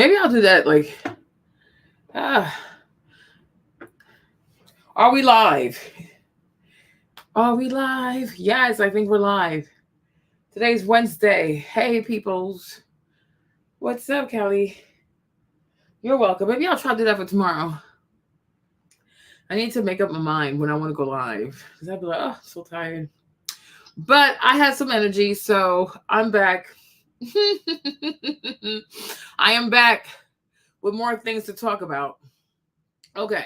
Maybe I'll do that. Like, ah, are we live? Are we live? Yes, I think we're live. Today's Wednesday. Hey, peoples. What's up, Kelly? You're welcome. Maybe I'll try to do that for tomorrow. I need to make up my mind when I want to go live. Because I'll be like, oh, so tired. But I had some energy, so I'm back. I am back with more things to talk about. Okay.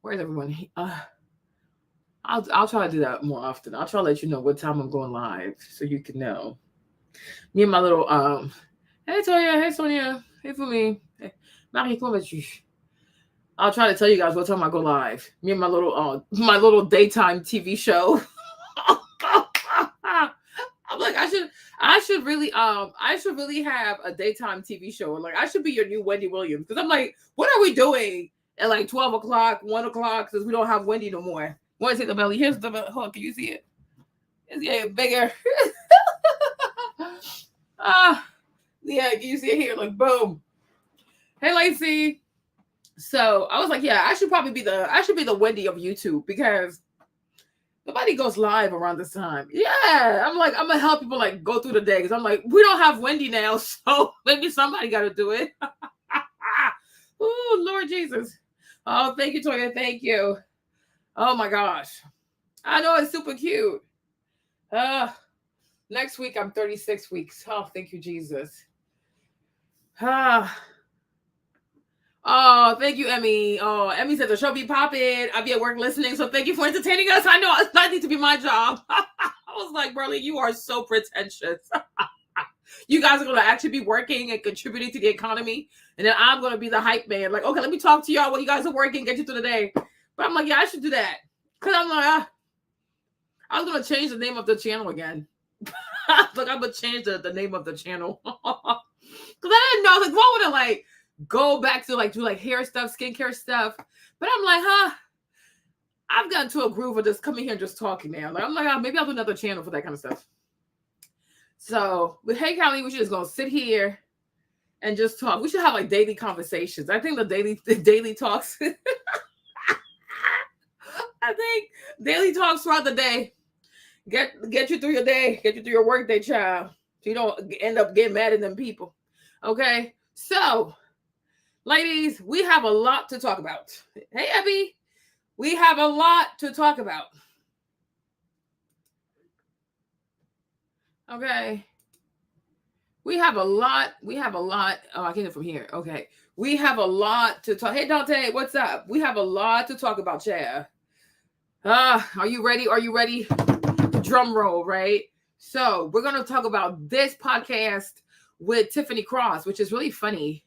Where's everyone? I'll try to do that more often. I'll try to let you know what time I'm going live so you can know. Me and my little hey Toya, hey Sonia, hey Fumi, hey Marie, comment vas-tu? I'll try to tell you guys what time I go live. Me and my little daytime TV show. I'm like, I should really have a daytime TV show. Like, I should be your new Wendy Williams. Because I'm like, what are we doing at like 12 o'clock, 1 o'clock, since we don't have Wendy no more? Want to see the belly? Here's the belly. Hold on, can you see it? It's getting bigger. Yeah, can you see it here? Like, boom. Hey, Lacey. So I was like, yeah, I should be the Wendy of YouTube, because nobody goes live around this time. Yeah, I'm like, I'm gonna help people like go through the day, because I'm like, we don't have Wendy now, so maybe somebody got to do it. Oh, Lord Jesus. Oh, thank you, Toya. Thank you. Oh my gosh, I know, it's super cute. Next week I'm 36 weeks. Oh, thank you, Jesus. Oh, thank you, Emmy. Oh, Emmy said the show be popping. I'll be at work listening, so thank you for entertaining us. I know that needs to be my job. I was like, Burley, you are so pretentious. You guys are going to actually be working and contributing to the economy, and then I'm going to be the hype man. Like, okay, let me talk to y'all while you guys are working, get you through the day. But I'm like, yeah, I should do that. Because I'm like, I was going to change the name of the channel again. Like, I'm going to change the name of the channel. Because I didn't know, like, what would I like? Go back to like do like hair stuff, skincare stuff. But I'm like, I've gotten to a groove of just coming here and just talking now. Like, I'm like, maybe I'll do another channel for that kind of stuff. So with Hey Callie, we should just go sit here and just talk. We should have like daily conversations. I think the daily talks. I think daily talks throughout the day get you through your day, get you through your work day, child. So you don't end up getting mad at them people. Okay, so. Ladies, we have a lot to talk about. Hey, Abby, we have a lot to talk about. Okay. We have a lot. Oh, I get it from here. Okay. We have a lot to talk. Hey, Dante, what's up? We have a lot to talk about, Chad. Are you ready? Are you ready? Drum roll, right? So we're going to talk about this podcast with Tiffany Cross, which is really funny.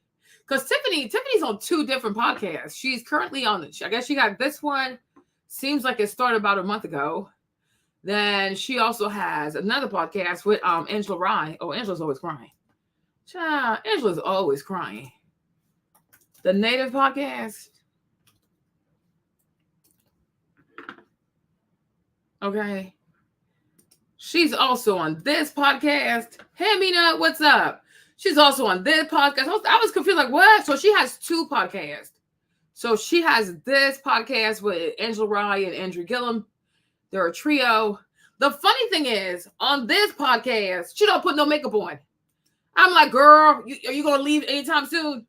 Because Tiffany's on 2 different podcasts. She's currently on, I guess she got this one. Seems like it started about a month ago. Then she also has another podcast with Angela Rye. Oh, Angela's always crying. Child, Angela's always crying. The Native podcast. Okay. She's also on this podcast. Hey, Mina, what's up? She's also on this podcast. I was confused, like, what? So she has 2 podcasts. So she has this podcast with Angela Rye and Andrew Gillum. They're a trio. The funny thing is, on this podcast, she don't put no makeup on. I'm like, girl, are you going to leave anytime soon?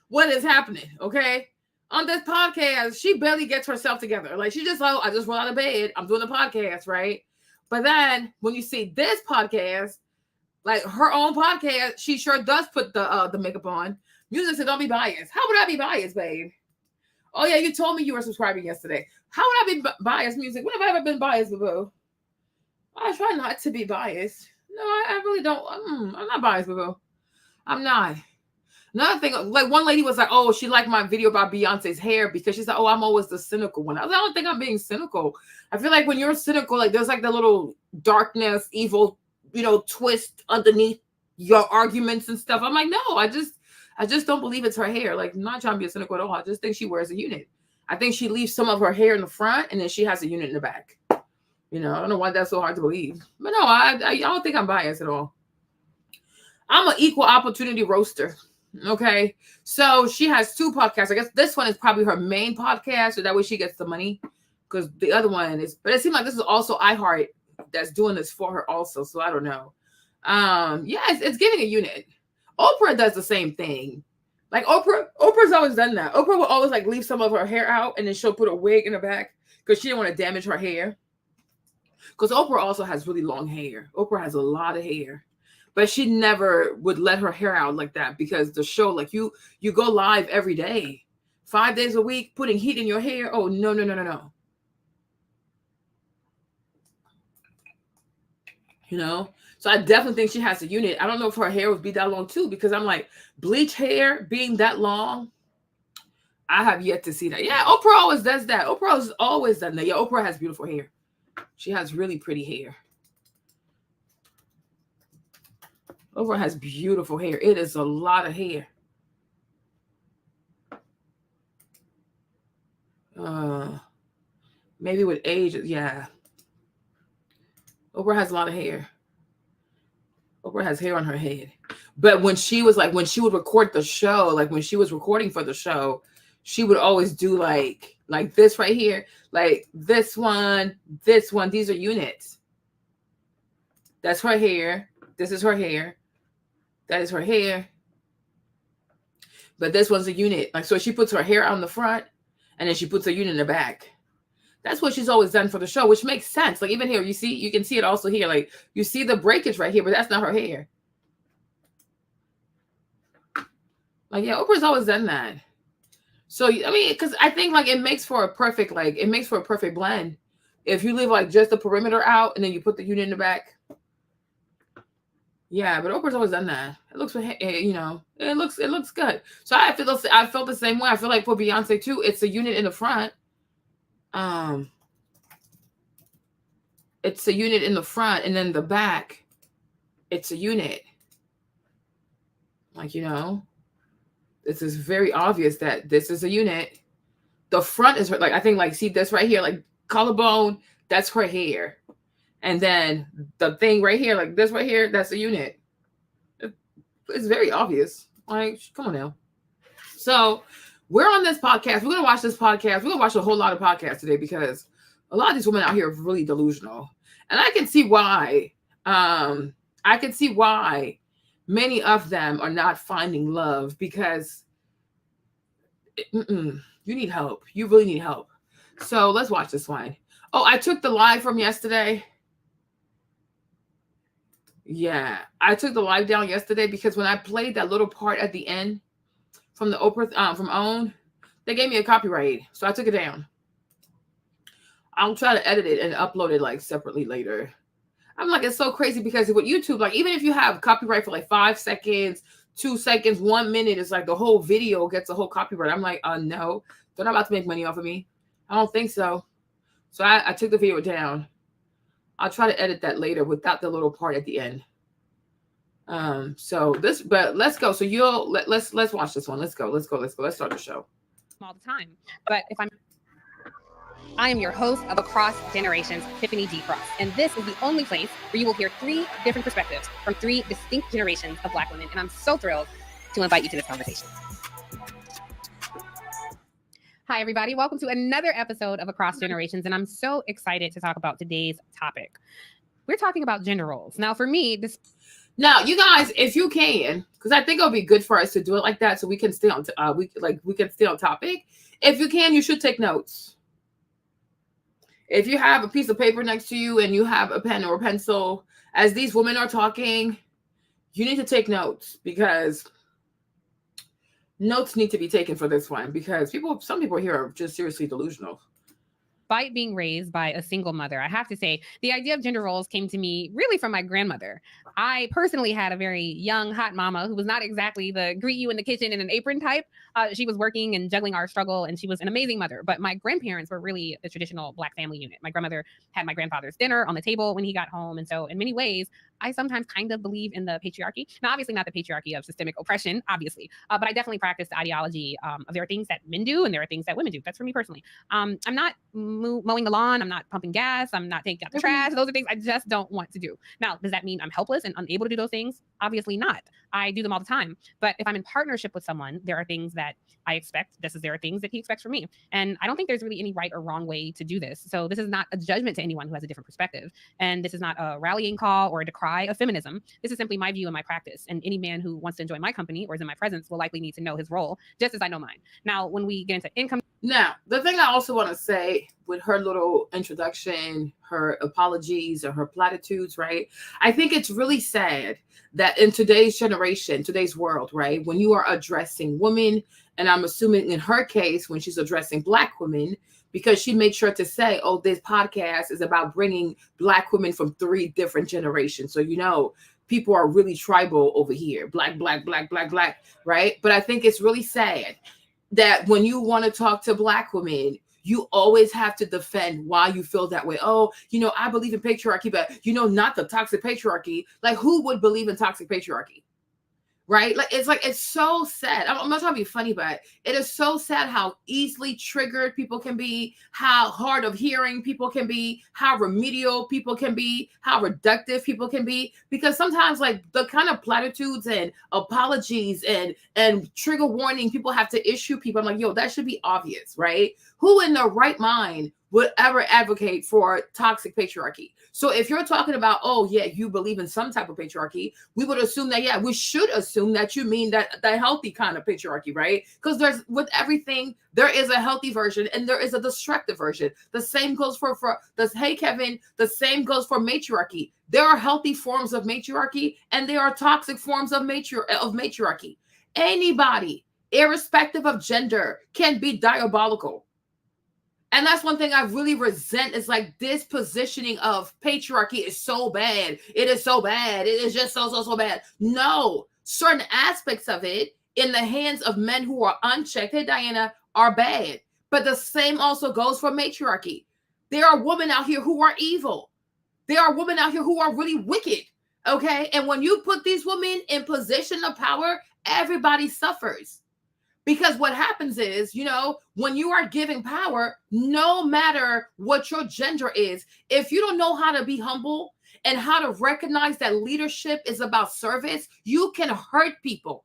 What is happening? Okay. On this podcast, she barely gets herself together. Like, she just, I just rolled out of bed. I'm doing the podcast, right? But then when you see this podcast, like her own podcast, she sure does put the makeup on. Music said, don't be biased. How would I be biased, babe? Oh, yeah, you told me you were subscribing yesterday. How would I be biased, Music? When have I ever been biased, boo? I try not to be biased. No, I really don't. I'm not biased, boo. I'm not. Another thing, like one lady was like, oh, she liked my video about Beyonce's hair because she's like, oh, I'm always the cynical one. I don't think I'm being cynical. I feel like when you're cynical, like there's like the little darkness, evil, twist underneath your arguments and stuff. I'm like, no, I just don't believe it's her hair. Like, I'm not trying to be cynical at all. I just think she wears a unit. I think she leaves some of her hair in the front and then she has a unit in the back. I don't know why that's so hard to believe. But no, I don't think I'm biased at all. I'm an equal opportunity roaster. Okay. So she has two podcasts. I guess this one is probably her main podcast, so that way she gets the money. Because the other one is, but it seems like this is also iHeart that's doing this for her also. So I don't know. Yeah, it's giving a unit. Oprah does the same thing. Like Oprah's always done that. Oprah will always like leave some of her hair out and then she'll put a wig in the back because she didn't want to damage her hair. Because Oprah also has really long hair. Oprah has a lot of hair. But she never would let her hair out like that because the show, like you go live every day, 5 days a week, putting heat in your hair. Oh, no, no, no, no, no. You know? So I definitely think she has a unit. I don't know if her hair would be that long too, because I'm like, bleach hair being that long, I have yet to see that. Yeah, Oprah always does that. Oprah's always done that. Yeah, Oprah has beautiful hair. She has really pretty hair. Oprah has beautiful hair. It is a lot of hair. Maybe with age, yeah. Oprah has a lot of hair. Oprah has hair on her head. But when she was like, when she would record the show, like when she was recording for the show, she would always do like this right here, like this one. These are units. That's her hair. This is her hair. That is her hair. But this one's a unit. Like, so she puts her hair on the front and then she puts a unit in the back. That's what she's always done for the show, which makes sense. Like even here, you can see it also here. Like you see the breakage right here, but that's not her hair. Like, yeah, Oprah's always done that. So, I mean, because I think like it makes for a perfect blend. If you leave like just the perimeter out and then you put the unit in the back. Yeah, but Oprah's always done that. It looks, it looks good. So I felt the same way. I feel like for Beyonce too, it's a unit in the front. It's a unit in the front, and then the back, it's a unit. Like, this is very obvious that this is a unit. The front is her, like, I think, like, see this right here, like collarbone, that's her hair. And then the thing right here, like this right here, that's a unit. It's very obvious. Like, come on now. So we're on this podcast. We're going to watch this podcast. We're going to watch a whole lot of podcasts today because a lot of these women out here are really delusional. And I can see why. I can see why many of them are not finding love because you need help. You really need help. So let's watch this one. Oh, I took the live from yesterday. Yeah, I took the live down yesterday because when I played that little part at the end from the Oprah, from OWN, they gave me a copyright. So I took it down. I'll try to edit it and upload it like separately later. I'm like, it's so crazy because with YouTube, like even if you have copyright for like 5 seconds, 2 seconds, 1 minute, it's like the whole video gets a whole copyright. I'm like, no, they're not about to make money off of me. I don't think so. So I took the video down. I'll try to edit that later without the little part at the end. But let's go. So let's watch this one. Let's go. Let's start the show. All the time. But I am your host of Across Generations, Tiffany D. Cross, and this is the only place where you will hear 3 different perspectives from 3 distinct generations of Black women, and I'm so thrilled to invite you to this conversation. Hi, everybody. Welcome to another episode of Across Generations, and I'm so excited to talk about today's topic. We're talking about gender roles. Now, for me, Now, you guys, if you can, because I think it'll be good for us to do it like that, so we can stay on. We can stay on topic. If you can, you should take notes. If you have a piece of paper next to you and you have a pen or a pencil, as these women are talking, you need to take notes because notes need to be taken for this one because some people here are just seriously delusional. Despite being raised by a single mother, I have to say the idea of gender roles came to me really from my grandmother. I personally had a very young, hot mama who was not exactly the greet you in the kitchen in an apron type. She was working and juggling our struggle, and she was an amazing mother. But my grandparents were really the traditional Black family unit. My grandmother had my grandfather's dinner on the table when he got home. And so in many ways, I sometimes kind of believe in the patriarchy. Now, obviously not the patriarchy of systemic oppression, obviously, but I definitely practice the ideology of there are things that men do and there are things that women do. That's for me personally. I'm not mowing the lawn. I'm not pumping gas. I'm not taking out the trash. Those are things I just don't want to do. Now, does that mean I'm helpless and unable to do those things? Obviously not. I do them all the time. But if I'm in partnership with someone, there are things that I expect. There are things that he expects from me. And I don't think there's really any right or wrong way to do this. So this is not a judgment to anyone who has a different perspective. And this is not a rallying call or a decry of feminism. This is simply my view and my practice. And any man who wants to enjoy my company or is in my presence will likely need to know his role, just as I know mine. Now, when we get into income. Now, the thing I also want to say with her little introduction, her apologies or her platitudes, right? I think it's really sad that in today's generation, today's world, right, when you are addressing women, and I'm assuming in her case, when she's addressing Black women, because she made sure to say, oh, this podcast is about bringing Black women from 3 different generations. So, you know, people are really tribal over here. Black, black, black, black, black, right? But I think it's really sad that when you want to talk to Black women, you always have to defend why you feel that way. Oh, you know, I believe in patriarchy, but, you know, not the toxic patriarchy. Like, who would believe in toxic patriarchy? Right? It's so sad. I'm not trying to be funny, but it is so sad how easily triggered people can be, how hard of hearing people can be, how remedial people can be, how reductive people can be. Because sometimes, like, the kind of platitudes and apologies and trigger warning people have to issue people, I'm like, yo, that should be obvious, right? Who in their right mind would ever advocate for toxic patriarchy? So if you're talking about, oh, yeah, you believe in some type of patriarchy, we would assume that, yeah, we should assume that you mean that the healthy kind of patriarchy, right? Because there's, with everything, there is a healthy version and there is a destructive version. The same goes for this. Hey, Kevin, the same goes for matriarchy. There are healthy forms of matriarchy and there are toxic forms of matriarchy. Anybody, irrespective of gender, can be diabolical. And that's one thing I really resent is like this positioning of patriarchy is so bad. It is so bad. It is just so bad. No, certain aspects of it in the hands of men who are unchecked, hey, Diana, are bad. But the same also goes for matriarchy. There are women out here who are evil. There are women out here who are really wicked. Okay. And when you put these women in position of power, everybody suffers. Because what happens is, you know, when you are giving power, no matter what your gender is, if you don't know how to be humble and how to recognize that leadership is about service, you can hurt people.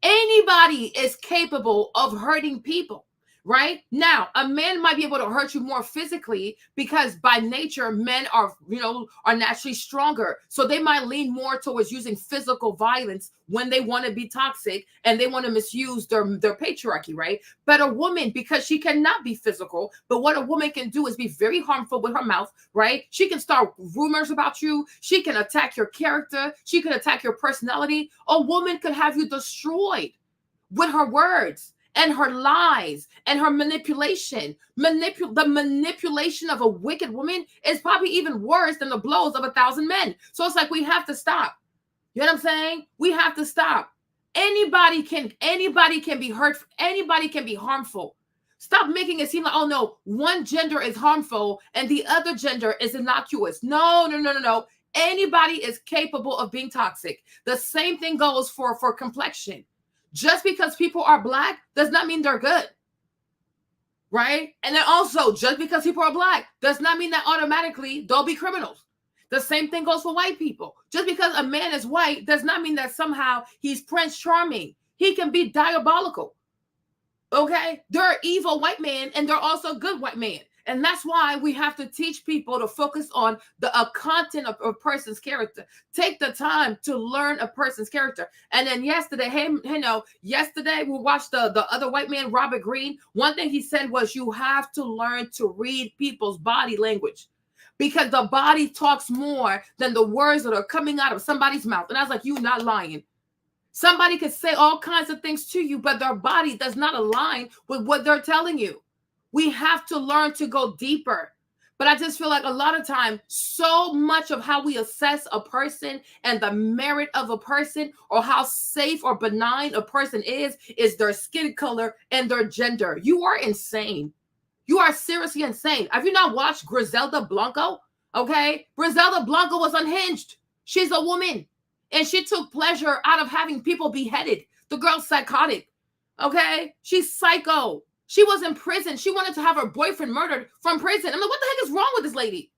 Anybody is capable of hurting people. Right now, a man might be able to hurt you more physically because by nature, men are naturally stronger. So they might lean more towards using physical violence when they want to be toxic and they want to misuse their patriarchy, right? But a woman, because she cannot be physical, but what a woman can do is be very harmful with her mouth, right? She can start rumors about you. She can attack your character. She can attack your personality. A woman could have you destroyed with her words and her lies and her manipulation. The manipulation of a wicked woman is probably even worse than the blows of 1,000 men. So it's like, we have to stop. You know what I'm saying? We have to stop. Anybody can be hurt. Anybody can be harmful. Stop making it seem like, oh no, one gender is harmful and the other gender is innocuous. No. Anybody is capable of being toxic. The same thing goes for complexion. Just because people are Black does not mean they're good, right? And then also, just because people are Black does not mean that automatically they'll be criminals. The same thing goes for white people. Just because a man is white does not mean that somehow he's Prince Charming. He can be diabolical, okay? There are evil white men and there are also good white men. And that's why we have to teach people to focus on the content of a person's character. Take the time to learn a person's character. And then yesterday we watched the other white man, Robert Greene. One thing he said was, you have to learn to read people's body language because the body talks more than the words that are coming out of somebody's mouth. And I was like, you're not lying. Somebody could say all kinds of things to you, but their body does not align with what they're telling you. We have to learn to go deeper. But I just feel like a lot of time, so much of how we assess a person and the merit of a person or how safe or benign a person is their skin color and their gender. You are insane. You are seriously insane. Have you not watched Griselda Blanco? Okay. Griselda Blanco was unhinged. She's a woman and she took pleasure out of having people beheaded. The girl's psychotic. Okay. She's psycho. She was in prison. She wanted to have her boyfriend murdered from prison. I'm like, what the heck is wrong with this lady?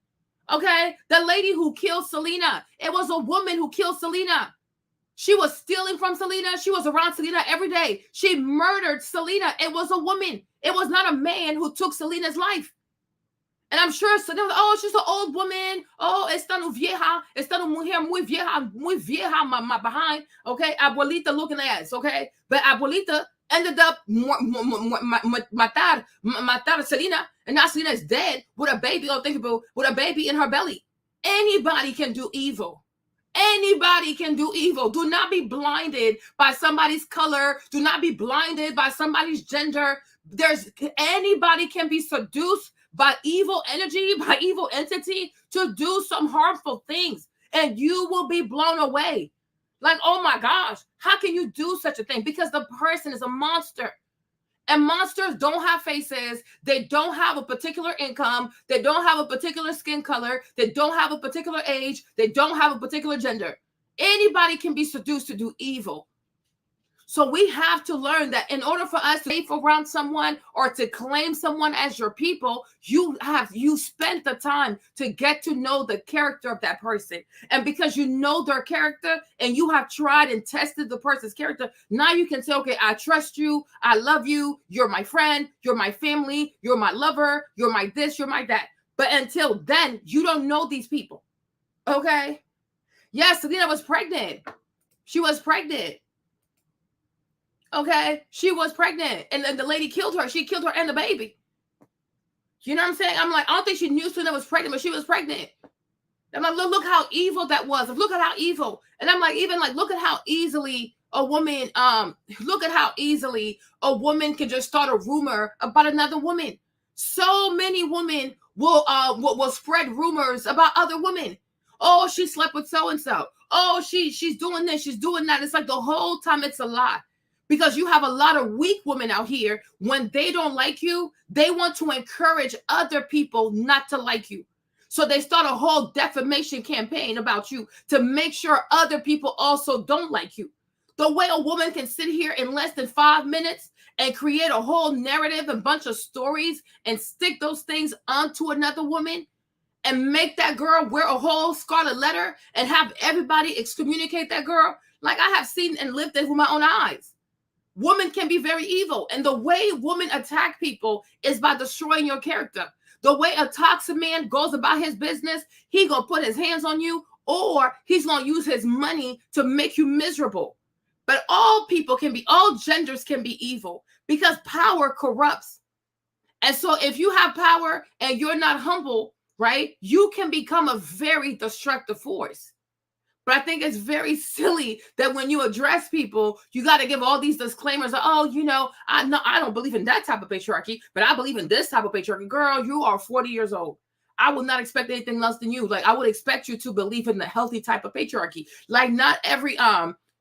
Okay, the lady who killed Selena, it was a woman who killed Selena. She was stealing from Selena. She was around Selena every day. She murdered Selena. It was a woman. It was not a man who took Selena's life. And I'm sure Selena was, oh, she's an old woman. Oh, esta no vieja. Esta no mujer muy vieja, my behind. Okay, abuelita looking ass. Okay, but abuelita ended up matar Selena, and now Selena is dead with a baby. Oh, think about with a baby in her belly. Anybody can do evil. Anybody can do evil. Do not be blinded by somebody's color. Do not be blinded by somebody's gender. Anybody can be seduced by evil energy, by evil entity to do some harmful things, and you will be blown away. Like, oh my gosh, how can you do such a thing? Because the person is a monster. And monsters don't have faces. They don't have a particular income. They don't have a particular skin color. They don't have a particular age. They don't have a particular gender. Anybody can be seduced to do evil. So we have to learn that in order for us to be around someone or to claim someone as your people, you spent the time to get to know the character of that person. And because you know their character and you have tried and tested the person's character, now you can say, okay, I trust you. I love you. You're my friend. You're my family. You're my lover. You're my this. You're my that. But until then, you don't know these people. Okay? Yes, Selena was pregnant. She was pregnant. Okay, she was pregnant, and then the lady killed her. She killed her and the baby. You know what I'm saying? I'm like, I don't think she knew Selena was pregnant, but she was pregnant. I'm like, look how evil that was. Look at how evil. And I'm like, even like, look at how easily a woman, can just start a rumor about another woman. So many women will spread rumors about other women. Oh, she slept with so and so. Oh, she's doing this, she's doing that. It's like the whole time it's a lie. Because you have a lot of weak women out here, when they don't like you, they want to encourage other people not to like you. So they start a whole defamation campaign about you to make sure other people also don't like you. The way a woman can sit here in less than 5 minutes and create a whole narrative and bunch of stories and stick those things onto another woman and make that girl wear a whole scarlet letter and have everybody excommunicate that girl. Like, I have seen and lived this with my own eyes. Women can be very evil. And the way women attack people is by destroying your character. The way a toxic man goes about his business, he gonna put his hands on you, or he's gonna use his money to make you miserable. But all genders can be evil, because power corrupts. And so if you have power and you're not humble, right, you can become a very destructive force. But I think it's very silly that when you address people, you got to give all these disclaimers. Like, oh, I don't believe in that type of patriarchy, but I believe in this type of patriarchy. Girl, you are 40 years old. I would not expect anything less than you. Like, I would expect you to believe in the healthy type of patriarchy. Like, not every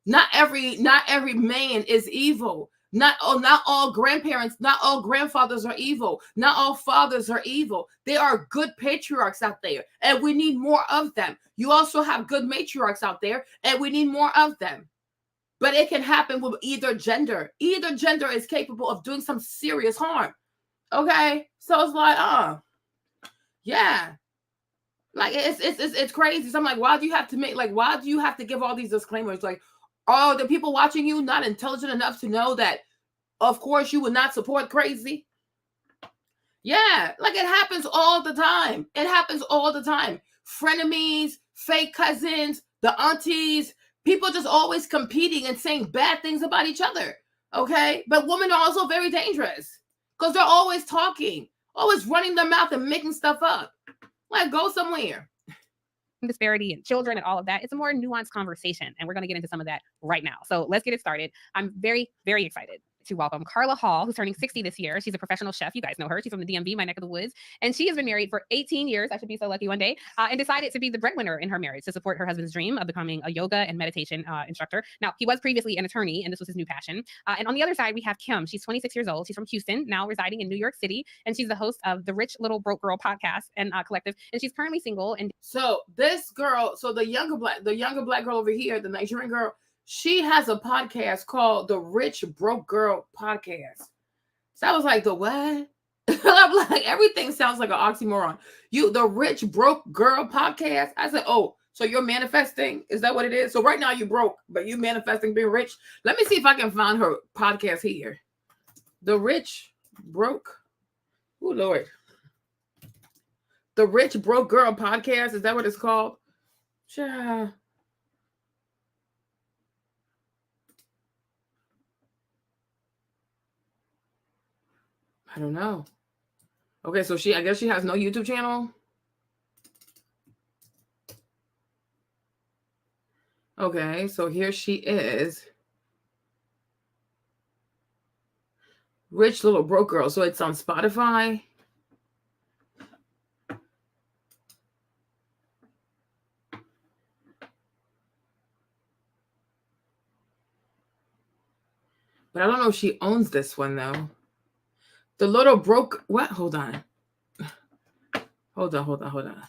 man is evil. Not all grandparents, not all grandfathers are evil. Not all fathers are evil. There are good patriarchs out there, and we need more of them. You also have good matriarchs out there, and we need more of them. But it can happen with either gender. Either gender is capable of doing some serious harm. Okay? So it's like, yeah. Like, it's crazy. So I'm like, why do you have to give all these disclaimers? Like, are the people watching you not intelligent enough to know that, of course, you would not support crazy? Yeah, like, it happens all the time. It happens all the time. Frenemies, fake cousins, the aunties, people just always competing and saying bad things about each other. Okay? But women are also very dangerous because they're always talking, always running their mouth and making stuff up. Like, go somewhere. Disparity and children and all of that. It's a more nuanced conversation, and we're going to get into some of that right now. So let's get it started. I'm very, very excited to welcome Carla Hall, who's turning 60 this year. She's a professional chef. You guys know her. She's from the DMV, my neck of the woods. And she has been married for 18 years. I should be so lucky one day. And decided to be the breadwinner in her marriage to support her husband's dream of becoming a yoga and meditation instructor. Now, he was previously an attorney, and this was his new passion. And on the other side, we have Kim. She's 26 years old. She's from Houston, now residing in New York City. And she's the host of the Rich Little Broke Girl podcast and collective. And she's currently single. And so this girl, the younger black girl over here, the Nigerian girl, she has a podcast called the Rich Broke Girl Podcast. So I was like, the what? I'm like, everything sounds like an oxymoron. The Rich Broke Girl podcast. I said, oh, so you're manifesting? Is that what it is? So right now you broke, but you manifesting being rich. Let me see if I can find her podcast here. The Rich Broke. Oh Lord. The Rich Broke Girl podcast. Is that what it's called? Sure. I don't know. Okay, so I guess she has no YouTube channel. Okay, so here she is. Rich Little Broke Girl. So it's on Spotify. But I don't know if she owns this one though. The Little Broke what? Hold on. Hold on.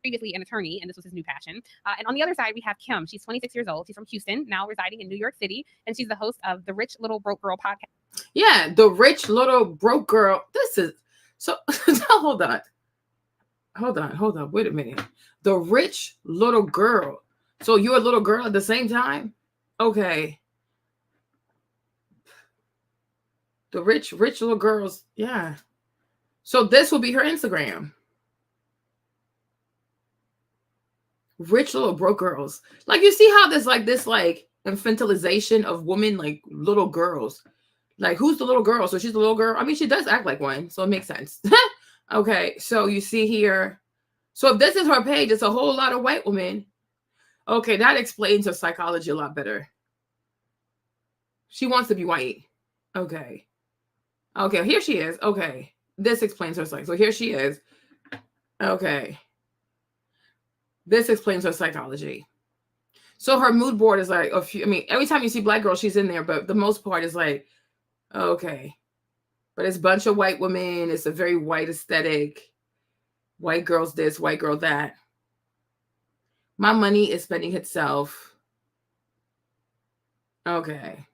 Previously an attorney, and this was his new passion. And on the other side, we have Kim. She's 26 years old. She's from Houston, now residing in New York City, and she's the host of the Rich Little Broke Girl podcast. Yeah, the Rich Little Broke Girl. This is so. Hold on. Wait a minute. The Rich Little Girl. So you're a little girl at the same time? Okay. The rich little girls. Yeah. So this will be her Instagram. Rich Little Broke Girls. Like, you see how there's like this like infantilization of women, like little girls. Like, who's the little girl? So she's the little girl. I mean, she does act like one, so it makes sense. Okay, so you see here. So if this is her page, it's a whole lot of white women. Okay, that explains her psychology a lot better. She wants to be white. Okay. Okay, here she is. Okay. This explains her psych. So here she is. Okay. This explains her psychology. So her mood board is like a few. I mean, every time you see black girl, she's in there, but the most part is like, okay. But it's a bunch of white women. It's a very white aesthetic. White girls this, white girl that. My money is spending itself. Okay.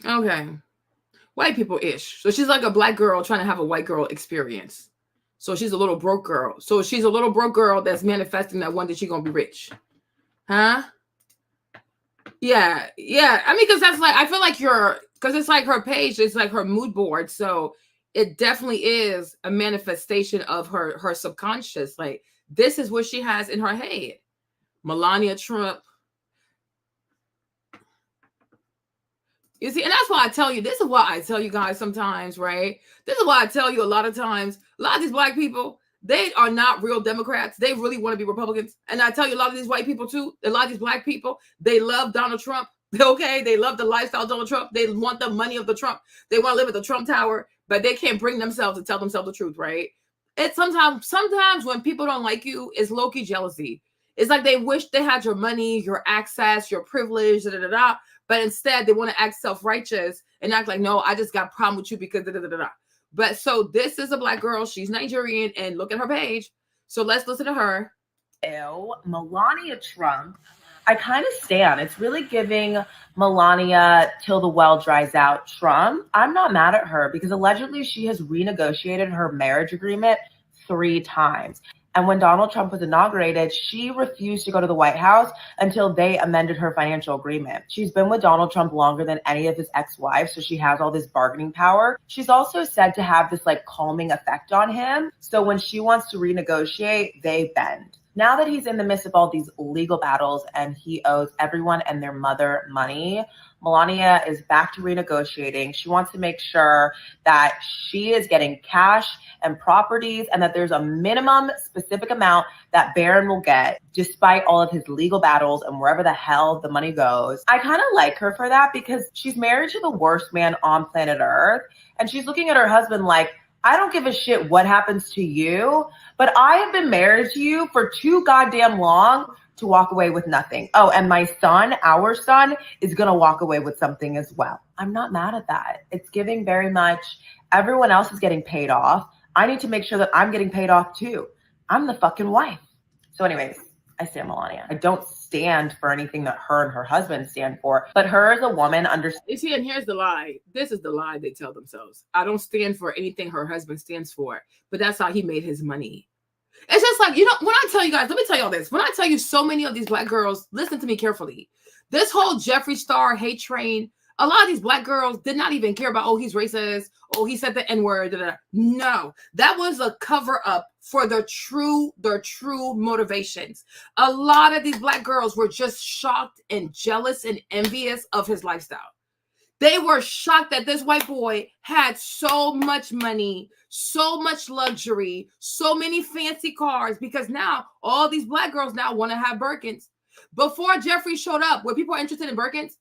Okay. White people-ish. So she's like a black girl trying to have a white girl experience. So she's a little broke girl. So she's a little broke girl that's manifesting that one day she's going to be rich. Huh? Yeah. Yeah. I mean, because that's like, I feel like because it's like her page, it's like her mood board. So it definitely is a manifestation of her subconscious. Like, this is what she has in her head. Melania Trump. You see, and that's why I tell you, this is why I tell you guys sometimes, right? This is why I tell you a lot of times, a lot of these black people, they are not real Democrats. They really want to be Republicans. And I tell you, a lot of these white people too, a lot of these black people, they love Donald Trump. Okay, they love the lifestyle of Donald Trump. They want the money of the Trump. They want to live at the Trump Tower, but they can't bring themselves to tell themselves the truth, right? It's sometimes when people don't like you, it's low-key jealousy. It's like they wish they had your money, your access, your privilege, but instead they want to act self-righteous and act like, no, I just got a problem with you because But so this is a black girl. She's Nigerian, and look at her page. So let's listen to her. Ew, Melania Trump. I kind of stand. It's really giving Melania till the well dries out Trump. I'm not mad at her because allegedly she has renegotiated her marriage agreement 3 times. And when Donald Trump was inaugurated, she refused to go to the White House until they amended her financial agreement. She's been with Donald Trump longer than any of his ex-wives, so she has all this bargaining power. She's also said to have this like calming effect on him. So when she wants to renegotiate, they bend. Now that he's in the midst of all these legal battles and he owes everyone and their mother money, Melania is back to renegotiating. She wants to make sure that she is getting cash and properties and that there's a minimum specific amount that Barron will get despite all of his legal battles and wherever the hell the money goes. I kind of like her for that because she's married to the worst man on planet Earth and she's looking at her husband like, I don't give a shit what happens to you, but I have been married to you for too goddamn long to walk away with nothing. Oh, and my son, our son, is going to walk away with something as well. I'm not mad at that. It's giving very much everyone else is getting paid off. I need to make sure that I'm getting paid off too. I'm the fucking wife. So anyways, I stand Melania. I don't stand for anything that her and her husband stand for. But her as a woman understands. You see, and here's the lie. This is the lie they tell themselves. I don't stand for anything her husband stands for, but that's how he made his money. It's just like, when I tell you guys, let me tell you all this. When I tell you so many of these Black girls, listen to me carefully. This whole Jeffree Star hate train, a lot of these Black girls did not even care about, oh, he's racist, oh, he said the N-word. No, that was a cover up for their true motivations. A lot of these Black girls were just shocked and jealous and envious of his lifestyle. They were shocked that this white boy had so much money, so much luxury, so many fancy cars, because now all these Black girls now want to have Birkins. Before Jeffree showed up, were people interested in Birkins?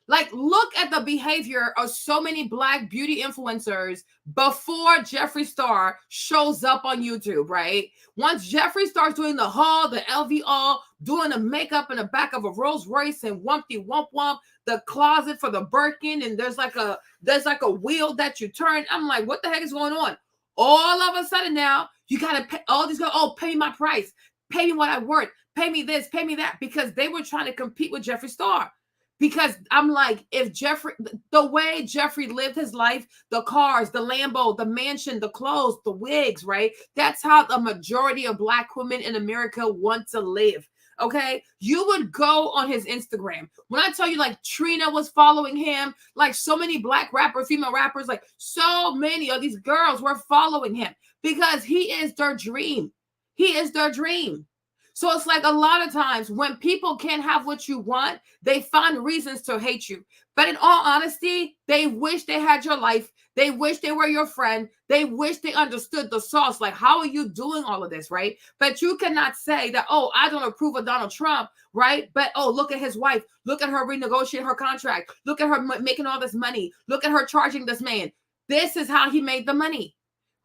Like, look at the behavior of so many Black beauty influencers before Jeffree Star shows up on YouTube, right? Once Jeffree starts doing the haul, the LV all, doing the makeup in the back of a Rolls Royce and wumpty wump wump, the closet for the Birkin, and there's like a wheel that you turn. I'm like, what the heck is going on? All of a sudden now, you gotta pay all these girls, pay me my price, pay me what I worth, pay me this, pay me that, because they were trying to compete with Jeffree Star. Because I'm like, if the way Jeffree lived his life, the cars, the Lambo, the mansion, the clothes, the wigs, right? That's how the majority of Black women in America want to live. Okay, you would go on his Instagram. When I tell you, like, Trina was following him, like so many Black rappers, female rappers, like so many of these girls were following him because he is their dream. He is their dream. So it's like a lot of times when people can't have what you want, they find reasons to hate you. But in all honesty, they wish they had your life. They wish they were your friend. They wish they understood the sauce. Like, how are you doing all of this, right? But you cannot say that, oh, I don't approve of Donald Trump, right? But, oh, look at his wife. Look at her renegotiating her contract. Look at her making all this money. Look at her charging this man. This is how he made the money.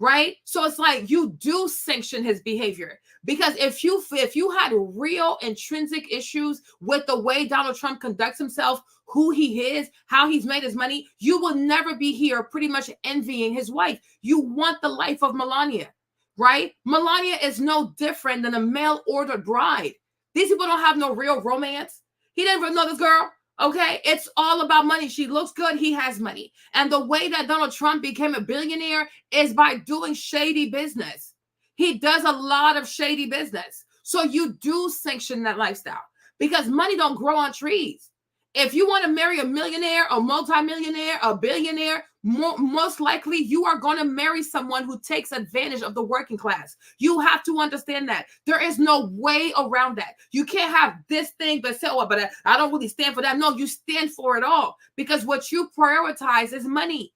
Right? So it's like you do sanction his behavior, because if you had real intrinsic issues with the way Donald Trump conducts himself, who he is, how he's made his money, you will never be here pretty much envying his wife. You want the life of Melania, right? Melania is no different than a mail-ordered bride. These people don't have no real romance. He didn't even know this girl. Okay, it's all about money. She looks good. He has money. And the way that Donald Trump became a billionaire is by doing shady business. He does a lot of shady business. So you do sanction that lifestyle because money don't grow on trees. If you want to marry a millionaire, a multimillionaire, a billionaire, most likely you are going to marry someone who takes advantage of the working class. You have to understand that. There is no way around that. You can't have this thing, but say, oh, but I don't really stand for that. No, you stand for it all because what you prioritize is money,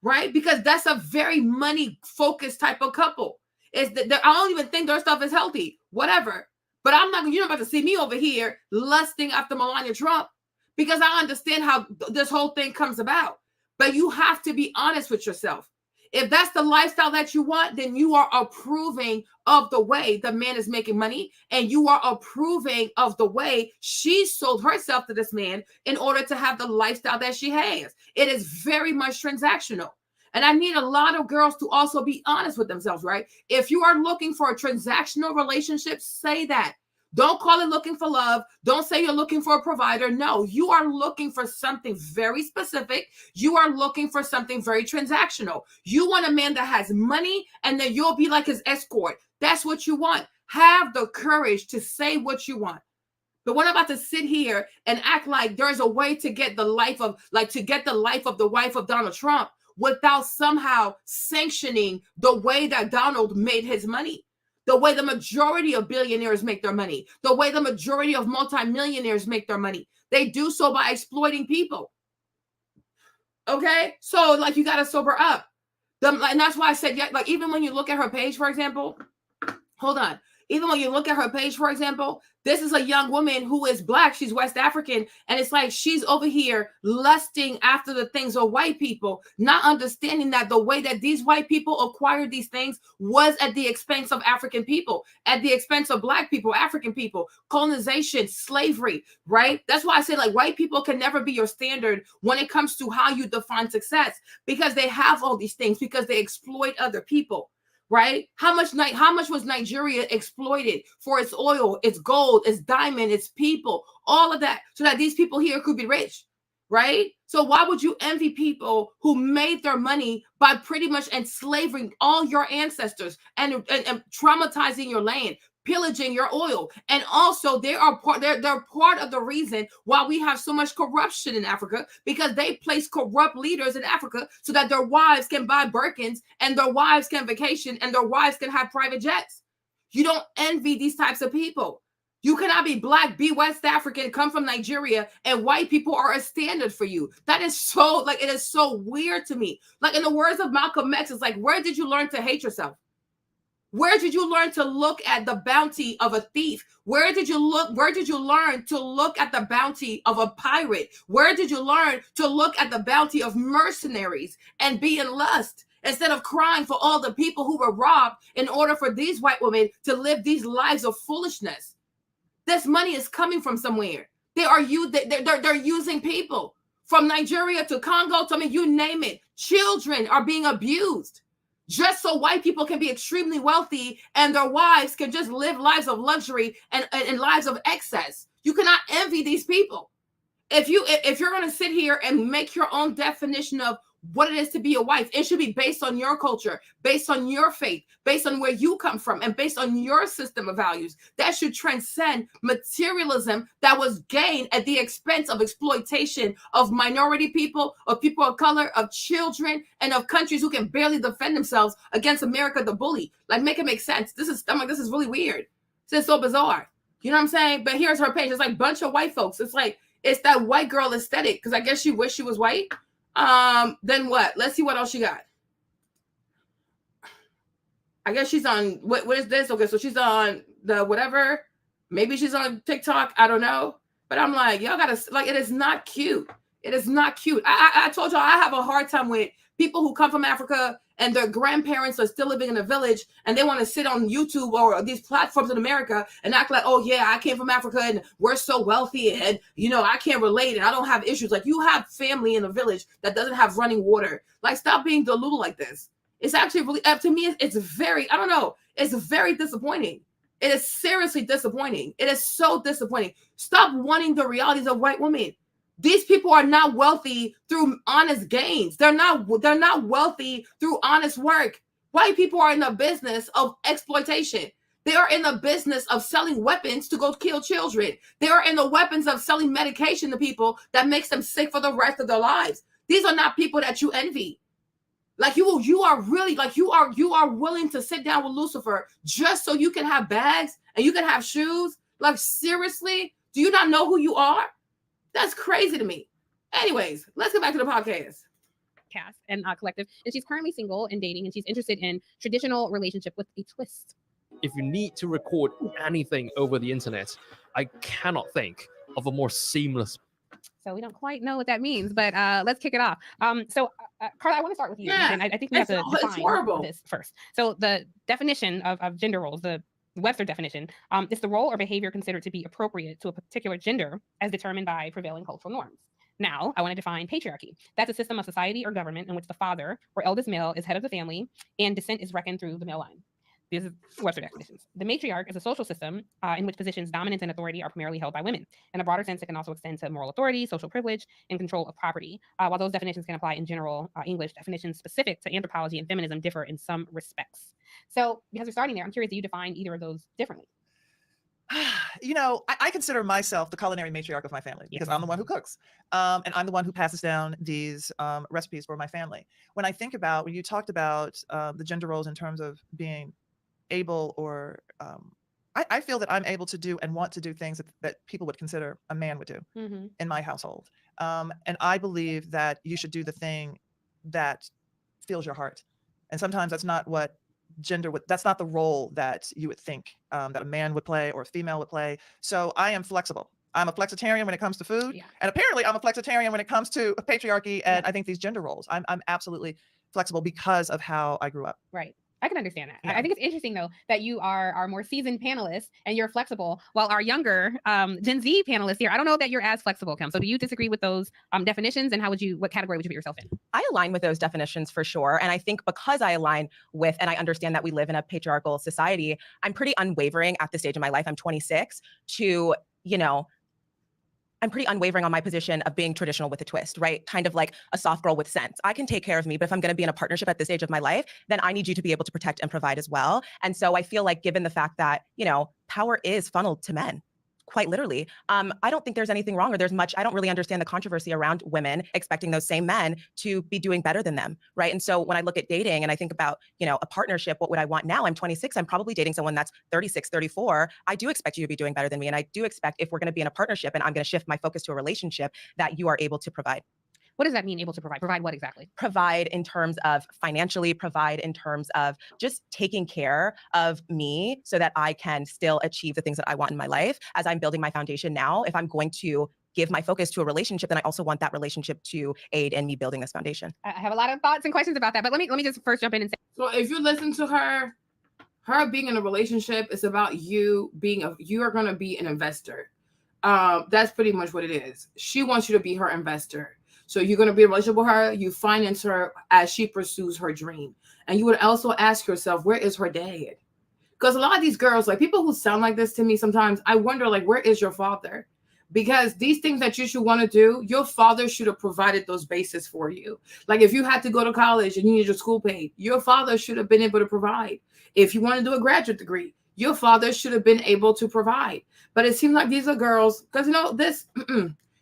right? Because that's a very money-focused type of couple. I don't even think their stuff is healthy, whatever. But you're not about to see me over here lusting after Melania Trump, because I understand how this whole thing comes about. But you have to be honest with yourself. If that's the lifestyle that you want, then you are approving of the way the man is making money, and you are approving of the way she sold herself to this man in order to have the lifestyle that she has. It is very much transactional. And I need a lot of girls to also be honest with themselves, right? If you are looking for a transactional relationship, say that. Don't call it looking for love. Don't say you're looking for a provider. No, you are looking for something very specific. You are looking for something very transactional. You want a man that has money and then you'll be like his escort. That's what you want. Have the courage to say what you want. But we're not about to sit here and act like there's a way to get the life of the wife of Donald Trump without somehow sanctioning the way that Donald made his money. The way the majority of billionaires make their money, the way the majority of multimillionaires make their money. They do so by exploiting people. Okay? So, like, you got to sober up. And that's why I said, yeah, like, even when you look at her page, for example, hold on. Even when you look at her page, for example, this is a young woman who is Black. She's West African. And it's like she's over here lusting after the things of white people, not understanding that the way that these white people acquired these things was at the expense of African people, at the expense of Black people, African people, colonization, slavery, right? That's why I say, like, white people can never be your standard when it comes to how you define success, because they have all these things, because they exploit other people. right? How much was Nigeria exploited for its oil, its gold, its diamond, its people, all of that, so that these people here could be rich, right? So why would you envy people who made their money by pretty much enslaving all your ancestors and traumatizing your land, pillaging your oil? And also they're part of the reason why we have so much corruption in Africa, because they place corrupt leaders in Africa so that their wives can buy Birkins and their wives can vacation and their wives can have private jets. You don't envy these types of people. You cannot be black, be West African, come from Nigeria, and white people are a standard for you. That is so, like, it is so weird to me. Like, in the words of Malcolm X, it's like, where did you learn to hate yourself? Where did you learn to look at the bounty of a thief? Where did you learn to look at the bounty of a pirate? Where did you learn to look at the bounty of mercenaries and be in lust, instead of crying for all the people who were robbed in order for these white women to live these lives of foolishness? This money is coming from somewhere. They're using people from Nigeria to Congo to, I mean, you name it. Children are being abused just so white people can be extremely wealthy and their wives can just live lives of luxury and lives of excess. You cannot envy these people. If you're going to sit here and make your own definition of what it is to be a wife, it should be based on your culture, based on your faith, based on where you come from, and based on your system of values. That should transcend materialism that was gained at the expense of exploitation of minority people, of people of color, of children, and of countries who can barely defend themselves against America the bully. Like, make it make sense. This is really weird. This is so bizarre. You know what I'm saying? But here's her page. It's like a bunch of white folks. It's like, it's that white girl aesthetic, because I guess she wished she was white. Then what? Let's see what else she got. I guess she's on, what is this? Okay, so she's on the whatever. Maybe she's on TikTok. I don't know. But I'm like, y'all gotta, like, it is not cute. It is not cute. I told y'all I have a hard time with people who come from Africa and their grandparents are still living in a village and they want to sit on YouTube or these platforms in America and act like, oh yeah, I came from Africa and we're so wealthy and, you know, I can't relate and I don't have issues. Like, you have family in a village that doesn't have running water. Like, stop being delulu like this. It's actually really, to me, it's very, I don't know, it's very disappointing. It is seriously disappointing. It is so disappointing. Stop wanting the realities of white women. These people are not wealthy through honest gains. They're not wealthy through honest work. White people are in the business of exploitation. They are in the business of selling weapons to go kill children. They are in the weapons of selling medication to people that makes them sick for the rest of their lives. These are not people that you envy. Like, you are really, like, you are willing to sit down with Lucifer just so you can have bags and you can have shoes. Like, seriously, do you not know who you are? That's crazy to me. Anyways, let's get back to the podcast. Cast and collective, and she's currently single and dating, and she's interested in traditional relationship with a twist. If you need to record anything over the internet, I cannot think of a more seamless. So we don't quite know what that means, but let's kick it off. So Carla, I want to start with you. Yeah, and I think we have to define this first. So the definition of gender roles, the Webster definition, is the role or behavior considered to be appropriate to a particular gender as determined by prevailing cultural norms. Now, I want to define patriarchy. That's a system of society or government in which the father or eldest male is head of the family and descent is reckoned through the male line. These are Webster definitions. The matriarch is a social system in which positions, dominance, and authority are primarily held by women. In a broader sense, it can also extend to moral authority, social privilege, and control of property. While those definitions can apply in general English, definitions specific to anthropology and feminism differ in some respects. So, because we're starting there, I'm curious, do you define either of those differently? You know, I consider myself the culinary matriarch of my family because I'm the one who cooks. And I'm the one who passes down these recipes for my family. When you talked about the gender roles in terms of being able or I feel that I'm able to do and want to do things that people would consider a man would do in my household. And I believe that you should do the thing that fills your heart. And sometimes that's not what that's not the role that you would think that a man would play or a female would play. So I am flexible. I'm a flexitarian when it comes to food. Yeah. And apparently I'm a flexitarian when it comes to patriarchy and I think these gender roles. I'm absolutely flexible because of how I grew up. Right. I can understand that. Yeah. I think it's interesting though that you are our more seasoned panelists and you're flexible, while our younger Gen Z panelists here, I don't know that you're as flexible, Kim. So do you disagree with those definitions, and what category would you put yourself in? I align with those definitions for sure. And I think because I align with, and I understand that we live in a patriarchal society, I'm pretty unwavering at this stage of my life. I'm 26 to, I'm pretty unwavering on my position of being traditional with a twist, right? Kind of like a soft girl with sense. I can take care of me, but if I'm going to be in a partnership at this stage of my life, then I need you to be able to protect and provide as well. And so I feel like given the fact that, power is funneled to men, quite literally, I don't think there's anything wrong, or I don't really understand the controversy around women expecting those same men to be doing better than them, right? And so when I look at dating and I think about, a partnership, what would I want now? I'm 26, I'm probably dating someone that's 36, 34. I do expect you to be doing better than me. And I do expect, if we're going to be in a partnership and I'm going to shift my focus to a relationship, that you are able to provide. What does that mean, able to provide? Provide what exactly? Provide in terms of financially, provide in terms of just taking care of me so that I can still achieve the things that I want in my life as I'm building my foundation now. If I'm going to give my focus to a relationship, then I also want that relationship to aid in me building this foundation. I have a lot of thoughts and questions about that, but let me just first jump in and say. So if you listen to her being in a relationship, it's about you are going to be an investor. That's pretty much what it is. She wants you to be her investor. So you're going to be in a relationship with her. You finance her as she pursues her dream. And you would also ask yourself, where is her dad? Because a lot of these girls, like people who sound like this to me sometimes, I wonder, like, where is your father? Because these things that you should want to do, your father should have provided those bases for you. Like if you had to go to college and you need your school paid, your father should have been able to provide. If you want to do a graduate degree, your father should have been able to provide. But it seems like these are girls, because, this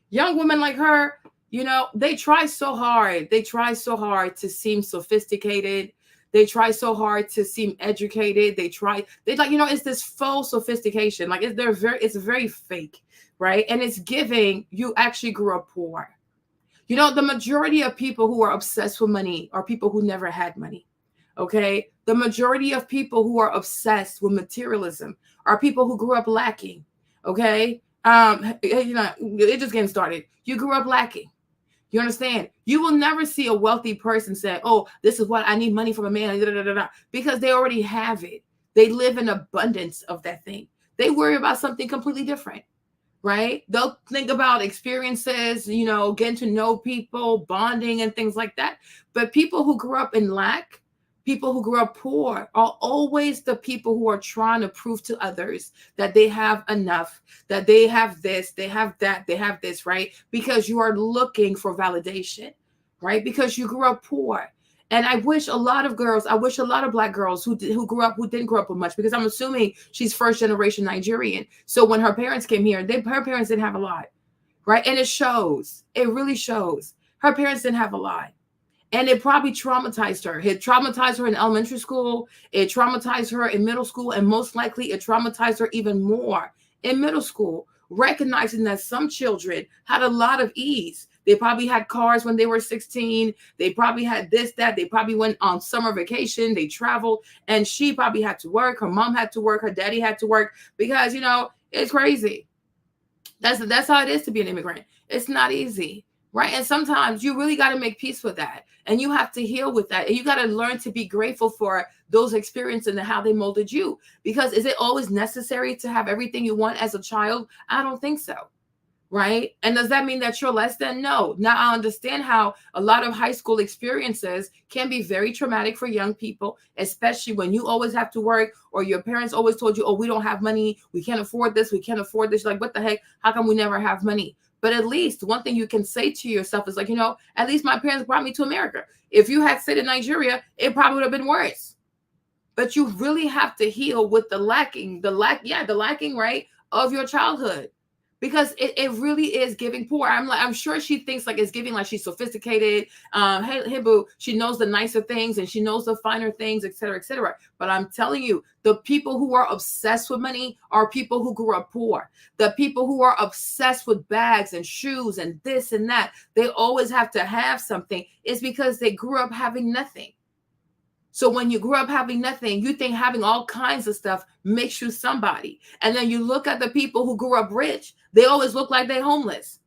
young woman like her, they try so hard. They try so hard to seem sophisticated. They try so hard to seem educated. It's this faux sophistication. Like it's very fake, right? And it's giving you actually grew up poor. The majority of people who are obsessed with money are people who never had money. Okay. The majority of people who are obsessed with materialism are people who grew up lacking. Okay. It's just getting started. You grew up lacking. You understand? You will never see a wealthy person say, oh, this is what I need money from a man, because they already have it. They live in abundance of that thing. They worry about something completely different, right? They'll think about experiences, getting to know people, bonding and things like that. But people who grew up in lack, people who grew up poor are always the people who are trying to prove to others that they have enough, that they have this, they have that, they have this, right? Because you are looking for validation, right? Because you grew up poor. And I wish a lot of Black girls who didn't grow up with much, because I'm assuming she's first generation Nigerian. So when her parents came here, her parents didn't have a lot, right? And it shows. It really shows. Her parents didn't have a lot. And it probably traumatized her. It traumatized her in elementary school. It traumatized her in middle school. And most likely it traumatized her even more in middle school, recognizing that some children had a lot of ease. They probably had cars when they were 16. They probably had this, that. They probably went on summer vacation. They traveled. And she probably had to work. Her mom had to work. Her daddy had to work because, it's crazy. That's how it is to be an immigrant. It's not easy. Right. And sometimes you really got to make peace with that. And you have to heal with that. And you got to learn to be grateful for those experiences and how they molded you. Because is it always necessary to have everything you want as a child? I don't think so. Right. And does that mean that you're less than? No. Now I understand how a lot of high school experiences can be very traumatic for young people, especially when you always have to work or your parents always told you, oh, we don't have money. We can't afford this. We can't afford this. Like, what the heck? How come we never have money? But at least one thing you can say to yourself is like, at least my parents brought me to America. If you had stayed in Nigeria, it probably would have been worse. But you really have to heal with the lacking, right, of your childhood. Because it really is giving poor. I'm sure she thinks like it's giving like she's sophisticated. Hey, boo, she knows the nicer things and she knows the finer things, et cetera, et cetera. But I'm telling you, the people who are obsessed with money are people who grew up poor. The people who are obsessed with bags and shoes and this and that, they always have to have something. It's because they grew up having nothing. So when you grew up having nothing, you think having all kinds of stuff makes you somebody. And then you look at the people who grew up rich, they always look like they're homeless.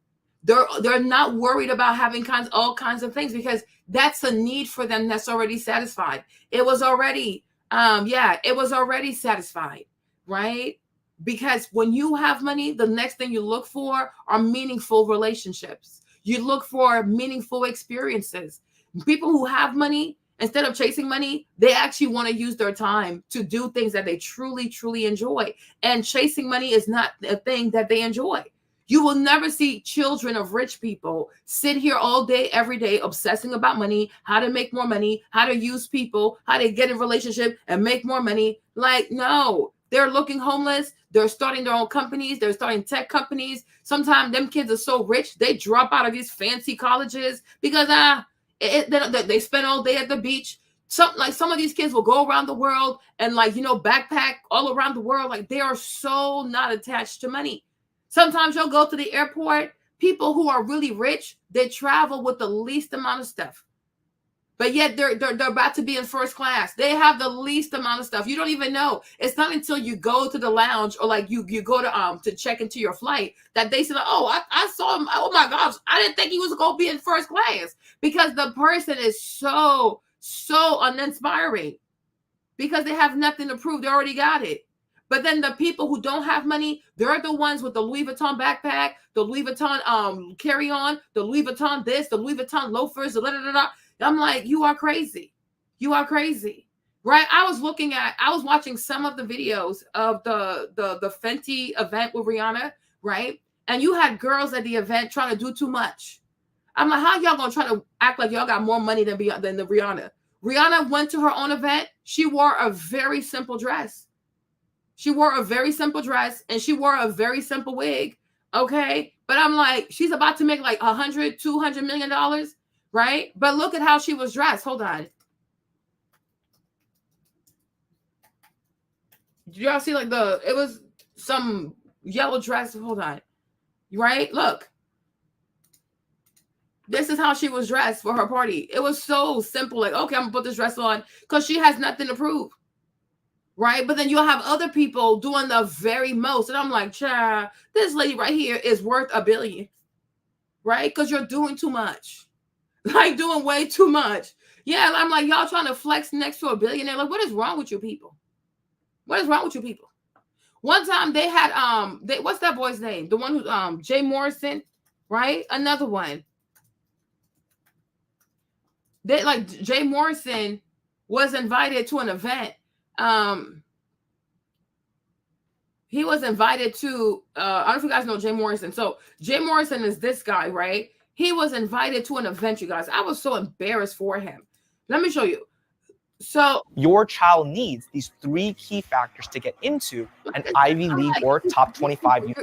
They're not worried about having all kinds of things because that's a need for them that's already satisfied. It was already Yeah, it was already satisfied, right? Because when you have money, the next thing you look for are meaningful relationships. You look for meaningful experiences. People who have money, instead of chasing money, they actually want to use their time to do things that they truly, truly enjoy. And chasing money is not a thing that they enjoy. You will never see children of rich people sit here all day, every day, obsessing about money, how to make more money, how to use people, how to get in relationship and make more money. Like, no, they're looking homeless. They're starting their own companies. They're starting tech companies. Sometimes them kids are so rich, they drop out of these fancy colleges because they spend all day at the beach. Some of these kids will go around the world and backpack all around the world. Like, they are so not attached to money. Sometimes you'll go to the airport. People who are really rich, they travel with the least amount of stuff. But yet they're about to be in first class. They have the least amount of stuff. You don't even know. It's not until you go to the lounge or like you go to check into your flight that they say, oh, I saw him. Oh my gosh, I didn't think he was going to be in first class, because the person is so uninspiring because they have nothing to prove. They already got it. But then the people who don't have money, they're the ones with the Louis Vuitton backpack, the Louis Vuitton carry-on, the Louis Vuitton this, the Louis Vuitton loafers, the da-da-da-da. I'm like, you are crazy. You are crazy. Right? I was watching some of the videos of the Fenty event with Rihanna, right? And you had girls at the event trying to do too much. I'm like, how y'all gonna try to act like y'all got more money than the Rihanna? Rihanna went to her own event. She wore a very simple dress. She wore a very simple dress and she wore a very simple wig. Okay. But I'm like, she's about to make like $100-200 million. Right. But look at how she was dressed. Hold on. Did y'all see it was some yellow dress. Hold on. Right. Look. This is how she was dressed for her party. It was so simple. Like, okay, I'm gonna put this dress on because she has nothing to prove. Right. But then you'll have other people doing the very most. And I'm like, child, this lady right here is worth $1 billion. Right. Because you're doing too much. Like, doing way too much. Yeah. I'm like, y'all trying to flex next to a billionaire. Like, what is wrong with you people? What is wrong with you people? One time they had, what's that boy's name? The one who, Jay Morrison. Right. Another one. Jay Morrison was invited to an event. He was invited to I don't know if you guys know Jay Morrison. So Jay Morrison is this guy, right? He was invited to an event, you guys. I was so embarrassed for him. Let me show you. So your child needs these 3 key factors to get into an Ivy League or top 25.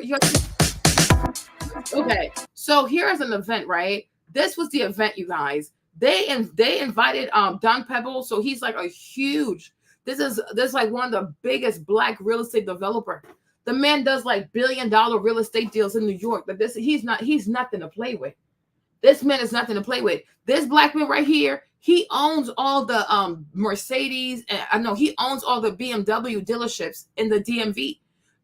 Okay, so here's an event, right? This was the event, you guys. They invited Don Pebble, so he's like a huge. This is like one of the biggest Black real estate developer. The man does like $1 billion real estate deals in New York. But he's nothing to play with. This man is nothing to play with. This Black man right here, he owns all the Mercedes, and I know he owns all the BMW dealerships in the DMV,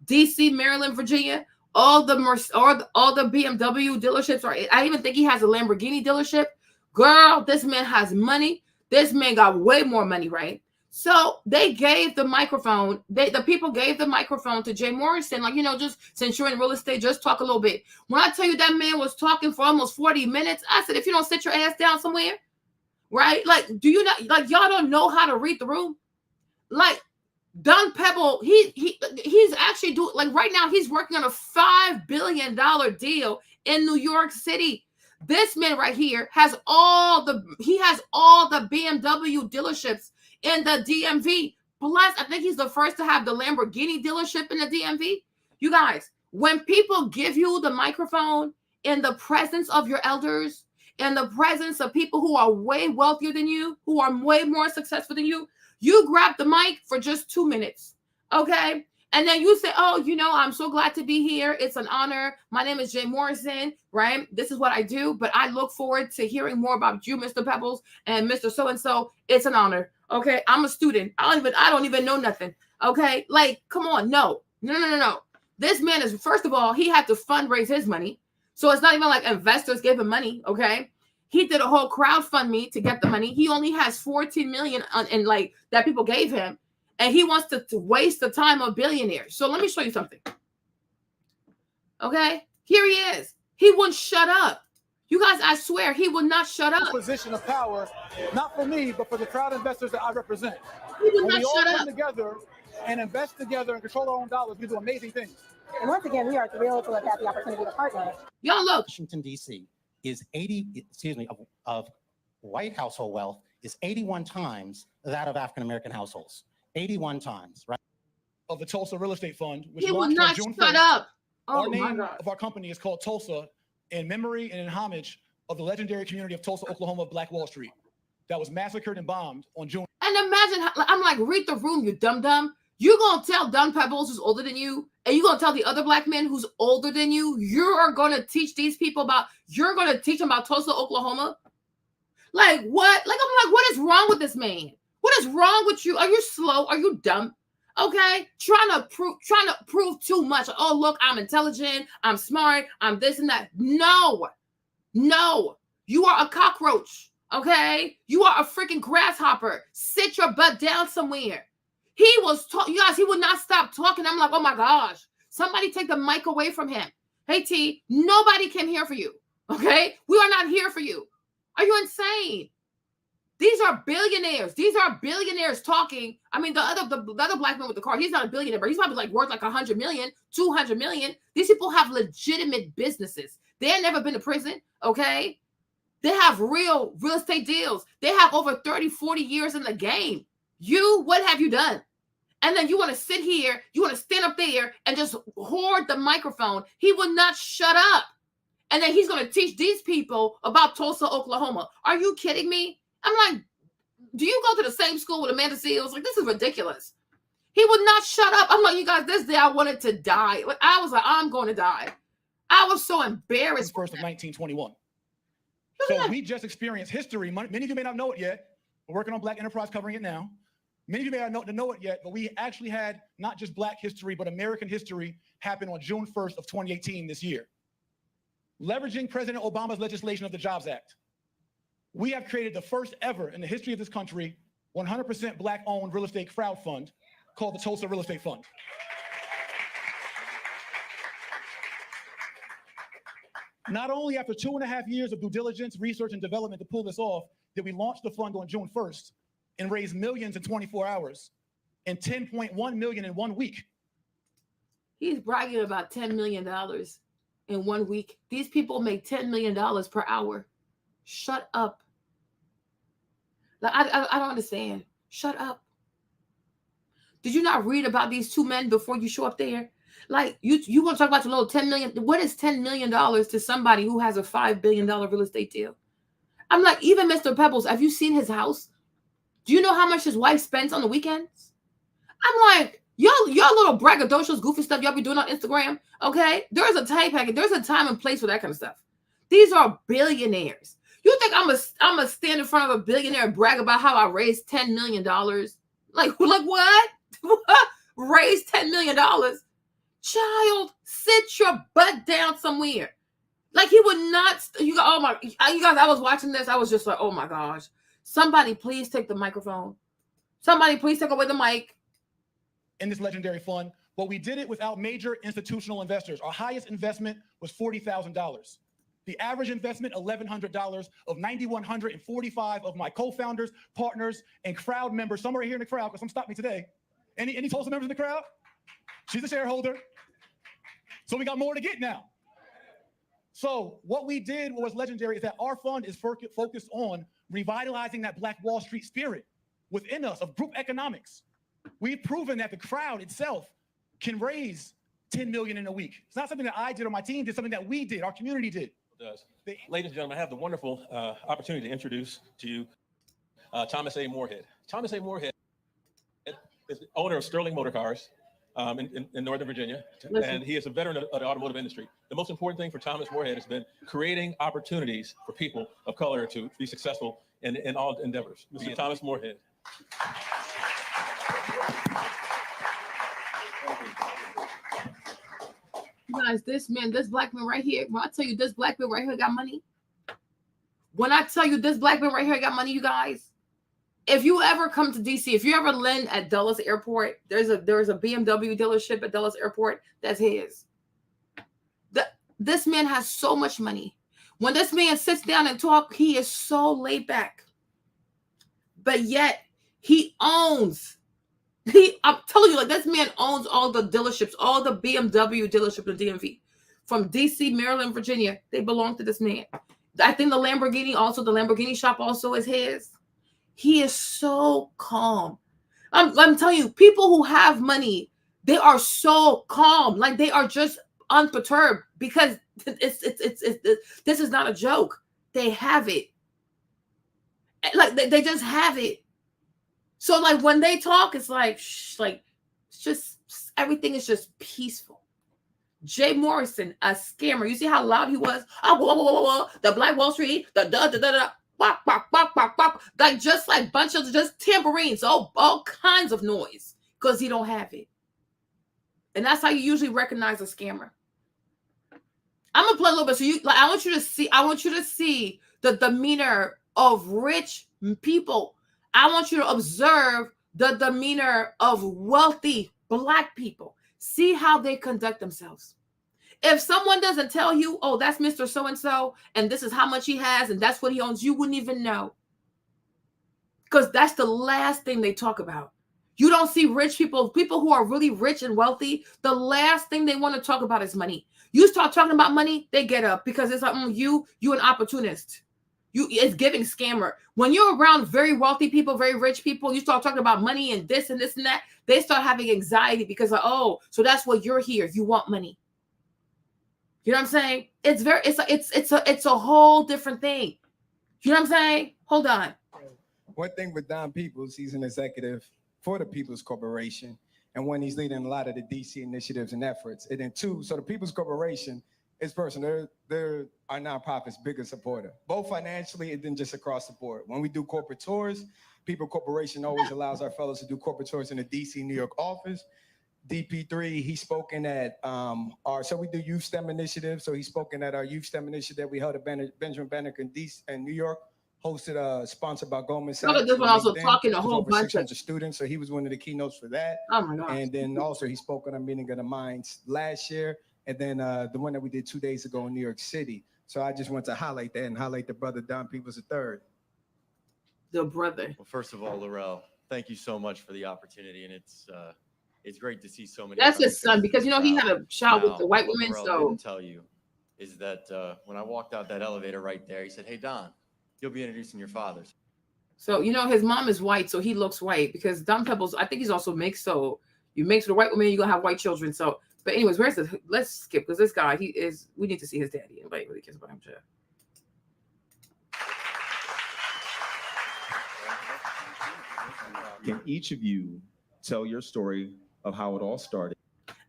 DC, Maryland, Virginia. All the BMW dealerships are. I even think he has a Lamborghini dealership. Girl, this man has money. This man got way more money, right? So they gave the microphone. The people gave the microphone to Jay Morrison. Like, just since you're in real estate, just talk a little bit. When I tell you that man was talking for almost 40 minutes, I said, if you don't sit your ass down somewhere, right? Like, do you not, like, y'all don't know how to read the room? Like, Don Pebble, he's actually doing, like, right now he's working on a $5 billion deal in New York City. This man right here has all the BMW dealerships in the DMV. Plus, I think he's the first to have the Lamborghini dealership in the DMV. You guys, when people give you the microphone in the presence of your elders, in the presence of people who are way wealthier than you, who are way more successful than you, you grab the mic for just 2 minutes. Okay? And then you say, oh, I'm so glad to be here. It's an honor. My name is Jay Morrison, right? This is what I do, but I look forward to hearing more about you, Mr. Pebbles, and Mr. So-and-so. It's an honor. Okay. I'm a student. I don't even know nothing. Okay. Like, come on. No. This man is, first of all, he had to fundraise his money. So it's not even like investors gave him money. Okay. He did a whole crowdfund me to get the money. He only has 14 million in like that people gave him. and he wants to waste the time of billionaires. So let me show you something. Okay, here he is. He wouldn't shut up. You guys, I swear, he would not shut up. Position of power, not for me, but for the crowd investors that I represent. He would When not we all shut come up. together and invest together and control our own dollars, we do amazing things. And once again, we are thrilled to have had the opportunity to partner. Y'all look. Washington, D.C. is of white household wealth is 81 times that of African-American households. 81 times, right? Of the Tulsa Real Estate Fund, which He would launched not on June shut 1st. up. Our Oh my name God. of our company is called Tulsa in memory and in homage of the legendary community of Tulsa, Oklahoma, Black Wall Street, that was massacred and bombed on June. And imagine, I'm like, read the room, you dumb. You're going to tell Don Pebbles who's older than you, and you're going to tell the other black men who's older than you, you are going to teach these people about, you're going to teach them about Tulsa, Oklahoma? Like, what? Like, I'm like, what is wrong with this man? What is wrong with you? Are you slow? Are you dumb? Okay, trying to prove too much. Oh, look, I'm intelligent, I'm smart, I'm this and that. No, you are a cockroach. Okay, you are a freaking grasshopper. Sit your butt down somewhere. He was talking, you guys. He would not stop talking. I'm like, oh my gosh, somebody take the mic away from him. Hey T, nobody came here for you. Okay, we are not here for you. Are you insane? These are billionaires. These are billionaires talking. I mean, the other black man with the car, he's not a billionaire, but he's probably like worth like 100 million, 200 million. These people have legitimate businesses. They have never been to prison, okay? They have real estate deals. They have over 30, 40 years in the game. What have you done? And then you want to sit here, you want to stand up there and just hoard the microphone. He will not shut up. And then he's going to teach these people about Tulsa, Oklahoma. Are you kidding me? I'm like, do you go to the same school with Amanda Seals? Like, this is ridiculous. He would not shut up. I'm like, you guys, this day I wanted to die. Like, I was like, I'm going to die. I was so embarrassed. First of 1921. So we just experienced history. Many of you may not know it yet. We're working on Black Enterprise covering it now. Many of you may not know it yet, but we actually had not just Black history, but American history happen on June 1st of 2018 this year. Leveraging President Obama's legislation of the Jobs Act, we have created the first ever in the history of this country 100% Black-owned real estate crowd fund called the Tulsa Real Estate Fund. Not only after 2.5 years of due diligence, research, and development to pull this off, did we launch the fund on June 1st and raise millions in 24 hours and 10.1 million in 1 week. He's bragging about $10 million in 1 week. These people make $10 million per hour. Shut up. Like, I don't understand. Shut up. Did you not read about these two men before you show up there? Like, you want to talk about your little $10 million? What is $10 million to somebody who has a $5 billion real estate deal? I'm like, even Mr. Pebbles, have you seen his house? Do you know how much his wife spends on the weekends? I'm like, y'all little braggadocious, goofy stuff y'all be doing on Instagram, okay? There's a time packet. There's a time and place for that kind of stuff. These are billionaires. You think I'm a stand in front of a billionaire and brag about how I raised $10 million? Like what? Raised $10 million? Child, sit your butt down somewhere. Like he would not. You guys, I was watching this. I was just like, oh my gosh. Somebody please take the microphone. Somebody please take away the mic. In this legendary fund, but we did it without major institutional investors. Our highest investment was $40,000. The average investment, $1,100 of 9,145 of my co-founders, partners, and crowd members. Some are here in the crowd because some stopped me today. Any Tulsa members in the crowd? She's a shareholder. So we got more to get now. So what we did, what was legendary, is that our fund is focused on revitalizing that Black Wall Street spirit within us of group economics. We've proven that the crowd itself can raise 10 million in a week. It's not something that I did or my team did, something that we did, our community did. Ladies and gentlemen, I have the wonderful opportunity to introduce to you Thomas A. Moorhead. Thomas A. Moorhead is the owner of Sterling Motor Cars in Northern Virginia, and he is a veteran of the automotive industry. The most important thing for Thomas Moorhead has been creating opportunities for people of color to be successful in all endeavors. Mr. Thomas Moorhead. You guys, this black man right here, when I tell you this black man right here got money, when I tell you this black man right here got money, you guys, if you ever come to DC, if you ever land at Dulles Airport, there's a BMW dealership at Dulles Airport. That's his. This man has so much money. When this man sits down and talk, he is so laid back. But yet he owns. I'm telling you, like, this man owns all the dealerships, all the BMW dealerships in DMV, from DC, Maryland, Virginia. They belong to this man. I think the Lamborghini shop also is his. He is so calm. I'm telling you, people who have money, they are so calm. Like, they are just unperturbed because this is not a joke. They have it. Like, they just have it. So, like, when they talk, it's like it's just, everything is just peaceful. Jay Morrison, a scammer. You see how loud he was? The Black Wall Street, like, just like bunch of just tambourines, all kinds of noise, because he don't have it. And that's how you usually recognize a scammer. I'm gonna play a little bit. So I want you to see the demeanor of rich people. I want you to observe the demeanor of wealthy Black people. See how they conduct themselves. If someone doesn't tell you, oh, that's Mr. So-and-so, and this is how much he has, and that's what he owns, you wouldn't even know. Because that's the last thing they talk about. You don't see rich people who are really rich and wealthy, the last thing they want to talk about is money. You start talking about money, they get up, because it's like, you an opportunist. It's giving scammer. When you're around very wealthy people, very rich people, you start talking about money and this and this and that, they start having anxiety because of, oh, so that's what you're here. You want money. You know what I'm saying? It's a whole different thing. You know what I'm saying? Hold on. One thing with Don Peoples, he's an executive for the People's Corporation. And one, he's leading a lot of the DC initiatives and efforts. And then two, so the People's Corporation is they're our nonprofit's biggest supporter, both financially and then just across the board. When we do corporate tours, People Corporation always allows our fellows to do corporate tours in the DC, New York office. DP3, he's spoken at so we do youth STEM initiatives. So he's spoken at our youth STEM initiative we held at Benjamin Banneker in New York, hosted, sponsored by Goldman Sachs. This one also talking a whole bunch of students. So he was one of the keynotes for that. Oh my God. And then also he spoke on a meeting of the minds last year. And then the one that we did 2 days ago in New York City. So I just want to highlight that and highlight the brother Don Peoples III. The brother. Well, first of all, Laurel, thank you so much for the opportunity, and it's great to see so many. That's his son, because you know he had a child with the white woman. Laurel So didn't tell you is that when I walked out that elevator right there, he said, "Hey Don, you'll be introducing your fathers." So you know his mom is white, so he looks white because Don Pebbles, I think he's also mixed. So you mix with a white woman, you're gonna have white children. So, but anyways, let's skip, because this guy, we need to see his daddy. Nobody really cares about him. Can each of you tell your story of how it all started?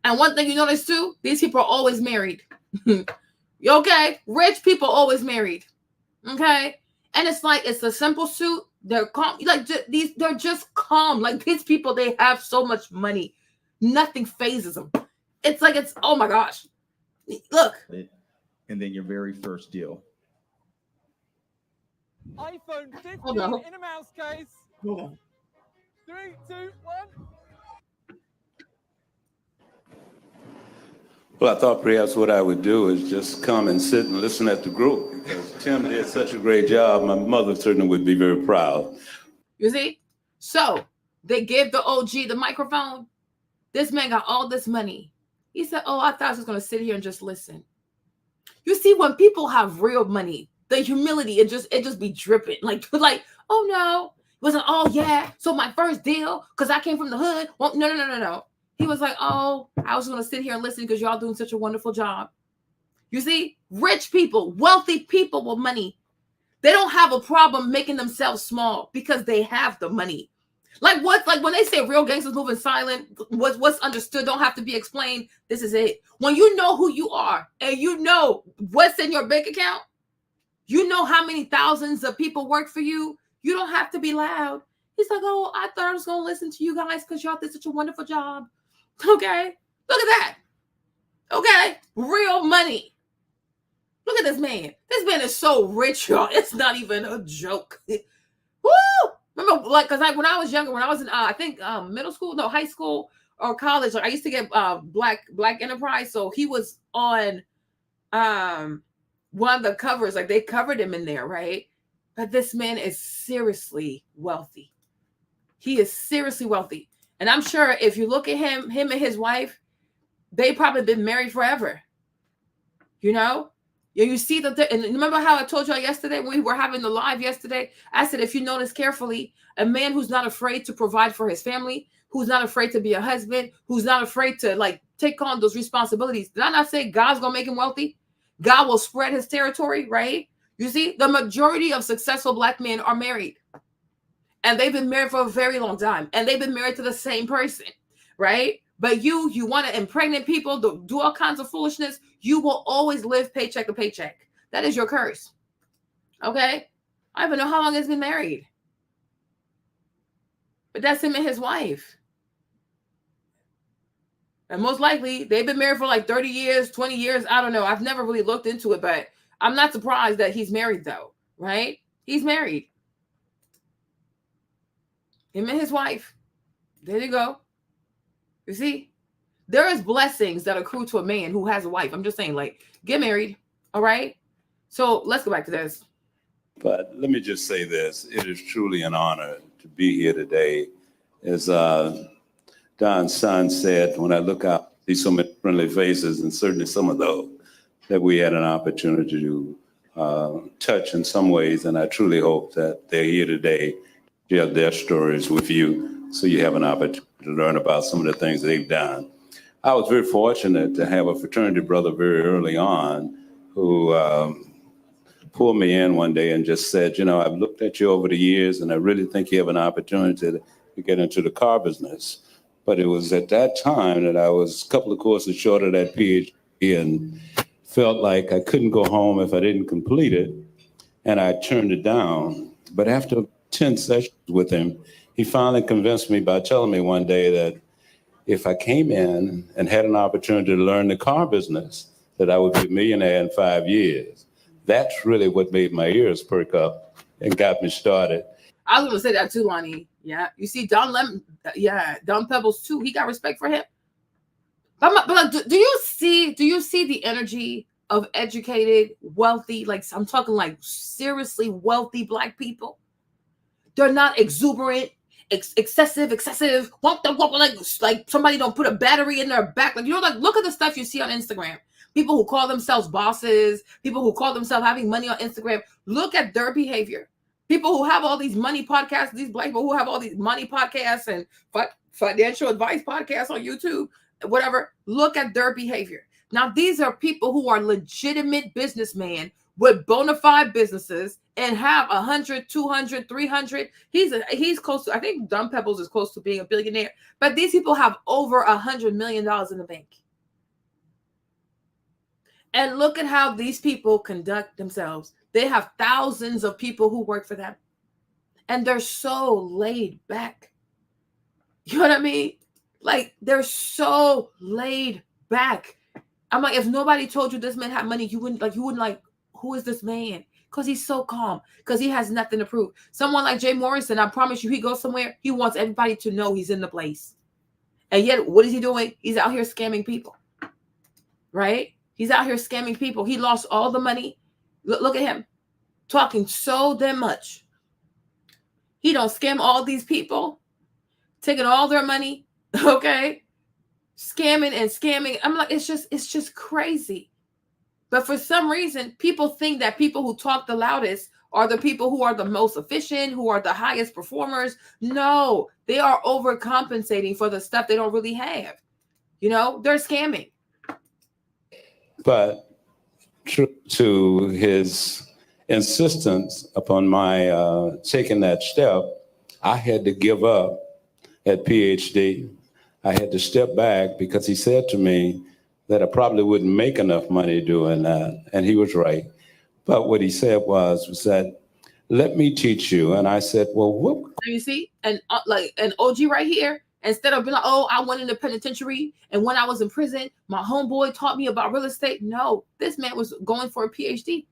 And one thing you notice too, these people are always married. Okay, rich people always married. Okay, and it's like it's a simple suit. They're calm, like they're just calm. Like these people, they have so much money, nothing phases them. It's like oh my gosh, look. And then your very first deal. iPhone 15 in a mouse case. Hold on. 3, 2, 1. Well, I thought perhaps what I would do is just come and sit and listen at the group, because Tim did such a great job. My mother certainly would be very proud. You see? So they gave the OG the microphone. This man got all this money. He said, oh, I thought I was just going to sit here and just listen. You see, when people have real money, the humility, it just be dripping. Like, oh no. It wasn't, oh yeah, so my first deal, because I came from the hood. Well, no. He was like, oh, I was going to sit here and listen because y'all doing such a wonderful job. You see, rich people, wealthy people with money, they don't have a problem making themselves small because they have the money. Like when they say real gangsters moving silent, what's understood don't have to be explained. This is it. When you know who you are and you know what's in your bank account, you know how many thousands of people work for you. You don't have to be loud. He's like, oh, I thought I was going to listen to you guys because y'all did such a wonderful job. Okay. Look at that. Okay. Real money. Look at this man. This man is so rich, y'all. It's not even a joke. Woo! Remember, like, because when I was younger, when I was in, I think middle school, no, high school or college, like I used to get Black Enterprise. So he was on one of the covers, like they covered him in there, right? But this man is seriously wealthy. He is seriously wealthy. And I'm sure if you look at him and his wife, they probably been married forever. You know? You see and remember how I told y'all yesterday when we were having the live yesterday? I said, if you notice carefully, a man who's not afraid to provide for his family, who's not afraid to be a husband, who's not afraid to like take on those responsibilities. Did I not say God's gonna make him wealthy? God will spread his territory, right? You see, the majority of successful Black men are married. And they've been married for a very long time. And they've been married to the same person, right? But you want to impregnate people, do all kinds of foolishness. You will always live paycheck to paycheck. That is your curse. Okay? I don't even know how long he's been married. But that's him and his wife. And most likely, they've been married for like 30 years, 20 years. I don't know. I've never really looked into it, but I'm not surprised that he's married, though, right? He's married. Him and his wife. There you go. You see? There is blessings that accrue to a man who has a wife. I'm just saying, like, get married, all right? So let's go back to this. But let me just say this. It is truly an honor to be here today. As Don's son said, when I look out, see so many friendly faces, and certainly some of those that we had an opportunity to touch in some ways. And I truly hope that they're here today to share their stories with you so you have an opportunity to learn about some of the things they've done. I was very fortunate to have a fraternity brother very early on who pulled me in one day and just said, you know, I've looked at you over the years and I really think you have an opportunity to get into the car business. But it was at that time that I was a couple of courses short of that PhD and felt like I couldn't go home if I didn't complete it. And I turned it down. But after 10 sessions with him, he finally convinced me by telling me one day that if I came in and had an opportunity to learn the car business, that I would be a millionaire in 5 years. That's really what made my ears perk up and got me started. I was going to say that too, Lonnie. Yeah. You see, Don Pebbles too. He got respect for him. But do you see the energy of educated, wealthy, like I'm talking like seriously wealthy Black people? They're not exuberant, excessive, like somebody don't put a battery in their back. Like, you know, like look at the stuff you see on Instagram. People who call themselves bosses, people who call themselves having money on Instagram. Look at their behavior. People who have all these money podcasts, these Black people who have all these money podcasts and financial advice podcasts on YouTube, whatever, look at their behavior. Now, these are people who are legitimate businessmen with bona fide businesses and have 100, 200, 300. He's close to, I think Don Pebbles is close to being a billionaire, but these people have over $100 million in the bank. And look at how these people conduct themselves. They have thousands of people who work for them. And they're so laid back. You know what I mean? Like, they're so laid back. I'm like, if nobody told you this man had money, you wouldn't like, who is this man? Because he's so calm. Because he has nothing to prove. Someone like Jay Morrison, I promise you, he goes somewhere, he wants everybody to know he's in the place. And yet, what is he doing? He's out here scamming people. Right? He's out here scamming people. He lost all the money. Look at him talking so damn much. He don't scam all these people, taking all their money, okay? Scamming and scamming. I'm like, it's just crazy. But for some reason, people think that people who talk the loudest are the people who are the most efficient, who are the highest performers. No, they are overcompensating for the stuff they don't really have. You know, they're scamming. But true to his insistence upon my taking that step, I had to give up at PhD. I had to step back because he said to me that I probably wouldn't make enough money doing that. And he was right. But what he said was that, let me teach you. And I said, well, what? You see, and like an OG right here, instead of being like, oh, I went in the penitentiary, and when I was in prison, my homeboy taught me about real estate. No, this man was going for a PhD.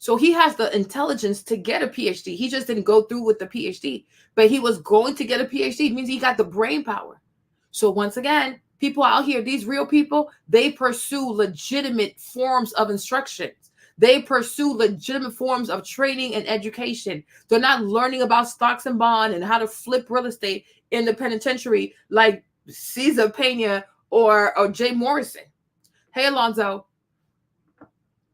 So he has the intelligence to get a PhD. He just didn't go through with the PhD, but he was going to get a PhD. It means he got the brain power. So once again, people out here, these real people, they pursue legitimate forms of instructions. They pursue legitimate forms of training and education. They're not learning about stocks and bonds and how to flip real estate in the penitentiary like Cesar Pena or Jay Morrison. Hey, Alonzo.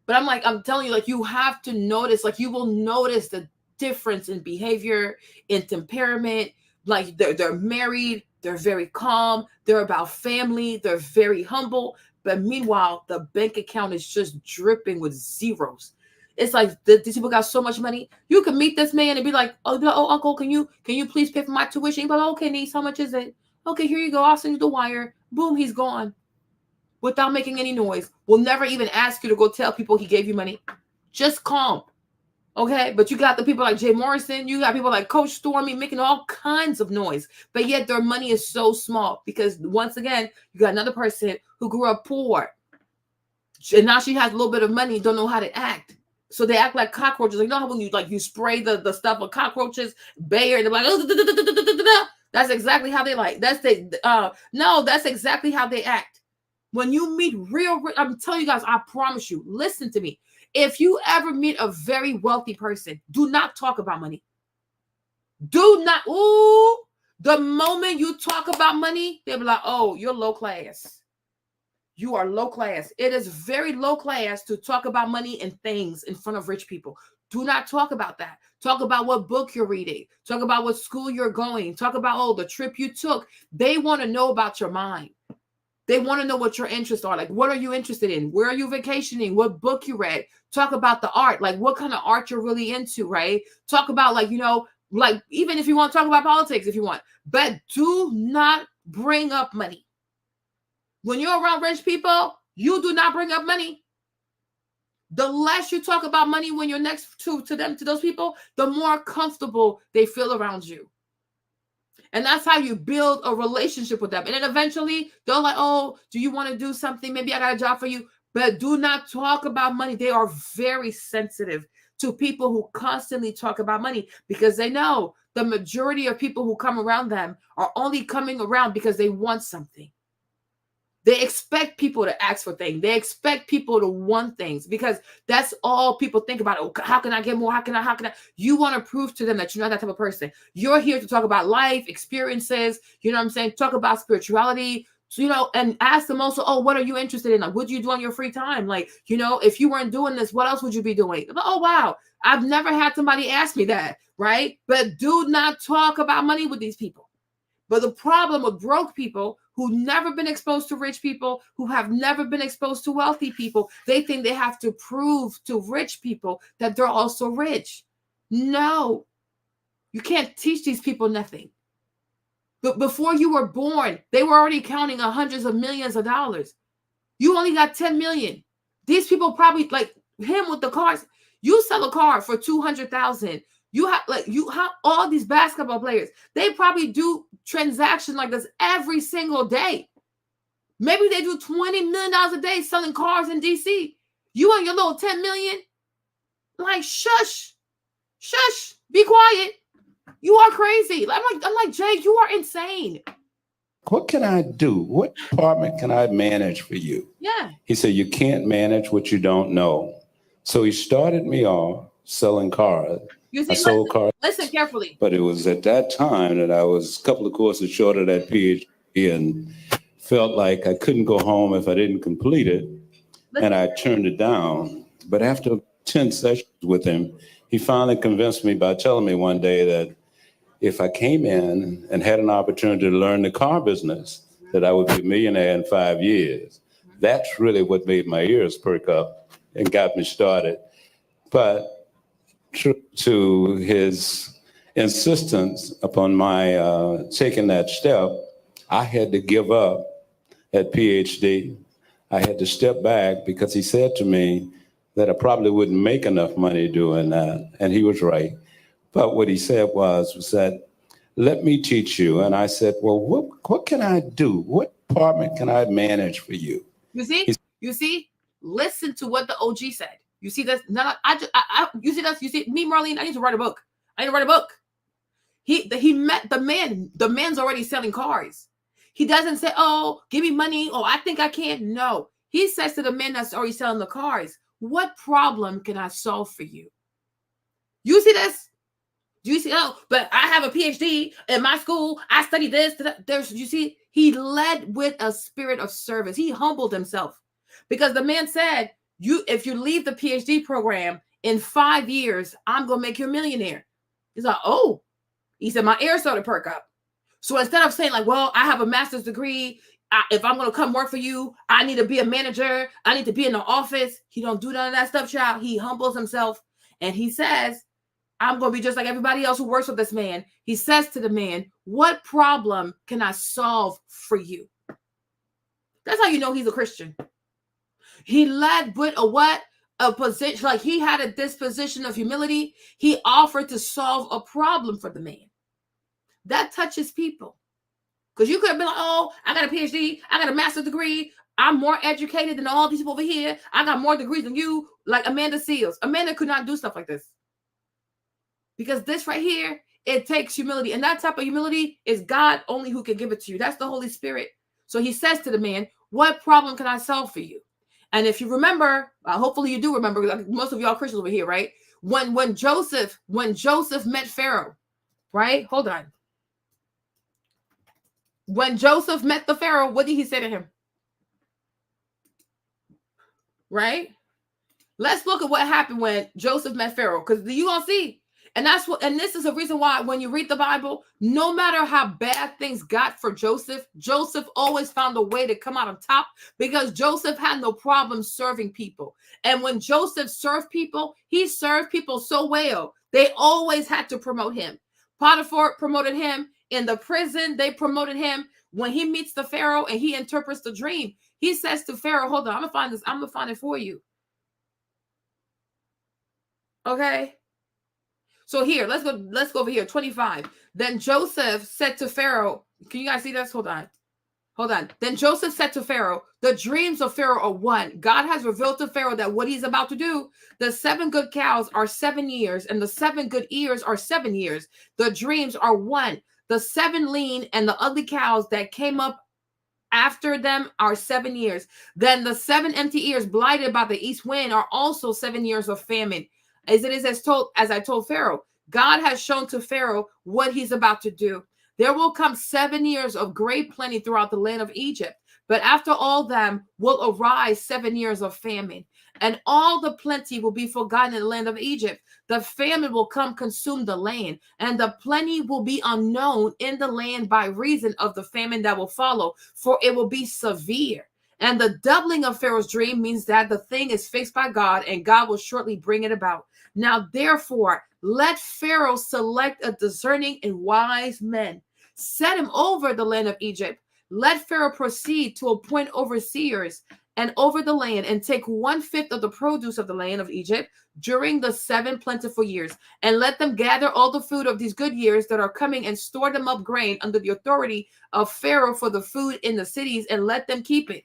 But I'm telling you, like, you have to notice, like, you will notice the difference in behavior, in temperament. Like, they're married, they're very calm, they're about family, they're very humble. But meanwhile, the bank account is just dripping with zeros. It's like these people got so much money. You can meet this man and be like, oh, uncle, can you please pay for my tuition? But okay, niece, how much is it? Okay, here you go. I'll send you the wire. Boom, he's gone. Without making any noise. Will never even ask you to go tell people he gave you money. Just calm. Okay? But you got the people like Jay Morrison. You got people like Coach Stormy making all kinds of noise. But yet their money is so small. Because once again, you got another person who grew up poor. And now she has a little bit of money, don't know how to act. So they act like cockroaches. Like, you know how when you spray the stuff with cockroaches, Bayer, and they're like, oh, that's exactly how they like. That's exactly how they act. When you meet I'm telling you guys, I promise you, listen to me. If you ever meet a very wealthy person, do not talk about money. Do not. Ooh, the moment you talk about money, they'll be like, oh, you're low class. You are low class. It is very low class to talk about money and things in front of rich people. Do not talk about that. Talk about what book you're reading. Talk about what school you're going. Talk about, the trip you took. They want to know about your mind. They want to know what your interests are. Like, what are you interested in? Where are you vacationing? What book you read? Talk about the art. Like, what kind of art you're really into, right? Talk about, like, even if you want to talk about politics, if you want. But do not bring up money. When you're around rich people, you do not bring up money. The less you talk about money when you're next to those people, the more comfortable they feel around you. And that's how you build a relationship with them. And then eventually they're like, oh, do you want to do something? Maybe I got a job for you. But do not talk about money. They are very sensitive to people who constantly talk about money because they know the majority of people who come around them are only coming around because they want something. They expect people to ask for things. They expect people to want things because that's all people think about. Oh, how can I get more? How can I? You want to prove to them that you're not that type of person. You're here to talk about life, experiences, you know what I'm saying? Talk about spirituality, and ask them also, oh, what are you interested in? Like, what do you do on your free time? Like, if you weren't doing this, what else would you be doing? Oh, wow. I've never had somebody ask me that, right? But do not talk about money with these people. But the problem with broke people who've never been exposed to rich people, who have never been exposed to wealthy people, they think they have to prove to rich people that they're also rich. No, you can't teach these people nothing. But before you were born, they were already counting hundreds of millions of dollars. You only got 10 million. These people probably, like him with the cars, you sell a car for 200,000. You have all these basketball players. They probably do transactions like this every single day. Maybe they do $20 million a day selling cars in DC. You and your little 10 million, like shush, be quiet. You are crazy. I'm like Jay, you are insane. What can I do? What department can I manage for you? Yeah. He said, you can't manage what you don't know. So he started me off selling cars. I sold cars. Listen carefully. But it was at that time that I was a couple of courses short of that PhD and felt like I couldn't go home if I didn't complete it. And I turned it down. But after 10 sessions with him, he finally convinced me by telling me one day that if I came in and had an opportunity to learn the car business, that I would be a millionaire in 5 years. That's really what made my ears perk up and got me started. But true to his insistence upon my taking that step, I had to give up at PhD. I had to step back because he said to me that I probably wouldn't make enough money doing that. And he was right. But what he said was that, let me teach you. And I said, well, what can I do? What department can I manage for you? You see, listen to what the OG said. You see this? You see this? You see me, Marlene? I need to write a book. He met the man. The man's already selling cars. He doesn't say, oh, give me money. Oh, I think I can't. No. He says to the man that's already selling the cars, what problem can I solve for you? You see this? Do you see? Oh, but I have a PhD in my school. I studied this. You see, he led with a spirit of service. He humbled himself because the man said, if you leave the PhD program in 5 years, I'm going to make you a millionaire. He's like, oh, he said, my ear started to perk up. So instead of saying like, well, I have a master's degree. If I'm going to come work for you, I need to be a manager. I need to be in the office. He don't do none of that stuff, child. He humbles himself and he says, I'm going to be just like everybody else who works with this man. He says to the man, what problem can I solve for you? That's how you know he's a Christian. He led with a position, like he had a disposition of humility. He offered to solve a problem for the man. That touches people. Because you could have been like, oh, I got a PhD, I got a master's degree, I'm more educated than all these people over here, I got more degrees than you, like Amanda Seals. Amanda could not do stuff like this. Because this right here, it takes humility. And that type of humility is God only who can give it to you. That's the Holy Spirit. So he says to the man, what problem can I solve for you? And if you remember, hopefully you do remember, like most of y'all Christians over here, right? When Joseph met Pharaoh, right? Hold on. When Joseph met the Pharaoh, what did he say to him? Right? Let's look at what happened when Joseph met Pharaoh, because you're going to see. And this is a reason why when you read the Bible, no matter how bad things got for Joseph, Joseph always found a way to come out on top because Joseph had no problem serving people. And when Joseph served people, he served people so well, they always had to promote him. Potiphar promoted him. In the prison, they promoted him. When he meets the Pharaoh and he interprets the dream, he says to Pharaoh, hold on, I'm gonna find this. I'm gonna find it for you. Okay. So here, let's go over here, 25. Then Joseph said to Pharaoh, can you guys see this? Hold on. Then Joseph said to Pharaoh, the dreams of Pharaoh are one. God has revealed to Pharaoh that what he's about to do, the 7 good cows are 7 years, and the 7 good ears are 7 years. The dreams are one. The 7 lean and the ugly cows that came up after them are 7 years. Then the 7 empty ears blighted by the east wind are also 7 years of famine. As it is as I told Pharaoh, God has shown to Pharaoh what he's about to do. There will come 7 years of great plenty throughout the land of Egypt. But after all them will arise 7 years of famine. And all the plenty will be forgotten in the land of Egypt. The famine will come consume the land. And the plenty will be unknown in the land by reason of the famine that will follow. For it will be severe. And the doubling of Pharaoh's dream means that the thing is fixed by God and God will shortly bring it about. Now, therefore, let Pharaoh select a discerning and wise men. Set him over the land of Egypt. Let Pharaoh proceed to appoint overseers and over the land and take 1/5 of the produce of the land of Egypt during the 7 plentiful years. And let them gather all the food of these good years that are coming and store them up grain under the authority of Pharaoh for the food in the cities and let them keep it.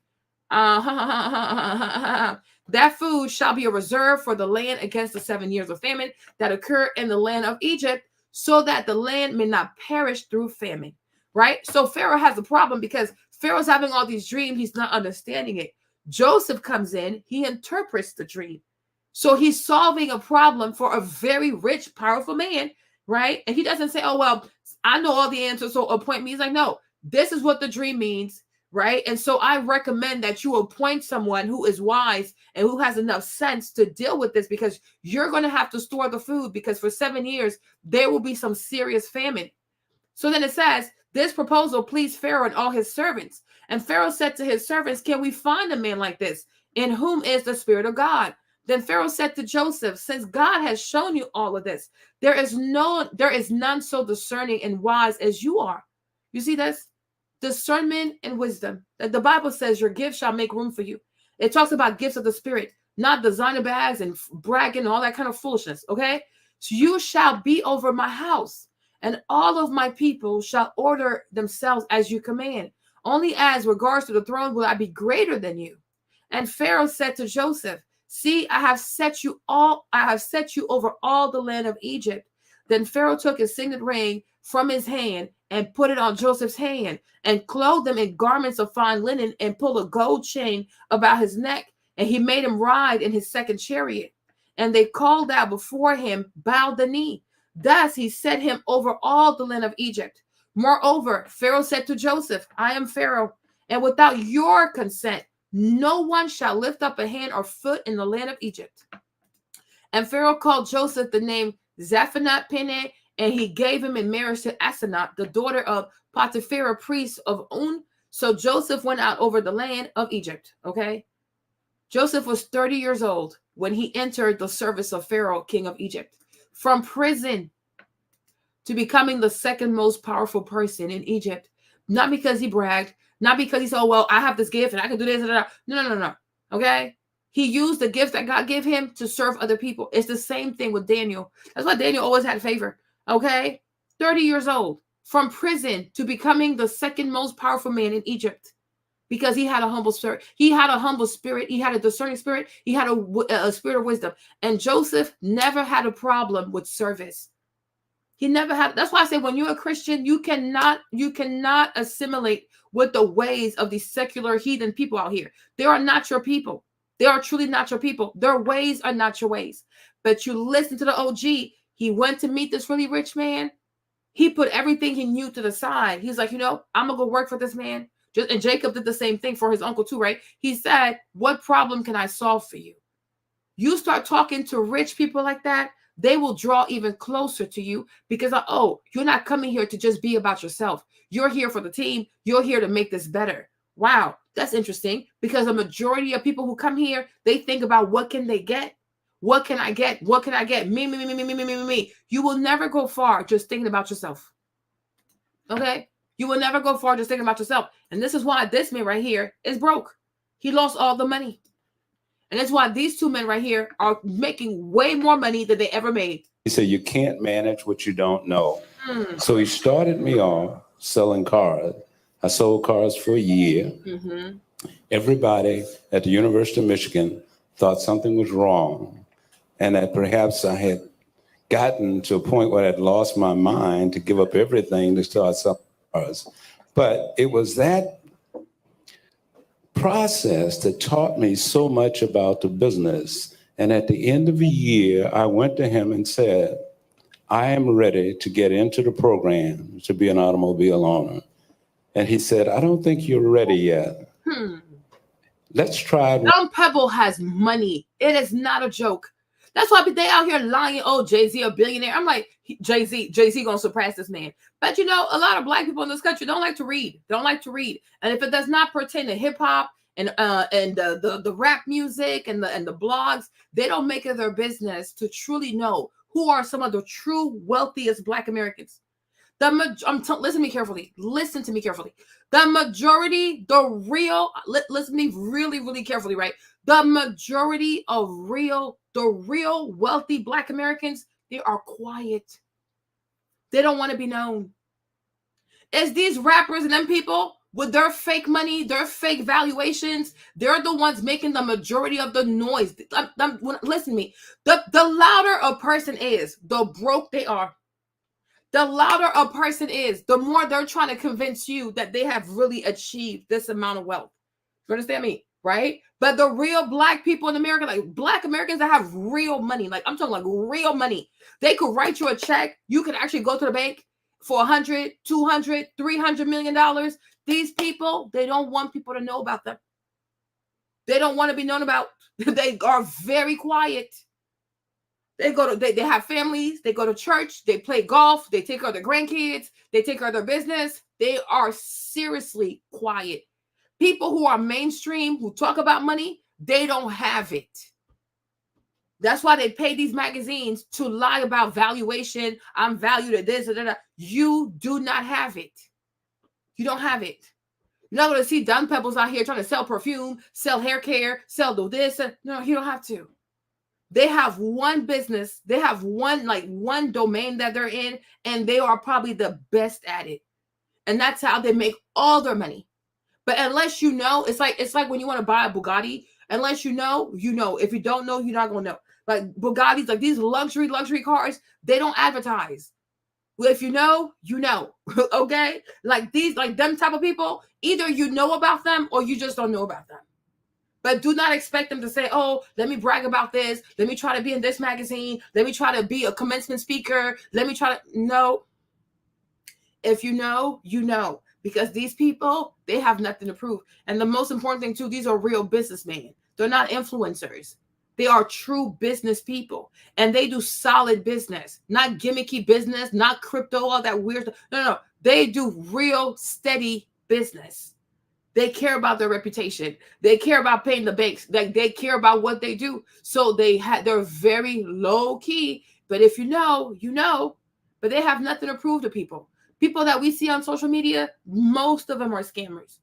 That food shall be a reserve for the land against the 7 years of famine that occur in the land of Egypt, so that the land may not perish through famine. Right? So Pharaoh has a problem because Pharaoh's having all these dreams. He's not understanding it. Joseph comes in. He interprets the dream. So he's solving a problem for a very rich, powerful man. Right? And he doesn't say, oh, well, I know all the answers, so appoint me. He's like, no, this is what the dream means. Right? And so I recommend that you appoint someone who is wise and who has enough sense to deal with this, because you're going to have to store the food, because for 7 years, there will be some serious famine. So then it says, this proposal pleased Pharaoh and all his servants. And Pharaoh said to his servants, can we find a man like this, in whom is the Spirit of God? Then Pharaoh said to Joseph, since God has shown you all of this, there is none so discerning and wise as you are. You see this? Discernment and wisdom. The Bible says your gift shall make room for you. It talks about gifts of the Spirit, not designer bags and bragging and all that kind of foolishness. Okay. So you shall be over my house, and all of my people shall order themselves as you command. Only as regards to the throne will I be greater than you. And Pharaoh said to Joseph, See, I have set you over all the land of Egypt. Then Pharaoh took his signet ring from his hand and put it on Joseph's hand and clothed him in garments of fine linen and pulled a gold chain about his neck. And he made him ride in his second chariot. And they called out before him, bowed the knee. Thus he set him over all the land of Egypt. Moreover, Pharaoh said to Joseph, I am Pharaoh, and without your consent, no one shall lift up a hand or foot in the land of Egypt. And Pharaoh called Joseph the name Zaphenath-Paneah, and he gave him in marriage to Asenath, the daughter of Potiphar, priest of On. So Joseph went out over the land of Egypt. Okay. Joseph was 30 years old when he entered the service of Pharaoh, king of Egypt, from prison to becoming the second most powerful person in Egypt. Not because he bragged, not because he said, oh, well, I have this gift and I can do this. No. Okay. He used the gift that God gave him to serve other people. It's the same thing with Daniel. That's why Daniel always had favor. Okay. 30 years old, from prison to becoming the second most powerful man in Egypt. Because he had a humble spirit. He had a humble spirit. He had a discerning spirit. He had a spirit of wisdom. And Joseph never had a problem with service. He never had. That's why I say when you're a Christian, you cannot assimilate with the ways of these secular heathen people out here. They are not your people. They are truly not your people. Their ways are not your ways. But you listen to the OG. He went to meet this really rich man. He put everything he knew to the side. He's like, I'm going to go work for this man. And Jacob did the same thing for his uncle too, right? He said, what problem can I solve for you? You start talking to rich people like that, they will draw even closer to you because, you're not coming here to just be about yourself. You're here for the team. You're here to make this better. Wow, that's interesting because the majority of people who come here, they think about what can they get? What can I get? What can I get? Me. You will never go far just thinking about yourself. Okay? You will never go far just thinking about yourself. And this is why this man right here is broke. He lost all the money. And that's why these two men right here are making way more money than they ever made. He said, you can't manage what you don't know. So he started me off selling cars. I sold cars for a year. Mm-hmm. Everybody at the University of Michigan thought something was wrong and that perhaps I had gotten to a point where I'd lost my mind to give up everything to start selling cars. But it was that process that taught me so much about the business. And at the end of the year, I went to him and said, I am ready to get into the program to be an automobile owner. And he said, I don't think you're ready yet. Let's try it. Young Pebble has money. It is not a joke. That's why they out here lying. Oh, Jay-Z a billionaire. I'm like, Jay-Z gonna surpass this man. But a lot of black people in this country don't like to read. And if it does not pertain to hip hop and the rap music and the blogs, they don't make it their business to truly know who are some of the true wealthiest black Americans. Listen to me carefully. Listen to me carefully. The majority, listen to me really, really carefully, right? The majority of the real wealthy black Americans, they are quiet. They don't want to be known. It's these rappers and them people with their fake money, their fake valuations, they're the ones making the majority of the noise. Listen to me. The louder a person is, the broke they are. The louder a person is, the more they're trying to convince you that they have really achieved this amount of wealth. You understand me? Right? But the real black people in America, like black Americans that have real money, like I'm talking like real money, they could write you a check. You could actually go to the bank for $100, $200, $300 million. These people, they don't want people to know about them. They don't want to be known about. They are very quiet. They have families, they go to church, they play golf, they take care of their grandkids, they take care of their business. They are seriously quiet. People who are mainstream, who talk about money, they don't have it. That's why they pay these magazines to lie about valuation. I'm valued at this, that. You do not have it. You don't have it. You're not going to see Don Pebbles out here trying to sell perfume, sell hair care, sell this. No, you don't have to. They have one business. They have one domain that they're in, and they are probably the best at it. And that's how they make all their money. But unless it's like when you want to buy a Bugatti Unless you know, you know. If you don't know, you're not gonna know. Like Bugattis, like these luxury cars, they don't advertise. Well, if you know, you know. Okay? Like these, like them type of people, either you know about them or you just don't know about them. But do not expect them to say, oh, let me brag about this. Let me try to be in this magazine. Let me try to be a commencement speaker. Let me try to, no. If you know, you know. Because these people, they have nothing to prove. And the most important thing too, these are real businessmen. They're not influencers. They are true business people. And they do solid business. Not gimmicky business, not crypto, all that weird stuff. No. They do real steady business. They care about their reputation. They care about paying the banks. Like they care about what they do. So they're very low key. But if you know, you know. But they have nothing to prove to people. People that we see on social media, most of them are scammers.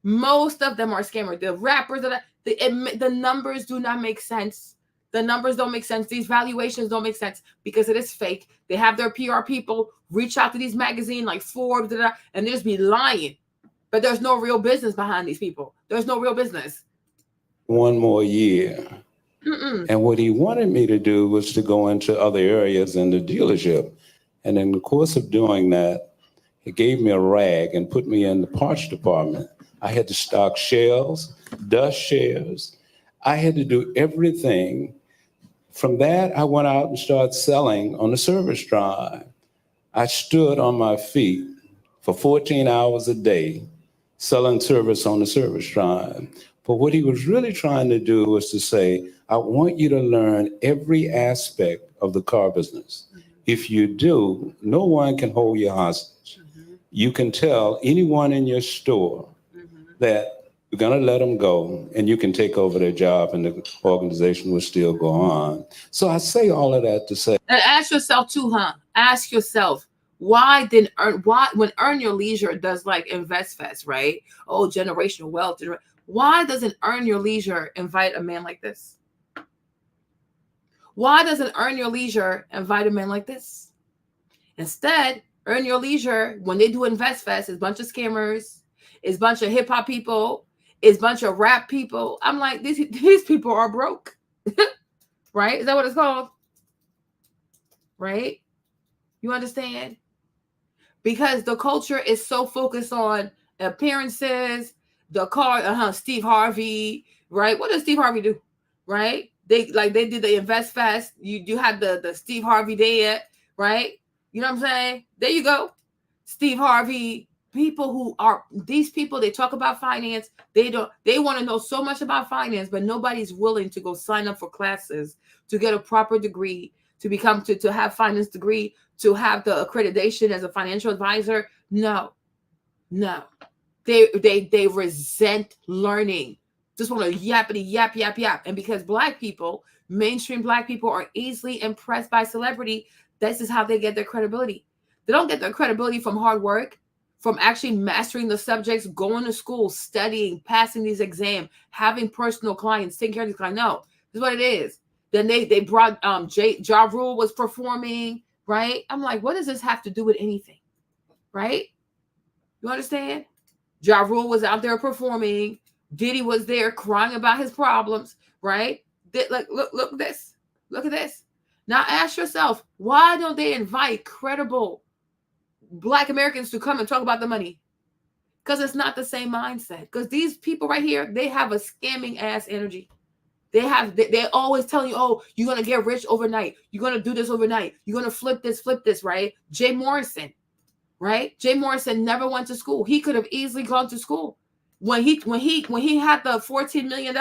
Most of them are scammers. The rappers, the numbers do not make sense. The numbers don't make sense. These valuations don't make sense because it is fake. They have their PR people reach out to these magazines like Forbes, and they just be lying. But there's no real business behind these people. There's no real business. One more year. And what he wanted me to do was to go into other areas in the dealership. And in the course of doing that, he gave me a rag and put me in the parts department. I had to stock shelves, dust shares. I had to do everything. From that, I went out and started selling on the service drive. I stood on my feet for 14 hours a day, selling service on the service drive. But what he was really trying to do was to say, I want you to learn every aspect of the car business. If you do, no one can hold you hostage. You can tell anyone in your store that you're going to let them go and you can take over their job and the organization will still go on. So I say all of that to say. And ask yourself too, Ask yourself, when Earn Your Leisure does like Invest Fest, right? Oh, generational wealth. Why doesn't Earn Your Leisure invite a man like this? Why doesn't Earn Your Leisure invite a man like this? Instead, Earn Your Leisure, when they do Invest Fest, is a bunch of scammers, is a bunch of hip hop people, is a bunch of rap people. I'm like, these people are broke. Right? Is that what it's called? Right? You understand? Because the culture is so focused on appearances, the car, Steve Harvey, right? What does Steve Harvey do? Right? They did the Invest Fest. You had the Steve Harvey there, right? You know what I'm saying? There you go. Steve Harvey, these people, they talk about finance. They want to know so much about finance, but nobody's willing to go sign up for classes to get a proper degree, to have finance degree, to have the accreditation as a financial advisor. No. They resent learning. Just want to yappity yap. And because mainstream Black people are easily impressed by celebrity, this is how they get their credibility. They don't get their credibility from hard work, from actually mastering the subjects, going to school, studying, passing these exams, having personal clients, taking care of these clients. No, this is what it is. Then they brought Ja Rule was performing, right? I'm like, what does this have to do with anything? Right? You understand? Ja Rule was out there performing. Diddy was there crying about his problems, right? Look at this. Look at this. Now ask yourself, why don't they invite credible Black Americans to come and talk about the money? Because it's not the same mindset. Because these people right here, they have a scamming ass energy. They're always telling you, oh, you're going to get rich overnight. You're going to do this overnight. You're going to flip this, right? Jay Morrison, right? Jay Morrison never went to school. He could have easily gone to school. When he had the $14 million,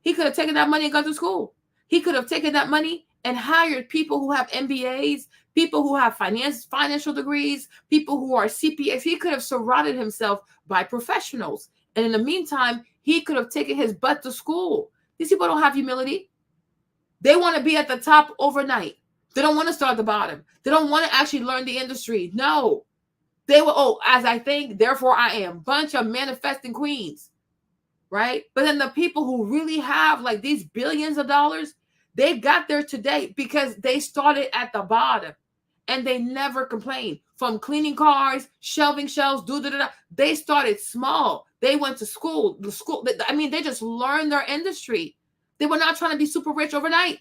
he could have taken that money and gone to school. He could have taken that money and hired people who have MBAs, people who have financial degrees, people who are CPAs. He could have surrounded himself by professionals. And in the meantime, he could have taken his butt to school. These people don't have humility. They want to be at the top overnight. They don't want to start at the bottom. They don't want to actually learn the industry. No. They will, as I think, therefore I am. Bunch of manifesting queens. Right? But then the people who really have like these billions of dollars, they got there today because they started at the bottom. and they never complained. From cleaning cars, shelving shelves, they started small. They went to school. They just learned their industry. They were not trying to be super rich overnight.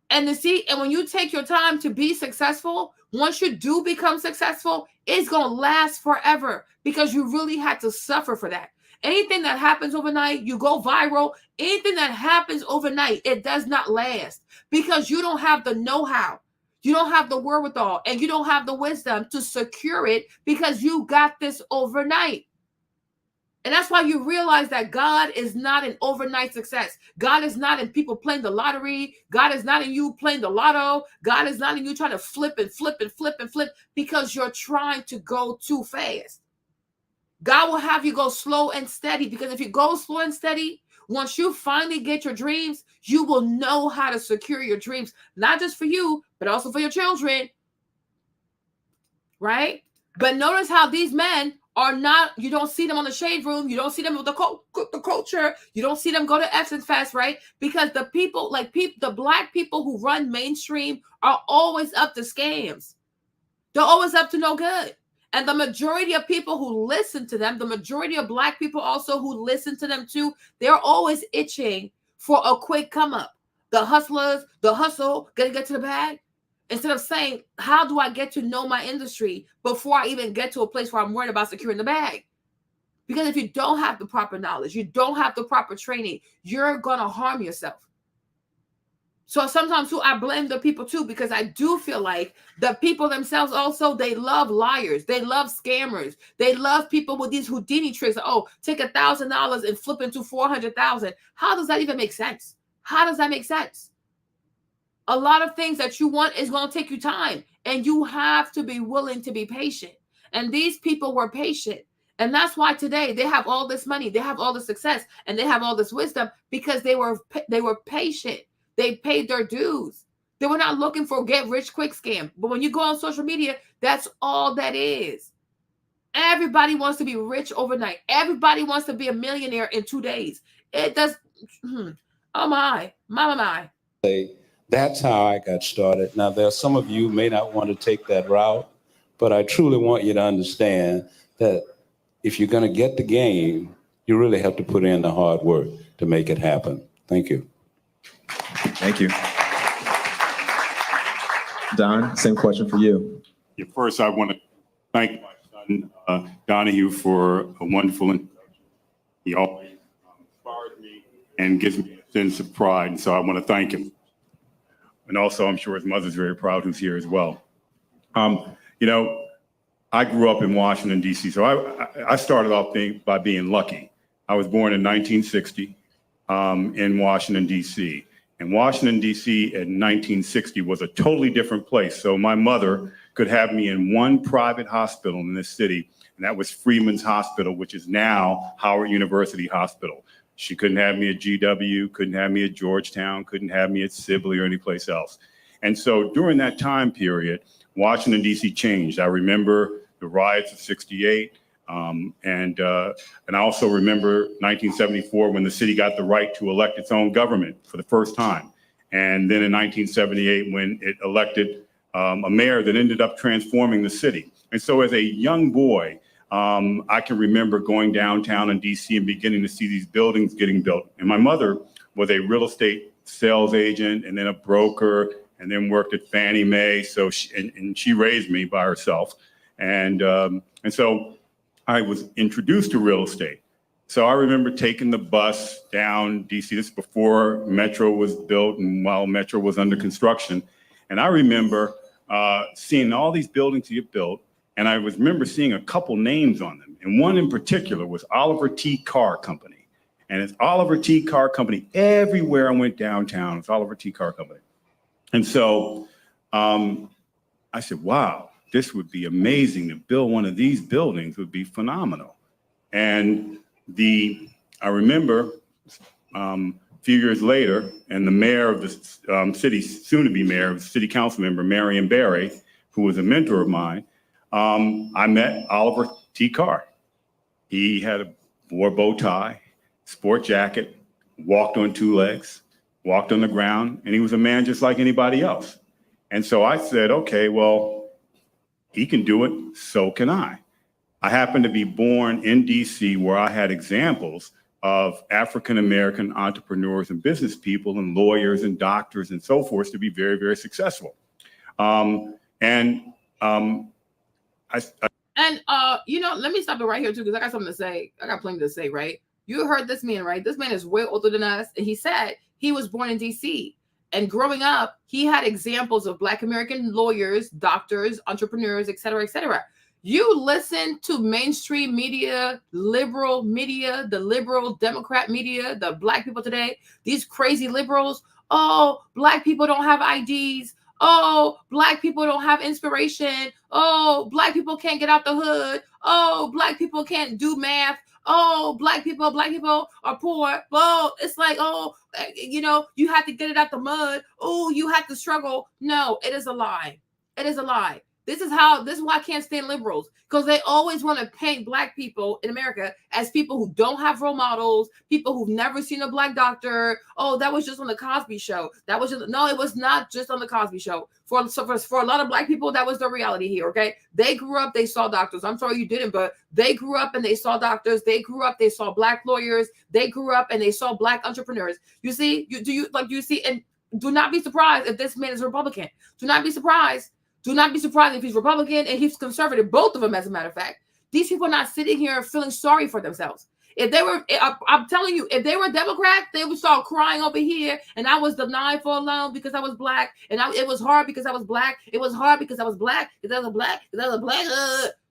And when you take your time to be successful, once you do become successful, it's going to last forever because you really had to suffer for that. Anything that happens overnight, you go viral. Anything that happens overnight, it does not last because you don't have the know-how. You don't have the wherewithal and you don't have the wisdom to secure it because you got this overnight. And that's why you realize that God is not an overnight success. God is not in people playing the lottery. God is not in you playing the lotto. God is not in you trying to flip and flip and flip and flip because you're trying to go too fast. God will have you go slow and steady because if you go slow and steady, once you finally get your dreams, you will know how to secure your dreams, not just for you, but also for your children. Right? But notice how these men are not, you don't see them on the shade room. You don't see them with the culture. You don't see them go to Essence Fest, right? Because the people, the black people who run mainstream are always up to scams. They're always up to no good. And the majority of people who listen to them, the majority of black people also who listen to them too, they're always itching for a quick come up. The hustlers, the hustle, get to the bag. Instead of saying, how do I get to know my industry before I even get to a place where I'm worried about securing the bag? Because if you don't have the proper knowledge, you don't have the proper training, you're going to harm yourself. So sometimes too, I blame the people too, because I do feel like the people themselves also, they love liars. They love scammers. They love people with these Houdini tricks. Oh, take $1,000 and flip into 400,000. How does that even make sense? How does that make sense? A lot of things that you want is going to take you time, and you have to be willing to be patient. And these people were patient. And that's why today they have all this money, they have all the success, and they have all this wisdom because they were patient. They paid their dues. They were not looking for a get rich quick scam. But when you go on social media, that's all that is. Everybody wants to be rich overnight. Everybody wants to be a millionaire in 2 days. It does. Oh my. That's how I got started. Now, there are some of you who may not want to take that route, but I truly want you to understand that if you're going to get the game, you really have to put in the hard work to make it happen. Thank you. Thank you. Don, same question for you. Yeah, first, I want to thank my son, Donahue, for a wonderful introduction. He always inspires me and gives me a sense of pride, and so I want to thank him. And also, I'm sure his mother's very proud who's here as well. I grew up in Washington, D.C., so I started off by being lucky. I was born in 1960 in Washington, D.C., and Washington, D.C. in 1960 was a totally different place. So my mother could have me in one private hospital in this city, and that was Freeman's Hospital, which is now Howard University Hospital. She couldn't have me at GW, couldn't have me at Georgetown, couldn't have me at Sibley or anyplace else. And so during that time period, Washington, D.C. changed. I remember the riots of '68. And I also remember 1974 when the city got the right to elect its own government for the first time. And then in 1978 when it elected a mayor that ended up transforming the city. And so as a young boy, I can remember going downtown in DC and beginning to see these buildings getting built. And my mother was a real estate sales agent and then a broker and then worked at Fannie Mae. So she raised me by herself. And so I was introduced to real estate. So I remember taking the bus down DC. This is before Metro was built and while Metro was under construction. And I remember seeing all these buildings get built. And I remember seeing a couple names on them. And one in particular was Oliver T. Carr Company. And it's Oliver T. Carr Company. Everywhere I went downtown, it's Oliver T. Carr Company. And so I said, wow, this would be amazing to build one of these buildings would be phenomenal. And I remember a few years later, and the mayor of the city, soon to be mayor, city council member, Marion Barry, who was a mentor of mine, I met Oliver T. Carr. He wore a bow tie, sport jacket, walked on two legs, walked on the ground, and he was a man just like anybody else. And so I said, okay, well, he can do it, so can I. I happened to be born in DC, where I had examples of African-American entrepreneurs and business people and lawyers and doctors and so forth to be very, very successful. You know, let me stop it right here too, because I got something to say. I got plenty to say, right? You heard this man, right? This man is way older than us. And he said he was born in DC. And growing up, he had examples of Black American lawyers, doctors, entrepreneurs, et cetera, et cetera. You listen to mainstream media, liberal media, the liberal Democrat media, the Black people today, these crazy liberals. Oh, Black people don't have IDs. Oh, Black people don't have inspiration. Oh, Black people can't get out the hood. Oh, Black people can't do math. Oh, Black people are poor. Oh, it's like, oh, you know, you have to get it out the mud. Oh, you have to struggle. No, it is a lie. It is a lie. This is why I can't stand liberals, because they always want to paint Black people in America as people who don't have role models, people who've never seen a Black doctor. Oh, that was just on the Cosby Show. No, it was not just on the Cosby Show. For a lot of Black people, that was the reality here. Okay, they grew up, they saw doctors. I'm sorry you didn't, but they grew up and they saw doctors. They grew up, they saw Black lawyers. They grew up and they saw Black entrepreneurs. You see, and do not be surprised if this man is Republican. Do not be surprised. Do not be surprised if he's Republican and he's conservative, both of them, as a matter of fact. These people are not sitting here feeling sorry for themselves. If they were, I'm telling you, if they were Democrats, they would start crying over here. And I was denied for a loan because I was Black. And it was hard because I was Black. It was hard because I was Black. Because I was Black. Because I was Black.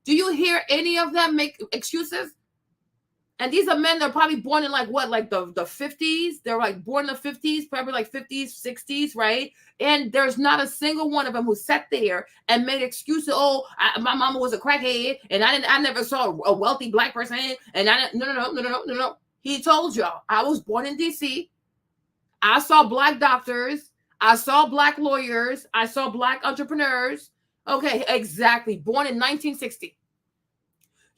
Do you hear any of them make excuses? And these are men that are probably born in like the 50s. They're like born in the 50s, probably like 50s, 60s, right? And there's not a single one of them who sat there and made excuses. Oh, my mama was a crackhead, and I never saw a wealthy Black person. And no. He told y'all, I was born in DC. I saw Black doctors. I saw Black lawyers. I saw Black entrepreneurs. Okay, exactly. Born in 1960.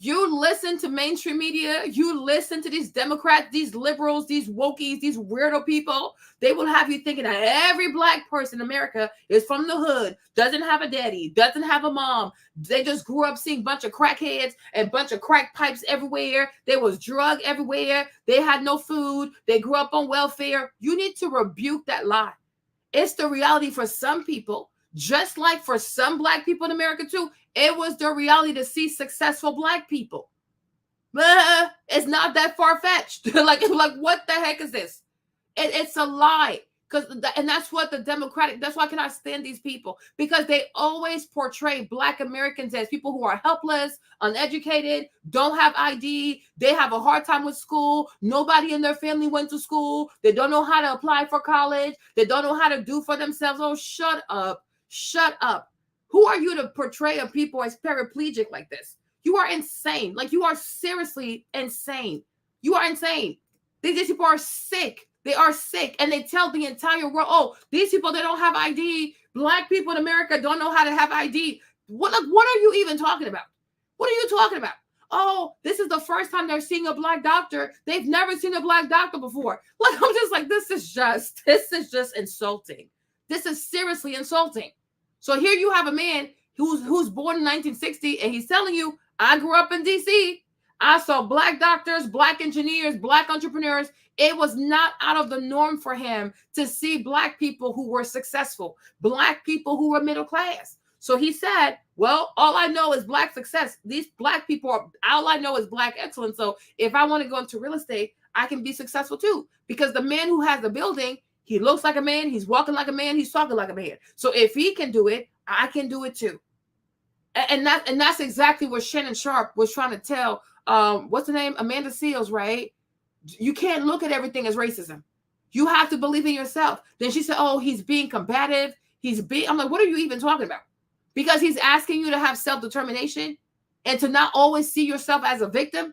You listen to mainstream media, you listen to these Democrats, these liberals, these wokies, these weirdo people. They will have you thinking that every Black person in America is from the hood, doesn't have a daddy, doesn't have a mom. They just grew up seeing a bunch of crackheads and a bunch of crack pipes everywhere. There was drug everywhere. They had no food. They grew up on welfare. You need to rebuke that lie. It's the reality for some people. Just like for some Black people in America too, it was their reality to see successful Black people. It's not that far-fetched. like what the heck is this? It's a lie. And that's what that's why I cannot stand these people, because they always portray Black Americans as people who are helpless, uneducated, don't have ID. They have a hard time with school. Nobody in their family went to school. They don't know how to apply for college. They don't know how to do for themselves. Oh, shut up. Shut up. Who are you to portray a people as paraplegic like this? You are insane. Like, you are seriously insane. You are insane. These people are sick. They are sick. And they tell the entire world, oh, these people, they don't have ID. Black people in America don't know how to have ID. What are you even talking about? What are you talking about? Oh, this is the first time they're seeing a Black doctor. They've never seen a Black doctor before. Like, I'm just like, this is just insulting. This is seriously insulting. So here you have a man who's born in 1960, and he's telling you, I grew up in DC. I saw Black doctors, Black engineers, Black entrepreneurs. It was not out of the norm for him to see Black people who were successful, Black people who were middle class. So he said, well, all I know is Black success. These Black people all I know is Black excellence. So if I want to go into real estate, I can be successful too. Because the man who has the building, he looks like a man, he's walking like a man, he's talking like a man. So if he can do it, I can do it too. And that's exactly what Shannon Sharp was trying to tell, what's the name? Amanda Seales, right? You can't look at everything as racism. You have to believe in yourself. Then she said, oh, he's being combative. I'm like, what are you even talking about? Because he's asking you to have self-determination and to not always see yourself as a victim.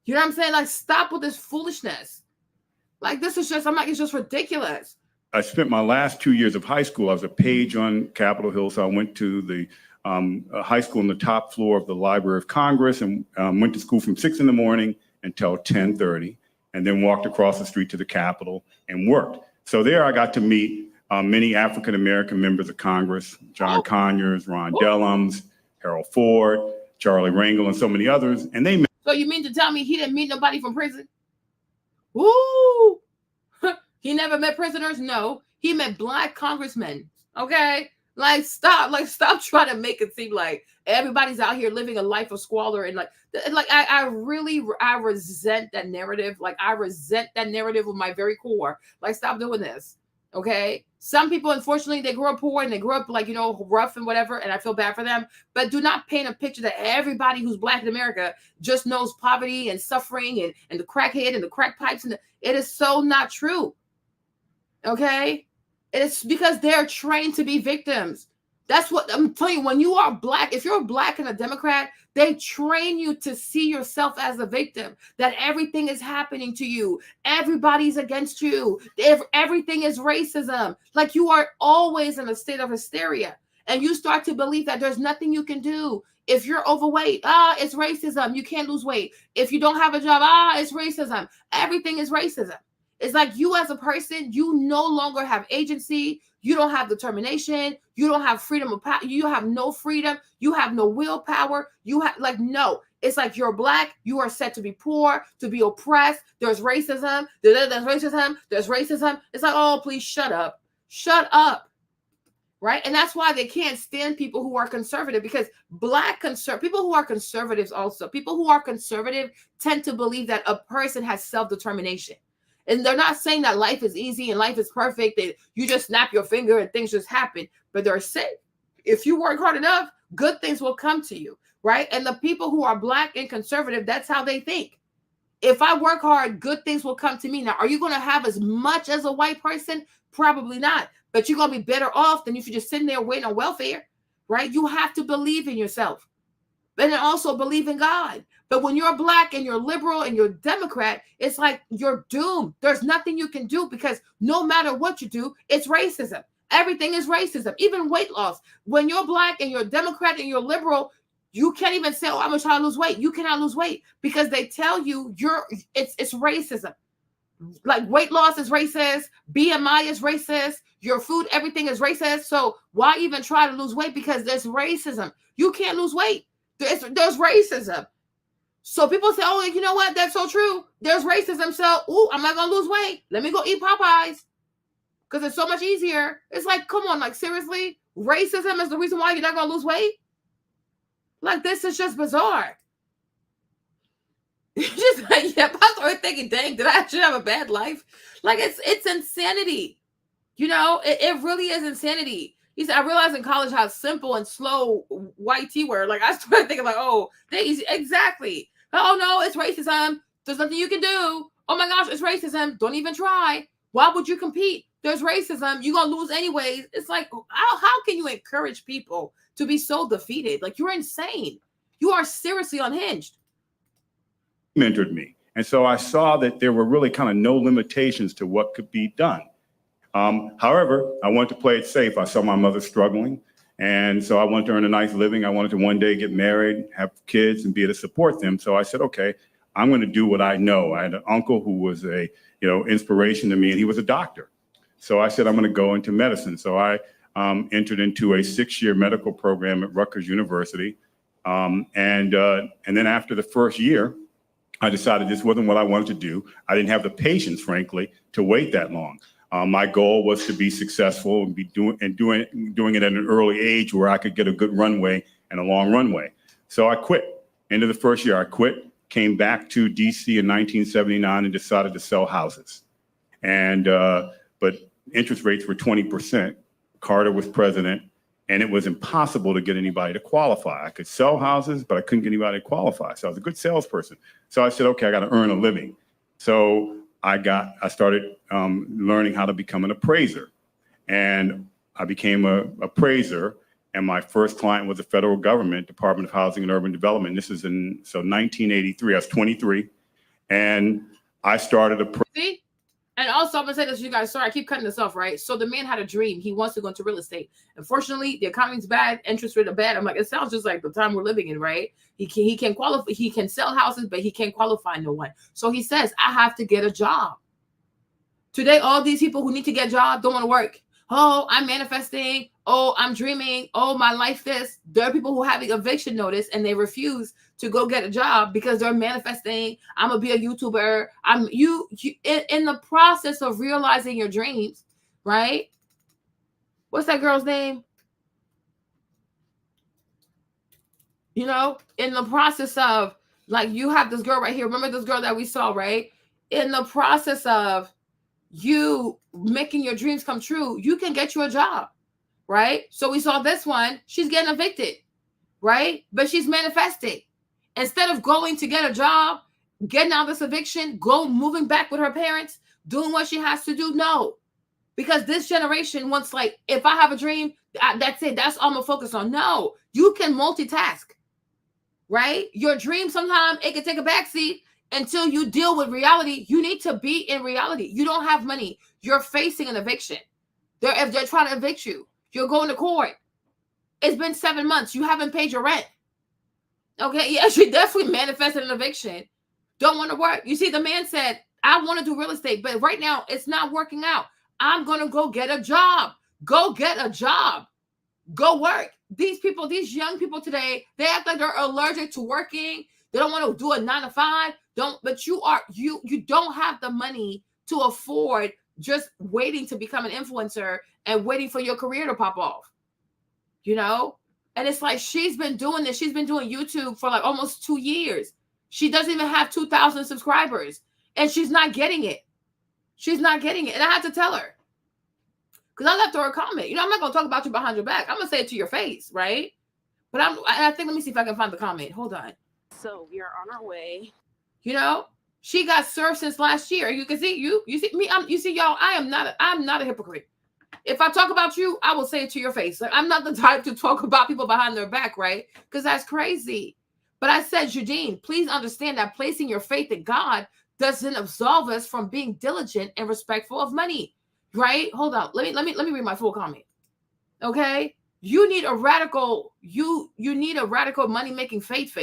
You know what I'm saying? Like, stop with this foolishness. Like, this is just, it's just ridiculous. I spent my last 2 years of high school. I was a page on Capitol Hill, so I went to the high school on the top floor of the Library of Congress, and went to school from 6 in the morning until 10:30, and then walked across the street to the Capitol and worked. So there I got to meet many African-American members of Congress, John Conyers, Ron Dellums, Harold Ford, Charlie Rangel, and so many others. And they So you mean to tell me he didn't meet nobody from prison? Woo! He never met prisoners? No. He met Black congressmen. Okay? Stop trying to make it seem like everybody's out here living a life of squalor and I resent that narrative. I resent that narrative with my very core. Stop doing this. Okay? Some people, unfortunately, they grew up poor and they grew up rough and whatever, and I feel bad for them. But do not paint a picture that everybody who's Black in America just knows poverty and suffering and the crackhead and the crack pipes. It is so not true. Okay? It's because they're trained to be victims. That's what I'm telling you. When you are Black, if you're Black and a Democrat, they train you to see yourself as a victim, that everything is happening to you. Everybody's against you. Everything is racism. You are always in a state of hysteria. And you start to believe that there's nothing you can do. If you're overweight, it's racism. You can't lose weight. If you don't have a job, it's racism. Everything is racism. It's like you as a person, you no longer have agency. You don't have determination. You don't have freedom of power. You have no freedom. You have no willpower. You have no. It's like you're Black. You are set to be poor, to be oppressed. There's racism. There's racism. There's racism. It's like, oh, please shut up. Shut up. Right? And that's why they can't stand people who are conservative, because people who are conservatives also, people who are conservative tend to believe that a person has self-determination. And they're not saying that life is easy and life is perfect, that you just snap your finger and things just happen. But they're saying if you work hard enough, good things will come to you, right? And the people who are Black and conservative, that's how they think. If I work hard, good things will come to me. Now, are you going to have as much as a white person? Probably not. But you're going to be better off than if you're just sitting there waiting on welfare, right? You have to believe in yourself. But then also believe in God. But when you're Black and you're liberal and you're Democrat, it's like you're doomed. There's nothing you can do, because no matter what you do, it's racism. Everything is racism, even weight loss. When you're Black and you're Democrat and you're liberal, you can't even say, I'm going to try to lose weight. You cannot lose weight, because they tell you it's racism. Like weight loss is racist, BMI is racist, your food, everything is racist. So why even try to lose weight? Because there's racism. You can't lose weight. There's racism. So people say, oh, you know what? That's so true. There's racism. So, I'm not going to lose weight. Let me go eat Popeyes, because it's so much easier. It's like, come on, seriously? Racism is the reason why you're not going to lose weight? This is just bizarre. Just I started thinking, dang, did I actually have a bad life? It's insanity. It really is insanity. He said, I realized in college how simple and slow white tea were. I started thinking exactly. Oh no, it's racism. There's nothing you can do. Oh my gosh, it's racism. Don't even try. Why would you compete? There's racism. You're going to lose anyways. It's like, how can you encourage people to be so defeated? You're insane. You are seriously unhinged. Mentored me. And so I saw that there were really kind of no limitations to what could be done. However, I wanted to play it safe. I saw my mother struggling. And so I wanted to earn a nice living. I wanted to one day get married, have kids, and be able to support them. So I said, okay, I'm going to do what I know. I had an uncle who was a inspiration to me, and he was a doctor. So I said, I'm going to go into medicine. So I entered into a 6-year medical program at Rutgers University. And then after the first year, I decided this wasn't what I wanted to do. I didn't have the patience, frankly, to wait that long. My goal was to be successful and be doing it at an early age where I could get a good runway and a long runway. So I quit. End of the first year, I quit, came back to DC in 1979 and decided to sell houses. And but interest rates were 20%. Carter was president, and it was impossible to get anybody to qualify. I could sell houses, but I couldn't get anybody to qualify. So I was a good salesperson. So I said, okay, I got to earn a living. So I started learning how to become an appraiser, and I became an appraiser. And my first client was the federal government, Department of Housing and Urban Development. This is in 1983. I was 23, and I started See? And also, I'm gonna say this to you guys. Sorry, I keep cutting this off, right? So the man had a dream. He wants to go into real estate. Unfortunately, the economy's bad, interest rates are bad. I'm like, it sounds just like the time we're living in, right? He can qualify. He can sell houses, but he can't qualify no one. So he says, I have to get a job. Today, all these people who need to get a job don't want to work. Oh, I'm manifesting. Oh, I'm dreaming. Oh, my life this. There are people who have an eviction notice and they refuse to go get a job because they're manifesting. I'm gonna be a YouTuber. I'm you in the process of realizing your dreams, right? What's that girl's name? You know, in the process of, like, you have this girl right here. Remember this girl that we saw, right? In the process of you making your dreams come true, you can get you a job, right? So we saw this one. She's getting evicted, right? But she's manifesting. Instead of going to get a job, getting out of this eviction, moving back with her parents, doing what she has to do, no. Because this generation wants, like, if I have a dream, that's it. That's all I'm going to focus on. No, you can multitask, right? Your dream, sometimes it can take a backseat until you deal with reality. You need to be in reality. You don't have money. You're facing an eviction. If they're trying to evict you, you're going to court. It's been 7 months. You haven't paid your rent. Okay, yeah, she definitely manifested an eviction. Don't want to work. You see, the man said, I want to do real estate, but right now it's not working out. I'm going to go get a job. Go get a job. Go work. These people, these young people today, they act like they're allergic to working. They don't want to do a 9 to 5. But you don't have the money to afford just waiting to become an influencer and waiting for your career to pop off. You know? And it's like, she's been doing this. She's been doing YouTube for like almost 2 years. She doesn't even have 2,000 subscribers. And she's not getting it. She's not getting it. And I had to tell her. Because I left her a comment. You know, I'm not going to talk about you behind your back. I'm going to say it to your face, right? But I think, let me see if I can find the comment. Hold on. So we are on our way. You know, she got served since last year. You can see, you see me, you see, y'all, I'm not a hypocrite. If I talk about you, I will say it to your face. Like, I'm not the type to talk about people behind their back, right? Because that's crazy. But I said, Eugene, please understand that placing your faith in God doesn't absolve us from being diligent and respectful of money, right? Hold on. Let me read my full comment. Okay? You need a radical, you need a radical money-making faith.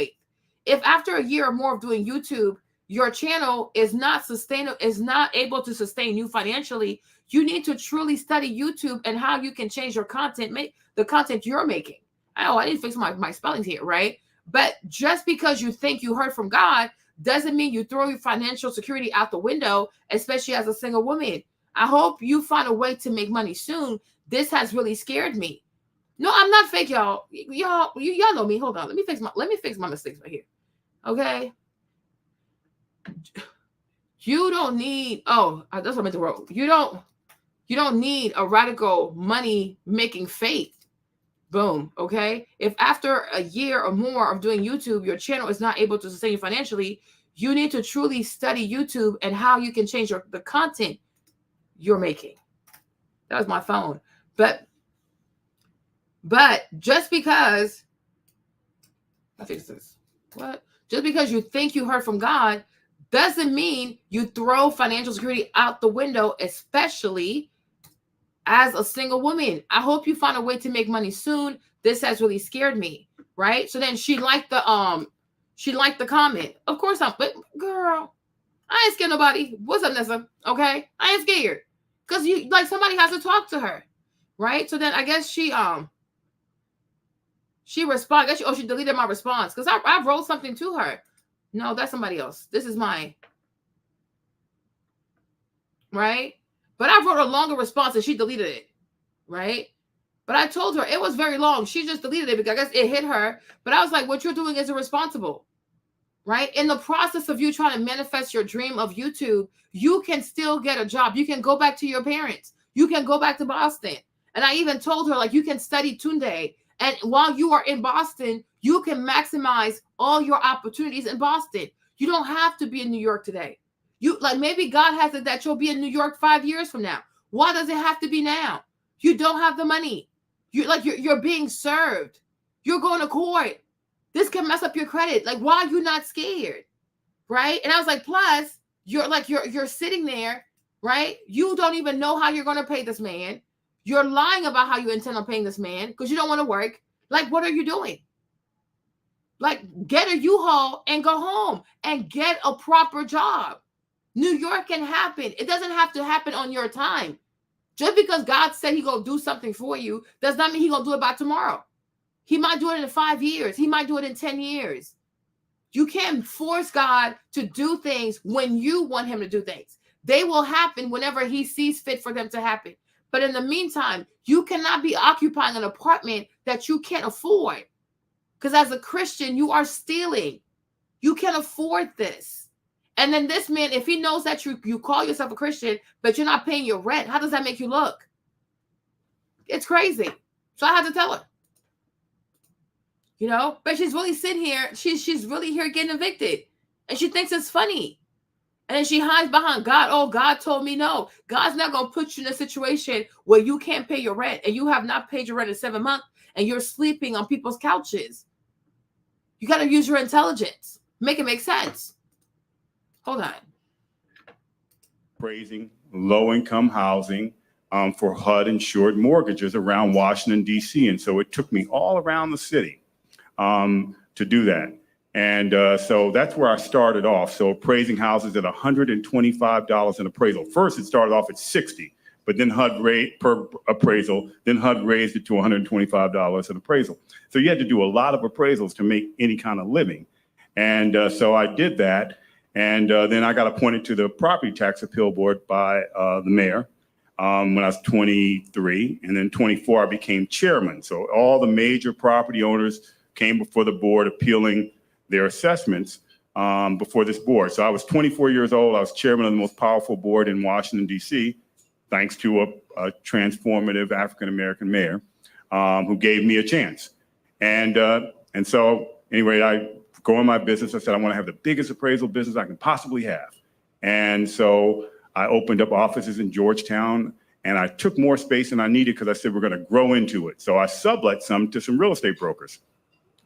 If after a year or more of doing YouTube, your channel is not sustainable, is not able to sustain you financially, you need to truly study YouTube and how you can change your content, make the content you're making. I need to fix my spellings here, right? But just because you think you heard from God doesn't mean you throw your financial security out the window, especially as a single woman. I hope you find a way to make money soon. This has really scared me. No, I'm not fake, y'all. Y'all know me. Hold on. Let me fix my mistakes right here. Okay. You don't need, that's what I meant to write. You don't need a radical money making faith. Boom. Okay. If after a year or more of doing YouTube, your channel is not able to sustain you financially, you need to truly study YouTube and how you can change the content you're making. That was my phone. But just because just because you think you heard from God doesn't mean you throw financial security out the window, especially as a single woman. I hope you find a way to make money soon. This has really scared me, right? So then she liked the comment. Of course but girl, I ain't scared nobody. What's up, Nessa? Okay, I ain't scared because somebody has to talk to her, right? So then I guess she responded. She deleted my response because I wrote something to her. No, that's somebody else. This is mine, right? But I wrote a longer response and she deleted it, right? But I told her it was very long. She just deleted it because I guess it hit her. But I was like, what you're doing is irresponsible, right? In the process of you trying to manifest your dream of YouTube, you can still get a job. You can go back to your parents. You can go back to Boston. And I even told her, like, you can study Tunde. And while you are in Boston, you can maximize all your opportunities in Boston. You don't have to be in New York today. Maybe God has it that you'll be in New York 5 years from now. Why does it have to be now? You don't have the money. You're being served. You're going to court. This can mess up your credit. Like, why are you not scared? Right? And I was like, plus, you're sitting there, right? You don't even know how you're going to pay this man. You're lying about how you intend on paying this man because you don't want to work. Like, what are you doing? Like, get a U-Haul and go home and get a proper job. New York can happen. It doesn't have to happen on your time. Just because God said he gonna do something for you does not mean he gonna do it by tomorrow. He might do it in 5 years. He might do it in 10 years. You can't force God to do things when you want him to do things. They will happen whenever he sees fit for them to happen. But in the meantime, you cannot be occupying an apartment that you can't afford. Because as a Christian, you are stealing. You can't afford this. And then this man, if he knows that you call yourself a Christian, but you're not paying your rent, how does that make you look? It's crazy. So I had to tell her. You know, but she's really sitting here. She's really here getting evicted. And she thinks it's funny. And then she hides behind God. Oh, God told me no. God's not going to put you in a situation where you can't pay your rent and you have not paid your rent in 7 months and you're sleeping on people's couches. You got to use your intelligence. Make it make sense. Hold on. Praising low-income housing for HUD-insured mortgages around Washington, D.C. And so it took me all around the city to do that. And so that's where I started off. So appraising houses at $125 an appraisal. First, it started off at $60, but then HUD raised per appraisal. Then HUD raised it to $125 an appraisal. So you had to do a lot of appraisals to make any kind of living. And so I did that. And then I got appointed to the property tax appeal board by the mayor when I was 23. And then 24, I became chairman. So all the major property owners came before the board appealing their assessments before this board. So I was 24 years old. I was chairman of the most powerful board in Washington, D.C., thanks to a transformative African-American mayor who gave me a chance. And so anyway, I go in my business. I said, I want to have the biggest appraisal business I can possibly have. And so I opened up offices in Georgetown, and I took more space than I needed because I said, we're going to grow into it. So I sublet some to some real estate brokers.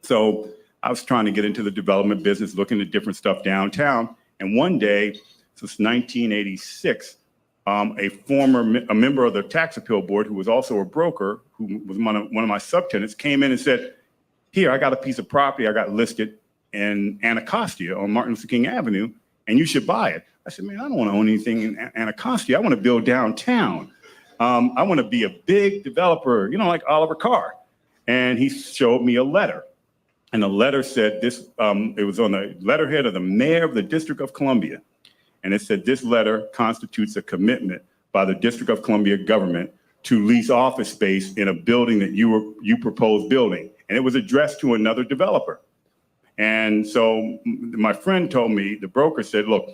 So I was trying to get into the development business, looking at different stuff downtown. And one day, since 1986, a member of the tax appeal board, who was also a broker, who was one of my subtenants, came in and said, here, I got a piece of property I got listed in Anacostia on Martin Luther King Avenue, and you should buy it. I said, man, I don't want to own anything in Anacostia. I want to build downtown. I want to be a big developer, you know, like Oliver Carr. And he showed me a letter. And the letter said this, it was on the letterhead of the mayor of the District of Columbia. And it said, this letter constitutes a commitment by the District of Columbia government to lease office space in a building that you proposed building. And it was addressed to another developer. And so my friend told me, the broker said, look,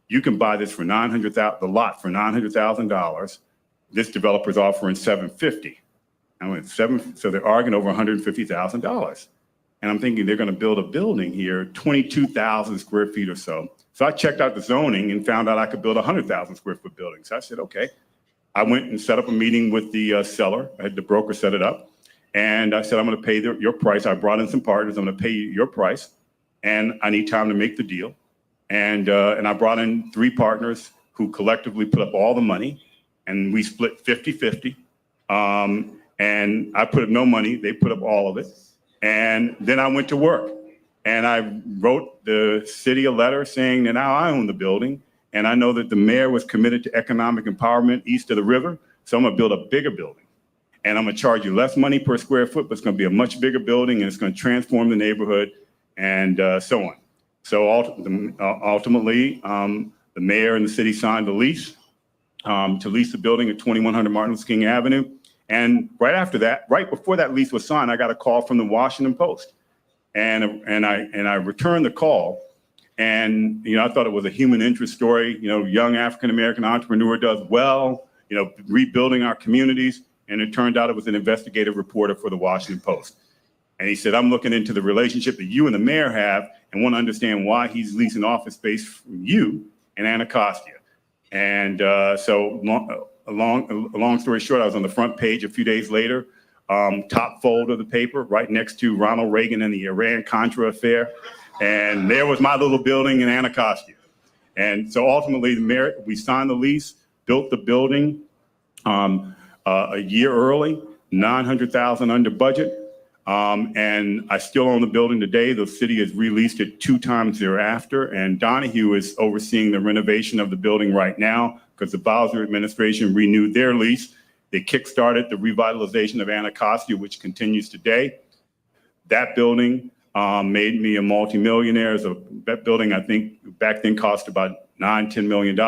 you can buy this for $900,000, the lot for $900,000. This developer's offering $750,000. I went so they're arguing over $150,000. And I'm thinking they're going to build a building here, 22,000 square feet or so. So I checked out the zoning and found out I could build a 100,000 square foot building. So I said, okay. I went and set up a meeting with the seller. I had the broker set it up. And I said, I'm going to pay your price. I brought in some partners. I'm going to pay you your price. And I need time to make the deal. And I brought in 3 partners who collectively put up all the money. And we split 50-50. And I put up no money. They put up all of it. And then I went to work. And I wrote the city a letter saying that now I own the building. And I know that the mayor was committed to economic empowerment east of the river. So I'm going to build a bigger building. And I'm going to charge you less money per square foot, but it's going to be a much bigger building, and it's going to transform the neighborhood, and so on. So ultimately, the mayor and the city signed the lease to lease the building at 2100 Martin Luther King Avenue. And right after that, right before that lease was signed, I got a call from the Washington Post, and I returned the call. And you know, I thought it was a human interest story. You know, young African American entrepreneur does well. You know, rebuilding our communities. And it turned out it was an investigative reporter for the Washington Post. And he said, I'm looking into the relationship that you and the mayor have and want to understand why he's leasing office space from you in Anacostia. And so a long story short, I was on the front page a few days later, top fold of the paper, right next to Ronald Reagan and the Iran-Contra affair. And there was my little building in Anacostia. And so ultimately, the mayor, we signed the lease, built the building a year early, $900,000 under budget. And I still own the building today. The city has released it 2 times thereafter. And Donahue is overseeing the renovation of the building right now because the Bowser administration renewed their lease. They kickstarted the revitalization of Anacostia, which continues today. That building made me a multimillionaire. So that building, I think, back then cost about $9–10 million.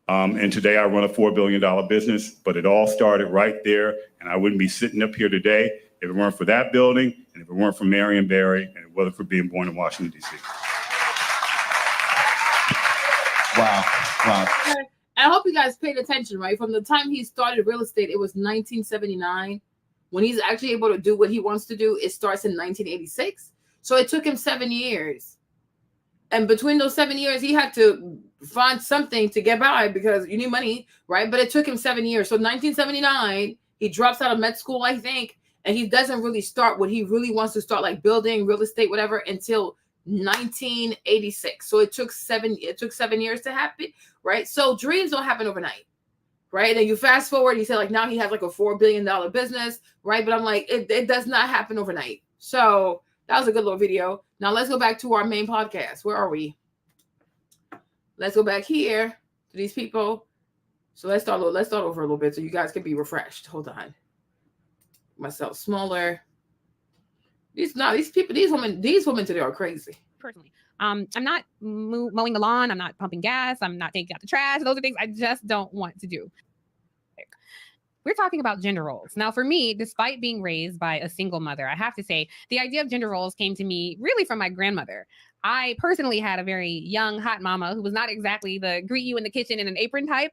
And today I run a $4 billion business, but it all started right there. And I wouldn't be sitting up here today if it weren't for that building, and if it weren't for Marion Barry, and it wasn't for being born in Washington, D.C. Wow. I hope you guys paid attention, right? From the time he started real estate, it was 1979. When he's actually able to do what he wants to do, it starts in 1986. So it took him 7 years. And between those 7 years, he had to find something to get by because you need money, right? But it took him 7 years. So 1979, he drops out of med school, I think, and he doesn't really start what he really wants to start, like building, real estate, whatever, until 1986. So it took 7 years to happen, right? So dreams don't happen overnight, right? And you fast forward, he said like now he has like a $4 billion business, right? But I'm like, it does not happen overnight. So that was a good little video. Now let's go back to our main podcast. Where are we? Let's go back here to these people. So let's start over a little bit so you guys can be refreshed. Hold on. Myself smaller. These women today are crazy. Personally, I'm not mowing the lawn. I'm not pumping gas. I'm not taking out the trash. Those are things I just don't want to do. We're talking about gender roles. Now, for me, despite being raised by a single mother, I have to say the idea of gender roles came to me really from my grandmother. I personally had a very young, hot mama who was not exactly the greet you in the kitchen in an apron type.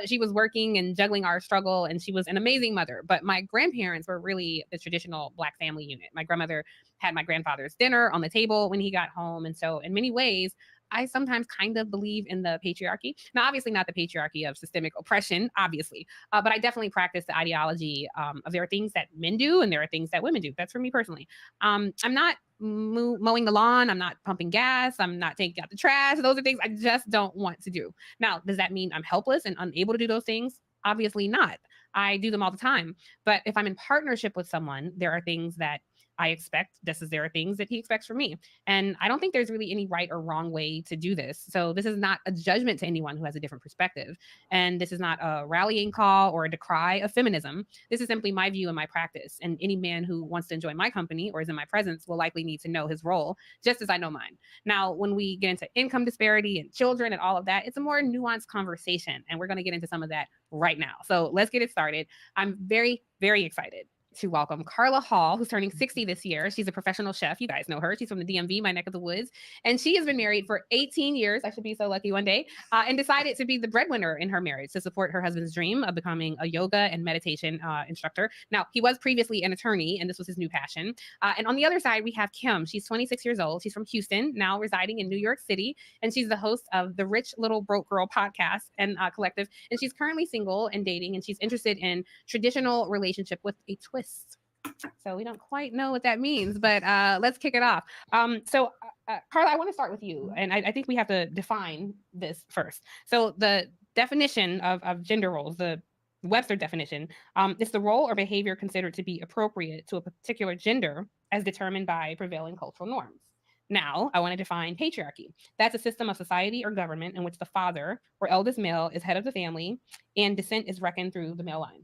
She was working and juggling our struggle, and she was an amazing mother. But my grandparents were really the traditional Black family unit. My grandmother had my grandfather's dinner on the table when he got home. And so in many ways, I sometimes kind of believe in the patriarchy. Now, obviously not the patriarchy of systemic oppression, obviously, but I definitely practice the ideology of there are things that men do and there are things that women do. That's for me personally. I'm not mowing the lawn. I'm not pumping gas. I'm not taking out the trash. Those are things I just don't want to do. Now, does that mean I'm helpless and unable to do those things? Obviously not. I do them all the time. But if I'm in partnership with someone, there are things that I expect, there are things that he expects from me. And I don't think there's really any right or wrong way to do this. So this is not a judgment to anyone who has a different perspective. And this is not a rallying call or a decry of feminism. This is simply my view and my practice. And any man who wants to enjoy my company or is in my presence will likely need to know his role, just as I know mine. Now, when we get into income disparity and children and all of that, it's a more nuanced conversation. And we're going to get into some of that right now. So let's get it started. I'm very, very excited to welcome Carla Hall, who's turning 60 this year. She's a professional chef. You guys know her. She's from the DMV, my neck of the woods. And she has been married for 18 years. I should be so lucky one day. And decided to be the breadwinner in her marriage to support her husband's dream of becoming a yoga and meditation instructor. Now, he was previously an attorney, and this was his new passion. And on the other side, we have Kim. She's 26 years old. She's from Houston, now residing in New York City. And she's the host of the Rich Little Broke Girl podcast and collective. And she's currently single and dating, and she's interested in traditional relationship with a twist. So we don't quite know what that means, but let's kick it off. So Carla, I want to start with you. And I think we have to define this first. So the definition of gender roles, the Webster definition, is the role or behavior considered to be appropriate to a particular gender as determined by prevailing cultural norms. Now, I want to define patriarchy. That's a system of society or government in which the father or eldest male is head of the family and descent is reckoned through the male line.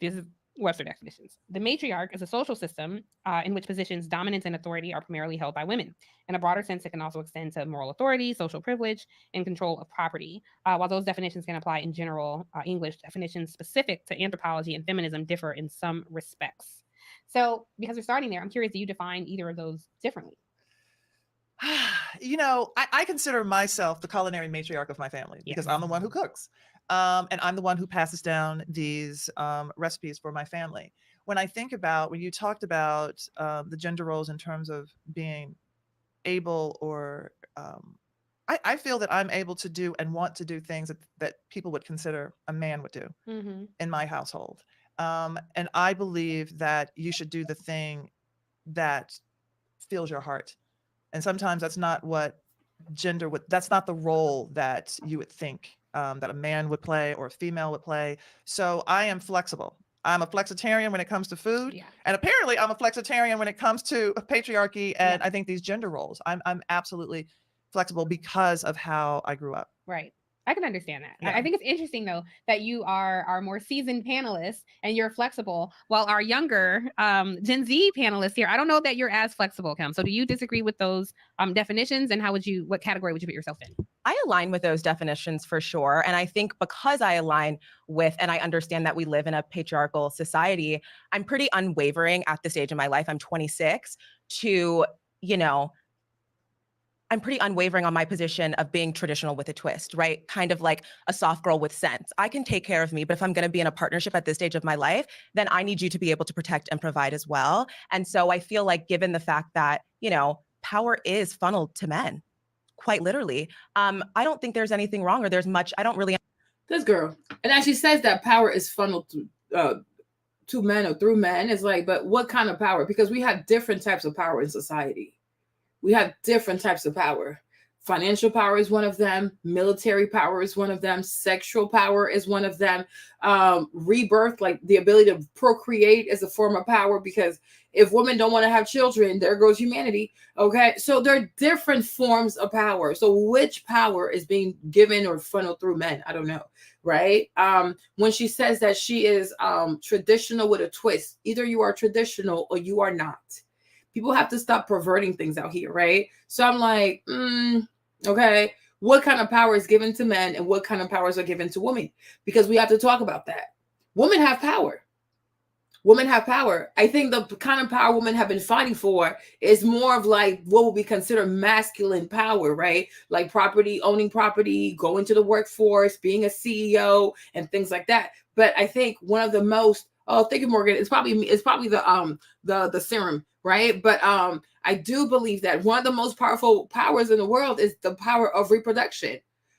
This is Webster definitions. The matriarch is a social system in which positions, dominance, and authority are primarily held by women. In a broader sense, it can also extend to moral authority, social privilege, and control of property. While those definitions can apply in general, English definitions specific to anthropology and feminism differ in some respects. So because we're starting there, I'm curious, do you define either of those differently? You know, I consider myself the culinary matriarch of my family because I'm the one who cooks. And I'm the one who passes down these recipes for my family. When I think about, when you talked about the gender roles in terms of being able or, I feel that I'm able to do and want to do things that people would consider a man would do in my household. And I believe that you should do the thing that fills your heart. And sometimes that's not what gender would, that's not the role that you would think that a man would play or a female would play. So I am flexible. I'm a flexitarian when it comes to food. And apparently I'm a flexitarian when it comes to patriarchy and I think these gender roles. I'm absolutely flexible because of how I grew up. Right. I can understand that. Yeah. I think it's interesting though that you are more seasoned panelists and you're flexible, while our younger Gen Z panelists here, I don't know that you're as flexible, Kim. So do you disagree with those definitions, and what category would you put yourself in? I align with those definitions for sure. And I think because I align with and I understand that we live in a patriarchal society, I'm pretty unwavering at this stage in my life. I'm 26 to, I'm pretty unwavering on my position of being traditional with a twist, right? Kind of like a soft girl with sense. I can take care of me, but if I'm going to be in a partnership at this stage of my life, then I need you to be able to protect and provide as well. And so I feel like, given the fact that, power is funneled to men, quite literally, I don't think there's anything wrong, or there's much, I don't really. This girl, and as she says that power is funneled to men or through men, it's like, but what kind of power? Because we have different types of power in society. We have different types of power. Financial power is one of them. Military power is one of them. Sexual power is one of them. Rebirth, like the ability to procreate, is a form of power, because if women don't want to have children, there goes humanity. Okay, so there are different forms of power. So which power is being given or funneled through men? I don't know, right? When she says that she is traditional with a twist, either you are traditional or you are not. People have to stop perverting things out here, right? So I'm like, okay, what kind of power is given to men and what kind of powers are given to women? Because we have to talk about that. Women have power. Women have power. I think the kind of power women have been fighting for is more of like what would be considered masculine power, right? Like property, owning property, going to the workforce, being a CEO, and things like that. But I think one of the most, thank you, Morgan. It's probably the serum, right? But I do believe that one of the most powerful powers in the world is the power of reproduction,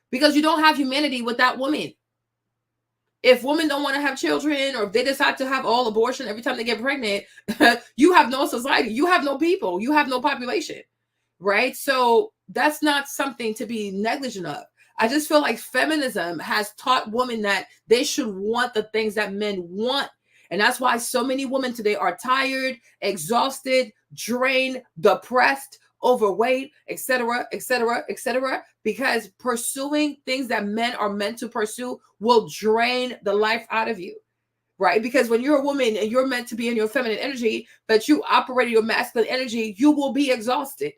because you don't have humanity without women. If women don't want to have children, or if they decide to have all abortion every time they get pregnant, you have no society, you have no people, you have no population, right? So that's not something to be negligent of. I just feel like feminism has taught women that they should want the things that men want. And that's why so many women today are tired, exhausted, drained, depressed, overweight, etc., etc., etc., because pursuing things that men are meant to pursue will drain the life out of you, right? Because when you're a woman and you're meant to be in your feminine energy, but you operate your masculine energy, you will be exhausted.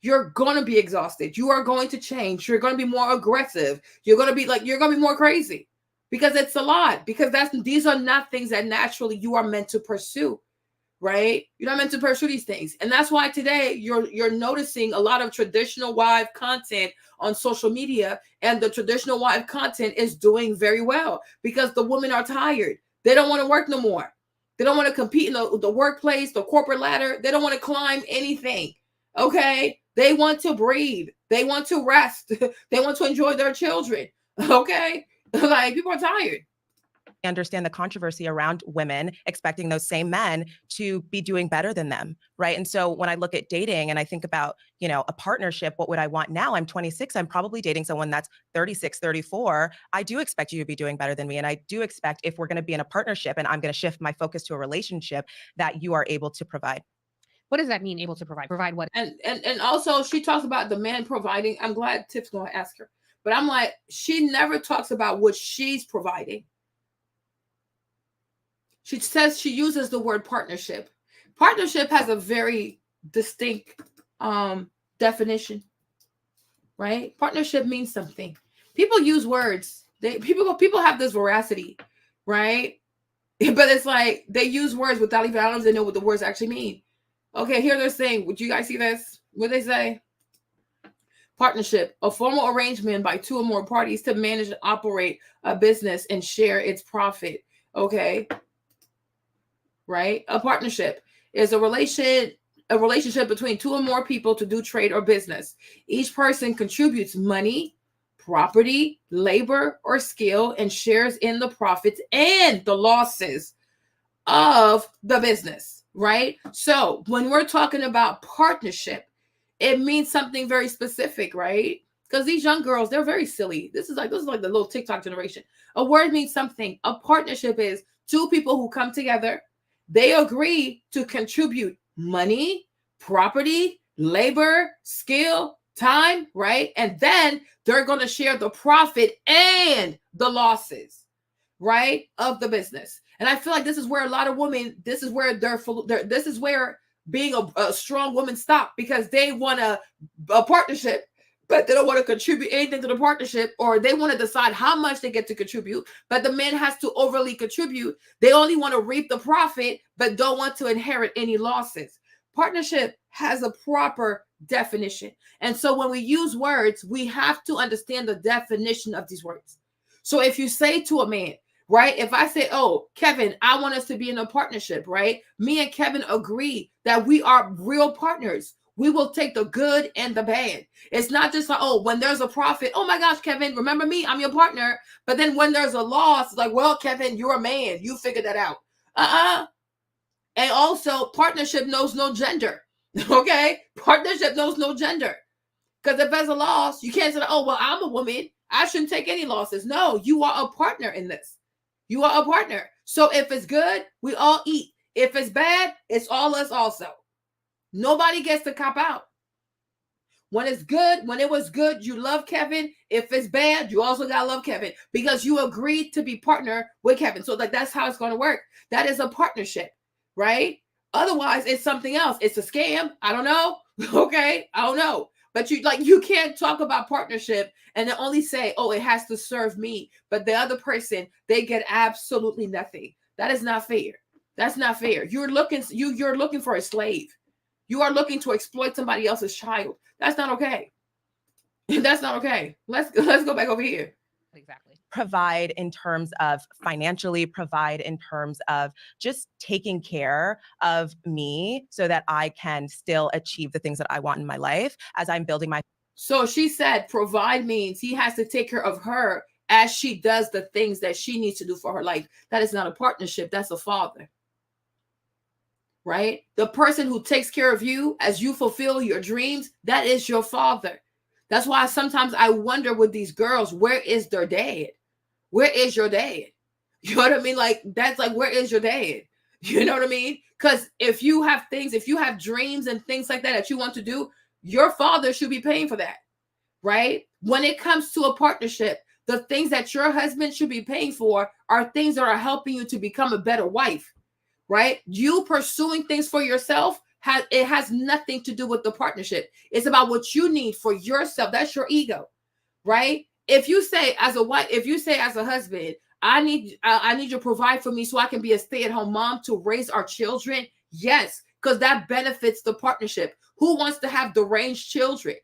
You're going to be exhausted. You are going to change. You're going to be more aggressive. You're going to be more crazy, because it's a lot, because these are not things that naturally you are meant to pursue, right? You're not meant to pursue these things. And that's why today you're noticing a lot of traditional wife content on social media, and the traditional wife content is doing very well because the women are tired. They don't want to work no more. They don't want to compete in the workplace, the corporate ladder. They don't want to climb anything. Okay? They want to breathe. They want to rest. They want to enjoy their children. Okay? Like, people are tired. Understand the controversy around women expecting those same men to be doing better than them, right? And so when I look at dating and I think about, a partnership, what would I want now? I'm 26. I'm probably dating someone that's 36, 34. I do expect you to be doing better than me. And I do expect, if we're going to be in a partnership and I'm going to shift my focus to a relationship, that you are able to provide. What does that mean, able to provide? Provide what? And also she talks about the man providing. I'm glad Tiff's going to ask her. But I'm like, she never talks about what she's providing. She says she uses the word partnership. Partnership has a very distinct definition, right? Partnership means something. People use words. People have this veracity, right? But it's like they use words without even, I don't even know what the words actually mean. Okay, here they're saying, would you guys see this? What they say? Partnership, a formal arrangement by two or more parties to manage and operate a business and share its profit. Okay. Right? A partnership is a relationship between two or more people to do trade or business. Each person contributes money, property, labor, or skill, and shares in the profits and the losses of the business, right? So when we're talking about partnership, it means something very specific, right? Because these young girls, they're very silly. This is like the little TikTok generation. A word means something. A partnership is two people who come together. They agree to contribute money, property, labor, skill, time, right? And then they're going to share the profit and the losses, right, of the business. And I feel like this is where a lot of women, this is where this is where being a strong woman stop, because they want a partnership, but they don't want to contribute anything to the partnership, or they want to decide how much they get to contribute, but the man has to overly contribute. They only want to reap the profit, but don't want to inherit any losses. Partnership has a proper definition. And so when we use words, we have to understand the definition of these words. So if you say to a man, right, if I say, oh, Kevin, I want us to be in a partnership, right? Me and Kevin agree that we are real partners. We will take the good and the bad. It's not just like, oh, when there's a profit, oh my gosh, Kevin, remember me? I'm your partner. But then when there's a loss, it's like, well, Kevin, you're a man. You figured that out. And also, partnership knows no gender. Okay? Partnership knows no gender. Because if there's a loss, you can't say, oh, well, I'm a woman. I shouldn't take any losses. No, you are a partner in this. You are a partner. So if it's good, we all eat. If it's bad, it's all us also. Nobody gets to cop out. When it's good, when it was good, you love Kevin. If it's bad, you also gotta love Kevin, because you agreed to be partner with Kevin. So like that's how it's going to work. That is a partnership, right? Otherwise, it's something else. It's a scam. I don't know. Okay, I don't know. But you can't talk about partnership and then only say, oh, it has to serve me, but the other person, they get absolutely nothing. That is not fair. That's not fair. You're looking for a slave. You are looking to exploit somebody else's child. That's not okay. That's not okay. Let's go back over here. Exactly. Provide in terms of financially, provide in terms of just taking care of me so that I can still achieve the things that I want in my life as I'm building my. So she said provide means he has to take care of her as she does the things that she needs to do for her life. That is not a partnership. That's a father. Right? The person who takes care of you as you fulfill your dreams, that is your father. That's why sometimes I wonder with these girls, where is their dad? Where is your dad? You know what I mean? Like, that's like, where is your dad? You know what I mean? Because if you have things, if you have dreams and things like that you want to do, your father should be paying for that, right? When it comes to a partnership, the things that your husband should be paying for are things that are helping you to become a better wife, right? You pursuing things for yourself, it has nothing to do with the partnership. It's about what you need for yourself. That's your ego, right? If you say as a wife, if you say as a husband, I need you to provide for me so I can be a stay-at-home mom to raise our children. Yes, because that benefits the partnership. Who wants to have deranged children?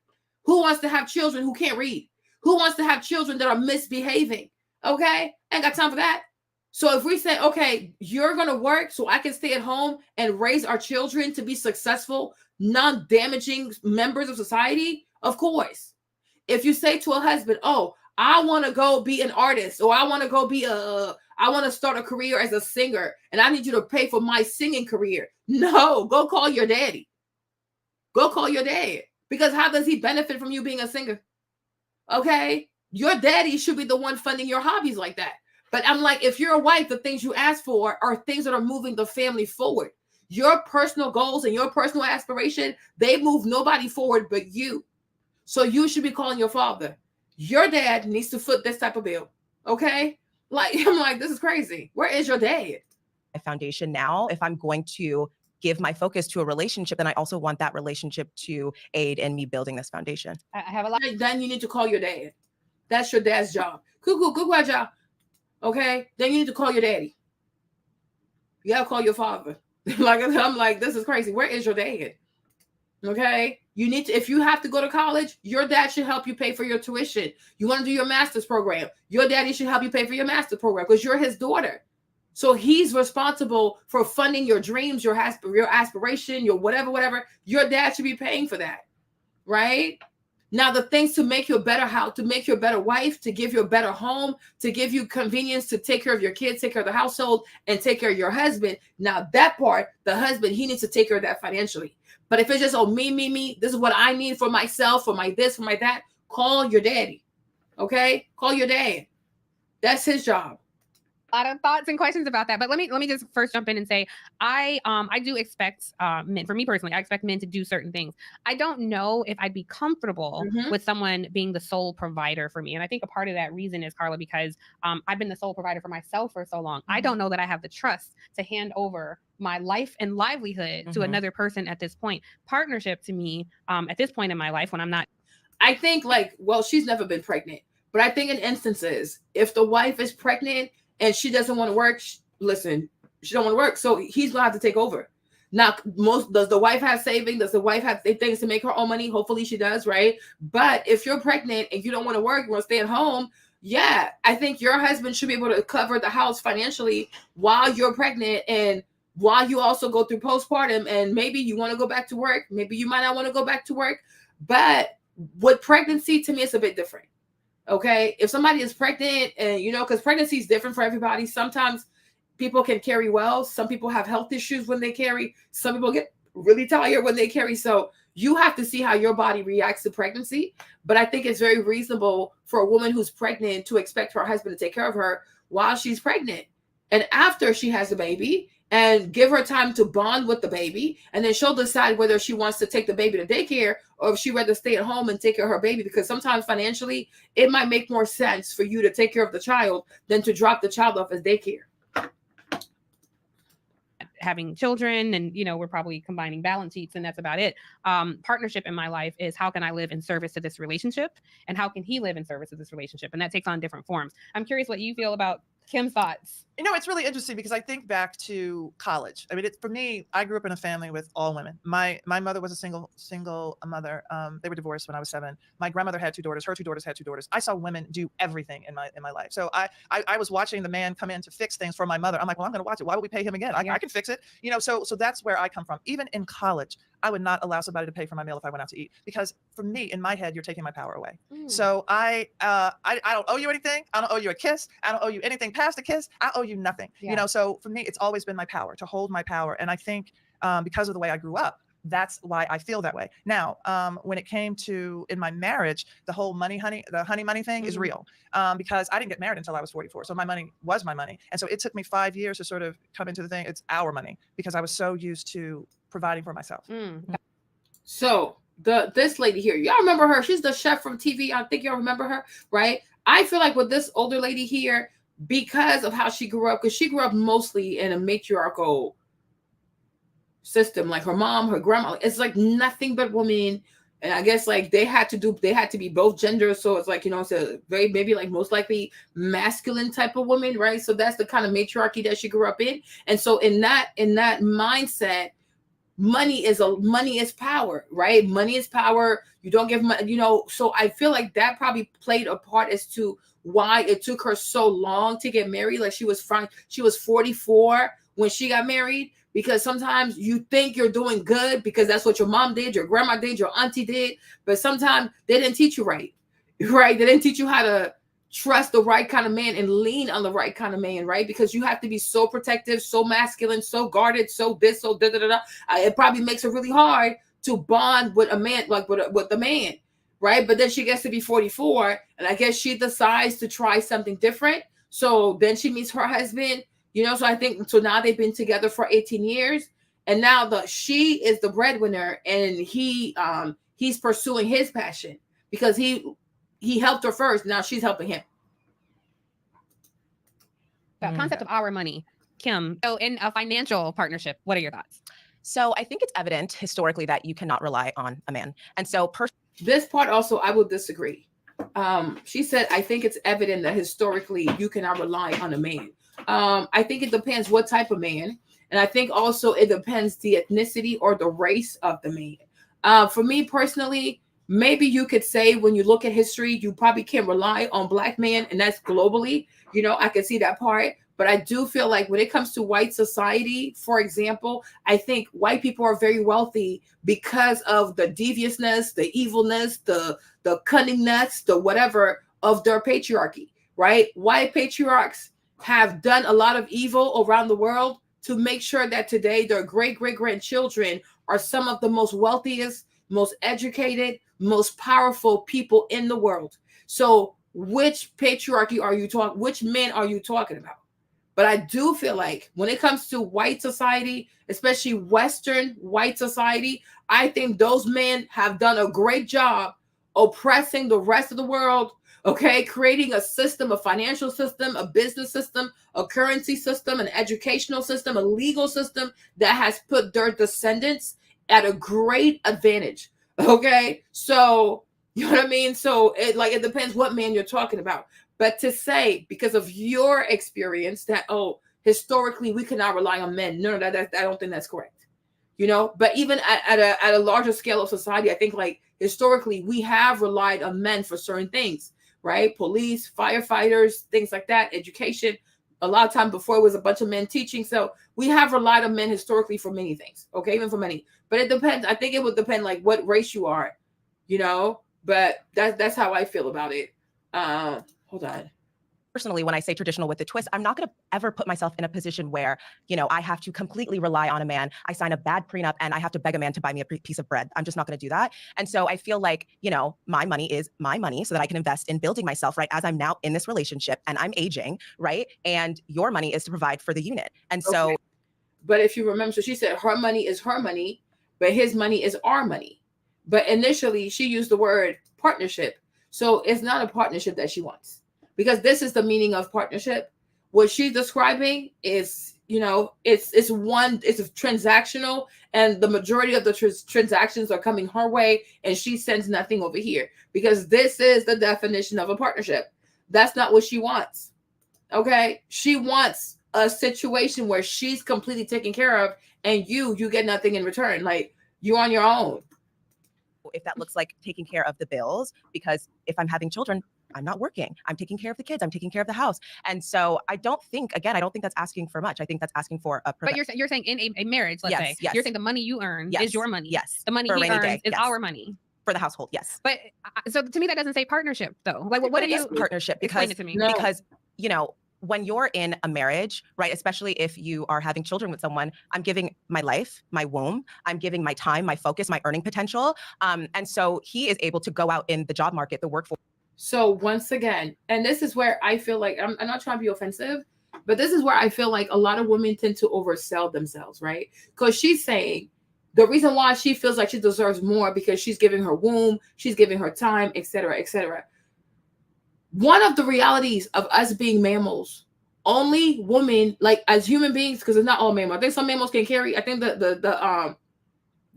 Who wants to have children who can't read? Who wants to have children that are misbehaving? Okay, ain't got time for that. So if we say, okay, you're going to work so I can stay at home and raise our children to be successful, non-damaging members of society, of course. If you say to a husband, oh, I want to go be an artist, or I want to go be I want to start a career as a singer, and I need you to pay for my singing career. No, go call your daddy. Go call your dad. Because how does he benefit from you being a singer? Okay? Your daddy should be the one funding your hobbies like that. But I'm like, if you're a wife, the things you ask for are things that are moving the family forward. Your personal goals and your personal aspiration, they move nobody forward but you. So you should be calling your father. Your dad needs to foot this type of bill. Okay? Like, I'm like, this is crazy. Where is your dad? My foundation now, if I'm going to give my focus to a relationship, then I also want that relationship to aid in me building this foundation. I have a lot. Then you need to call your dad. That's your dad's job. Good job. Okay? Then you need to call your daddy. You gotta call your father. Like, I'm like, this is crazy. Where is your dad? Okay? You need to, if you have to go to college, your dad should help you pay for your tuition. You want to do your master's program, your daddy should help you pay for your master's program because you're his daughter. So he's responsible for funding your dreams, your aspiration, your whatever. Your dad should be paying for that, right? Now, the things to make you a better house, to make you a better wife, to give you a better home, to give you convenience, to take care of your kids, take care of the household, and take care of your husband. Now, that part, the husband, he needs to take care of that financially. But if it's just, oh, me, this is what I need for myself, for my this, for my that, call your daddy, okay? Call your dad. That's his job. A lot of thoughts and questions about that, but let me just first jump in and say I do expect men, for me personally, I expect men to do certain things. I don't know if I'd be comfortable with someone being the sole provider for me, and I think a part of that reason is, Carla, because I've been the sole provider for myself for so long. I don't know that I have the trust to hand over my life and livelihood to another person at this point. Partnership to me at this point in my life when I'm not. I think like, well, she's never been pregnant, but I think in instances, if the wife is pregnant and she doesn't want to work, listen, she don't want to work, so he's gonna have to take over. Now, does the wife have saving? Does the wife have things to make her own money? Hopefully she does, right? But if you're pregnant and you don't want to work, you want to stay at home, yeah, I think your husband should be able to cover the house financially while you're pregnant and while you also go through postpartum. And maybe you want to go back to work, maybe you might not want to go back to work, but with pregnancy, to me, it's a bit different. Okay, if somebody is pregnant and because pregnancy is different for everybody. Sometimes people can carry well. Some people have health issues when they carry. Some people get really tired when they carry. So you have to see how your body reacts to pregnancy. But I think it's very reasonable for a woman who's pregnant to expect her husband to take care of her while she's pregnant and after she has a baby, and give her time to bond with the baby. And then she'll decide whether she wants to take the baby to daycare or if she'd rather stay at home and take care of her baby, because sometimes financially it might make more sense for you to take care of the child than to drop the child off at daycare. Having children and we're probably combining balance sheets and that's about it. Partnership in my life is how can I live in service to this relationship and how can he live in service to this relationship, and that takes on different forms. I'm curious what you feel about Kim's thoughts. It's really interesting because I think back to college. I mean, for me, I grew up in a family with all women. My mother was a single mother. They were divorced when I was 7. My grandmother had 2 daughters. Her 2 daughters had 2 daughters. I saw women do everything in my life. So I was watching the man come in to fix things for my mother. I'm like, well, I'm going to watch it. Why would we pay him again? I can fix it. So that's where I come from. Even in college, I would not allow somebody to pay for my meal if I went out to eat, because for me, in my head, you're taking my power away. So I don't owe you anything. I don't owe you a kiss. I don't owe you anything past a kiss. I owe you nothing. So for me, it's always been my power to hold my power. And I think because of the way I grew up, that's why I feel that way. Now, when it came to in my marriage, the whole honey money thing is real, because I didn't get married until I was 44. So my money was my money. And so it took me 5 years to sort of come into the thing. It's our money because I was so used to providing for myself. So this lady here, y'all remember her? She's the chef from TV. I think y'all remember her, right? I feel like with this older lady here, because of how she grew up, because she grew up mostly in a matriarchal system, like her mom, her grandma, it's like nothing but women. And I guess like they had to be both genders. So it's like, it's a very, maybe like most likely masculine type of woman, right? So that's the kind of matriarchy that she grew up in. And so in that mindset, money is power, right? Money is power. You don't give money, so I feel like that probably played a part as to why it took her so long to get married. Like she was 44 when she got married, because sometimes you think you're doing good because that's what your mom did, your grandma did, your auntie did, but sometimes they didn't teach you right? They didn't teach you how to trust the right kind of man and lean on the right kind of man, right? Because you have to be so protective, so masculine, so guarded, so this, so da-da-da-da. It probably makes it really hard to bond with a man, like with the man, right? But then she gets to be 44, and I guess she decides to try something different. So then she meets her husband, so I think, so now they've been together for 18 years, and now she is the breadwinner, and he's pursuing his passion because he helped her first. Now she's helping him. The concept of our money, Kim. So in a financial partnership, what are your thoughts? So I think it's evident historically that you cannot rely on a man. And so this part also, I will disagree. She said, I think it's evident that historically you cannot rely on a man. I think it depends what type of man. And I think also it depends the ethnicity or the race of the man. For me personally, maybe you could say when you look at history, you probably can't rely on Black men, and that's globally. I can see that part. But I do feel like when it comes to white society, for example, I think white people are very wealthy because of the deviousness, the evilness, the cunningness, the whatever of their patriarchy, right? White patriarchs have done a lot of evil around the world to make sure that today their great-great-grandchildren are some of the most wealthiest, most educated, most powerful people in the world. So which patriarchy are you talking? Which men are you talking about? But I do feel like when it comes to white society, especially Western white society, I think those men have done a great job oppressing the rest of the world, okay? Creating a system, a financial system, a business system, a currency system, an educational system, a legal system that has put their descendants at a great advantage, okay? So, you know what I mean? So it depends what man you're talking about. But to say, because of your experience, that, oh, historically we cannot rely on men. No, I don't think that's correct. You know, but even at a larger scale of society, I think like historically we have relied on men for certain things, right? Police, firefighters, things like that, education. A lot of time before it was a bunch of men teaching. So we have relied on men historically for many things, okay? Even for many. But it depends. I think it would depend like what race you are, you know? But that's how I feel about it. Hold on. Personally, when I say traditional with a twist, I'm not going to ever put myself in a position where, you know, I have to completely rely on a man. I sign a bad prenup and I have to beg a man to buy me a piece of bread. I'm just not going to do that. And so I feel like, you know, my money is my money so that I can invest in building myself, right? As I'm now in this relationship and I'm aging, right? And your money is to provide for the unit. And so. Okay. But if you remember, so she said her money is her money, but his money is our money. But initially she used the word partnership. So it's not a partnership that she wants, because this is the meaning of partnership. What she's describing is, you know, it's transactional, and the majority of the transactions are coming her way, and she sends nothing over here, because this is the definition of a partnership. That's not what she wants. Okay. She wants a situation where she's completely taken care of, and you get nothing in return. Like, you're on your own. If that looks like taking care of the bills, because if I'm having children, I'm not working. I'm taking care of the kids. I'm taking care of the house. And so I don't think that's asking for much. I think that's asking for a. But you're saying in a marriage, let's say, you're saying the money you earn is your money. Yes. The money he earns is our money. For the household, yes. But so to me, that doesn't say partnership, though. Like, what it is partnership? Because, explain it to me. Because, you know, when you're in a marriage, right, especially if you are having children with someone, I'm giving my life, my womb, I'm giving my time, my focus, my earning potential. And so he is able to go out in the job market, the workforce. So once again, and this is where I feel like, I'm not trying to be offensive, but this is where I feel like a lot of women tend to oversell themselves, right? Because she's saying the reason why she feels like she deserves more because she's giving her womb, she's giving her time, etc., etc. One of the realities of us being mammals, only women, like as human beings, because it's not all mammals. I think some mammals can carry. I think the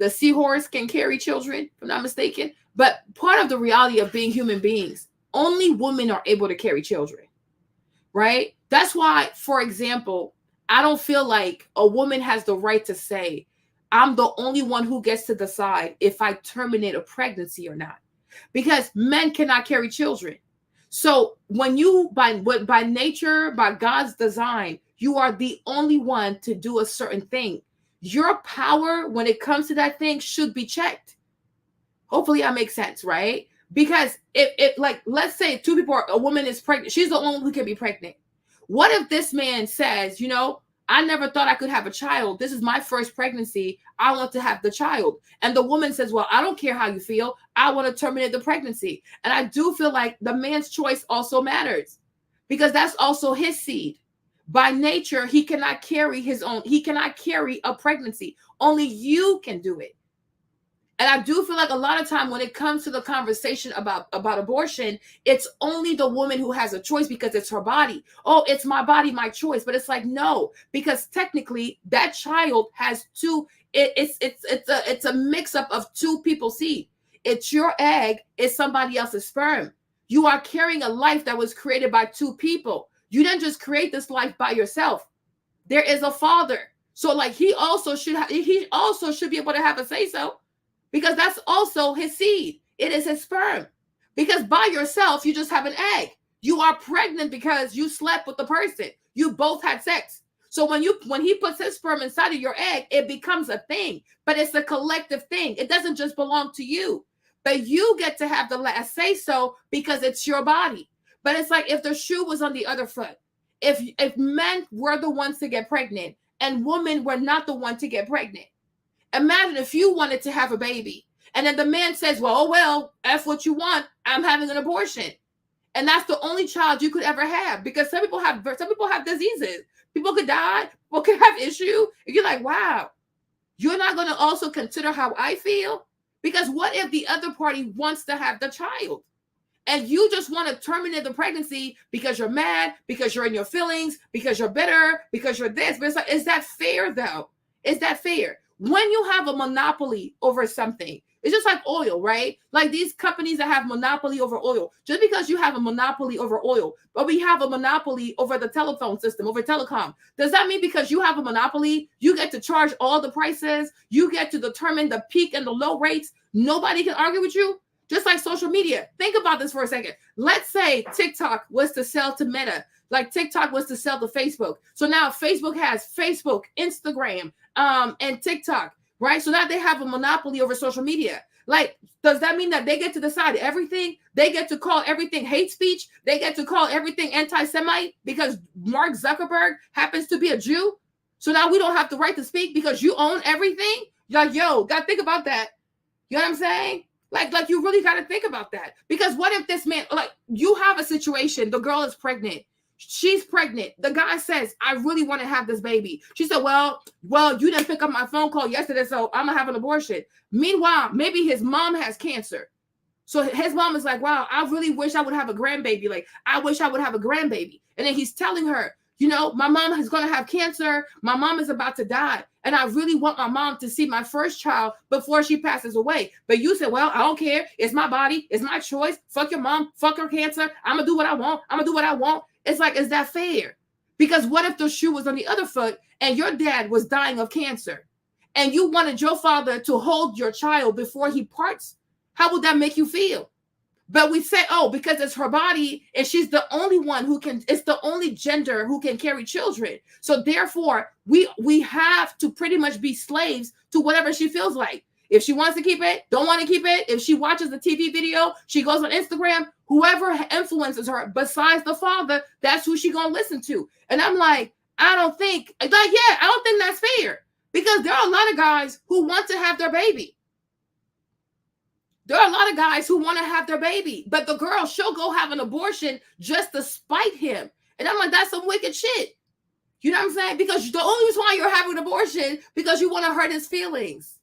seahorse can carry children, if I'm not mistaken. But part of the reality of being human beings, only women are able to carry children, right? That's why, for example, I don't feel like a woman has the right to say, I'm the only one who gets to decide if I terminate a pregnancy or not, because men cannot carry children. So when you, by nature, by God's design, you are the only one to do a certain thing. Your power when it comes to that thing should be checked. Hopefully that makes sense, right? Because if like, let's say two people a woman is pregnant. She's the only one who can be pregnant. What if this man says, you know, I never thought I could have a child. This is my first pregnancy. I want to have the child. And the woman says, well, I don't care how you feel. I want to terminate the pregnancy. And I do feel like the man's choice also matters, because that's also his seed. By nature, he cannot carry he cannot carry a pregnancy. Only you can do it. And I do feel like a lot of time when it comes to the conversation about abortion, it's only the woman who has a choice because it's her body. Oh, it's my body, my choice. But it's like, no, because technically that child has two. It's a mix up of two people's seed. It's your egg, it's somebody else's sperm. You are carrying a life that was created by two people. You didn't just create this life by yourself. There is a father. So like he also should be able to have a say so. Because that's also his seed. It is his sperm. Because by yourself, you just have an egg. You are pregnant because you slept with the person. You both had sex. So when he puts his sperm inside of your egg, it becomes a thing. But it's a collective thing. It doesn't just belong to you. But you get to have the last say so because it's your body. But it's like if the shoe was on the other foot. If men were the ones to get pregnant and women were not the one to get pregnant. Imagine if you wanted to have a baby and then the man says, well, F what you want. I'm having an abortion. And that's the only child you could ever have, because some people have diseases. People could die. People could have issue. And you're like, wow, you're not going to also consider how I feel? Because what if the other party wants to have the child? And you just want to terminate the pregnancy because you're mad, because you're in your feelings, because you're bitter, because you're this. But it's like, is that fair though? Is that fair? When you have a monopoly over something, it's just like oil, right? Like these companies that have monopoly over oil. Just because you have a monopoly over oil, but we have a monopoly over the telephone system, over telecom. Does that mean because you have a monopoly, you get to charge all the prices, you get to determine the peak and the low rates? Nobody can argue with you? Just like social media. Think about this for a second. Let's say TikTok was to sell to Meta, like TikTok was to sell to Facebook. So now Facebook has Facebook, Instagram, and TikTok, right? So now they have a monopoly over social media. Like, does that mean that they get to decide everything? They get to call everything hate speech? They get to call everything anti-Semite because Mark Zuckerberg happens to be a Jew? So now we don't have the right to speak because you own everything? Like, yo, gotta think about that. You know what I'm saying? Like you really got to think about that. Because what if this man, like you have a situation, the girl is pregnant. She's pregnant. The guy says, I really want to have this baby. She said, well, you didn't pick up my phone call yesterday, so I'm going to have an abortion. Meanwhile, maybe his mom has cancer. So his mom is like, wow, I really wish I would have a grandbaby. Like, I wish I would have a grandbaby. And then he's telling her, you know, my mom is going to have cancer. My mom is about to die. And I really want my mom to see my first child before she passes away. But you said, well, I don't care. It's my body. It's my choice. Fuck your mom. Fuck her cancer. I'm going to do what I want. I'm going to do what I want. It's like, is that fair? Because what if the shoe was on the other foot and your dad was dying of cancer and you wanted your father to hold your child before he parts? How would that make you feel? But we say, oh, because it's her body and she's the only one who can, it's the only gender who can carry children. So therefore, we have to pretty much be slaves to whatever she feels like. If she wants to keep it, don't want to keep it. If she watches the TV video, she goes on Instagram, whoever influences her besides the father, that's who she gonna listen to. And I'm like, I don't think that's fair. Because there are a lot of guys who want to have their baby. There are a lot of guys who want to have their baby, but the girl, she'll go have an abortion just to spite him. And I'm like, that's some wicked shit. You know what I'm saying? Because the only reason why you're having an abortion, because you want to hurt his feelings.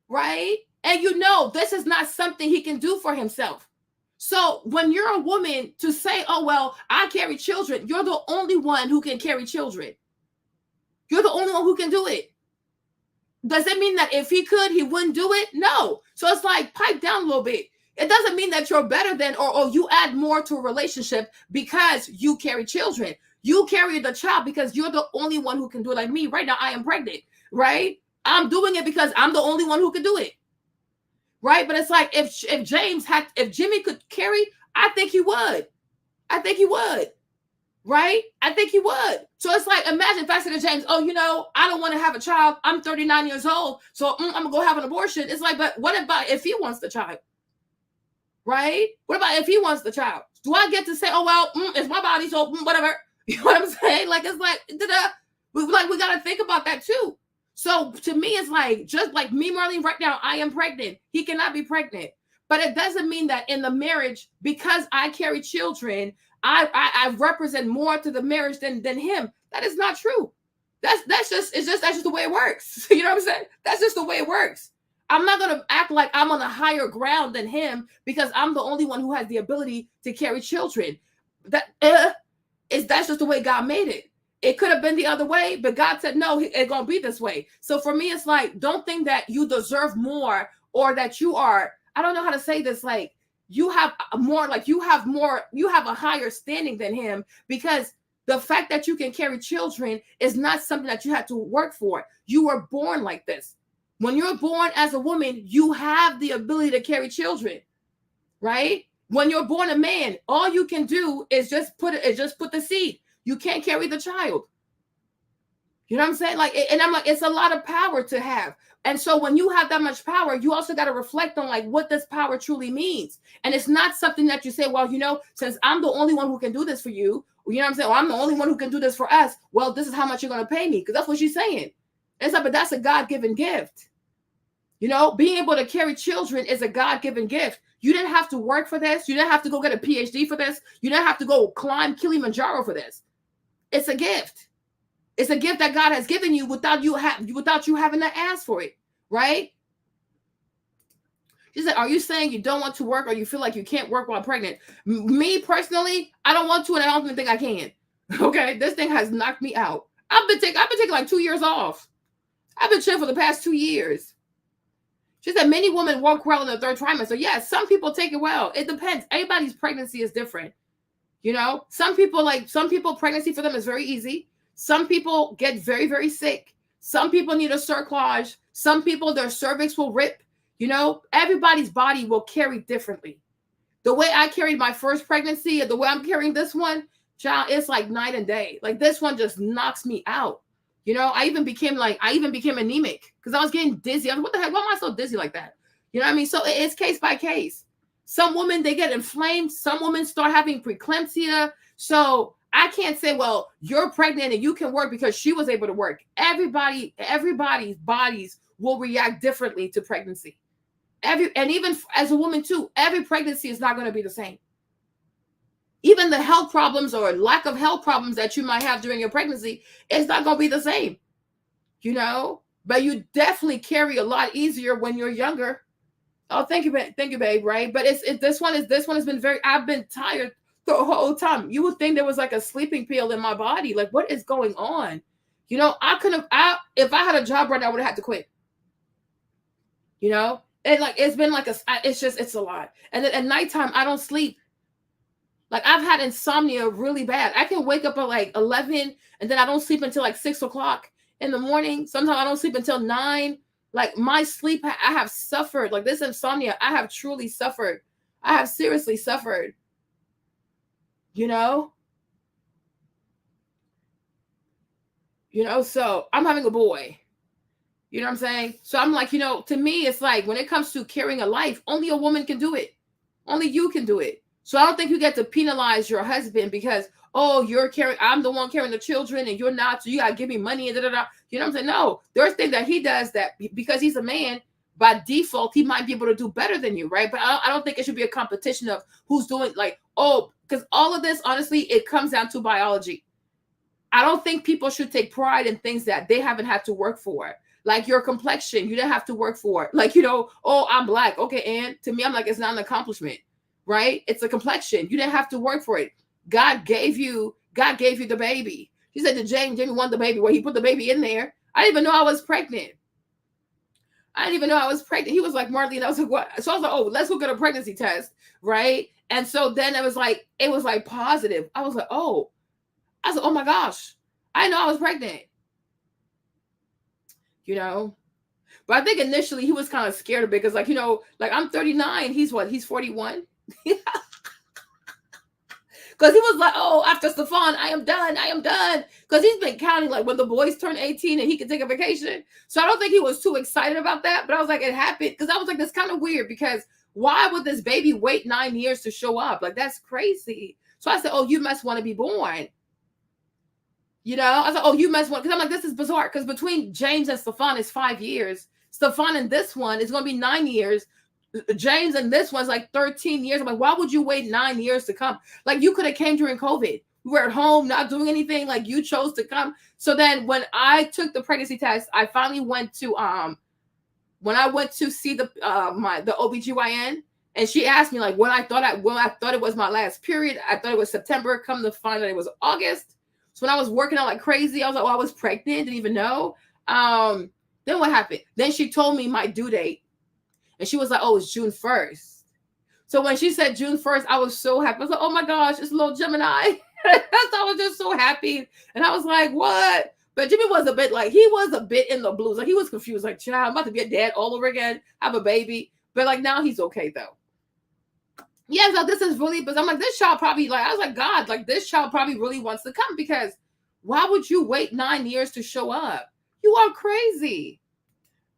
Right? And you know, this is not something he can do for himself. So when you're a woman to say, oh, well, I carry children, you're the only one who can carry children. You're the only one who can do it. Does it mean that if he could, he wouldn't do it? No. So it's like, pipe down a little bit. It doesn't mean that you're better than, or you add more to a relationship because you carry children. You carry the child because you're the only one who can do it. Like me right now, I am pregnant, right? I'm doing it because I'm the only one who can do it, right? But it's like, if Jimmy could carry, I think he would. Right? I think he would. So it's like, imagine if I said to James, oh, you know, I don't want to have a child. I'm 39 years old. So I'm going to go have an abortion. It's like, but what about if he wants the child? Right? What about if he wants the child? Do I get to say, oh, well, it's my body. So whatever. You know what I'm saying? Like, it's like, we got to think about that too. So to me, it's like, just like me, Marlene, right now, I am pregnant. He cannot be pregnant. But it doesn't mean that in the marriage, because I carry children, I represent more to the marriage than him. That is not true. That's just the way it works. You know what I'm saying? That's just the way it works. I'm not gonna act like I'm on a higher ground than him because I'm the only one who has the ability to carry children. That's just the way God made it. It could have been the other way, but God said no, it's gonna be this way. So for me, it's like, don't think that you deserve more or that you are, I don't know how to say this, like, you have a higher standing than him, because the fact that you can carry children is not something that you had to work for. You were born like this. When you're born as a woman, you have the ability to carry children, right? When you're born a man, all you can do is just put the seed. You can't carry the child. You know what I'm saying? Like, and I'm like, it's a lot of power to have. And so when you have that much power, you also got to reflect on like what this power truly means. And it's not something that you say, well, you know, since I'm the only one who can do this for you, you know what I'm saying? Well, I'm the only one who can do this for us. Well, this is how much you're going to pay me. Because that's what she's saying. It's like, but that's a God-given gift. You know, being able to carry children is a God-given gift. You didn't have to work for this. You didn't have to go get a PhD for this. You didn't have to go climb Kilimanjaro for this. It's a gift. It's a gift that God has given you without you having to ask for it, right? She said, are you saying you don't want to work or you feel like you can't work while pregnant? Me personally, I don't want to, and I don't even think I can. Okay, this thing has knocked me out. I've been taking like 2 years off. I've been chilling for the past 2 years. She said many women work well in the third trimester. Yes, some people take it well. It depends. Everybody's pregnancy is different. You know, some people pregnancy for them is very easy. Some people get very, very sick. Some people need a cerclage. Some people, their cervix will rip. You know, everybody's body will carry differently. The way I carried my first pregnancy and the way I'm carrying this one, child, it's like night and day. Like this one just knocks me out. You know, I even became anemic because I was getting dizzy. I was like, what the heck? Why am I so dizzy like that? You know what I mean? So it's case by case. Some women, they get inflamed. Some women start having preeclampsia. So I can't say, well, you're pregnant and you can work because she was able to work. Everybody's bodies will react differently to pregnancy. And even as a woman too, every pregnancy is not going to be the same. Even the health problems or lack of health problems that you might have during your pregnancy, it's not going to be the same, you know, but you definitely carry a lot easier when you're younger. Oh, thank you, babe. Right. But this one has been I've been tired the whole time. You would think there was like a sleeping pill in my body. Like, what is going on? You know, if I had a job right now, I would have had to quit, you know. And like, it's been like it's a lot. And then at nighttime, I don't sleep. Like I've had insomnia really bad. I can wake up at like 11 and then I don't sleep until like 6 o'clock in the morning. Sometimes I don't sleep until 9. Like my sleep, I have suffered. Like this insomnia, I have truly suffered. I have seriously suffered. You know? You know, so I'm having a boy. You know what I'm saying? So I'm like, you know, to me, it's like when it comes to carrying a life, only a woman can do it. Only you can do it. So I don't think you get to penalize your husband because, oh, I'm the one carrying the children and you're not, so you gotta give me money and da-da-da. You know what I'm saying? No, there's things that he does that because he's a man, by default, he might be able to do better than you, right? But I don't think it should be a competition of who's doing because all of this, honestly, it comes down to biology. I don't think people should take pride in things that they haven't had to work for. Like your complexion, you didn't have to work for it. Like, you know, oh, I'm black. Okay, and to me, I'm like, it's not an accomplishment, right? It's a complexion. You didn't have to work for it. God gave you the baby. He said to Jamie wanted the baby. Well, he put the baby in there. I didn't even know I was pregnant. He was like, Marlene, I was like, what? So I was like, oh, let's go get a pregnancy test, right? And so then it was like positive. I was like, oh my gosh, I know I was pregnant. You know, but I think initially he was kind of scared of it because, like, you know, like I'm 39. He's 41. Because he was like, oh, after Stefan, I am done. Because he's been counting like when the boys turn 18 and he can take a vacation. So I don't think he was too excited about that. But I was like, it happened because I was like, that's kind of weird because why would this baby wait 9 years to show up? Like, that's crazy. So I said, oh, you must want to be born. You know, I was like, oh, you must want, because I'm like, this is bizarre. Because between James and Stefan is 5 years. Stefan and this one is going to be 9 years. James and this one's like 13 years. I'm like, why would you wait 9 years to come? Like, you could have came during COVID. We were at home, not doing anything. Like, you chose to come. So then when I took the pregnancy test, I finally went to, when I went to see the OBGYN, and she asked me like when I thought it was my last period. I thought it was September. Come to find out it was August. So when I was working out like crazy, I was like, oh, I was pregnant, didn't even know. Then what happened? Then she told me my due date. And she was like, oh, it's June 1st. So when she said June 1st, I was so happy. I was like, oh my gosh, it's a little Gemini. I was just so happy. And I was like, what? But Jimmy was a bit in the blues. Like he was confused. Like, child, I'm about to be a dad all over again, have a baby. But like now he's okay though. Yeah, so this is really, but I'm like, this child probably, like, I was like, God, like, this child probably really wants to come because why would you wait 9 years to show up? You are crazy.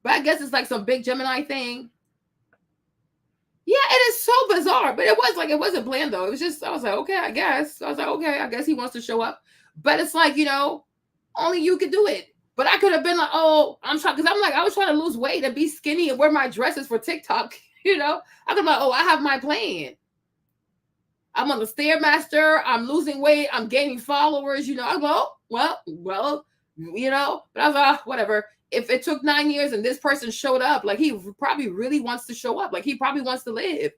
But I guess it's like some big Gemini thing. Yeah, it is so bizarre, but it wasn't planned though. It was just, I was like, okay, I guess. So I was like, okay, I guess he wants to show up. But it's like, you know, only you could do it. But I could have been like, oh, I'm trying, because I'm like, I was trying to lose weight and be skinny and wear my dresses for TikTok, you know? I could be like, oh, I have my plan. I'm on the Stairmaster. I'm losing weight. I'm gaining followers. You know, I go, well, you know, but I was like, whatever. If it took 9 years and this person showed up, like he probably really wants to show up. Like he probably wants to live.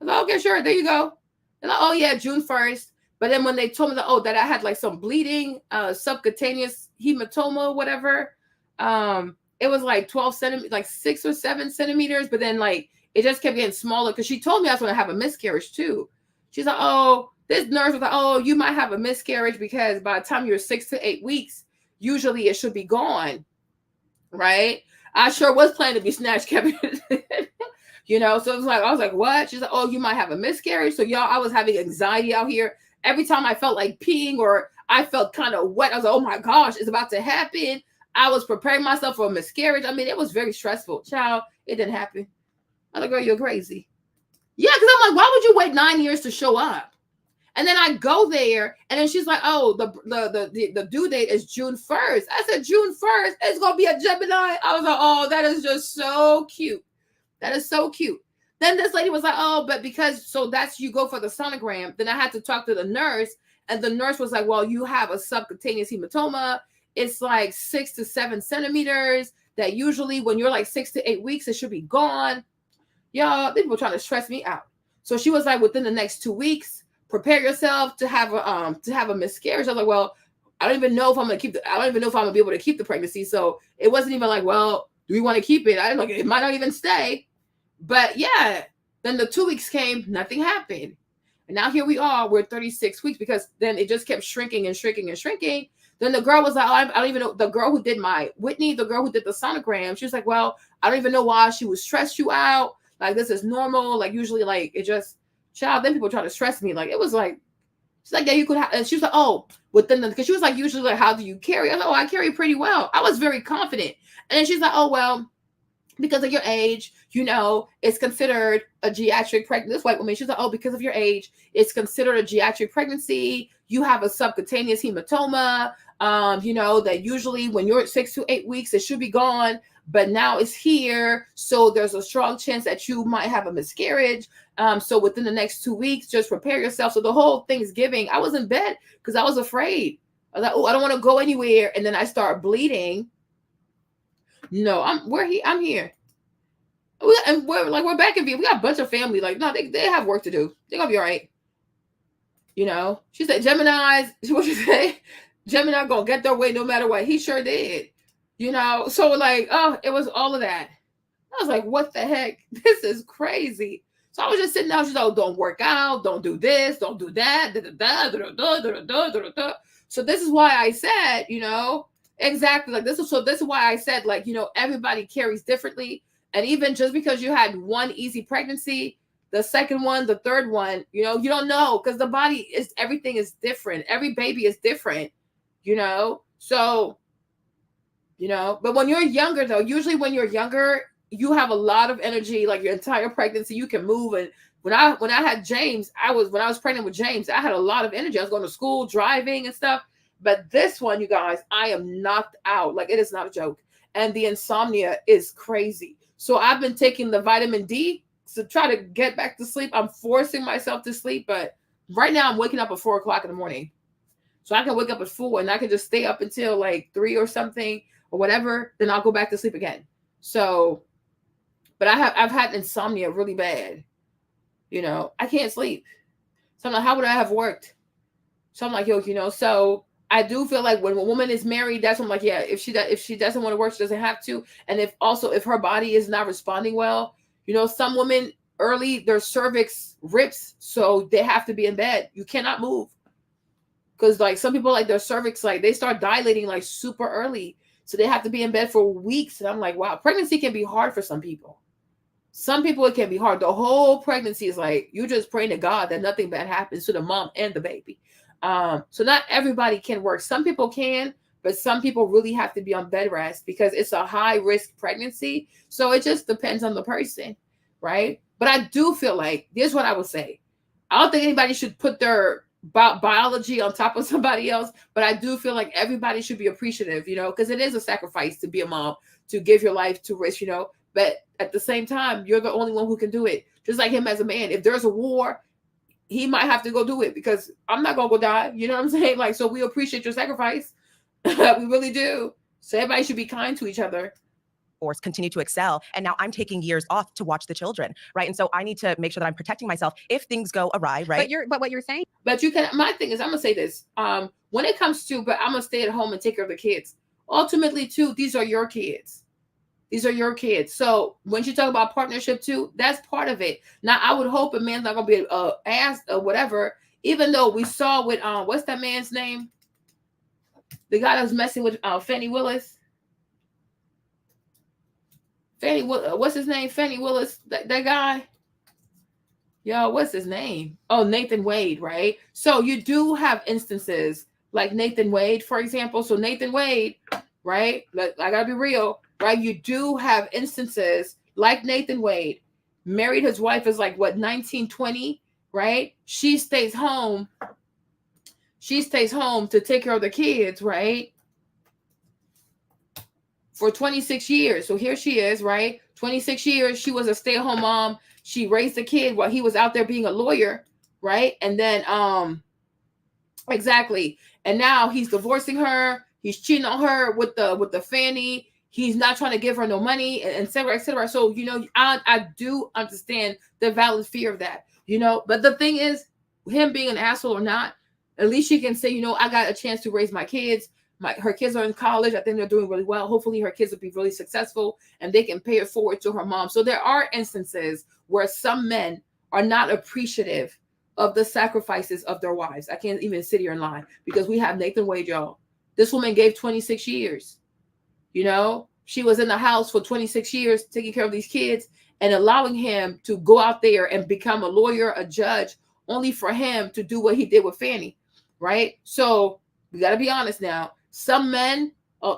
I was like, okay, sure. There you go. And like, oh yeah, June 1st. But then when they told me that, that I had like some bleeding, subcutaneous hematoma, whatever, it was like 12 centimeters, like 6 or 7 centimeters. But then like, it just kept getting smaller because she told me I was going to have a miscarriage too. She's like, oh, this nurse was like, oh, you might have a miscarriage because by the time you're 6 to 8 weeks, usually it should be gone. Right. I sure was planning to be snatched, Kevin. You know, so it was like, I was like, what? She's like, oh, you might have a miscarriage. So y'all, I was having anxiety out here. Every time I felt like peeing or I felt kind of wet, I was like, oh my gosh, it's about to happen. I was preparing myself for a miscarriage. I mean, it was very stressful. Child, it didn't happen. I'm like, girl, you're crazy. Yeah, because I'm like, why would you wait 9 years to show up? And then I go there, and then she's like, oh, the due date is June 1st. I said, June 1st, it's going to be a Gemini. I was like, oh, that is just so cute. That is so cute. Then this lady was like, oh, but because, so that's, you go for the sonogram. Then I had to talk to the nurse, and the nurse was like, well, you have a subcutaneous hematoma. It's like 6 to 7 centimeters that usually when you're like 6 to 8 weeks, it should be gone. Y'all, people trying to stress me out. So she was like, within the next 2 weeks, prepare yourself to have a miscarriage. I was like, well, I don't even know if I'm gonna be able to keep the pregnancy. So it wasn't even like, well, do we want to keep it? I don't know. It might not even stay. But yeah, then the 2 weeks came, nothing happened. And now here we are, we're 36 weeks because then it just kept shrinking and shrinking and shrinking. Then the girl was like, oh, I don't even know. The girl who did Whitney, the girl who did the sonogram, she was like, well, I don't even know why she would stress you out. Like, this is normal. Like, usually, like, it just, child, then people try to stress me. Like, it was like, she's like, yeah, you could have, and she was like, oh, because she was like, usually, like, how do you carry? I was like, oh, I carry pretty well. I was very confident. And then she's like, oh, well, because of your age, you know, it's considered a geriatric pregnancy. This white woman, she's like, oh, because of your age, it's considered a geriatric pregnancy. You have a subcutaneous hematoma. You know, that usually when you're 6 to 8 weeks, it should be gone. But now it's here. So there's a strong chance that you might have a miscarriage. So within the next 2 weeks, just prepare yourself. So the whole Thanksgiving, I was in bed because I was afraid. I was like, oh, I don't want to go anywhere. And then I start bleeding. No, I'm here. We're back in view. We got a bunch of family. Like, no, they have work to do. They're gonna be all right. You know, she said Gemini's, what she say? Gemini gonna get their way no matter what. He sure did. You know, so like, oh, it was all of that. I was like, what the heck? This is crazy. So I was just sitting down. She's like, oh, don't work out, don't do this, don't do that. So this is why I said, you know, exactly like this is why I said, like, you know, everybody carries differently. And even just because you had one easy pregnancy, the second one, the third one, you know, you don't know because the body is, everything is different. Every baby is different, you know? So, you know, but when you're younger though, usually when you're younger, you have a lot of energy, like your entire pregnancy, you can move. And when I had James, when I was pregnant with James, I had a lot of energy. I was going to school, driving and stuff. But this one, you guys, I am knocked out. Like, it is not a joke. And the insomnia is crazy. So I've been taking the vitamin D to try to get back to sleep. I'm forcing myself to sleep. But right now I'm waking up at 4 o'clock in the morning. So I can wake up at 4 and I can just stay up until like 3 or something or whatever. Then I'll go back to sleep again. So, but I've had insomnia really bad. You know, I can't sleep. So I'm like, how would I have worked? So I'm like, yo, you know, so I do feel like when a woman is married, that's when I'm like, yeah, if she doesn't want to work, she doesn't have to. And if her body is not responding well, you know, some women early, their cervix rips, so they have to be in bed. You cannot move. Because like some people, like their cervix, like they start dilating like super early. So they have to be in bed for weeks. And I'm like, wow, pregnancy can be hard for some people. Some people, it can be hard. The whole pregnancy is like, you just praying to God that nothing bad happens to the mom and the baby. So not everybody can work. Some people can, but some people really have to be on bed rest because it's a high risk pregnancy. So it just depends on the person, right? But I do feel like, here's what I would say. I don't think anybody should put their biology on top of somebody else, but I do feel like everybody should be appreciative, you know, because it is a sacrifice to be a mom, to give your life to risk, you know, but at the same time, you're the only one who can do it. Just like him as a man, if there's a war, he might have to go do it because I'm not gonna go die. You know what I'm saying? Like, so we appreciate your sacrifice. We really do. So everybody should be kind to each other. Force continue to excel, and now I'm taking years off to watch the children, right? And so I need to make sure that I'm protecting myself if things go awry, right? But what you're saying, but you can. My thing is, I'm gonna say this. When it comes to, but I'm gonna stay at home and take care of the kids. Ultimately, too, these are your kids. These are your kids. So when you talk about partnership too, that's part of it. Now, I would hope a man's not gonna be asked or whatever. Even though we saw with what's that man's name? The guy that was messing with Fannie Willis. What's his name? Fannie Willis, that guy. Yo, what's his name? Oh, Nathan Wade, right? So you do have instances like Nathan Wade, for example. So Nathan Wade, right? I gotta be real, right? You do have instances like Nathan Wade, married his wife is like what, 19, 20, right? She stays home. She stays home to take care of the kids, right? For 26 years. So here she is, right? 26 years. She was a stay-at-home mom. She raised a kid while he was out there being a lawyer, right? And then exactly. And now he's divorcing her. He's cheating on her with the Fannie. He's not trying to give her no money, and et cetera, et cetera. So, you know, I do understand the valid fear of that, you know. But the thing is, him being an asshole or not, at least she can say, you know, I got a chance to raise my kids. Her kids are in college. I think they're doing really well. Hopefully her kids will be really successful and they can pay it forward to her mom. So there are instances where some men are not appreciative of the sacrifices of their wives. I can't even sit here and lie because we have Nathan Wade, y'all. This woman gave 26 years. You know, she was in the house for 26 years taking care of these kids and allowing him to go out there and become a lawyer, a judge, only for him to do what he did with Fannie, right? So we got to be honest now. Some men,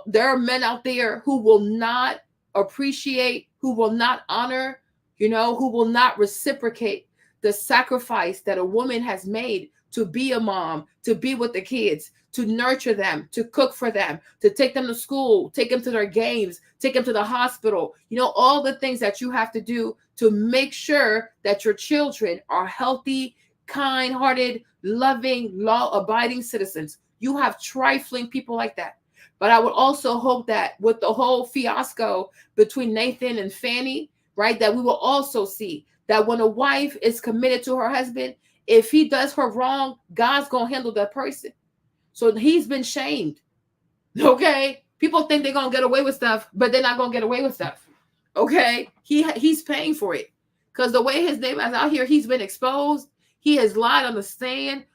there are men out there who will not appreciate, who will not honor, you know, who will not reciprocate the sacrifice that a woman has made to be a mom, to be with the kids, to nurture them, to cook for them, to take them to school, take them to their games, take them to the hospital, you know, all the things that you have to do to make sure that your children are healthy, kind-hearted, loving, law-abiding citizens. You have trifling people like that. But I would also hope that with the whole fiasco between Nathan and Fannie, right, that we will also see that when a wife is committed to her husband, if he does her wrong, God's going to handle that person. So he's been shamed. Okay? People think they're going to get away with stuff, but they're not going to get away with stuff. Okay? He's paying for it. Because the way his name is out here, he's been exposed. He has lied on the stand.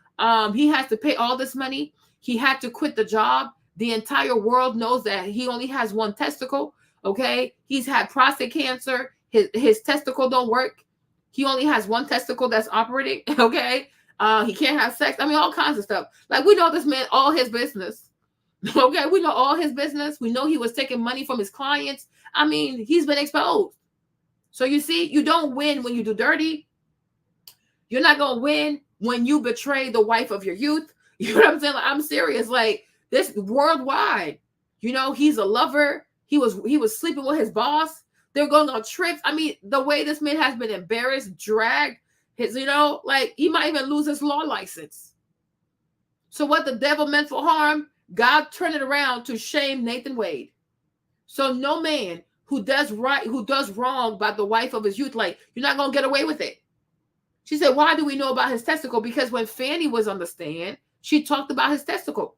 He has to pay all this money. He had to quit the job. The entire world knows that he only has one testicle. Okay. He's had prostate cancer. His testicle don't work. He only has one testicle that's operating. Okay. He can't have sex. I mean, all kinds of stuff. Like, we know this man, all his business. Okay. We know all his business. We know he was taking money from his clients. I mean, he's been exposed. So you see, you don't win when you do dirty. You're not going to win when you betray the wife of your youth. You know what I'm saying? Like, I'm serious. Like, this worldwide, you know, he's a lover. He was sleeping with his boss. They're going on trips. I mean, the way this man has been embarrassed, dragged, his, you know, like, he might even lose his law license. So what the devil meant for harm, God turned it around to shame Nathan Wade. So no man who does right, who does wrong by the wife of his youth, like, you're not going to get away with it. She said, why do we know about his testicle? Because when Fannie was on the stand, she talked about his testicle.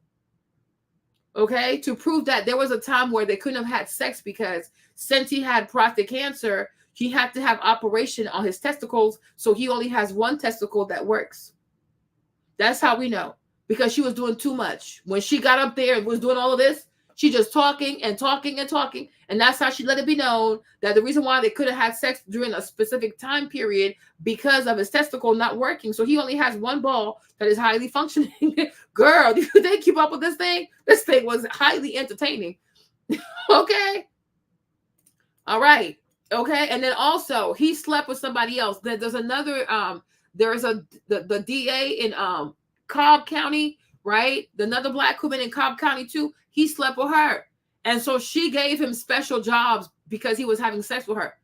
Okay, to prove that there was a time where they couldn't have had sex because since he had prostate cancer, he had to have operation on his testicles. So he only has one testicle that works. That's how we know, because she was doing too much. When she got up there and was doing all of this, she just talking and talking and talking. And that's how she let it be known that the reason why they couldn't have sex during a specific time period because of his testicle not working. So he only has one ball that is highly functioning. Girl, do you think keep up with this thing? This thing was highly entertaining. Okay. All right. Okay. And then also he slept with somebody else. There's another, there's the DA in Cobb County, right? Another black woman in Cobb County too. He slept with her. And so she gave him special jobs because he was having sex with her.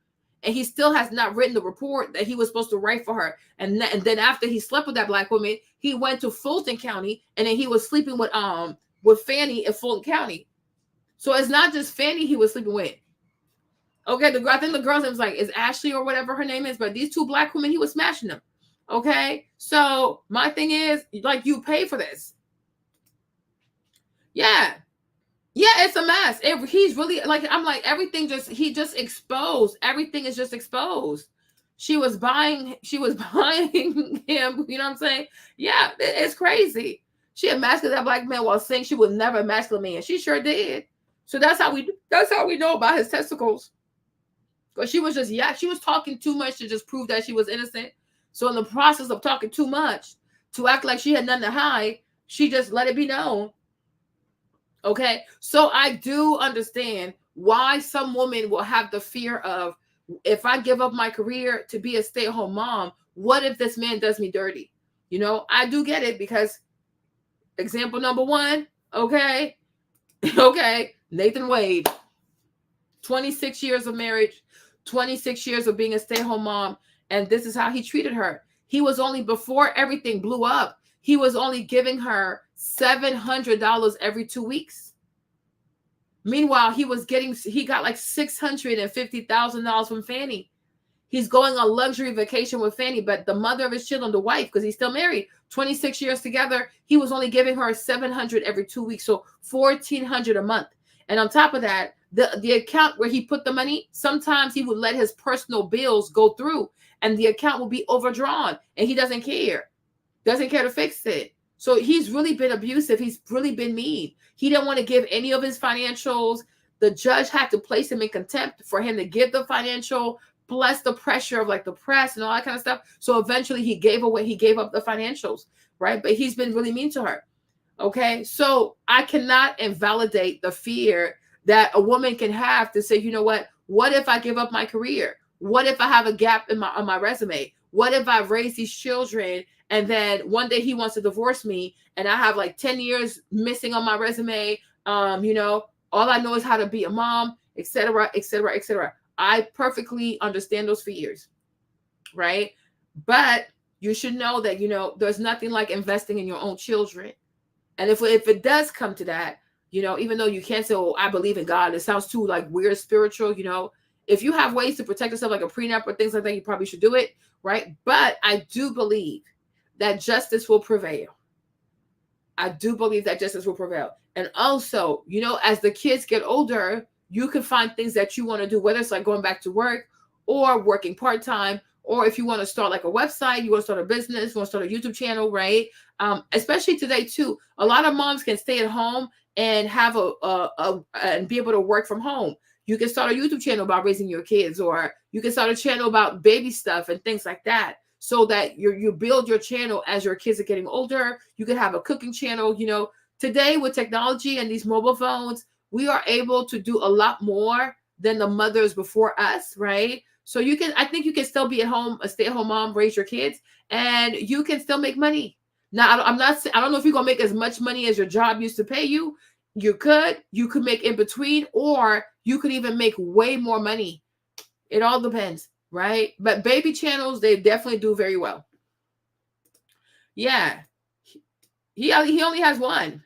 and he still has not written the report that he was supposed to write for her. And then after he slept with that black woman, he went to Fulton County, and then he was sleeping with Fanny in Fulton County. So it's not just Fanny he was sleeping with. Okay, I think the girl's name is Ashley or whatever her name is, but these two black women, he was smashing them. Okay, so my thing is, like, you pay for this. Yeah, it's a mess. He's really, like, I'm like, everything he just exposed. Everything is just exposed. She was buying him. You know what I'm saying? Yeah, it's crazy. She emasculated that black man while saying she would never emasculate me, and she sure did. So that's how we know about his testicles. Because she was she was talking too much to just prove that she was innocent. So in the process of talking too much to act like she had nothing to hide, she just let it be known. Okay, so I do understand why some women will have the fear of, if I give up my career to be a stay-at-home mom, what if this man does me dirty? You know, I do get it, because example number one, okay, Nathan Wade, 26 years of marriage, 26 years of being a stay-at-home mom, and this is how he treated her. He was only, before everything blew up, he was only giving her $700 every 2 weeks. Meanwhile, he got like $650,000 from Fanny. He's going on luxury vacation with Fanny, but the mother of his children, the wife, because he's still married, 26 years together, he was only giving her $700 every 2 weeks, so $1,400 a month. And on top of that, the account where he put the money, sometimes he would let his personal bills go through, and the account will be overdrawn, and he doesn't care to fix it. So he's really been abusive. He's really been mean. He didn't want to give any of his financials. The judge had to place him in contempt for him to give the financial, plus the pressure of like the press and all that kind of stuff. So eventually he gave up the financials, right? But he's been really mean to her. Okay, so I cannot invalidate the fear that a woman can have to say, you know what if I give up my career? What if I have a gap on my resume? What if I raise these children and then one day he wants to divorce me and I have like 10 years missing on my resume? You know, all I know is how to be a mom, etc., etc., etc. I perfectly understand those fears, right? But you should know that, you know, there's nothing like investing in your own children. And if it does come to that, you know, even though you can't say, oh, I believe in God, it sounds too like weird spiritual, you know, if you have ways to protect yourself, like a prenup or things like that, you probably should do it, right? But I do believe that justice will prevail. I do believe that justice will prevail. And also, you know, as the kids get older, you can find things that you want to do, whether it's like going back to work or working part-time, or if you want to start like a website, you want to start a business, you want to start a YouTube channel, right? Especially today too, a lot of moms can stay at home and have and be able to work from home. You can start a YouTube channel about raising your kids, or you can start a channel about baby stuff and things like that, so that you build your channel as your kids are getting older. You can have a cooking channel. You know, today with technology and these mobile phones, we are able to do a lot more than the mothers before us, right? So I think you can still be at home, a stay-at-home mom, raise your kids, and you can still make money. Now, I don't know if you're gonna make as much money as your job used to pay you. You could make in between, or you could even make way more money. It all depends, right? But baby channels, they definitely do very well. Yeah, he only has one.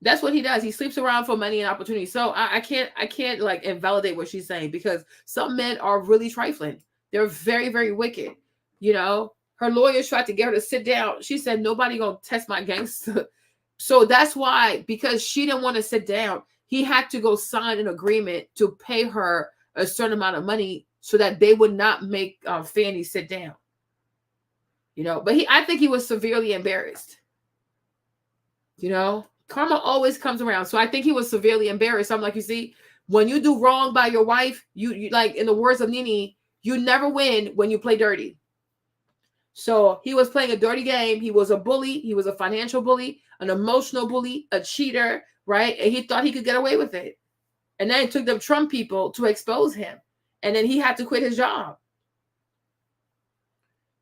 That's what he does. He sleeps around for money and opportunity. So I can't like invalidate what she's saying, because some men are really trifling. They're very, very wicked. You know, her lawyers tried to get her to sit down. She said, nobody gonna test my gangster. So that's why, because she didn't want to sit down, he had to go sign an agreement to pay her a certain amount of money so that they would not make Fanny sit down. You know, but I think he was severely embarrassed. You know, karma always comes around. So I think he was severely embarrassed. I'm like, you see, when you do wrong by your wife, you like, in the words of Nini, you never win when you play dirty. So he was playing a dirty game. He was a bully. He was a financial bully, an emotional bully, a cheater, right? And he thought he could get away with it. And then it took the Trump people to expose him. And then he had to quit his job.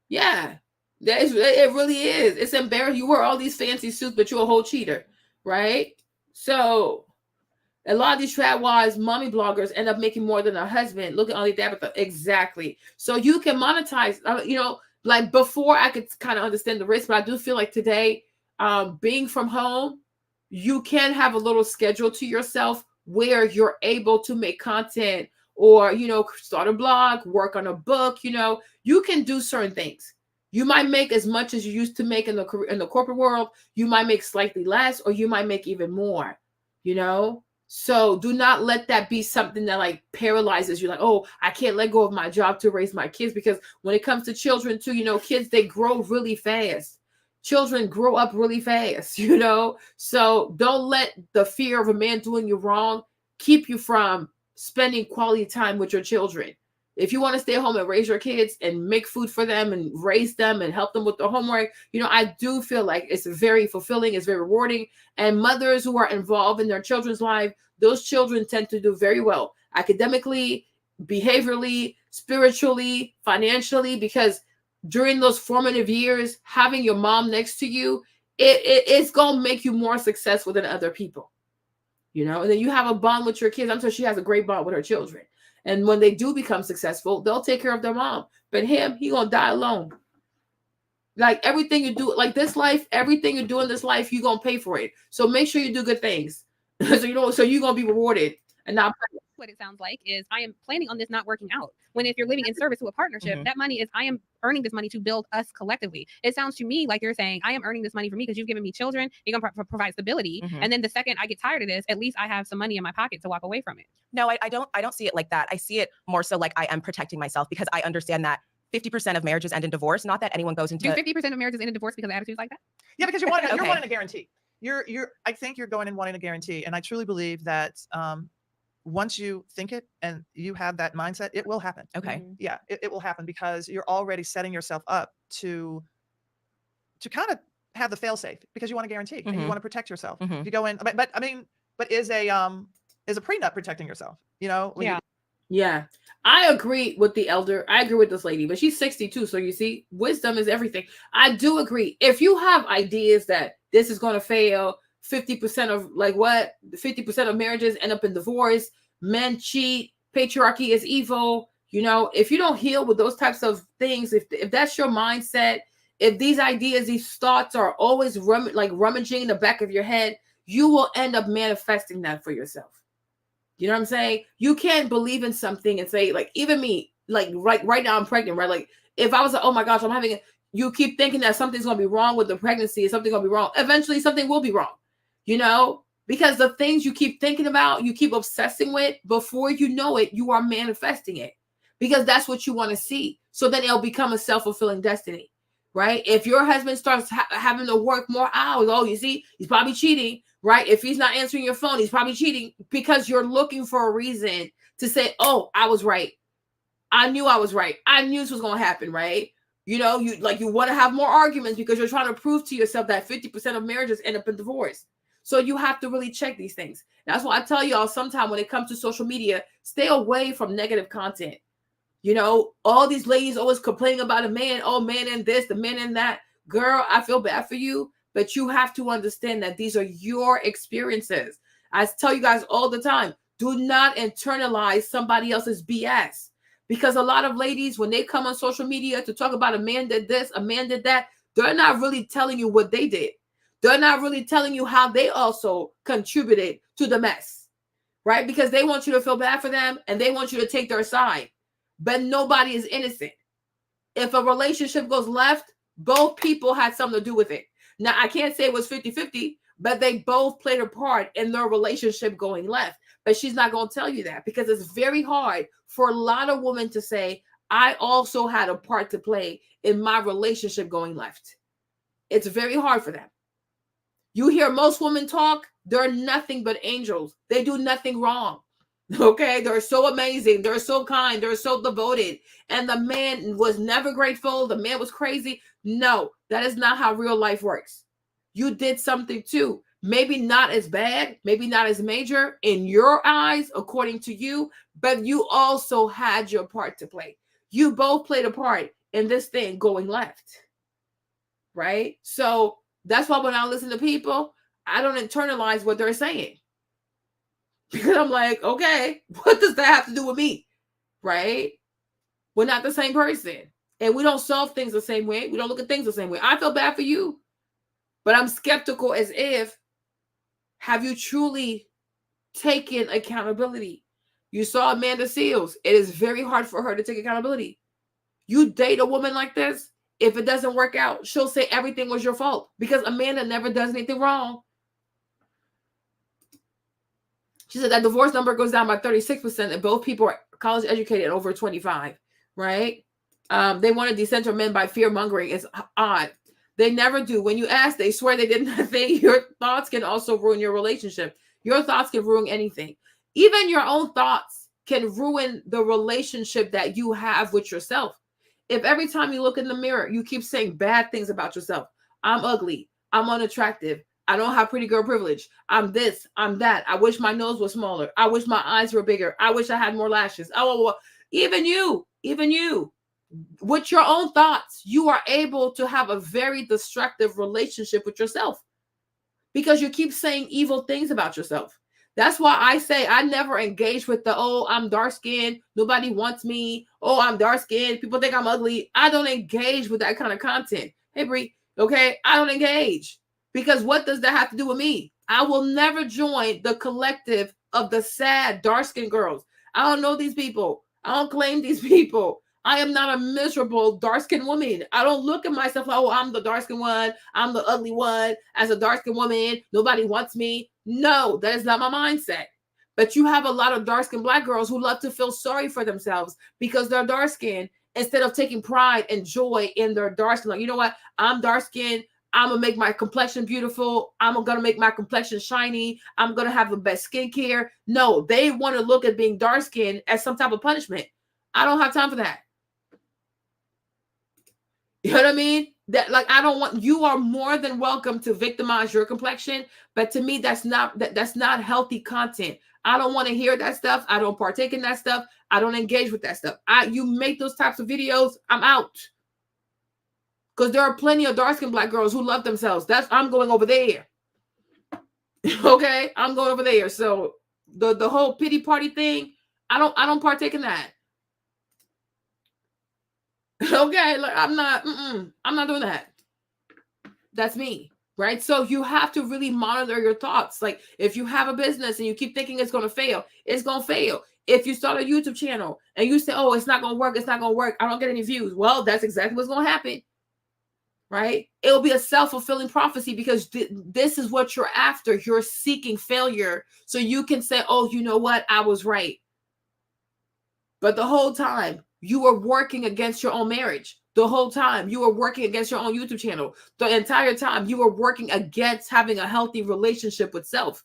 Yeah, it really is. It's embarrassing. You wear all these fancy suits, but you're a whole cheater, right? So A lot of these trad wives, mommy bloggers end up making more than a husband. Look at Only Tabitha. Exactly. So you can monetize, like before I could kind of understand the risk, but I do feel like today, being from home, you can have a little schedule to yourself where you're able to make content or, start a blog, work on a book, you can do certain things. You might make as much as you used to make in the corporate world. You might make slightly less, or you might make even more, So do not let that be something that like paralyzes you. Like, oh, I can't let go of my job to raise my kids, because when it comes to children too, kids, they grow really fast. Children grow up really fast, So don't let the fear of a man doing you wrong keep you from spending quality time with your children. If you want to stay home and raise your kids and make food for them and raise them and help them with their homework, I do feel like it's very fulfilling, it's very rewarding. And mothers who are involved in their children's life, those children tend to do very well academically, behaviorally, spiritually, financially, because during those formative years, having your mom next to you, it's going to make you more successful than other people, and then you have a bond with your kids. I'm sure she has a great bond with her children. And when they do become successful, they'll take care of their mom. But him, he gonna die alone. Like everything you do, like this life, everything you do in this life, you gonna pay for it. So make sure you do good things, so you're gonna be rewarded and not. What it sounds like is I am planning on this not working out. When if you're living in service to a partnership, that money is I am earning this money to build us collectively. It sounds to me like you're saying I am earning this money for me because you've given me children. You're gonna provide stability, and then the second I get tired of this, at least I have some money in my pocket to walk away from it. No, I don't see it like that. I see it more so like I am protecting myself, because I understand that 50% of marriages end in divorce. Not that anyone goes into. Do 50% of marriages end in divorce because of attitudes like that? Yeah, because you're wanting a guarantee. I think you're going in wanting a guarantee, and I truly believe that once you think it and you have that mindset, it will happen. Okay. Yeah, it will happen, because you're already setting yourself up to kind of have the fail safe, because you want a guarantee and you want to protect yourself. You go in, but is a prenup protecting yourself? Yeah, I agree with the elder. I agree with this lady, but she's 62. So you see, wisdom is everything. I do agree. If you have ideas that this is going to fail, 50% of 50% of marriages end up in divorce, men cheat, patriarchy is evil. If you don't heal with those types of things, if that's your mindset, if these ideas, these thoughts are always rummaging in the back of your head, you will end up manifesting that for yourself. You know what I'm saying? You can't believe in something and say, like, even me, like right now I'm pregnant, right? Like if I was like, oh my gosh, you keep thinking that something's going to be wrong with the pregnancy, something's going to be wrong. Eventually something will be wrong, because the things you keep thinking about, you keep obsessing with, before you know it, you are manifesting it, because that's what you want to see. So then it'll become a self-fulfilling destiny, right? If your husband starts having to work more hours, oh, you see, he's probably cheating, right? If he's not answering your phone, he's probably cheating, because you're looking for a reason to say, oh, I was right. I knew I was right. I knew this was going to happen, right? You want to have more arguments because you're trying to prove to yourself that 50% of marriages end up in divorce. So you have to really check these things. That's why I tell y'all, sometime when it comes to social media, stay away from negative content. All these ladies always complaining about a man, oh, man in this, the man in that. Girl, I feel bad for you, but you have to understand that these are your experiences. I tell you guys all the time, do not internalize somebody else's BS. Because a lot of ladies, when they come on social media to talk about a man did this, a man did that, they're not really telling you what they did. They're not really telling you how they also contributed to the mess, right? Because they want you to feel bad for them and they want you to take their side. But nobody is innocent. If a relationship goes left, both people had something to do with it. Now, I can't say it was 50-50, but they both played a part in their relationship going left. But she's not going to tell you that, because it's very hard for a lot of women to say, I also had a part to play in my relationship going left. It's very hard for them. You hear most women talk, they're nothing but angels. They do nothing wrong. Okay, they're so amazing. They're so kind. They're so devoted. And the man was never grateful. The man was crazy. No, that is not how real life works. You did something too. Maybe not as bad, maybe not as major in your eyes, according to you, but you also had your part to play. You both played a part in this thing going left, right? So that's why when I listen to people, I don't internalize what they're saying. Because I'm like, okay, what does that have to do with me? Right? We're not the same person. And we don't solve things the same way. We don't look at things the same way. I feel bad for you. But I'm skeptical as if, have you truly taken accountability? You saw Amanda Seals. It is very hard for her to take accountability. You date a woman like this, if it doesn't work out, she'll say everything was your fault because Amanda never does anything wrong. She said that divorce number goes down by 36% and both people are college educated and over 25, right? They want to decenter men by fear mongering. It's odd. They never do. When you ask, they swear they did nothing. Your thoughts can also ruin your relationship. Your thoughts can ruin anything. Even your own thoughts can ruin the relationship that you have with yourself. If every time you look in the mirror, you keep saying bad things about yourself. I'm ugly. I'm unattractive. I don't have pretty girl privilege. I'm this. I'm that. I wish my nose was smaller. I wish my eyes were bigger. I wish I had more lashes. Oh, even you, with your own thoughts, you are able to have a very destructive relationship with yourself because you keep saying evil things about yourself. That's why I say I never engage with the, oh, I'm dark skinned. Nobody wants me. Oh, I'm dark skinned. People think I'm ugly. I don't engage with that kind of content. Hey, Bree. Okay. I don't engage because what does that have to do with me? I will never join the collective of the sad dark skinned girls. I don't know these people. I don't claim these people. I am not a miserable dark-skinned woman. I don't look at myself like, oh, I'm the dark-skinned one. I'm the ugly one. As a dark-skinned woman, nobody wants me. No, that is not my mindset. But you have a lot of dark-skinned Black girls who love to feel sorry for themselves because they're dark-skinned instead of taking pride and joy in their dark skin. Like, you know what? I'm dark-skinned. I'm going to make my complexion beautiful. I'm going to make my complexion shiny. I'm going to have the best skincare. No, they want to look at being dark-skinned as some type of punishment. I don't have time for that. You know what I mean? That, like, I don't want, you are more than welcome to victimize your complexion, but to me, that's not healthy content. I don't want to hear that stuff. I don't partake in that stuff. I don't engage with that stuff. You make those types of videos, I'm out. Because there are plenty of dark-skinned Black girls who love themselves. I'm going over there. Okay? I'm going over there. So the whole pity party thing, I don't partake in that. Okay, like I'm not doing that. That's me, right? So you have to really monitor your thoughts. Like if you have a business and you keep thinking it's going to fail, it's going to fail. If you start a YouTube channel and you say, oh, it's not going to work, I don't get any views. Well, that's exactly what's going to happen, right? It'll be a self-fulfilling prophecy because this is what you're after. You're seeking failure so you can say, oh, you know what? I was right. But the whole time, you were working against your own marriage. The whole time, you were working against your own YouTube channel. The entire time, you were working against having a healthy relationship with self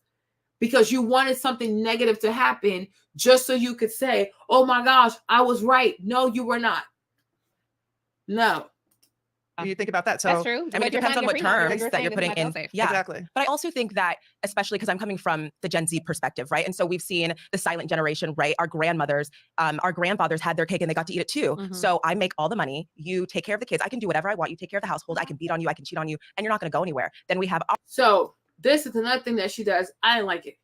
because you wanted something negative to happen just so you could say, oh my gosh, I was right. No, you were not. No. You think about that. So that's true. I mean, it depends on what terms that you're putting in. Yeah, exactly. But I also think that, especially because I'm coming from the Gen Z perspective, right? And so we've seen the silent generation, right? Our grandmothers, our grandfathers had their cake and they got to eat it too. Mm-hmm. So I make all the money. You take care of the kids. I can do whatever I want. You take care of the household. I can beat on you. I can cheat on you, and you're not going to go anywhere. Then we have. So this is another thing that she does. I didn't like it.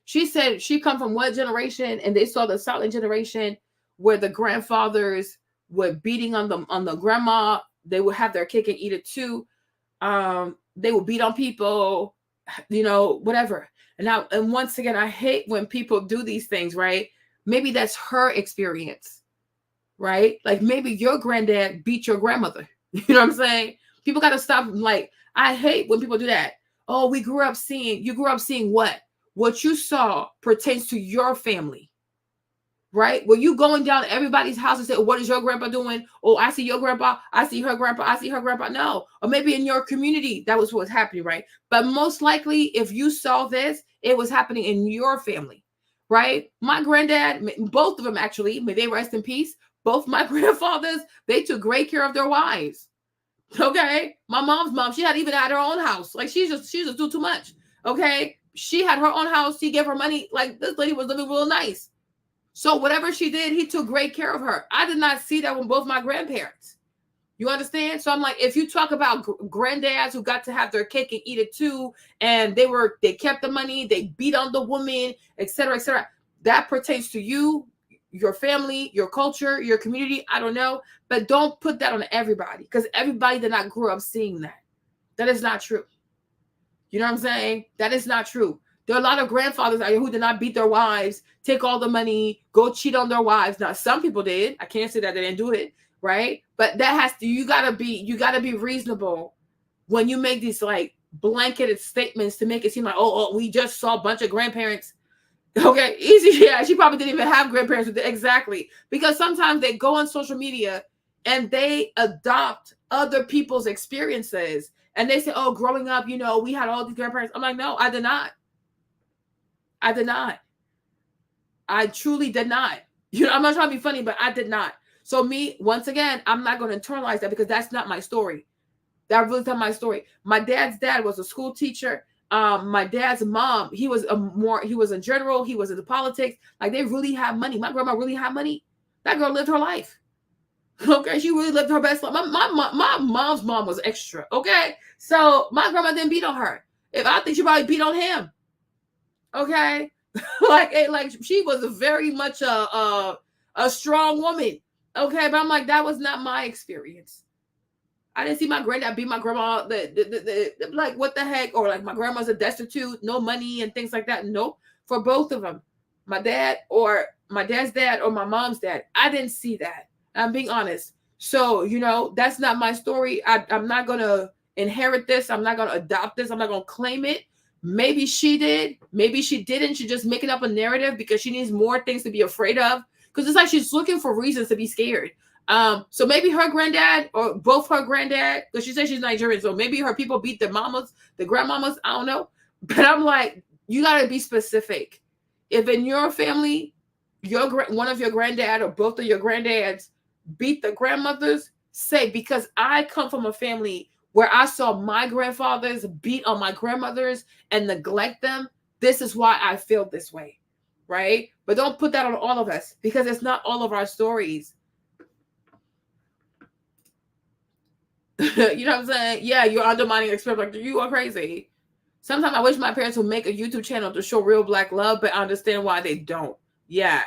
She said she come from one generation, and they saw the silent generation where the grandfathers were beating on the grandma. They would have their cake and eat it too. They would beat on people, you know, whatever. And once again, I hate when people do these things, right? Maybe that's her experience, right? Like maybe your granddad beat your grandmother. You know what I'm saying? People got to stop. Like, I hate when people do that. Oh, you grew up seeing what? What you saw pertains to your family. Right? Were you going down to everybody's house and say, oh, what is your grandpa doing? Oh, I see your grandpa. I see her grandpa. I see her grandpa. No. Or maybe in your community, that was what was happening, right? But most likely, if you saw this, it was happening in your family, right? My granddad, both of them actually, may they rest in peace. Both my grandfathers, they took great care of their wives. Okay? My mom's mom, she even had her own house. Like she just do too much. Okay? She had her own house. He gave her money. Like this lady was living real nice. So whatever she did, he took great care of her. I did not see that with both my grandparents. You understand? So I'm like, if you talk about granddads who got to have their cake and eat it too, and they kept the money, they beat on the woman, etc., that pertains to you, your family, your culture, your community. I don't know, but don't put that on everybody, because everybody did not grow up seeing that. That is not true. You know what I'm saying? That is not true. There are a lot of grandfathers out here who did not beat their wives, take all the money, go cheat on their wives. Now, some people did. I can't say that they didn't do it, right? But that has to, you gotta be reasonable when you make these like blanketed statements to make it seem like, oh, we just saw a bunch of grandparents. Okay, easy. Yeah, she probably didn't even have grandparents. Exactly. Because sometimes they go on social media and they adopt other people's experiences. And they say, oh, growing up, we had all these grandparents. I'm like, no, I did not. I did not. I truly did not. I'm not trying to be funny, but I did not. So me, once again, I'm not going to internalize that because that's not my story. That really not my story. My dad's dad was a school teacher. My dad's mom, he was a general. He was into politics. Like, they really have money. My grandma really had money. That girl lived her life. Okay, she really lived her best life. My mom's mom was extra. Okay, so my grandma didn't beat on her. If I think she probably beat on him. Okay, like she was very much a strong woman. Okay, but I'm like, that was not my experience. I didn't see my granddad beat my grandma. Like, what the heck? Or like, my grandma's a destitute, no money and things like that. Nope. For both of them, my dad's dad or my mom's dad, I didn't see that. I'm being honest. So, that's not my story. I'm not going to inherit this. I'm not going to adopt this. I'm not going to claim it. Maybe she did. Maybe she didn't. She's just making up a narrative because she needs more things to be afraid of. Because it's like she's looking for reasons to be scared. So maybe her granddad or both her granddad, because she says she's Nigerian, so maybe her people beat the mamas, the grandmamas. I don't know. But I'm like, you got to be specific. If in your family, one of your granddad or both of your granddads beat the grandmothers, say, because I come from a family where I saw my grandfathers beat on my grandmothers and neglect them. This is why I feel this way, right? But don't put that on all of us, because it's not all of our stories. You know what I'm saying? Yeah, you're undermining experience. Like, you are crazy. Sometimes I wish my parents would make a YouTube channel to show real Black love, but I understand why they don't. Yeah.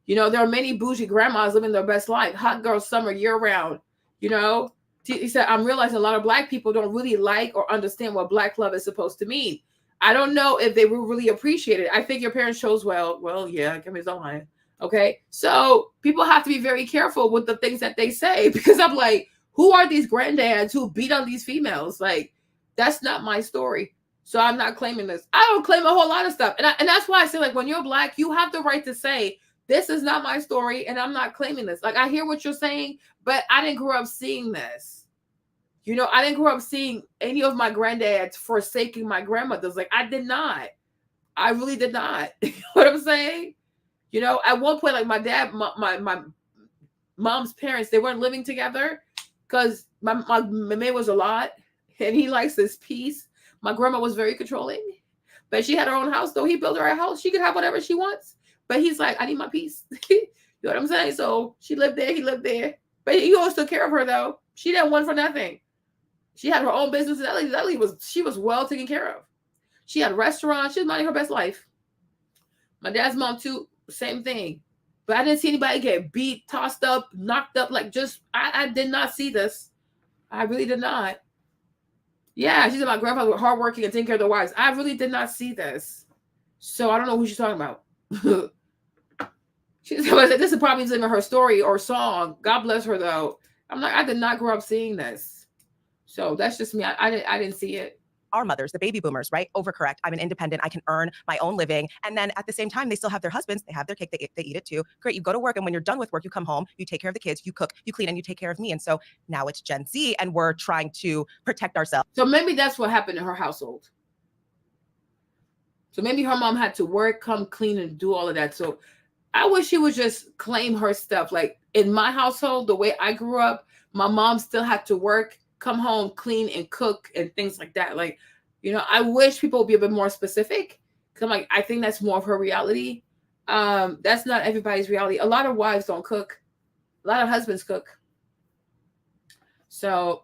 There are many bougie grandmas living their best life. Hot girl summer year round. He said, I'm realizing a lot of Black people don't really like or understand what Black love is supposed to mean. I don't know if they will really appreciate it. I think your parents chose well. Well, yeah, give me his own line. Okay. So people have to be very careful with the things that they say, because I'm like, who are these granddads who beat on these females? Like, that's not my story. So I'm not claiming this. I don't claim a whole lot of stuff. And that's why I say, like, when you're Black, you have the right to say, this is not my story, and I'm not claiming this. Like, I hear what you're saying, but I didn't grow up seeing this. I didn't grow up seeing any of my granddads forsaking my grandmothers. Like, I did not. I really did not. You know what I'm saying? At one point, like, my dad, my mom's parents, they weren't living together because my man was a lot, and he likes his peace. My grandma was very controlling, but she had her own house, though. He built her a house. She could have whatever she wants. But he's like, I need my peace. You know what I'm saying? So she lived there. He lived there. But he always took care of her, though. She didn't want for nothing. She had her own business. She was well taken care of. She had restaurants. She was minding her best life. My dad's mom, too, same thing. But I didn't see anybody get beat, tossed up, knocked up. Like, I did not see this. I really did not. Yeah, she said my grandfather was hardworking and taking care of their wives. I really did not see this. So I don't know who she's talking about. She said, this is probably in her story or song. God bless her, though. I'm like, I did not grow up seeing this. So that's just me. I didn't see it. Our mothers, the baby boomers, right? Overcorrect. I'm an independent. I can earn my own living. And then at the same time, they still have their husbands. They have their cake. They eat it too. Great. You go to work. And when you're done with work, you come home, you take care of the kids, you cook, you clean, and you take care of me. And so now it's Gen Z and we're trying to protect ourselves. So maybe that's what happened in her household. So maybe her mom had to work, come clean, and do all of that. So I wish she would just claim her stuff. Like, in my household, the way I grew up, my mom still had to work, come home, clean, and cook, and things like that. Like, I wish people would be a bit more specific. Because I'm like, I think that's more of her reality. That's not everybody's reality. A lot of wives don't cook. A lot of husbands cook. So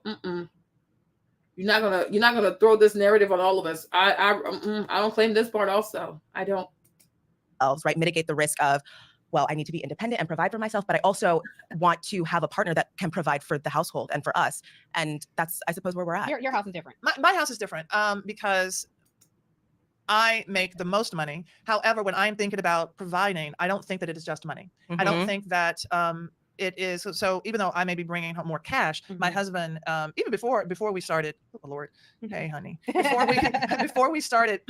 you're not gonna throw this narrative on all of us. I don't claim this part. Also, I don't. Right, mitigate the risk of, well, I need to be independent and provide for myself, but I also want to have a partner that can provide for the household and for us. And that's, I suppose, where we're at. Your house is different. My house is different because I make the most money. However, when I'm thinking about providing, I don't think that it is just money. I don't think that it is. So even though I may be bringing home more cash, my husband, even before we started, oh Lord, hey honey, before we started,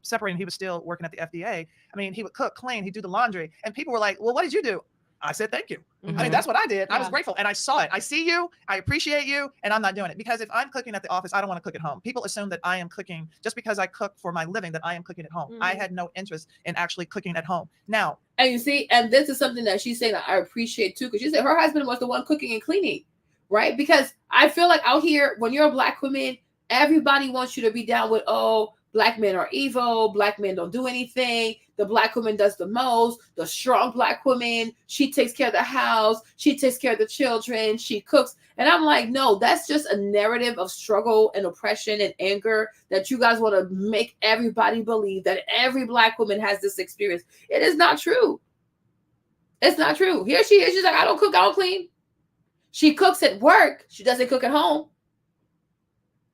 separating, he was still working at the FDA. I mean, he would cook, clean, he'd do the laundry, and people were like, "Well, what did you do?" I said, "Thank you." I mean, that's what I did. I was grateful, and I saw it. I see you, I appreciate you, and I'm not doing it because if I'm cooking at the office, I don't want to cook at home. People assume that I am cooking just because I cook for my living, that I am cooking at home. I had no interest in actually cooking at home. Now, and you see, and this is something that she's saying that I appreciate too, because she said her husband was the one cooking and cleaning, right? Because I feel like out here, when you're a Black woman, everybody wants you to be down with, oh, Black men are evil. Black men don't do anything. The Black woman does the most. The strong Black woman, she takes care of the house. She takes care of the children. She cooks. And I'm like, no, that's just a narrative of struggle and oppression and anger that you guys want to make everybody believe that every Black woman has this experience. It is not true. It's not true. Here she is. She's like, I don't cook, I don't clean. She cooks at work. She doesn't cook at home.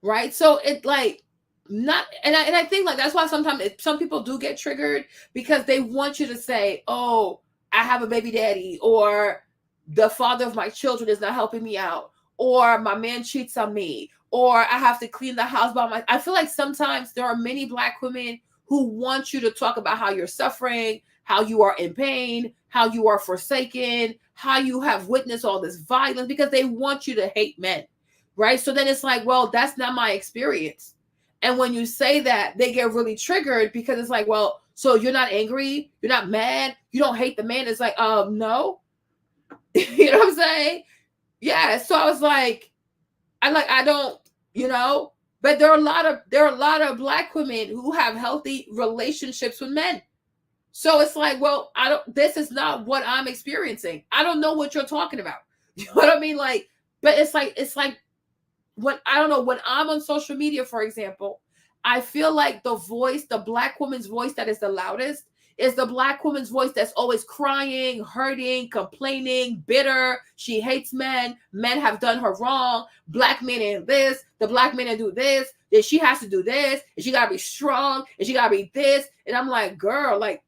Right? So it's like, not, and I think like that's why sometimes some people do get triggered because they want you to say, oh, I have a baby daddy, or the father of my children is not helping me out, or my man cheats on me, or I have to clean the house by my. I feel like sometimes there are many Black women who want you to talk about how you're suffering, how you are in pain, how you are forsaken, how you have witnessed all this violence, because they want you to hate men, right? So then it's like, well, that's not my experience. And when you say that, they get really triggered because it's like, well, so you're not angry, you're not mad, you don't hate the man. It's like, no. You know what I'm saying? Yeah. So I was like, I don't, but there are a lot of Black women who have healthy relationships with men. So it's like, well, this is not what I'm experiencing. I don't know what you're talking about. You know what I mean? Like, but it's like, when I'm on social media, for example, I feel like the Black woman's voice that is the loudest is the Black woman's voice that's always crying, hurting, complaining, bitter. She hates men. Men have done her wrong. Black men ain't this. The Black men do this. Then she has to do this. And she gotta be strong. And she gotta be this. And I'm like, girl, like,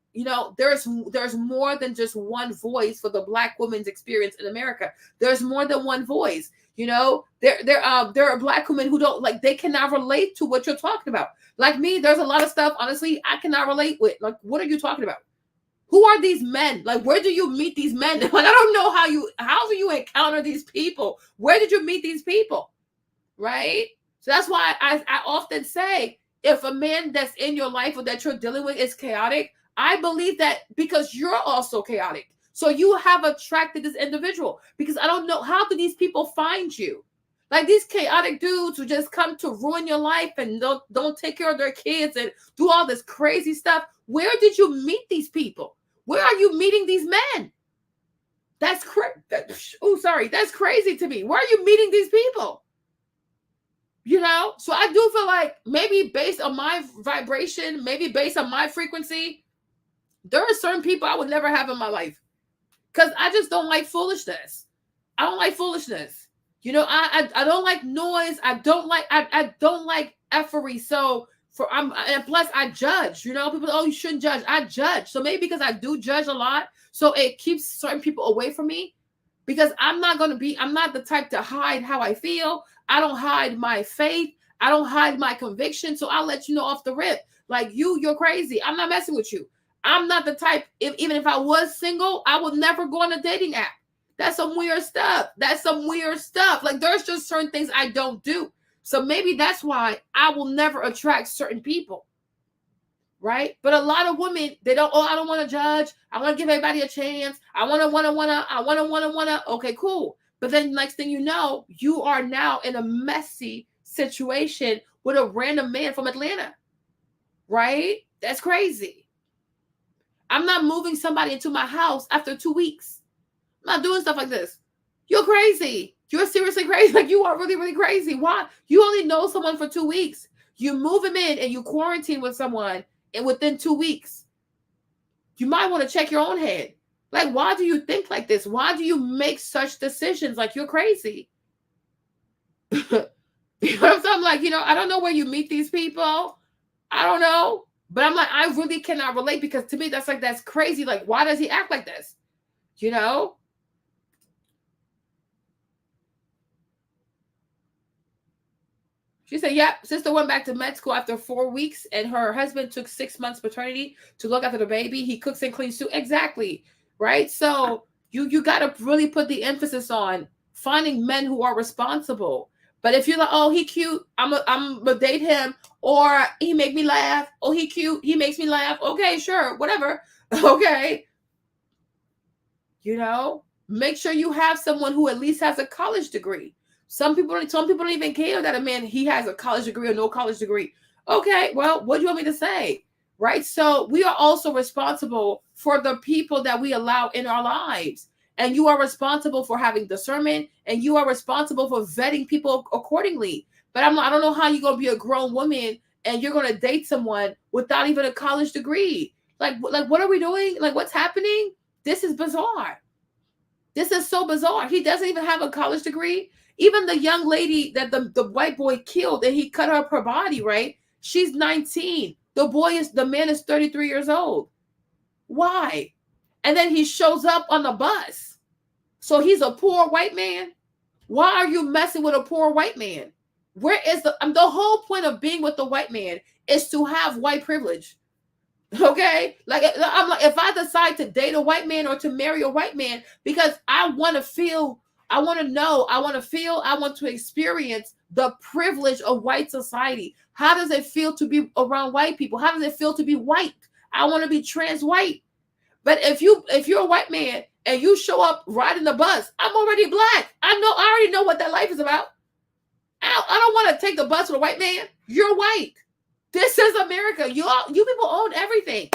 there's more than just one voice for the Black woman's experience in America. There's more than one voice. There are Black women who don't, like, they cannot relate to what you're talking about. Like me, there's a lot of stuff, honestly, I cannot relate with. Like, what are you talking about? Who are these men? Like, where do you meet these men? Like, I don't know how do you encounter these people? Where did you meet these people? Right? So that's why I often say, if a man that's in your life or that you're dealing with is chaotic, I believe that because you're also chaotic. So you have attracted this individual, because I don't know, how do these people find you? Like these chaotic dudes who just come to ruin your life and don't take care of their kids and do all this crazy stuff. Where did you meet these people? Where are you meeting these men? That's that's crazy to me. Where are you meeting these people? So I do feel like maybe based on my vibration, maybe based on my frequency, there are certain people I would never have in my life. Because I just don't like foolishness. I don't like foolishness. I don't like noise. I don't like effery. So and plus I judge. People, oh, you shouldn't judge. I judge. So maybe because I do judge a lot, so it keeps certain people away from me. Because I'm not the type to hide how I feel. I don't hide my faith. I don't hide my conviction. So I'll let you know off the rip. Like, you're crazy. I'm not messing with you. I'm not the type, even if I was single, I would never go on a dating app. That's some weird stuff. Like, there's just certain things I don't do. So maybe that's why I will never attract certain people. Right? But a lot of women, I don't want to judge. I want to give everybody a chance. I want to. Okay, cool. But then next thing you know, you are now in a messy situation with a random man from Atlanta. Right? That's crazy. I'm not moving somebody into my house after 2 weeks. I'm not doing stuff like this. You're crazy. You're seriously crazy. Like, you are really, really crazy. Why? You only know someone for 2 weeks. You move him in and you quarantine with someone, and within 2 weeks, you might want to check your own head. Like, why do you think like this? Why do you make such decisions? Like, you're crazy. You know what I'm saying? I'm like, I don't know where you meet these people. I don't know. But I'm like, I really cannot relate, because to me, that's crazy. Like, why does he act like this? You know? She said, yep, sister went back to med school after 4 weeks, and her husband took 6 months paternity to look after the baby. He cooks and cleans too. Exactly. Right? So you got to really put the emphasis on finding men who are responsible. But if you're like, oh, he cute, I'm gonna date him, or he make me laugh, oh, he cute, he makes me laugh. Okay, sure, whatever. Okay. Make sure you have someone who at least has a college degree. Some people don't even care that a man, he has a college degree or no college degree. Okay, well, what do you want me to say? Right? So we are also responsible for the people that we allow in our lives. And you are responsible for having discernment, and you are responsible for vetting people accordingly. But I don't know how you're going to be a grown woman and you're going to date someone without even a college degree. Like, what are we doing? Like, what's happening? This is bizarre. This is so bizarre. He doesn't even have a college degree. Even the young lady that the white boy killed and he cut up her body, right? She's 19. The man is 33 years old. Why? And then he shows up on the bus. So he's a poor white man. Why are you messing with a poor white man? Where is the whole point of being with the white man is to have white privilege. Okay? Like, I'm like, if I decide to date a white man or to marry a white man, because I want to feel, I want to know, I want to feel, I want to experience the privilege of white society. How does it feel to be around white people? How does it feel to be white? I want to be trans white. But if you're a white man and you show up riding the bus, I'm already black. I already know what that life is about. I don't want to take the bus with a white man. You're white. This is America. You people own everything.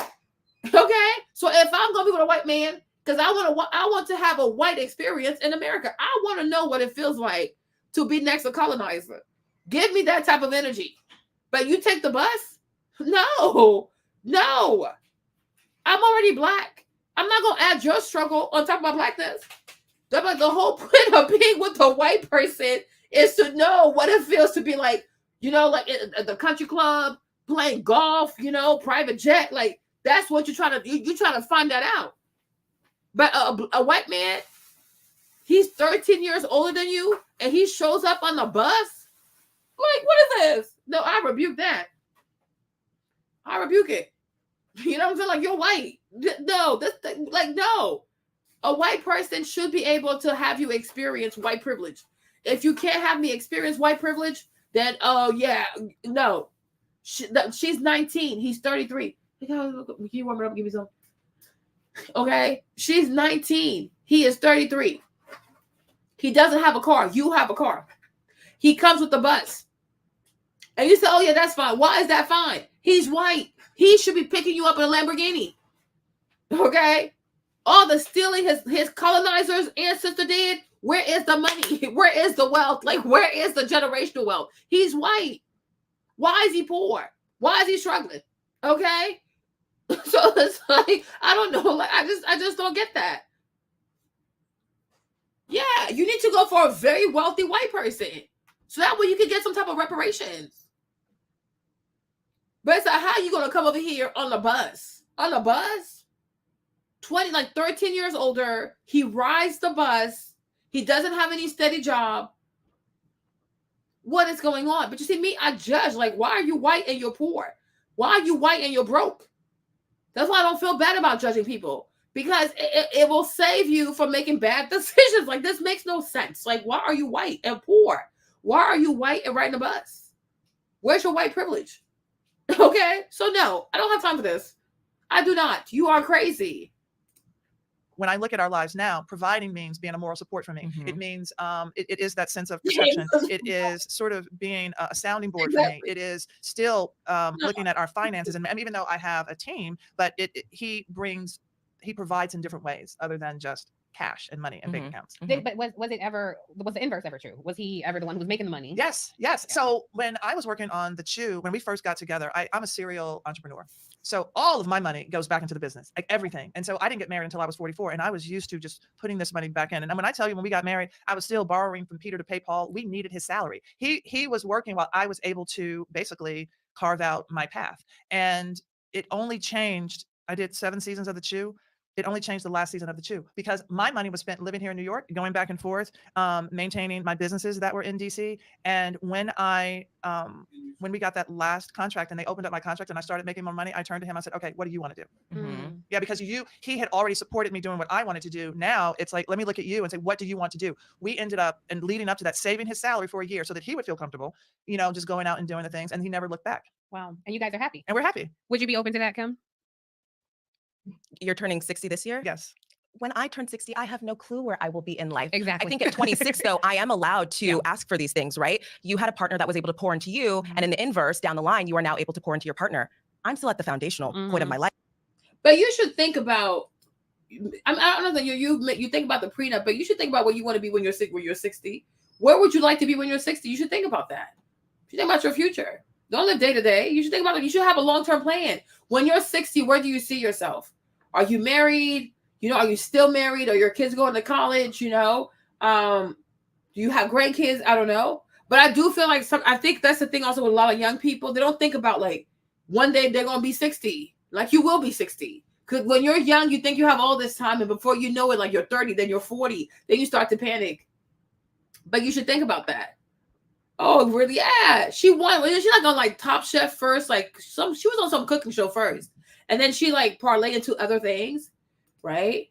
Okay? So if I'm gonna be with a white man, because I want to have a white experience in America. I want to know what it feels like to be next to colonizer. Give me that type of energy. But you take the bus? No. I'm already black. I'm not gonna add your struggle on top of my blackness. That's like the whole point of being with a white person is to know what it feels to be like, like at the country club, playing golf, private jet. Like, that's what you're trying to find that out. But a white man, he's 13 years older than you, and he shows up on the bus. Like, what is this? No, I rebuke that. I rebuke it. You know what I'm saying? Like, you're white. No, no. A white person should be able to have you experience white privilege. If you can't have me experience white privilege, then, yeah, no. She's 19. He's 33. Can you warm it up? Give me some. Okay? She's 19. He is 33. He doesn't have a car. You have a car. He comes with the bus. And you say, oh, yeah, that's fine. Why is that fine? He's white. He should be picking you up in a Lamborghini. Okay? All the stealing his colonizers' ancestor did, where is the money? Where is the wealth? Like, where is the generational wealth? He's white. Why is he poor? Why is he struggling? Okay? So it's like, I don't know. Like, I just don't get that. Yeah, you need to go for a very wealthy white person. So that way you can get some type of reparations. But it's like, how are you going to come over here on the bus? On the bus? 13 years older. He rides the bus. He doesn't have any steady job. What is going on? But you see, me, I judge. Like, why are you white and you're poor? Why are you white and you're broke? That's why I don't feel bad about judging people. Because it will save you from making bad decisions. Like, this makes no sense. Like, why are you white and poor? Why are you white and riding a bus? Where's your white privilege? Okay? So, no, I don't have time for this. I do not. You are crazy. When I look at our lives now, providing means being a moral support for me. Mm-hmm. It means it is that sense of perception. It is sort of being a sounding board for me. It is still looking at our finances. And even though I have a team, but he provides in different ways other than just cash and money and bank accounts. But was the inverse ever true? Was he ever the one who was making the money? Yes. So when I was working on the Chew, when we first got together, I'm a serial entrepreneur. So all of my money goes back into the business, like everything. And so I didn't get married until I was 44, and I was used to just putting this money back in. And when I tell you, when we got married, I was still borrowing from Peter to pay Paul. We needed his salary. He was working while I was able to basically carve out my path. And it only changed. I did 7 seasons of the Chew. It only changed the last season of the Chew because my money was spent living here in New York, going back and forth, maintaining my businesses that were in DC. And when we got that last contract and they opened up my contract and I started making more money, I turned to him. I said, okay, what do you want to do? Yeah, because he had already supported me doing what I wanted to do. Now it's like, let me look at you and say, what do you want to do? We ended up, and leading up to that, saving his salary for a year so that he would feel comfortable, just going out and doing the things. And he never looked back. Wow. And you guys are happy. And we're happy. Would you be open to that, Kim? You're turning 60 this year? Yes. When I turn 60, I have no clue where I will be in life. Exactly. I think at 26, though, I am allowed to ask for these things, right? You had a partner that was able to pour into you. And in the inverse, down the line, you are now able to pour into your partner. I'm still at the foundational point of my life. But you should think about, I don't know that you think about the prenup, but you should think about what you want to be when you're 60. Where would you like to be when you're 60? You should think about that. You should think about your future. Don't live day to day. You should think about it. You should have a long-term plan. When you're 60, where do you see yourself? Are you married? Are you still married? Are your kids going to college? Do you have grandkids? I don't know. But I do feel like I think that's the thing also with a lot of young people. They don't think about like one day they're going to be 60. Like you will be 60. Because when you're young, you think you have all this time. And before you know it, like you're 30, then you're 40. Then you start to panic. But you should think about that. Oh, really? Yeah. She won. She's not going like Top Chef first. Like she was on some cooking show first. And then she like parlay into other things. Right?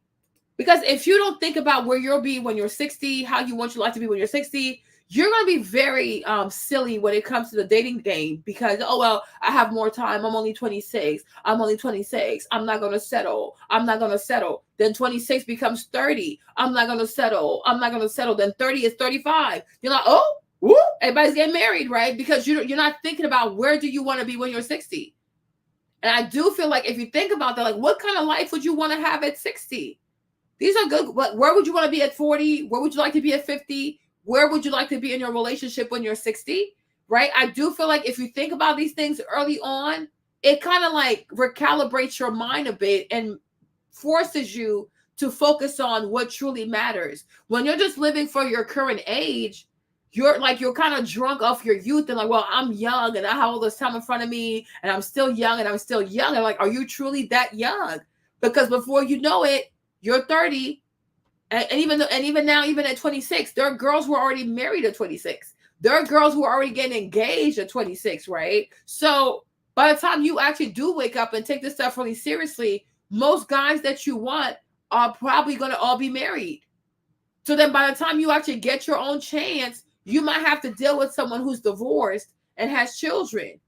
Because if you don't think about where you'll be when you're 60, how you want your life to be when you're 60, you're going to be very silly when it comes to the dating game because, oh, well, I have more time. I'm only 26. I'm not going to settle. Then 26 becomes 30. I'm not going to settle. Then 30 is 35. You're like, oh, woo, everybody's getting married, right? Because you're not thinking about where do you want to be when you're 60. And I do feel like if you think about that, like what kind of life would you want to have at 60? These are good. But where would you want to be at 40? Where would you like to be at 50? Where would you like to be in your relationship when you're 60? Right? I do feel like if you think about these things early on, it kind of like recalibrates your mind a bit and forces you to focus on what truly matters. When you're just living for your current age, you're kind of drunk off your youth and like, well, I'm young and I have all this time in front of me and I'm still young. And like, are you truly that young? Because before you know it, you're 30. And even now, even at 26, there are girls who are already married at 26. There are girls who are already getting engaged at 26, right? So by the time you actually do wake up and take this stuff really seriously, most guys that you want are probably going to all be married. So then by the time you actually get your own chance, you might have to deal with someone who's divorced and has children.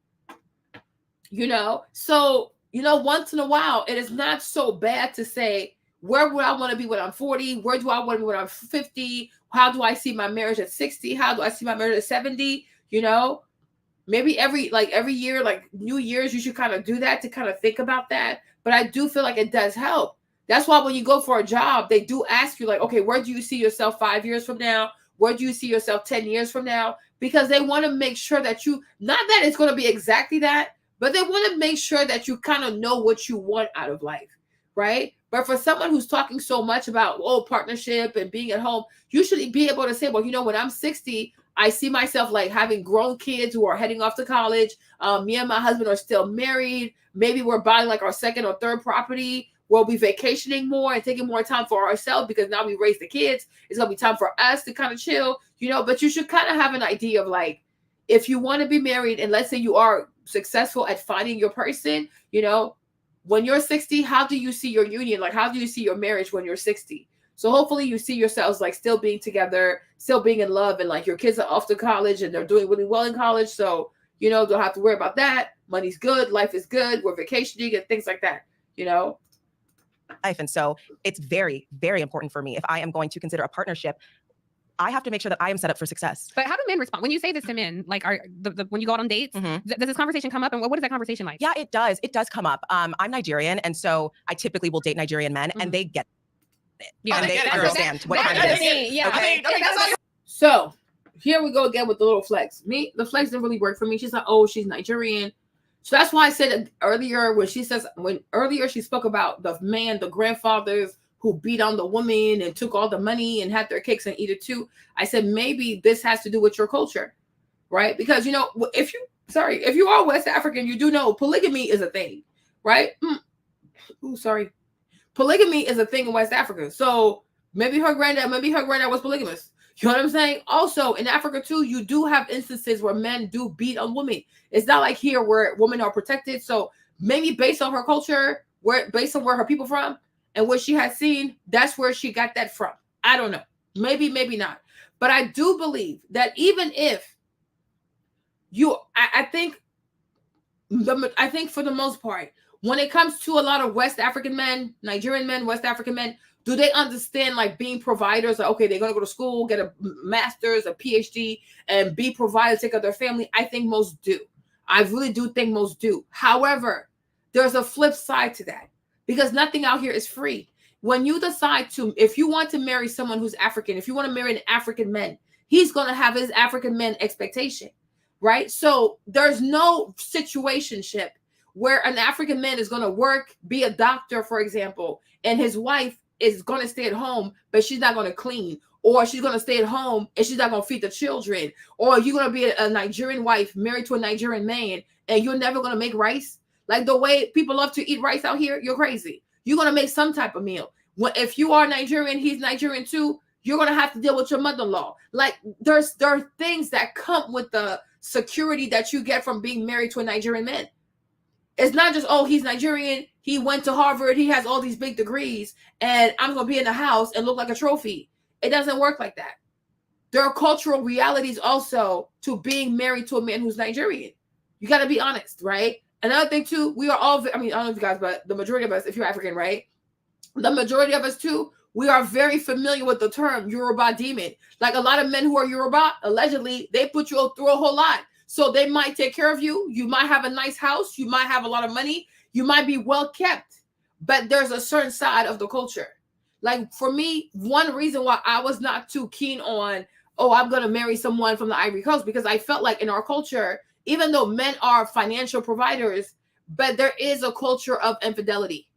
So, once in a while, it is not so bad to say, where would I want to be when I'm 40? Where do I want to be when I'm 50? How do I see my marriage at 60? How do I see my marriage at 70? Maybe every year, like New Year's, you should kind of do that to kind of think about that. But I do feel like it does help. That's why when you go for a job, they do ask you like, okay, where do you see yourself 5 years from now? Where do you see yourself 10 years from now? Because they want to make sure that not that it's going to be exactly that, but they want to make sure that you kind of know what you want out of life, right? But for someone who's talking so much about, partnership and being at home, you should be able to say, well, when I'm 60, I see myself like having grown kids who are heading off to college. Me and my husband are still married. Maybe we're buying like our second or third property. We'll be vacationing more and taking more time for ourselves because now we raised the kids. It's going to be time for us to kind of chill, but you should kind of have an idea of like, if you want to be married and let's say you are successful at finding your person, when you're 60, how do you see your union? Like, how do you see your marriage when you're 60? So hopefully you see yourselves like still being together, still being in love, and like your kids are off to college and they're doing really well in college. So, don't have to worry about that. Money's good. Life is good. We're vacationing and things like that, Life. And so it's very, very important for me if I am going to consider a partnership. I have to make sure that I am set up for success. But how do men respond when you say this to men? Like, when you go out on dates, does this conversation come up? And what is that conversation like? Yeah, it does. It does come up. I'm Nigerian, and so I typically will date Nigerian men, and they get. Yeah, and they understand what time it is. Yeah. Okay. So here we go again with the little flex. The flex didn't really work for me. She's like, oh, she's Nigerian. So that's why I said earlier when she spoke about the grandfathers who beat on the woman and took all the money and had their cakes and eat it too. I said, maybe this has to do with your culture, right? Because, if you are West African, you do know polygamy is a thing, right? Polygamy is a thing in West Africa. So maybe her granddad was polygamous. You know what I'm saying? Also, in Africa too, you do have instances where men do beat on women. It's not like here where women are protected. So maybe based on her culture, based on where her people from and what she has seen, that's where she got that from. I don't know. Maybe not. But I do believe that even if I think for the most part, when it comes to a lot of West African men, Nigerian men, West African men, do they understand like being providers? Like, okay, they're going to go to school, get a master's, a PhD, and be providers, take care of their family. I think most do. I really do think most do. However, there's a flip side to that because nothing out here is free. When you decide if you want to marry someone who's African, if you want to marry an African man, he's going to have his African man expectation, right? So there's no situationship where an African man is going to work, be a doctor, for example, and his wife is going to stay at home, but she's not going to clean, or she's going to stay at home and she's not going to feed the children, or you're going to be a Nigerian wife married to a Nigerian man and you're never going to make rice. Like the way people love to eat rice out here, you're crazy. You're going to make some type of meal. If you are Nigerian, he's Nigerian too, you're going to have to deal with your mother-in-law. Like there are things that come with the security that you get from being married to a Nigerian man. It's not just, oh, he's Nigerian, he went to Harvard, he has all these big degrees, and I'm going to be in the house and look like a trophy. It doesn't work like that. There are cultural realities also to being married to a man who's Nigerian. You got to be honest, right? Another thing too, we are all, I don't know if you guys, but the majority of us, if you're African, right? The majority of us too, we are very familiar with the term Yoruba demon. Like a lot of men who are Yoruba, allegedly, they put you through a whole lot. So they might take care of you. You might have a nice house. You might have a lot of money. You might be well kept. But there's a certain side of the culture. Like for me, one reason why I was not too keen on, oh, I'm going to marry someone from the Ivory Coast, because I felt like in our culture, even though men are financial providers, but there is a culture of infidelity.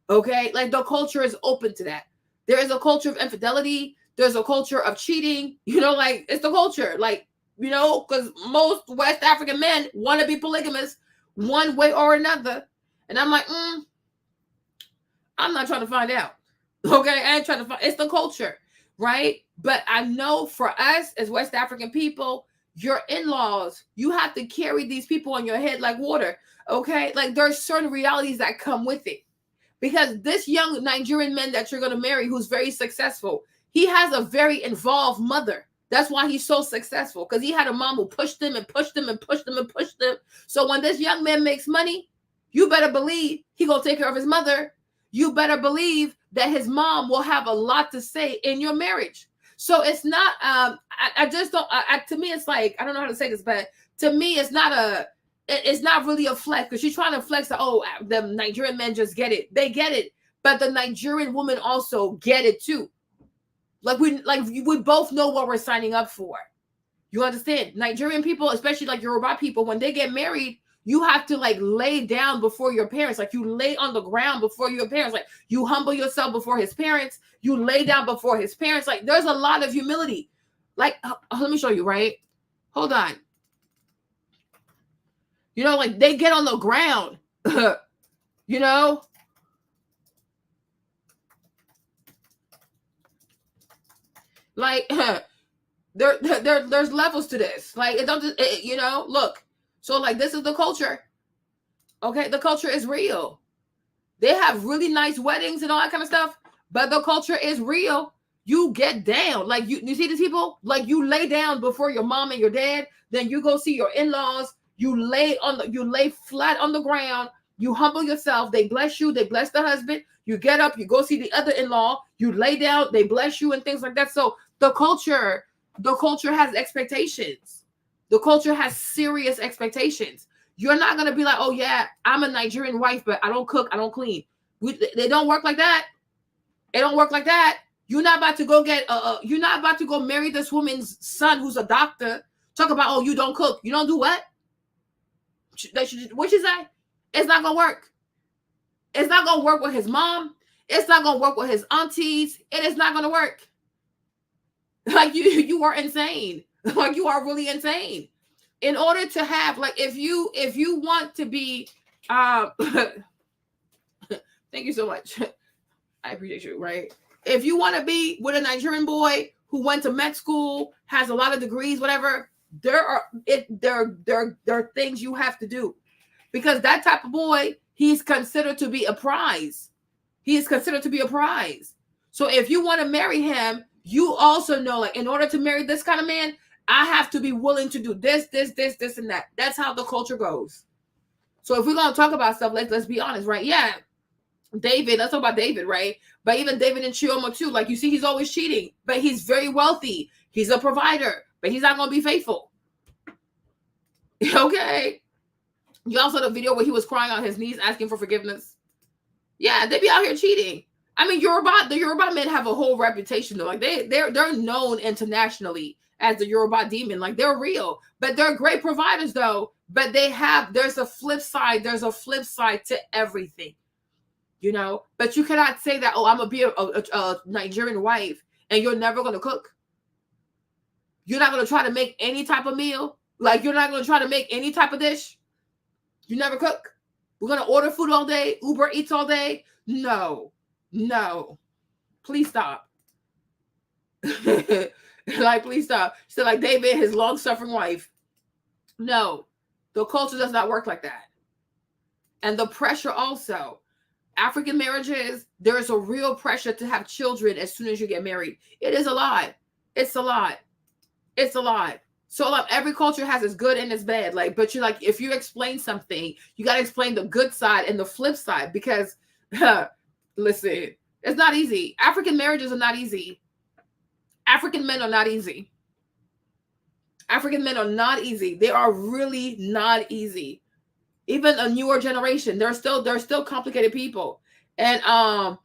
Okay? Like the culture is open to that. There is a culture of infidelity. There's a culture of cheating. Like it's the culture. Like, because most West African men want to be polygamous one way or another. And I'm like, I'm not trying to find out. Okay, I ain't trying to find. It's the culture, right? But I know for us as West African people, your in-laws, you have to carry these people on your head like water. Okay, like there's certain realities that come with it. Because this young Nigerian man that you're going to marry, who's very successful, he has a very involved mother. That's why he's so successful, because he had a mom who pushed him and pushed him and pushed him and pushed him. So when this young man makes money, you better believe he gonna take care of his mother. You better believe that his mom will have a lot to say in your marriage. So it's not, I just don't, to me, it's like, I don't know how to say this, but to me, it's not really a flex, because she's trying to flex that, oh, the Nigerian men just get it. They get it. But the Nigerian women also get it too. Like we both know what we're signing up for. You understand? Nigerian people, especially like Yoruba people, when they get married, you have to like lay down before your parents. Like you lay on the ground before your parents. Like you humble yourself before his parents. You lay down before his parents. Like there's a lot of humility. Like, let me show you, right? Hold on. Like they get on the ground, Like there's levels to this. Like it don't look. So like this is the culture. Okay, the culture is real. They have really nice weddings and all that kind of stuff, but the culture is real. You get down. Like you see these people? Like you lay down before your mom and your dad, then you go see your in-laws, you lay flat on the ground, you humble yourself, they bless you, they bless the husband, you get up, you go see the other in-law, you lay down, they bless you and things like that. So the culture has expectations. The culture has serious expectations. You're not going to be like, oh yeah, I'm a Nigerian wife, but I don't cook, I don't clean. They don't work like that. It don't work like that. You're not about to go get you're not about to go marry this woman's son who's a doctor. Talk about, oh, you don't cook. You don't do what? What you say? It's not gonna work. It's not gonna work with his mom. It's not gonna work with his aunties. It is not gonna work. Like you are insane. Like you are really insane. In order to have, like, if you want to be thank you so much. I appreciate you, right? If you want to be with a Nigerian boy who went to med school, has a lot of degrees, whatever, there are things you have to do. Because that type of boy, he's considered to be a prize. He is considered to be a prize. So if you want to marry him, you also know, like, in order to marry this kind of man, I have to be willing to do this, and that. That's how the culture goes. So if we're going to talk about stuff, let's be honest, right? Yeah, David, let's talk about David, right? But even David and Chioma too, like, you see, he's always cheating, but he's very wealthy. He's a provider, but he's not going to be faithful. Okay. You also saw the video where he was crying on his knees, asking for forgiveness. Yeah, they be out here cheating. I mean, the Yoruba men have a whole reputation though. Like they're known internationally as the Yoruba demon. Like they're real, but they're great providers though. But there's a flip side. There's a flip side to everything, you know. But you cannot say that, oh, I'm gonna be a Nigerian wife and you're never gonna cook. You're not gonna try to make any type of meal. Like you're not gonna try to make any type of dish. You never cook. We're gonna order food all day. Uber Eats all day. No. Please stop. Like, please stop. So, like David, his long-suffering wife. No, the culture does not work like that. And the pressure also. African marriages, there is a real pressure to have children as soon as you get married. It is a lot. It's a lot. It's a lot. So like every culture has its good and its bad. Like, but you like, if you explain something, you got to explain the good side and the flip side because listen, it's not easy. African marriages are not easy. African men are not easy. African men are not easy. They are really not easy. Even a newer generation, they're still complicated people. And a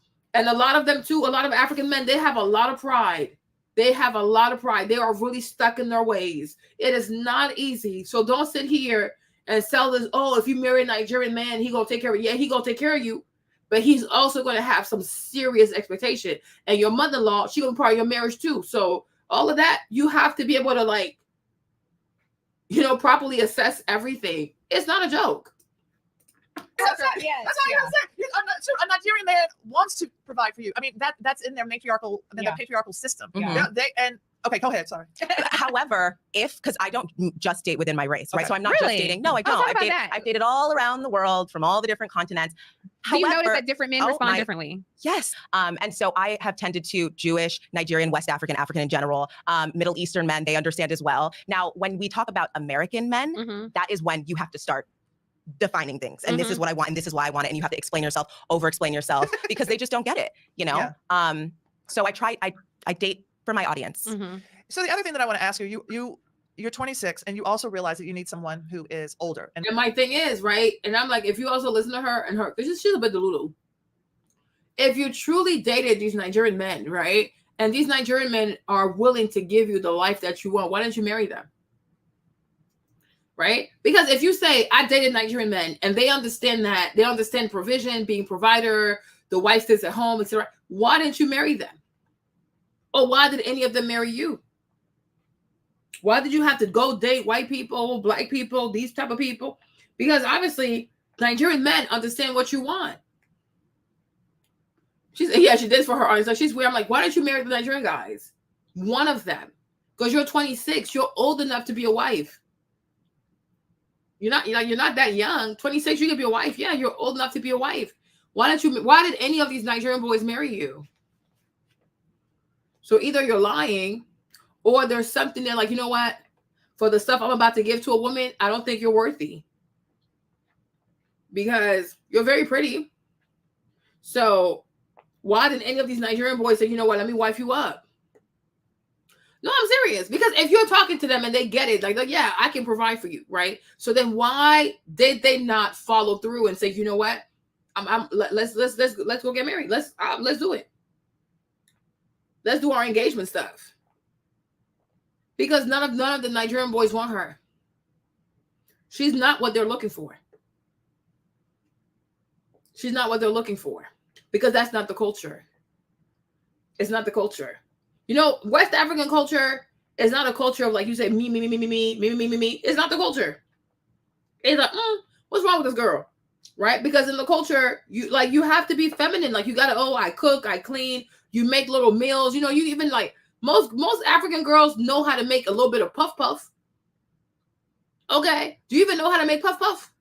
lot of them too, a lot of African men, they have a lot of pride. They have a lot of pride. They are really stuck in their ways. It is not easy. So don't sit here and sell this, oh, if you marry a Nigerian man, he gonna take care of you. Yeah, he gonna take care of you. But he's also going to have some serious expectation. And your mother-in-law, she gonna be part of your marriage too. So all of that, you have to be able to, like, you know, properly assess everything. It's not a joke. That's not even saying. A Nigerian man wants to provide for you. I mean, that's in their matriarchal, patriarchal system. Yeah. Okay, go ahead. Sorry. However, because I don't just date within my race, right? Okay. So I'm not just dating. No, I don't. I've dated all around the world from all the different continents. Do you notice that different men respond differently? Yes. And so I have tended to Jewish, Nigerian, West African, African in general, Middle Eastern men, they understand as well. Now, when we talk about American men, that is when you have to start defining things. And this is what I want, and this is why I want it. And you have to explain yourself, over-explain yourself, because they just don't get it, you know? Yeah. So I date for my audience. So the other thing that I want to ask you, you're 26 and you also realize that you need someone who is older. And my thing is, right? And I'm like, if you also listen to her and her, she's a bit delulu. If you truly dated these Nigerian men, right? And these Nigerian men are willing to give you the life that you want, why don't you marry them? Right? Because if you say, I dated Nigerian men and they understand that, they understand provision, being provider, the wife sits at home, etc. Why didn't you marry them? Or why did any of them marry you? Why did you have to go date white people, black people, these type of people? Because obviously Nigerian men understand what you want. She said, yeah, she did for her audience. So she's weird. I'm like, why don't you marry the Nigerian guys? One of them. Because you're 26. You're old enough to be a wife. You're not that young. 26, you can be a wife. Yeah, you're old enough to be a wife. Why did any of these Nigerian boys marry you? So either you're lying or there's something there like, you know what? For the stuff I'm about to give to a woman, I don't think you're worthy. Because you're very pretty. So why did any of these Nigerian boys say, you know what, let me wife you up? No, I'm serious. Because if you're talking to them and they get it, like yeah, I can provide for you, right? So then why did they not follow through and say, you know what? Let's go get married. Let's do it. Let's do our engagement stuff. Because none of the Nigerian boys want her. She's not what they're looking for. She's not what they're looking for. Because that's not the culture. It's not the culture. You know, West African culture is not a culture of, like you say, me. It's not the culture. It's like, what's wrong with this girl? Right? Because in the culture, you have to be feminine. Like, you gotta, I cook, I clean, you make little meals. You know, you even like most African girls know how to make a little bit of puff puff. Okay. Do you even know how to make puff puff?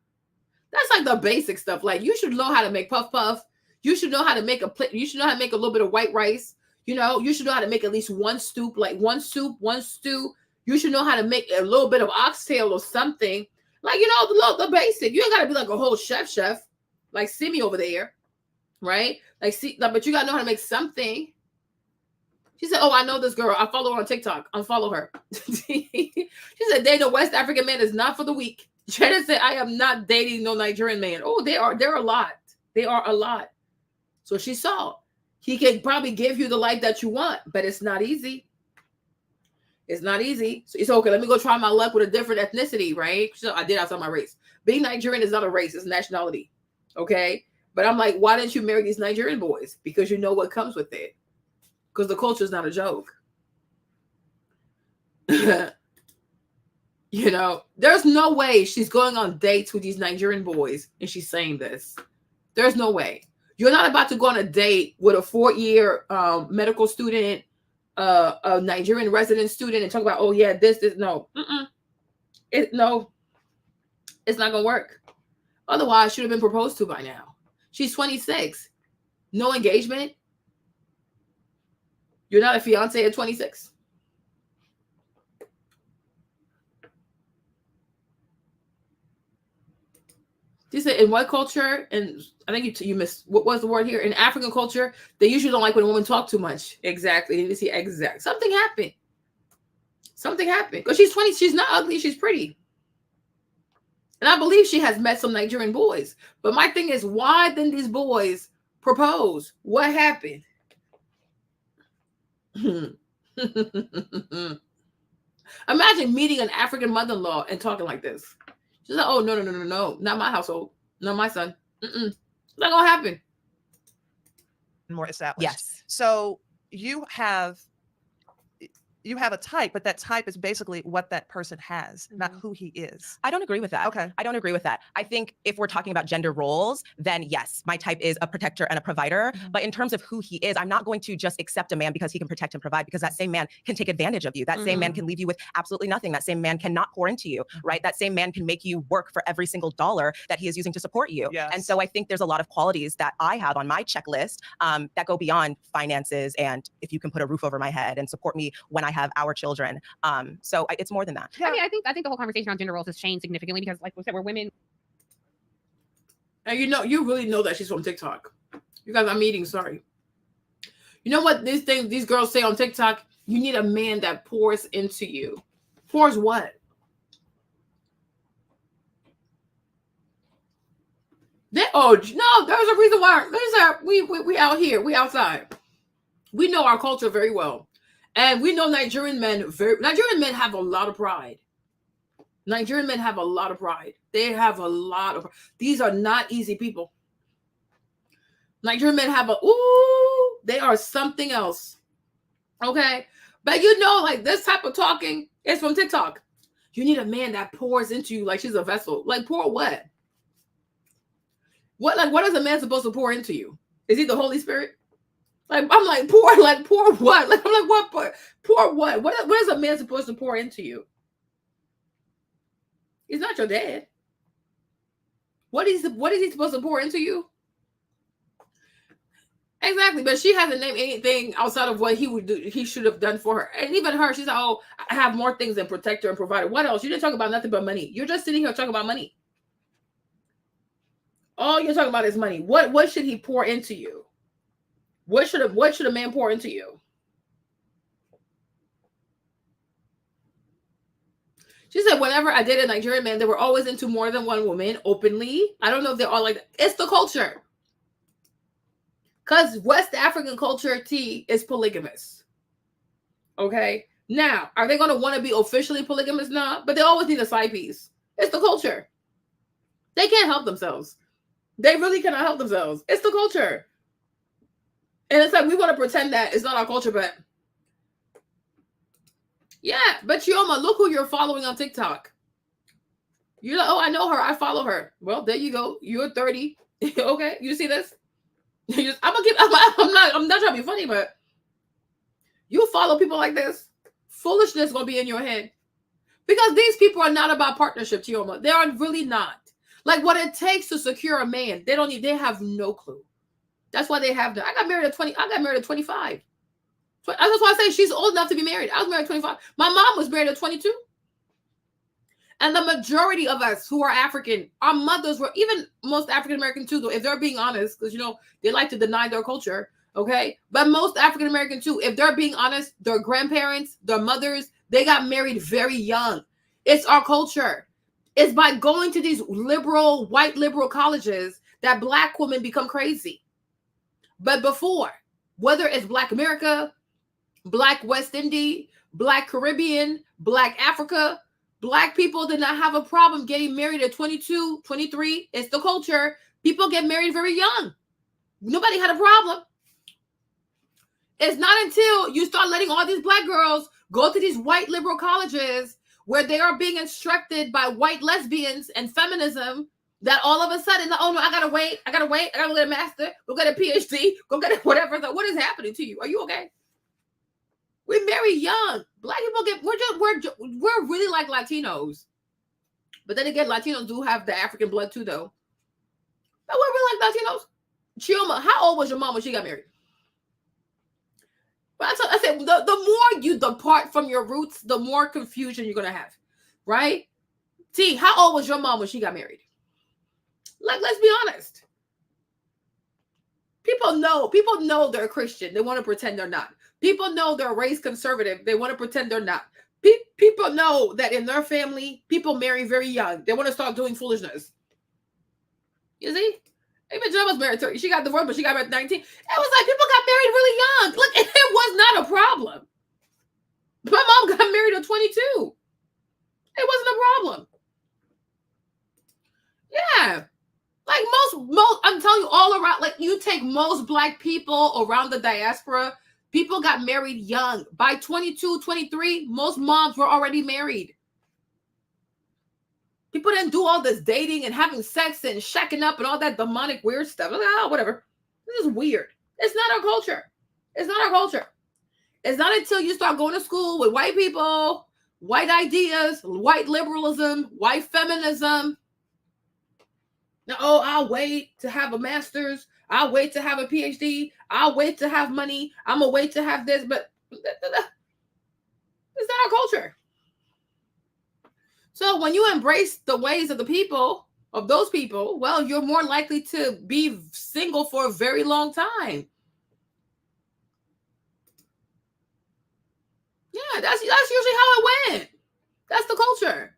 That's like the basic stuff. Like, you should know how to make puff puff. You should know how to make a plate. You should know how to make a little bit of white rice. You know, you should know how to make at least one soup, like one soup, one stew. You should know how to make a little bit of oxtail or something. Like, you know, the basic. You ain't got to be like a whole chef, like Simi over there, right? But you got to know how to make something. She said, I know this girl. I follow her on TikTok. Unfollow her. She said, dating a West African man is not for the weak. Jenna said, I am not dating no Nigerian man. Oh, they're a lot. They are a lot. So she saw. He can probably give you the life that you want, but it's not easy. It's not easy. So it's okay. Let me go try my luck with a different ethnicity, right? So I did outside my race. Being Nigerian is not a race, it's nationality. Okay. But I'm like, why didn't you marry these Nigerian boys? Because you know what comes with it. Because the culture is not a joke. You know, there's no way she's going on dates with these Nigerian boys and she's saying this. There's no way. You're not about to go on a date with a 4-year medical student, a Nigerian resident student, and talk about, this. No. No. It's not going to work. Otherwise, she should have been proposed to by now. She's 26. No engagement. You're not a fiance at 26. She said, in what culture, and I think you missed, what was the word here? In African culture, they usually don't like when a woman talk too much. Exactly. You see, something happened. Something happened. Because she's 20. She's not ugly. She's pretty. And I believe she has met some Nigerian boys. But my thing is, why didn't these boys propose? What happened? Imagine meeting an African mother-in-law and talking like this. She's like, no, not my household, not my son. It's not gonna happen. More established. Yes. So you have a type, but that type is basically what that person has, not who he is. I don't agree with that. Okay. I don't agree with that. I think if we're talking about gender roles, then yes, my type is a protector and a provider. But in terms of who he is, I'm not going to just accept a man because he can protect and provide, because that same man can take advantage of you. That same man can leave you with absolutely nothing. That same man cannot pour into you, right? That same man can make you work for every single dollar that he is using to support you. Yes. And so I think there's a lot of qualities that I have on my checklist that go beyond finances and if you can put a roof over my head and support me when I have our children. So it's more than that. Yeah. I think the whole conversation on gender roles has changed significantly because, like we said, we're women. And you really know that she's from TikTok. You guys, I'm eating, sorry. You know what these girls say on TikTok? You need a man that pours into you. Pours what? There's a reason why. We out here, we outside. We know our culture very well. And we know Nigerian men have a lot of pride. Nigerian men have a lot of pride. They have a lot of, these are not easy people. Nigerian men have they are something else. Okay. But like this type of talking is from TikTok. You need a man that pours into you like she's a vessel. Like, pour what? What is a man supposed to pour into you? Is he the Holy Spirit? Like, I'm like, pour what? Like, I'm like, what? Pour what? What is a man supposed to pour into you? He's not your dad. What is he supposed to pour into you? Exactly, but she hasn't named anything outside of what he should have done for her. And even her, she's like, I have more things than protector and provider. What else? You didn't talk about nothing but money. You're just sitting here talking about money. All you're talking about is money. What should he pour into you? What should a man pour into you? She said, whenever I dated a Nigerian man, they were always into more than one woman openly. I don't know if they're all like that. It's the culture. Because West African culture, is polygamous. Okay. Now, are they going to want to be officially polygamous? No, but they always need a side piece. It's the culture. They can't help themselves. They really cannot help themselves. It's the culture. And it's like we want to pretend that it's not our culture, but yeah, but Chioma, look who you're following on TikTok. You're like, oh, I know her. I follow her. Well, there you go. You're 30. Okay, you see this? I'm not trying to be funny, but you follow people like this, foolishness gonna be in your head. Because these people are not about partnership, Chioma. They are really not. Like what it takes to secure a man, they have no clue. That's why they have that. I got married at 20. I got married at 25. That's why I say she's old enough to be married. I was married at 25. My mom was married at 22. And the majority of us who are African, our mothers were, even most African American too, though, if they're being honest, because they like to deny their culture. Okay. But most African American too, if they're being honest, their grandparents, their mothers, they got married very young. It's our culture. It's by going to these white liberal colleges that Black women become crazy. But before, whether it's Black America, Black West Indies, Black Caribbean, Black Africa, Black people did not have a problem getting married at 22, 23. It's the culture. People get married very young. Nobody had a problem. It's not until you start letting all these Black girls go to these white liberal colleges where they are being instructed by white lesbians and feminism that all of a sudden, oh no, I gotta wait, I gotta go get a master, go get a PhD, go get whatever. So what is happening to you? Are you okay? We marry young. Black people we're really like Latinos. But then again, Latinos do have the African blood too, though. But we're really like Latinos. Chioma, how old was your mom when she got married? But I said, the more you depart from your roots, the more confusion you're gonna have, right? T, how old was your mom when she got married? Like, let's be honest. People know they're Christian. They want to pretend they're not. People know they're raised conservative. They want to pretend they're not. People know that in their family, people marry very young. They want to start doing foolishness. You see? Even John was married 30. She got divorced, but she got married at 19. It was like people got married really young. Look, it was not a problem. My mom got married at 22. It wasn't a problem. Yeah. Like most, I'm telling you, all around, like you take most Black people around the diaspora, people got married young. By 22, 23, most moms were already married. People didn't do all this dating and having sex and shacking up and all that demonic weird stuff. Like, oh, whatever. This is weird. It's not our culture. It's not our culture. It's not until you start going to school with white people, white ideas, white liberalism, white feminism. Now, oh, I'll wait to have a master's. I'll wait to have a PhD. I'll wait to have money. I'm going to wait to have this. But it's not our culture. So when you embrace the ways of those people, well, you're more likely to be single for a very long time. Yeah, that's usually how it went. That's the culture.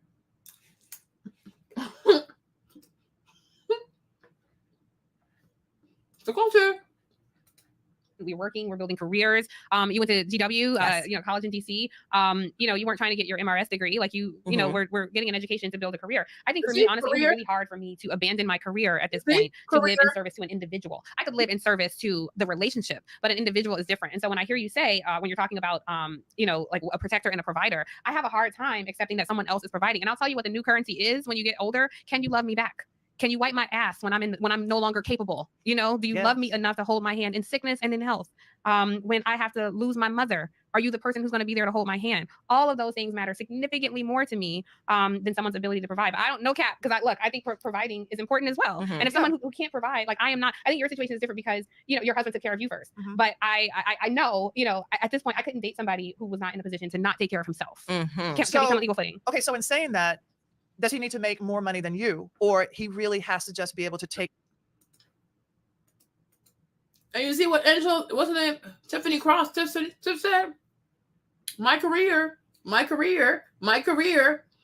The culture. We're working, we're building careers. You went to GW, Yes. College in DC. You weren't trying to get your MRS degree. Like we're getting an education to build a career. I think for me, honestly, it was really hard for me to abandon my carear at this point to live in service to an individual. I could live in service to the relationship, but an individual is different. And so when I hear you say, when you're talking about, like a protector and a provider, I have a hard time accepting that someone else is providing. And I'll tell you what the new currency is when you get older. Can you love me back? Can you wipe my ass when I'm no longer capable? Do you love me enough to hold my hand in sickness and in health? When I have to lose my mother, are you the person who's going to be there to hold my hand? All of those things matter significantly more to me than someone's ability to provide. But I don't know, Cap, because I think providing is important as well. And if someone who can't provide, like I am not, I think your situation is different because your husband took care of you first. But I know, at this point I couldn't date somebody who was not in a position to not take care of himself. Can become on equal footing. Okay, so in saying that, does he need to make more money than you, or he really has to just be able to take? And you see what what's her name? Tiffany Cross, Tiff said, my career.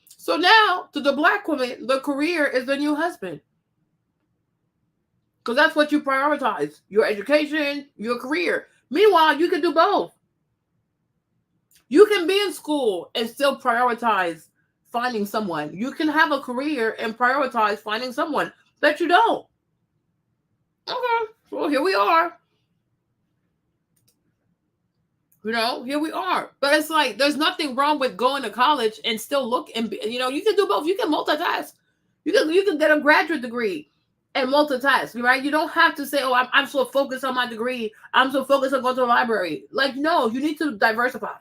So now to the Black woman, the career is the new husband. Because that's what you prioritize, your education, your career. Meanwhile, you can do both. You can be in school and still prioritize finding someone. You can have a career and prioritize finding someone, but you don't. Okay, well, here we are. You know, here we are. But it's like, there's nothing wrong with going to college and still look, and you know, you can do both. You can multitask. You can get a graduate degree and multitask, right? You don't have to say, oh, I'm so focused on my degree. I'm so focused on going to the library. Like, no, you need to diversify.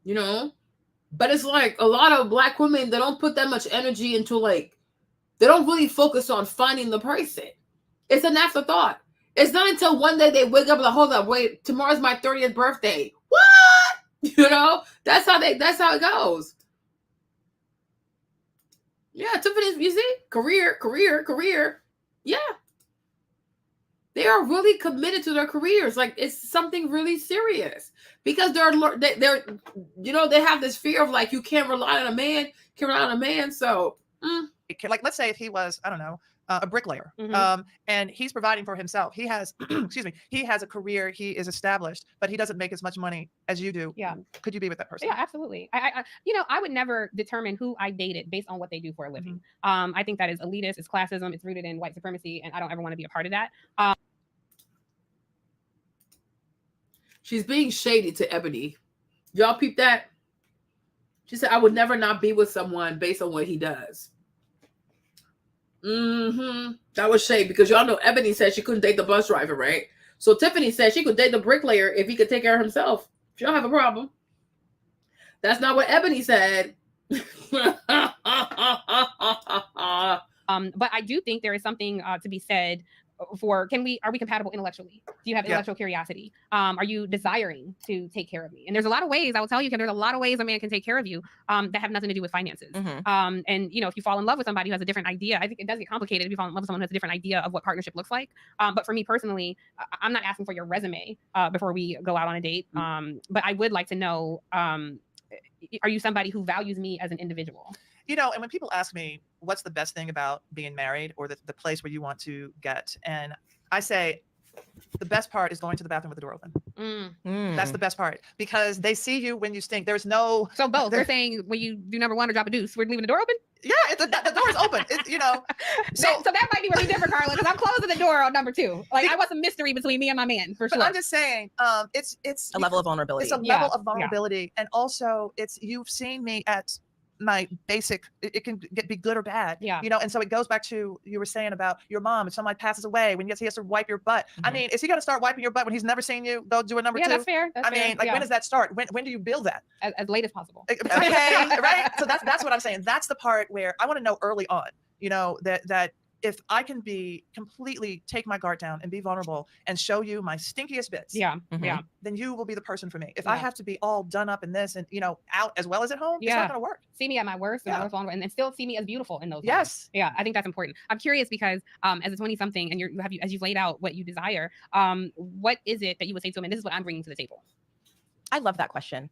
You know? But it's like a lot of Black women, they don't put that much energy into, like, they don't really focus on finding the person. It's an afterthought. It's not until one day they wake up and like, hold up, wait, tomorrow's my 30th birthday. What? You know? That's how it goes. Yeah, Tiffany's, you see? Career. Yeah. They are really committed to their careers. Like, it's something really serious. Because they're you know, they have this fear of, like, you can't rely on a man. So, like, let's say if he was, I don't know, a bricklayer, and he's providing for himself. He has, excuse me, he has a career, he is established, but he doesn't make as much money as you do. Yeah. Could you be with that person? Yeah, absolutely. I you know, I would never determine who I dated based on what they do for a living. I think that is elitist, it's classism, it's rooted in white supremacy, and I don't ever want to be a part of that. she's being shady to Ebony. Y'all peep that? She said, I would never not be with someone based on what he does. That was shade, because y'all know Ebony said she couldn't date the bus driver, right? So Tiffany said she could date the bricklayer if he could take care of himself. She don't have a problem. That's not what Ebony said. But I do think there is something to be said for, are we compatible intellectually? Do you have intellectual curiosity? Are you desiring to take care of me? And there's a lot of ways, I will tell you, there's a lot of ways a man can take care of you that have nothing to do with finances. And, you know, if you fall in love with somebody who has a different idea, I think it does get complicated if you fall in love with someone who has a different idea of what partnership looks like. But for me personally, I'm not asking for your resume before we go out on a date. But I would like to know, are you somebody who values me as an individual? You know, and when people ask me, what's the best thing about being married, or the place where you want to get? And I say, the best part is going to the bathroom with the door open. That's the best part, because they see you when you stink. There's no... So both. We're saying when you do number one or drop a deuce, we're leaving the door open? Yeah, the door is open. You know. So that might be where we differ, Carla, because I'm closing the door on number two. Like, I want some mystery between me and my man, for sure. But I'm just saying, it's a level of vulnerability. It's a level of vulnerability. And also, you've seen me at my basic, it can be good or bad, you know. And so it goes back to, you were saying about your mom, if somebody passes away, when he has to wipe your butt. I mean, is he going to start wiping your butt when he's never seen you go do a number two? That's fair. That's fair. Like, when does that start? When do you build that? As late as possible. Okay, right? So that's what I'm saying. That's the part where I want to know early on, you know, that if I can completely take my guard down and be vulnerable and show you my stinkiest bits, then you will be the person for me. If I have to be all done up in this and, you know, out as well as at home, it's not going to work. See me at my worst, and vulnerable, and then still see me as beautiful in those Yes. moments. Yeah, I think that's important. I'm curious because as a 20-something, and as you've laid out what you desire, what is it that you would say to him, and this is what I'm bringing to the table? I love that question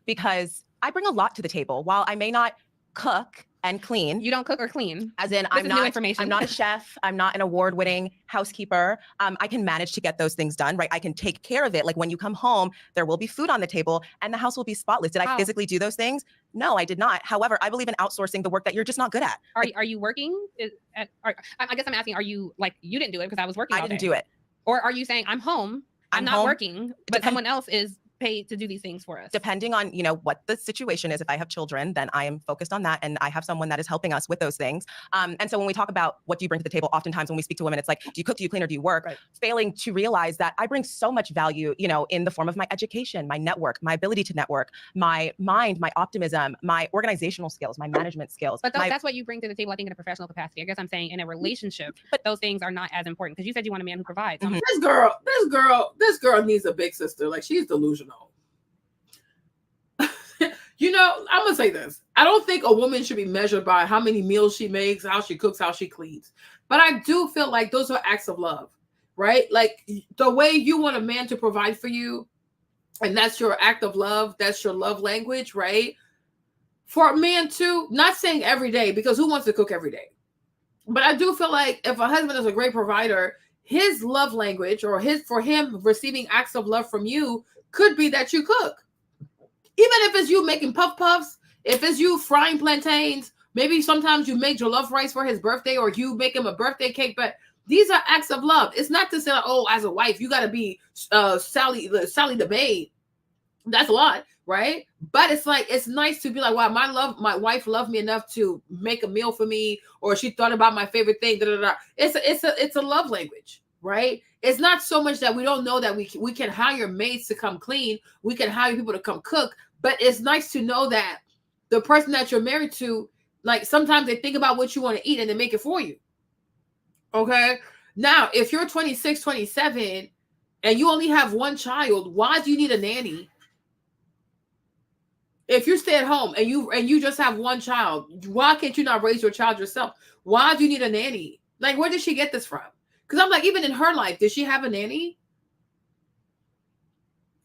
because I bring a lot to the table. While I may not cook and clean. You don't cook or clean? As in, I'm not a chef. I'm not an award-winning housekeeper. I can manage to get those things done, right? I can take care of it. Like, when you come home, there will be food on the table and the house will be spotless. Did I physically do those things? No, I did not. However, I believe in outsourcing the work that you're just not good at. Are you working? I guess I'm asking, are you, like, you didn't do it because I was working all I didn't day. do it. Or are you saying, I'm home, I'm not home, working, but someone else is paid to do these things for us? Depending on, you know, what the situation is. If I have children, then I am focused on that, and I have someone that is helping us with those things. And so when we talk about what do you bring to the table, oftentimes when we speak to women, it's like, do you cook, do you clean, or do you work? Right. Failing to realize that I bring so much value, you know, in the form of my education, my network, my ability to network, my mind, my optimism, my organizational skills, my management skills. But that's what you bring to the table, I think, in a professional capacity. I guess I'm saying in a relationship, but those things are not as important, because you said you want a man who provides. This girl needs a big sister. Like, she's delusional. You know, I'm gonna say this. I don't think a woman should be measured by how many meals she makes, how she cooks, how she cleans. But I do feel like those are acts of love, right? Like, the way you want a man to provide for you, and that's your act of love, that's your love language, right? For a man too, not saying every day, because who wants to cook every day? But I do feel like if a husband is a great provider his love language or for him receiving acts of love from you could be that you cook. Even if it's you making puffs, if it's you frying plantains, maybe sometimes you make jollof rice for his birthday or you make him a birthday cake, but these are acts of love. It's not to say, oh, as a wife, you got to be Sally the maid. That's a lot, right? But it's like, it's nice to be like, wow, my wife loved me enough to make a meal for me, or she thought about my favorite thing. Da, da, da. It's a love language, right? It's not so much that we don't know that we can hire maids to come clean. We can hire people to come cook, but it's nice to know that the person that you're married to, like sometimes they think about what you want to eat and they make it for you. Okay. Now, if you're 26, 27 and you only have one child, why do you need a nanny? If you stay at home and you just have one child, why can't you not raise your child yourself? Why do you need a nanny? Like, where did she get this from? Because I'm like, even in her life, did she have a nanny?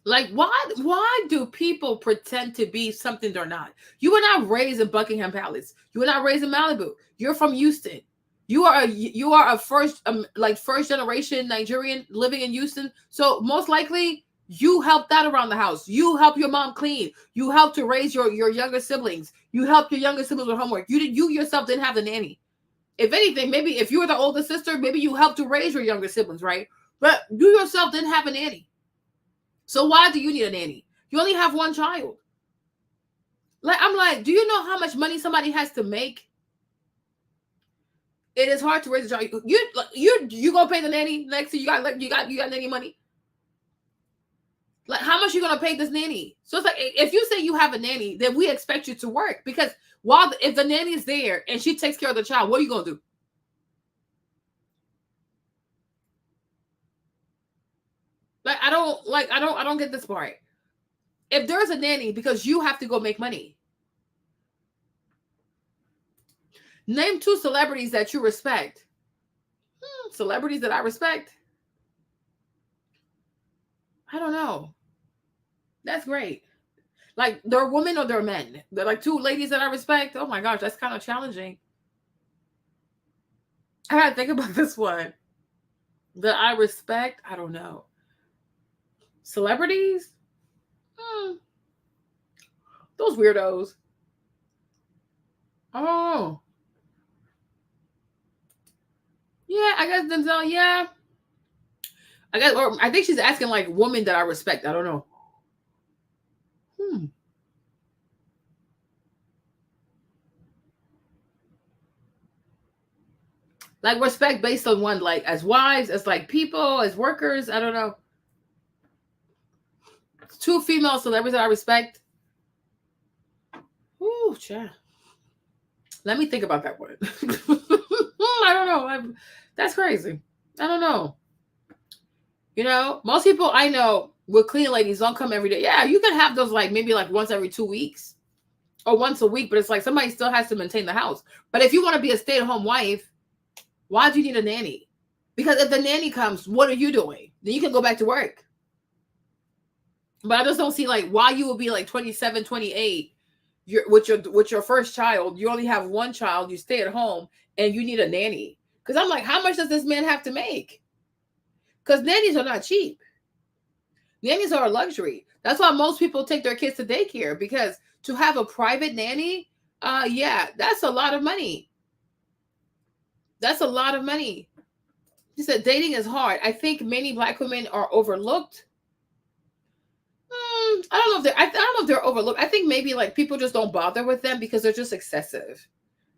Like, why do people pretend to be something they're not? You were not raised in Buckingham Palace. You were not raised in Malibu. You're from Houston. You are a first generation Nigerian living in Houston. So most likely you helped out around the house. You helped your mom clean. You helped to raise your younger siblings. You helped your younger siblings with homework. You yourself didn't have the nanny. If anything, maybe if you were the older sister, maybe you helped to raise your younger siblings, right? But you yourself didn't have a nanny. So why do you need a nanny? You only have one child. Like, I'm like, do you know how much money somebody has to make? It is hard to raise a child. You gonna pay the nanny next to you got nanny money? Like, how much you gonna pay this nanny? So it's like, if you say you have a nanny, then we expect you to work, because if the nanny is there and she takes care of the child, what are you gonna do? Like, I don't get this part. If there's a nanny because you have to go make money. Name 2 celebrities that you respect. Celebrities that I respect? I don't know. That's great. Like, they're women or they're men? They're like 2 ladies that I respect? Oh my gosh, that's kind of challenging. I gotta think about this one. That I respect? I don't know. Celebrities? Those weirdos. Oh. Yeah, I guess Denzel, yeah. I think she's asking like women that I respect. I don't know. Like, respect based on one, like as wives, as like people, as workers. I don't know. 2 female celebrities that I respect. Ooh, yeah. Let me think about that one. I don't know. That's crazy. I don't know. You know, most people I know with clean ladies don't come every day. Yeah, you can have those like maybe like once every 2 weeks or once a week, but it's like somebody still has to maintain the house. But if you want to be a stay-at-home wife, why do you need a nanny? Because if the nanny comes, what are you doing? Then you can go back to work. But I just don't see like why you would be like 27, 28. With your first child, you only have one child, you stay at home, and you need a nanny. Because I'm like, how much does this man have to make? Because nannies are not cheap. Nannies are a luxury. That's why most people take their kids to daycare, because to have a private nanny, yeah, that's a lot of money. That's a lot of money. She said dating is hard. I think many Black women are overlooked. I don't know if they're overlooked. I think maybe like people just don't bother with them because they're just excessive.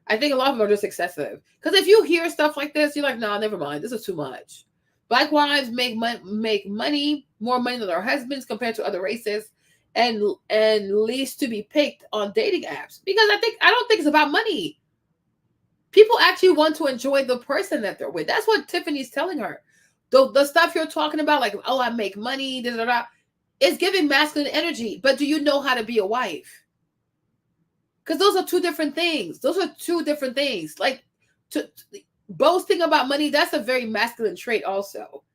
I think a lot of them are just excessive. Because if you hear stuff like this, you're like, no, never mind. This is too much. Black wives make money, more money than their husbands compared to other races, and least to be picked on dating apps. Because I don't think it's about money. People actually want to enjoy the person that they're with. That's what Tiffany's telling her. The stuff you're talking about, like, oh, I make money, da da da. It's giving masculine energy, but do you know how to be a wife? Because those are 2 different things. Those are 2 different things. Like, boasting about money, that's a very masculine trait also.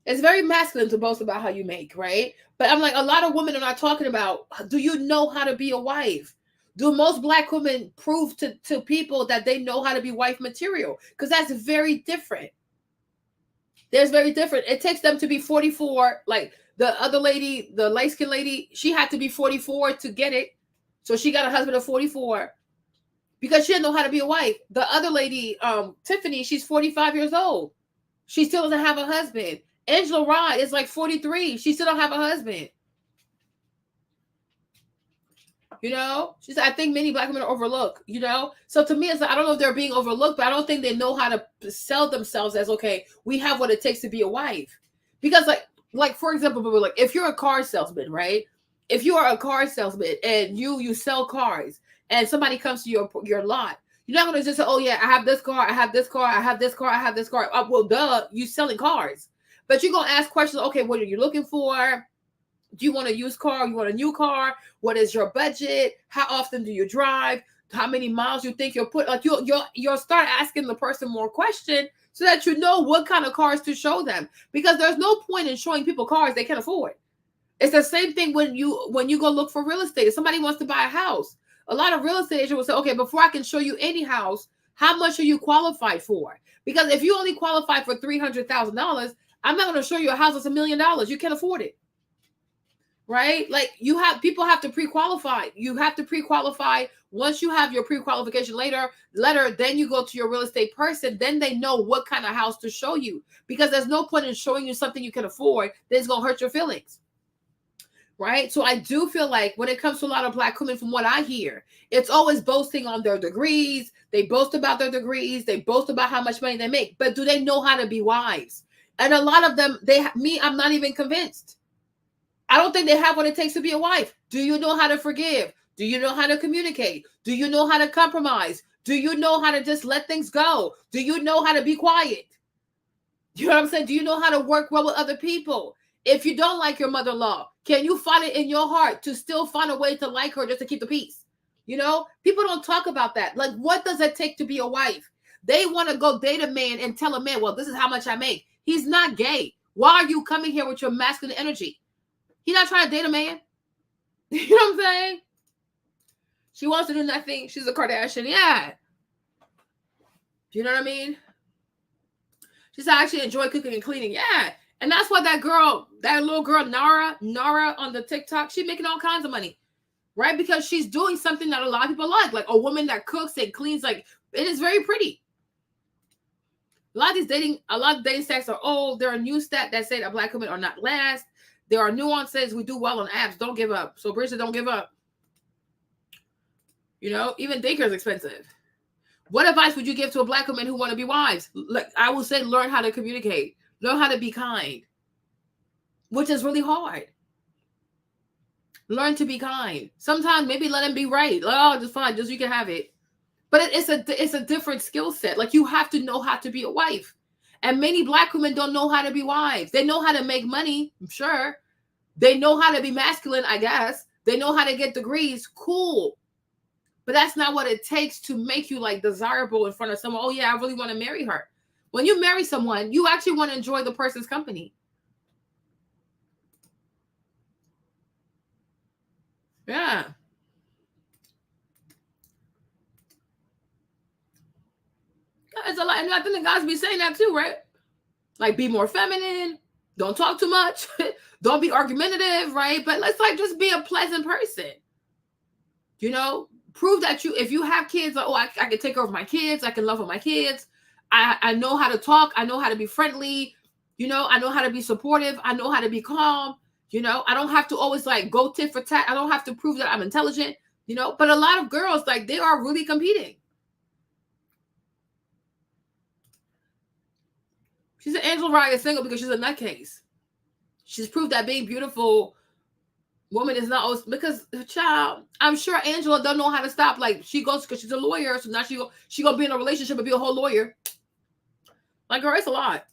It's very masculine to boast about how you make, right? But I'm like, a lot of women are not talking about, do you know how to be a wife? Do most Black women prove to people that they know how to be wife material? Because that's very different. There's very different. It takes them to be 44. Like the other lady, the light-skinned lady, she had to be 44 to get it. So she got a husband of 44 because she didn't know how to be a wife. The other lady, Tiffany, she's 45 years old. She still doesn't have a husband. Angela Rye is like 43. She still don't have a husband. You know, she said, I think many black women are overlooked, you know? So to me, it's like, I don't know if they're being overlooked, but I don't think they know how to sell themselves as, okay, we have what it takes to be a wife. Because like for example, like if you're a car salesman, right? If you are a car salesman and you sell cars and somebody comes to your lot, you're not going to just say, oh yeah, I have this car, I have this car, I have this car, I have this car. Well, duh, you selling cars. But you're going to ask questions, okay, what are you looking for? Do you want a used car? You want a new car? What is your budget? How often do you drive? How many miles you think you'll put? Like you'll start asking the person more questions so that you know what kind of cars to show them. Because there's no point in showing people cars they can't afford. It's the same thing when you go look for real estate. If somebody wants to buy a house, a lot of real estate agents will say, okay, before I can show you any house, how much are you qualified for? Because if you only qualify for $300,000, I'm not going to show you a house that's $1 million. You can't afford it. Right? Like people have to pre-qualify. You have to pre-qualify. Once you have your pre-qualification letter, then you go to your real estate person. Then they know what kind of house to show you, because there's no point in showing you something you can afford that's going to hurt your feelings. Right? So I do feel like when it comes to a lot of black women, from what I hear, it's always boasting on their degrees. They boast about their degrees. They boast about how much money they make. But do they know how to be wives? And a lot of them, I'm not even convinced. I don't think they have what it takes to be a wife. Do you know how to forgive? Do you know how to communicate? Do you know how to compromise? Do you know how to just let things go? Do you know how to be quiet? You know what I'm saying? Do you know how to work well with other people? If you don't like your mother-in-law, can you find it in your heart to still find a way to like her just to keep the peace? You know, people don't talk about that. Like, what does it take to be a wife? They want to go date a man and tell a man, well, this is how much I make. He's not gay. Why are you coming here with your masculine energy? He's not trying to date a man. You know what I'm saying? She wants to do nothing. She's a Kardashian. Yeah. Do you know what I mean? She said, I actually enjoy cooking and cleaning. Yeah. And that's why that little girl, Nara on the TikTok, she's making all kinds of money. Right? Because she's doing something that a lot of people like a woman that cooks and cleans. Like, it is very pretty. A lot of dating stats are old. There are new stats that say that black women are not last. There are nuances. We do well on apps. Don't give up. So Bridget, don't give up. You know, even daycare is expensive. What advice would you give to a black woman who want to be wives? Like, I would say learn how to communicate. Learn how to be kind. Which is really hard. Learn to be kind. Sometimes maybe let them be right. Oh, just fine. Just you can have it. But it's a different skill set. Like, you have to know how to be a wife. And many black women don't know how to be wives. They know how to make money, I'm sure. They know how to be masculine, I guess. They know how to get degrees. Cool. But that's not what it takes to make you like desirable in front of someone. Oh yeah, I really want to marry her. When you marry someone, you actually want to enjoy the person's company. Yeah. It's a lot. And I think the guys be saying that too, right? Like, be more feminine. Don't talk too much. Don't be argumentative, right? But let's like just be a pleasant person. You know, prove that if you have kids, like, oh, I can take care of my kids. I can love with my kids. I know how to talk. I know how to be friendly. You know, I know how to be supportive. I know how to be calm. You know, I don't have to always like go tit for tat. I don't have to prove that I'm intelligent, you know, but a lot of girls, like, they are really competing. She said Angela Rye is single because she's a nutcase. She's proved that being beautiful woman is not always, because child, I'm sure Angela don't know how to stop. Like, she goes because she's a lawyer, so now she gonna be in a relationship and be a whole lawyer. Like, girl, it's a lot.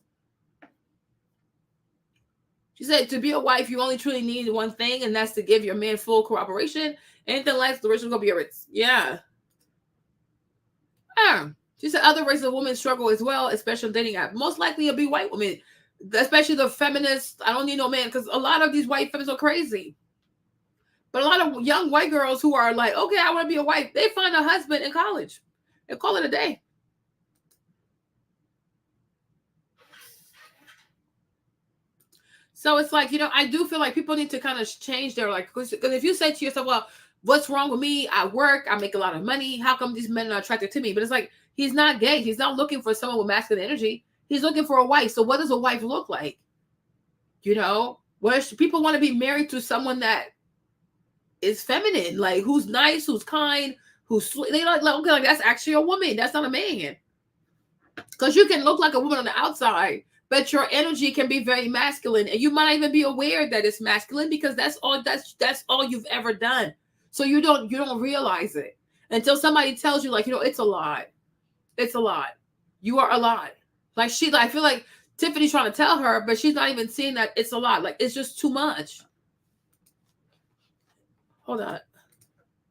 She said to be a wife, you only truly need one thing, and that's to give your man full cooperation. Anything less, the relationship gonna be a risk. Yeah. She said other races of women struggle as well, especially on dating apps. Most likely it'll be white women, especially the feminists. I don't need no man, because a lot of these white feminists are crazy. But a lot of young white girls who are like, okay, I want to be a wife, they find a husband in college and call it a day. So it's like, I do feel like people need to kind of change their, like, because if you say to yourself, well, what's wrong with me? I work, I make a lot of money. How come these men are attracted to me? But it's like, he's not gay. He's not looking for someone with masculine energy. He's looking for a wife. So what does a wife look like? People want to be married to someone that is feminine, like who's nice, who's kind, who's sweet. They okay, that's actually a woman. That's not a man. Because you can look like a woman on the outside, but your energy can be very masculine, and you might not even be aware that it's masculine because that's all you've ever done. So you don't realize it until somebody tells you, like, it's a lot. It's a lot. You are a lot. Like I feel like Tiffany's trying to tell her, but she's not even seeing that it's a lot. Like, it's just too much. Hold on.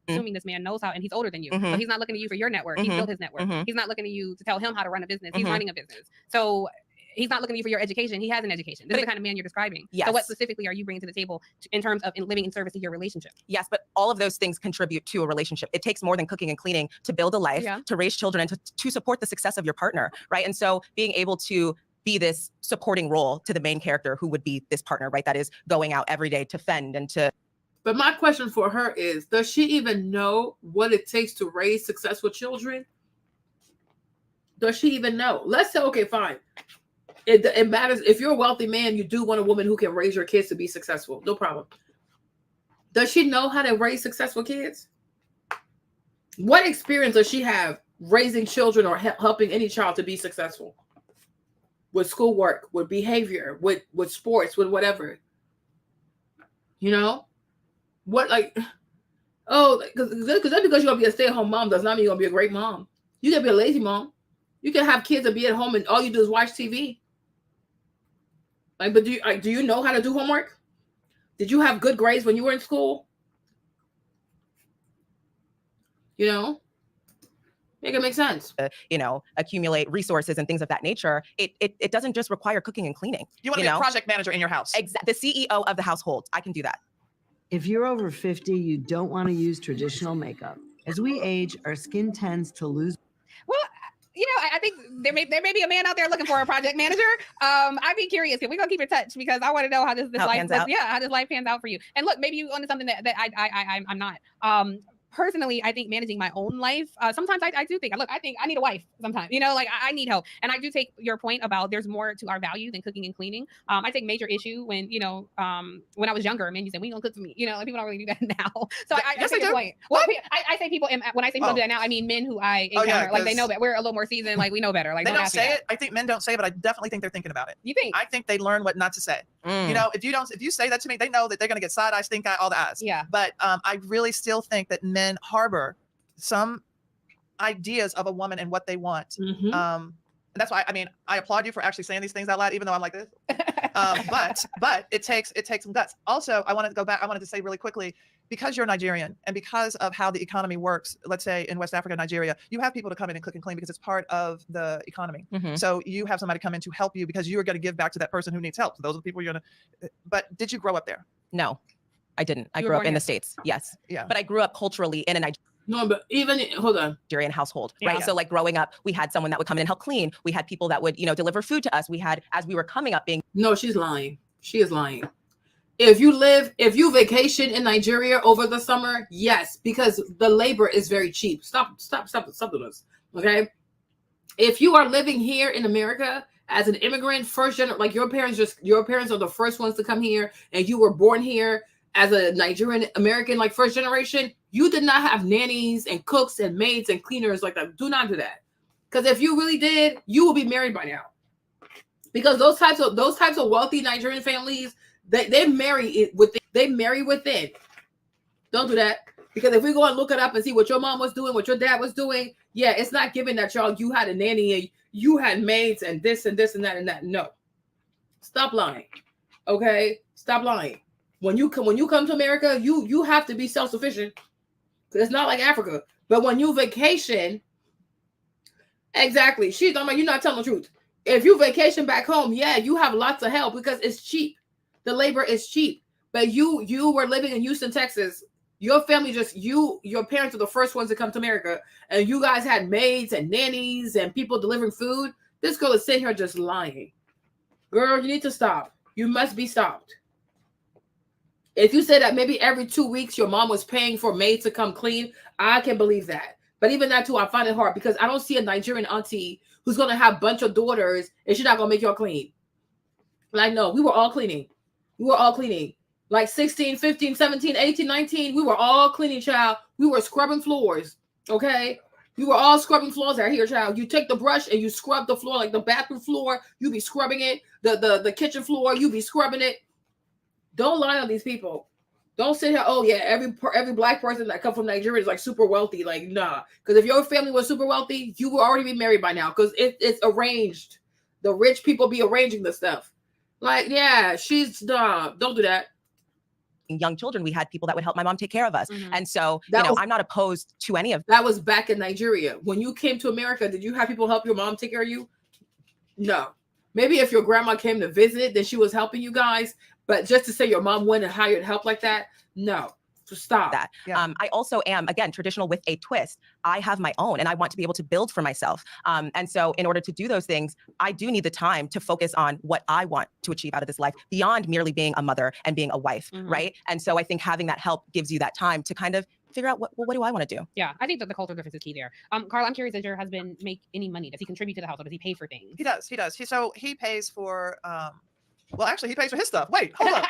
Assuming this man knows how, and he's older than you. So Mhm. he's not looking to you for your network. He Mhm. built his network. Mhm. He's not looking to you to tell him how to run a business. He's Mhm. running a business. So he's not looking to you for your education. He has an education. This is the kind of man you're describing. So what Yes. specifically are you bringing to the table in terms of living in service to your relationship? Yes, but all of those things contribute to a relationship. It takes more than cooking and cleaning to build a life, Yeah. to raise children, and to support the success of your partner, right? And so being able to be this supporting role to the main character who would be this partner, right? That is going out every day to fend and to... But my question for her is, does she even know what it takes to raise successful children? Does she even know? Let's say, okay, fine. It matters. If you're a wealthy man, you do want a woman who can raise your kids to be successful. No problem. Does she know how to raise successful kids? What experience does she have raising children or helping any child to be successful? With schoolwork, with behavior, with sports, with whatever. What, like, because just because you're going to be a stay-at-home mom does not mean you're going to be a great mom. You can be a lazy mom. You can have kids that be at home and all you do is watch TV. Like, but do you know how to do homework? Did you have good grades when you were in school? Make it make sense. Accumulate resources and things of that nature. It doesn't just require cooking and cleaning. You want to be a project manager in your house. The CEO of the household. I can do that. If you're over 50, you don't want to use traditional makeup. As we age, our skin tends to lose. Well, I think there may be a man out there looking for a project manager. I'd be curious. We're gonna keep in touch because I want to know how this life how this life pans out for you. And look, maybe you onto something that I'm not. Personally, I think managing my own life, sometimes I do think, I think I need a wife sometimes, I need help. And I do take your point about there's more to our value than cooking and cleaning. I take major issue when, when I was younger, men, you said, we gonna cook for me, like people don't really do that now. So I take your point. Well, I say people, when I say people do that now, I mean men who I encounter, like they know that we're a little more seasoned, like we know better. Like they don't say it. I think men don't say it, but I definitely think they're thinking about it. You think? I think they learn what not to say. If you say that to me, they know that they're gonna get side eye, stink eye, all the eyes. Yeah. But I really still think that men harbor some ideas of a woman and what they want. And that's why, I applaud you for actually saying these things out loud, even though I'm like this. But it takes some guts. Also, I wanted to say really quickly, because you're Nigerian and because of how the economy works, let's say in West Africa, Nigeria, you have people to come in and cook and clean because it's part of the economy. So you have somebody come in to help you because you are going to give back to that person who needs help. So those are the people you're going to, but did you grow up there? No, I didn't. I grew up in the States. Yes. Yeah. But I grew up culturally in a Nigerian household, right? Yeah. So like growing up, we had someone that would come in and help clean. We had people that would, deliver food to us. We had, as we were coming up, being... No, she's lying. She is lying. If you vacation in Nigeria over the summer, yes, because the labor is very cheap. Stop with us. Okay. If you are living here in America as an immigrant, like your parents are the first ones to come here, and you were born here as a Nigerian American, like first generation, you did not have nannies and cooks and maids and cleaners like that. Do not do that. Because if you really did, you will be married by now. Because those types of wealthy Nigerian families, they marry within. Don't do that. Because if we go and look it up and see what your mom was doing, what your dad was doing, yeah, it's not given that you had a nanny and you had maids and this and this and that and that. No. Stop lying. Okay? Stop lying. When you come to America, you have to be self-sufficient. It's not like Africa. But when you vacation, exactly. She's talking about you're not telling the truth. If you vacation back home, yeah, you have lots of help because it's cheap. The labor is cheap. But you were living in Houston, Texas. Your family your parents were the first ones to come to America, and you guys had maids and nannies and people delivering food. This girl is sitting here just lying. Girl, you need to stop. You must be stopped. If you say that maybe every 2 weeks your mom was paying for a maid to come clean, I can believe that. But even that too, I find it hard because I don't see a Nigerian auntie who's going to have a bunch of daughters and she's not going to make y'all clean. Like, no, we were all cleaning. We were all cleaning. Like 16, 15, 17, 18, 19, we were all cleaning, child. We were scrubbing floors, okay? We were all scrubbing floors out here, child. You take the brush and you scrub the floor, like the bathroom floor, you be scrubbing it. The kitchen floor, you be scrubbing it. Don't lie on these people. Don't sit here, oh yeah, every black person that come from Nigeria is like super wealthy. Like, nah. Because if your family was super wealthy, you would already be married by now because it's arranged. The rich people be arranging the stuff. Like, yeah, she's dumb. Don't do that. Young children, we had people that would help my mom take care of us. Mm-hmm. And so, I'm not opposed to any of that. Was back in Nigeria. When you came to America, did you have people help your mom take care of you? No. Maybe if your grandma came to visit, then she was helping you guys. But just to say your mom went and hired help like that, no. So stop that. Yeah. I also am, again, traditional with a twist. I have my own and I want to be able to build for myself. And so in order to do those things, I do need the time to focus on what I want to achieve out of this life beyond merely being a mother and being a wife, right? And so I think having that help gives you that time to kind of figure out what do I want to do? Yeah, I think that the cultural difference is key there. Carla, I'm curious, does your husband make any money? Does he contribute to the household? Does he pay for things? He does. He pays for, well, actually, he pays for his stuff. Wait, hold up.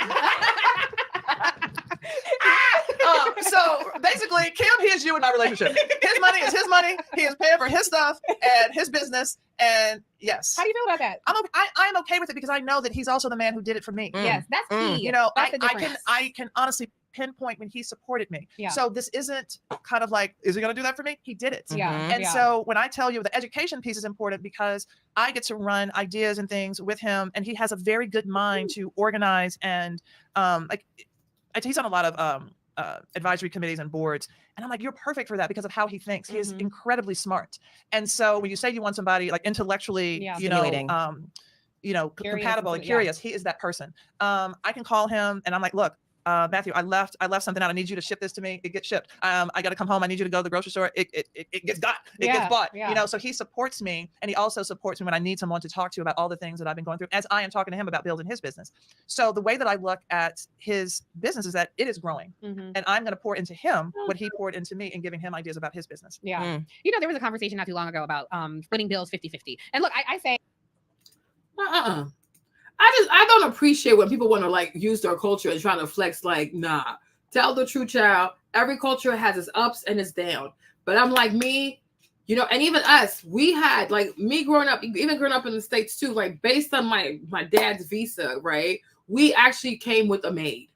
So basically, Kim, he is you in our relationship. His money is his money. He is paying for his stuff and his business. And yes. How do you feel about that? I'm okay with it because I know that he's also the man who did it for me. Yes, that's key. I can honestly pinpoint when he supported me. Yeah. So this isn't kind of like, is he going to do that for me? He did it. Yeah. And so when I tell you the education piece is important because I get to run ideas and things with him, and he has a very good mind to organize and he's on a lot of advisory committees and boards. And I'm like, you're perfect for that because of how he thinks. He is incredibly smart. And so when you say you want somebody like intellectually, compatible and curious, he is that person. I can call him and I'm like, look, Matthew, I left something out. I need you to ship this to me. It gets shipped. I got to come home. I need you to go to the grocery store. It gets got. It gets bought. Yeah. So he supports me, and he also supports me when I need someone to talk to about all the things that I've been going through, as I am talking to him about building his business. So the way that I look at his business is that it is growing, and I'm going to pour into him what he poured into me and giving him ideas about his business. Yeah. There was a conversation not too long ago about splitting bills 50-50. And look, I say, I don't appreciate when people want to like use their culture and trying to flex. Like, nah, tell the true, child. Every culture has its ups and its down. But I'm like me, and even us, we had like me growing up, even growing up in the States too, like based on my dad's visa, right? We actually came with a maid.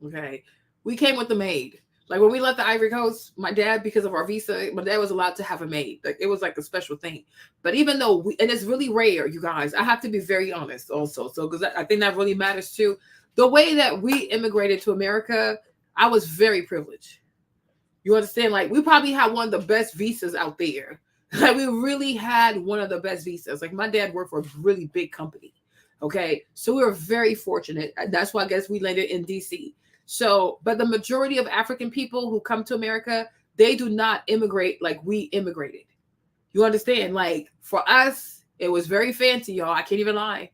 Okay. We came with the maid. Like when we left the Ivory Coast, my dad, because of our visa, my dad was allowed to have a maid. Like it was like a special thing. But even though and it's really rare, you guys, I have to be very honest also. So because I think that really matters too. The way that we immigrated to America, I was very privileged. You understand? Like we probably had one of the best visas out there. Like we really had one of the best visas. Like my dad worked for a really big company. Okay. So we were very fortunate. That's why I guess we landed in DC. So, but the majority of African people who come to America, they do not immigrate like we immigrated. You understand? Like for us, it was very fancy, y'all. I can't even lie.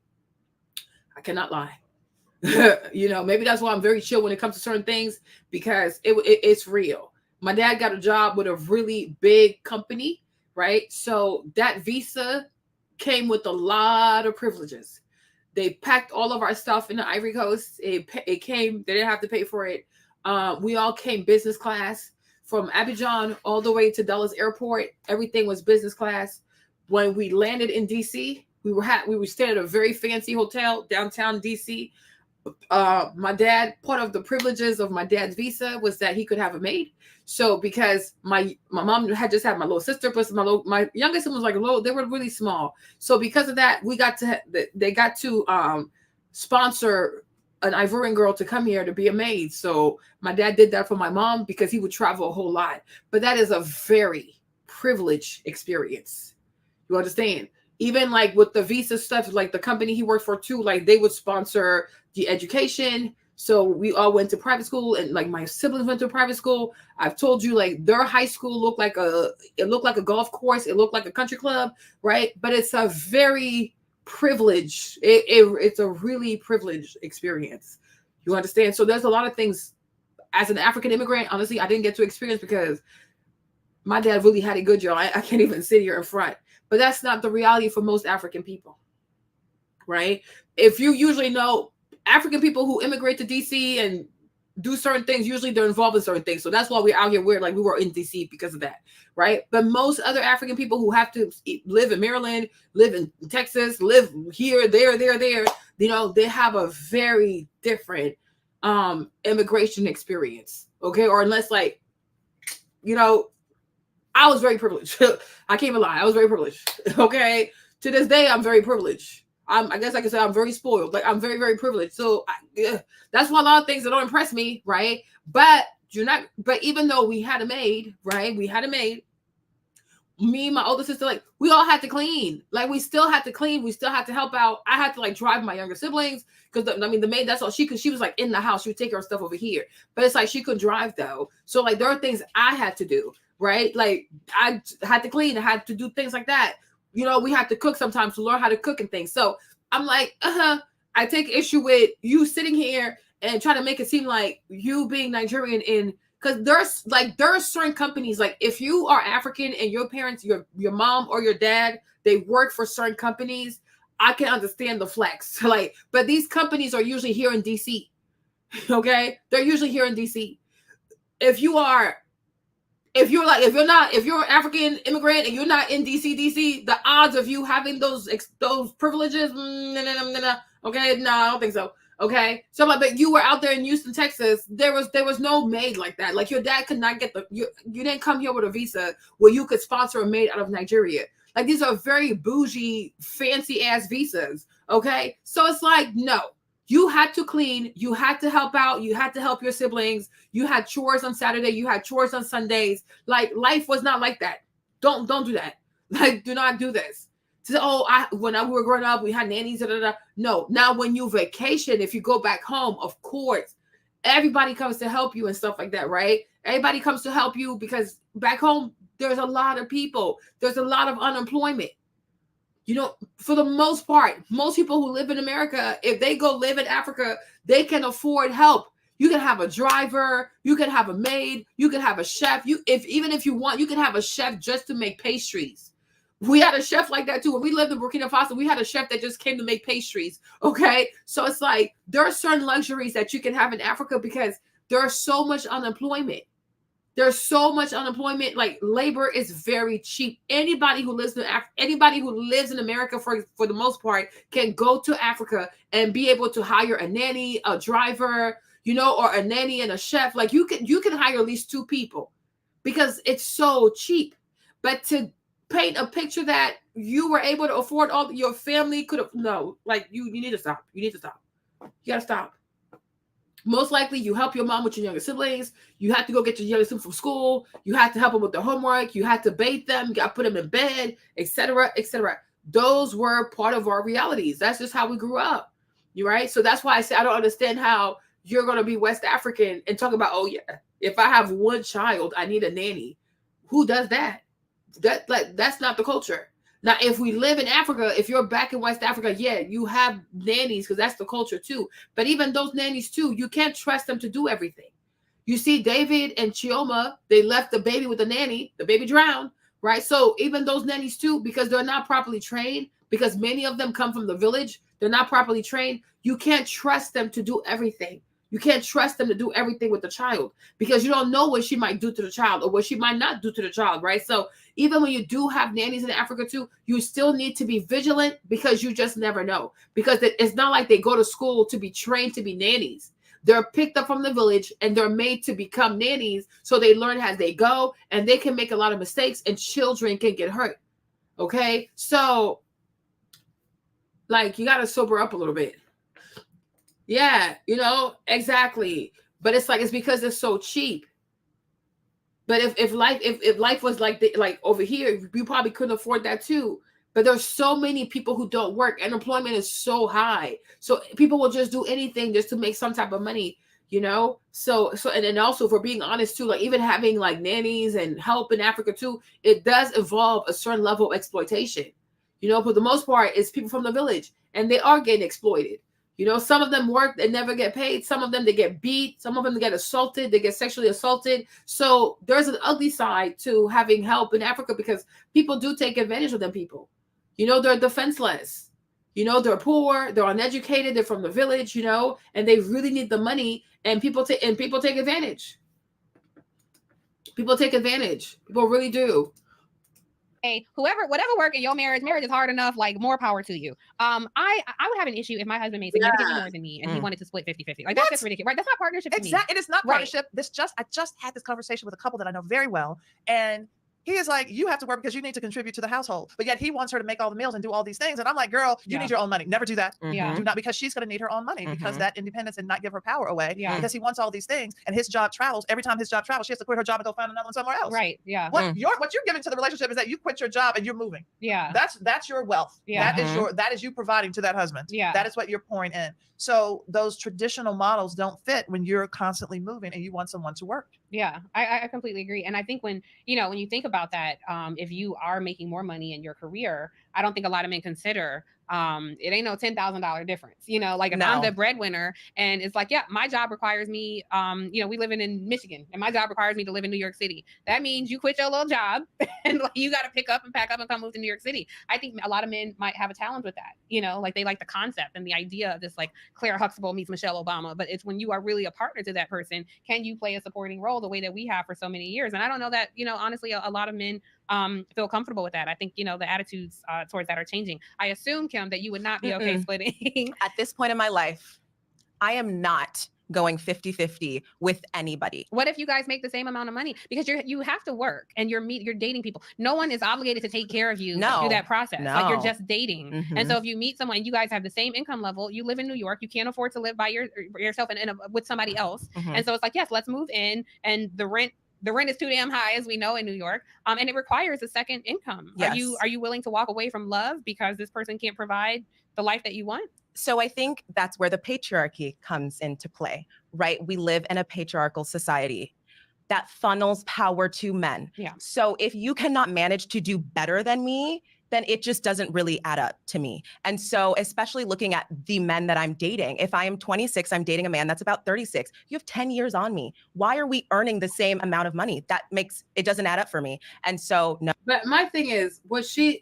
I cannot lie. Maybe that's why I'm very chill when it comes to certain things because it's real. My dad got a job with a really big company, right? So that visa came with a lot of privileges. They packed all of our stuff in the Ivory Coast. It came, they didn't have to pay for it. We all came business class from Abidjan all the way to Dulles Airport. Everything was business class. When we landed in DC, we were staying at a very fancy hotel downtown DC. My dad, part of the privileges of my dad's visa was that he could have a maid. So because my mom had just had my little sister, plus my youngest one was like they were really small. So because of that, they got to sponsor an Ivorian girl to come here to be a maid. So my dad did that for my mom because he would travel a whole lot. But that is a very privileged experience. You understand? Even like with the visa stuff, like the company he worked for too, like they would sponsor the education. So we all went to private school, and like my siblings went to private school. I've told you, like their high school looked like a golf course. It looked like a country club, right? But it's a very privilege. It's a really privileged experience. You understand? So there's a lot of things as an African immigrant, honestly, I didn't get to experience because my dad really had it good, y'all. I can't even sit here in front. But that's not the reality for most African people, right? If you usually know African people who immigrate to DC and do certain things, usually they're involved in certain things. So that's why we're out here weird, like we were in DC because of that, right? But most other African people who have to live in Maryland, live in Texas, live here, there, you know, they have a very different immigration experience, okay? Or unless, like, you know, I was very privileged. I can't even lie. I was very privileged. Okay. To this day, I'm very privileged. I guess I can say I'm very spoiled. Like, I'm very, very privileged. So that's why a lot of things that don't impress me, right? But even though we had a maid, right? We had a maid. Me and my older sister, like, we all had to clean. Like, we still had to clean. We still had to help out. I had to, like, drive my younger siblings because, the maid, that's all she could. She was, like, in the house. She would take her stuff over here. But it's like she could drive, though. So, like, there are things I had to do, right? Like, I had to clean. I had to do things like that. You know, we had to cook sometimes to learn how to cook and things. So, I'm like, I take issue with you sitting here and trying to make it seem like you being Nigerian in... Because there are certain companies, like if you are African and your parents, your mom or your dad, they work for certain companies, I can understand the flex. Like, but these companies are usually here in DC. Okay? They're usually here in DC. If you're an African immigrant and you're not in DC, the odds of you having those privileges, okay, no, I don't think so. Okay, so like, but you were out there in Houston, Texas. There was no maid like that. Like, your dad could not get you didn't come here with a visa where you could sponsor a maid out of Nigeria. Like, these are very bougie, fancy ass visas. Okay, so it's like, no, you had to clean, you had to help out, you had to help your siblings, you had chores on Saturday, you had chores on Sundays. Like, life was not like that. Don't do that. Like, do not do this. So, when we were growing up, we had nannies. No, now when you vacation, if you go back home, of course, everybody comes to help you and stuff like that, right? Everybody comes to help you because back home, there's a lot of people. There's a lot of unemployment. You know, for the most part, most people who live in America, if they go live in Africa, they can afford help. You can have a driver, you can have a maid, you can have a chef. Even if you want, you can have a chef just to make pastries. We had a chef like that too. When we lived in Burkina Faso, we had a chef that just came to make pastries. Okay. So it's like, there are certain luxuries that you can have in Africa because there's so much unemployment. There's so much unemployment. Like, labor is very cheap. Anybody who lives in America for the most part can go to Africa and be able to hire a nanny, a driver, you know, or a nanny and a chef. Like, you can hire at least 2 people because it's so cheap. But to paint a picture that you were able to afford all your family could have, no, like, you need to stop. You need to stop. You gotta stop. Most likely you help your mom with your younger siblings. You have to go get your younger siblings from school. You have to help them with their homework. You had to bathe them. You got to put them in bed, etc., etc. Those were part of our realities. That's just how we grew up. You right? So that's why I say I don't understand how you're going to be West African and talk about, oh yeah, if I have one child, I need a nanny. Who does that? That's not the culture. Now, if we live in Africa, if you're back in West Africa, yeah, you have nannies because that's the culture too. But even those nannies too, you can't trust them to do everything. You see, David and Chioma, they left the baby with the nanny, the baby drowned, right? So even those nannies too, because they're not properly trained, because many of them come from the village, they're not properly trained. You can't trust them to do everything. You can't trust them to do everything with the child because you don't know what she might do to the child or what she might not do to the child, right? So even when you do have nannies in Africa too, you still need to be vigilant because you just never know. Because it's not like they go to school to be trained to be nannies. They're picked up from the village and they're made to become nannies so they learn as they go and they can make a lot of mistakes and children can get hurt. Okay? So, like, you got to sober up a little bit. Yeah, you know, exactly. But it's like, it's because it's so cheap. But if life was like over here, you probably couldn't afford that too. But there's so many people who don't work. Unemployment is so high. So people will just do anything just to make some type of money, you know? So and then also, for being honest too, like even having like nannies and help in Africa too, it does involve a certain level of exploitation. You know, for the most part, it's people from the village, and they are getting exploited. You know, some of them work and never get paid. Some of them, they get beat. Some of them, they get assaulted. They get sexually assaulted. So there's an ugly side to having help in Africa because people do take advantage of them people. You know, they're defenseless. You know, they're poor. They're uneducated. They're from the village, you know, and they really need the money. And people take advantage. People take advantage. People really do. Whatever work in your marriage is hard enough, like more power to you. I would have an issue if my husband made significantly more than me and he wanted to split 50-50. Like that's just ridiculous, right? That's not partnership to me. Exactly. It is not Right. partnership. I just had this conversation with a couple that I know very well, and he is like, you have to work because you need to contribute to the household. But yet he wants her to make all the meals and do all these things. And I'm like, girl, you need your own money. Never do that. Yeah. Do not, because she's going to need her own money because that independence and not give her power away Yeah. because he wants all these things. And his job travels. Every time his job travels, she has to quit her job and go find another one somewhere else. Right. Yeah. What you're giving to the relationship is that you quit your job and you're moving. Yeah. That's your wealth. Yeah. That is you providing to that husband. Yeah. That is what you're pouring in. So those traditional models don't fit when you're constantly moving and you want someone to work. Yeah, I completely agree. And I think when you think about that, if you are making more money in your career, I don't think a lot of men consider it ain't no $10,000 difference. You know, like if I'm the breadwinner and it's like, yeah, my job requires me, we live in Michigan and my job requires me to live in New York City. That means you quit your little job and like, you got to pick up and pack up and come move to New York City. I think a lot of men might have a challenge with that. You know, like they like the concept and the idea of this like Claire Huxtable meets Michelle Obama, but it's when you are really a partner to that person, can you play a supporting role the way that we have for so many years? And I don't know that, honestly, a lot of men feel comfortable with that. I think, the attitudes towards that are changing. I assume, Kim, that you would not be okay splitting. At this point in my life, I am not going 50-50 with anybody. What if you guys make the same amount of money? Because you have to work and you're dating people. No one is obligated to take care of you through that process. Like you're just dating. And so if you meet someone, you guys have the same income level, you live in New York, you can't afford to live by yourself and with somebody else. And so it's like, yes, let's move in, and the rent is too damn high, as we know, in New York. And it requires a second income. Yes. Are you willing to walk away from love because this person can't provide the life that you want? So I think that's where the patriarchy comes into play, right? We live in a patriarchal society that funnels power to men. Yeah. So if you cannot manage to do better than me, then it just doesn't really add up to me. And so especially looking at the men that I'm dating, if I am 26, I'm dating a man that's about 36. You have 10 years on me. Why are we earning the same amount of money? It doesn't add up for me. And so, no. But my thing is,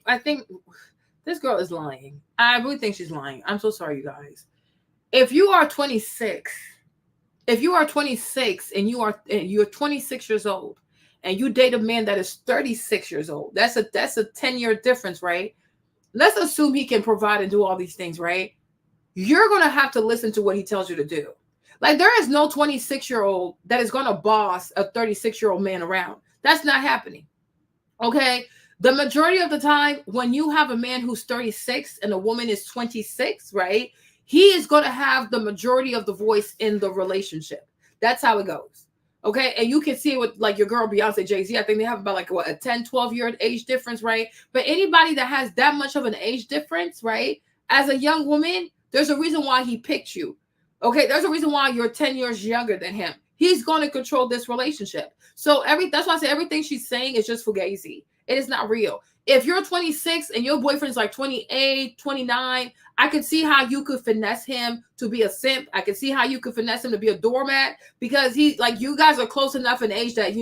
I think this girl is lying. I really think she's lying. I'm so sorry, you guys. If you are 26 and you're 26 years old, and you date a man that is 36 years old, that's a 10-year difference, right? Let's assume he can provide and do all these things, right? You're going to have to listen to what he tells you to do. Like, there is no 26-year-old that is going to boss a 36-year-old man around. That's not happening. Okay? The majority of the time, when you have a man who's 36 and a woman is 26, right? He is going to have the majority of the voice in the relationship. That's how it goes. Okay, and you can see it with like your girl Beyonce, Jay-Z. I think they have about like a 10, 12-year age difference, right? But anybody that has that much of an age difference, right? As a young woman, there's a reason why he picked you. Okay, there's a reason why you're 10 years younger than him. He's going to control this relationship. So that's why I say everything she's saying is just fugazi. It is not real. If you're 26 and your boyfriend's like 28, 29, I could see how you could finesse him to be a simp. I could see how you could finesse him to be a doormat, because you guys are close enough in age that,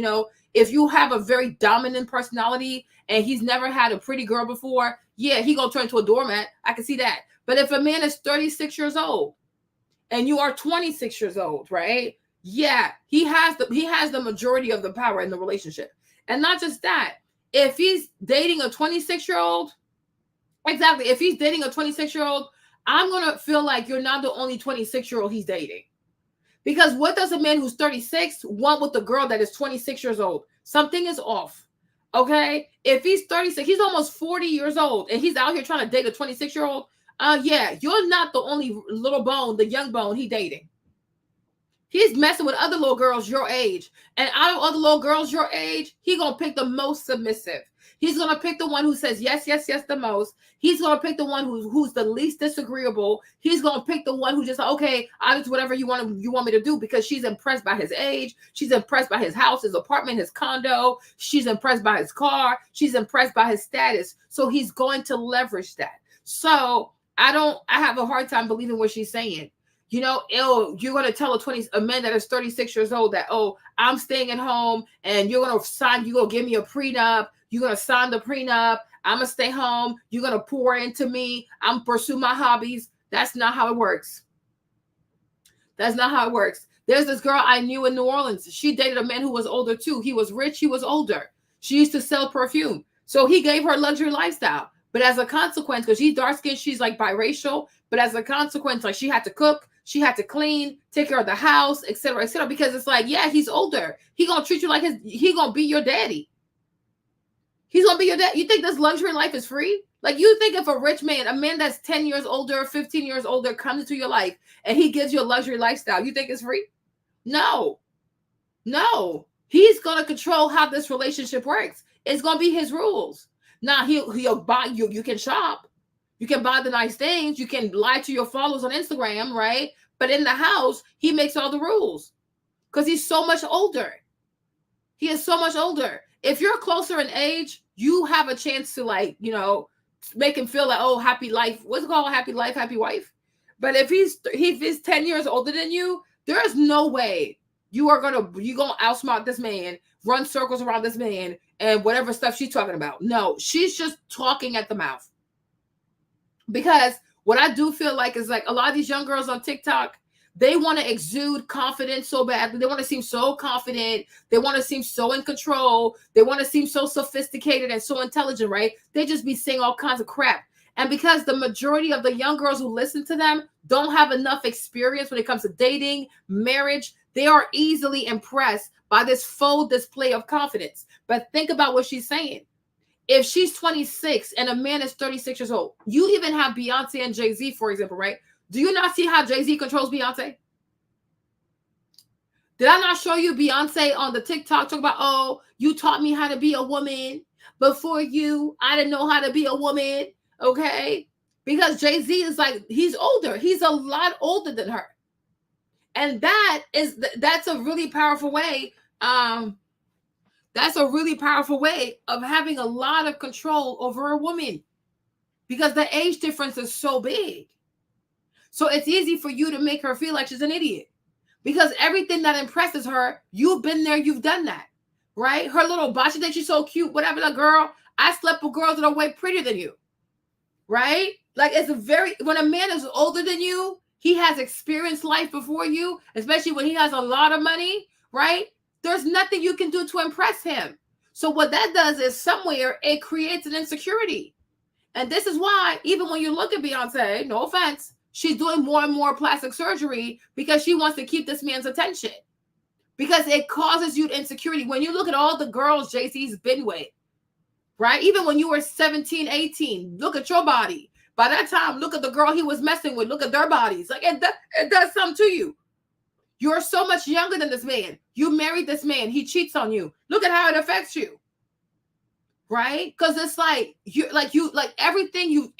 if you have a very dominant personality and he's never had a pretty girl before, yeah, he gonna turn into a doormat. I can see that. But if a man is 36 years old and you are 26 years old, right? Yeah, he has the majority of the power in the relationship. And not just that, if he's dating a 26-year-old, exactly, if he's dating a 26-year-old, I'm going to feel like you're not the only 26-year-old he's dating. Because what does a man who's 36 want with a girl that is 26 years old? Something is off. Okay? If he's 36, he's almost 40 years old, and he's out here trying to date a 26-year-old, yeah, you're not the only little bone, the young bone he dating. He's messing with other little girls your age. And out of other little girls your age, he gonna pick the most submissive. He's gonna pick the one who says yes, yes, yes the most. He's gonna pick the one who's the least disagreeable. He's gonna pick the one who just, okay, I'll do whatever you want me to do, because she's impressed by his age. She's impressed by his house, his apartment, his condo. She's impressed by his car. She's impressed by his status. So he's going to leverage that. So I have a hard time believing what she's saying. You know, you're going to tell a man that is 36 years old that, oh, I'm staying at home and you're going to give me a prenup. You're going to sign the prenup. I'm going to stay home. You're going to pour into me. I'm pursue my hobbies. That's not how it works. That's not how it works. There's this girl I knew in New Orleans. She dated a man who was older too. He was rich. He was older. She used to sell perfume. So he gave her luxury lifestyle. But as a consequence, because she's dark skinned, she's like biracial. But as a consequence, like she had to cook. She had to clean, take care of the house, et cetera, because it's like, yeah, he's older. He gonna treat you like he gonna be your daddy. He's gonna be your dad. You think this luxury life is free? Like, you think if a rich man, a man that's 10 years older, 15 years older, comes into your life and he gives you a luxury lifestyle, you think it's free? No. He's gonna control how this relationship works. It's gonna be his rules. Now he'll buy you. You can shop. You can buy the nice things. You can lie to your followers on Instagram, right? But in the house, he makes all the rules because he's so much older. He is so much older. If you're closer in age, you have a chance to, like, you know, make him feel like, oh, happy life. What's it called? Happy life, happy wife. But if he's 10 years older than you, there is no way you're gonna outsmart this man, run circles around this man, and whatever stuff she's talking about. No, she's just talking at the mouth. Because what I do feel like is, like, a lot of these young girls on TikTok, they want to exude confidence so badly. They want to seem so confident. They want to seem so in control. They want to seem so sophisticated and so intelligent, right? They just be saying all kinds of crap. And because the majority of the young girls who listen to them don't have enough experience when it comes to dating, marriage, they are easily impressed by this faux display of confidence. But think about what she's saying. If she's 26 and a man is 36 years old, you even have Beyonce and Jay-Z, for example, right? Do you not see how Jay-Z controls Beyonce? Did I not show you Beyonce on the TikTok talk about, oh, you taught me how to be a woman. Before you, I didn't know how to be a woman, okay? Because Jay-Z is like, he's older. He's a lot older than her. And that's a really powerful way. That's a really powerful way of having a lot of control over a woman, because the age difference is so big. So it's easy for you to make her feel like she's an idiot, because everything that impresses her, you've been there, you've done that, right? Her little body, she thinks she's so cute, whatever. The girl, I slept with girls that are way prettier than you, right? Like, when a man is older than you, he has experienced life before you, especially when he has a lot of money, right? There's nothing you can do to impress him. So what that does is somewhere it creates an insecurity. And this is why, even when you look at Beyonce, no offense, she's doing more and more plastic surgery because she wants to keep this man's attention. Because it causes you insecurity. When you look at all the girls Jay-Z's been with, right? Even when you were 17, 18, look at your body. By that time, look at the girl he was messing with. Look at their bodies. Like, it does something to you. You're so much younger than this man. You married this man. He cheats on you. Look at how it affects you. Right? Because it's like everything you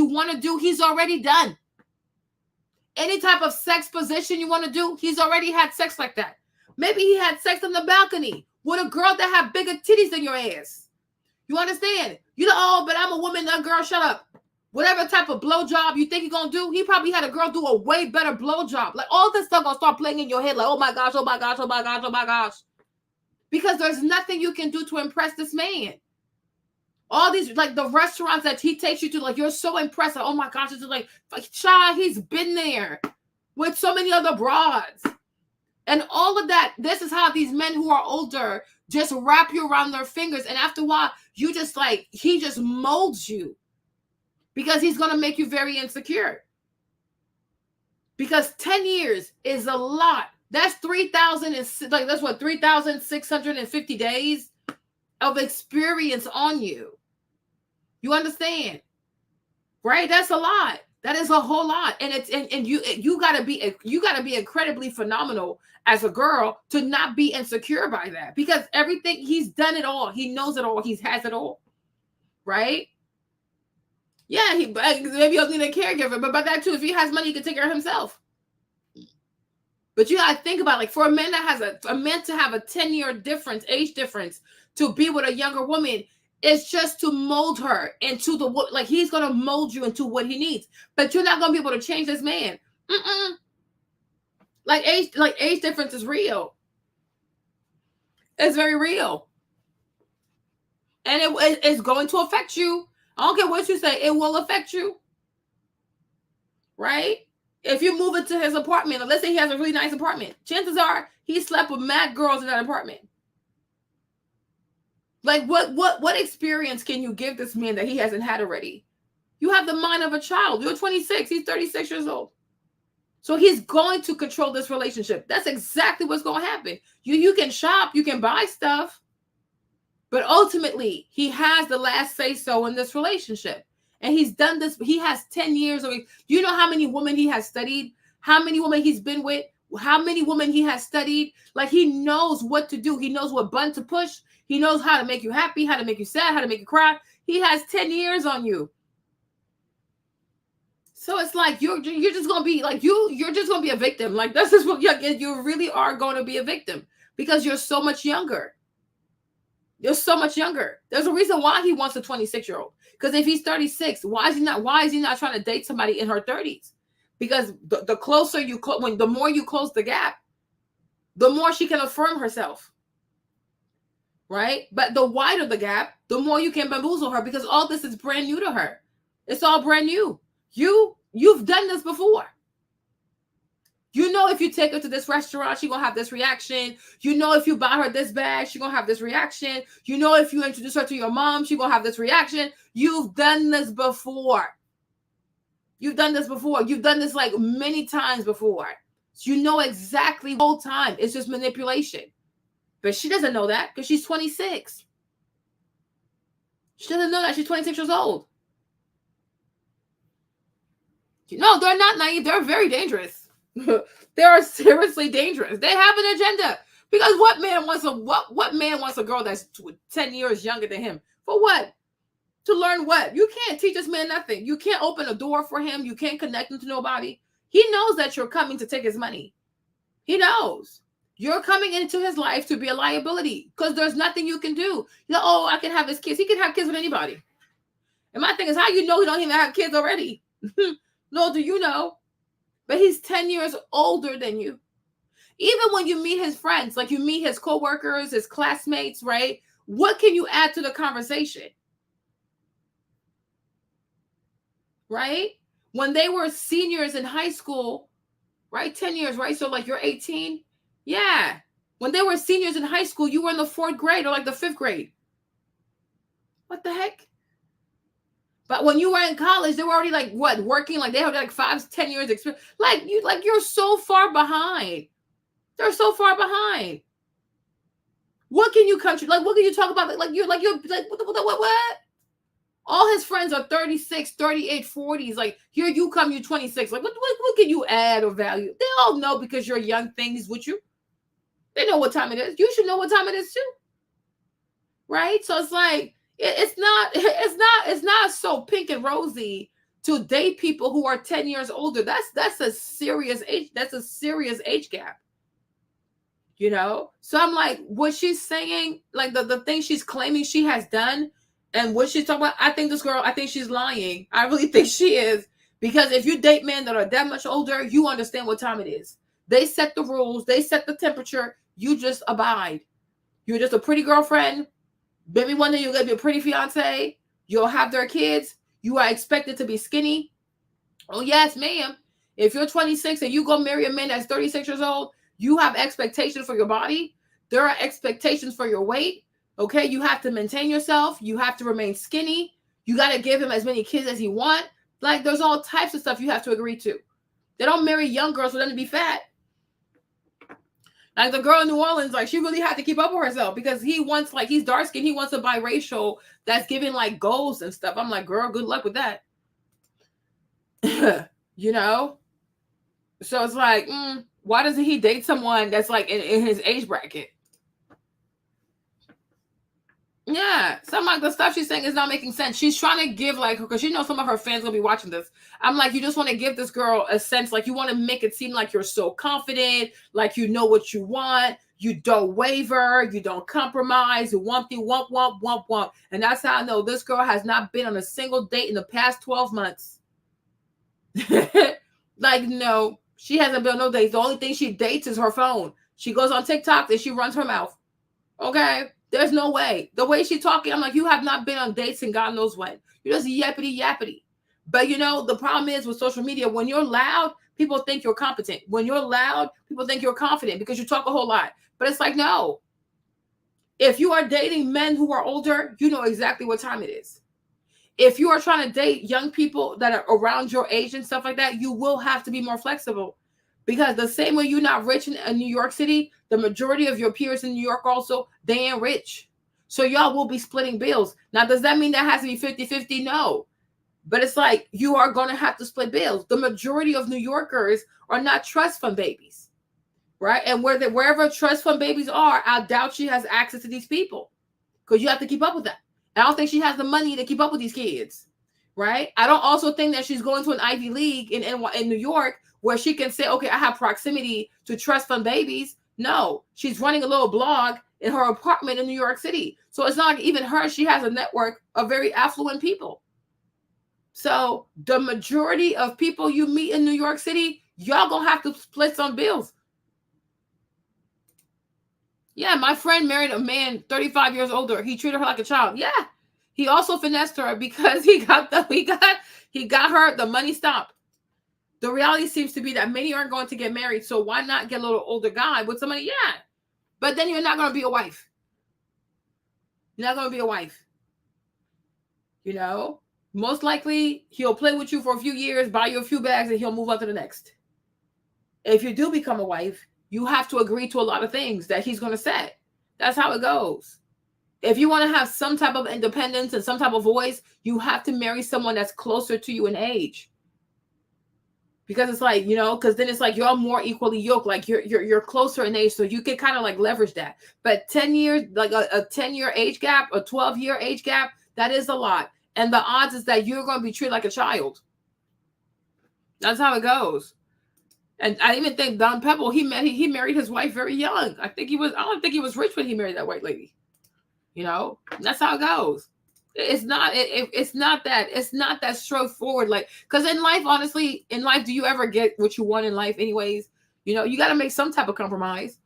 want to do, he's already done. Any type of sex position you want to do, he's already had sex like that. Maybe he had sex on the balcony with a girl that had bigger titties than your ass. You understand? You know, oh, but I'm a woman. That girl, shut up. Whatever type of blowjob you think he's gonna do, he probably had a girl do a way better blowjob. Like, all this stuff gonna start playing in your head, like, oh my gosh, oh my gosh, oh my gosh, oh my gosh. Because there's nothing you can do to impress this man. All these, like, the restaurants that he takes you to, like, you're so impressed. Like, oh my gosh, it's like, child, he's been there with so many other broads. And all of that, this is how these men who are older just wrap you around their fingers. And after a while, you just, like, he just molds you. Because he's going to make you very insecure. Because 10 years is a lot. That's 3,650 days of experience on you. You understand? Right? That's a lot. That is a whole lot. And it's and you gotta be incredibly phenomenal as a girl to not be insecure by that, because everything, he's done it all. He knows it all. He has it all. Right? Yeah, maybe he'll need a caregiver, but by that too, if he has money, he can take care of himself. But you gotta think about, like, for a man that has a man to have a 10-year difference, age difference, to be with a younger woman, it's just to mold her into like, he's gonna mold you into what he needs. But you're not gonna be able to change this man. Like age difference is real. It's very real. And it's going to affect you. I don't care what you say, it will affect you. Right? If you move into his apartment, let's say he has a really nice apartment, chances are he slept with mad girls in that apartment. Like, what experience can you give this man that he hasn't had already? You have the mind of a child. You're 26. He's 36 years old. So he's going to control this relationship. That's exactly what's going to happen. You can shop, you can buy stuff, but ultimately he has the last say so in this relationship. And he's done this. He has 10 years of, you know how many women he has studied, how many women he's been with, how many women he has studied. Like, he knows what to do. He knows what button to push. He knows how to make you happy, how to make you sad, how to make you cry. He has 10 years on you. So it's like you're just gonna be like you're just gonna be a victim. Like, this is what you really are going to be a victim, because you're so much younger. You're so much younger. There's a reason why he wants a 26-year-old. Because if he's 36, why is he not trying to date somebody in her 30s? Because the closer you the more you close the gap, the more she can affirm herself. Right? But the wider the gap, the more you can bamboozle her, because all this is brand new to her. It's all brand new. You've done this before. You know, if you take her to this restaurant, she's going to have this reaction. You know, if you buy her this bag, she's going to have this reaction. You know, if you introduce her to your mom, she's going to have this reaction. You've done this before. You've done this before. You've done this like many times before. So you know exactly the whole time. It's just manipulation. But she doesn't know that because she's 26. She doesn't know that she's 26 years old. No, they're not naive. They're very dangerous. They are seriously dangerous. They have an agenda. Because what man wants a girl that's 10 years younger than him? For what? To learn what? You can't teach this man nothing. You can't open a door for him. You can't connect him to nobody. He knows that you're coming to take his money. He knows. You're coming into his life to be a liability because there's nothing you can do. You know, oh, I can have his kids. He can have kids with anybody. And my thing is, how you know he don't even have kids already? No, do you know? But he's 10 years older than you. Even when you meet his friends, like you meet his coworkers, his classmates, right? What can you add to the conversation? Right? When they were seniors in high school, right? 10 years, right? So like you're 18. Yeah. When they were seniors in high school, you were in the 4th grade or like the 5th grade. What the heck? But when you were in college, they were already like what, working? Like they had like 5-10 years experience. Like you're so far behind. They're so far behind. What can you like? What can you talk about? Like what? All his friends are 36, 38, 40s. Like here you come, you're 26. Like what can you add or value? They all know because you're young things with you. They know what time it is. You should know what time it is too. Right? So it's like it's not so pink and rosy to date people who are 10 years older. That's a serious age. That's a serious age gap. You know? So I'm like, what she's saying, like the thing she's claiming she has done and what she's talking about, I think she's lying. I really think she is. Because if you date men that are that much older, you understand what time it is. They set the rules. They set the temperature. You just abide. You're just a pretty girlfriend. Maybe one day you'll get a pretty fiance. You'll have their kids. You are expected to be skinny. Oh, yes, ma'am. If you're 26 and you go marry a man that's 36 years old, you have expectations for your body. There are expectations for your weight. Okay, you have to maintain yourself. You have to remain skinny. You got to give him as many kids as he want. Like, there's all types of stuff you have to agree to. They don't marry young girls for them to be fat. Like the girl in New Orleans, like she really had to keep up with herself because he wants, like, he's dark skinned. He wants a biracial that's giving like goals and stuff. I'm like, girl, good luck with that. You know? So it's like, why doesn't he date someone that's like in his age bracket? Yeah, some of the stuff she's saying is not making sense. She's trying to give like, because she knows some of her fans will be watching this. I'm like, you just want to give this girl a sense, like you want to make it seem like you're so confident, like you know what you want, you don't waver, you don't compromise, you want. And that's how I know this girl has not been on a single date in the past 12 months. Like, no, she hasn't been on no dates. The only thing she dates is her phone. She goes on TikTok and she runs her mouth. Okay? There's no way. The way she's talking, I'm like, you have not been on dates and God knows when. You're just yappity. But you know, the problem is with social media, when you're loud, people think you're competent. When you're loud, people think you're confident because you talk a whole lot. But it's like, no. If you are dating men who are older, you know exactly what time it is. If you are trying to date young people that are around your age and stuff like that, you will have to be more flexible. Because the same way you're not rich in New York City, the majority of your peers in New York also, they ain't rich. So y'all will be splitting bills. Now, does that mean that has to be 50-50? No. But it's like you are going to have to split bills. The majority of New Yorkers are not trust fund babies, right? And wherever trust fund babies are, I doubt she has access to these people because you have to keep up with that. I don't think she has the money to keep up with these kids, right? I don't also think that she's going to an Ivy League in New York where she can say, okay, I have proximity to trust fund babies. No, she's running a little blog in her apartment in New York City. So it's not even her. She has a network of very affluent people. So the majority of people you meet in New York City, y'all gonna have to split some bills. Yeah, my friend married a man 35 years older. He treated her like a child. Yeah. He also finessed her because he got her the money stop. The reality seems to be that many aren't going to get married. So why not get a little older guy with somebody? Yeah. But then you're not going to be a wife. You're not going to be a wife. You know, most likely he'll play with you for a few years, buy you a few bags, and he'll move on to the next. If you do become a wife, you have to agree to a lot of things that he's going to set. That's how it goes. If you want to have some type of independence and some type of voice, you have to marry someone that's closer to you in age. Because it's like, you know, because then it's like you're all more equally yoked, like you're closer in age, so you can kind of like leverage that. But 10 years, like a 10-year age gap, a 12-year age gap, that is a lot. And the odds is that you're going to be treated like a child. That's how it goes. And I even think Don Pebble, he married his wife very young. I don't think he was rich when he married that white lady. You know, that's how it goes. It's not that straightforward. Like, because in life, honestly, do you ever get what you want in life anyways? You know, you got to make some type of compromise.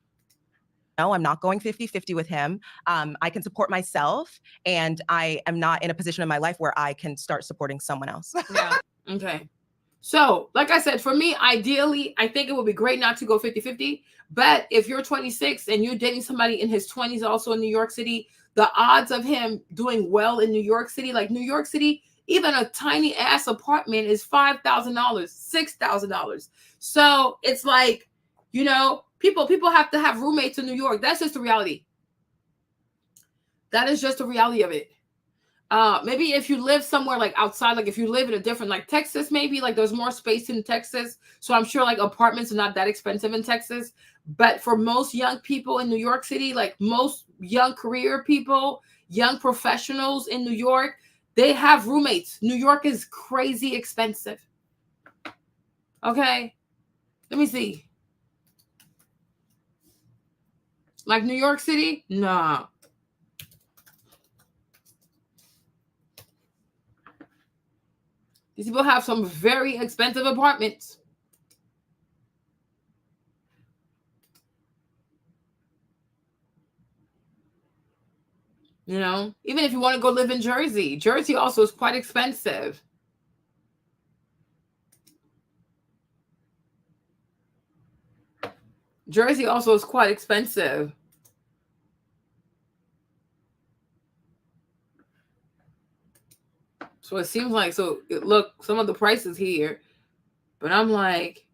No, I'm not going 50-50 with him. I can support myself, and I am not in a position in my life where I can start supporting someone else. Yeah. Okay. So, like I said, for me, ideally, I think it would be great not to go 50-50. But if you're 26 and you're dating somebody in his 20s also in New York City, the odds of him doing well in New York City, like New York City, even a tiny ass apartment is $5,000, $6,000. So it's like, you know, people have to have roommates in New York. That's just the reality. That is just the reality of it. Maybe if you live somewhere like outside, like if you live in a different, like Texas, maybe like there's more space in Texas. So I'm sure like apartments are not that expensive in Texas. But for most young people in New York City, like most young career people, young professionals in New York, they have roommates. New York is crazy expensive. Okay. Let me see. Like New York City? Nah. These people have some very expensive apartments. You know, even if you want to go live in Jersey, Jersey also is quite expensive. Jersey also is quite expensive. So it seems like, look, some of the prices here, but I'm like,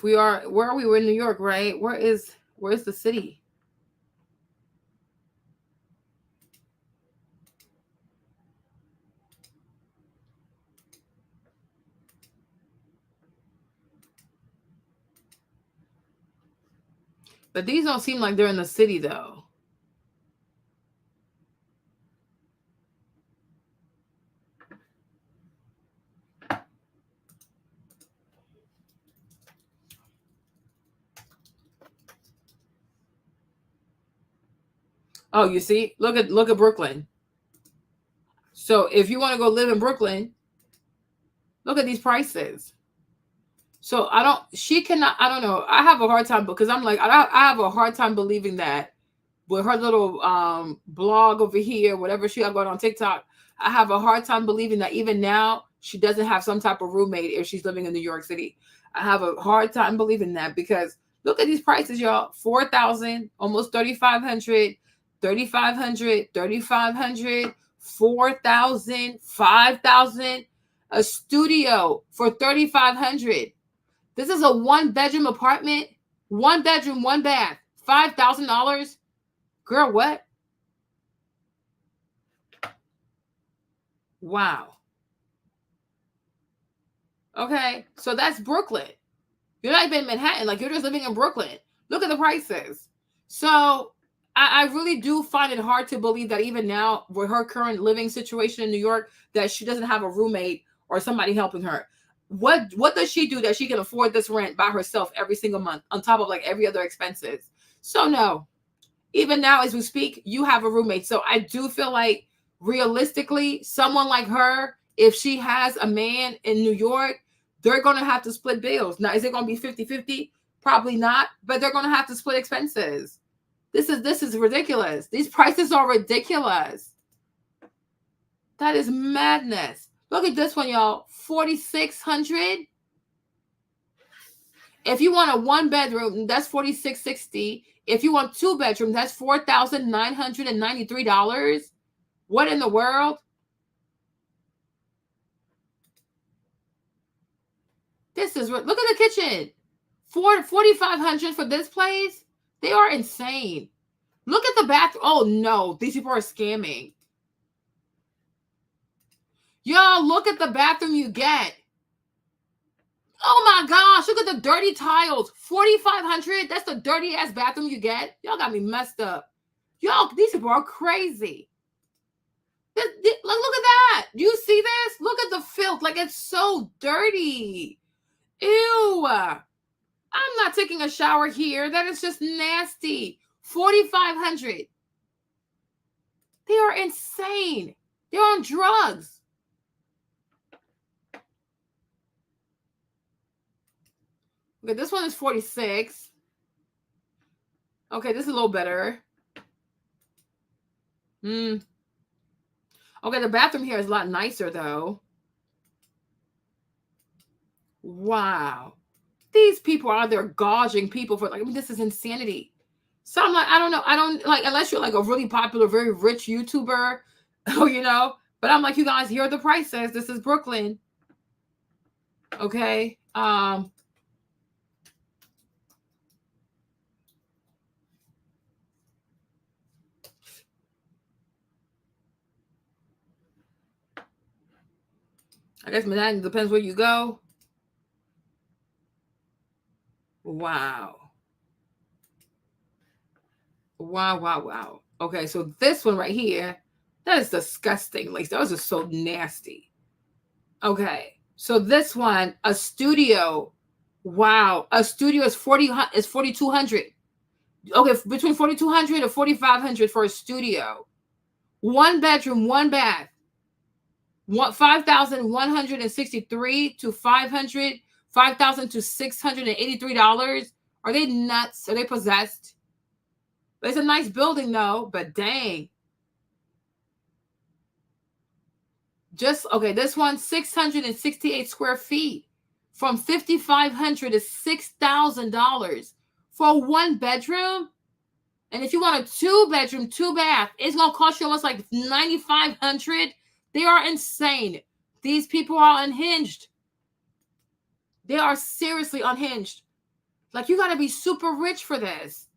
where are we? We're in New York, right? Where's the city? But these don't seem like they're in the city though. Oh, you see? Look at Brooklyn. So if you want to go live in Brooklyn, look at these prices. So I don't know. I have a hard time because I'm like, I have a hard time believing that with her little blog over here, whatever she got going on TikTok, I have a hard time believing that even now she doesn't have some type of roommate if she's living in New York City. I have a hard time believing that because look at these prices, y'all. 4,000, almost 3,500, 3,500, 3,500, 4,000, 5,000. A studio for 3,500. This is a 1-bedroom apartment, 1 bedroom, 1 bath, $5,000. Girl, what? Wow. Okay, so that's Brooklyn. You're not even in Manhattan, like you're just living in Brooklyn. Look at the prices. So I really do find it hard to believe that even now, with her current living situation in New York, that she doesn't have a roommate or somebody helping her. What does she do that she can afford this rent by herself every single month on top of like every other expenses? So no, even now as we speak, you have a roommate. So I do feel like realistically, someone like her, if she has a man in New York, they're going to have to split bills. Now, is it going to be 50-50? Probably not, but they're going to have to split expenses. This is ridiculous. These prices are ridiculous. That is madness. Look at this one, y'all. 4,600. If you want a 1-bedroom, that's $4,660. If you want 2 bedroom, that's $4,993. What in the world? This is look at the kitchen. 4,500 for this place. They are insane. Look at the bathroom. Oh no, these people are scamming. Y'all, look at the bathroom you get. Oh my gosh, look at the dirty tiles. 4,500. That's the dirty ass bathroom you get. Y'all got me messed up. Y'all, these people are crazy. Look at that. Do you see this? Look at the filth. Like it's so dirty. Ew. I'm not taking a shower here. That is just nasty. 4,500. They are insane. They're on drugs. Okay, this one is 46. Okay, this is a little better. Okay, the bathroom here is a lot nicer though. Wow. These people are out there gauging people for like, I mean, this is insanity. So I'm like, I don't know. I don't like, unless you're like a really popular, very rich YouTuber, you know, but I'm like, you guys, here are the prices. This is Brooklyn. Okay. I guess Manhattan depends where you go. Wow. Wow. Okay, so this one right here, that is disgusting. Like, those are so nasty. Okay, so this one, a studio. Wow, a studio is 4,200. Okay, between 4,200 and 4,500 for a studio. 1 bedroom, 1 bath. 5,163 to 5,000 to $683. Are they nuts? Are they possessed? It's a nice building though, but dang. Okay, this one 668 square feet from $5,500 to $6,000 for 1 bedroom. And if you want a 2 bedroom, 2 bath, it's gonna cost you almost like $9,500. They are insane. These people are unhinged. They are seriously unhinged. Like, you gotta be super rich for this.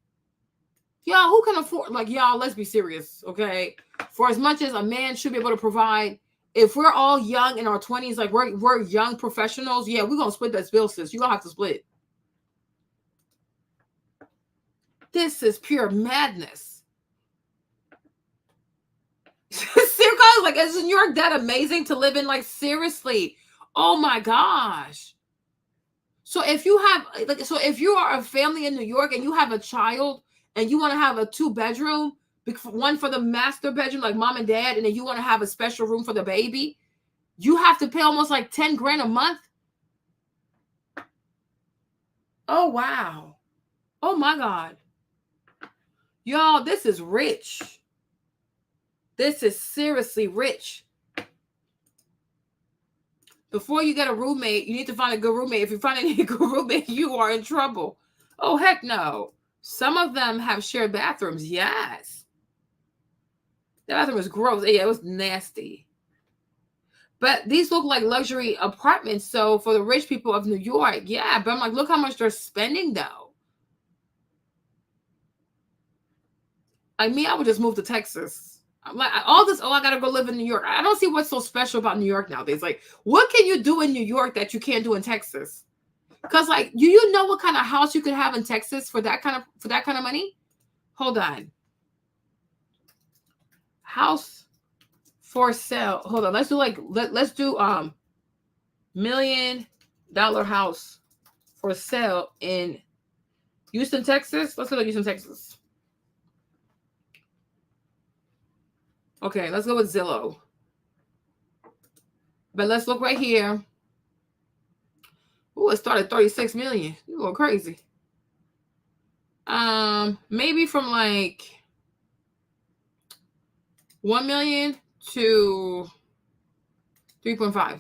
Y'all, who can afford, like, y'all, let's be serious, okay? For as much as a man should be able to provide, if we're all young in our 20s, like we're young professionals, yeah, we're gonna split that bill, sis. You're gonna have to split. This is pure madness. Seriously, like, is New York that amazing to live in? Like, seriously. Oh my gosh. So if you have, like, so if you are a family in New York and you have a child and you want to have a 2-bedroom, one for the master bedroom, like mom and dad, and then you want to have a special room for the baby, you have to pay almost like 10 grand a month. Oh, wow. Oh my God. Y'all, this is rich. This is seriously rich. Before you get a roommate, you need to find a good roommate. If you find a good roommate, you are in trouble. Oh, heck no. Some of them have shared bathrooms. Yes. The bathroom was gross. Yeah, it was nasty. But these look like luxury apartments. So for the rich people of New York, yeah. But I'm like, look how much they're spending, though. Like me, I would just move to Texas. I'm like, all this, I got to go live in New York. I don't see what's so special about New York nowadays. Like, what can you do in New York that you can't do in Texas? Because, like, do you know what kind of house you could have in Texas for that kind of money? Hold on. House for sale. Hold on. Let's do let's do $1 million house for sale in Houston, Texas. Let's go to Houston, Texas. Okay, let's go with Zillow. But let's look right here. Ooh, it started 36 million. You go crazy. Maybe from like 1 million to 3.5.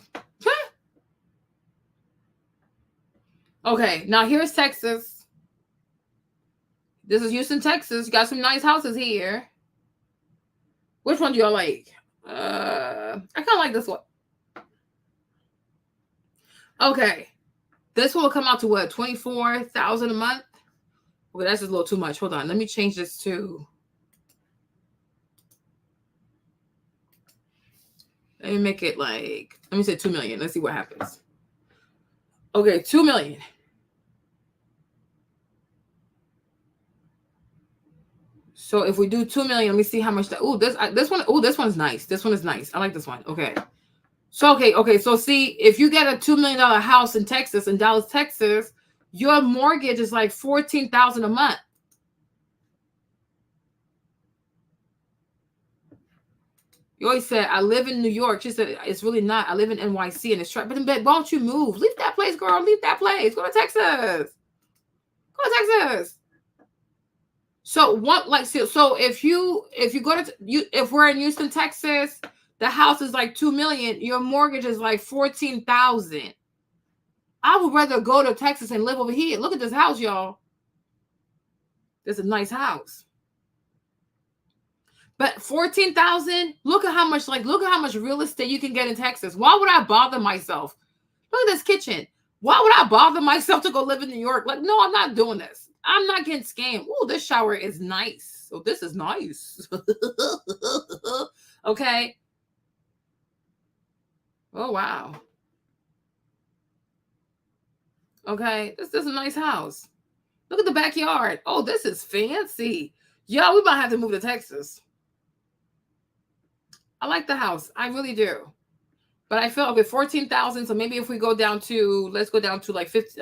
Okay, now here's Texas. This is Houston, Texas. You got some nice houses here. Which one do y'all like? I kind of like this one. Okay. This one will come out to what? 24,000 a month? Okay, that's just a little too much. Hold on. Let me change this to. Let me make it like, let me say 2 million. Let's see what happens. Okay, 2 million. So if we do 2 million, let me see how much that. Oh, this one's nice. This one is nice. I like this one. Okay. So okay. So see, if you get a $2 million house in Texas, in Dallas, Texas, your mortgage is like $14,000 a month. You always said, I live in New York. She said, it's really not. I live in NYC and it's trying. But why don't you move? Leave that place, girl. Leave that place. Go to Texas. Go to Texas. So what, like, so if you go to if we're in Houston, Texas, the house is like 2 million. Your mortgage is like 14,000. I would rather go to Texas and live over here. Look at this house, y'all. This is a nice house. But 14,000. Look at how much real estate you can get in Texas. Why would I bother myself? Look at this kitchen. Why would I bother myself to go live in New York? Like, no, I'm not doing this. I'm not getting scammed. Oh, this shower is nice. Oh, this is nice. Okay. Oh, wow. Okay. This is a nice house. Look at the backyard. Oh, this is fancy. Yo, we might have to move to Texas. I like the house. I really do. But I feel, okay, 14,000. So maybe if we go down to, let's go down to like 50.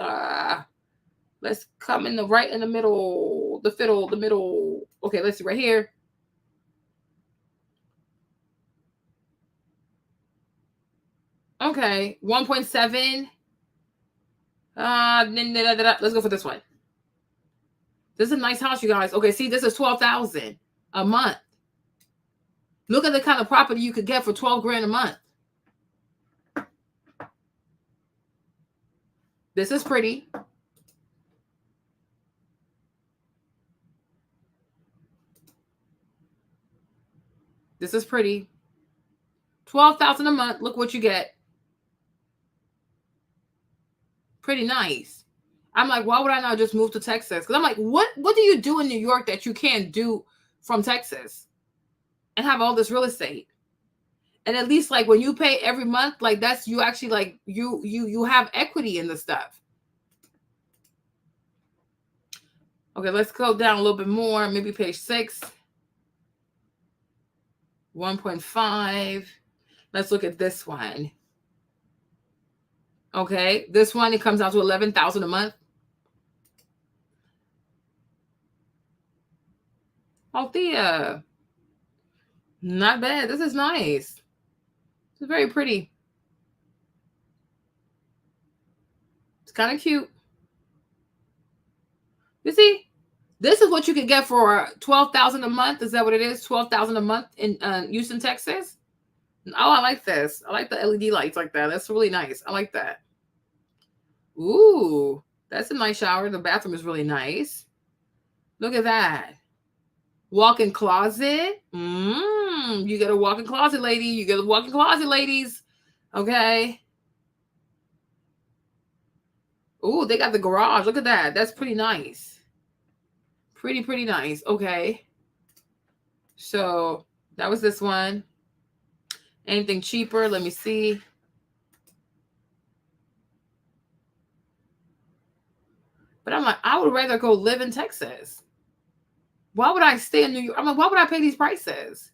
Let's come in right in the middle, the middle. Okay, let's see right here. Okay, 1.7. Let's go for this one. This is a nice house, you guys. Okay, see, this is 12,000 a month. Look at the kind of property you could get for 12 grand a month. This is pretty. This is pretty. 12,000 a month. Look what you get. Pretty nice. I'm like, why would I not just move to Texas? Because I'm like, what do you do in New York that you can't do from Texas and have all this real estate? And at least like when you pay every month, like that's, you actually like, you have equity in the stuff. Okay, let's go down a little bit more. Maybe page 6. 1.5. Let's look at this one. Okay, this one, it comes out to $11,000 a month. Althea. Not bad. This is nice. It's very pretty. It's kind of cute. You see, this is what you could get for $12,000 a month. Is that what it is? $12,000 a month in Houston, Texas. Oh, I like this. I like the LED lights like that. That's really nice. I like that. Ooh, that's a nice shower. The bathroom is really nice. Look at that. Walk-in closet. You get a walk-in closet, lady. You get a walk-in closet, ladies. Okay. Ooh, they got the garage. Look at that. That's pretty nice. Pretty nice. Okay. So that was this one. Anything cheaper? Let me see. But I'm like, I would rather go live in Texas. Why would I stay in New York? I'm like, why would I pay these prices?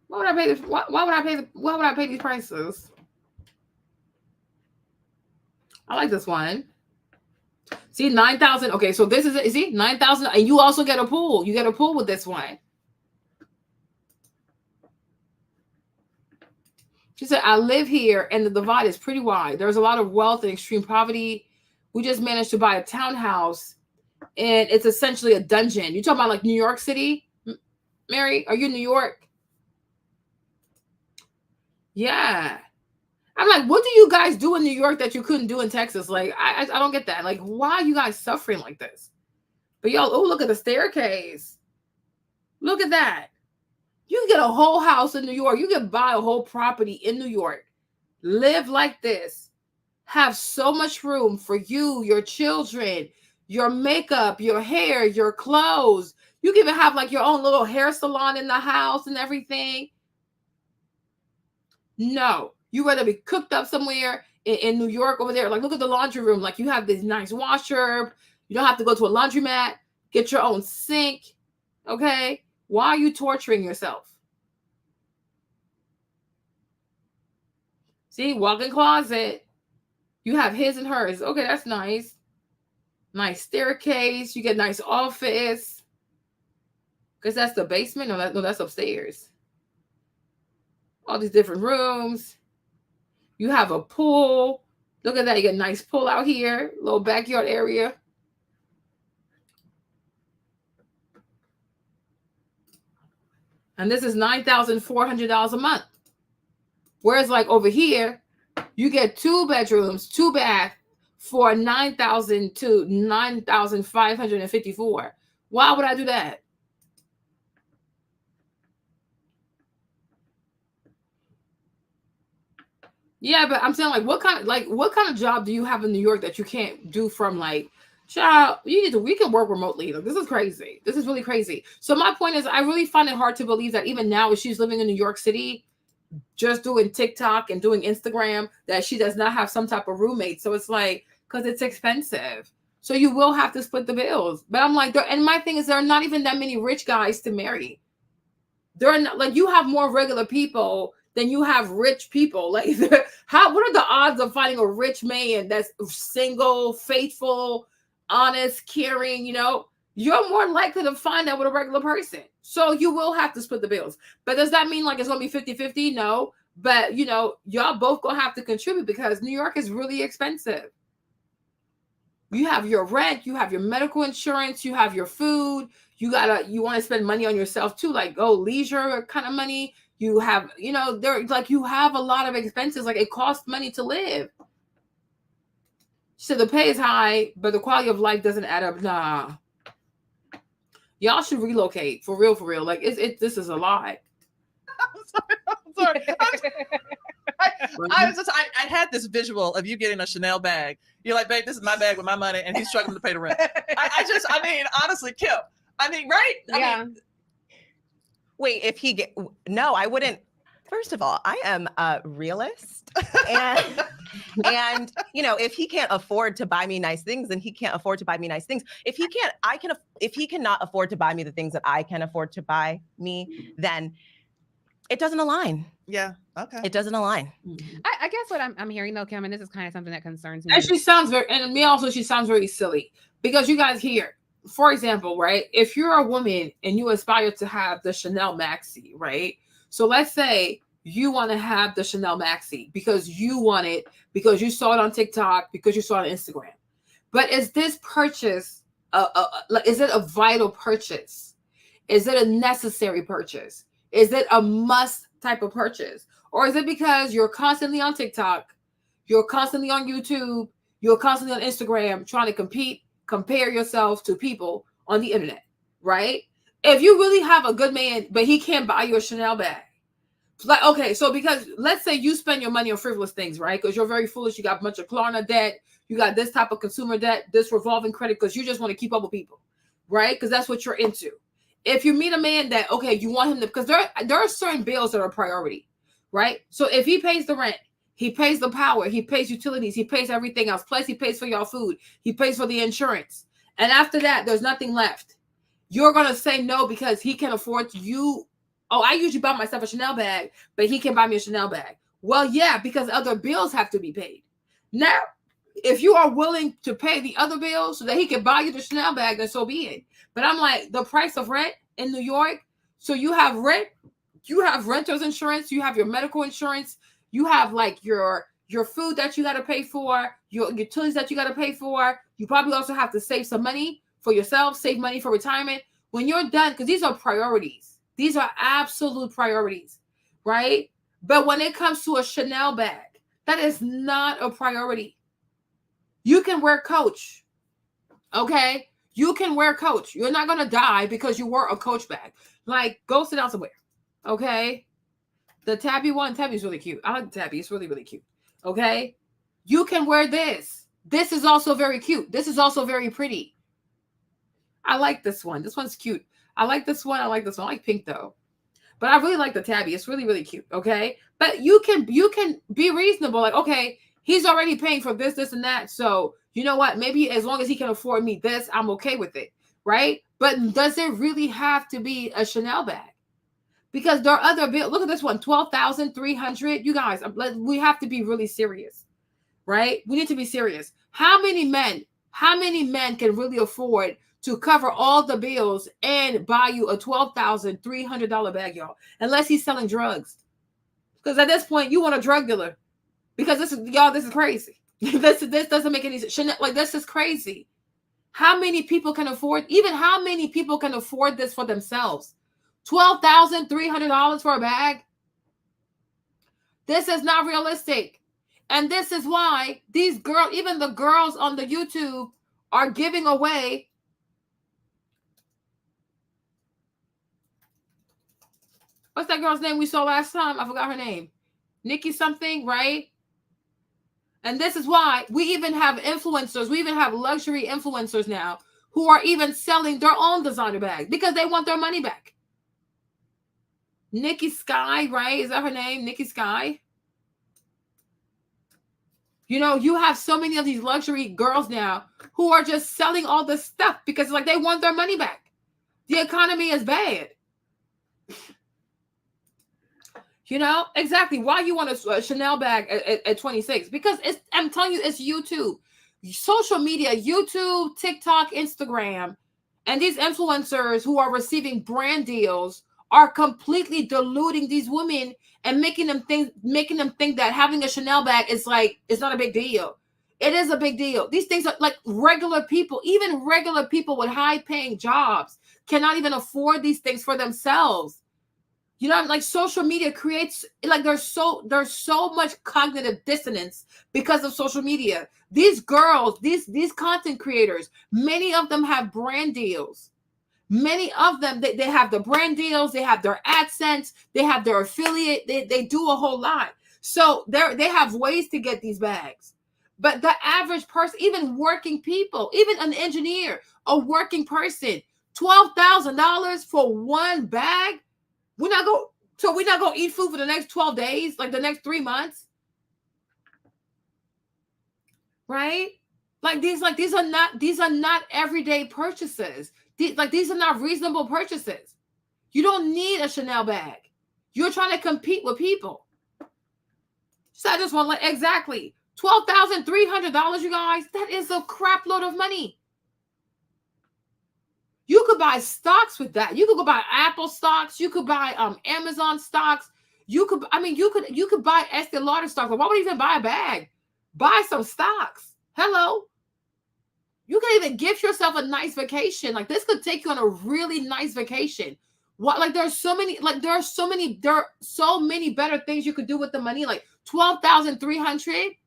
Why would I pay this? Why would I pay these prices? I like this one. See, 9,000. Okay, so this is it. See, 9,000, and you also get a pool. You get a pool with this one. She said, I live here, and the divide is pretty wide. There's a lot of wealth and extreme poverty. We just managed to buy a townhouse, and it's essentially a dungeon. You talking about like New York City? Mary, are you in New York? Yeah. I'm like, what do you guys do in New York that you couldn't do in Texas? Like, I don't get that. Like, why are you guys suffering like this? But y'all, oh, look at the staircase. Look at that. You can get a whole house in New York. You can buy a whole property in New York. Live like this. Have so much room for you, your children, your makeup, your hair, your clothes. You can even have like your own little hair salon in the house and everything. No, you rather be cooked up somewhere in New York over there. Like, look at the laundry room. Like, you have this nice washer. You don't have to go to a laundromat. Get your own sink. Okay? Why are you torturing yourself? See, walk-in closet. You have his and hers. Okay, that's nice. Nice staircase. You get nice office. Because that's the basement. No, that's upstairs. All these different rooms. You have a pool. Look at that. You get a nice pool out here. Little backyard area. And this is $9,400 a month. Whereas like over here, you get 2 bedrooms, 2 baths for $9,000 to $9,554. Why would I do that? Yeah, but I'm saying like what kind of job do you have in New York that you can't do from like, child, we can work remotely. Like, this is crazy. This is really crazy. So my point is, I really find it hard to believe that even now, if she's living in New York City, just doing TikTok and doing Instagram, that she does not have some type of roommate. So it's like, because it's expensive. So you will have to split the bills. But I'm like, and my thing is, there are not even that many rich guys to marry. There are not, like, you have more regular people than you have rich people. Like, what are the odds of finding a rich man that's single, faithful, honest, caring? You know, you're more likely to find that with a regular person. So you will have to split the bills. But does that mean like it's going to be 50-50? No. But, you know, y'all both going to have to contribute because New York is really expensive. You have your rent, you have your medical insurance, you have your food. You want to spend money on yourself too, like leisure kind of money. You have, you know, you have a lot of expenses. Like, it costs money to live. So the pay is high, but the quality of life doesn't add up. Nah. Y'all should relocate for real. Like, this is a lot. I'm sorry. I had this visual of you getting a Chanel bag. You're like, babe, this is my bag with my money, and he's struggling to pay the rent. I mean, honestly, Kim. I mean, right? Yeah. Wait, if he no, I wouldn't. First of all, I am a realist, and you know, if he can't afford to buy me nice things, then he can't afford to buy me nice things. If he can't, if he cannot afford to buy me the things that I can afford to buy me, then it doesn't align. Yeah. Okay. It doesn't align. I guess what I'm hearing though, Kim, and this is kind of something that concerns me. And she sounds very, and me also, she sounds very silly because you guys hear, for example, right? If you're a woman and you aspire to have the Chanel Maxi, right? So let's say you want to have the Chanel Maxi because you want it, because you saw it on TikTok, because you saw it on Instagram. But is this purchase, is it a vital purchase? Is it a necessary purchase? Is it a must type of purchase? Or is it because you're constantly on TikTok, you're constantly on YouTube, you're constantly on Instagram trying to compare yourself to people on the internet, right? If you really have a good man, but he can't buy you a Chanel bag, like, okay, so because let's say you spend your money on frivolous things, right? Because you're very foolish, you got a bunch of Klarna debt, you got this type of consumer debt, this revolving credit, because you just want to keep up with people, right? Because that's what you're into. If you meet a man that, okay, you want him to, because there are certain bills that are a priority, right? So if he pays the rent, he pays the power, he pays utilities, he pays everything else, plus he pays for your food, he pays for the insurance, and after that, there's nothing left. You're going to say no because he can afford you. Oh, I usually buy myself a Chanel bag, but he can buy me a Chanel bag. Well, yeah, because other bills have to be paid. Now, if you are willing to pay the other bills so that he can buy you the Chanel bag, then so be it. But I'm like, the price of rent in New York, so you have rent, you have renter's insurance, you have your medical insurance, you have like your food that you got to pay for, your utilities that you got to pay for. You probably also have to save some money for yourself, save money for retirement. When you're done, because these are priorities. These are absolute priorities, right? But when it comes to a Chanel bag, that is not a priority. You can wear Coach, okay? You can wear Coach. You're not going to die because you wore a Coach bag. Like, go sit down somewhere, okay? The tabby one, tabby's really cute. I like the tabby. It's really, really cute, okay? You can wear this. This is also very cute. This is also very pretty. I like this one. This one's cute. I like this one. I like this one. I like pink though. But I really like the tabby. It's really, really cute. Okay. But you can be reasonable. Like, okay, he's already paying for this, this, and that. So you know what? Maybe as long as he can afford me this, I'm okay with it. Right. But does it really have to be a Chanel bag? Because there are other bills. Look at this one, $12,300. You guys, we have to be really serious. Right? We need to be serious. How many men can really afford to cover all the bills and buy you a $12,300 bag, y'all? Unless he's selling drugs. Because at this point, you want a drug dealer. Because this is crazy. this doesn't make any sense. Like, this is crazy. How many people can afford, how many people can afford this for themselves? $12,300 for a bag? This is not realistic. And this is why these girls, even the girls on the YouTube, are giving away what's that girl's name we saw last time? I forgot her name. Nikki something, right? And this is why we even have influencers. We even have luxury influencers now who are even selling their own designer bags because they want their money back. Nikki Sky, right? Is that her name? Nikki Sky? You know, you have so many of these luxury girls now who are just selling all this stuff because like they want their money back. The economy is bad. You know, exactly. Why you want a Chanel bag at 26? Because I'm telling you, it's YouTube. Social media, YouTube, TikTok, Instagram, and these influencers who are receiving brand deals are completely deluding these women and making them think that having a Chanel bag is like, it's not a big deal. It is a big deal. These things are like regular people, even regular people with high paying jobs cannot even afford these things for themselves. You know, like social media creates, like there's so much cognitive dissonance because of social media. These girls, these content creators, many of them have brand deals. Many of them, they have the brand deals, they have their AdSense, they have their affiliate, they do a whole lot. So they have ways to get these bags. But the average person, even working people, even an engineer, a working person, $12,000 for one bag? So we're not gonna eat food for the next 12 days, like the next 3 months, right? Like these are not everyday purchases. These are not reasonable purchases. You don't need a Chanel bag. You're trying to compete with people. So I just want like exactly $12,300, you guys. That is a crap load of money. You could buy stocks with that. You could go buy Apple stocks. You could buy Amazon stocks. You could buy Estee Lauder stocks. Why would you even buy a bag? Buy some stocks. Hello. You can even gift yourself a nice vacation. Like this could take you on a really nice vacation. What? Like there are so many better things you could do with the money. Like $12,300.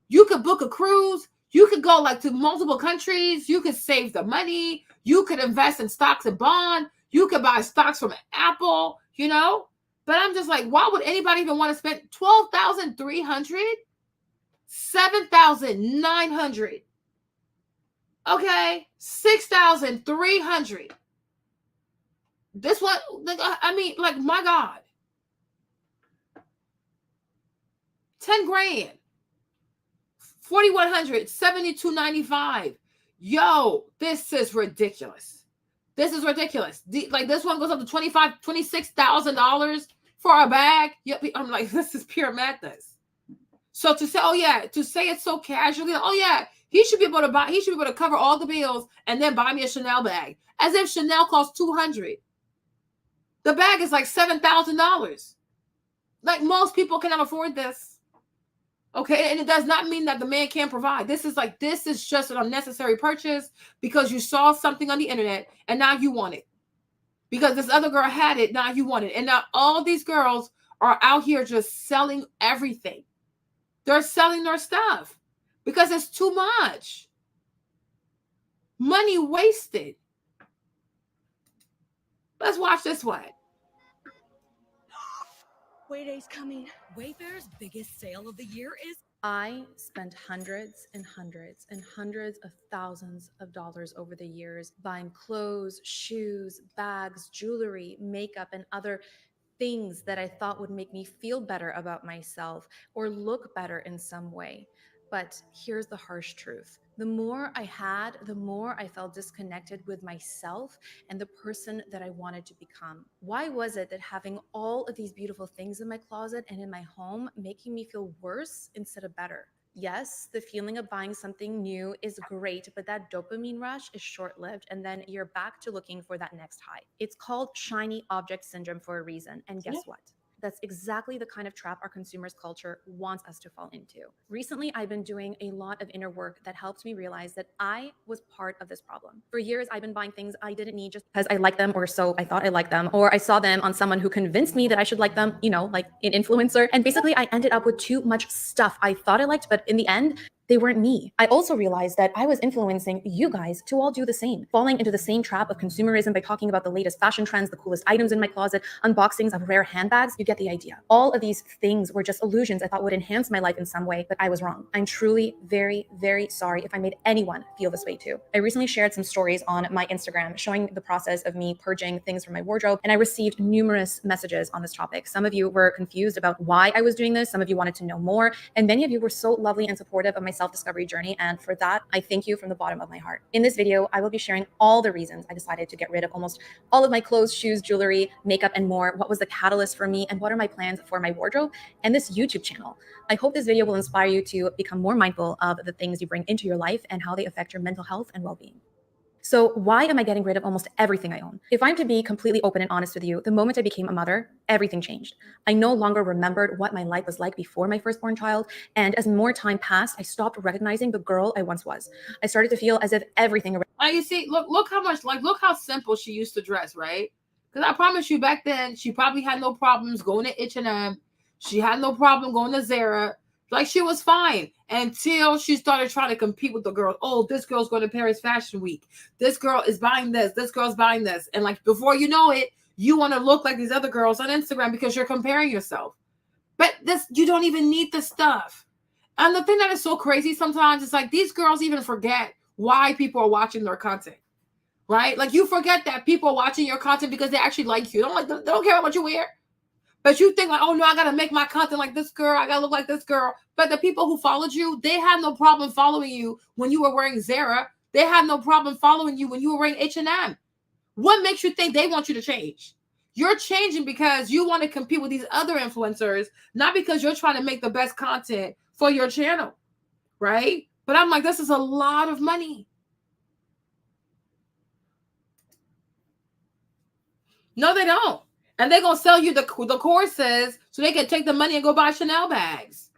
You could book a cruise. You could go like to multiple countries. You could save the money. You could invest in stocks and bond. You could buy stocks from Apple, you know? But I'm just like, why would anybody even want to spend $12,300? $7,900. Okay, $6,300. This one, I mean, like, my God. 10 grand. 4,100, 7,295. Yo, this is ridiculous. This is ridiculous. Like this one goes up to $26,000 for a bag. Yep, I'm like, this is pure madness. So to say, oh yeah, to say it so casually, oh yeah, he should be able to cover all the bills and then buy me a Chanel bag. As if Chanel costs $200. The bag is like $7,000. Like most people cannot afford this. Okay, and it does not mean that the man can't provide. This is just an unnecessary purchase because you saw something on the internet and now you want it. Because this other girl had it, now you want it. And now all these girls are out here just selling everything. They're selling their stuff because it's too much. Money wasted. Let's watch this one. Wayday's coming. Wayfair's biggest sale of the year is. I spent hundreds and hundreds and hundreds of thousands of dollars over the years buying clothes, shoes, bags, jewelry, makeup, and other things that I thought would make me feel better about myself or look better in some way. But here's the harsh truth. The more I had, the more I felt disconnected with myself and the person that I wanted to become. Why was it that having all of these beautiful things in my closet and in my home making me feel worse instead of better? Yes, the feeling of buying something new is great, but that dopamine rush is short-lived, and then you're back to looking for that next high. It's called shiny object syndrome for a reason, and guess what? That's exactly the kind of trap our consumers culture wants us to fall into. Recently, I've been doing a lot of inner work that helped me realize that I was part of this problem. For years, I've been buying things I didn't need just because I liked them, or so I thought I liked them, or I saw them on someone who convinced me that I should like them, you know, like an influencer. And basically, I ended up with too much stuff I thought I liked, but in the end, they weren't me. I also realized that I was influencing you guys to all do the same, falling into the same trap of consumerism by talking about the latest fashion trends, the coolest items in my closet, unboxings of rare handbags. You get the idea. All of these things were just illusions I thought would enhance my life in some way, but I was wrong. I'm truly very, very sorry if I made anyone feel this way too. I recently shared some stories on my Instagram showing the process of me purging things from my wardrobe, and I received numerous messages on this topic. Some of you were confused about why I was doing this. Some of you wanted to know more, and many of you were so lovely and supportive of my self-discovery journey, and for that, I thank you from the bottom of my heart. In this video, I will be sharing all the reasons I decided to get rid of almost all of my clothes, shoes, jewelry, makeup, and more, what was the catalyst for me, and what are my plans for my wardrobe and this YouTube channel. I hope this video will inspire you to become more mindful of the things you bring into your life and how they affect your mental health and well-being. So why am I getting rid of almost everything I own? If I'm to be completely open and honest with you, the moment I became a mother, everything changed. I no longer remembered what my life was like before my firstborn child. And as more time passed, I stopped recognizing the girl I once was. I started to feel as if everything. You see, look how much, look how simple she used to dress, right? Because I promise you back then, she probably had no problems going to H&M. She had no problem going to Zara. Like she was fine until she started trying to compete with the girl. Oh, this girl's going to Paris Fashion Week. This girl is buying this. This girl's buying this. And like before you know it, you want to look like these other girls on Instagram because you're comparing yourself. But you don't even need the stuff. And the thing that is so crazy sometimes is like these girls even forget why people are watching their content. Right? Like you forget that people are watching your content because they actually like you. They don't care what you wear. But you think like, oh no, I gotta make my content like this girl. I gotta look like this girl. But the people who followed you, they had no problem following you when you were wearing Zara. They had no problem following you when you were wearing H&M. What makes you think they want you to change? You're changing because you want to compete with these other influencers, not because you're trying to make the best content for your channel, right? But I'm like, this is a lot of money. No, they don't. And they're going to sell you the courses so they can take the money and go buy Chanel bags.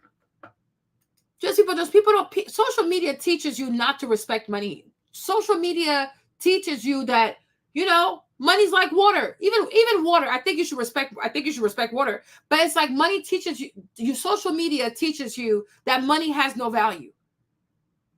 People don't, social media teaches you not to respect money. Social media teaches you that, you know, money's like water. Even water, I think you should respect water. But it's like money teaches you, social media teaches you that money has no value.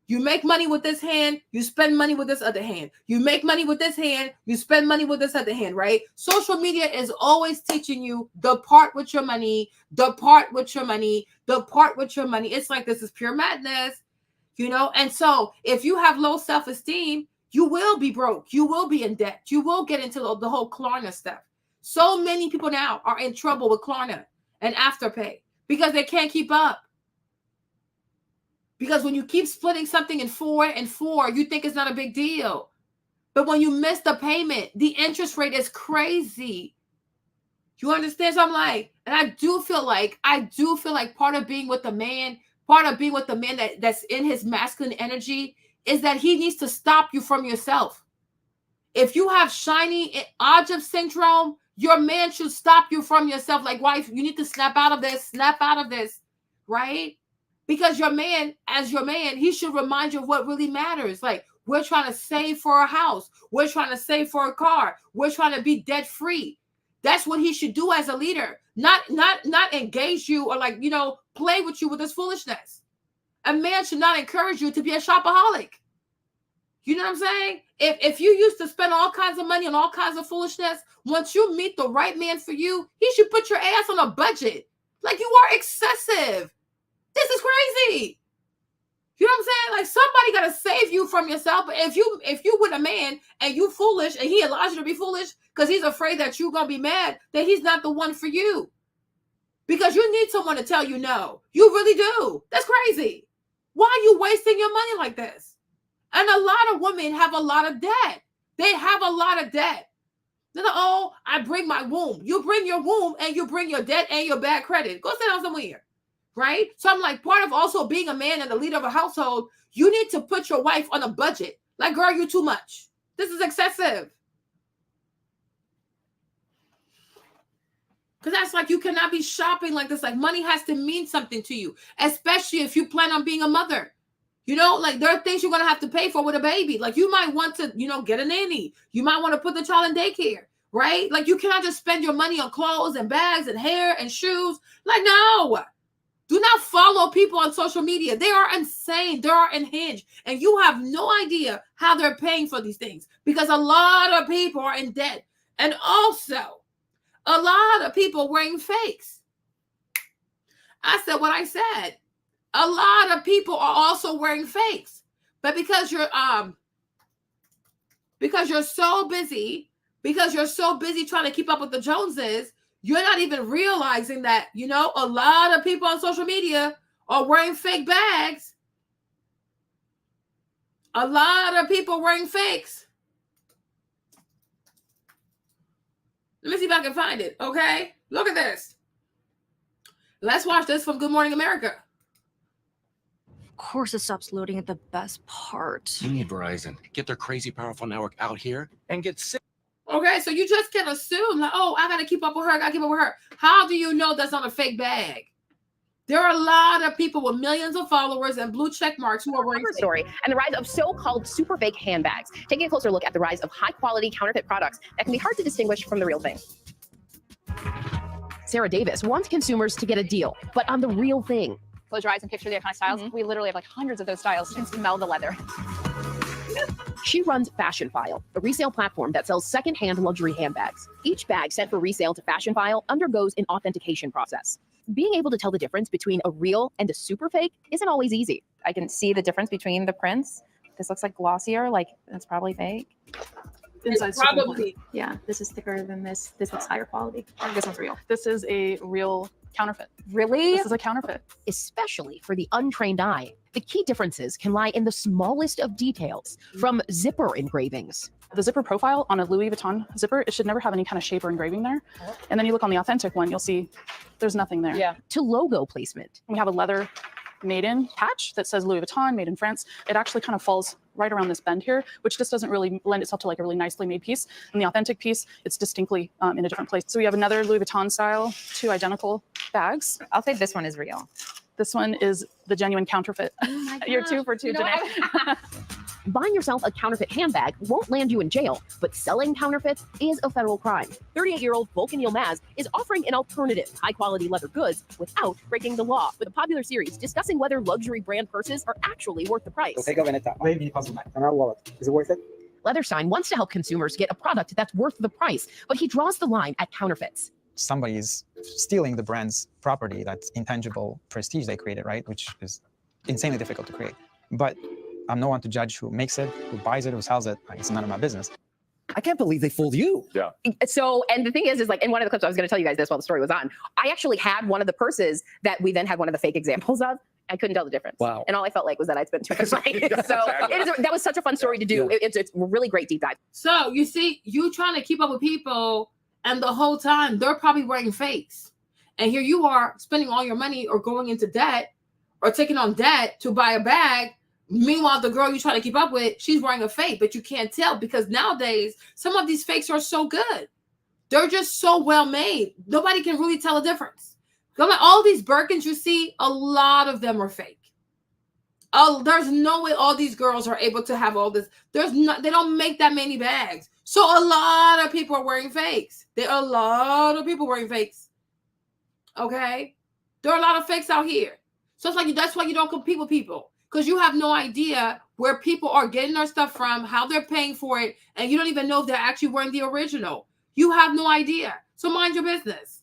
You make money with this hand, you spend money with this other hand. You make money with this hand, you spend money with this other hand, right? Social media is always teaching you the part with your money, the part with your money, the part with your money. It's like, this is pure madness, you know? And so if you have low self-esteem, you will be broke. You will be in debt. You will get into the whole Klarna stuff. So many people now are in trouble with Klarna and Afterpay because they can't keep up. Because when you keep splitting something in 4 and 4, you think it's not a big deal. But when you miss the payment, the interest rate is crazy. You understand? So I'm like, and I do feel like part of being with the man, that's in his masculine energy is that he needs to stop you from yourself. If you have shiny object syndrome, your man should stop you from yourself. Like, wife, you need to snap out of this, right? Because your man, as your man, he should remind you of what really matters. Like, we're trying to save for a house. We're trying to save for a car. We're trying to be debt free. That's what he should do as a leader. Not engage you or like, you know, play with you with this foolishness. A man should not encourage you to be a shopaholic. You know what I'm saying? If you used to spend all kinds of money on all kinds of foolishness, once you meet the right man for you, he should put your ass on a budget. Like, you are excessive. This is crazy. You know what I'm saying? Like, somebody got to save you from yourself. But if you with a man and you foolish and he allows you to be foolish because he's afraid that you're going to be mad, then he's not the one for you. Because you need someone to tell you no. You really do. That's crazy. Why are you wasting your money like this? And a lot of women have a lot of debt. They have a lot of debt. They're like, oh, I bring my womb. You bring your womb and you bring your debt and your bad credit. Go sit down somewhere. Right? So I'm like, part of also being a man and the leader of a household, you need to put your wife on a budget. Like, girl, you too much. This is excessive. Because that's like, you cannot be shopping like this. Like, money has to mean something to you, especially if you plan on being a mother. You know, like, there are things you're going to have to pay for with a baby. Like, you might want to, you know, get a nanny. You might want to put the child in daycare, right? Like, you cannot just spend your money on clothes and bags and hair and shoes. Like, no. Do not follow people on social media. They are insane. They are unhinged. And you have no idea how they're paying for these things because a lot of people are in debt. And also, a lot of people wearing fakes. I said what I said. A lot of people are also wearing fakes. But because you're so busy trying to keep up with the Joneses, you're not even realizing that, you know, a lot of people on social media are wearing fake bags. A lot of people wearing fakes. Let me see if I can find it, okay? Look at this. Let's watch this from Good Morning America. Of course it stops loading at the best part. You need Verizon. Get their crazy powerful network out here and get sick. Okay, so you just can assume, like, oh, I got to keep up with her. How do you know that's not a fake bag? There are a lot of people with millions of followers and blue check marks who are wearing Cover story and the rise of so-called super fake handbags. Taking a closer look at the rise of high-quality counterfeit products that can be hard to distinguish from the real thing. Sarah Davis wants consumers to get a deal, but on the real thing. Close your eyes and picture the iconic styles. We literally have like hundreds of those styles. You can smell the leather. She runs Fashion File, a resale platform that sells secondhand luxury handbags. Each bag sent for resale to Fashion File undergoes an authentication process. Being able to tell the difference between a real and a super fake isn't always easy. I can see the difference between the prints. This looks like glossier, like it's probably fake. Inside's It's super important. probably Yeah, this is thicker than this. This looks higher quality. This one's real. This is a real counterfeit. Really? This is a counterfeit. Especially for the untrained eye. The key differences can lie in the smallest of details, from zipper engravings. The zipper profile on a Louis Vuitton zipper, it should never have any kind of shape or engraving there. And then you look on the authentic one, you'll see there's nothing there. Yeah. To logo placement. We have a leather made in patch that says Louis Vuitton, made in France. It actually kind of falls right around this bend here, which just doesn't really lend itself to like a really nicely made piece. And the authentic piece, it's distinctly in a different place. So we have another Louis Vuitton style, 2 identical bags. I'll say this one is real. This one is the genuine counterfeit. Oh You're 2 for 2 today. Buying yourself a counterfeit handbag won't land you in jail, but selling counterfeits is a federal crime. 38-year-old Vulcan Yilmaz is offering an alternative high-quality leather goods without breaking the law, with a popular series discussing whether luxury brand purses are actually worth the price. Is it worth it? Leatherstein wants to help consumers get a product that's worth the price, but he draws the line at counterfeits. Somebody is stealing the brand's property, that's intangible prestige they created, right? Which is insanely difficult to create. But I'm no one to judge who makes it, who buys it, who sells it. Like, it's none of my business. I can't believe they fooled you. Yeah. So, and the thing is like in one of the clips, I was going to tell you guys this while the story was on. I actually had one of the purses that we then had one of the fake examples of. I couldn't tell the difference. Wow. And all I felt like was that I'd spent too much money. So that was such a fun story to do. Yeah. It's a really great deep dive. So you see, you trying to keep up with people, and the whole time they're probably wearing fakes. And here you are spending all your money or going into debt or taking on debt to buy a bag. Meanwhile, the girl you try to keep up with, she's wearing a fake, but you can't tell because nowadays some of these fakes are so good. They're just so well made. Nobody can really tell a difference. All these Birkins you see, a lot of them are fake. Oh, there's no way all these girls are able to have all this. They don't make that many bags. So a lot of people are wearing fakes. There are a lot of people wearing fakes. Okay? There are a lot of fakes out here. So it's like that's why you don't compete with people. Because you have no idea where people are getting their stuff from, how they're paying for it, and you don't even know if they're actually wearing the original. You have no idea. So mind your business.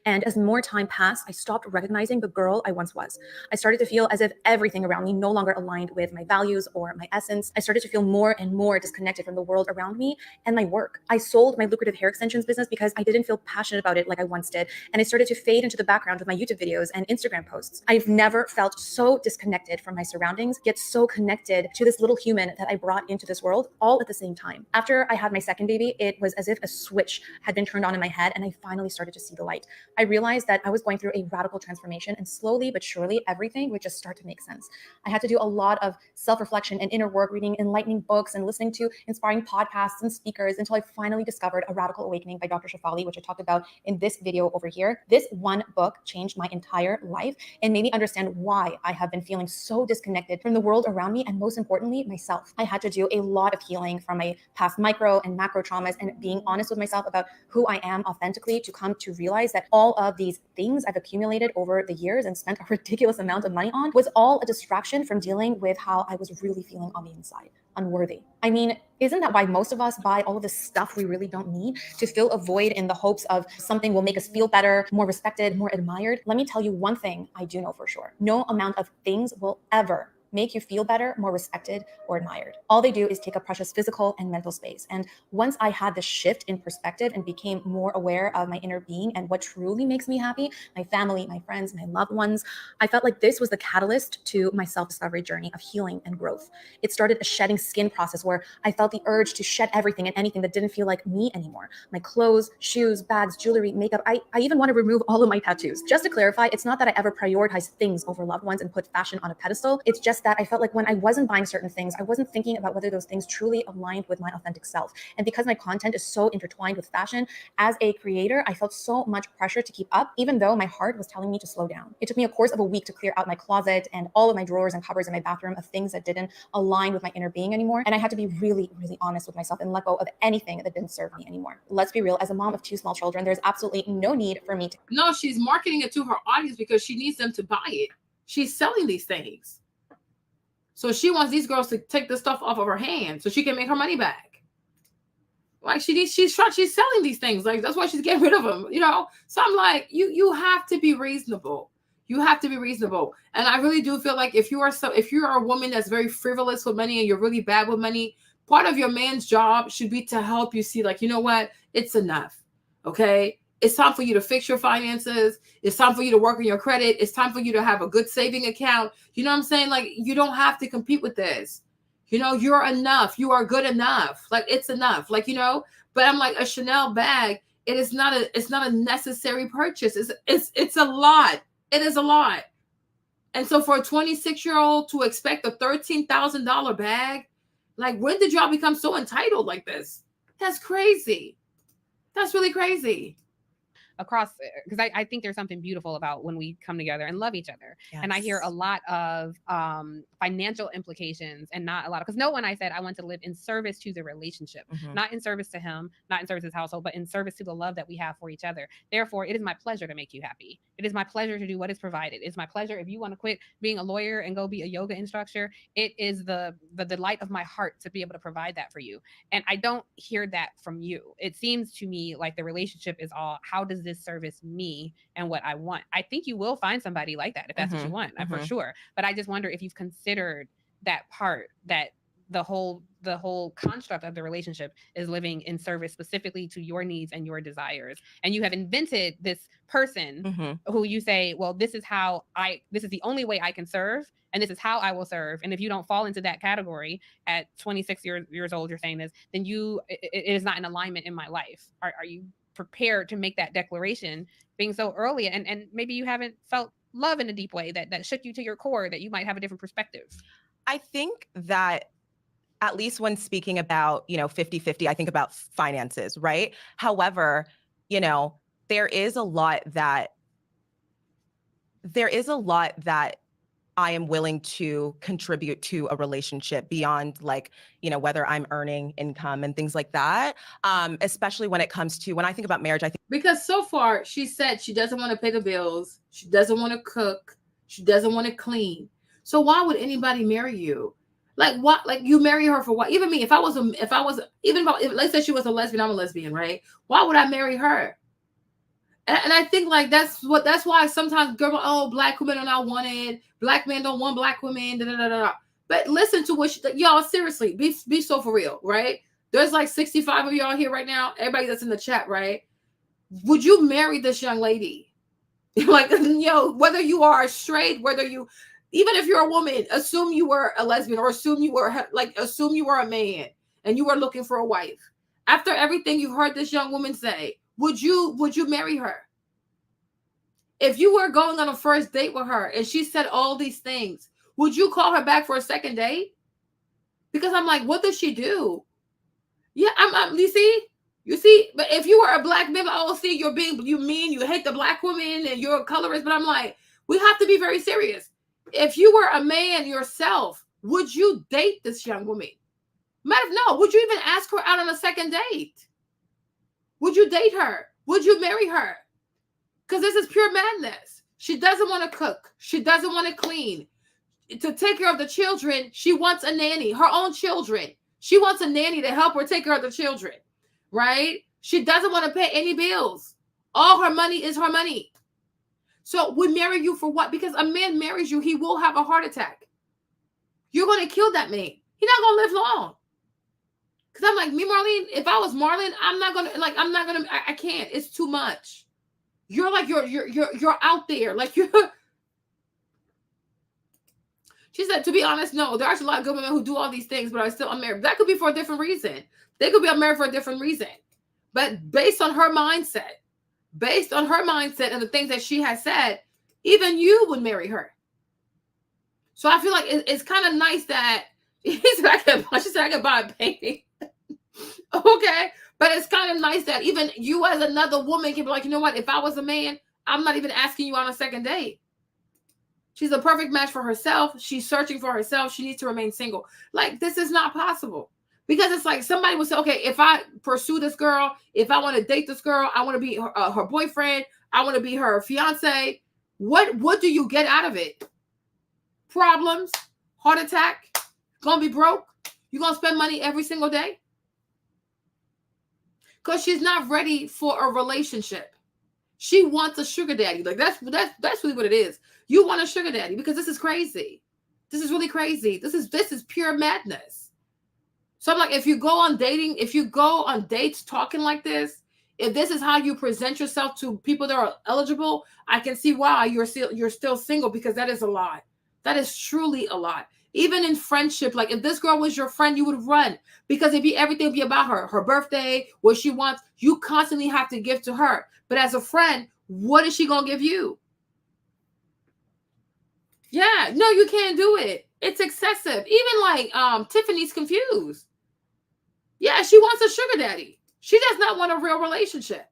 And as more time passed, I stopped recognizing the girl I once was. I started to feel as if everything around me no longer aligned with my values or my essence. I started to feel more and more disconnected from the world around me and my work. I sold my lucrative hair extensions business because I didn't feel passionate about it like I once did. And I started to fade into the background with my YouTube videos and Instagram posts. I've never felt so disconnected from my surroundings, yet so connected to this little human that I brought into this world all at the same time. After I had my second baby, it was as if a switch had been turned on in my head and I finally started to see the light. I realized that I was going through a radical transformation, and slowly but surely everything would just start to make sense. I had to do a lot of self-reflection and inner work, reading enlightening books and listening to inspiring podcasts and speakers until I finally discovered A Radical Awakening by Dr. Shefali, which I talked about in this video over here. This one book changed my entire life and made me understand why I have been feeling so disconnected from the world around me and, most importantly, myself. I had to do a lot of healing from my past micro and macro traumas and being honest with myself about who I am authentically to come to realize that all of these things I've accumulated over the years and spent a ridiculous amount of money on was all a distraction from dealing with how I was really feeling on the inside, unworthy. I mean, isn't that why most of us buy all of this stuff we really don't need to fill a void in the hopes of something will make us feel better, more respected, more admired? Let me tell you one thing I do know for sure. No amount of things will ever make you feel better, more respected, or admired. All they do is take up precious physical and mental space. And once I had this shift in perspective and became more aware of my inner being and what truly makes me happy, my family, my friends, my loved ones, I felt like this was the catalyst to my self-discovery journey of healing and growth. It started a shedding skin process where I felt the urge to shed everything and anything that didn't feel like me anymore. My clothes, shoes, bags, jewelry, makeup. I even want to remove all of my tattoos. Just to clarify, it's not that I ever prioritized things over loved ones and put fashion on a pedestal. It's just that I felt like when I wasn't buying certain things, I wasn't thinking about whether those things truly aligned with my authentic self. And because my content is so intertwined with fashion, as a creator, I felt so much pressure to keep up, even though my heart was telling me to slow down. It took me a course of a week to clear out my closet and all of my drawers and cupboards in my bathroom of things that didn't align with my inner being anymore. And I had to be really, really honest with myself and let go of anything that didn't serve me anymore. Let's be real, as a mom of 2 small children, there's absolutely no need for me to. No, she's marketing it to her audience because she needs them to buy it. She's selling these things. So she wants these girls to take the stuff off of her hands so she can make her money back. Like she's selling these things. Like that's why she's getting rid of them, you know? So I'm like, you have to be reasonable. You have to be reasonable. And I really do feel like if you're a woman that's very frivolous with money and you're really bad with money, part of your man's job should be to help you see, like, you know what? It's enough. Okay. It's time for you to fix your finances. It's time for you to work on your credit. It's time for you to have a good saving account. You know what I'm saying? Like, you don't have to compete with this. You know, you're enough. You are good enough. Like, it's enough. Like, you know, but I'm like, a Chanel bag, it's not a necessary purchase. It's a lot. It is a lot. And so for a 26-year-old to expect a $13,000 bag, like, when did y'all become so entitled like this? That's crazy. That's really crazy. Across, because I think there's something beautiful about when we come together and love each other. Yes. And I hear a lot of financial implications and not a lot of, because no one, I said I want to live in service to the relationship, not in service to him, not in service to his household, but in service to the love that we have for each other. Therefore, it is my pleasure to make you happy. It is my pleasure to do what is provided. It's my pleasure. If you want to quit being a lawyer and go be a yoga instructor, it is the delight of my heart to be able to provide that for you. And I don't hear that from you. It seems to me like the relationship is all, how does this service me and what I want? I think you will find somebody like that if that's what you want, for sure. But I just wonder if you've considered that part, that the whole construct of the relationship is living in service specifically to your needs and your desires. And you have invented this person who you say, well, this is the only way I can serve, and this is how I will serve. And if you don't fall into that category at 26 years old, you're saying this, then it is not in alignment in my life. Are you prepared to make that declaration being so early, and maybe you haven't felt love in a deep way that shook you to your core, that you might have a different perspective? I think that, at least when speaking about, 50-50, I think about finances, right? However, there is a lot that I am willing to contribute to a relationship beyond, like, whether I'm earning income and things like that. Especially when it comes to, when I think about marriage, I think, because so far she said she doesn't want to pay the bills. She doesn't want to cook. She doesn't want to clean. So why would anybody marry you? Like, what? Like, you marry her for what? Even me, if let's say she was a lesbian, I'm a lesbian, right? Why would I marry her? And I think, like, that's why sometimes girls, black women are not wanted. Black men don't want black women. Da, da, da, da. But listen to y'all, seriously, be so for real, right? There's like 65 of y'all here right now. Everybody that's in the chat, right? Would you marry this young lady? Like, whether you are straight, even if you're a woman, assume you were a lesbian, or assume you were a man and you were looking for a wife. After everything you've heard this young woman say, would you marry her? If you were going on a first date with her and she said all these things, would you call her back for a second date? Because I'm like, what does she do? Yeah, you see, but if you were a black man, you mean, you hate the black woman and you're a colorist, but I'm like, we have to be very serious. If you were a man yourself, would you date this young woman? No, would you even ask her out on a second date? Would you date her? Would you marry her? Because this is pure madness. She doesn't want to cook. She doesn't want to clean. To take care of the children, she wants a nanny, her own children. She wants a nanny to help her take care of the children, right? She doesn't want to pay any bills. All her money is her money. So we marry you for what? Because a man marries you, he will have a heart attack. You're going to kill that man. He's not going to live long. Because I'm like, me, Marlene, if I was Marlene, I can't. It's too much. You're like, you're out there. Like, she said, to be honest, no, there are actually a lot of good women who do all these things, but are still unmarried. That could be for a different reason. They could be unmarried for a different reason. But based on her mindset and the things that she has said, even you would marry her. So I feel like it's kind of nice that she said I could buy a painting. Okay. But it's kind of nice that even you as another woman can be like, you know what? If I was a man, I'm not even asking you on a second date. She's a perfect match for herself. She's searching for herself. She needs to remain single. Like, this is not possible. Because it's like somebody would say, okay, if I pursue this girl, if I want to date this girl, I want to be her boyfriend, I want to be her fiance. What do you get out of it? Problems, heart attack, gonna be broke. You're gonna spend money every single day. Because she's not ready for a relationship. She wants a sugar daddy. Like, that's really what it is. You want a sugar daddy because this is crazy. This is really crazy. This is pure madness. So I'm like, if you go on dates talking like this, if this is how you present yourself to people that are eligible, I can see why you're still single, because that is a lot. That is truly a lot. Even in friendship, like if this girl was your friend, you would run, because everything would be about her birthday, what she wants. You constantly have to give to her. But as a friend, what is she gonna give you? Yeah, no, you can't do it. It's excessive. Even like Tiffany's confused. Yeah, she wants a sugar daddy. She does not want a real relationship.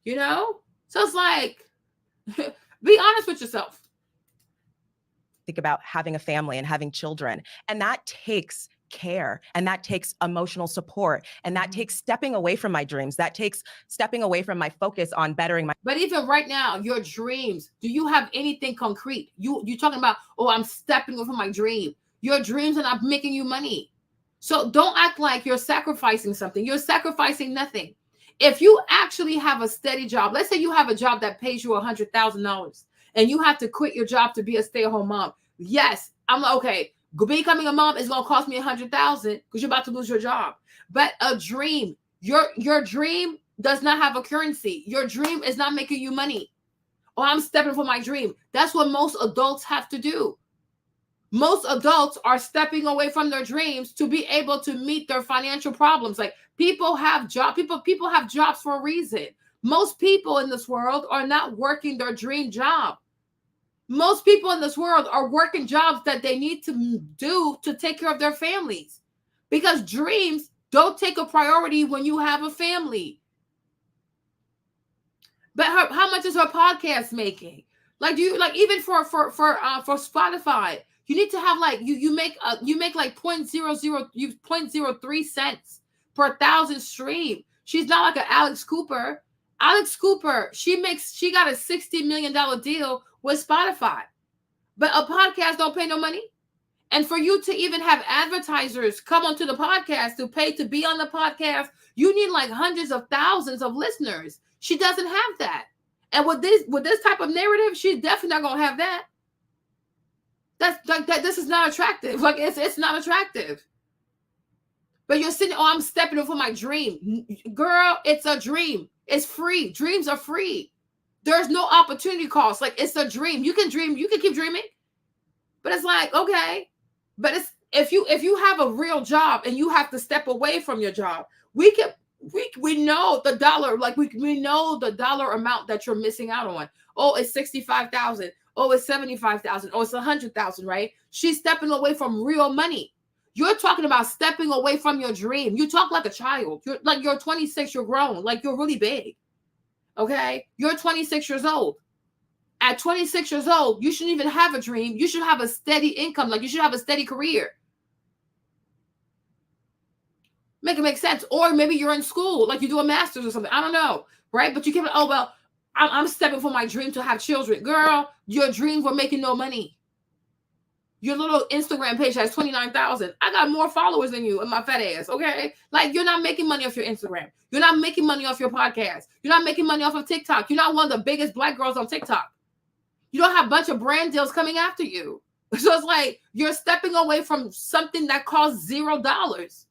You know? So it's like, be honest with yourself. Think about having a family and having children. And that takes care, and that takes emotional support, and that takes stepping away from my dreams. That takes stepping away from my focus on bettering my. But even right now, your dreams, do you have anything concrete? You talking about, oh, I'm stepping away from my dream. Your dreams are not making you money. So don't act like you're sacrificing something. You're sacrificing nothing. If you actually have a steady job, let's say you have a job that pays you $100,000 and you have to quit your job to be a stay-at-home mom. Yes, I'm like, okay, becoming a mom is going to cost me $100,000 because you're about to lose your job. But a dream, your dream does not have a currency. Your dream is not making you money. Oh, I'm stepping for my dream. That's what most adults have to do. Most adults are stepping away from their dreams to be able to meet their financial problems. Like people have jobs. People have jobs for a reason. Most people in this world are not working their dream job. Most people in this world are working jobs that they need to do to take care of their families, because dreams don't take a priority when you have a family. But how much is her podcast making? Like, do you like even for Spotify? You need to have like you make like 0.03 cents per 1,000 stream. She's not like an Alex Cooper. Alex Cooper, she got a $60 million deal with Spotify. But a podcast don't pay no money. And for you to even have advertisers come onto the podcast to pay to be on the podcast, you need like hundreds of thousands of listeners. She doesn't have that. And with this type of narrative, she's definitely not gonna have that. That's like that. This is not attractive. Like it's not attractive. But you're sitting, oh, I'm stepping up for my dream. Girl, it's a dream. It's free. Dreams are free. There's no opportunity cost. Like it's a dream. You can dream. You can keep dreaming. But it's like, okay. But it's if you have a real job and you have to step away from your job, we know the dollar, like we know the dollar amount that you're missing out on. Oh, it's 65,000. Oh, it's 75,000. Oh, it's 100,000, right? She's stepping away from real money. You're talking about stepping away from your dream. You talk like a child. You're 26, you're grown, like you're really big. Okay? You're 26 years old. At 26 years old, you shouldn't even have a dream. You should have a steady income. Like you should have a steady career. Make it make sense. Or maybe you're in school, like you do a master's or something. I don't know, right? But you can't, oh, well, I'm stepping for my dream to have children. Girl, your dreams were making no money. Your little Instagram page has 29,000. I got more followers than you in my fat ass, okay? Like, you're not making money off your Instagram. You're not making money off your podcast. You're not making money off of TikTok. You're not one of the biggest Black girls on TikTok. You don't have a bunch of brand deals coming after you. So it's like you're stepping away from something that costs $0.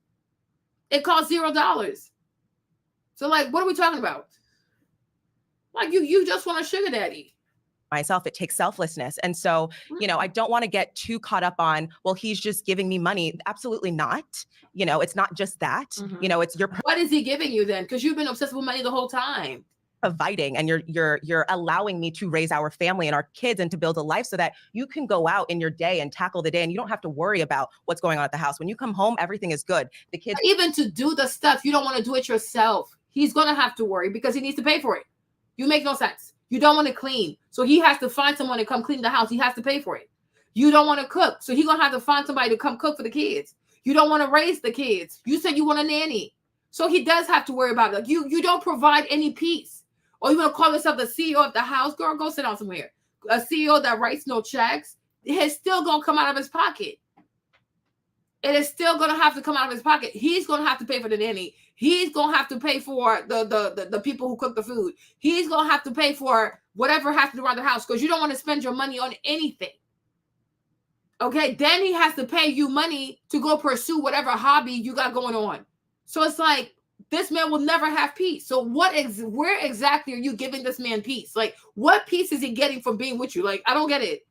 It costs $0. So, like, what are we talking about? Like, you just want a sugar daddy. Myself, it takes selflessness. And so, I don't want to get too caught up on, well, he's just giving me money. Absolutely not. It's not just that. It's your. What is he giving you then? Because you've been obsessed with money the whole time. Providing, and you're allowing me to raise our family and our kids and to build a life so that you can go out in your day and tackle the day, and you don't have to worry about what's going on at the house. When you come home, everything is good. The kids, even to do the stuff, you don't want to do it yourself. He's gonna have to worry because he needs to pay for it. You make no sense. You don't want to clean, so he has to find someone to come clean the house. He has to pay for it. You don't want to cook, so he's gonna have to find somebody to come cook for the kids. You don't want to raise the kids. You said you want a nanny, so he does have to worry about it. Like you don't provide any peace. Or you want to call yourself the CEO of the house? Girl, go sit down somewhere. A CEO that writes no checks, it's still going to come out of his pocket. It is still going to have to come out of his pocket. He's going to have to pay for the nanny. He's going to have to pay for the people who cook the food. He's going to have to pay for whatever has to do around the house because you don't want to spend your money on anything. Okay, then he has to pay you money to go pursue whatever hobby you got going on. So it's like this man will never have peace. So where exactly are you giving this man peace? Like, what peace is he getting from being with you? Like, I don't get it.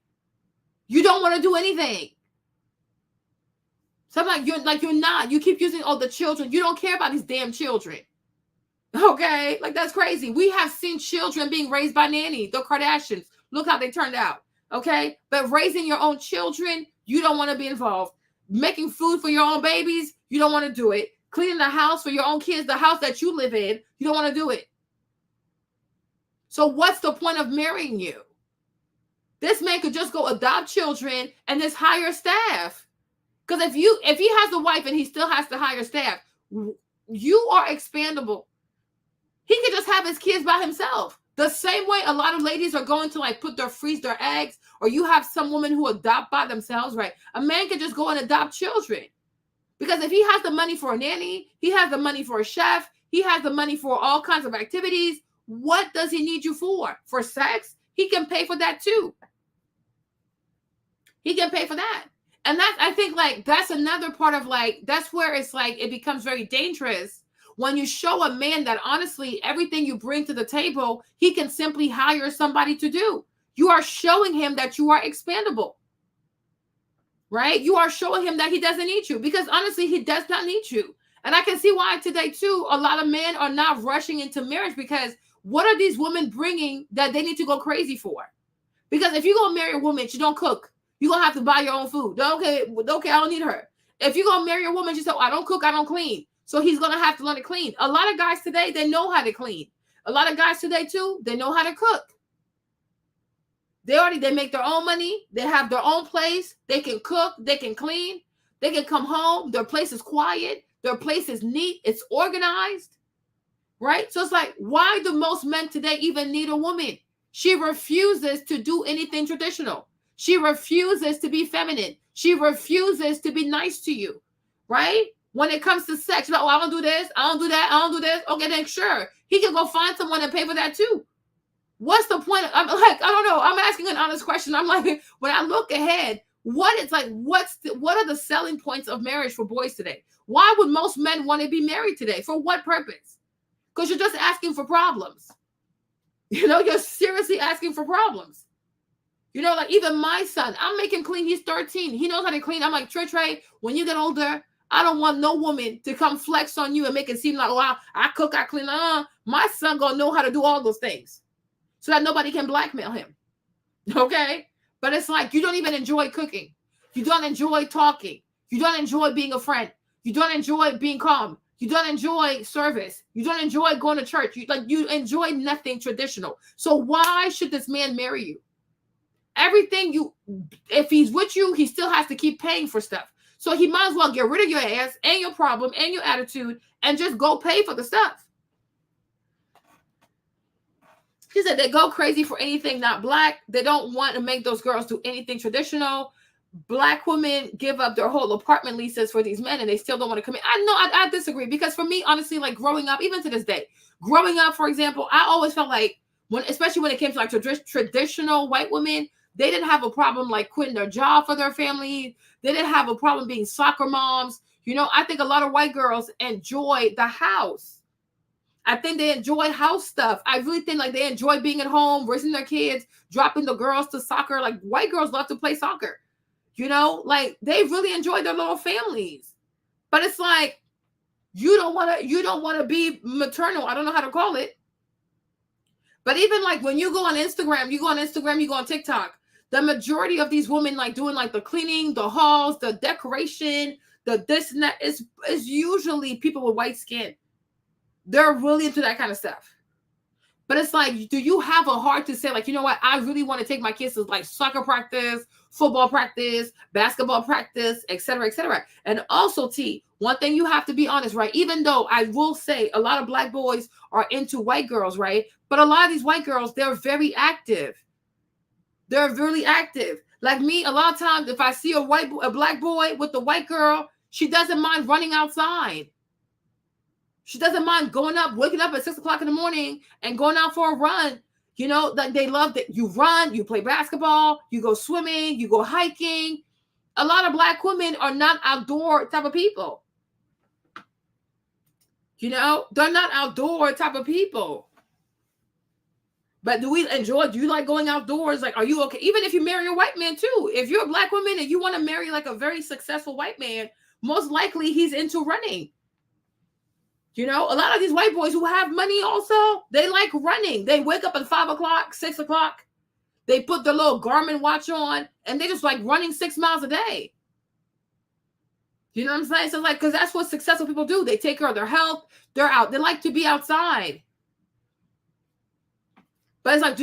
You don't want to do anything. So I'm like, you're not. You keep using the children. You don't care about these damn children. Okay, like that's crazy. We have seen children being raised by nannies, the Kardashians. Look how they turned out. Okay, but raising your own children, you don't want to be involved. Making food for your own babies, you don't want to do it. Cleaning the house for your own kids, the house that you live in, you don't want to do it. So what's the point of marrying you? This man could just go adopt children and just hire staff. Because if he has a wife and he still has to hire staff, you are expandable. He could just have his kids by himself. The same way a lot of ladies are going to like freeze their eggs, or you have some women who adopt by themselves, right? A man can just go and adopt children. Because if he has the money for a nanny, he has the money for a chef, he has the money for all kinds of activities. What does he need you for? For sex? He can pay for that too. He can pay for that. And I think like that's another part of like, that's where it's like it becomes very dangerous when you show a man that honestly everything you bring to the table, he can simply hire somebody to do. You are showing him that you are expandable. Right? You are showing him that he doesn't need you, because honestly, he does not need you. And I can see why today too, a lot of men are not rushing into marriage, because what are these women bringing that they need to go crazy for? Because if you go marry a woman, she don't cook, you're going to have to buy your own food. Okay, I don't need her. If you're going to marry a woman, she said, I don't cook, I don't clean. So he's going to have to learn to clean. A lot of guys today, they know how to clean. A lot of guys today too, they know how to cook. They make their own money. They have their own place. They can cook. They can clean. They can come home. Their place is quiet. Their place is neat. It's organized. Right? So it's like, why do most men today even need a woman? She refuses to do anything traditional. She refuses to be feminine. She refuses to be nice to you. Right? When it comes to sex, I don't do this. I don't do that. I don't do this. Okay, then sure. He can go find someone and pay for that too. What's the point? I'm like, I don't know. I'm asking an honest question. I'm like, when I look ahead, what are the selling points of marriage for boys today? Why would most men want to be married today? For what purpose? Because you're just asking for problems. You're seriously asking for problems. Like even my son, I'm making clean. He's 13. He knows how to clean. I'm like, Trey, when you get older, I don't want no woman to come flex on you and make it seem like, wow, I cook, I clean. My son gonna know how to do all those things, so that nobody can blackmail him. Okay? But it's like, you don't even enjoy cooking. You don't enjoy talking. You don't enjoy being a friend. You don't enjoy being calm. You don't enjoy service. You don't enjoy going to church. You enjoy nothing traditional. So why should this man marry you? If he's with you, he still has to keep paying for stuff. So he might as well get rid of your ass and your problem and your attitude and just go pay for the stuff. She said they go crazy for anything not black. They don't want to make those girls do anything traditional. Black women give up their whole apartment leases for these men and they still don't want to come in. I disagree, because for me, honestly, like growing up, even to this day, for example, I always felt like especially when it came to like traditional white women, they didn't have a problem like quitting their job for their family. They didn't have a problem being soccer moms. I think a lot of white girls enjoy the house. I think they enjoy house stuff. I really think like they enjoy being at home, raising their kids, dropping the girls to soccer. Like white girls love to play soccer. Like they really enjoy their little families. But it's like, you don't want to be maternal. I don't know how to call it. But even like when you go on Instagram, you go on TikTok, the majority of these women like doing like the cleaning, the hauls, the decoration, the this and that is usually people with white skin. They're really into that kind of stuff. But it's like, do you have a heart to say like, you know what? I really want to take my kids to like soccer practice, football practice, basketball practice, et cetera, et cetera. And also, T, one thing you have to be honest, right? Even though I will say a lot of black boys are into white girls, right? But a lot of these white girls, they're very active. They're really active. Like me, a lot of times, if I see a black boy with a white girl, she doesn't mind running outside. She doesn't mind waking up at 6 o'clock in the morning and going out for a run. Like they love that you run, you play basketball, you go swimming, you go hiking. A lot of Black women are not outdoor type of people. You know, they're not outdoor type of people. But do we enjoy? Do you like going outdoors? Like, are you okay? Even if you marry a white man too, if you're a Black woman and you want to marry like a very successful white man, most likely he's into running. You know, a lot of these white boys who have money also, they like running. They wake up at 5 o'clock, 6 o'clock. They put their little Garmin watch on and they just like running 6 miles a day. You know what I'm saying? So like, because that's what successful people do. They take care of their health. They're out. They like to be outside. But it's like,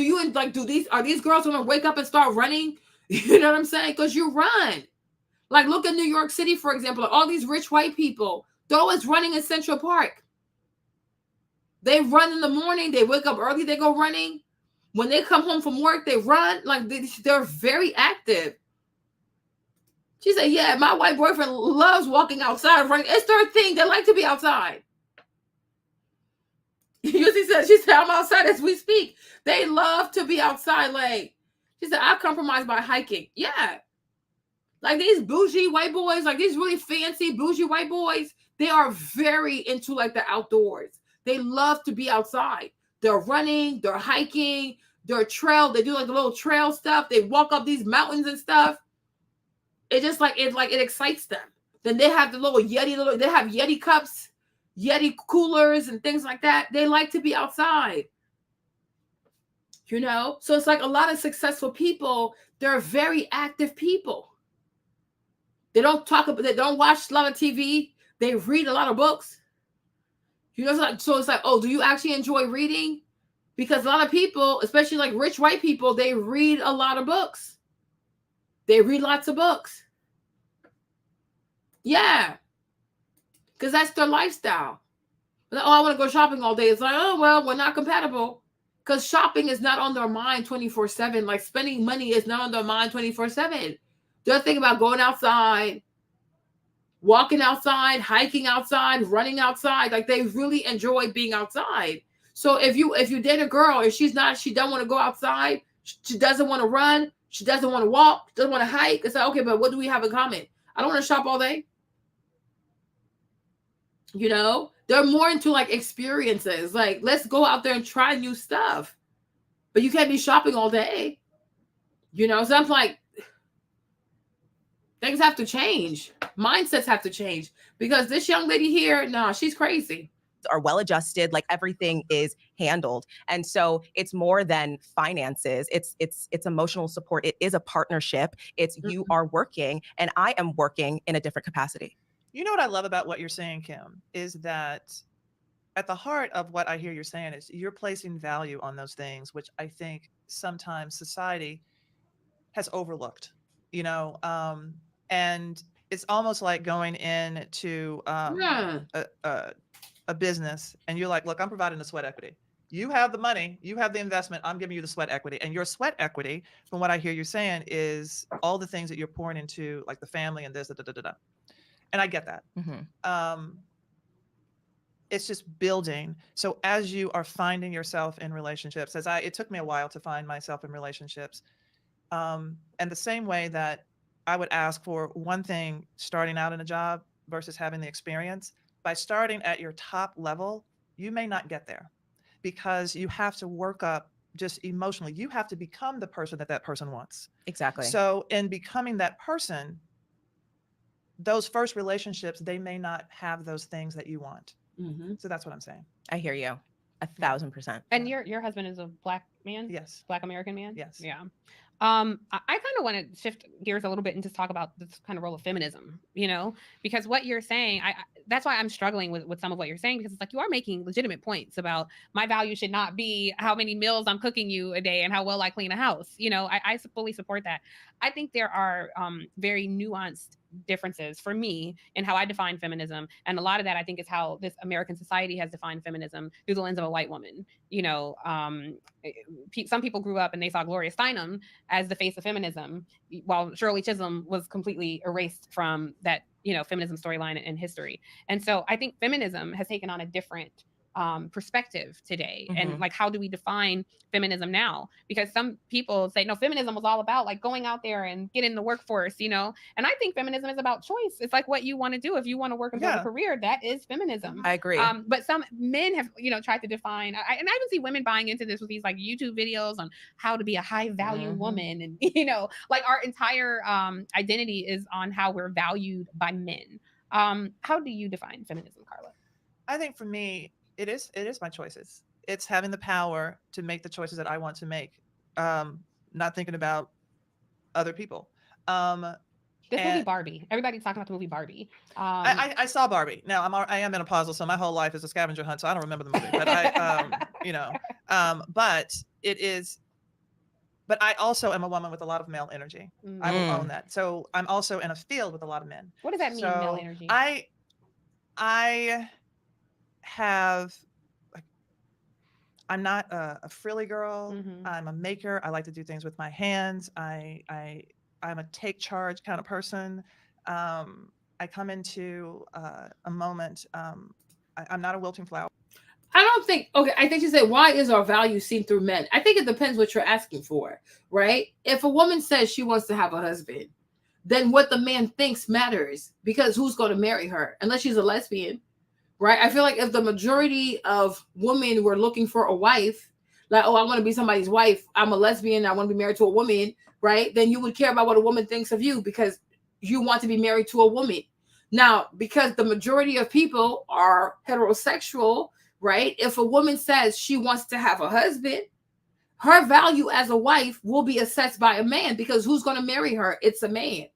are these girls gonna wake up and start running? You know what I'm saying? Because you run. Like, look at New York City, for example. All these rich white people, they're always running in Central Park. They run in the morning. They wake up early. They go running. When they come home from work, they run. Like, they're very active. She said, yeah, my white boyfriend loves walking outside, running. It's their thing. They like to be outside. She said, I'm outside as we speak. They love to be outside. Like, she said, I compromise by hiking. Yeah. Like these bougie white boys, like these really fancy bougie white boys, they are very into like the outdoors. They love to be outside. They're running, they're hiking, they're trail. They do like the little trail stuff. They walk up these mountains and stuff. It just like it excites them. Then they have the little Yeti, they have Yeti cups, Yeti coolers and things like that. They like to be outside. You know? So it's like a lot of successful people, they're very active people. They don't watch a lot of TV. They read a lot of books. You know, so it's like, oh, do you actually enjoy reading? Because a lot of people, especially like rich white people, they read a lot of books. They read lots of books. Yeah. Because that's their lifestyle. Like, oh, I want to go shopping all day. It's like, oh, well, we're not compatible. Because shopping is not on their mind 24/7. Like spending money is not on their mind 24/7. They're thinking about going outside, walking outside, hiking outside, running outside. Like they really enjoy being outside. So if you date a girl and she doesn't want to go outside, she doesn't want to run, she doesn't want to walk, doesn't want to hike. It's like, okay, but what do we have in common? I don't want to shop all day. You know, they're more into like experiences. Like, let's go out there and try new stuff. But you can't be shopping all day. You know, so I'm like, things have to change. Mindsets have to change. Because this young lady here, no, she's crazy. Are well adjusted, like everything is handled. And so it's more than finances. It's emotional support. It is a partnership. It's you are working and I am working in a different capacity. You know what I love about what you're saying, Kim, is that at the heart of what I hear you're saying is you're placing value on those things, which I think sometimes society has overlooked, you know, and it's almost like going into a business and you're like, look, I'm providing the sweat equity. You have the money, you have the investment, I'm giving you the sweat equity. And your sweat equity, from what I hear you saying, is all the things that you're pouring into like the family and this, And I get that. It's just building. So as you are finding yourself in relationships, it took me a while to find myself in relationships. And the same way that I would ask for one thing starting out in a job versus having the experience, by starting at your top level, you may not get there because you have to work up just emotionally. You have to become the person that person wants. Exactly. So in becoming that person, those first relationships, they may not have those things that you want. So that's what I'm saying. I hear you 1,000%. And your husband is a Black man? Yes. Black American man? Yes. Yeah. I kind of want to shift gears a little bit and just talk about this kind of role of feminism, you know, because what you're saying, that's why I'm struggling with some of what you're saying, because it's like you are making legitimate points about my value should not be how many meals I'm cooking you a day and how well I clean a house. You know, I fully support that. I think there are very nuanced differences for me in how I define feminism. And a lot of that, I think, is how this American society has defined feminism through the lens of a white woman. You know, some people grew up and they saw Gloria Steinem as the face of feminism, while Shirley Chisholm was completely erased from that, you know, feminism storyline in history. And so I think feminism has taken on a different perspective today. And like, how do we define feminism now? Because some people say, no, feminism was all about like going out there and getting in the workforce, you know? And I think feminism is about choice. It's like what you want to do. If you want to work and build a career, that is feminism. I agree. But some men have, you know, tried to define, and I even see women buying into this with these like YouTube videos on how to be a high value woman. And, you know, like our entire identity is on how we're valued by men. How do you define feminism, Carla? I think for me, it is my choices. It's having the power to make the choices that I want to make, not thinking about other people. This movie Barbie. Everybody's talking about the movie Barbie. I saw Barbie. Now I am menopausal, so my whole life is a scavenger hunt. So I don't remember the movie, but but it is. But I also am a woman with a lot of male energy. I will own that. So I'm also in a field with a lot of men. What does that mean, male energy? I have, like, I'm not a frilly girl. I'm a maker. I like to do things with my hands. I'm a take charge kind of person. I come into a moment. I'm not a wilting flower. I don't think, I think you say, why is our value seen through men? I think it depends what you're asking for, right? If a woman says she wants to have a husband, then what the man thinks matters, because who's going to marry her? Unless she's a lesbian, right? I feel like if the majority of women were looking for a wife, like, oh, I want to be somebody's wife, I'm a lesbian, I want to be married to a woman, right? Then you would care about what a woman thinks of you because you want to be married to a woman. Now, because the majority of people are heterosexual, right? If a woman says she wants to have a husband, her value as a wife will be assessed by a man, because who's going to marry her? It's a man.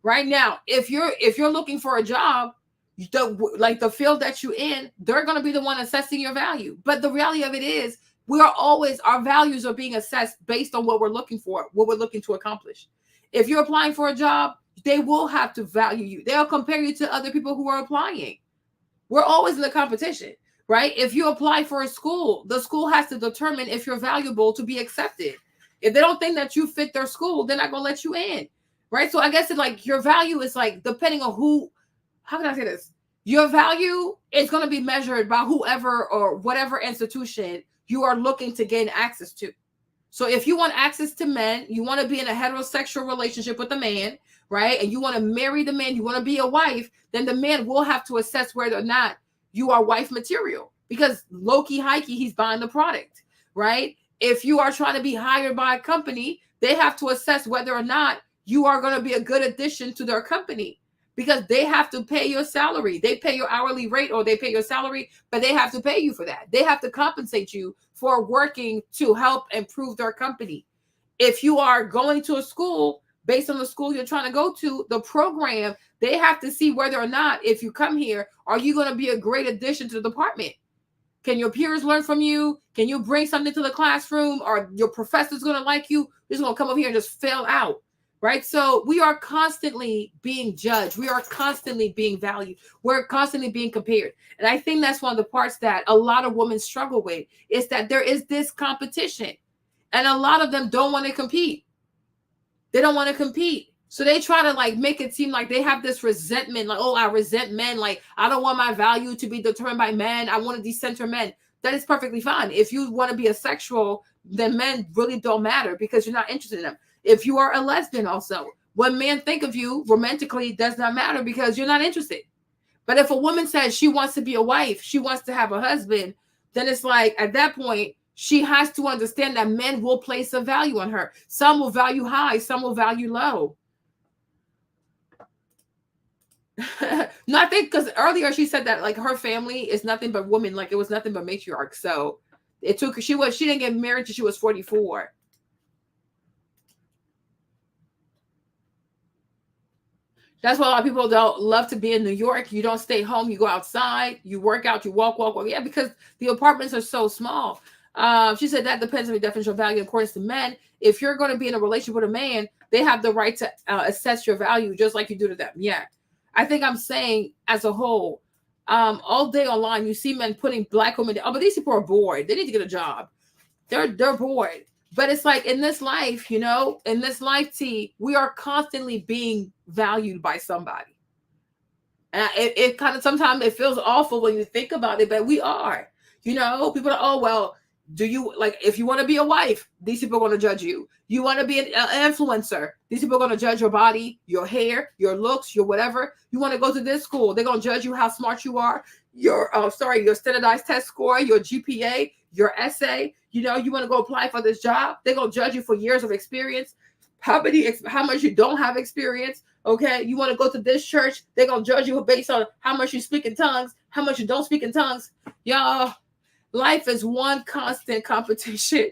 Right now, if you're looking for a job, the field that you're in, they're going to be the one assessing your value. But the reality of it is, our values are being assessed based on what we're looking for, what we're looking to accomplish. If you're applying for a job, they will have to value you. They'll compare you to other people who are applying. We're always in the competition. Right? If you apply for a school, the school has to determine if you're valuable to be accepted. If they don't think that you fit their school, they're not going to let you in. Right? So I guess it's like your value is like, depending on how can I say this? Your value is going to be measured by whoever or whatever institution you are looking to gain access to. So if you want access to men, you want to be in a heterosexual relationship with a man, right? And you want to marry the man, you want to be a wife, then the man will have to assess whether or not you are wife material, because low-key, high-key, he's buying the product, right? If you are trying to be hired by a company, they have to assess whether or not you are going to be a good addition to their company, because they have to pay your salary. They pay your hourly rate or they pay your salary, but they have to pay you for that. They have to compensate you for working to help improve their company. If you are going to a school, based on the school you're trying to go to, the program, they have to see whether or not, if you come here, are you going to be a great addition to the department? Can your peers learn from you? Can you bring something to the classroom? Are your professors going to like you? You're just going to come over here and just fail out, right? So we are constantly being judged. We are constantly being valued. We're constantly being compared. And I think that's one of the parts that a lot of women struggle with, is that there is this competition. And a lot of them don't want to compete. They don't want to compete. So they try to like make it seem like they have this resentment, like, oh, I resent men. Like, I don't want my value to be determined by men. I want to decenter men. That is perfectly fine. If you want to be asexual, then men really don't matter, because you're not interested in them. If you are a lesbian also, what men think of you romantically does not matter, because you're not interested. But if a woman says she wants to be a wife, she wants to have a husband, then it's like, at that point, she has to understand that men will place a value on her. Some will value high, some will value low. No, I think because earlier she said that like her family is nothing but women, like it was nothing but matriarchs. So it took, she didn't get married till she was 44. That's why a lot of people don't love to be in New York. You don't stay home, you go outside, you work out, you walk. Yeah, because the apartments are so small. She said that depends on the definition of value according to men. If you're going to be in a relationship with a man, they have the right to assess your value just like you do to them. Yeah. I think I'm saying as a whole, all day online, you see men putting black women down. Oh, but these people are bored. They need to get a job. They're bored. But it's like in this life, you know, in this life, T, we are constantly being valued by somebody. And it kind of, sometimes it feels awful when you think about it, but we are. You know, people are, oh, well, do you like, if you want to be a wife, these people are going to judge you. You want to be an influencer, these people are going to judge your body, your hair, your looks, your whatever. You want to go to this school, they're going to judge you how smart you are, your standardized test score, your GPA, your essay. You know, you want to go apply for this job, they're going to judge you for years of experience, how much you don't have experience. Okay, you want to go to this church, they're going to judge you based on how much you speak in tongues, how much you don't speak in tongues. Y'all, life is one constant competition.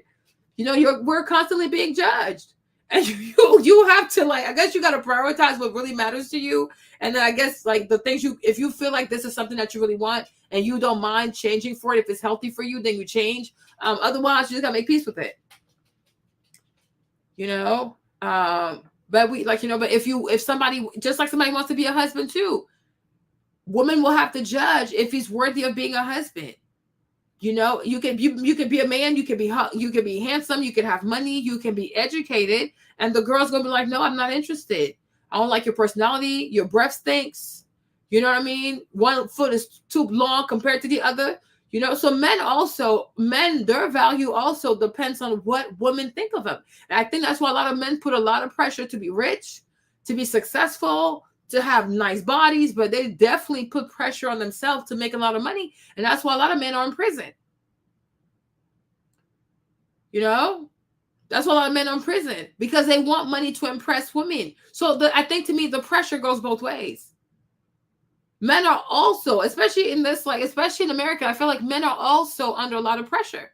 You know, we're constantly being judged. And you have to, like, I guess you got to prioritize what really matters to you. And then I guess, like, the things if you feel like this is something that you really want and you don't mind changing for it, if it's healthy for you, then you change. Otherwise, you just got to make peace with it. You know? But if somebody, just like somebody wants to be a husband too, women will have to judge if he's worthy of being a husband. You know, you can be a man, you can be handsome, you can have money, you can be educated, and the girl's gonna be like, no, I'm not interested. I don't like your personality, your breath stinks. You know what I mean? One foot is too long compared to the other. You know, so men, their value also depends on what women think of them. And I think that's why a lot of men put a lot of pressure to be rich, to be successful, to have nice bodies, but they definitely put pressure on themselves to make a lot of money. And that's why a lot of men are in prison. You know, that's why a lot of men are in prison, because they want money to impress women. So I think, to me, the pressure goes both ways. Men are also, especially in America, I feel like men are also under a lot of pressure.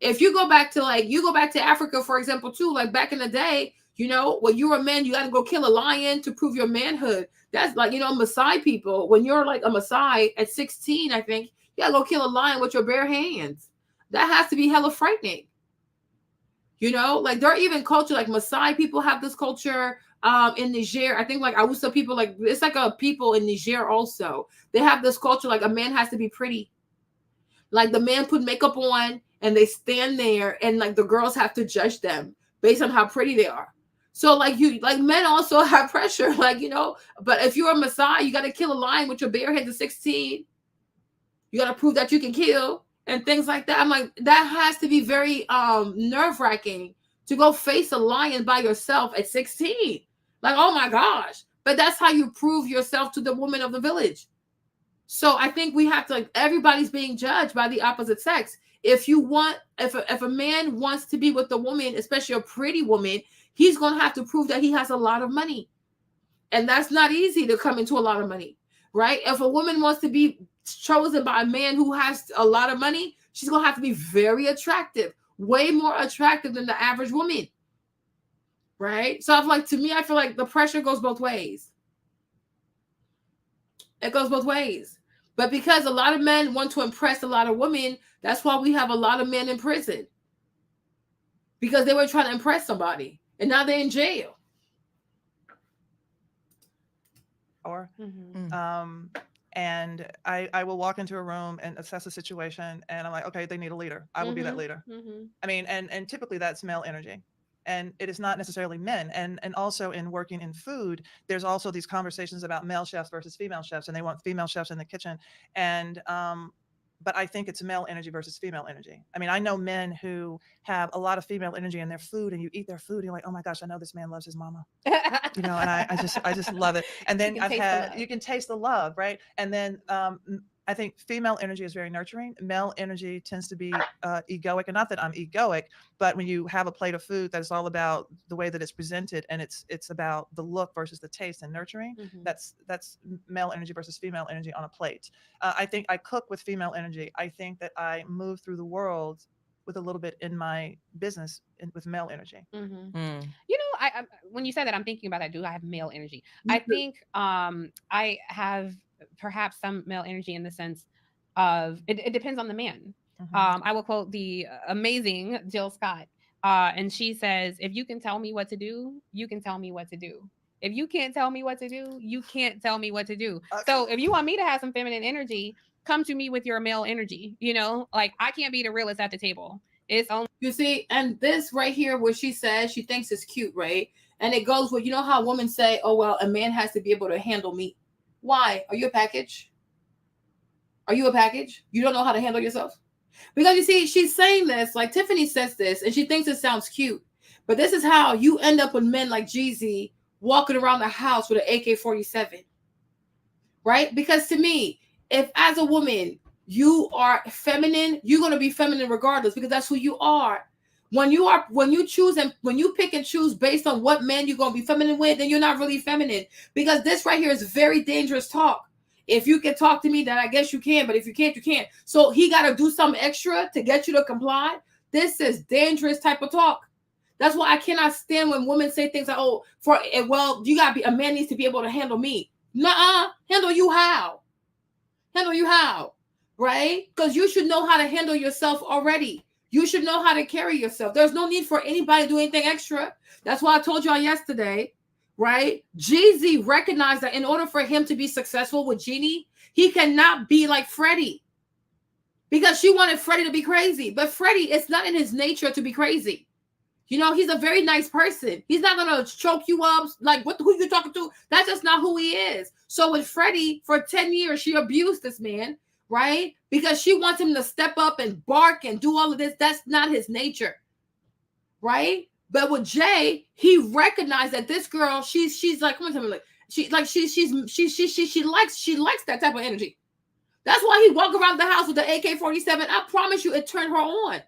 If you go back to Africa, for example, too, like back in the day, you know, when you were a man, you got to go kill a lion to prove your manhood. That's like, you know, Maasai people, when you're like a Maasai at 16, I think, you got to go kill a lion with your bare hands. That has to be hella frightening. You know, like there are even culture, like Maasai people have this culture in Niger. I think like Hausa people, like it's like a people in Niger also. They have this culture, like a man has to be pretty. Like the man put makeup on and they stand there and like the girls have to judge them based on how pretty they are. So like men also have pressure, like, you know, but if you're a Maasai, you got to kill a lion with your bare hands at 16. You got to prove that you can kill and things like that. I'm like, that has to be very nerve-wracking to go face a lion by yourself at 16. Like, oh my gosh. But that's how you prove yourself to the woman of the village. So I think we have to, like, everybody's being judged by the opposite sex. If a man wants to be with a woman, especially a pretty woman, he's going to have to prove that he has a lot of money. And that's not easy to come into a lot of money, right? If a woman wants to be chosen by a man who has a lot of money, she's going to have to be very attractive, way more attractive than the average woman, right? So I feel like the pressure goes both ways. It goes both ways. But because a lot of men want to impress a lot of women, that's why we have a lot of men in prison. Because they were trying to impress somebody. And now they're in jail. And I will walk into a room and assess a situation, and I'm like, okay, they need a leader. I will be that leader. I mean, and typically that's male energy. And it is not necessarily men. And also in working in food, there's also these conversations about male chefs versus female chefs, and they want female chefs in the kitchen. And but I think it's male energy versus female energy. I mean, I know men who have a lot of female energy in their food, and you eat their food, and you're like, oh my gosh, I know this man loves his mama. You know, and I just love it. And then you can taste the love, right? And then I think female energy is very nurturing. Male energy tends to be egoic, and not that I'm egoic, but when you have a plate of food that is all about the way that it's presented, and it's about the look versus the taste and nurturing, that's male energy versus female energy on a plate. I think I cook with female energy. I think that I move through the world with a little bit in my business with male energy. You know, I when you said that, I'm thinking about that. Do I have male energy? I think I have perhaps some male energy in the sense of it depends on the man. I will quote the amazing Jill Scott, and she says, if you can tell me what to do, you can tell me what to do. If you can't tell me what to do, you can't tell me what to do. So if you want me to have some feminine energy, come to me with your male energy. You know, like I can't be the realest at the table. It's only, you see, and this right here, where she says she thinks it's cute, right? And it goes with, you know how women say, oh, well, a man has to be able to handle me. Why? Are you a package? Are you a package? You don't know how to handle yourself? Because you see, she's saying this, like Tiffany says this, and she thinks it sounds cute. But this is how you end up with men like Jeezy walking around the house with an AK-47. Right? Because to me, if as a woman you are feminine, you're going to be feminine regardless, because that's who you are. When you choose and when you pick and choose based on what man you're going to be feminine with, then you're not really feminine, because this right here is very dangerous talk. If you can talk to me, then I guess you can, but if you can't, you can't. So he got to do something extra to get you to comply. This is dangerous type of talk. That's why I cannot stand when women say things like, "Oh, you got to be, a man needs to be able to handle me." Nuh-uh. Handle you how? Handle you how? Right? Because you should know how to handle yourself already. You should know how to carry yourself. There's no need for anybody to do anything extra. That's why I told y'all yesterday, right? Jeezy recognized that in order for him to be successful with Jeannie, he cannot be like Freddie. Because she wanted Freddie to be crazy. But Freddie, it's not in his nature to be crazy. You know, he's a very nice person. He's not going to choke you up. Like, who you talking to? That's just not who he is. So with Freddie, for 10 years, she abused this man, right? Because she wants him to step up and bark and do all of this. That's not his nature, right? But with Jay, he recognized that this girl, she's like, come on, tell me, like, she likes that type of energy. That's why he walked around the house with the AK-47. I promise you, it turned her on.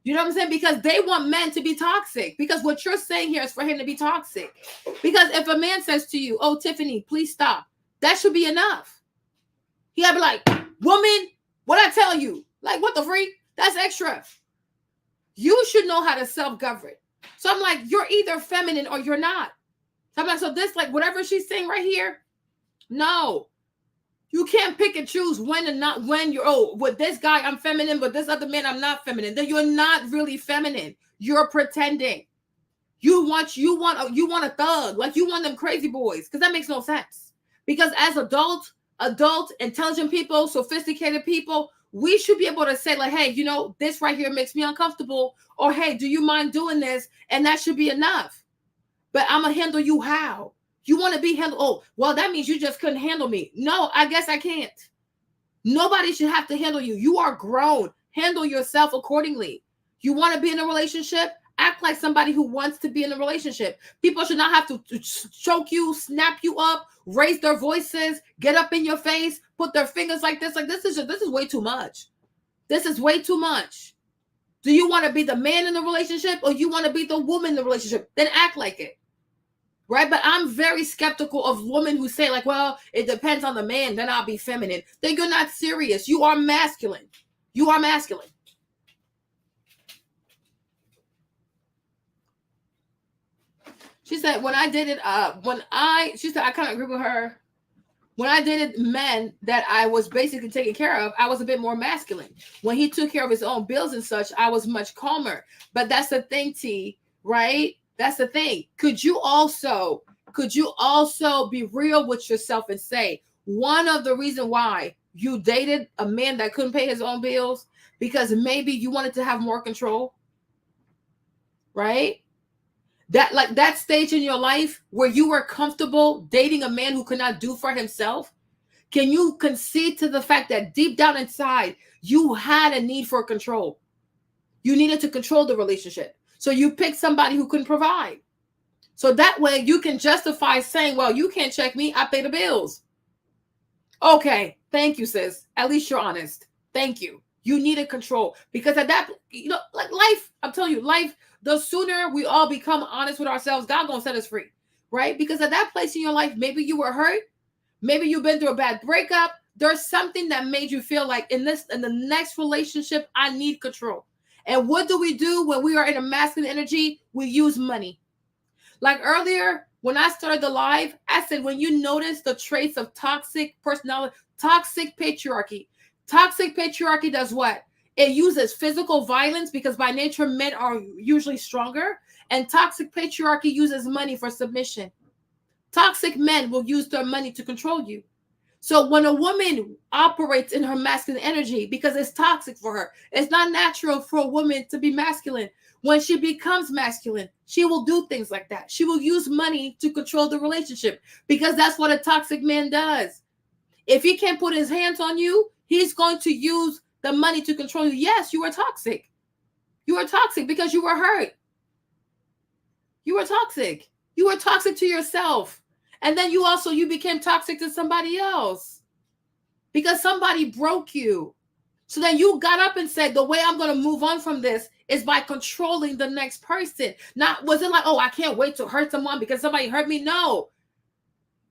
You know what I'm saying? Because they want men to be toxic. Because what you're saying here is for him to be toxic. Because if a man says to you, "Oh, Tiffany, please stop," that should be enough. He gotta be like, "Woman, what I tell you?" Like, what the freak? That's extra. You should know how to self-govern. So I'm like, you're either feminine or you're not. So I'm like, so this, like, whatever she's saying right here, no. You can't pick and choose when and not when you're, oh, with this guy, I'm feminine, but this other man, I'm not feminine. Then you're not really feminine. You're pretending. You want a thug, like you want them crazy boys, because that makes no sense. Because as adult, intelligent people, sophisticated people, we should be able to say, like, hey, you know, this right here makes me uncomfortable, or hey, do you mind doing this? And that should be enough. But I'm gonna handle you how? You want to be handled? Oh, well, that means you just couldn't handle me. No, I guess I can't. Nobody should have to handle you. You are grown. Handle yourself accordingly. You want to be in a relationship? Act like somebody who wants to be in a relationship. People should not have to choke you, snap you up, raise their voices, get up in your face, put their fingers like this. Like, this is way too much. This is way too much. Do you want to be the man in the relationship, or you want to be the woman in the relationship? Then act like it. Right? But I'm very skeptical of women who say, like, well, it depends on the man, then I'll be feminine. Then you're not serious. You are masculine. You are masculine. She said, when I dated, she said, I kind of agree with her. When I dated men that I was basically taking care of, I was a bit more masculine. When he took care of his own bills and such, I was much calmer. But that's the thing, T, right? That's the thing. Could you also be real with yourself and say, one of the reasons why you dated a man that couldn't pay his own bills, because maybe you wanted to have more control, right? That, like, that stage in your life where you were comfortable dating a man who could not do for himself. Can you concede to the fact that deep down inside, you had a need for control? You needed to control the relationship. So you picked somebody who couldn't provide. So that way you can justify saying, well, you can't check me, I pay the bills. Okay, thank you, sis. At least you're honest. Thank you. You needed control. Because at that, you know, like life, I'm telling you, life, the sooner we all become honest with ourselves, God gonna set us free, right? Because at that place in your life, maybe you were hurt. Maybe you've been through a bad breakup. There's something that made you feel like in the next relationship, I need control. And what do we do when we are in a masculine energy? We use money. Like earlier, when I started the live, I said, when you notice the traits of toxic personality, toxic patriarchy. Toxic patriarchy does what? It uses physical violence, because by nature, men are usually stronger. And toxic patriarchy uses money for submission. Toxic men will use their money to control you. So when a woman operates in her masculine energy, because it's toxic for her, it's not natural for a woman to be masculine. When she becomes masculine, she will do things like that. She will use money to control the relationship, because that's what a toxic man does. If he can't put his hands on you, he's going to use the money to control you. Yes, you were toxic. You were toxic because you were hurt. You were toxic. You were toxic to yourself. And then you became toxic to somebody else because somebody broke you. So then you got up and said, the way I'm going to move on from this is by controlling the next person. Not, was it like, oh, I can't wait to hurt someone because somebody hurt me? No.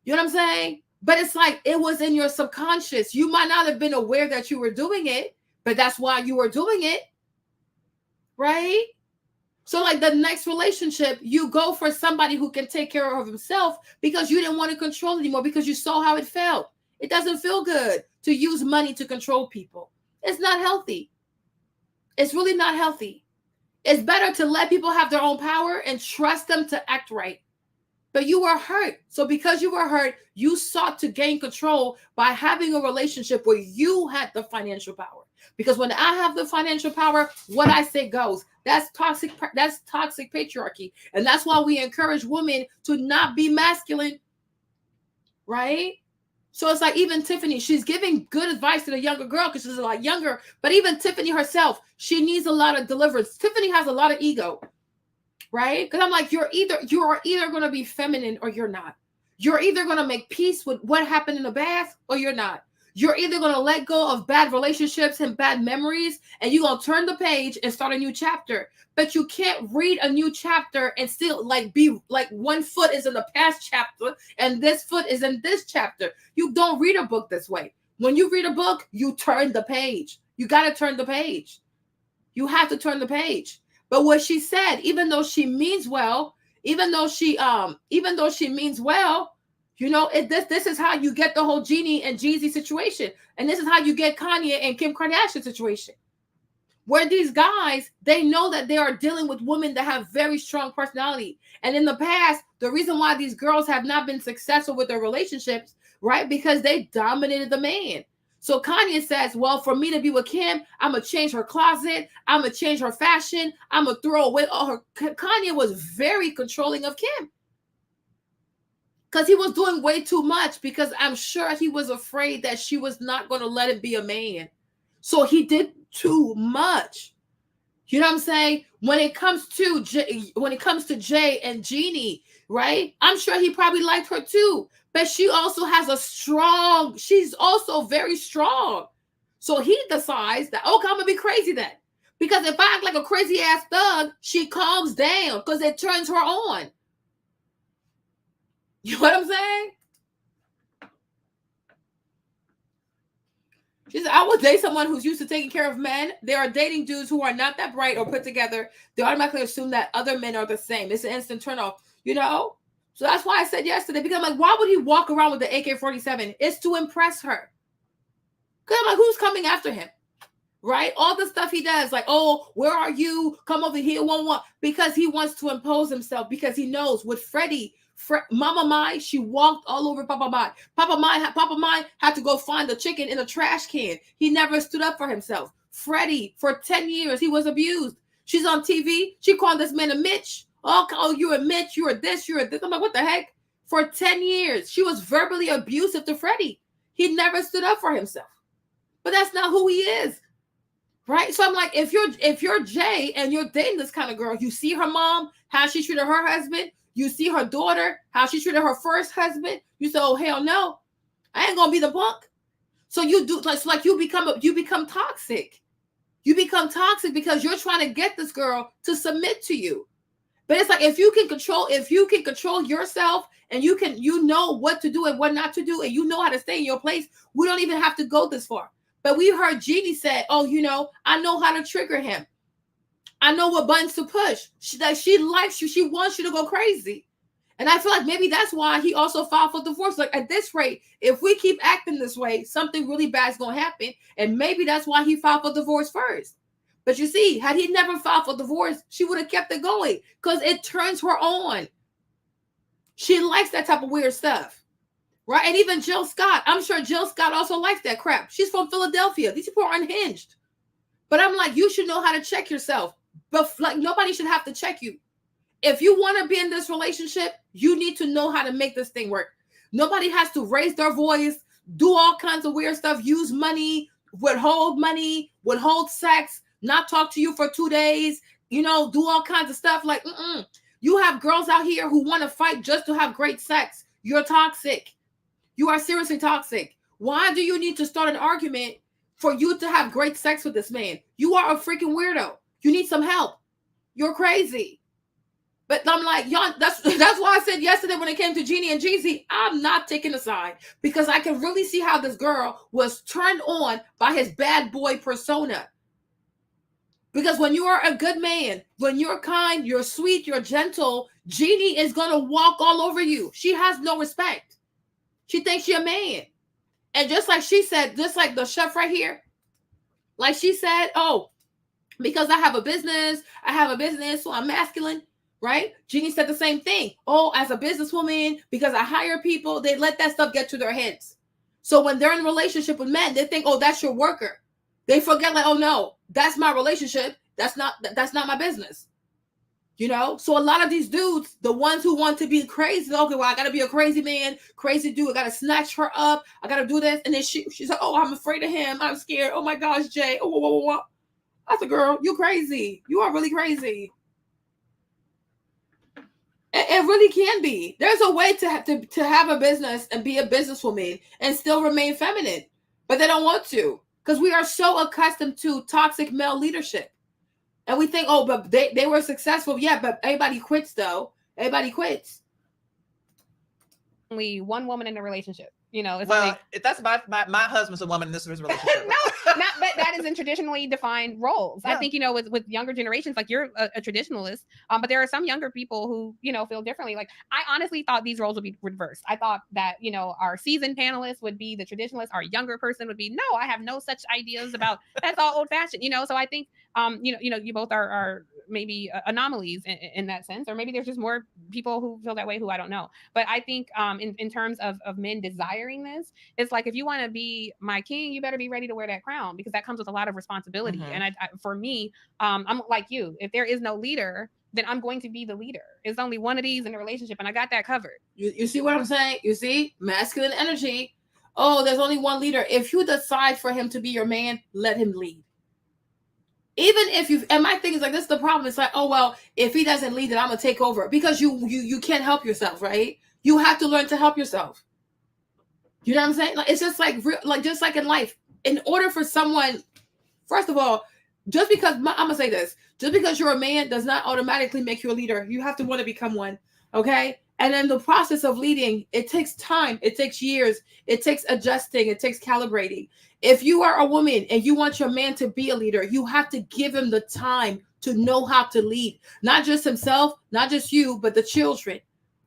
You know what I'm saying? But it's like, it was in your subconscious. You might not have been aware that you were doing it, but that's why you were doing it. Right? So like the next relationship, you go for somebody who can take care of himself because you didn't want to control anymore because you saw how it felt. It doesn't feel good to use money to control people. It's not healthy. It's really not healthy. It's better to let people have their own power and trust them to act right. But you were hurt. So because you were hurt, you sought to gain control by having a relationship where you had the financial power. Because when I have the financial power, what I say goes. That's toxic patriarchy. And that's why we encourage women to not be masculine. Right? So it's like even Tiffany, she's giving good advice to the younger girl because she's a lot younger. But even Tiffany herself, she needs a lot of deliverance. Tiffany has a lot of ego, right? Because I'm like, you are either going to be feminine or you're not. You're either going to make peace with what happened in the past or you're not. You're either going to let go of bad relationships and bad memories and you're going to turn the page and start a new chapter. But you can't read a new chapter and still be like one foot is in the past chapter and this foot is in this chapter. You don't read a book this way. When you read a book, you turn the page. You got to turn the page. You have to turn the page. But what she said, even though she means well, this is how you get the whole Jeannie and Jeezy situation. And this is how you get Kanye and Kim Kardashian situation. Where these guys, they know that they are dealing with women that have very strong personality. And in the past, the reason why these girls have not been successful with their relationships, right? Because they dominated the man. So Kanye says, well, for me to be with Kim, I'm going to change her closet. I'm going to change her fashion. I'm going to throw away all her. Kanye was very controlling of Kim. Because he was doing way too much because I'm sure he was afraid that she was not going to let him be a man. So he did too much. You know what I'm saying? When it comes to Jay and Jeannie, right? I'm sure he probably liked her too. But she also has she's also very strong. So he decides that, okay, I'm going to be crazy then. Because if I act like a crazy ass thug, she calms down because it turns her on. You know what I'm saying? She said, I would date someone who's used to taking care of men. They are dating dudes who are not that bright or put together. They automatically assume that other men are the same. It's an instant turnoff, you know? So that's why I said yesterday, because I'm like, why would he walk around with the AK-47? It's to impress her. Because I'm like, who's coming after him? Right? All the stuff he does, like, oh, where are you? Come over here, because he wants to impose himself, because he knows with Freddie, Mama Mai, she walked all over Papa Mai. Papa Mai had to go find the chicken in a trash can. He never stood up for himself. Freddie, for 10 years, he was abused. She's on TV. She called this man a Mitch. Oh, you're a Mitch. You're this. You're this. I'm like, what the heck? For 10 years, she was verbally abusive to Freddie. He never stood up for himself. But that's not who he is. Right? So I'm like, if you're Jay and you're dating this kind of girl, you see her mom, how she treated her husband. You see her daughter, how she treated her first husband. You say, oh, hell no. I ain't going to be the punk. So you do, like you become toxic. You become toxic because you're trying to get this girl to submit to you. But it's like, if you can control yourself and you know what to do and what not to do, and you know how to stay in your place, we don't even have to go this far. But we heard Jeannie say, oh, I know how to trigger him. I know what buttons to push. She likes you. She wants you to go crazy. And I feel like maybe that's why he also filed for divorce. Like, at this rate, if we keep acting this way, something really bad is going to happen. And maybe that's why he filed for divorce first. But you see, had he never filed for divorce, she would have kept it going because it turns her on. She likes that type of weird stuff. Right? And even Jill Scott, I'm sure Jill Scott also likes that crap. She's from Philadelphia. These people are unhinged. But I'm like, you should know how to check yourself. But like, nobody should have to check you. If you want to be in this relationship, you need to know how to make this thing work. Nobody has to raise their voice, do all kinds of weird stuff, use money, withhold money, withhold sex, not talk to you for 2 days, do all kinds of stuff. Like, you have girls out here who want to fight just to have great sex. You're toxic. You are seriously toxic. Why do you need to start an argument for you to have great sex with this man? You are a freaking weirdo. You need some help. You're crazy. But I'm like, y'all, that's why I said yesterday when it came to Jeannie and Jeezy, I'm not taking a side, because I can really see how this girl was turned on by his bad boy persona. Because when you are a good man, when you're kind, you're sweet, you're gentle, Jeannie is going to walk all over you. She has no respect. She thinks you're a man. And just like she said, just like the chef right here, like she said, oh, because I have a business, so I'm masculine, right? Jeannie said the same thing. Oh, as a businesswoman, because I hire people, they let that stuff get to their heads. So when they're in a relationship with men, they think, oh, that's your worker. They forget, like, oh no, that's my relationship. That's not my business. So a lot of these dudes, the ones who want to be crazy, okay, well, I gotta be a crazy man, crazy dude, I gotta snatch her up, I gotta do this. And then she's like, oh, I'm afraid of him, I'm scared. Oh my gosh, Jay. Oh, whoa. I said, girl, you crazy. You are really crazy. It really can be. There's a way to have a business and be a businesswoman and still remain feminine, but they don't want to, because we are so accustomed to toxic male leadership. And we think, oh, but they were successful. Yeah, but everybody quits, though. Everybody quits. Only one woman in a relationship. It's well, that's my husband's a woman in this relationship. But that is in traditionally defined roles. Yeah. I think, with younger generations, like you're a traditionalist, but there are some younger people who, feel differently. Like, I honestly thought these roles would be reversed. I thought that, our seasoned panelists would be the traditionalists, our younger person would be, no, I have no such ideas about, that's all old fashioned, so I think, you both are maybe anomalies in that sense, or maybe there's just more people who feel that way who I don't know. But I think in terms of men desiring this, it's like, if you want to be my king, you better be ready to wear that crown, because that comes with a lot of responsibility. Mm-hmm. And I for me, I'm like you. If there is no leader, then I'm going to be the leader. It's only one of these in a relationship, and I got that covered. You see what I'm saying? You see? Masculine energy. Oh, there's only one leader. If you decide for him to be your man, let him lead. Even if and my thing is like, this is the problem. It's like, oh, well, if he doesn't lead, then I'm going to take over, because you can't help yourself, right? You have to learn to help yourself. You know what I'm saying? Like, it's just like just like in life, in order for someone, first of all, just because I'm going to say this, just because you're a man does not automatically make you a leader. You have to want to become one. Okay. And then the process of leading, it takes time. It takes years. It takes adjusting. It takes calibrating. If you are a woman and you want your man to be a leader, you have to give him the time to know how to lead, not just himself, not just you, but the children.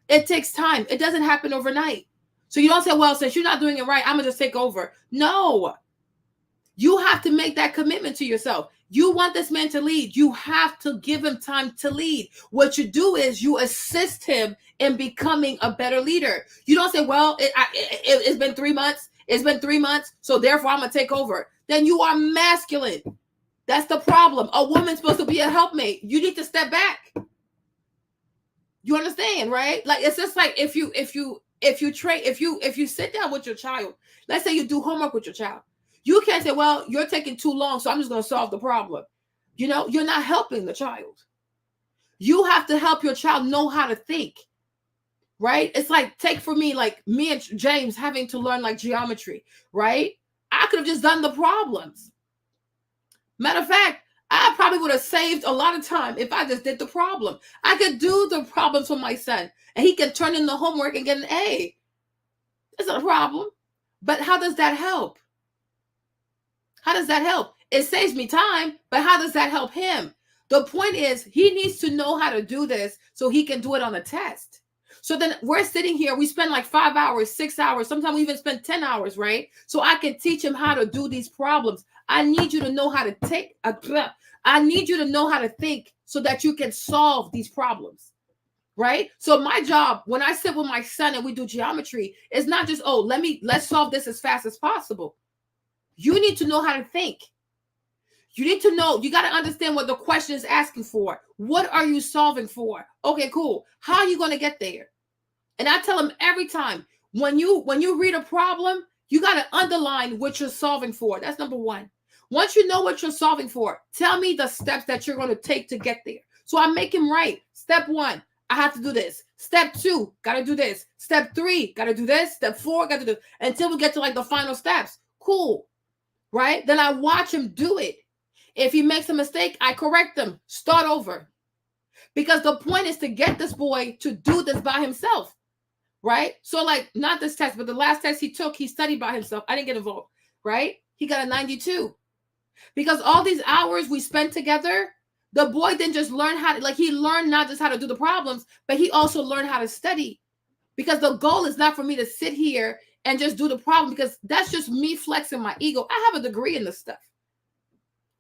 It takes time. It doesn't happen overnight. So you don't say, well, since you're not doing it right, I'm going to just take over. No, you have to make that commitment to yourself. You want this man to lead. You have to give him time to lead. What you do is you assist him in becoming a better leader. You don't say, well, it's been 3 months. It's been 3 months. So therefore I'm going to take over. Then you are masculine. That's the problem. A woman's supposed to be a helpmate. You need to step back. You understand, right? Like, it's just like if you sit down with your child, let's say you do homework with your child. You can't say, well, you're taking too long, so I'm just going to solve the problem. You're not helping the child. You have to help your child know how to think, right? It's like, take for me, like me and James having to learn like geometry, right? I could have just done the problems. Matter of fact, I probably would have saved a lot of time if I just did the problem. I could do the problems for my son, and he can turn in the homework and get an A. It's not a problem. But how does that help? How does that help? It saves me time, but how does that help him? The point is, he needs to know how to do this so he can do it on a test. So then we're sitting here, we spend like 5 hours, 6 hours, sometimes we even spend 10 hours, right? So I can teach him how to do these problems. I need you to know how to I need you to know how to think so that you can solve these problems, right? So my job, when I sit with my son and we do geometry, is not just, oh, let's solve this as fast as possible. You need to know how to think. You need to know, you got to understand what the question is asking for. What are you solving for? Okay, cool. How are you going to get there? And I tell them every time, when you read a problem, You got to underline what you're solving for. That's number one. Once you know what you're solving for, tell me the steps that you're going to take to get there. So I make him write. Step 1, I have to do this. Step 2, got to do this. Step 3, got to do this. Step 4, got to do this. Until we get to like the final steps. Cool. Right? Then I watch him do it. If he makes a mistake, I correct him. Start over. Because the point is to get this boy to do this by himself. Right? So like, not this test, but the last test he took, he studied by himself. I didn't get involved. Right? He got a 92. Because all these hours we spent together, the boy didn't just learn how to, like, he learned not just how to do the problems, but he also learned how to study. Because the goal is not for me to sit here and just do the problem, because that's just me flexing my ego. I have a degree in this stuff.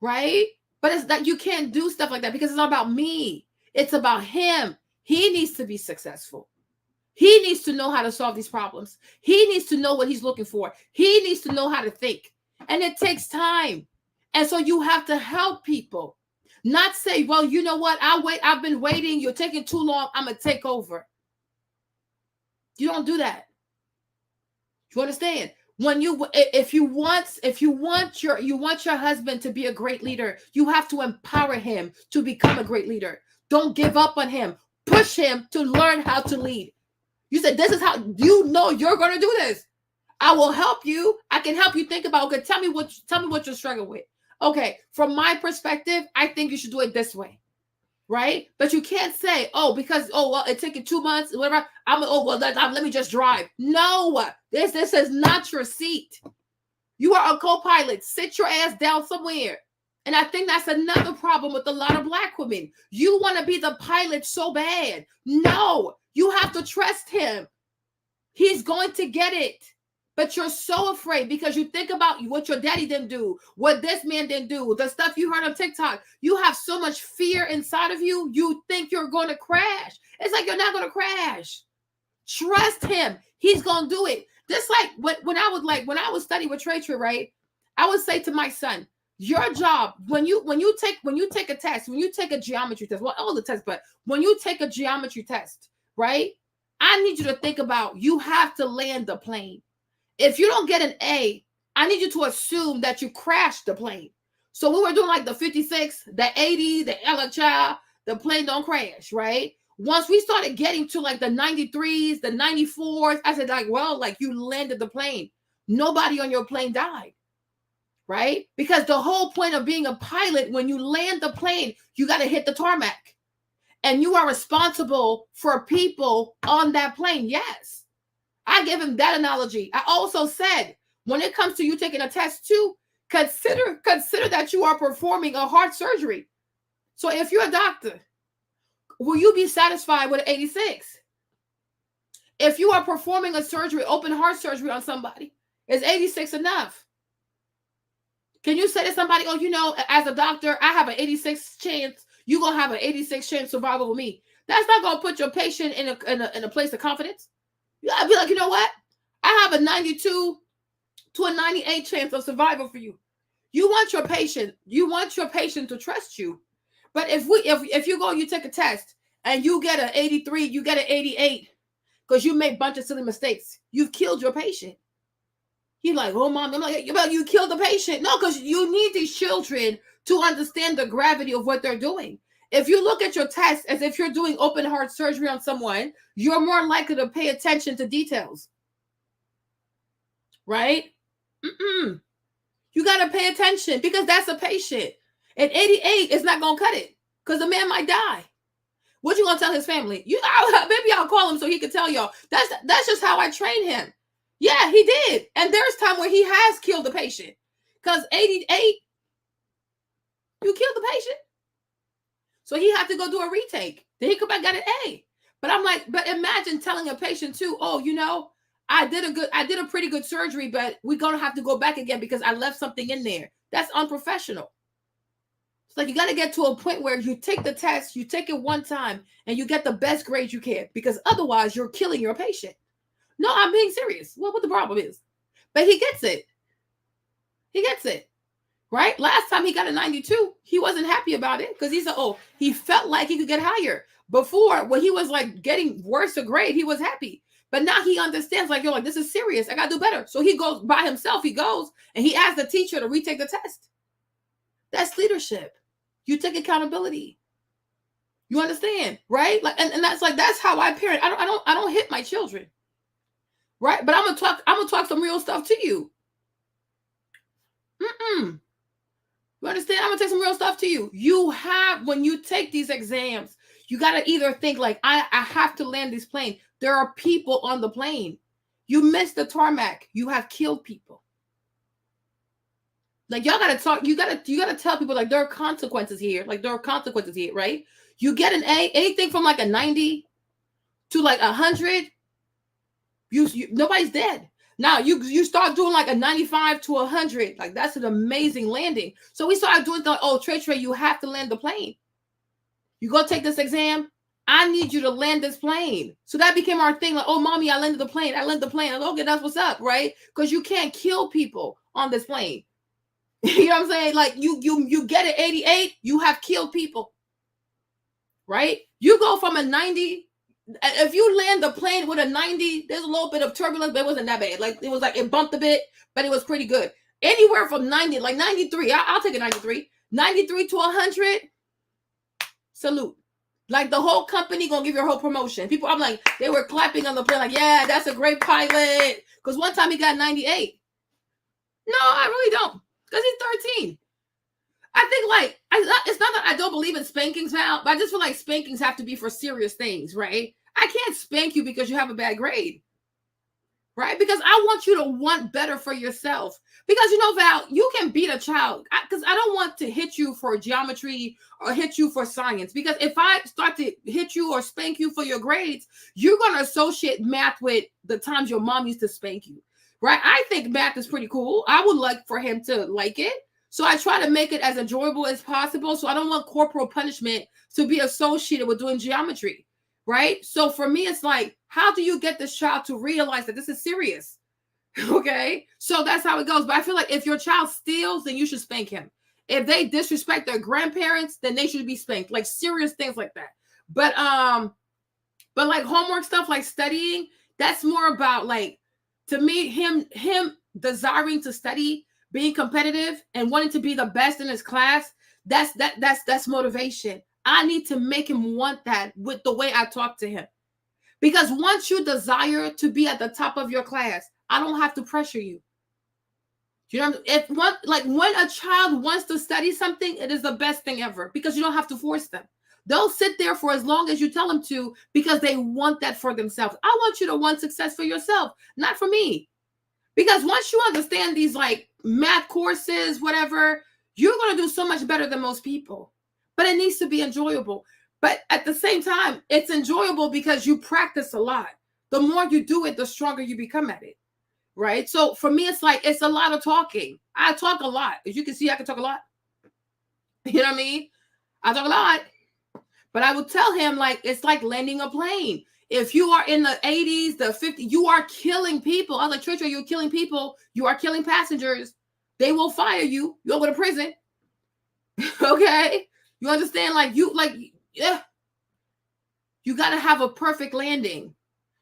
Right? But it's that you can't do stuff like that because it's not about me. It's about him. He needs to be successful. He needs to know how to solve these problems. He needs to know what he's looking for. He needs to know how to think. And it takes time. And so you have to help people. Not say, well, you know what? I've been waiting. You're taking too long. I'm going to take over. You don't do that. You understand? If you want your husband to be a great leader, you have to empower him to become a great leader. Don't give up on him. Push him to learn how to lead. You said, this is how you know you're going to do this. I will help you. I can help you think about, okay, tell me what you're struggling with. Okay, from my perspective, I think you should do it this way. Right? But you can't say, because it took you 2 months, whatever. Let me just drive. No, this is not your seat. You are a co-pilot. Sit your ass down somewhere. And I think that's another problem with a lot of Black women. You want to be the pilot so bad. No, you have to trust him. He's going to get it. But you're so afraid because you think about what your daddy didn't do, what this man didn't do, the stuff you heard on TikTok. You have so much fear inside of you. You think you're going to crash. It's like you're not going to crash. Trust him. He's going to do it. Just like when I was studying with Trey, right? I would say to my son, your job when you take a test, when you take a geometry test, well, all the tests, but when you take a geometry test, right? I need you to think about you have to land the plane. If you don't get an A, I need you to assume that you crashed the plane. So we were doing like the 56, the 80, the LHI, the plane don't crash, right? Once we started getting to like the 93s, the 94s, I said you landed the plane. Nobody on your plane died, right? Because the whole point of being a pilot, when you land the plane, you got to hit the tarmac. And you are responsible for people on that plane, yes. I gave him that analogy. I also said, when it comes to you taking a test too, consider that you are performing a heart surgery. So if you're a doctor, will you be satisfied with an 86? If you are performing a surgery, open heart surgery on somebody, is 86 enough? Can you say to somebody, as a doctor, I have an 86 chance, you're going to have an 86 chance survival with me? That's not going to put your patient in a place of confidence. I'd be like, you know what? I have a 92 to a 98 chance of survival for you. You want your patient to trust you. But if you go, you take a test and you get an 83, you get an 88 because you made a bunch of silly mistakes, you've killed your patient. He's like, oh, mom. I'm like, you killed the patient. No, because you need these children to understand the gravity of what they're doing. If you look at your test as if you're doing open heart surgery on someone, you're more likely to pay attention to details. Right? You got to pay attention because that's a patient. An 88 is not going to cut it because the man might die. What you going to tell his family? Maybe I'll call him so he can tell y'all. That's just how I train him. Yeah, he did. And there's time where he has killed the patient because 88, you killed the patient. So he had to go do a retake. Then he come back, got an A. But I'm like, but imagine telling a patient too, I did a pretty good surgery, but we're going to have to go back again because I left something in there. That's unprofessional. It's like you got to get to a point where you take the test, you take it one time, and you get the best grade you can because otherwise you're killing your patient. No, I'm being serious. Well, what the problem is. But he gets it. He gets it. Right? Last time he got a 92, he wasn't happy about it because he said, he felt like he could get higher. Before, when he was like getting worse a grade, he was happy But now he understands, like, yo, like, this is serious. I got to do better. So he goes by himself. He goes and he asks the teacher to retake the test. That's leadership. You take accountability. You understand, right? Like, and that's like, that's how I parent. I don't hit my children. Right? But I'm gonna talk some real stuff to you. You understand? I'm gonna take some real stuff to you. You have, when you take these exams, you gotta either think like, I have to land this plane. There are people on the plane. You missed the tarmac. You have killed people. Like, y'all gotta talk. You gotta tell people, like, there are consequences here. Like, there are consequences here, right? You get an A, anything from like a 90 to like 100. Nobody's dead. Now you start doing like a 95 to 100. Like, that's an amazing landing. So we started doing the, oh, Trey, you have to land the plane. You go take this exam. I need you to land this plane. So that became our thing. Like, oh, mommy, I landed the plane. I landed the plane. Like, okay, that's what's up, right? Because you can't kill people on this plane. You know what I'm saying? Like, you get an 88, you have killed people. Right? You go from a 90. If you land the plane with a 90, there's a little bit of turbulence, but it wasn't that bad. Like, it was like, it bumped a bit, but it was pretty good. Anywhere from 90, like 93, I'll take a 93. 93 to 100, salute. Like, the whole company gonna give you a whole promotion. People, I'm like, they were clapping on the plane, like, yeah, that's a great pilot. Because one time he got 98. No, I really don't. Because he's 13. I think, like, it's not that I don't believe in spankings now, but I just feel like spankings have to be for serious things, right? I can't spank you because you have a bad grade, right? Because I want you to want better for yourself. Because, you know, Val, you can beat a child, because I don't want to hit you for geometry or hit you for science. Because if I start to hit you or spank you for your grades, you're going to associate math with the times your mom used to spank you, right? I think math is pretty cool. I would like for him to like it. So I try to make it as enjoyable as possible. So I don't want corporal punishment to be associated with doing geometry, right? So for me, it's like, how do you get this child to realize that this is serious? Okay, so that's how it goes. But I feel like if your child steals, then you should spank him. If they disrespect their grandparents, then they should be spanked. Like, serious things like that. But like homework stuff, like studying, that's more about, like, to me, him desiring to study, being competitive and wanting to be the best in his class, that's motivation. I need to make him want that with the way I talk to him. Because once you desire to be at the top of your class, I don't have to pressure you. You know, when a child wants to study something, it is the best thing ever because you don't have to force them. They'll sit there for as long as you tell them to because they want that for themselves. I want you to want success for yourself, not for me. Because once you understand these, like, math courses, whatever, you're going to do so much better than most people. But it needs to be enjoyable. But at the same time, it's enjoyable because you practice a lot. The more you do it, the stronger you become at it. Right? So for me, it's like, it's a lot of talking. I talk a lot. As you can see, I can talk a lot. You know what I mean? I talk a lot. But I would tell him, like, it's like landing a plane. If you are in the 80s, the 50s, you are killing people. I was like, Trisha, you're killing people. You are killing passengers. They will fire you. You'll go to prison. Okay? You understand? Yeah. You got to have a perfect landing.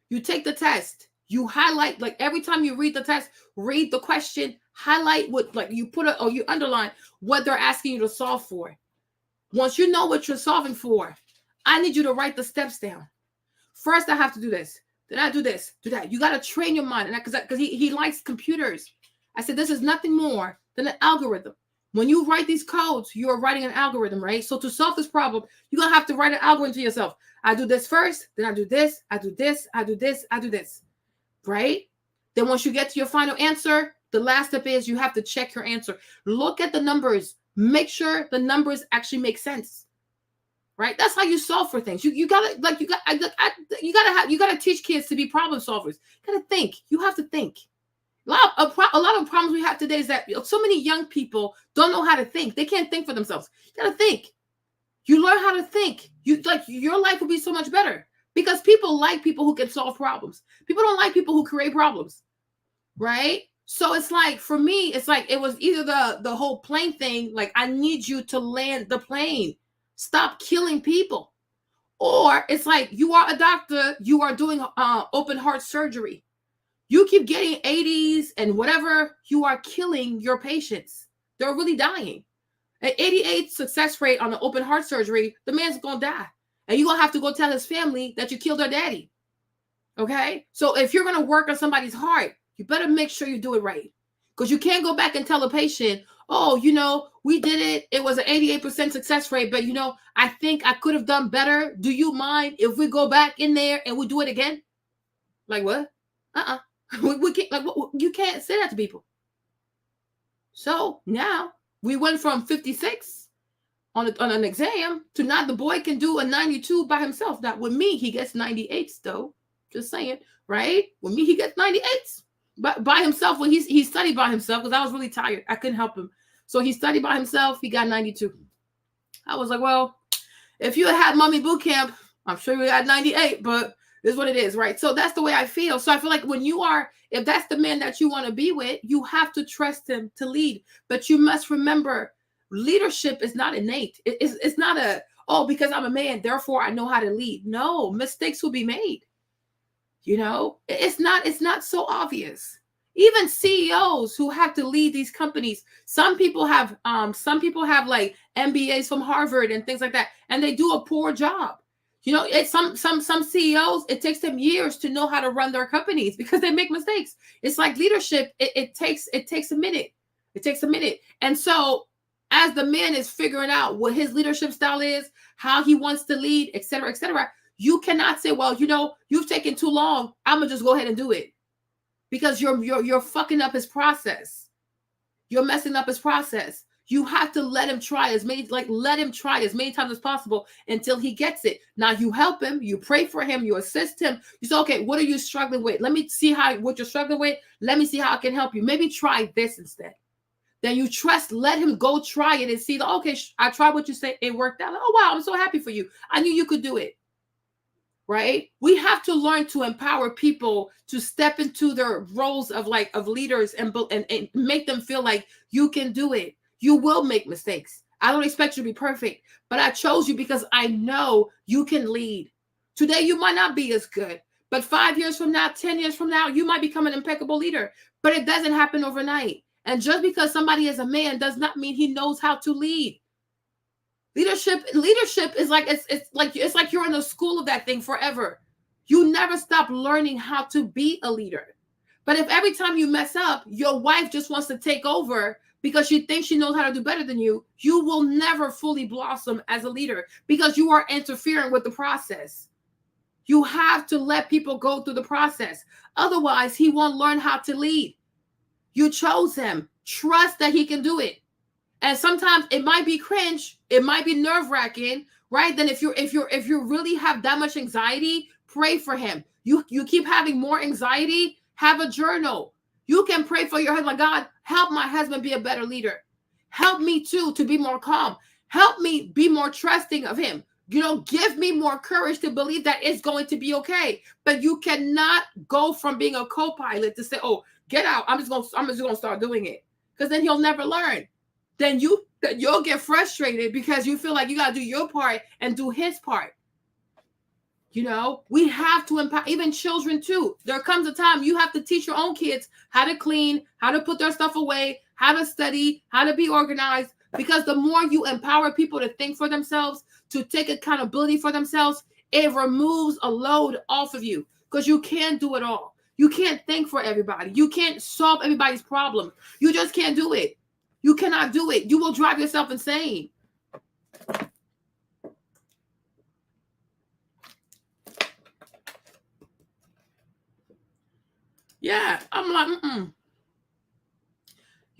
You take the test. You highlight, like, every time you read the test, read the question, highlight what, like, you put or you underline what they're asking you to solve for. Once you know what you're solving for, I need you to write the steps down. First, I have to do this. Then I do this, do that. You got to train your mind. And because he likes computers. I said, this is nothing more than an algorithm. When you write these codes, you are writing an algorithm, right? So to solve this problem, you're going to have to write an algorithm to yourself. I do this first, then I do this, I do this, I do this, I do this, right? Then once you get to your final answer, the last step is you have to check your answer. Look at the numbers. Make sure the numbers actually make sense. Right? That's how you solve for things. You gotta teach kids to be problem solvers. You gotta think. You have to think. A lot of problems we have today is that so many young people don't know how to think. They can't think for themselves. You gotta think. You learn how to think. Your life will be so much better because people like people who can solve problems. People don't like people who create problems, right? So it's like, for me, it's like it was either the whole plane thing. Like, I need you to land the plane. Stop killing people. Or it's like you are a doctor, you are doing open heart surgery. You keep getting 80s and whatever, you are killing your patients. They're really dying. An 88 success rate on the open heart surgery, the man's going to die. And you're going to have to go tell his family that you killed their daddy. Okay? So if you're going to work on somebody's heart, you better make sure you do it right. Because you can't go back and tell a patient, oh, you know, we did it. It was an 88% success rate, but, you know, I think I could have done better. Do you mind if we go back in there and we do it again? Like what? We can't, like, you can't say that to people. So now we went from 56 on an exam to now the boy can do a 92 by himself. Now with me, he gets 98s though. Just saying, right? With me, he gets 98s. But by himself, when he studied by himself, because I was really tired. I couldn't help him. So he studied by himself. He got 92. I was like, well, if you had mommy boot camp, I'm sure you got 98, but this is what it is, right? So that's the way I feel. So I feel like when you are, if that's the man that you want to be with, you have to trust him to lead. But you must remember, leadership is not innate. It's not a, oh, because I'm a man, therefore I know how to lead. No, mistakes will be made. You know, it's not so obvious. Even CEOs who have to lead these companies, some people have like MBAs from Harvard and things like that, and they do a poor job. You know, it's some CEOs, it takes them years to know how to run their companies because they make mistakes. It's like leadership, it takes a minute. It takes a minute. And so as the man is figuring out what his leadership style is, how he wants to lead, et cetera, you cannot say, well, you know, you've taken too long, I'm gonna just go ahead and do it. Because you're fucking up his process. You're messing up his process. You have to let him try as many times as possible until he gets it. Now you help him, you pray for him, you assist him. You say, okay, what are you struggling with? Let me see what you're struggling with. Let me see how I can help you. Maybe try this instead. Then you trust, let him go try it and see, okay, I tried what you say, it worked out. Oh, wow, I'm so happy for you. I knew you could do it. Right? We have to learn to empower people to step into their roles of leaders and make them feel like you can do it. You will make mistakes. I don't expect you to be perfect, but I chose you because I know you can lead. Today, you might not be as good, but 5 years from now, 10 years from now, you might become an impeccable leader, but it doesn't happen overnight. And just because somebody is a man does not mean he knows how to lead. Leadership is like it's like you're in the school of that thing forever. You never stop learning how to be a leader. But if every time you mess up, your wife just wants to take over because she thinks she knows how to do better than you, you will never fully blossom as a leader because you are interfering with the process. You have to let people go through the process. Otherwise, he won't learn how to lead. You chose him. Trust that he can do it. And sometimes it might be cringe, it might be nerve-wracking, right? Then if you really have that much anxiety, pray for him. You keep having more anxiety, have a journal. You can pray for your husband. God, help my husband be a better leader. Help me too to be more calm. Help me be more trusting of him. You know, give me more courage to believe that it's going to be okay. But you cannot go from being a co-pilot to say, oh, get out. I'm just gonna start doing it. Because then he'll never learn. Then you'll get frustrated because you feel like you got to do your part and do his part. You know, we have to empower even children too. There comes a time you have to teach your own kids how to clean, how to put their stuff away, how to study, how to be organized. Because the more you empower people to think for themselves, to take accountability for themselves, it removes a load off of you because you can't do it all. You can't think for everybody. You can't solve everybody's problem. You just can't do it. You cannot do it. You will drive yourself insane. Yeah, I'm like,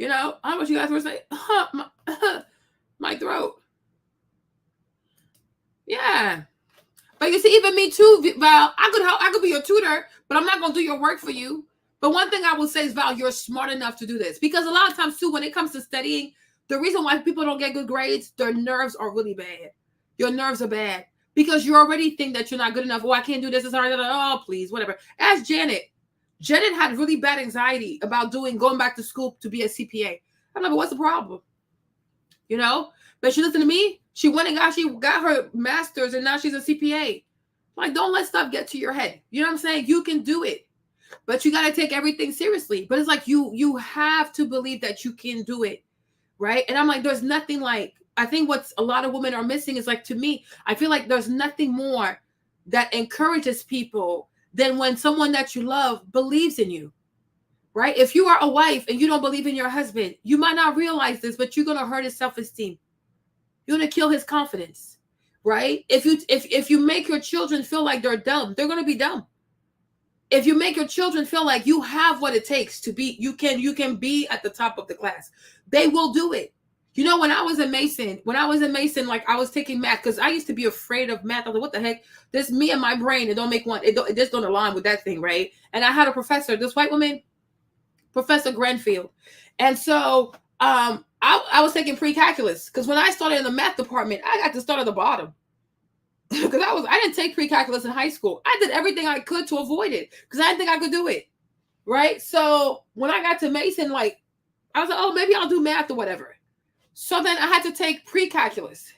You know, how much you guys were saying? My throat. Yeah. But you see, even me too, Val, I could be your tutor, but I'm not going to do your work for you. But one thing I will say is, Val, you're smart enough to do this. Because a lot of times, too, when it comes to studying, the reason why people don't get good grades, their nerves are really bad. Your nerves are bad. Because you already think that you're not good enough. Oh, I can't do this. It's hard. Oh, please, whatever. Ask Janet. Janet had really bad anxiety about going back to school to be a CPA. I'm like, but what's the problem? You know? But she listened to me. She went and she got her master's and now she's a CPA. Like, don't let stuff get to your head. You know what I'm saying? You can do it, but you got to take everything seriously. But it's like, you have to believe that you can do it. Right. And I'm like, there's nothing like, I think what's a lot of women are missing is like, to me, I feel like there's nothing more that encourages people than when someone that you love believes in you. Right. If you are a wife and you don't believe in your husband, you might not realize this, but you're going to hurt his self-esteem. You're going to kill his confidence. Right. If you make your children feel like they're dumb, they're going to be dumb. If you make your children feel like you have what it takes to be, you can be at the top of the class, they will do it. You know, when I was in Mason, like I was taking math because I used to be afraid of math. I was like, what the heck? This me and my brain, it don't make one. It just don't align with that thing, right? And I had a professor, this white woman, Professor Grenfield. And so I was taking pre-calculus because when I started in the math department, I got to start at the bottom. Because I didn't take pre-calculus in high school. I did everything I could to avoid it because I didn't think I could do it. Right. So when I got to Mason, like I was like, oh, maybe I'll do math or whatever. So then I had to take pre-calculus.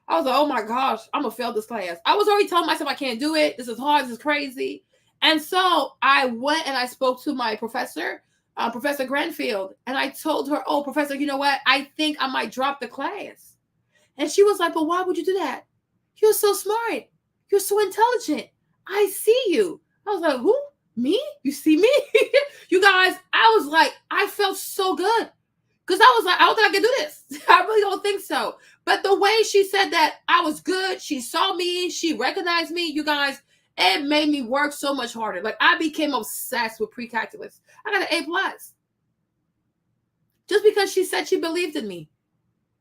I was like, oh my gosh, I'm gonna fail this class. I was already telling myself I can't do it. This is hard. This is crazy. And so I went and I spoke to my professor, Professor Grenfield, and I told her, oh, professor, you know what? I think I might drop the class. And she was like, but why would you do that? You're so smart. You're so intelligent. I see you. I was like, who? Me? You see me? You guys, I was like, I felt so good. Because I was like, I don't think I can do this. I really don't think so. But the way she said that I was good, she saw me, she recognized me, you guys, it made me work so much harder. Like I became obsessed with pre-calculus. I got an A+. Just because she said she believed in me.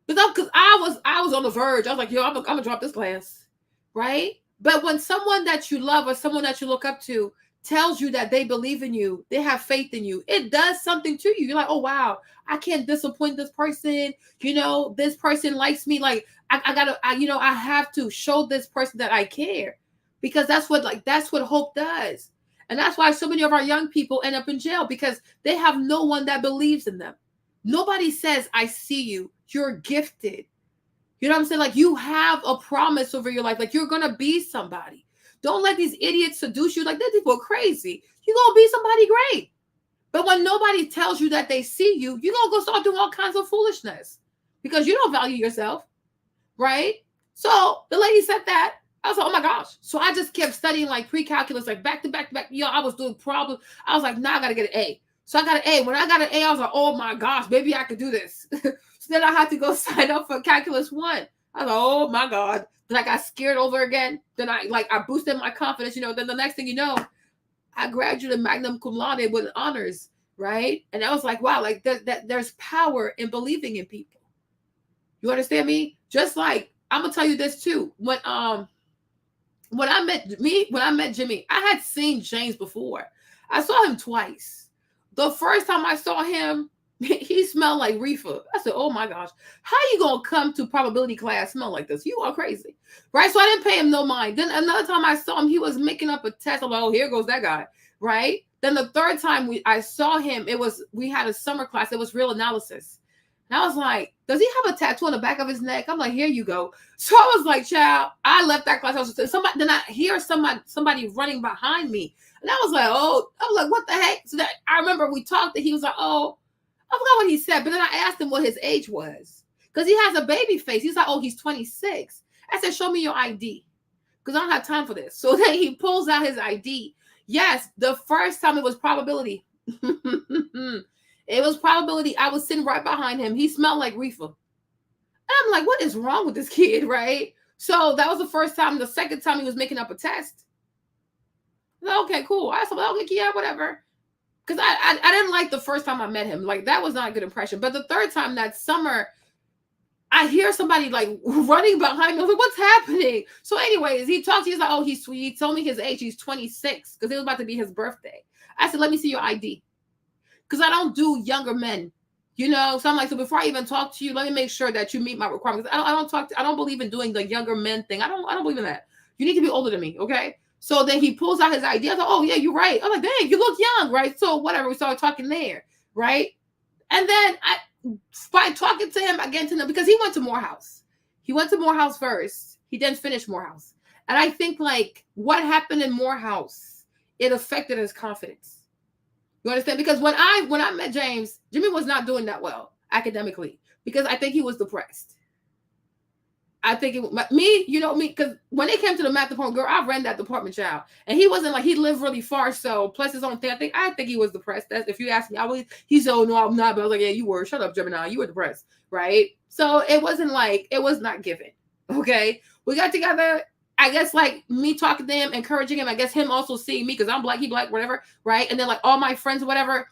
Because I was on the verge. I was like, yo, I'm gonna drop this class. Right? But when someone that you love or someone that you look up to tells you that they believe in you, they have faith in you, it does something to you. You're like, oh wow, I can't disappoint this person. You know, this person likes me. Like I have to show this person that I care, because that's what hope does. And that's why so many of our young people end up in jail, because they have no one that believes in them. Nobody says, I see you. You're gifted. You know what I'm saying? Like you have a promise over your life. Like you're going to be somebody. Don't let these idiots seduce you. Like these people are crazy. You're going to be somebody great. But when nobody tells you that they see you, you're going to go start doing all kinds of foolishness because you don't value yourself. Right? So the lady said that. I was like, oh my gosh. So I just kept studying like pre-calculus, like back to back to back. Yo, I was doing problems. I was like, nah, I got to get an A. So I got an A. When I got an A, I was like, oh my gosh, maybe I could do this. So then I had to go sign up for Calculus 1. I was like, oh my God. Then I got scared over again. Then I boosted my confidence, you know. Then the next thing you know, I graduated magna cum laude with honors, right? And I was like, wow, like there's power in believing in people. You understand me? Just like, I'm gonna tell you this too. When I met Jimmy, I had seen James before. I saw him twice. The first time I saw him, he smelled like reefer. I said, oh my gosh, how you gonna come to probability class smell like this? You are crazy, right? So I didn't pay him no mind. Then another time I saw him, he was making up a test. I'm like, oh, here goes that guy, right? Then the third time I saw him, we had a summer class. It was real analysis. And I was like, does he have a tattoo on the back of his neck? I'm like, here you go. So I was like, child, I left that class. Then I hear somebody running behind me. And I was like, what the heck? So that I remember we talked and he was like, oh, I forgot what he said. But then I asked him what his age was, because he has a baby face. He's like, oh, he's 26. I said, show me your ID, because I don't have time for this. So then he pulls out his ID. Yes, the first time it was probability. It was probability. I was sitting right behind him. He smelled like reefer. And I'm like, what is wrong with this kid, right? So that was the first time. The second time he was making up a test. Okay, cool. I said, well, okay, yeah, whatever. Because I didn't like the first time I met him. Like, that was not a good impression. But the third time that summer, I hear somebody like running behind me. I was like, what's happening? So anyways, he talked. He's like, oh, he told me his age. He's 26 because it was about to be his birthday. I said, let me see your ID. Because I don't do younger men, you know? So I'm like, so before I even talk to you, let me make sure that you meet my requirements. I don't believe in doing the younger men thing. I don't believe in that. You need to be older than me, okay? So then he pulls out his ID. I was like, oh, yeah, you're right. I'm like, dang, you look young, right? So whatever, we started talking there, right? And then by talking to him, I get to know, because he went to Morehouse. He went to Morehouse first. He didn't finish Morehouse. And I think like what happened in Morehouse, it affected his confidence. You understand? Because when I met James, Jimmy was not doing that well academically because I think he was depressed. I think me, you know me, because when it came to the math department, girl, I ran that department, child, and he wasn't like he lived really far, so plus his own thing. I think he was depressed. That's if you ask me, he said, "Oh no, I'm not," but I was like, "Yeah, you were. Shut up, Gemini. You were depressed, right?" So it wasn't like it was not given. Okay, we got together. I guess like me talking to him, encouraging him. I guess him also seeing me because I'm black, he black, whatever, right? And then like all my friends, whatever.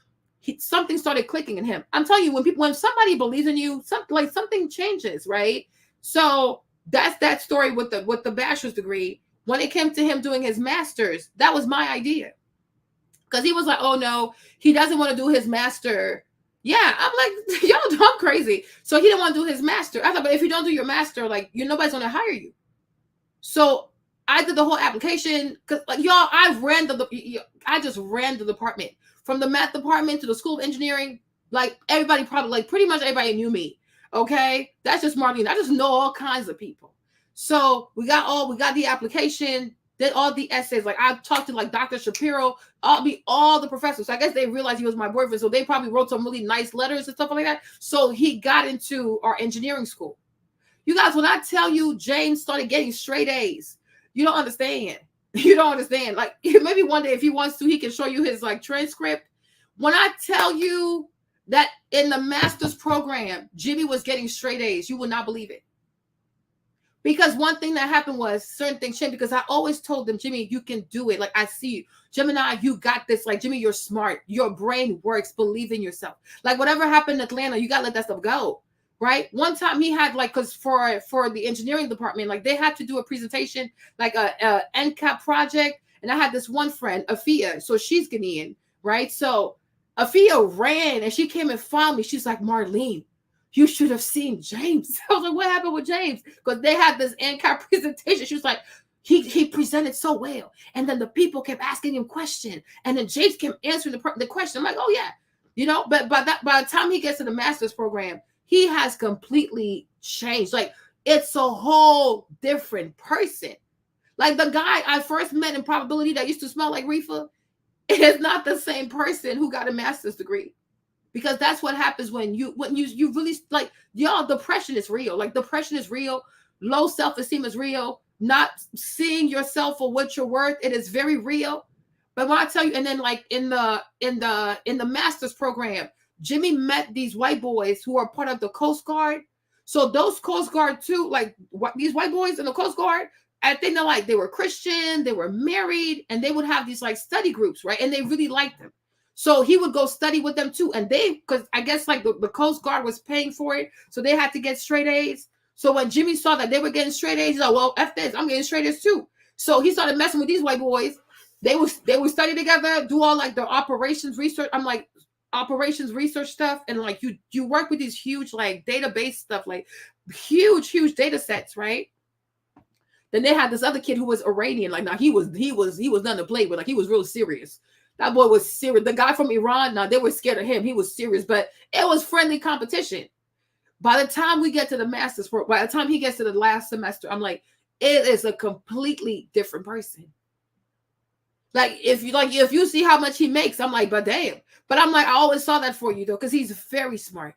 Something started clicking in him. I'm telling you, when somebody believes in you, something changes, right? So that's that story with the bachelor's degree. When it came to him doing his master's, that was my idea. Because he was like, oh no, he doesn't want to do his master. Yeah, I'm like, y'all, I'm crazy. So he didn't want to do his master. I thought, but if you don't do your master, like nobody's gonna hire you. So I did the whole application because like y'all, I just ran the department. From the math department to the school of engineering, like everybody probably, like pretty much everybody knew me. Okay, that's just Marlene. I just know all kinds of people. So we got the application, did all the essays. Like I talked to like Dr. Shapiro, all the professors. So I guess they realized he was my boyfriend, so they probably wrote some really nice letters and stuff like that. So he got into our engineering school. You guys, when I tell you James started getting straight A's, you don't understand. You don't understand. Like maybe one day if he wants to, he can show you his like transcript. When I tell you that in the master's program, Jimmy was getting straight A's, you will not believe it. Because one thing that happened was certain things changed because I always told them, Jimmy, you can do it. Like I see you. Gemini, you got this. Like Jimmy, you're smart. Your brain works. Believe in yourself. Like whatever happened in Atlanta, you got to let that stuff go. Right. One time he had like, because for the engineering department, like they had to do a presentation, like a NCAP project. And I had this one friend, Afia. So she's Ghanaian. Right. So Afia ran and she came and found me. She's like, Marlene, you should have seen James. I was like, what happened with James? Because they had this NCAP presentation. She was like, he presented so well. And then the people kept asking him questions. And then James kept answering the question. I'm like, oh yeah. You know, but by the time he gets to the master's program, he has completely changed. Like it's a whole different person. Like the guy I first met in probability that used to smell like reefer is not the same person who got a master's degree. Because that's what happens when you really like, y'all, depression is real. Like depression is real. Low self-esteem is real. Not seeing yourself for what you're worth, it is very real. But when I tell you, and then like in the master's program, Jimmy met these white boys who are part of the Coast Guard. So those Coast Guard too, like these white boys in the Coast Guard, I think they were Christian, they were married, and they would have these like study groups, right? And they really liked them. So he would go study with them too. And because I guess like the Coast Guard was paying for it. So they had to get straight A's. So when Jimmy saw that they were getting straight A's, he's like, well, F this, I'm getting straight A's too. So he started messing with these white boys. They would study together, do all like their operations research. I'm like, operations research stuff. And like you work with these huge like database stuff, like huge data sets, right? Then they had this other kid who was Iranian. Like now he was nothing to play with. Like he was real serious. That boy was serious. The guy from Iran, now they were scared of him. He was serious, but it was friendly competition. By the time we get to the master's, by the time he gets to the last semester, I'm like, it is a completely different person. Like if you see how much he makes, I'm like, but damn. But I'm like, I always saw that for you though, because he's very smart.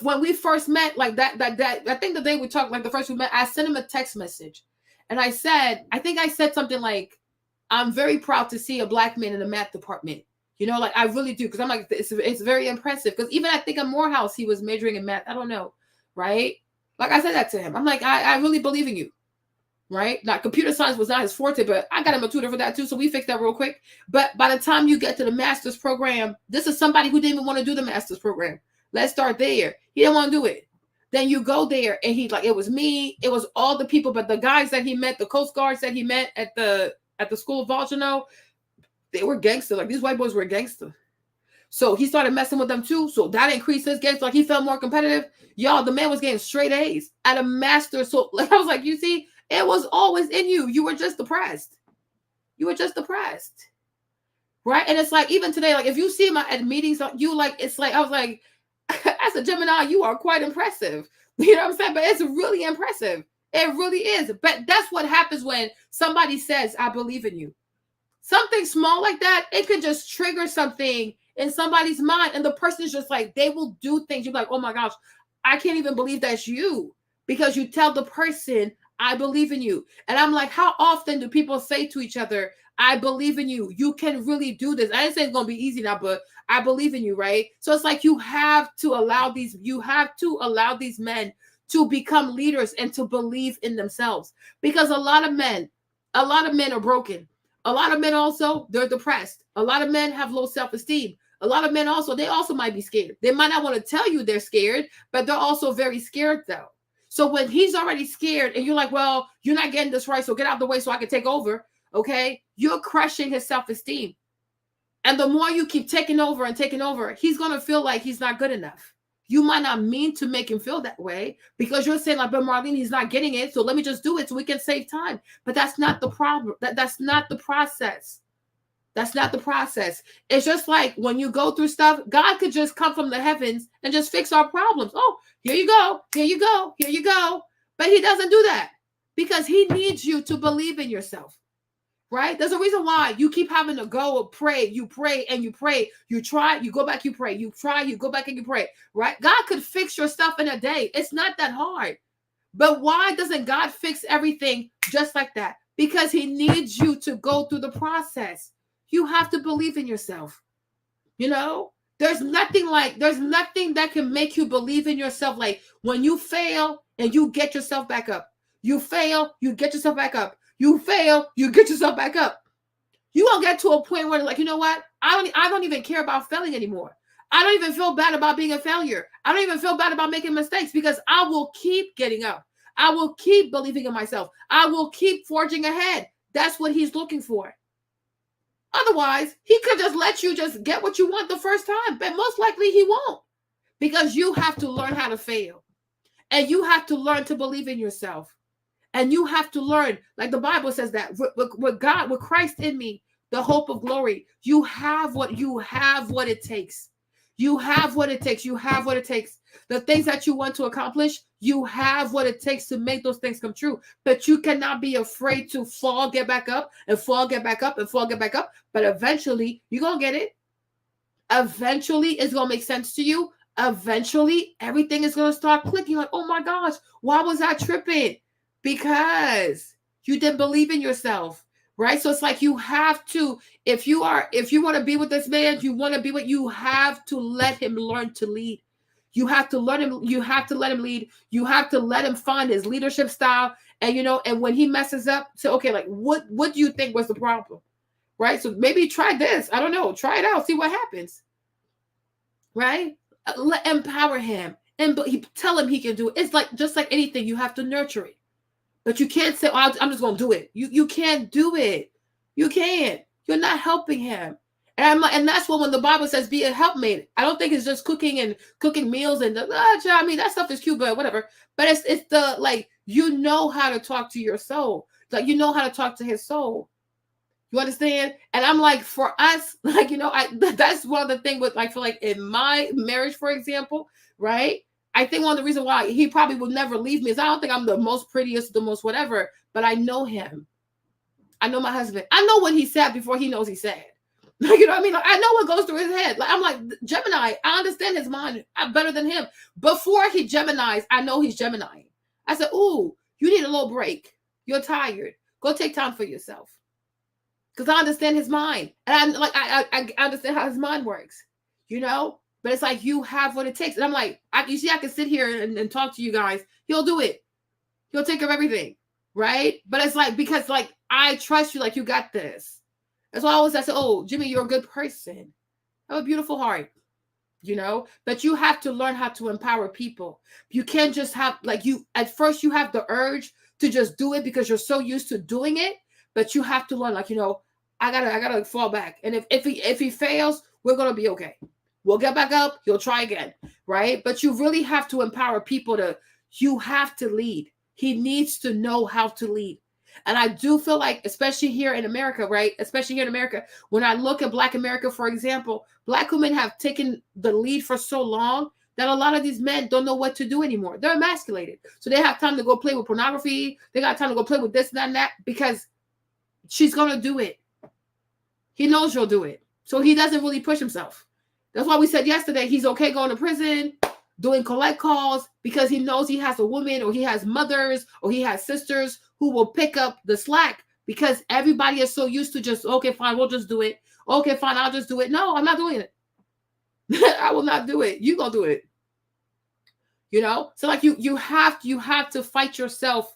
When we first met, like that, I think the day we talked, like the first we met, I sent him a text message, and I think I said something like, I'm very proud to see a black man in the math department. You know, like I really do, because I'm like, it's very impressive. Because even I think at Morehouse, he was majoring in math. I don't know, right? Like I said that to him. I'm like, I really believe in you, right? Now, computer science was not his forte, but I got him a tutor for that too, so we fixed that real quick. But by the time you get to the master's program, this is somebody who didn't even want to do the master's program. Let's start there. He didn't want to do it. Then you go there, and he's like, it was me, it was all the people, but the guys that he met, the Coast Guards that he met at the school of Valgeno, they were gangster. Like these white boys were gangster. So he started messing with them too. So that increased his gangster. Like he felt more competitive. Y'all, the man was getting straight A's at a master. So like I was like, you see, it was always in you. You were just depressed. You were just depressed. Right? And it's like, even today, like if you see him at meetings, you like, it's like, I was like, as a Gemini, you are quite impressive. You know what I'm saying? But it's really impressive. It really is. But that's what happens when somebody says, I believe in you. Something small like that, it could just trigger something in somebody's mind. And the person is just like, they will do things. You're like, oh my gosh, I can't even believe that's you. Because you tell the person, I believe in you. And I'm like, how often do people say to each other, I believe in you. You can really do this. I didn't say it's going to be easy now, but I believe in you, right? So it's like you have to allow these men to become leaders and to believe in themselves. Because a lot of men are broken. A lot of men also, they're depressed. A lot of men have low self-esteem. A lot of men also, they also might be scared. They might not want to tell you they're scared, but they're also very scared though. So when he's already scared and you're like, well, you're not getting this right, so get out of the way so I can take over, okay? You're crushing his self-esteem. And the more you keep taking over, he's going to feel like he's not good enough. You might not mean to make him feel that way because you're saying like, but Marlene, he's not getting it, so let me just do it so we can save time. But that's not the problem. That's not the process. That's not the process. It's just like when you go through stuff, God could just come from the heavens and just fix our problems. Oh, here you go. Here you go. Here you go. But he doesn't do that because he needs you to believe in yourself, right? There's a reason why you keep having to go pray. You pray and you pray. You try, you go back, you pray. You try, you go back and you pray, right? God could fix your stuff in a day. It's not that hard. But why doesn't God fix everything just like that? Because he needs you to go through the process. You have to believe in yourself. You know, there's nothing that can make you believe in yourself. Like when you fail and you get yourself back up. You fail, you get yourself back up. You fail, you get yourself back up. You won't get to a point where like, you know what? I don't even care about failing anymore. I don't even feel bad about being a failure. I don't even feel bad about making mistakes because I will keep getting up. I will keep believing in myself. I will keep forging ahead. That's what he's looking for. Otherwise, he could just let you just get what you want the first time, but most likely he won't because you have to learn how to fail and you have to learn to believe in yourself and you have to learn, like the Bible says that with God, with Christ in me, the hope of glory, you have what it takes. You have what it takes. You have what it takes. The things that you want to accomplish, you have what it takes to make those things come true. But you cannot be afraid to fall, get back up, and fall, get back up, and fall, get back up. But eventually, you're going to get it. Eventually, it's going to make sense to you. Eventually, everything is going to start clicking. Like, oh my gosh, why was I tripping? Because you didn't believe in yourself. Right. So it's like you have to, if you want to be with this man, you have to let him learn to lead. You have to let him lead. You have to let him find his leadership style. And, and when he messes up, say, okay, like, what do you think was the problem? Right. So maybe try this. I don't know. Try it out. See what happens. Right. Empower him and tell him he can do it. It's like, just like anything, you have to nurture it. But you can't say, oh, I'm just going to do it. You can't do it. You can't. You're not helping him. And that's when the Bible says be a helpmate. I don't think it's just cooking meals and I mean, that stuff is cute, but whatever. But it's the, like, how to talk to your soul. Like, how to talk to his soul. You understand? And I'm like, for us, like, that's one of the things with, like, for like in my marriage, for example, right? I think one of the reasons why he probably will never leave me is I don't think I'm the most prettiest, the most whatever, but I know him. I know my husband. I know when he's sad before he knows he's sad. You know what I mean? Like, I know what goes through his head. Like, I'm like, Gemini, I understand his mind better than him. Before he Geminis, I know he's Gemini. I said, ooh, you need a little break. You're tired. Go take time for yourself. Because I understand his mind. And I'm like, I understand how his mind works, But it's like, you have what it takes. And I'm like, I can sit here and talk to you guys. He'll do it. He'll take care of everything. Right? But it's like, because like, I trust you, like, you got this. That's why I say, oh, Jimmy, you're a good person. Have a beautiful heart. But you have to learn how to empower people. You can't just have, like, at first you have the urge to just do it because you're so used to doing it. But you have to learn, like, I gotta fall back. And if he fails, we're going to be okay. We'll get back up. He'll try again. Right. But you really have to empower people you have to lead. He needs to know how to lead. And I do feel like, especially here in America, right? Especially here in America, when I look at Black America, for example, Black women have taken the lead for so long that a lot of these men don't know what to do anymore. They're emasculated. So they have time to go play with pornography. They got time to go play with this, that, and that, because she's going to do it. He knows she'll do it. So he doesn't really push himself. That's why we said yesterday he's okay going to prison, doing collect calls, because he knows he has a woman, or he has mothers, or he has sisters who will pick up the slack, because everybody is so used to just, okay, fine, we'll just do it. Okay, fine, I'll just do it. No, I'm not doing it. I will not do it. You gonna do it. You know? So like you have to fight yourself.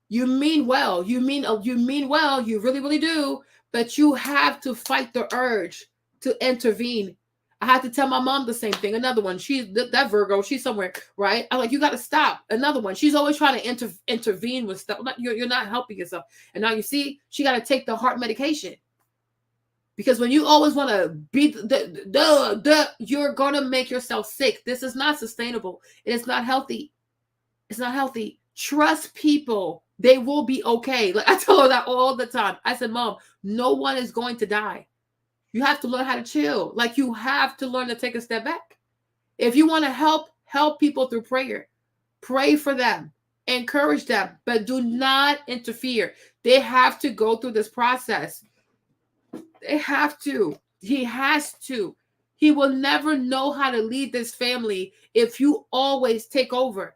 You mean well. You mean well. You really, really do. But you have to fight the urge to intervene. I had to tell my mom the same thing. Another one. She's that Virgo. She's somewhere, right? I'm like, you got to stop. Another one. She's always trying to intervene with stuff. You're not helping yourself. And now you see, she got to take the heart medication. Because when you always want to be you're going to make yourself sick. This is not sustainable. It is not healthy. It's not healthy. Trust people. They will be okay. Like I tell her that all the time. I said, Mom, no one is going to die. You have to learn how to chill. Like you have to learn to take a step back. If you want to help people through prayer. Pray for them. Encourage them. But do not interfere. They have to go through this process. They have to. He has to. He will never know how to lead this family if you always take over.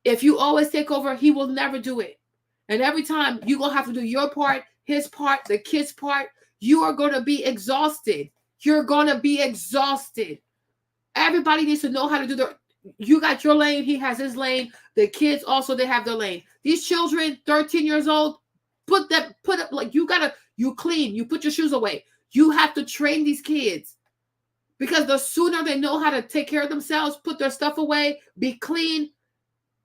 If you always take over, he will never do it. And every time you're going to have to do your part, his part, the kid's part, you are going to be exhausted. You're going to be exhausted. Everybody needs to know how to do their, you got your lane, he has his lane. The kids also, they have their lane. These children, 13 years old, put up, like you clean, you put your shoes away. You have to train these kids, because the sooner they know how to take care of themselves, put their stuff away, be clean,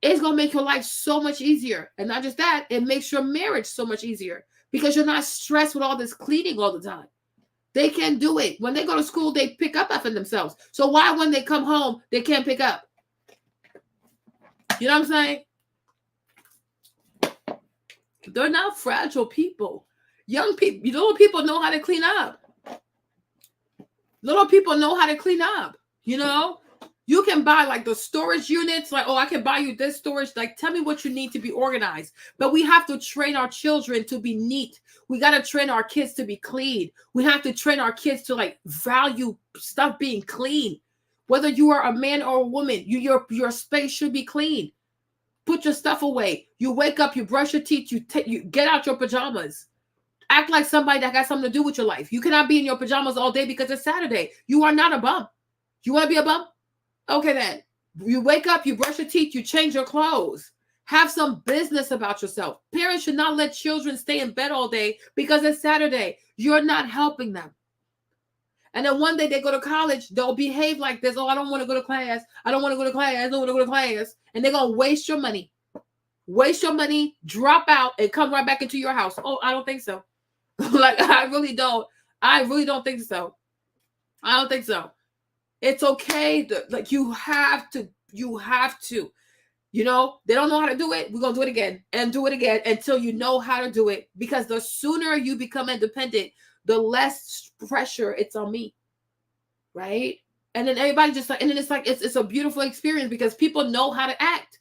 it's going to make your life so much easier. And not just that, it makes your marriage so much easier, because you're not stressed with all this cleaning all the time. They can do it. When they go to school, they pick up after themselves. So why, when they come home, they can't pick up? You know what I'm saying? They're not fragile people. Young people, little people know how to clean up. Little people know how to clean up. You know, you can buy like the storage units, like, oh, I can buy you this storage. Like, tell me what you need to be organized. But we have to train our children to be neat. We got to train our kids to be clean. We have to train our kids to like value stuff being clean. Whether you are a man or a woman, your space should be clean. Put your stuff away. You wake up, you brush your teeth, you get out your pajamas. Act like somebody that got something to do with your life. You cannot be in your pajamas all day because it's Saturday. You are not a bum. You want to be a bum? Okay, then. You wake up, you brush your teeth, you change your clothes. Have some business about yourself. Parents should not let children stay in bed all day because it's Saturday. You're not helping them. And then one day they go to college, they'll behave like this. Oh, I don't want to go to class. I don't want to go to class. I don't want to go to class. And they're going to waste your money. Waste your money, drop out, and come right back into your house. Oh, I don't think so. Like, I really don't think so. I don't think so. It's okay. Like, you have to. You know, they don't know how to do it. We're going to do it again and do it again until you know how to do it. Because the sooner you become independent, the less pressure it's on me. Right? And then everybody just like, and then it's like, it's a beautiful experience because people know how to act.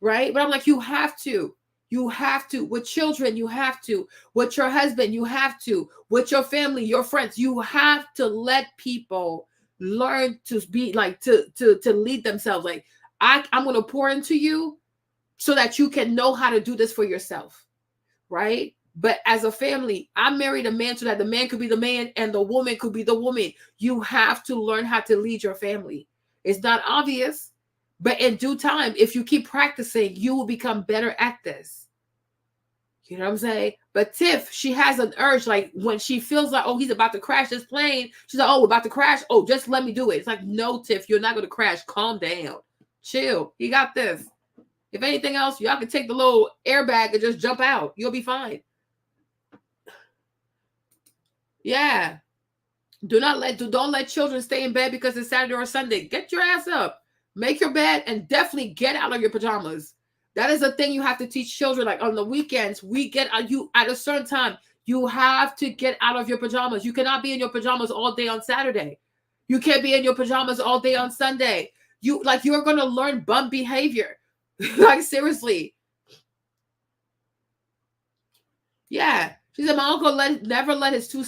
Right? But I'm like, you have to. With children, you have to. With your husband, you have to. With your family, your friends, you have to let people learn to be like, to lead themselves. Like, I'm going to pour into you so that you can know how to do this for yourself. Right? But as a family, I married a man so that the man could be the man and the woman could be the woman. You have to learn how to lead your family. It's not obvious, but in due time, if you keep practicing, you will become better at this. You know what I'm saying? But Tiff, she has an urge, like when she feels like, oh, he's about to crash this plane. She's like, oh, we're about to crash. Oh, just let me do it. It's like, no, Tiff, you're not going to crash. Calm down. Chill. He got this. If anything else, y'all can take the little airbag and just jump out. You'll be fine. Yeah. Don't let children stay in bed because it's Saturday or Sunday. Get your ass up. Make your bed and definitely get out of your pajamas. That is a thing you have to teach children. Like on the weekends, we get you at a certain time. You have to get out of your pajamas. You cannot be in your pajamas all day on Saturday. You can't be in your pajamas all day on Sunday. you're going to learn bum behavior. Like, seriously. Yeah. She said, my uncle never let his two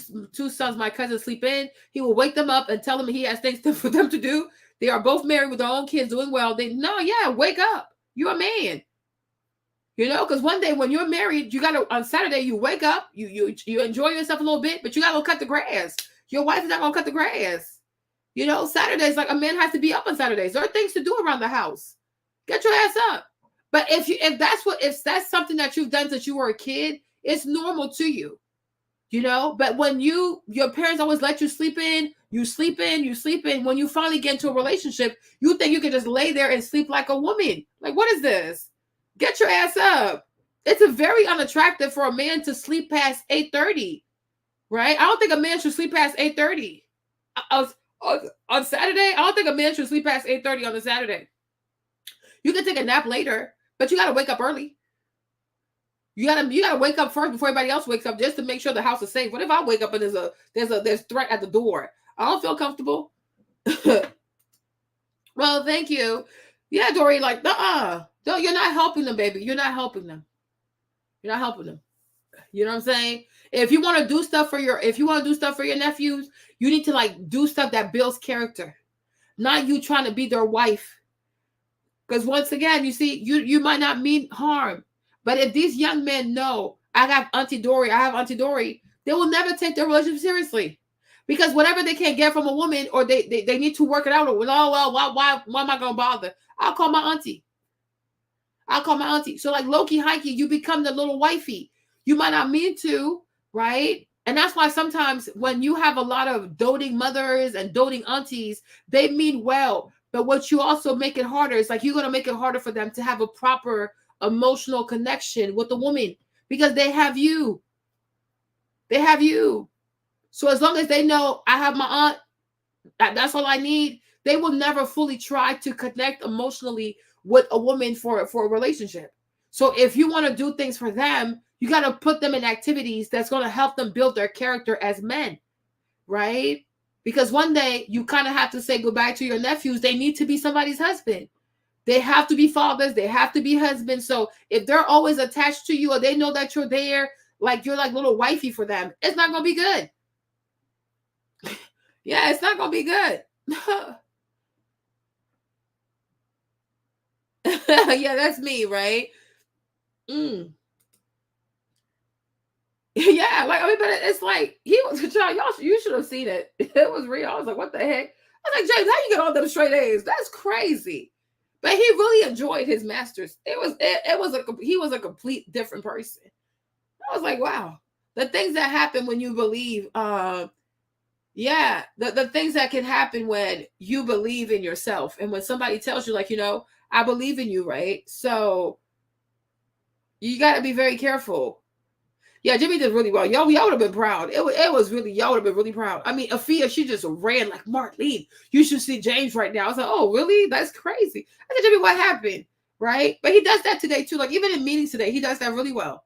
sons, my cousins, sleep in. He will wake them up and tell them he has things for them to do. They are both married with their own kids doing well. Wake up. You're a man. You know, because one day when you're married, you got to, on Saturday, you wake up, you enjoy yourself a little bit, but you got to go cut the grass. Your wife is not going to cut the grass. You know, Saturdays, like, a man has to be up on Saturdays. There are things to do around the house. Get your ass up. But if that's something that you've done since you were a kid, it's normal to you. You know, but when your parents always let you sleep in. When you finally get into a relationship, you think you can just lay there and sleep like a woman. Like, what is this? Get your ass up. It's a very unattractive for a man to sleep past 8:30, right? I don't think a man should sleep past 8:30 on Saturday. I don't think a man should sleep past 8:30 on a Saturday. You can take a nap later, but you got to wake up early. You gotta wake up first before everybody else wakes up, just to make sure the house is safe. What if I wake up and there's threat at the door? I don't feel comfortable. Well, thank you. Yeah, Dory, like, no, you're not helping them, baby. You're not helping them. You're not helping them. You know what I'm saying? If you want to do stuff for your nephews, you need to, like, do stuff that builds character, not you trying to be their wife. Because once again, you see, you might not mean harm. But if these young men know, I have Auntie Dory, they will never take their relationship seriously. Because whatever they can't get from a woman, or they need to work it out, why am I going to bother? I'll call my auntie. So, like, low-key, high-key, you become the little wifey. You might not mean to, right? And that's why sometimes when you have a lot of doting mothers and doting aunties, they mean well. But what you also make it harder is, like, you're going to make it harder for them to have a proper emotional connection with the woman, because they have you. So as long as they know I have my aunt, that's all I need, they will never fully try to connect emotionally with a woman for a relationship. So if you want to do things for them, you got to put them in activities that's going to help them build their character as men, right? Because one day you kind of have to say goodbye to your nephews. They need to be somebody's husband. They have to be fathers. They have to be husbands. So if they're always attached to you, or they know that you're there, like you're like little wifey for them, it's not going to be good. Yeah, it's not going to be good. Yeah, that's me, right? Yeah, like, I mean, but it's like, you should have seen it. It was real. I was like, what the heck? I was like, James, how you get all them straight A's? That's crazy. But he really enjoyed his masters. He was a complete different person. I was like, wow, the things that happen when you believe, the things that can happen when you believe in yourself, and when somebody tells you, like, I believe in you, right? So you got to be very careful. Yeah, Jimmy did really well. Y'all would have been proud. It was really, y'all would have been really proud. I mean, Afia, she just ran like, Marlene, you should see James right now. I was like, oh, really? That's crazy. I said, Jimmy, what happened? Right? But he does that today too. Like, even in meetings today, he does that really well.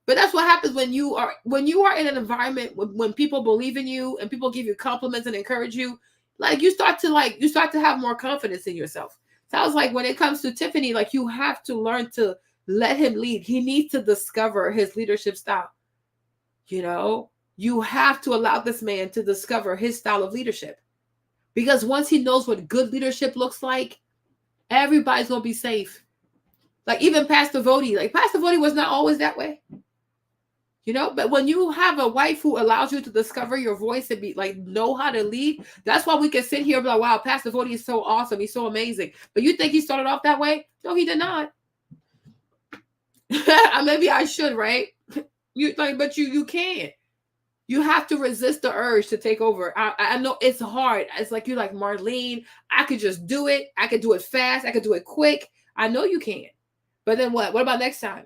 But that's what happens when you are in an environment when people believe in you and people give you compliments and encourage you. Like, you start to have more confidence in yourself. So I was like, when it comes to Tiffany, like, you have to learn to let him lead. He needs to discover his leadership style. You have to allow this man to discover his style of leadership, because once he knows what good leadership looks like, everybody's going to be safe. Like, even Pastor Vody, was not always that way. But when you have a wife who allows you to discover your voice and know how to lead, that's why we can sit here and be like, wow, Pastor Vody is so awesome. He's so amazing. But you think he started off that way? No, he did not. Maybe I should, right? But you can't. You have to resist the urge to take over. I know it's hard. It's like, you're like, Marlene, I could just do it. I could do it fast. I could do it quick. I know you can. But then what? What about next time?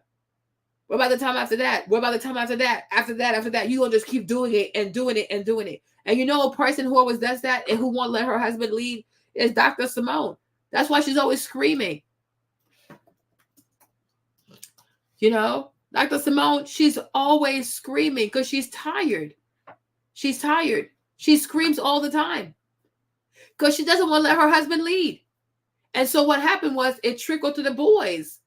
What about the time after that? What about the time after that? After that, you will just keep doing it and doing it and doing it. And a person who always does that and who won't let her husband lead is Dr. Simone. That's why she's always screaming. Dr. Simone, she's always screaming because she's tired. She's tired. She screams all the time because she doesn't want to let her husband lead. And so what happened was it trickled to the boys.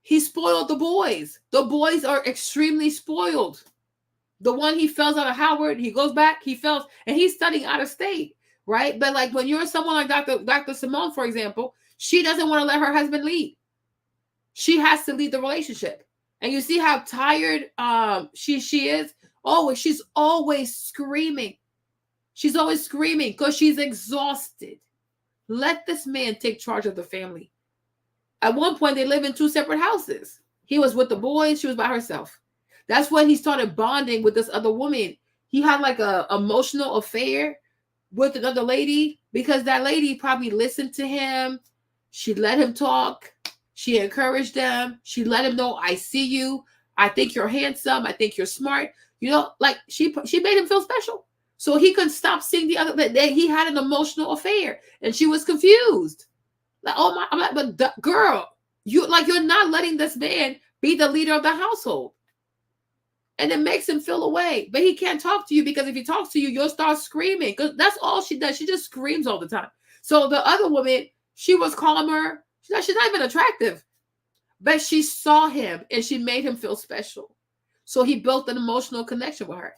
He spoiled the boys. The boys are extremely spoiled. The one he fails out of Howard, he goes back, he fails, and he's studying out of state, right? But like when you're someone like Dr. Simone, for example, she doesn't want to let her husband lead. She has to lead the relationship. And you see how tired she is? Oh, she's always screaming. She's always screaming because she's exhausted. Let this man take charge of the family. At one point, they live in 2 separate houses. He was with the boys. She was by herself. That's when he started bonding with this other woman. He had like a emotional affair with another lady because that lady probably listened to him. She let him talk. She encouraged them. She let him know, I see you. I think you're handsome. I think you're smart. You know, like she made him feel special. So he couldn't stop seeing the other, that he had an emotional affair and she was confused. Like, oh my, I'm like, but girl, you're not letting this man be the leader of the household. And it makes him feel away. But he can't talk to you because if he talks to you, you'll start screaming. Because that's all she does. She just screams all the time. So the other woman, she was calmer. She's not even attractive. But she saw him and she made him feel special. So he built an emotional connection with her.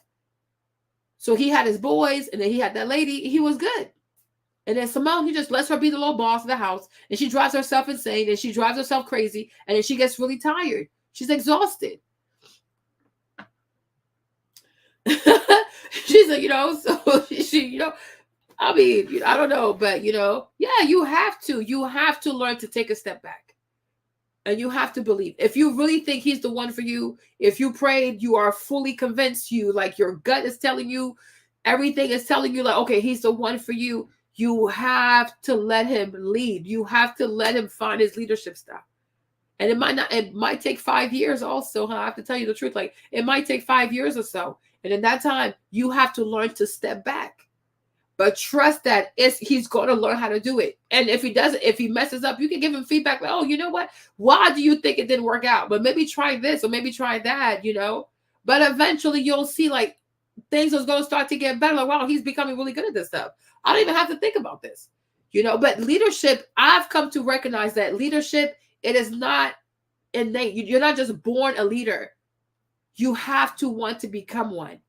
So he had his boys and then he had that lady. He was good. And then Simone, he just lets her be the little boss of the house. And she drives herself insane and she drives herself crazy. And then she gets really tired. She's exhausted. She's like, so she, I mean, I don't know, but yeah, you have to learn to take a step back and you have to believe. If you really think he's the one for you, if you prayed, you are fully convinced, like your gut is telling you, everything is telling you like, okay, he's the one for you. You have to let him lead. You have to let him find his leadership style. And it might take 5 years also. I have to tell you the truth. Like it might take 5 years or so. And in that time, you have to learn to step back. But trust that he's going to learn how to do it. And if he messes up, you can give him feedback. Like, oh, you know what? Why do you think it didn't work out? But maybe try this or maybe try that, But eventually you'll see like things are going to start to get better. Like, wow, he's becoming really good at this stuff. I don't even have to think about this, But leadership, I've come to recognize that leadership, it is not innate. You're not just born a leader. You have to want to become one.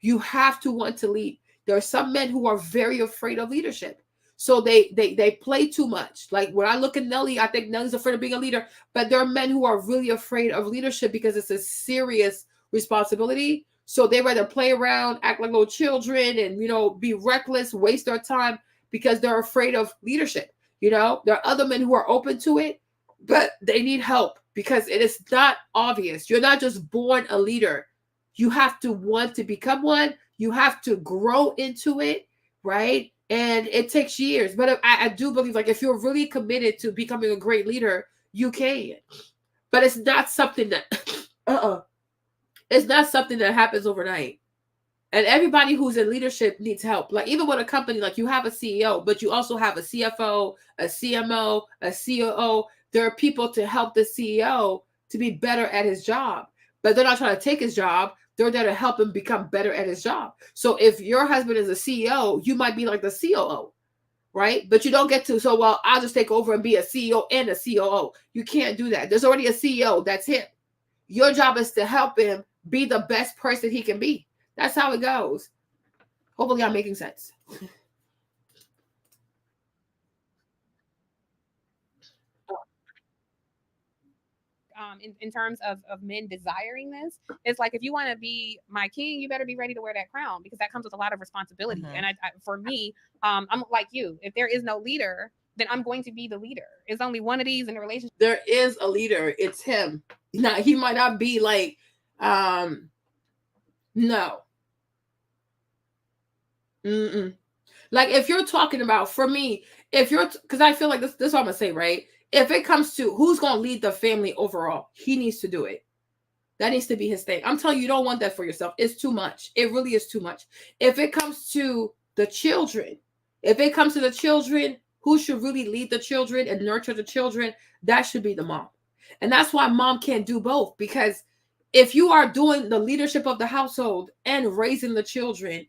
You have to want to lead. There are some men who are very afraid of leadership. So they play too much. Like when I look at Nelly, I think Nelly's afraid of being a leader. But there are men who are really afraid of leadership because it's a serious responsibility. So they rather play around, act like little children and, be reckless, waste their time because they're afraid of leadership. There are other men who are open to it, but they need help because it is not obvious. You're not just born a leader. You have to want to become one. You have to grow into it, right? And it takes years. But I do believe like if you're really committed to becoming a great leader, you can. But it's not something that it's not something that happens overnight. And everybody who's in leadership needs help. Like even with a company, like you have a CEO, but you also have a CFO, a CMO, a COO. There are people to help the CEO to be better at his job, but they're not trying to take his job. They're there to help him become better at his job. So if your husband is a CEO, you might be like the COO, right? But you don't get to, well, I'll just take over and be a CEO and a COO. You can't do that. There's already a CEO. That's him. Your job is to help him be the best person he can be. That's how it goes. Hopefully I'm making sense. In terms of men desiring this, it's like if you want to be my king, you better be ready to wear that crown because that comes with a lot of responsibility. And for me, I'm like you. If there is no leader, then I'm going to be the leader. It's only one of these in a relationship. There is a leader. It's him. Now he might not be like, no. Like if you're talking about, for me, because I feel like this is what I'm gonna say, right? If it comes to who's going to lead the family overall, he needs to do it. That needs to be his thing. I'm telling you, you don't want that for yourself. It's too much. It really is too much. If it comes to the children, who should really lead the children and nurture the children, that should be the mom. And that's why mom can't do both. Because if you are doing the leadership of the household and raising the children,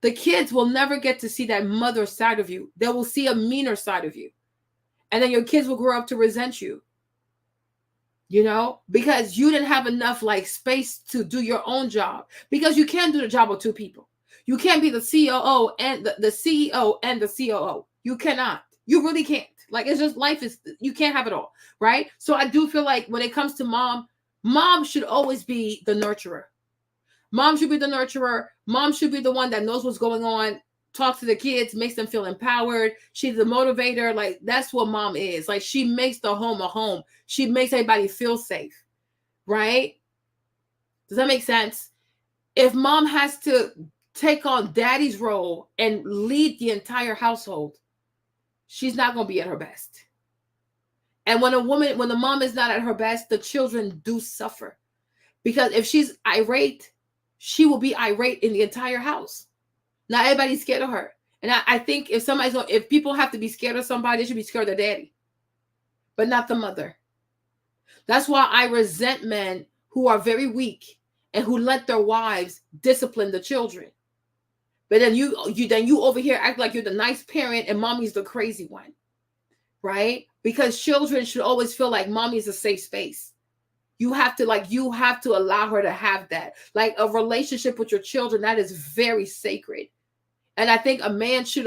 the kids will never get to see that mother side of you. They will see a meaner side of you. And then your kids will grow up to resent you. You know, because you didn't have enough like space to do your own job, because you can't do the job of two people. You can't be the COO and the CEO and the COO. You cannot. You really can't. Like, it's just life is, you can't have it all, right? So I do feel like when it comes to mom should always be the nurturer. Mom should be the nurturer. Mom should be the one that knows what's going on, talks to the kids, makes them feel empowered. She's the motivator. Like, that's what mom is. Like, she makes the home a home. She makes everybody feel safe, right? Does that make sense? If mom has to take on daddy's role and lead the entire household, she's not going to be at her best. And when the mom is not at her best, the children do suffer. Because if she's irate, she will be irate in the entire house. Not everybody's scared of her. And I think if people have to be scared of somebody, they should be scared of their daddy, but not the mother. That's why I resent men who are very weak and who let their wives discipline the children. But then you over here act like you're the nice parent and mommy's the crazy one, right? Because children should always feel like mommy's a safe space. You have to allow her to have that. Like, a relationship with your children, that is very sacred. And I think a man should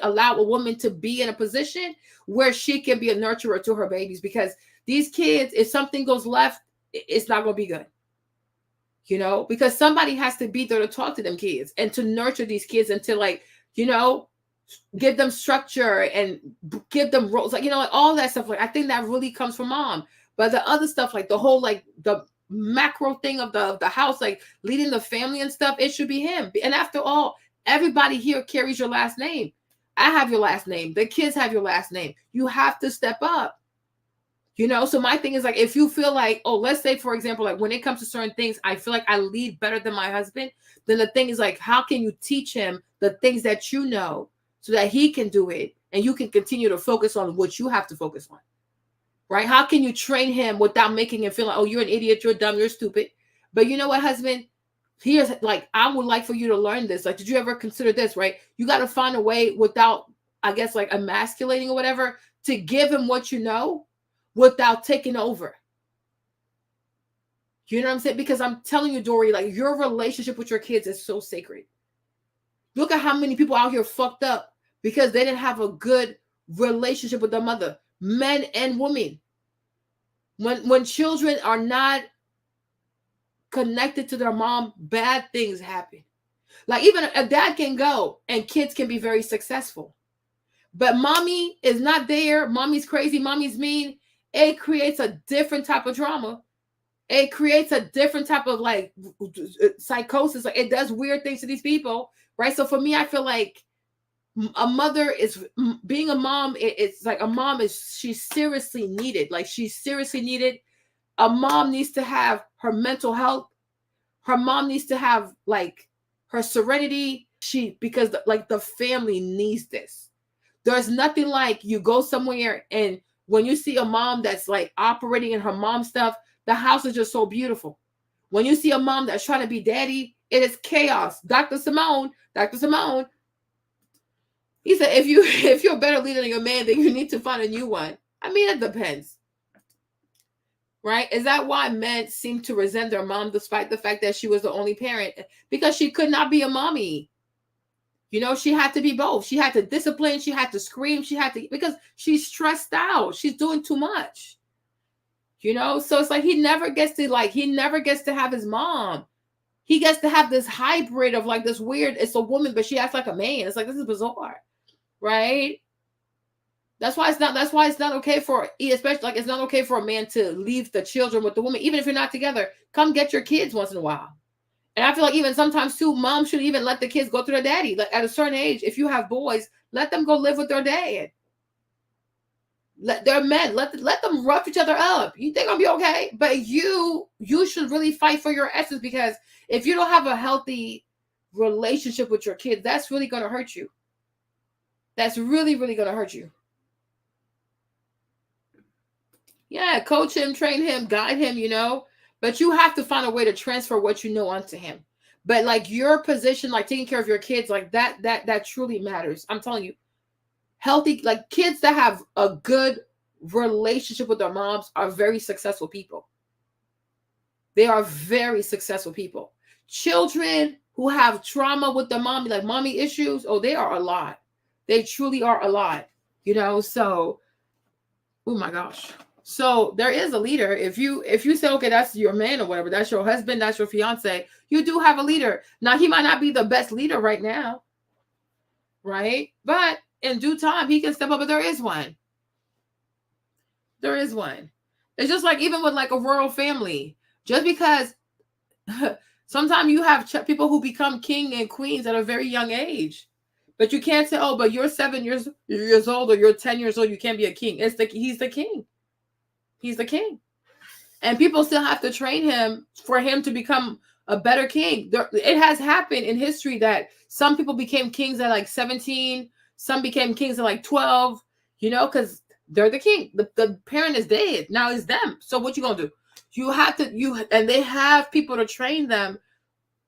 allow a woman to be in a position where she can be a nurturer to her babies, because these kids, if something goes left, it's not going to be good. You know, because somebody has to be there to talk to them kids and to nurture these kids and to, like, you know, give them structure and give them roles, like, you know, like all that stuff. Like, I think that really comes from mom. But the other stuff, like the whole, like the macro thing of the house, like leading the family and stuff, it should be him. And after all, everybody here carries your last name. I have your last name. The kids have your last name. You have to step up. You know, so my thing is, like, if you feel like, oh, let's say, for example, like when it comes to certain things, I feel like I lead better than my husband, then the thing is, like, how can you teach him the things that you know so that he can do it and you can continue to focus on what you have to focus on, right? How can you train him without making him feel like, oh, you're an idiot, you're dumb, you're stupid. But you know what, husband? Here's, like, I would like for you to learn this. Like, did you ever consider this, right? You got to find a way without, I guess, like emasculating or whatever, to give him what you know without taking over. You know what I'm saying? Because I'm telling you, Dory, like, your relationship with your kids is so sacred. Look at how many people out here fucked up because they didn't have a good relationship with their mother, men and women. When children are not connected to their mom, bad things happen. Like, even a dad can go and kids can be very successful. But mommy is not there. Mommy's crazy. Mommy's mean. It creates a different type of drama. It creates a different type of, like, psychosis. Like, it does weird things to these people, right? So for me, I feel like a mother is being a mom. It's like a mom she's seriously needed. Like, she's seriously needed. A mom needs to have her mental health. Her mom needs to have, like, her serenity. Because the family needs this. There's nothing like you go somewhere and when you see a mom that's, like, operating in her mom stuff, the house is just so beautiful. When you see a mom that's trying to be daddy, it is chaos. Dr. Simone, he said, if you're a better leader than your man, then you need to find a new one. I mean, it depends. Right? Is that why men seem to resent their mom despite the fact that she was the only parent? Because she could not be a mommy. You know, she had to be both. She had to discipline. She had to scream. Because she's stressed out. She's doing too much. You know, so it's like he never gets to have his mom. He gets to have this hybrid of, like, this weird, it's a woman, but she acts like a man. It's like, this is bizarre. Right? That's why it's not okay especially, like, it's not okay for a man to leave the children with the woman. Even if you're not together, come get your kids once in a while. And I feel like even sometimes too, mom should even let the kids go to their daddy. Like, at a certain age, if you have boys, let them go live with their dad. They're men. Let them rough each other up. You think I'll be okay? But you should really fight for your essence, because if you don't have a healthy relationship with your kids, that's really going to hurt you. That's really, really going to hurt you. Yeah, coach him, train him, guide him, you know. But you have to find a way to transfer what you know onto him. But, like, your position, like taking care of your kids, like that truly matters. I'm telling you. healthy, like kids that have a good relationship with their moms are very successful people. They are very successful people. Children who have trauma with their mommy, like mommy issues, oh, they are a lot. They truly are a lot, you know? So, oh my gosh. So there is a leader. If you say, okay, that's your man or whatever, that's your husband, that's your fiance, you do have a leader. Now, he might not be the best leader right now, right? But in due time, he can step up, but there is one. There is one. It's just like even with like a royal family, just because sometimes you have people who become king and queens at a very young age, but you can't say, oh, but you're 7 years old or you're 10 years old, you can't be a king. He's the king. He's the king. And people still have to train him for him to become a better king. It has happened in history that some people became kings at like 17, some became kings at like 12, you know, because they're the king. The parent is dead. Now it's them. So what you gonna do? You have to, and they have people to train them,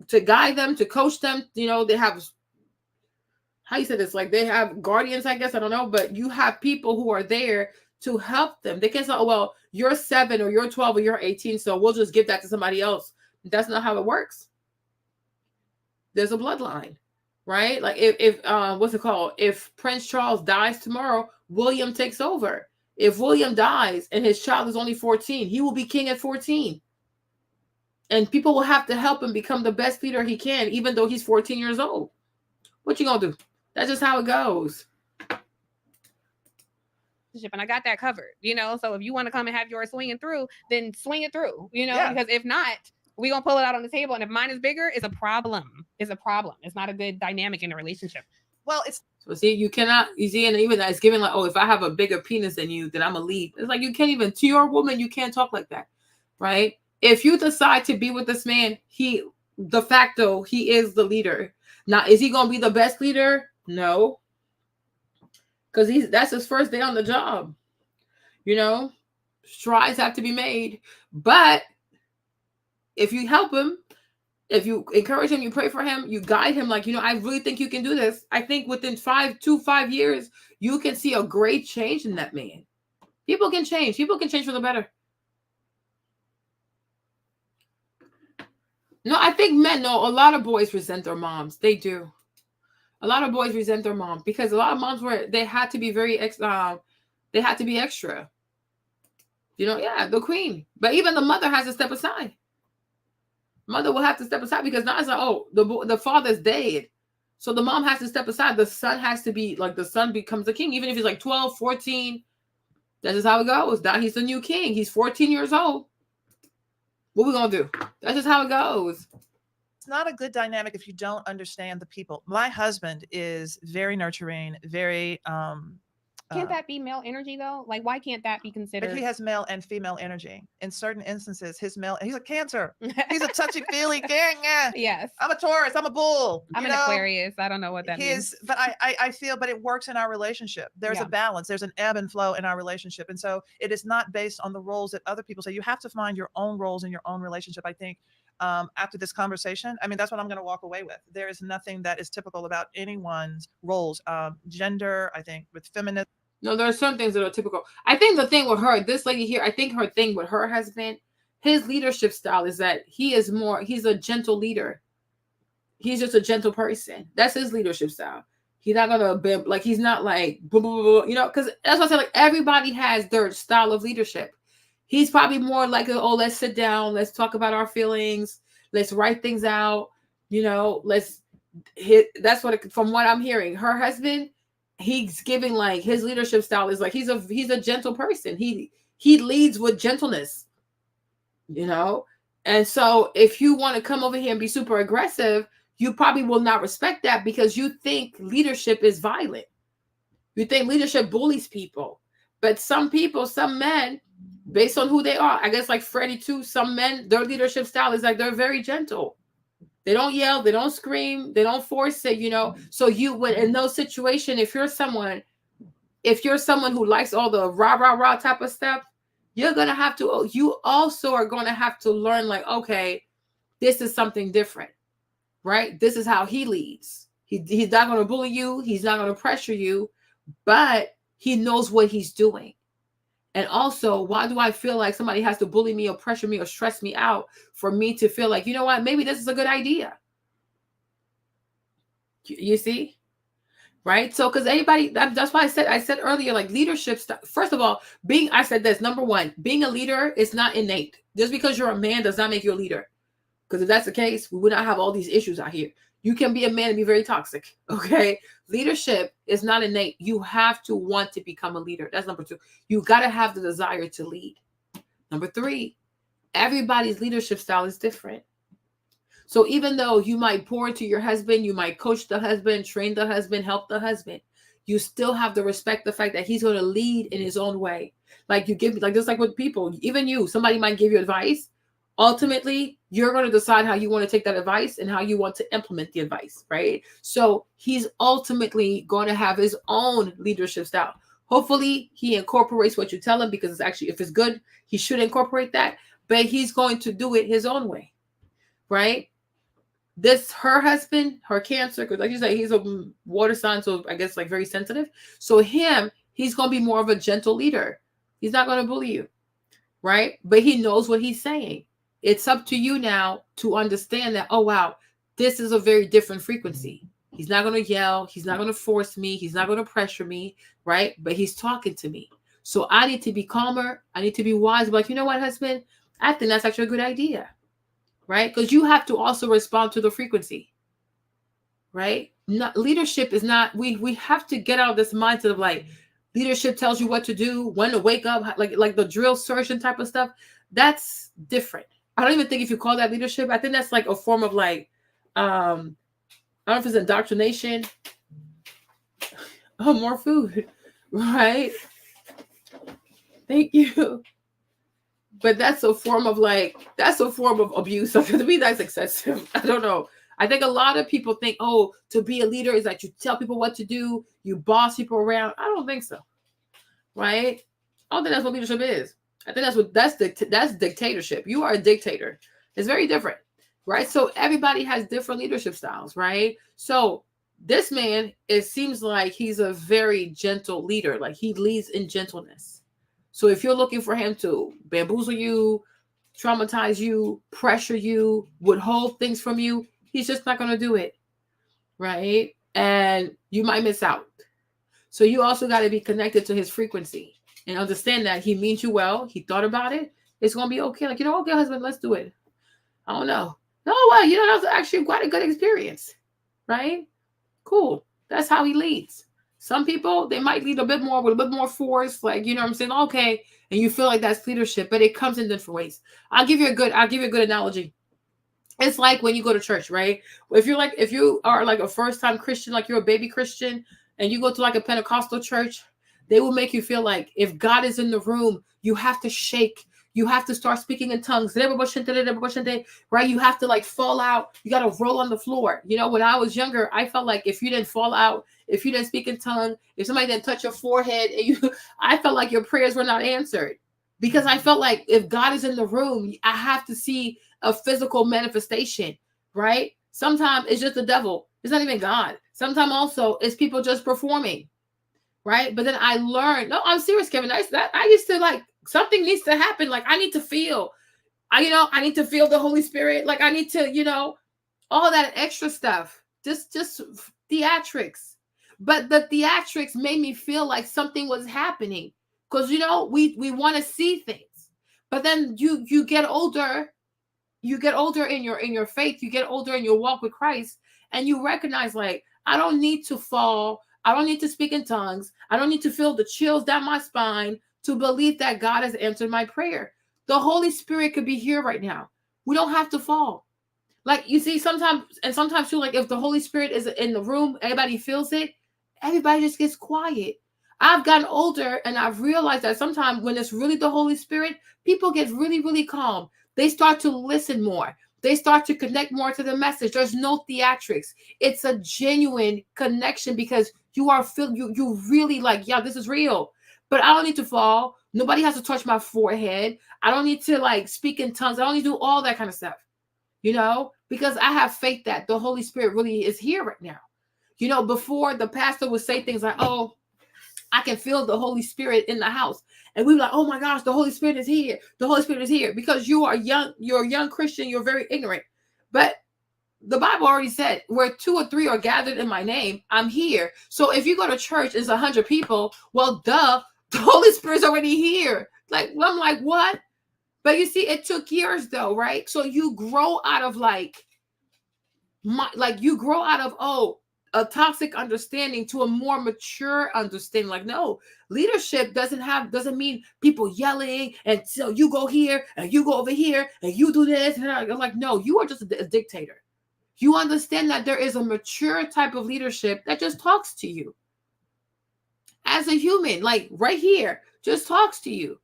to guide them, to coach them. You know, they have, how you say this? Like they have guardians, I guess. I don't know. But you have people who are there to help them. They can't say, oh, well, you're 7 or you're 12 or you're 18, so we'll just give that to somebody else. That's not how it works. There's a bloodline, right? Like if what's it called? If Prince Charles dies tomorrow, William takes over. If William dies and his child is only 14, he will be king at 14. And people will have to help him become the best leader he can, even though he's 14 years old. What you gonna do? That's just how it goes. And I got that covered, you know. So if you want to come and have yours swinging through, then swing it through, you know, because if not, we're gonna pull it out on the table. And if mine is bigger, it's a problem. It's a problem. It's not a good dynamic in a relationship. Well, it's so see, you cannot, you see, and even that it's giving like, oh, if I have a bigger penis than you, then I'm a lead. It's like you can't even, to your woman, you can't talk like that, right? If you decide to be with this man, he de facto, he is the leader. Now, is he gonna be the best leader? No. Because that's his first day on the job. You know, strides have to be made. But if you help him, if you encourage him, you pray for him, you guide him, like, you know, I really think you can do this. I think within 5 years, you can see a great change in that man. People can change. People can change for the better. No, I think men, no, a lot of boys resent their moms. They do. A lot of boys resent their mom because a lot of moms they had to be very they had to be extra. You know, yeah, the queen. But even the mother has to step aside. Mother will have to step aside because now it's like, oh, the father's dead. So the mom has to step aside. The son has to be like, the son becomes the king, even if he's like 12, 14. That's just how it goes. Now he's the new king. He's 14 years old. What we gonna do? That's just how it goes. It's not a good dynamic if you don't understand the people. My husband is very nurturing, very can't that be male energy though? Like, why can't that be considered? But he has male and female energy. In certain instances, he's a Cancer. He's a touchy-feely king. Yes. I'm a Taurus. I'm a bull. I'm an Aquarius. I don't know what that means. But I feel, but it works in our relationship. There's a balance. There's an ebb and flow in our relationship. And so it is not based on the roles that other people say. You have to find your own roles in your own relationship, I think. After this conversation, I mean, that's what I'm going to walk away with. There is nothing that is typical about anyone's roles. Gender, I think, with feminism. No, there are some things that are typical. I think the thing with her, this lady here, I think her thing with her husband, his leadership style is that he's a gentle leader. He's just a gentle person. That's his leadership style. He's not gonna be like, he's not like, blah, blah, blah, you know, because that's what I said, like everybody has their style of leadership. He's probably more like, oh, let's sit down, let's talk about our feelings, let's write things out, you know, that's what, from what I'm hearing, her husband, he's giving like his leadership style is like he's a gentle person. He leads with gentleness, you know. And so if you want to come over here and be super aggressive, you probably will not respect that because you think leadership is violent. You think leadership bullies people. But some people, some men, based on who they are, I guess like Freddie too, some men, their leadership style is like they're very gentle. They don't yell, they don't scream, they don't force it, you know. So in those situations, if you're someone who likes all the rah type of stuff, you also are going to have to learn like, okay, this is something different, right? This is how he leads. He's not going to bully you. He's not going to pressure you, but he knows what he's doing. And also, why do I feel like somebody has to bully me or pressure me or stress me out for me to feel like, you know what, maybe this is a good idea? You see? Right? So, because anybody, that's why I said earlier, like leadership stuff. First of all, I said this, number one, being a leader is not innate. Just because you're a man does not make you a leader. Because if that's the case, we would not have all these issues out here. You can be a man and be very toxic. Okay. Leadership is not innate. You have to want to become a leader. That's number two. You got to have the desire to lead. Number three, everybody's leadership style is different. So even though you might pour into your husband, you might coach the husband, train the husband, help the husband, you still have to respect the fact that he's going to lead in his own way. Like you give, like just like with people, even you, somebody might give you advice. Ultimately, you're going to decide how you want to take that advice and how you want to implement the advice, right? So he's ultimately going to have his own leadership style. Hopefully he incorporates what you tell him, because it's actually, if it's good, he should incorporate that, but he's going to do it his own way, right? Her husband, her Cancer, because like you say, he's a water sign, so I guess like very sensitive. So he's going to be more of a gentle leader. He's not going to bully you, right? But he knows what he's saying. It's up to you now to understand that, oh, wow, this is a very different frequency. He's not going to yell. He's not going to force me. He's not going to pressure me, right? But he's talking to me. So I need to be calmer. I need to be wise. Like, you know what, husband? I think that's actually a good idea. Right? Because you have to also respond to the frequency, right? Leadership is not, we have to get out of this mindset of like, leadership tells you what to do, when to wake up, like the drill sergeant type of stuff. That's different. I don't even think if you call that leadership, I think that's like a form of like, I don't know if it's indoctrination. Oh, more food, right? Thank you. But that's a form of abuse. So to me, that's excessive. I don't know. I think a lot of people think, oh, to be a leader is that you tell people what to do, you boss people around. I don't think so. Right? I don't think that's what leadership is. I think that's dictatorship. You are a dictator. It's very different. Right? So everybody has different leadership styles, right? So this man, it seems like he's a very gentle leader. Like he leads in gentleness. So if you're looking for him to bamboozle you, traumatize you, pressure you, withhold things from you, he's just not going to do it, right? And you might miss out. So you also got to be connected to his frequency and understand that he means you well. He thought about it. It's going to be okay. Like, okay, husband, let's do it. I don't know. No, well, that was actually quite a good experience, right? Cool. That's how he leads. Some people, they might lead a bit more with a bit more force, like, you know what I'm saying? Okay. And you feel like that's leadership, but it comes in different ways. I'll give you a good analogy. It's like when you go to church, right? If you are like a first-time Christian, like you're a baby Christian, and you go to like a Pentecostal church, they will make you feel like if God is in the room, you have to shake. You have to start speaking in tongues, right? You have to like fall out. You got to roll on the floor. When I was younger, I felt like if you didn't fall out, if you didn't speak in tongues, if somebody didn't touch your forehead, I felt like your prayers were not answered, because I felt like if God is in the room, I have to see a physical manifestation, right? Sometimes it's just the devil. It's not even God. Sometimes also it's people just performing, right? But then I learned, no, I'm serious, Kevin. I used to like, something needs to happen. Like I need to feel, I need to feel the Holy Spirit. Like I need to, all that extra stuff, just theatrics. But the theatrics made me feel like something was happening, because, we want to see things. But then you get older. You get older in your faith. You get older in your walk with Christ, and you recognize, like, I don't need to fall. I don't need to speak in tongues. I don't need to feel the chills down my spine to believe that God has answered my prayer. The Holy Spirit could be here right now. We don't have to fall. Like, you see, sometimes too, like if the Holy Spirit is in the room, everybody feels it, everybody just gets quiet. I've gotten older and I've realized that sometimes when it's really the Holy Spirit, people get really, really calm. They start to listen more. They start to connect more to the message. There's no theatrics. It's a genuine connection, because you are you really like, yeah, this is real. But I don't need to fall. Nobody has to touch my forehead. I don't need to like speak in tongues. I don't need to do all that kind of stuff, because I have faith that the Holy Spirit really is here right now. Before the pastor would say things like, oh, I can feel the Holy Spirit in the house. And we were like, oh my gosh, the Holy Spirit is here. The Holy Spirit is here. Because you are young, you're a young Christian, you're very ignorant. But the Bible already said, where 2 or 3 are gathered in my name, I'm here. So if you go to church, it's 100 people. Well, duh, the Holy Spirit's already here. Like, I'm like, what? But you see, it took years though, right? So you grow out of you grow out of, a toxic understanding to a more mature understanding. Like, no, leadership doesn't mean people yelling and so you go here and you go over here and you do this. And I'm like, no, you are just a dictator. You understand that there is a mature type of leadership that just talks to you as a human, like right here, just talks to you.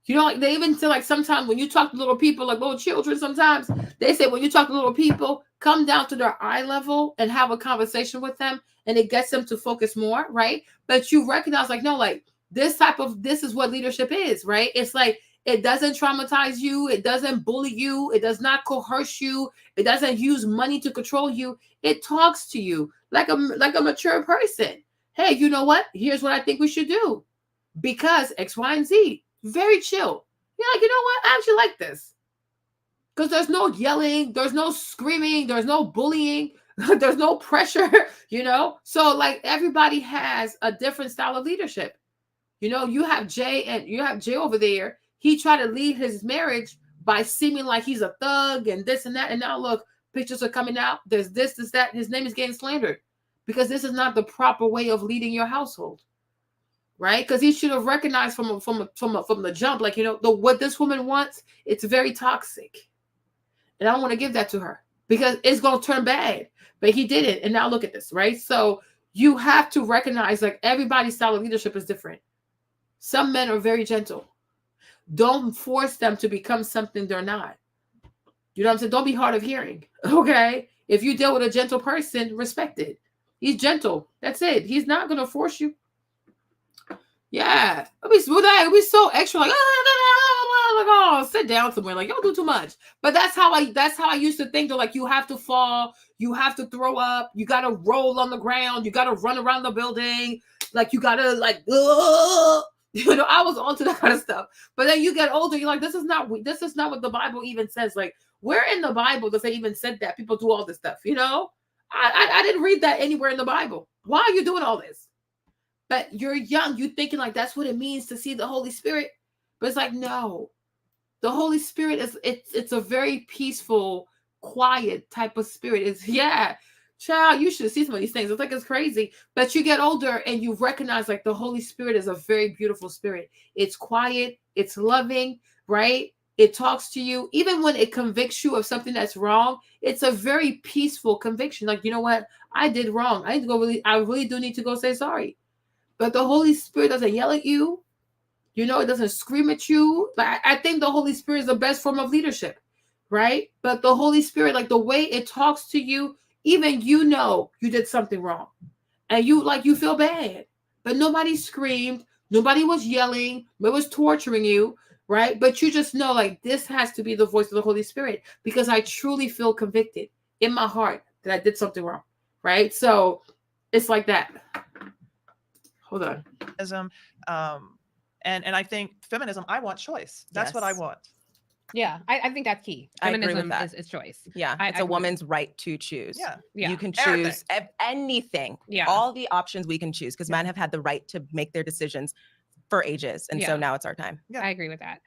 You know, like they even say, like, sometimes when you talk to little people, like little children, sometimes they say when you talk to little people, come down to their eye level and have a conversation with them, and it gets them to focus more, right? But you recognize, like, no, like this is what leadership is, right? It's like it doesn't traumatize you, it doesn't bully you, it does not coerce you, it doesn't use money to control you. It talks to you like a mature person. Hey, you know what? Here's what I think we should do because X, Y, and Z. Very chill. You're like, you know what? I actually like this. Because there's no yelling, there's no screaming, there's no bullying, there's no pressure, you know? So, like, everybody has a different style of leadership. You know, you have Jay over there. He tried to lead his marriage by seeming like he's a thug and this and that. And now, look, pictures are coming out. There's this, that. His name is getting slandered because this is not the proper way of leading your household. Right? Because he should have recognized from the jump, like, you know, what this woman wants, it's very toxic. And I don't want to give that to her because it's going to turn bad. But he didn't. And now look at this, right? So you have to recognize, like, everybody's style of leadership is different. Some men are very gentle. Don't force them to become something they're not. You know what I'm saying? Don't be hard of hearing. Okay? If you deal with a gentle person, respect it. He's gentle. That's it. He's not going to force you. Yeah, it'll be smooth. It'll be so extra, like, oh, sit down somewhere. Like, y'all do too much. But that's how I used to think. Though, like, you have to fall, you have to throw up, you gotta roll on the ground, you gotta run around the building, like you gotta like, you know, I was onto that kind of stuff. But then you get older, you're like, this is not what the Bible even says. Like, where in the Bible does it even said that people do all this stuff? You know, I didn't read that anywhere in the Bible. Why are you doing all this? But you're young, you thinking like that's what it means to see the Holy Spirit. But it's like, no, the Holy Spirit it's a very peaceful, quiet type of spirit. It's, yeah, child, you should see some of these things. It's like, it's crazy. But you get older and you recognize, like, the Holy Spirit is a very beautiful spirit. It's quiet, it's loving, right? It talks to you. Even when it convicts you of something that's wrong, it's a very peaceful conviction. Like, you know what? I did wrong. I really do need to go say sorry. But the Holy Spirit doesn't yell at you. You know, it doesn't scream at you. Like, I think the Holy Spirit is the best form of leadership, right? But the Holy Spirit, like the way it talks to you, even you know you did something wrong. And you feel bad. But nobody screamed. Nobody was yelling. Nobody was torturing you, right? But you just know, like, this has to be the voice of the Holy Spirit because I truly feel convicted in my heart that I did something wrong, right? So it's like that. Hold on. And I think feminism, I want choice. That's what I want. Yeah, I think that's key. Feminism I agree with that. Is choice. Yeah, it's a woman's right to choose. Yeah. You can choose anything. Yeah. All the options we can choose because men have had the right to make their decisions for ages. And so now it's our time. Yeah. I agree with that.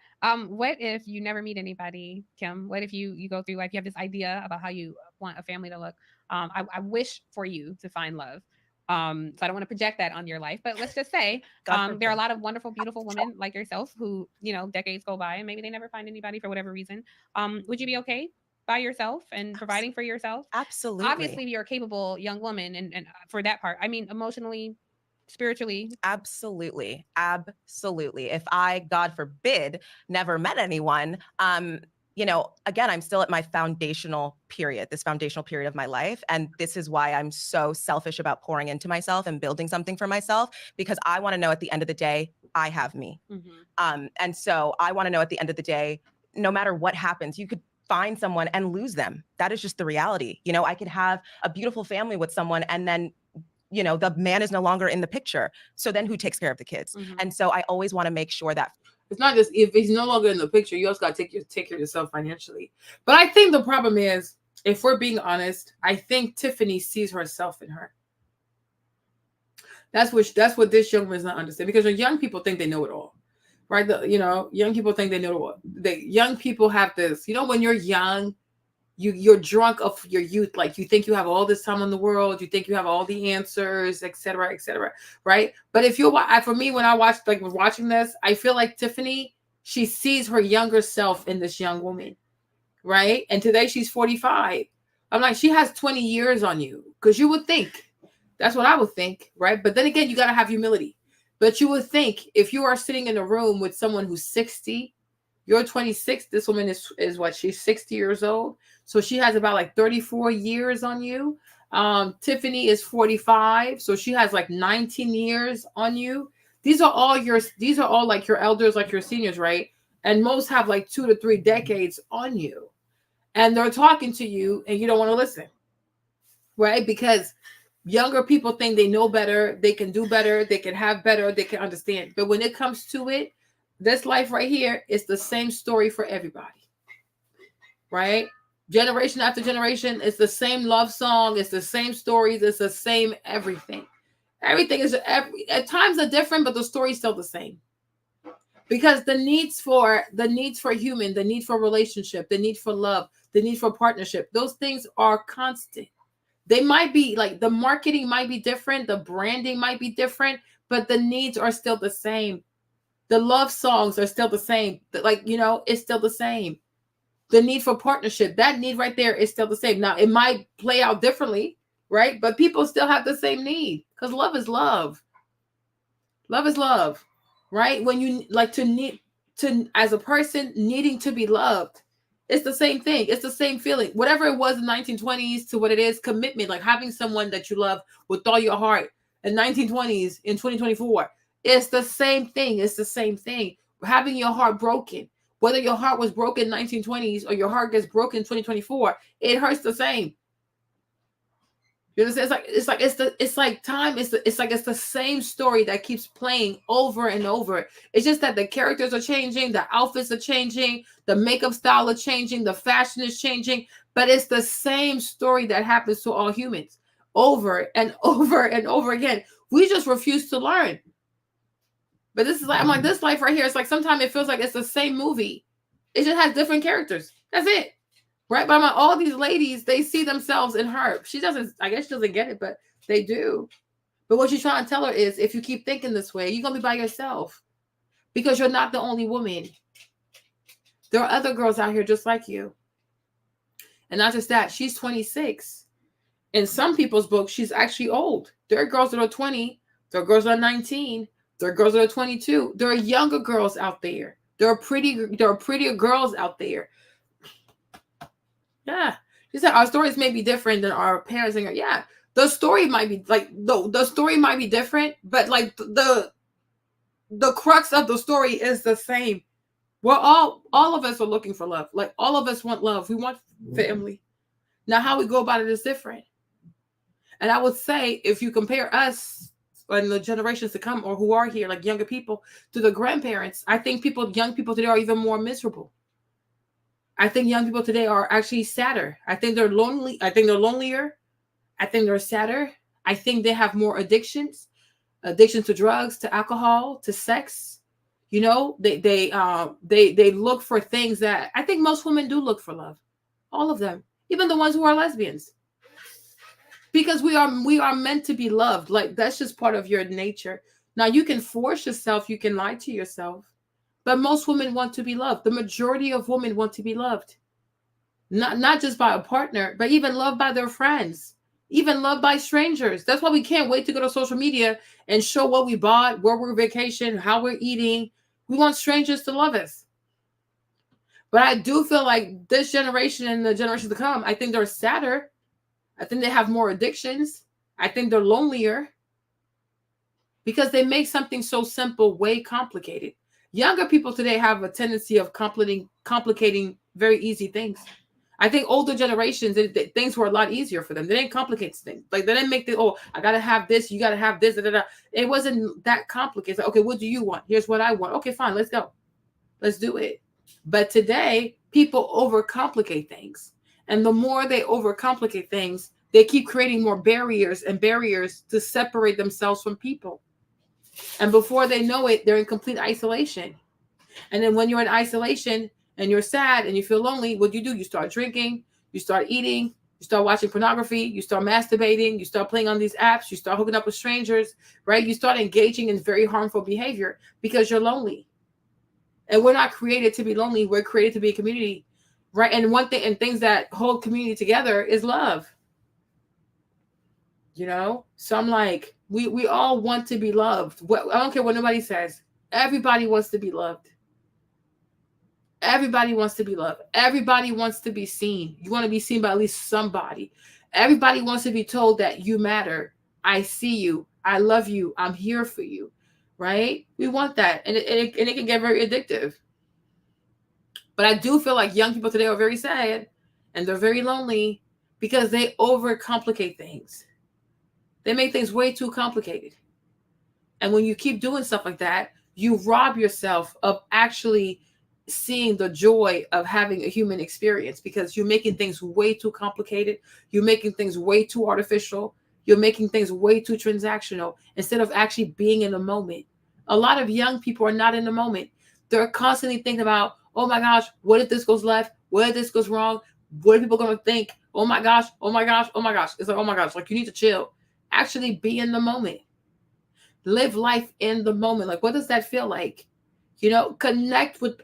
What if you never meet anybody, Kim? What if you go through life, you have this idea about how you want a family to look? I wish for you to find love. So I don't want to project that on your life, but let's just say there are a lot of wonderful, beautiful women like yourself who, you know, decades go by and maybe they never find anybody for whatever reason. Would you be okay by yourself and providing for yourself? Absolutely. Obviously, you're a capable young woman, and for that part, I mean, emotionally, spiritually. Absolutely. If I, God forbid, never met anyone, you know, again, I'm still at my foundational period of my life. And this is why I'm so selfish about pouring into myself and building something for myself, because I want to know at the end of the day, I have me. Mm-hmm. And so I want to know at the end of the day, no matter what happens, you could find someone and lose them. That is just the reality. You know, I could have a beautiful family with someone and then you know, the man is no longer in the picture. So then who takes care of the kids? And so I always want to make sure that it's not just if he's no longer in the picture, you also got to take care of yourself financially. But I think the problem is, if we're being honest, I think Tiffany sees herself in her. That's what this young woman is not understanding, because young people think they know it all, right? Young people think they know it all. Young people have this, when you're young, you're drunk of your youth. Like, you think you have all this time in the world, you think you have all the answers, et cetera, right? But if for me, when I was watching this, I feel like Tiffany, she sees her younger self in this young woman, right? And today she's 45. I'm like, she has 20 years on you, because you would think, that's what I would think, right? But then again, you got to have humility. But you would think, if you are sitting in a room with someone who's 60, you're 26, this woman is what, she's 60 years old. So she has about like 34 years on you. Tiffany is 45. So she has like 19 years on you. These are all like your elders, like your seniors, right? And most have like 2 to 3 decades on you. And they're talking to you and you don't want to listen, right? Because younger people think they know better, they can do better, they can have better, they can understand. But when it comes to it, this life right here is the same story for everybody, right? Generation after generation, it's the same love song, it's the same stories, it's the same everything. Everything is at times are different, but the story's still the same. Because the needs for human, the need for relationship, the need for love, the need for partnership, those things are constant. They might be like, the marketing might be different, the branding might be different, but the needs are still the same. The love songs are still the same. It's still the same. The need for partnership, that need right there is still the same. Now, it might play out differently, right? But people still have the same need, because love is love. Love is love, right? When you as a person needing to be loved, it's the same thing. It's the same feeling. Whatever it was in the 1920s to what it is, commitment, like having someone that you love with all your heart in 1920s, in 2024. It's the same thing. It's the same thing. Having your heart broken, whether your heart was broken in 1920s or your heart gets broken in 2024, it hurts the same. You understand? It's the same story that keeps playing over and over. It's just that the characters are changing, the outfits are changing, the makeup style are changing, the fashion is changing, but it's the same story that happens to all humans over and over and over again. We just refuse to learn. But this is like, I'm like, this life right here, it's like sometimes it feels like it's the same movie. It just has different characters. That's it. Right? But I'm like, all these ladies, they see themselves in her. I guess she doesn't get it, but they do. But what she's trying to tell her is, if you keep thinking this way, you're going to be by yourself, because you're not the only woman. There are other girls out here just like you. And not just that, she's 26. In some people's books, she's actually old. There are girls that are 20. There are girls that are 19. There are girls that are 22. There are younger girls out there. There are prettier girls out there. Yeah. She said our stories may be different than our parents. And yeah, the story might be like, the story might be different, but like the crux of the story is the same. We're all of us are looking for love. Like, all of us want love. We want family. Now, how we go about it is different. And I would say, if you compare us and the generations to come, or who are here, like younger people, to the grandparents, I think young people today are even more miserable. I think young people today are actually sadder. I think they're lonely. I think they're lonelier. I think they're sadder. I think they have more addictions to drugs, to alcohol, to sex. They look for things that I think most women do look for love. All of them, even the ones who are lesbians. Because we are meant to be loved. Like, that's just part of your nature. Now, you can force yourself, you can lie to yourself, but most women want to be loved. The majority of women want to be loved. Not just by a partner, but even loved by their friends, even loved by strangers. That's why we can't wait to go to social media and show what we bought, where we're vacation, how we're eating. We want strangers to love us. But I do feel like this generation and the generations to come, I think they're sadder. I think they have more addictions. I think they're lonelier because they make something so simple way complicated. Younger people today have a tendency of complicating very easy things. I think older generations, things were a lot easier for them. They didn't complicate things. Like they didn't make I got to have this. You got to have this. Da, da, da. It wasn't that complicated. It's like, okay, what do you want? Here's what I want. Okay, fine. Let's go. Let's do it. But today, people overcomplicate things. And the more they overcomplicate things, they keep creating more barriers and barriers to separate themselves from people. And before they know it, they're in complete isolation. And then when you're in isolation and you're sad and you feel lonely, what do? You start drinking, you start eating, you start watching pornography, you start masturbating, you start playing on these apps, you start hooking up with strangers, right? You start engaging in very harmful behavior because you're lonely. And we're not created to be lonely. We're created to be a community, right? And one thing, and things that hold community together is love. You know? So I'm like, we all want to be loved. I don't care what nobody says. Everybody wants to be loved. Everybody wants to be loved. Everybody wants to be seen. You want to be seen by at least somebody. Everybody wants to be told that you matter. I see you. I love you. I'm here for you. Right? We want that. And it can get very addictive. But I do feel like young people today are very sad and they're very lonely because they overcomplicate things. They make things way too complicated. And when you keep doing stuff like that, you rob yourself of actually seeing the joy of having a human experience because you're making things way too complicated. You're making things way too artificial. You're making things way too transactional instead of actually being in the moment. A lot of young people are not in the moment. They're constantly thinking about, oh my gosh, what if this goes left? What if this goes wrong? What are people going to think? Oh my gosh, oh my gosh, oh my gosh. It's like, oh my gosh, like you need to chill. Actually be in the moment. Live life in the moment. Like, what does that feel like? You know, connect with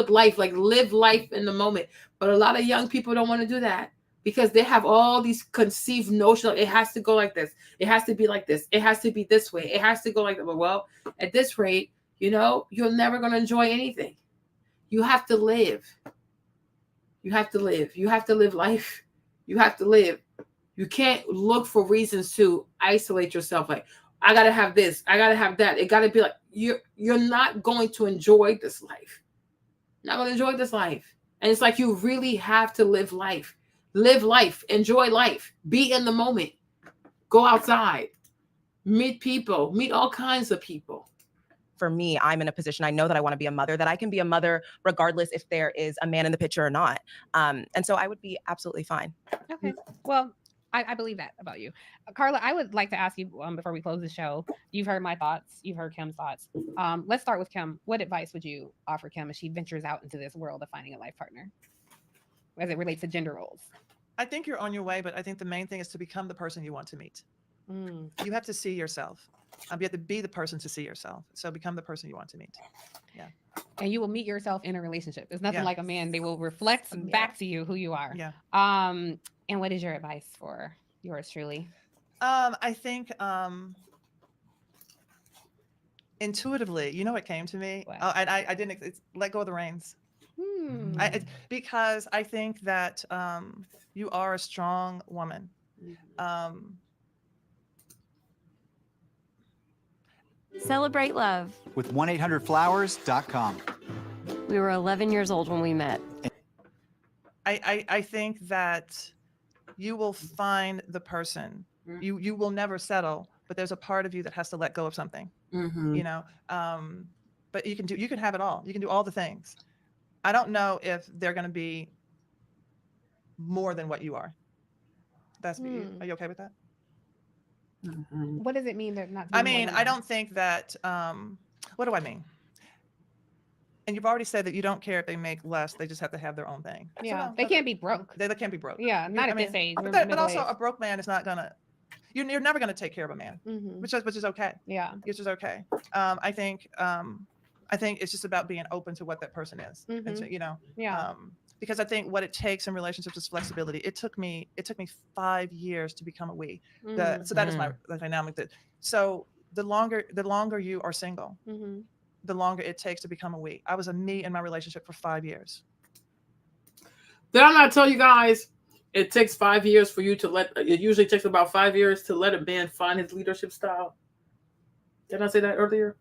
life, like live life in the moment. But a lot of young people don't want to do that because they have all these conceived notions. Like, it has to go like this. It has to be like this. It has to be this way. It has to go like that. But well, at this rate, you know, you're never going to enjoy anything. You have to live. You have to live. You have to live life. You have to live. You can't look for reasons to isolate yourself. Like, I got to have this. I got to have that. It got to be like, you're not going to enjoy this life. Not going to enjoy this life. And it's like, you really have to live life. Live life. Enjoy life. Be in the moment. Go outside. Meet people. Meet all kinds of people. For me, I'm in a position, I know that I want to be a mother, that I can be a mother regardless if there is a man in the picture or not. And so I would be absolutely fine. Okay. Well, I believe that about you. Carla, I would like to ask you before we close the show, you've heard my thoughts. You've heard Kim's thoughts. Let's start with Kim. What advice would you offer Kim as she ventures out into this world of finding a life partner as it relates to gender roles? I think you're on your way, but I think the main thing is to become the person you want to meet. You have to see yourself. You have to be the person to see yourself. So become the person you want to meet. Yeah. And you will meet yourself in a relationship. It's nothing like a man. They will reflect back to you who you are. Yeah. And what is your advice for yours truly? I think intuitively, you know what came to me? I didn't let go of the reins. Because I think that you are a strong woman. Celebrate love. With 1-800-Flowers.com. We were 11 years old when we met. I think that you will find the person. You will never settle, but there's a part of you that has to let go of something. You know, but you can have it all. You can do all the things. I don't know if they're going to be more than what you are. Are you okay with that? What does it mean? They're not. I mean, I don't think that. What do I mean? And you've already said that you don't care if they make less; they just have to have their own thing. Yeah, they can't be broke. They can't be broke. Yeah, not at this age. But also, a broke man is not gonna. You're never gonna take care of a man, which is okay. Yeah, which is okay. I think it's just about being open to what that person is. And so, you know. Yeah. Because I think what it takes in relationships is flexibility. It took me 5 years to become a we. So that is my dynamic. So the longer you are single, the longer it takes to become a we. I was a me in my relationship for 5 years. Did I not tell you guys? It takes 5 years for you to it usually takes about 5 years to let a man find his leadership style. Did I say that earlier?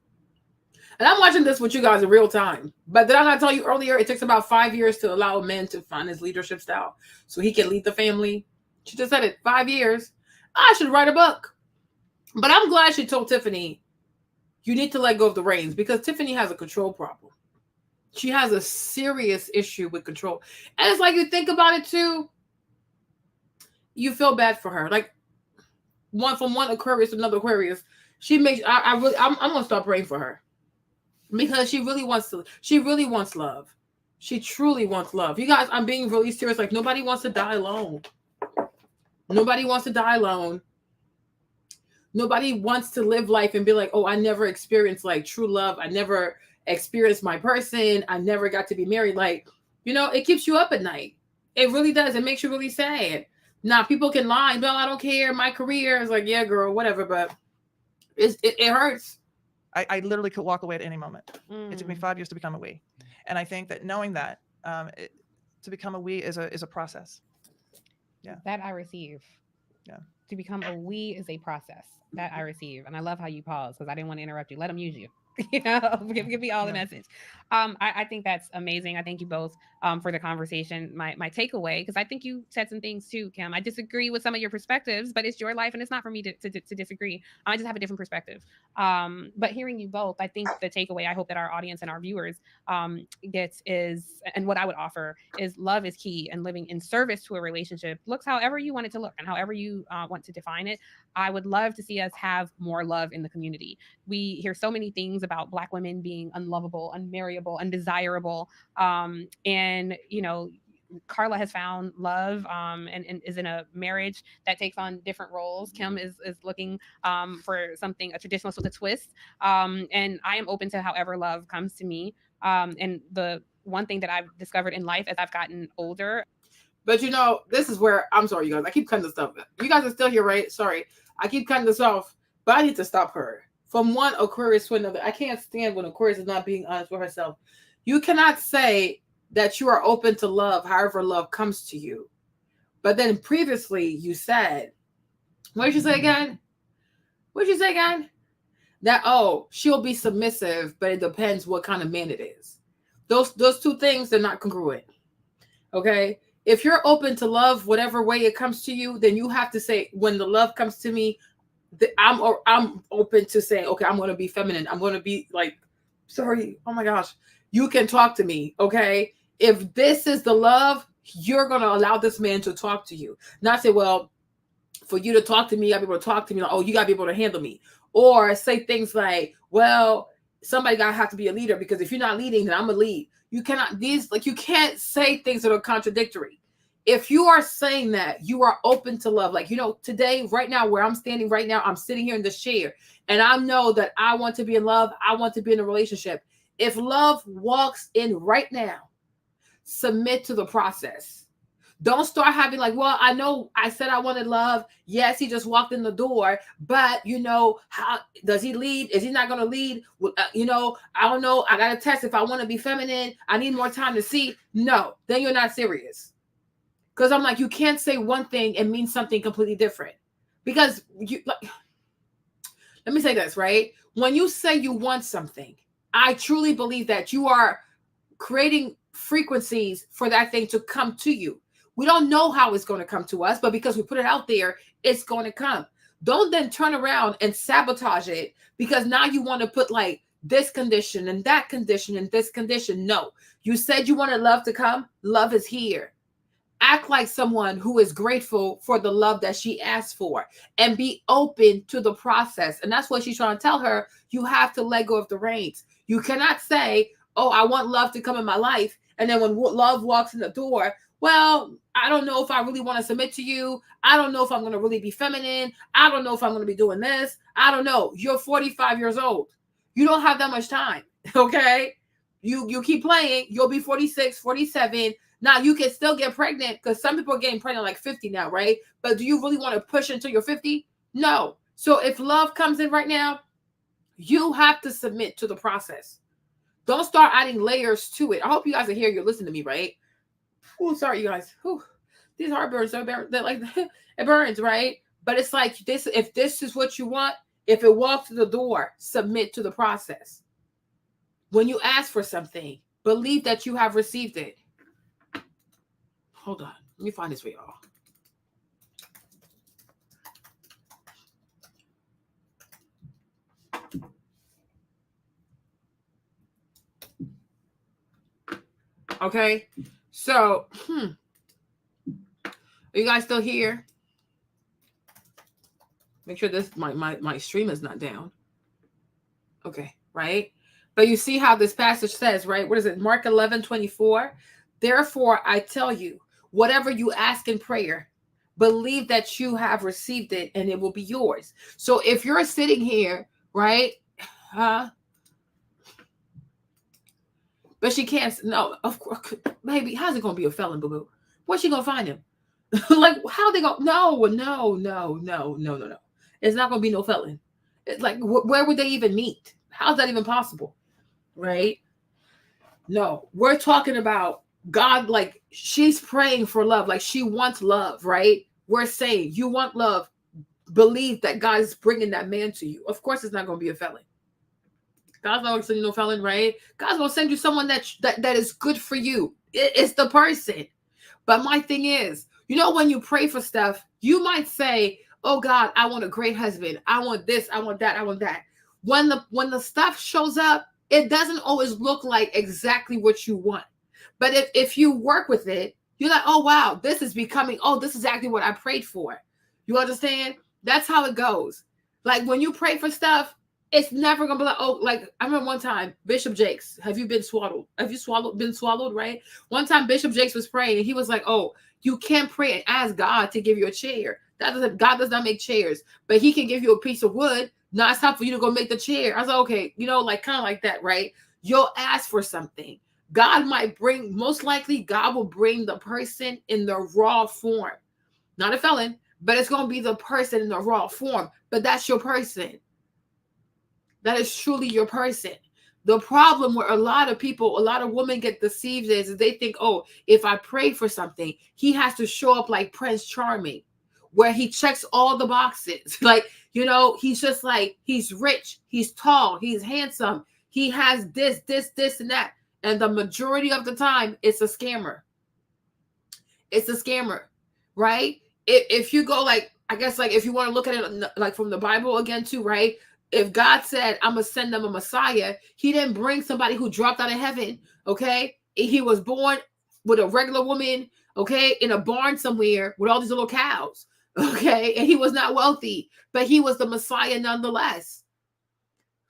And I'm watching this with you guys in real time. But did I not tell you earlier, it takes about 5 years to allow a man to find his leadership style so he can lead the family? She just said it, 5 years. I should write a book. But I'm glad she told Tiffany, you need to let go of the reins, because Tiffany has a control problem. She has a serious issue with control. And it's like, you think about it too, you feel bad for her. Like, from one Aquarius to another Aquarius, I'm gonna start praying for her. Because she really wants love. She truly wants love. You guys, I'm being really serious. Like, nobody wants to die alone. Nobody wants to die alone. Nobody wants to live life and be like, oh, I never experienced like true love. I never experienced my person. I never got to be married. Like, it keeps you up at night. It really does. It makes you really sad. Now, people can lie. No, I don't care. My career is like, yeah, girl, whatever. But it hurts. I literally could walk away at any moment. It took me 5 years to become a we. And I think that knowing that to become a we is a process. Yeah. That I receive. Yeah. To become a we is a process. That I receive. And I love how you pause, because I didn't want to interrupt you. Let them use you. Give me all the message. I think that's amazing. I thank you both for the conversation. My takeaway, because I think you said some things too, Kim. I disagree with some of your perspectives, but it's your life and it's not for me to disagree. I just have a different perspective. But hearing you both, I think the takeaway I hope that our audience and our viewers gets is, and what I would offer is, love is key, and living in service to a relationship looks however you want it to look and however you want to define it. I would love to see us have more love in the community. We hear so many things about Black women being unlovable, unmarriable, undesirable. And, Carla has found love and is in a marriage that takes on different roles. Kim is looking for something, a traditionalist with a twist. And I am open to however love comes to me. And the one thing that I've discovered in life as I've gotten older. But this is where, I'm sorry, you guys, I keep cutting this stuff. You guys are still here, right? Sorry. I keep cutting this off, but I need to stop her. From one Aquarius to another. I can't stand when Aquarius is not being honest with herself. You cannot say that you are open to love, however love comes to you. But then previously you said, what did you say again? What did you say again? That, she'll be submissive, but it depends what kind of man it is. Those two things, they're not congruent. Okay? If you're open to love, whatever way it comes to you, then you have to say, when the love comes to me, I'm open to saying, okay, I'm going to be feminine. I'm going to be like, sorry, oh my gosh, you can talk to me, okay? If this is the love, you're going to allow this man to talk to you. Not say, well, for you to talk to me, you got to be able to talk to me. Like, oh, you got to be able to handle me. Or say things like, well, somebody got to have to be a leader, because if you're not leading, then I'm going to lead. You cannot, you can't say things that are contradictory. If you are saying that you are open to love, like, today, right now, where I'm standing right now, I'm sitting here in this chair, and I know that I want to be in love. I want to be in a relationship. If love walks in right now, submit to the process. Don't start having like, well, I know I said I wanted love. Yes, he just walked in the door, but how does he lead? Is he not going to lead? I don't know. I got to test if I want to be feminine. I need more time to see. No, then you're not serious. Because I'm like, you can't say one thing and mean something completely different. Because let me say this, right? When you say you want something, I truly believe that you are creating frequencies for that thing to come to you. We don't know how it's going to come to us, but because we put it out there, it's going to come. Don't then turn around and sabotage it because now you want to put like this condition and that condition and this condition. No, you said you wanted love to come. Love is here. Act like someone who is grateful for the love that she asked for and be open to the process. And that's what she's trying to tell her. You have to let go of the reins. You cannot say, oh, I want love to come in my life. And then when love walks in the door, well, I don't know if I really want to submit to you. I don't know if I'm going to really be feminine. I don't know if I'm going to be doing this. I don't know. You're 45 years old. You don't have that much time. Okay. You keep playing. You'll be 46, 47. Now, you can still get pregnant because some people are getting pregnant like 50 now, right? But do you really want to push until you're 50? No. So if love comes in right now, you have to submit to the process. Don't start adding layers to it. I hope you guys are here. You're listening to me, right? Oh, sorry, you guys. Whew. These heartburns, they're like, it burns, right? But it's like this. If this is what you want, if it walks through the door, submit to the process. When you ask for something, believe that you have received it. Hold on. Let me find this for y'all. Okay. So, are you guys still here? Make sure this my stream is not down. Okay, right? But you see how this passage says, right? What is it? Mark 11:24. Therefore, I tell you, whatever you ask in prayer, believe that you have received it and it will be yours. So if you're sitting here, right? But she can't, no, of course, maybe, how's it going to be a felon, boo-boo? Where's she going to find him? Like, how they go? No. It's not going to be no felon. It's like, where would they even meet? How's that even possible? Right? No, we're talking about God, like she's praying for love, like she wants love, right? We're saying you want love, believe that God is bringing that man to you. Of course, it's not going to be a felon. God's not going to send you no felon, right? God's going to send you someone that is good for you. It's the person. But my thing is, you know, when you pray for stuff, you might say, oh God, I want a great husband. I want this, I want that, I want that. When the stuff shows up, it doesn't always look like exactly what you want. But if you work with it, you're like, oh wow, this is becoming, oh, this is exactly what I prayed for. You understand? That's how it goes. Like when you pray for stuff, it's never gonna be like, oh, like I remember one time, Bishop Jakes, have you been swallowed? Have you been swallowed, right? One time Bishop Jakes was praying and he was like, oh, you can't pray and ask God to give you a chair. God does not make chairs, but he can give you a piece of wood. Now it's time for you to go make the chair. I was like, okay, you know, like kind of like that, right? You'll ask for something. God might bring, most likely God will bring the person in the raw form. Not a felon, but it's going to be the person in the raw form. But that's your person. That is truly your person. The problem where a lot of people, a lot of women get deceived is they think, oh, if I pray for something, he has to show up like Prince Charming, where he checks all the boxes. Like, you know, he's just like, he's rich, he's tall, he's handsome, he has this, and that. And the majority of the time, it's a scammer. It's a scammer, right? If you go like, I guess like if you want to look at it like from the Bible again too, right? If God said, I'm going to send them a Messiah, he didn't bring somebody who dropped out of heaven, okay? He was born with a regular woman, okay, in a barn somewhere with all these little cows, okay? And he was not wealthy, but he was the Messiah nonetheless,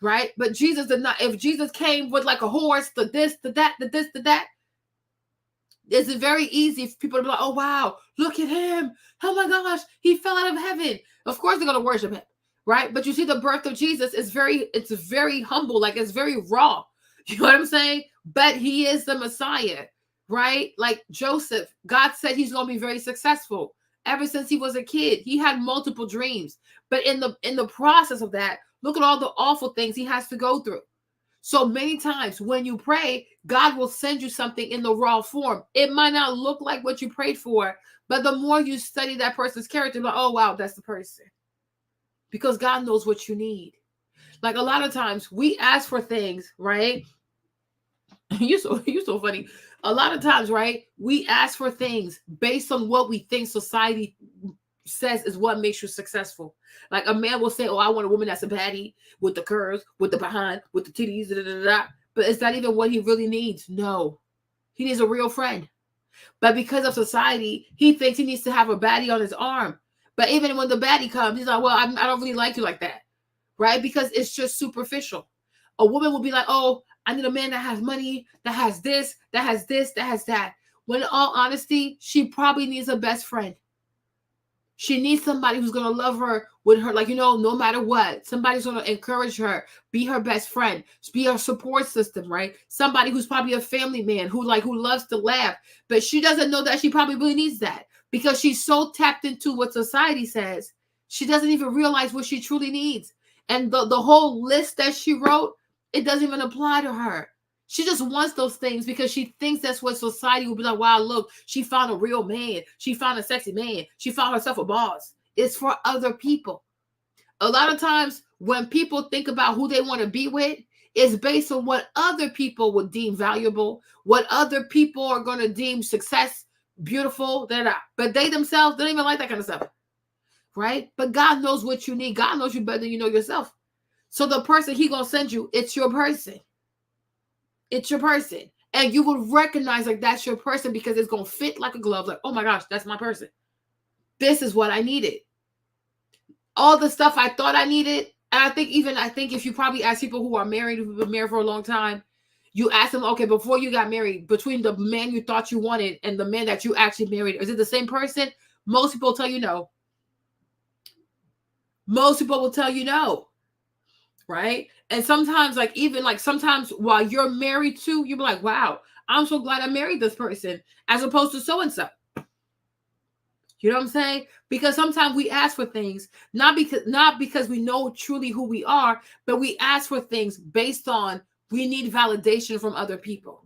right? But Jesus did not. If Jesus came with like a horse, the this, the that, the this, the that, it's very easy for people to be like, oh, wow, look at him. Oh, my gosh, he fell out of heaven. Of course, they're going to worship him. Right. But you see, the birth of Jesus is it's very humble, like it's very raw. You know what I'm saying? But he is the Messiah, right? Like Joseph, God said he's going to be very successful. Ever since he was a kid, he had multiple dreams. But in the process of that, look at all the awful things he has to go through. So many times when you pray, God will send you something in the raw form. It might not look like what you prayed for, but the more you study that person's character, like, oh, wow, that's the person. Because God knows what you need. Like a lot of times we ask for things, right? You're so funny. A lot of times, right? We ask for things based on what we think society says is what makes you successful. Like a man will say, oh, I want a woman that's a baddie with the curves, with the behind, with the titties, da, da, da, da. But is that even what he really needs? No. He needs a real friend. But because of society, he thinks he needs to have a baddie on his arm. But even when the baddie comes, he's like, well, I don't really like you like that, right? Because it's just superficial. A woman will be like, oh, I need a man that has money, that has this, that has this, that has that. When in all honesty, she probably needs a best friend. She needs somebody who's going to love her with her, like, you know, no matter what. Somebody's going to encourage her, be her best friend, be her support system, right? Somebody who's probably a family man who loves to laugh, but she doesn't know that she probably really needs that. Because she's so tapped into what society says, she doesn't even realize what she truly needs. And the whole list that she wrote, it doesn't even apply to her. She just wants those things because she thinks that's what society will be like. Wow, look, she found a real man. She found a sexy man. She found herself a boss. It's for other people. A lot of times when people think about who they want to be with, It's based on what other people would deem valuable, what other people are going to deem success, beautiful, but they themselves don't even like that kind of stuff, right? But God knows what you need. God knows you better than you know yourself. So the person he going to send you, it's your person. It's your person. And you will recognize like that's your person because it's going to fit like a glove. Like, oh my gosh, that's my person. This is what I needed. All the stuff I thought I needed. And I think if you probably ask people who are married, who've been married for a long time, you ask them, okay, before you got married, between the man you thought you wanted and the man that you actually married, is it the same person? Most people tell you no. Most people will tell you no. Right? And sometimes, like, even like sometimes while you're married to, you'll be like, wow, I'm so glad I married this person, as opposed to so-and-so. You know what I'm saying? Because sometimes we ask for things, not because we know truly who we are, but we ask for things based on we need validation from other people.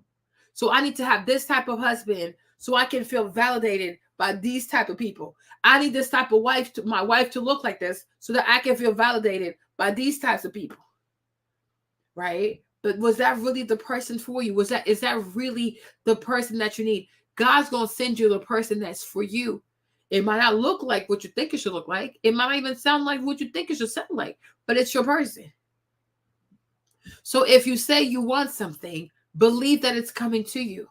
So I need to have this type of husband so I can feel validated by these type of people. I need this type of wife, my wife to look like this so that I can feel validated by these types of people. Right? But was that really the person for you? Is that really the person that you need? God's going to send you the person that's for you. It might not look like what you think it should look like. It might not even sound like what you think it should sound like, but it's your person. So if you say you want something, believe that it's coming to you.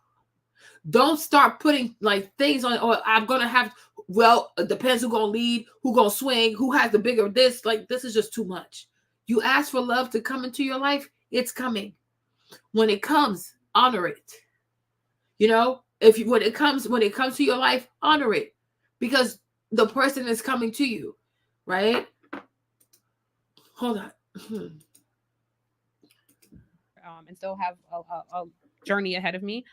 Don't start putting like things on, or I'm going to have, well, it depends who's going to lead, who's going to swing, who has the bigger this. Like, this is just too much. You ask for love to come into your life, it's coming. When it comes, honor it. You know, when it comes to your life, honor it. Because the person is coming to you, right? Hold on. And still have a journey ahead of me,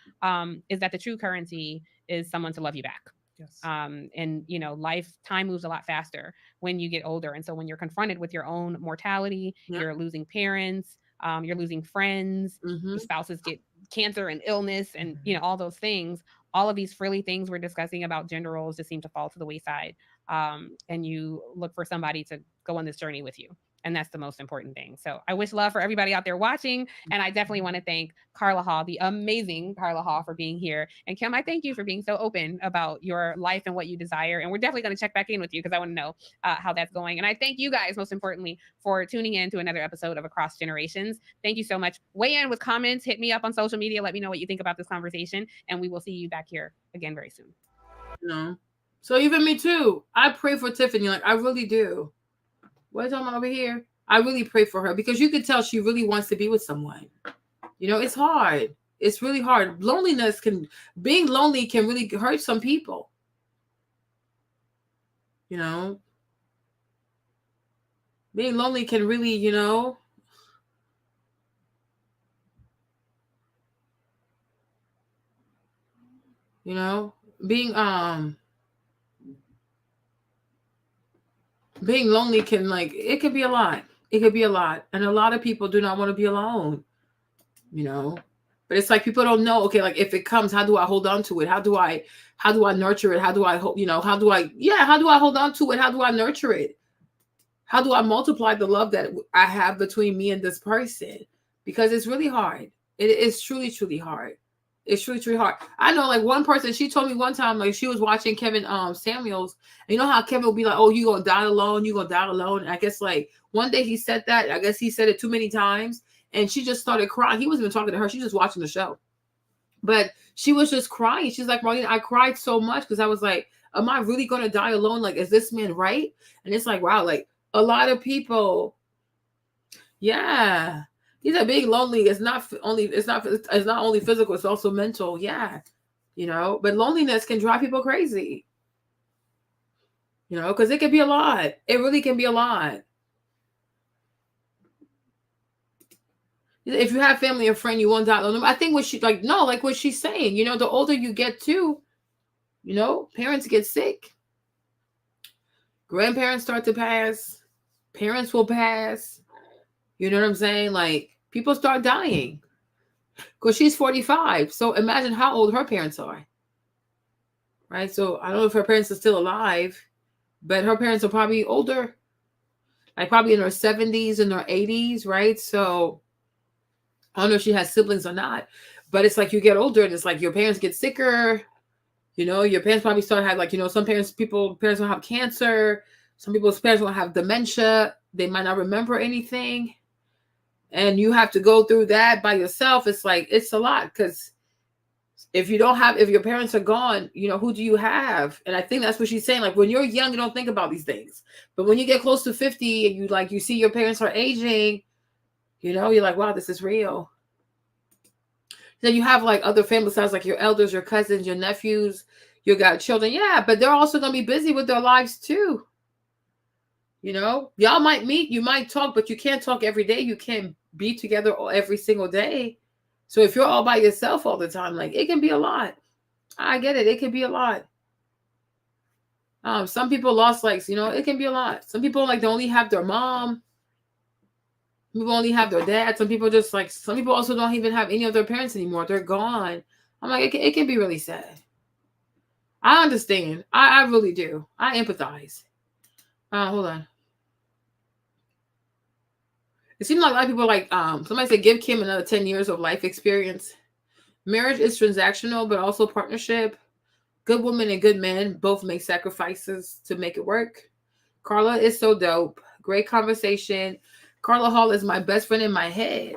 is that the true currency is someone to love you back. Yes. And you know, time moves a lot faster when you get older. And so when you're confronted with your own mortality, you're losing parents, you're losing friends, your spouses get cancer and illness and, you know, all those things, all of these frilly things we're discussing about gender roles just seem to fall to the wayside. And you look for somebody to go on this journey with you. And that's the most important thing. So I wish love for everybody out there watching. And I definitely want to thank Carla Hall, the amazing Carla Hall, for being here. And Kim, I thank you for being so open about your life and what you desire. And we're definitely going to check back in with you because I want to know how that's going. And I thank you guys, most importantly, for tuning in to another episode of Across Generations. Thank you so much. Weigh in with comments. Hit me up on social media. Let me know what you think about this conversation. And we will see you back here again very soon. No. So even me too. I pray for Tiffany. Like, I really do. What are you talking about over here? I really pray for her because you can tell she really wants to be with someone. You know, it's hard. It's really hard. Being lonely can really hurt some people. You know, being lonely can really, you know, being lonely can, like, it can be a lot. It could be a lot. And a lot of people do not want to be alone, you know, but it's like people don't know, okay, like if it comes, how do I hold on to it? How do I nurture it? How do I, how do I hold on to it? How do I nurture it? How do I multiply the love that I have between me and this person? Because it's really hard. It is truly, truly hard. It's truly, truly hard. I know, like, one person, she told me one time, like, she was watching Kevin Samuels. And you know how Kevin will be like, oh, you gonna die alone? You gonna die alone? And I guess, like, one day he said that. I guess he said it too many times. And she just started crying. He wasn't even talking to her. She was just watching the show. But she was just crying. She's like, Marlene, I cried so much because I was like, am I really gonna die alone? Like, is this man right? And it's like, wow, like, a lot of people, yeah. He's a being lonely. It's not only physical, it's also mental. Yeah. You know, but loneliness can drive people crazy. You know, because it can be a lot. It really can be a lot. If you have family or friend, you won't die alone. I think what she's saying, you know, the older you get too, you know, parents get sick. Grandparents start to pass. Parents will pass. You know what I'm saying? Like, people start dying. Because she's 45. So imagine how old her parents are. Right? So I don't know if her parents are still alive, but her parents are probably older. Like, probably in their 70s and their 80s, right? So I don't know if she has siblings or not, but it's like you get older and it's like your parents get sicker. You know, your parents probably start to have, like, you know, some parents will have cancer. Some people's parents will have dementia. They might not remember anything. And you have to go through that by yourself. It's like, it's a lot, because if your parents are gone, you know, who do you have? And I think that's what she's saying. Like, when you're young, you don't think about these things. But when you get close to 50 and you see your parents are aging, you know, you're like, wow, this is real. Then you have like other family sides, like your elders, your cousins, your nephews, your godchildren. Yeah, but they're also going to be busy with their lives too. You know, y'all might meet, you might talk, but you can't talk every day. You can't be together every single day. So if you're all by yourself all the time, like, it can be a lot. I get it. It can be a lot. Some people lost, like, you know, it can be a lot. Some people, like, they only have their mom. Some people only have their dad. Some people just, like, some people also don't even have any of their parents anymore. They're gone. I'm like, it can be really sad. I understand. I really do. I empathize. Hold on. It seems like a lot of people, like, somebody said, give Kim another 10 years of life experience. Marriage is transactional, but also partnership. Good woman and good men both make sacrifices to make it work. Carla is so dope. Great conversation. Carla Hall is my best friend in my head.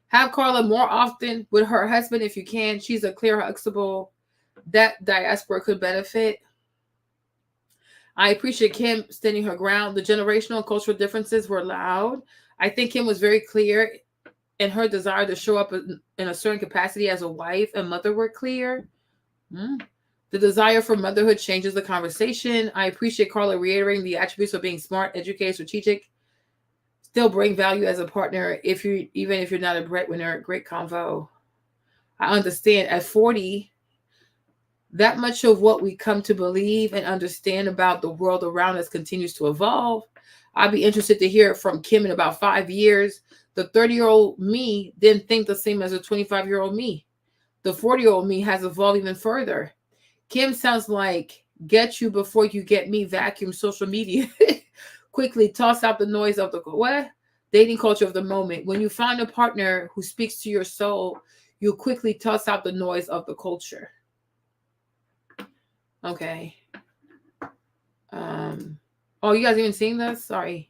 Have Carla more often with her husband if you can. She's a clear huxtable that diaspora could benefit. I appreciate Kim standing her ground. The generational and cultural differences were loud. I think Kim was very clear, and her desire to show up in a certain capacity as a wife and mother were clear. The desire for motherhood changes the conversation. I appreciate Carla reiterating the attributes of being smart, educated, strategic, still bring value as a partner even if you're not a breadwinner. Great convo. I understand at 40, that much of what we come to believe and understand about the world around us continues to evolve. I'd be interested to hear from Kim in about 5 years. The 30-year-old me didn't think the same as the 25-year-old me. The 40-year-old me has evolved even further. Kim sounds like get you before you get me vacuum social media. Quickly toss out the noise of the dating culture of the moment. When you find a partner who speaks to your soul, you quickly toss out the noise of the culture. Okay. Oh, you guys even seen this? Sorry.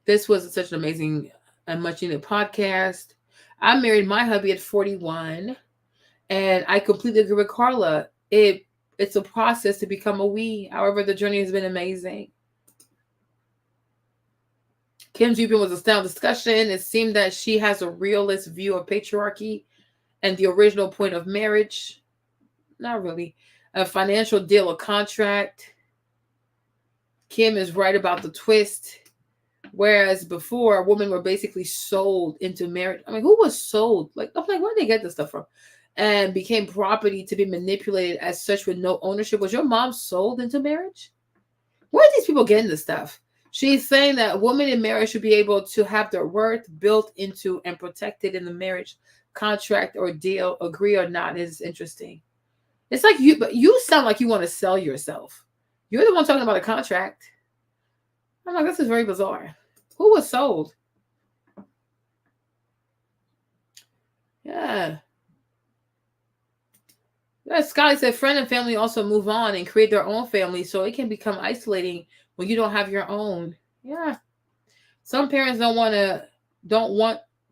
This was such an amazing and much needed podcast. I married my hubby at 41, and I completely agree with Carla. It's a process to become a we. However, the journey has been amazing. Kim's viewpoint was a sound discussion. It seemed that she has a realist view of patriarchy and the original point of marriage. Not really. A financial deal, a contract. Kim is right about the twist. Whereas before, women were basically sold into marriage. I mean, who was sold? Like, I'm like, where did they get this stuff from? And became property to be manipulated as such with no ownership. Was your mom sold into marriage? Where are these people getting this stuff? She's saying that women in marriage should be able to have their worth built into and protected in the marriage contract or deal, agree or not. Is interesting. It's like but you sound like you want to sell yourself. You're the one talking about a contract. I'm like, this is very bizarre. Who was sold? Yeah. Scotty said friend and family also move on and create their own family, so it can become isolating when you don't have your own. Yeah. Some parents don't want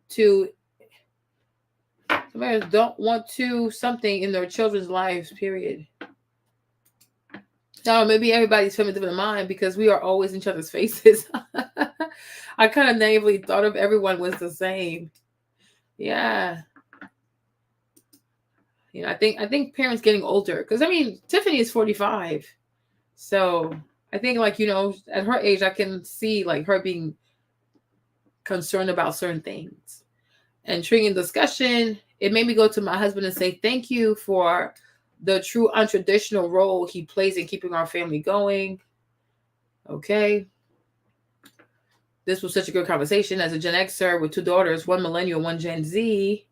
to something in their children's lives, period. No, maybe everybody's family different than mine because we are always in each other's faces. I kind of naively thought of everyone was the same. Yeah. You know, I think parents getting older, because I mean, Tiffany is 45. So I think, like, you know, at her age, I can see like her being concerned about certain things. And triggering discussion, it made me go to my husband and say, thank you for the true untraditional role he plays in keeping our family going. Okay. This was such a good conversation. As a Gen Xer with 2 daughters, 1 millennial, 1 Gen Z,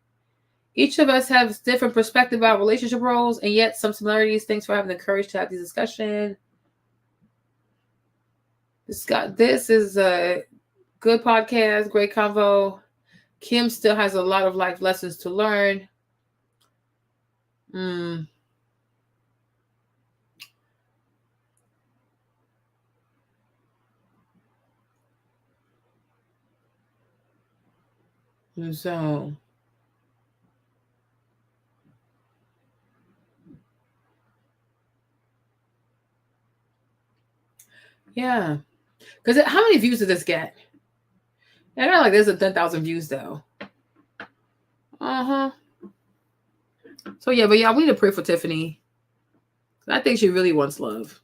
each of us has different perspective about relationship roles and yet some similarities. Thanks for having the courage to have these discussions. This is Good podcast, great convo. Kim still has a lot of life lessons to learn. So, yeah. Because how many views did this get? I got like there's a 10,000 views though. So yeah, but yeah, we need to pray for Tiffany. I think she really wants love.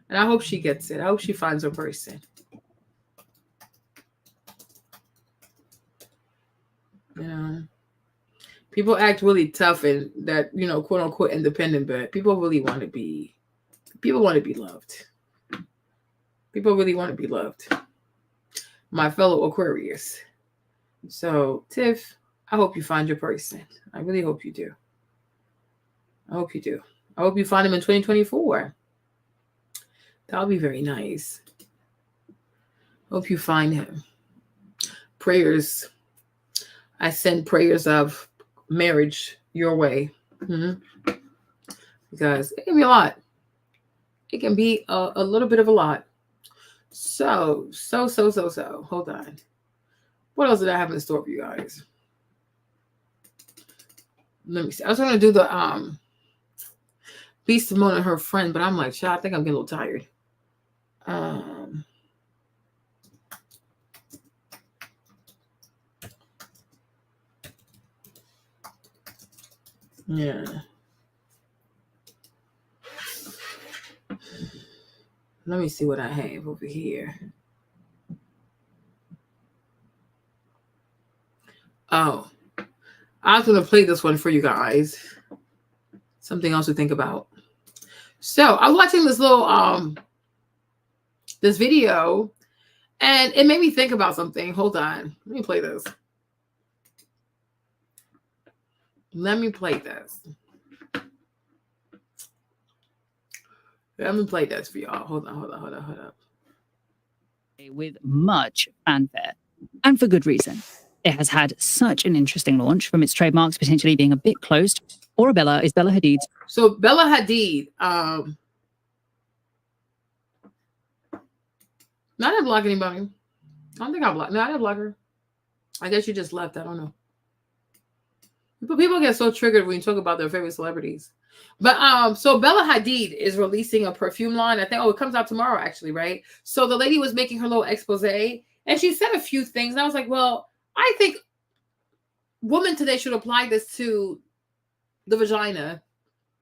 And I hope she gets it. I hope she finds her person. You know, people act really tough and that, you know, quote unquote independent, but people really want to be loved. People really want to be loved. My fellow Aquarius. So, Tiff, I hope you find your person. I really hope you do. I hope you do. I hope you find him in 2024. That'll be very nice. Hope you find him. Prayers. I send prayers of marriage your way. Because it can be a lot. It can be a little bit of a lot. So. Hold on. What else did I have in store for you guys? Let me see. I was going to do the be Simone and her friend, but I'm like, I think I'm getting a little tired. Yeah. Let me see what I have over here. Oh, I was going to play this one for you guys. Something else to think about. So I was watching this little this video, and it made me think about something. Hold on, let me play this. Let me play this for y'all. Hold on. With much fanfare, and for good reason. It has had such an interesting launch, from its trademarks potentially being a bit closed. Arabella is Bella Hadid's. So Bella Hadid, I didn't block anybody. I don't think I blocked. No, I didn't block her. I guess you just left. I don't know. But people get so triggered when you talk about their favorite celebrities. But so Bella Hadid is releasing a perfume line. I think it comes out tomorrow, actually, right? So the lady was making her little expose, and she said a few things. And I was like, well, I think women today should apply this to the vagina.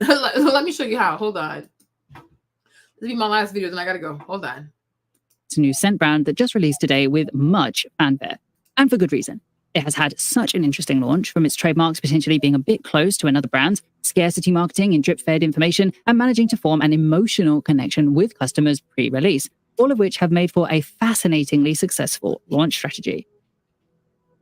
Let me show you how. Hold on. This will be my last video, then I gotta go. Hold on. It's a new scent brand that just released today with much fanfare, and for good reason. It has had such an interesting launch, from its trademarks potentially being a bit close to another brand, scarcity marketing and drip-fed information, and managing to form an emotional connection with customers pre-release, all of which have made for a fascinatingly successful launch strategy.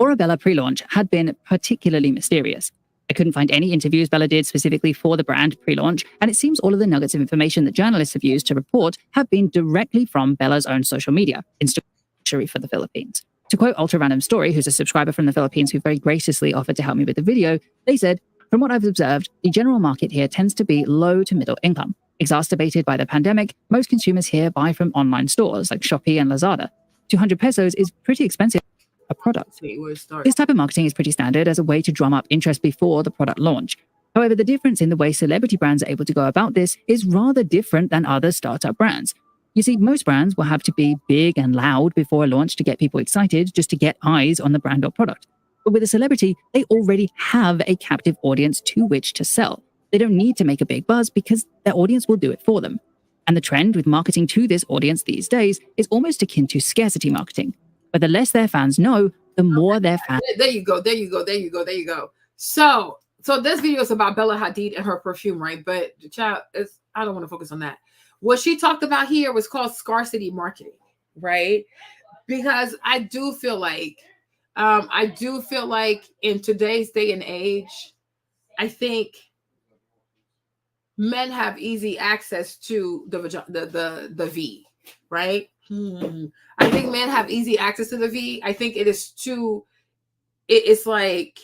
Arabella pre-launch had been particularly mysterious. I couldn't find any interviews Bella did specifically for the brand pre-launch, and it seems all of the nuggets of information that journalists have used to report have been directly from Bella's own social media, Instagram for the Philippines. To quote Ultra Random Story, who's a subscriber from the Philippines who very graciously offered to help me with the video, they said, "From what I've observed, the general market here tends to be low to middle income. Exacerbated by the pandemic, most consumers here buy from online stores like Shopee and Lazada. 200 pesos is pretty expensive for a product." This type of marketing is pretty standard as a way to drum up interest before the product launch. However, the difference in the way celebrity brands are able to go about this is rather different than other startup brands. You see, most brands will have to be big and loud before a launch to get people excited, just to get eyes on the brand or product. But with a celebrity, they already have a captive audience to which to sell. They don't need to make a big buzz because their audience will do it for them. And the trend with marketing to this audience these days is almost akin to scarcity marketing. But the less their fans know, the more their fans... There you go. So this video is about Bella Hadid and her perfume, right? But child, I don't want to focus on that. What she talked about here was called scarcity marketing, right? Because I do feel like in today's day and age, I think men have easy access to the V, right? I think men have easy access to the V. I think it is too. It's like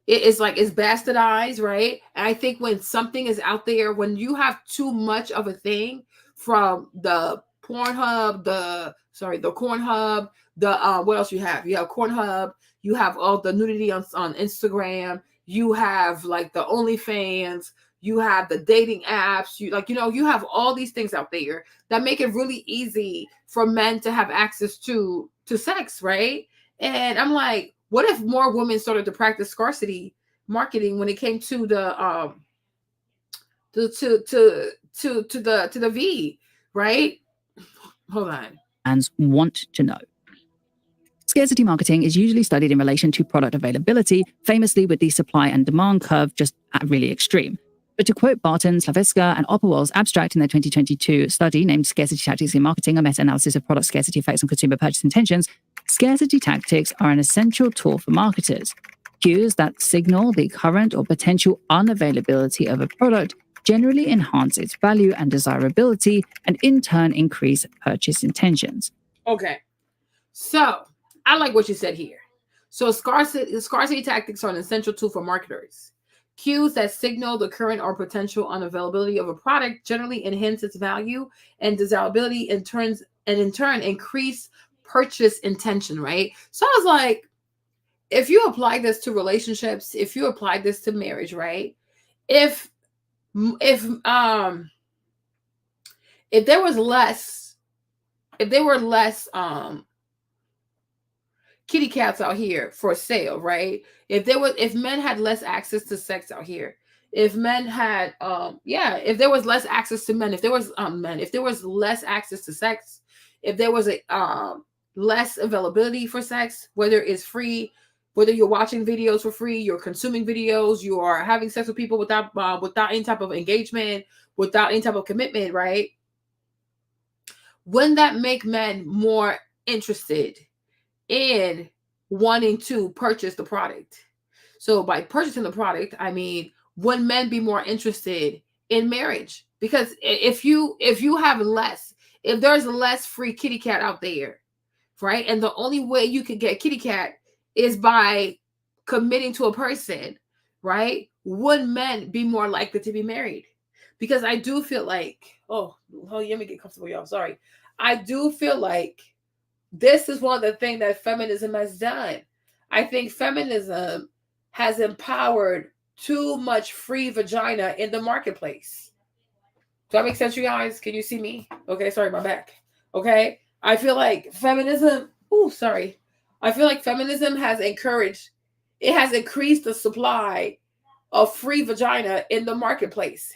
it's bastardized, right? And I think when something is out there, when you have too much of a thing from the Pornhub, the Cornhub, the what else you have? You have Cornhub, you have all the nudity on Instagram, you have like the OnlyFans, you have the dating apps, you have all these things out there that make it really easy for men to have access to sex, right? And I'm like, what if more women started to practice scarcity marketing when it came to the to the V, right? Hold on. And want to know. Scarcity marketing is usually studied in relation to product availability, famously with the supply and demand curve just at really extreme. But to quote Barton, Slaviska, and Opperwell's abstract in their 2022 study named Scarcity Tactics in Marketing, a meta-analysis of product scarcity effects on consumer purchase intentions, scarcity tactics are an essential tool for marketers. Cues that signal the current or potential unavailability of a product generally enhance its value and desirability, and in turn increase purchase intentions. Okay. So, I like what you said here. So, scarcity tactics are an essential tool for marketers. Cues that signal the current or potential unavailability of a product generally enhance its value and desirability, in turn increase purchase intention, right? So I was like, if you apply this to relationships, if you apply this to marriage, right? If there were less kitty cats out here for sale, right? If men had less access to sex out here, if men had if there was less access to men, if there was less access to sex, if there was a less availability for sex, whether it's free, whether you're watching videos for free, you're consuming videos, you are having sex with people without any type of engagement, without any type of commitment, right? Wouldn't that make men more interested in wanting to purchase the product? So by purchasing the product, I mean, would men be more interested in marriage? Because if there's less free kitty cat out there, right? And the only way you can get kitty cat is by committing to a person, right? Would men be more likely to be married? Because I do feel like, let me get comfortable, y'all. Sorry. I do feel like this is one of the things that feminism has done. I think feminism has empowered too much free vagina in the marketplace. Does that make sense, you guys? Can you see me? Okay, sorry, my back. Okay. I feel like feminism has increased the supply of free vagina in the marketplace.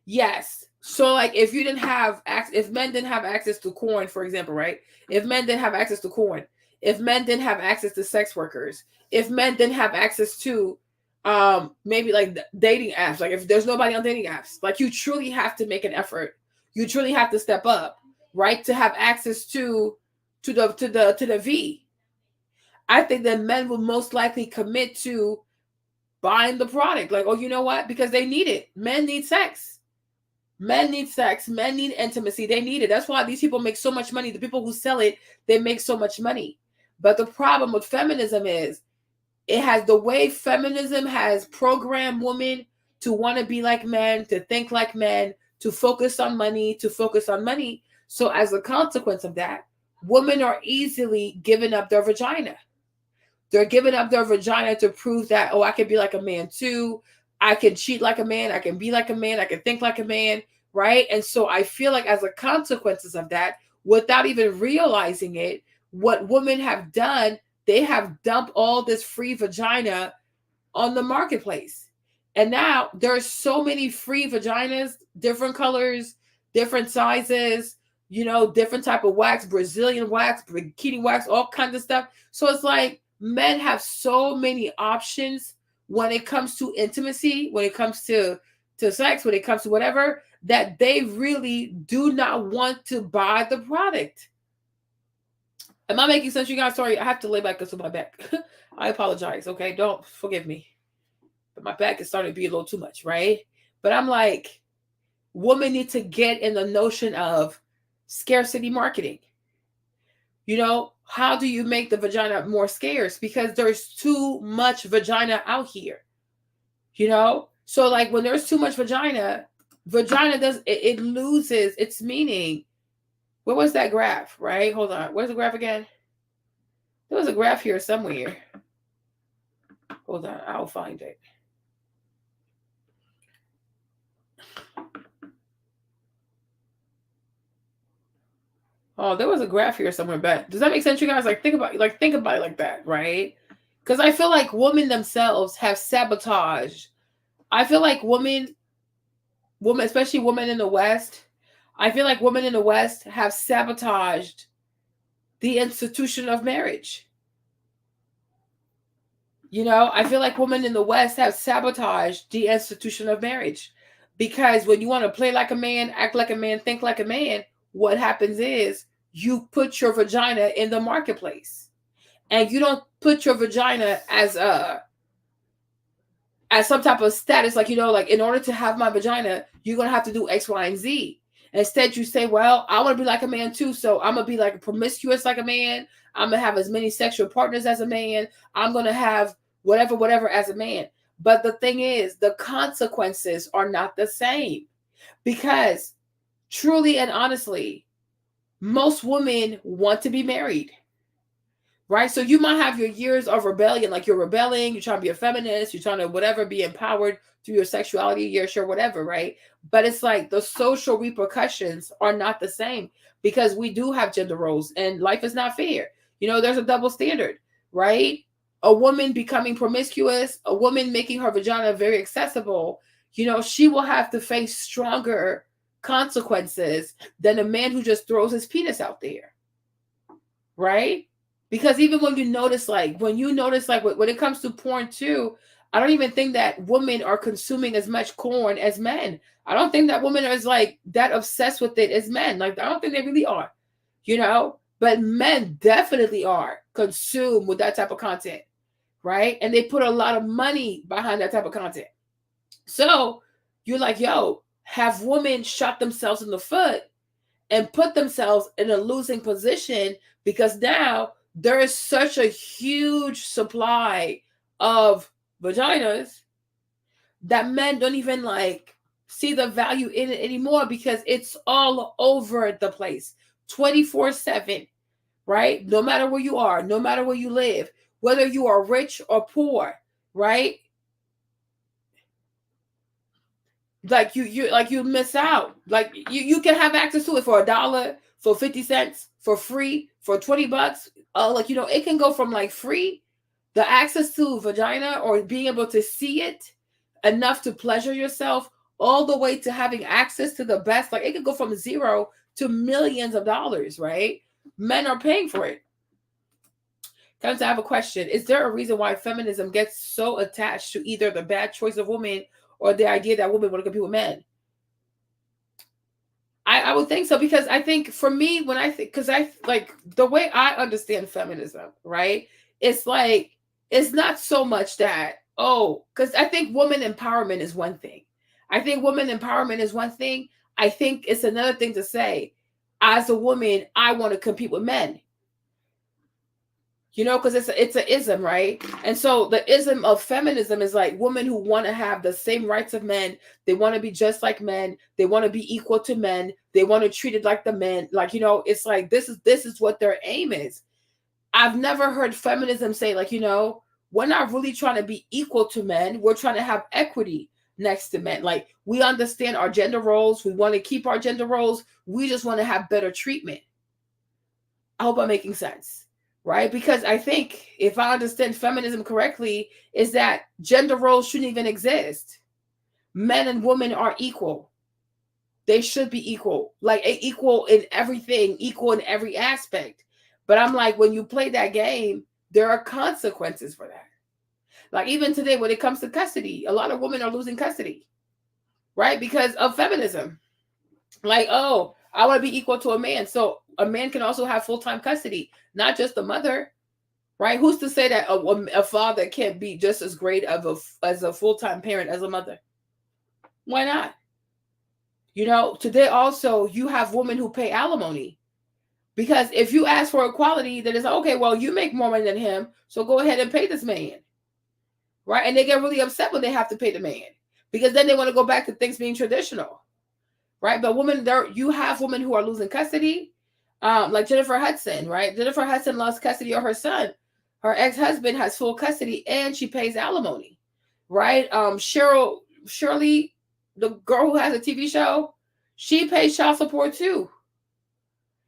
Yes. So like if men didn't have access to corn, for example, right? If men didn't have access to corn, if men didn't have access to sex workers, if men didn't have access to maybe like dating apps, like if there's nobody on dating apps, like you truly have to make an effort. You truly have to step up, right? To have access to the V. I think that men will most likely commit to buying the product. Like, oh, you know what? Because they need it. Men need sex. Men need sex. Men need intimacy. They need it. That's why these people make so much money. The people who sell it, they make so much money. But the problem with feminism is the way feminism has programmed women to want to be like men, to think like men, to focus on money, So as a consequence of that, women are easily giving up their vagina. They're giving up their vagina to prove that, I can be like a man too. I can cheat like a man. I can be like a man. I can think like a man, right? And so I feel like as a consequences of that, without even realizing it, what women have done, they have dumped all this free vagina on the marketplace. And now there's so many free vaginas, different colors, different sizes, different type of wax, Brazilian wax, bikini wax, all kinds of stuff. So it's like men have so many options when it comes to intimacy, when it comes to sex, when it comes to whatever, that they really do not want to buy the product. Am I making sense, you guys? Sorry, I have to lay back because of my back. I apologize, okay? Don't forgive me. But my back is starting to be a little too much, right? But I'm like, women need to get in the notion of scarcity marketing. How do you make the vagina more scarce? Because there's too much vagina out here. So like when there's too much vagina does it loses its meaning. What was that graph, right? Hold on. Where's the graph again? There was a graph here somewhere. Hold on, I'll find it. Oh, there was a graph here somewhere, but does that make sense, you guys? Think about it like that, right? Because I feel like women themselves have sabotaged. I feel like women, especially women in the West, I feel like women in the West have sabotaged the institution of marriage. I feel like women in the West have sabotaged the institution of marriage, because when you want to play like a man, act like a man, think like a man, what happens is you put your vagina in the marketplace, and you don't put your vagina as some type of status, like in order to have my vagina, you're going to have to do X, Y, and Z. Instead, you say, well, I want to be like a man too, so I'm going to be like promiscuous like a man. I'm going to have as many sexual partners as a man. I'm going to have whatever as a man. But the thing is, the consequences are not the same, because truly and honestly, most women want to be married, right? So you might have your years of rebellion, like you're rebelling, you're trying to be a feminist, you're trying to be empowered through your sexuality, yeah, sure, whatever, right? But it's like the social repercussions are not the same, because we do have gender roles and life is not fair. There's a double standard, right? A woman becoming promiscuous, a woman making her vagina very accessible, she will have to face stronger consequences than a man who just throws his penis out there, right? Because even when you notice when it comes to porn too, I don't even think that women are consuming as much porn as men. I don't think that women are that obsessed with it as men. I don't think they really are, but men definitely are consumed with that type of content, right? And they put a lot of money behind that type of content. So you're like, yo, have women shot themselves in the foot and put themselves in a losing position, because now there is such a huge supply of vaginas that men don't even see the value in it anymore, because it's all over the place 24/7, right? No matter where you are, no matter where you live, whether you are rich or poor, right? You miss out. You can have access to it for $1, for 50 cents, for free, for $20. It can go from free, the access to vagina or being able to see it enough to pleasure yourself, all the way to having access to the best. It could go from zero to millions of dollars, right? Men are paying for it. Comes, I have a question. Is there a reason why feminism gets so attached to either the bad choice of women or the idea that women want to compete with men? I would think so, because I think for me, when I think, because I the way I understand feminism, right? It's it's not so much that, because I think woman empowerment is one thing. I think it's another thing to say, as a woman, I want to compete with men. Because it's an ism, right? And so the ism of feminism is women who want to have the same rights of men. They want to be just like men. They want to be equal to men. They want to treat it like the men. It's this is what their aim is. I've never heard feminism say we're not really trying to be equal to men. We're trying to have equity next to men. We understand our gender roles. We want to keep our gender roles. We just want to have better treatment. I hope I'm making sense. Right? Because I think, if I understand feminism correctly, is that gender roles shouldn't even exist. Men and women are equal. They should be equal. Equal in everything, equal in every aspect. But I'm when you play that game, there are consequences for that. Even today, when it comes to custody, a lot of women are losing custody, right? Because of feminism. I want to be equal to a man. So a man can also have full-time custody, not just the mother, right? Who's to say that a father can't be just as great as a full-time parent as a mother? Why not? You know, today also you have women who pay alimony. Because if you ask for equality, then it's like, okay, well, you make more money than him, so go ahead and pay this man. Right? And they get really upset when they have to pay the man. Because then they want to go back to things being traditional. Right? But you have women who are losing custody. Like Jennifer Hudson, right? Jennifer Hudson lost custody of her son. Her ex-husband has full custody and she pays alimony. Right? Shirley, the girl who has a TV show, she pays child support too.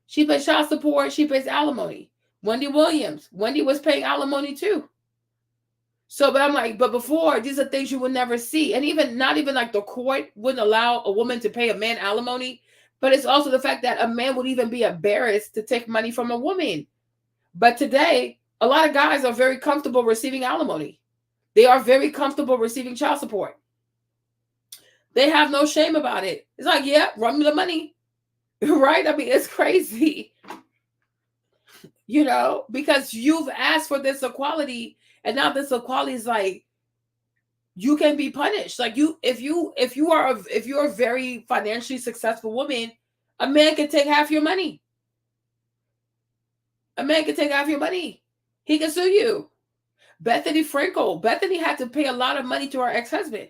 She pays child support, she pays alimony. Wendy Williams, Wendy was paying alimony too. So, but I'm like, but before, these are things you would never see. And even, not even like the court wouldn't allow a woman to pay a man alimony, but it's also the fact that a man would even be embarrassed to take money from a woman. But today, a lot of guys are very comfortable receiving alimony. They are very comfortable receiving child support. They have no shame about it. It's like, yeah, run me the money. Right? I mean, it's crazy. You know, because you've asked for this equality, and now this equality is like, you can be punished. Like if you're a very financially successful woman, a man can take half your money. A man can take half your money. He can sue you. Bethany Frankel. Bethany had to pay a lot of money to her ex-husband.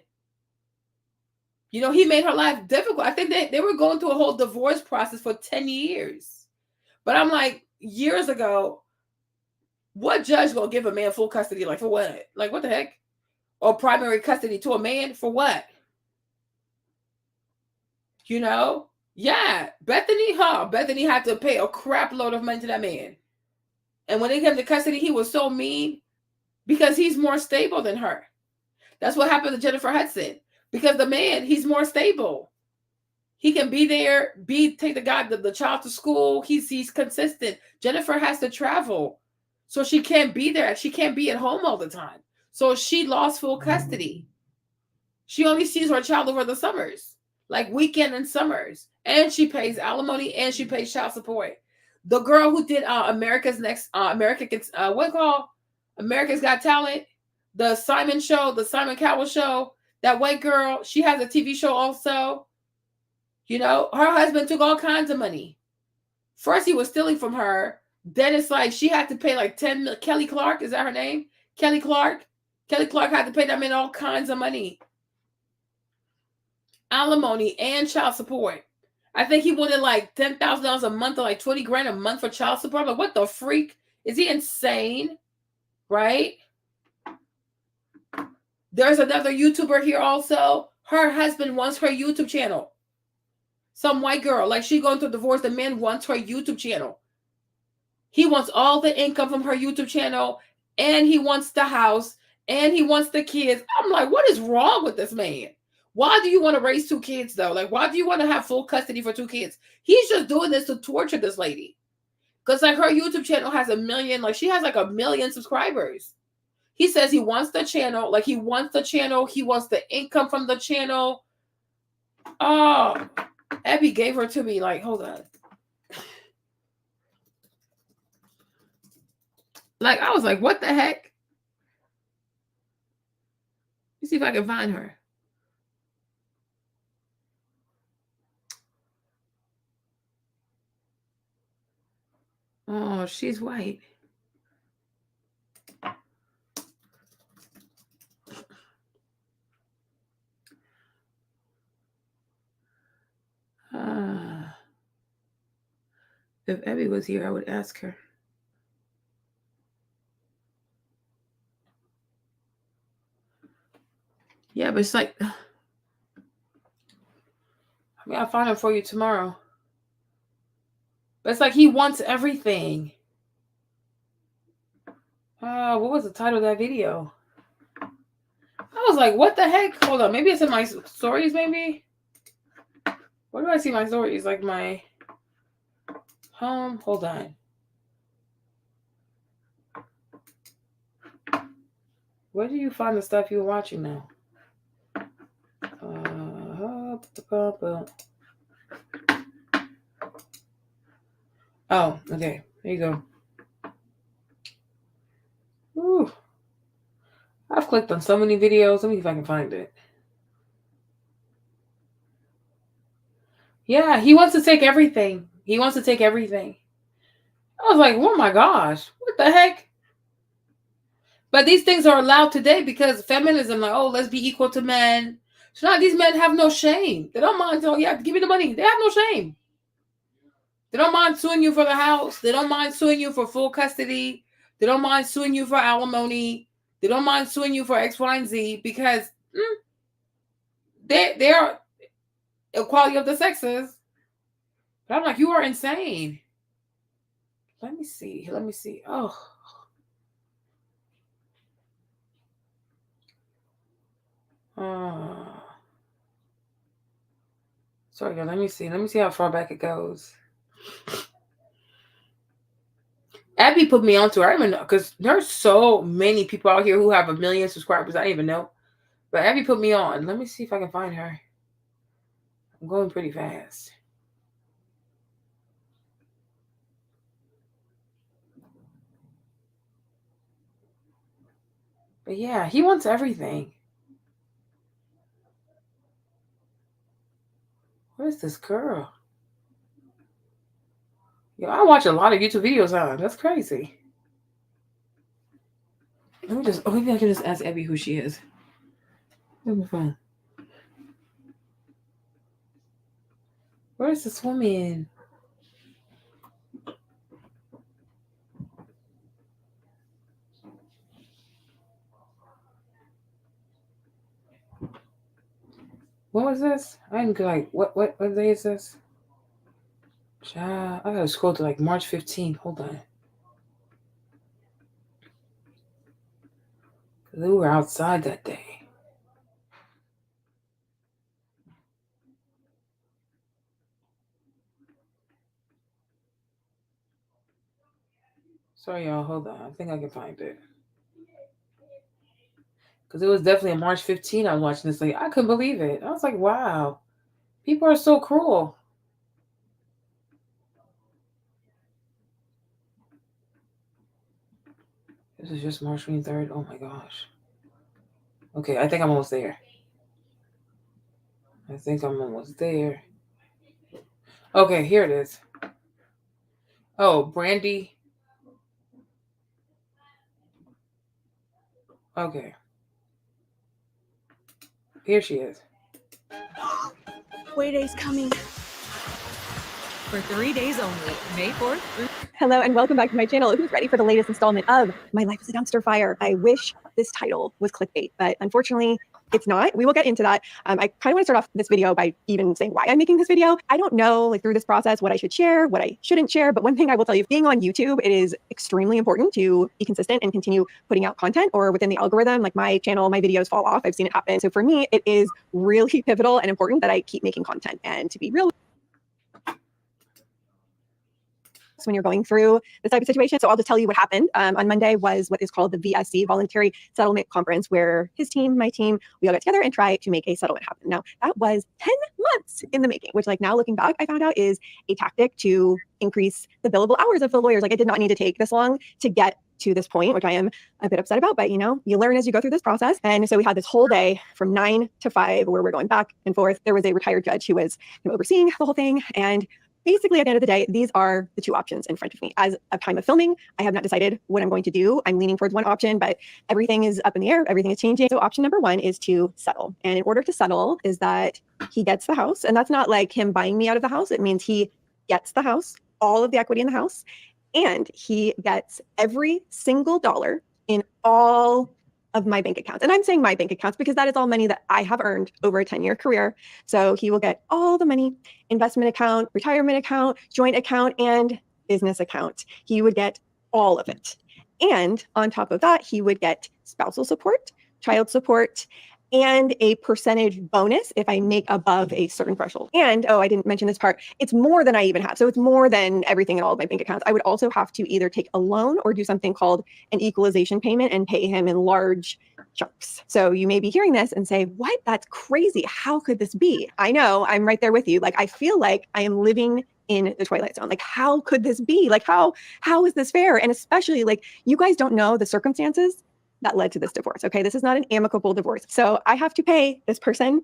You know, he made her life difficult. I think they were going through a whole divorce process for 10 years. But I'm like, years ago, what judge gonna give a man full custody? Like, for what? Like, what the heck? Or primary custody to a man for what? You know? Yeah. Bethany had to pay a crap load of money to that man. And when it came to custody, he was so mean because he's more stable than her. That's what happened to Jennifer Hudson. Because the man, he's more stable. He can be there, take the child to school. He's consistent. Jennifer has to travel. So she can't be there. She can't be at home all the time. So she lost full custody. She only sees her child over the summers, like weekend and summers. And she pays alimony and she pays child support. The girl who did America's Got Talent, the Simon Cowell show, that white girl, she has a TV show also. You know, her husband took all kinds of money. First, he was stealing from her. Then it's like she had to pay like 10 million. Kelly Clark, is that her name? Kelly Clark. Kelly Clark had to pay that man all kinds of money. Alimony and child support. I think he wanted like $10,000 a month or like 20 grand a month for child support. I'm like, what the freak? Is he insane? Right? There's another YouTuber here also. Her husband wants her YouTube channel. Some white girl, like she going through a divorce. The man wants her YouTube channel. He wants all the income from her YouTube channel, and he wants the house, and he wants the kids. I'm like, what is wrong with this man? Why do you want to raise 2 kids though? Like, why do you want to have full custody for 2 kids? He's just doing this to torture this lady. Because like her YouTube channel has 1 million, like she has like 1 million subscribers. He says he wants the channel, like he wants the channel, he wants the income from the channel. Oh, Abby gave her to me, like, hold on. Like, I was like, what the heck? Let me see if I can find her. Oh, she's white. If Abby was here, I would ask her. Yeah, but it's like, I mean, I'll find her for you tomorrow. But it's like he wants everything. What was the title of that video? I was like, what the heck? Hold on. Maybe it's in my stories, maybe? Where do I see my stories? Like my home? Hold on. Where do you find the stuff you're watching now? Oh, okay. There you go. Ooh. I've clicked on so many videos. Let me see if I can find it. Yeah, he wants to take everything. He wants to take everything. I was like, oh my gosh, what the heck? But these things are allowed today because feminism, like, oh, let's be equal to men. So now these men have no shame. They don't mind. Oh, yeah, give me the money. They have no shame. They don't mind suing you for the house. They don't mind suing you for full custody. They don't mind suing you for alimony. They don't mind suing you for X, Y, and Z because they're equality of the sexes. But I'm like, you are insane. Let me see. Let me see. Oh. Sorry, let me see. Let me see how far back it goes. Abby put me onto it. I don't even know because there's so many people out here who have 1 million subscribers. I didn't even know. But Abby put me on. Let me see if I can find her. I'm going pretty fast. But yeah, he wants everything. What is this girl? Yo, I watch a lot of YouTube videos on. That's crazy. Let me just, maybe I can just ask Abby who she is. That'd be fun. Where's this woman? What was this? I didn't like what day is this? Child, I gotta scroll to like March 15th. Hold on. Cause we were outside that day. Sorry, y'all. Hold on. I think I can find it. Because it was definitely on March 15th. I was watching this. Like, I couldn't believe it. I was like, wow. People are so cruel. This is just March 23rd. Oh my gosh. Okay, I think I'm almost there. I think I'm almost there. Okay, here it is. Oh, Brandy. Okay. Here she is. Wayday's coming. For 3 days only, May 4th through... Hello and welcome back to my channel. Who's ready for the latest installment of My Life is a Dumpster Fire? I wish this title was clickbait, but unfortunately it's not. We will get into that. I kind of want to start off this video by even saying why I'm making this video. I don't know, like through this process, what I should share, what I shouldn't share. But one thing I will tell you, being on YouTube, it is extremely important to be consistent and continue putting out content, or within the algorithm, like my channel, my videos fall off. I've seen it happen. So for me, it is really pivotal and important that I keep making content. And to be real, when you're going through this type of situation. So I'll just tell you what happened. On Monday was what is called the VSC, Voluntary Settlement Conference, where his team, my team, we all got together and tried to make a settlement happen. Now, that was 10 months in the making, which like now looking back, I found out is a tactic to increase the billable hours of the lawyers. Like it did not need to take this long to get to this point, which I am a bit upset about, but you know, you learn as you go through this process. And so we had this whole day from 9 to 5 where we're going back and forth. There was a retired judge who was overseeing the whole thing. And basically, at the end of the day, these are the two options in front of me. As of time of filming, I have not decided what I'm going to do. I'm leaning towards one option, but everything is up in the air. Everything is changing. So option number one is to settle. And in order to settle is that he gets the house. And that's not like him buying me out of the house. It means he gets the house, all of the equity in the house, and he gets every single dollar in all of my bank accounts. And I'm saying my bank accounts because that is all money that I have earned over a 10-year career. So he will get all the money, investment account, retirement account, joint account, and business account. He would get all of it. And on top of that, he would get spousal support, child support, and a percentage bonus if I make above a certain threshold. And, oh, I didn't mention this part. It's more than I even have. So it's more than everything in all of my bank accounts. I would also have to either take a loan or do something called an equalization payment and pay him in large chunks. So you may be hearing this and say, what? That's crazy. How could this be? I know, I'm right there with you. Like, I feel like I am living in the Twilight Zone. Like, how could this be? Like, how is this fair? And especially, like, you guys don't know the circumstances that led to this divorce. Okay, this is not an amicable divorce. So I have to pay this person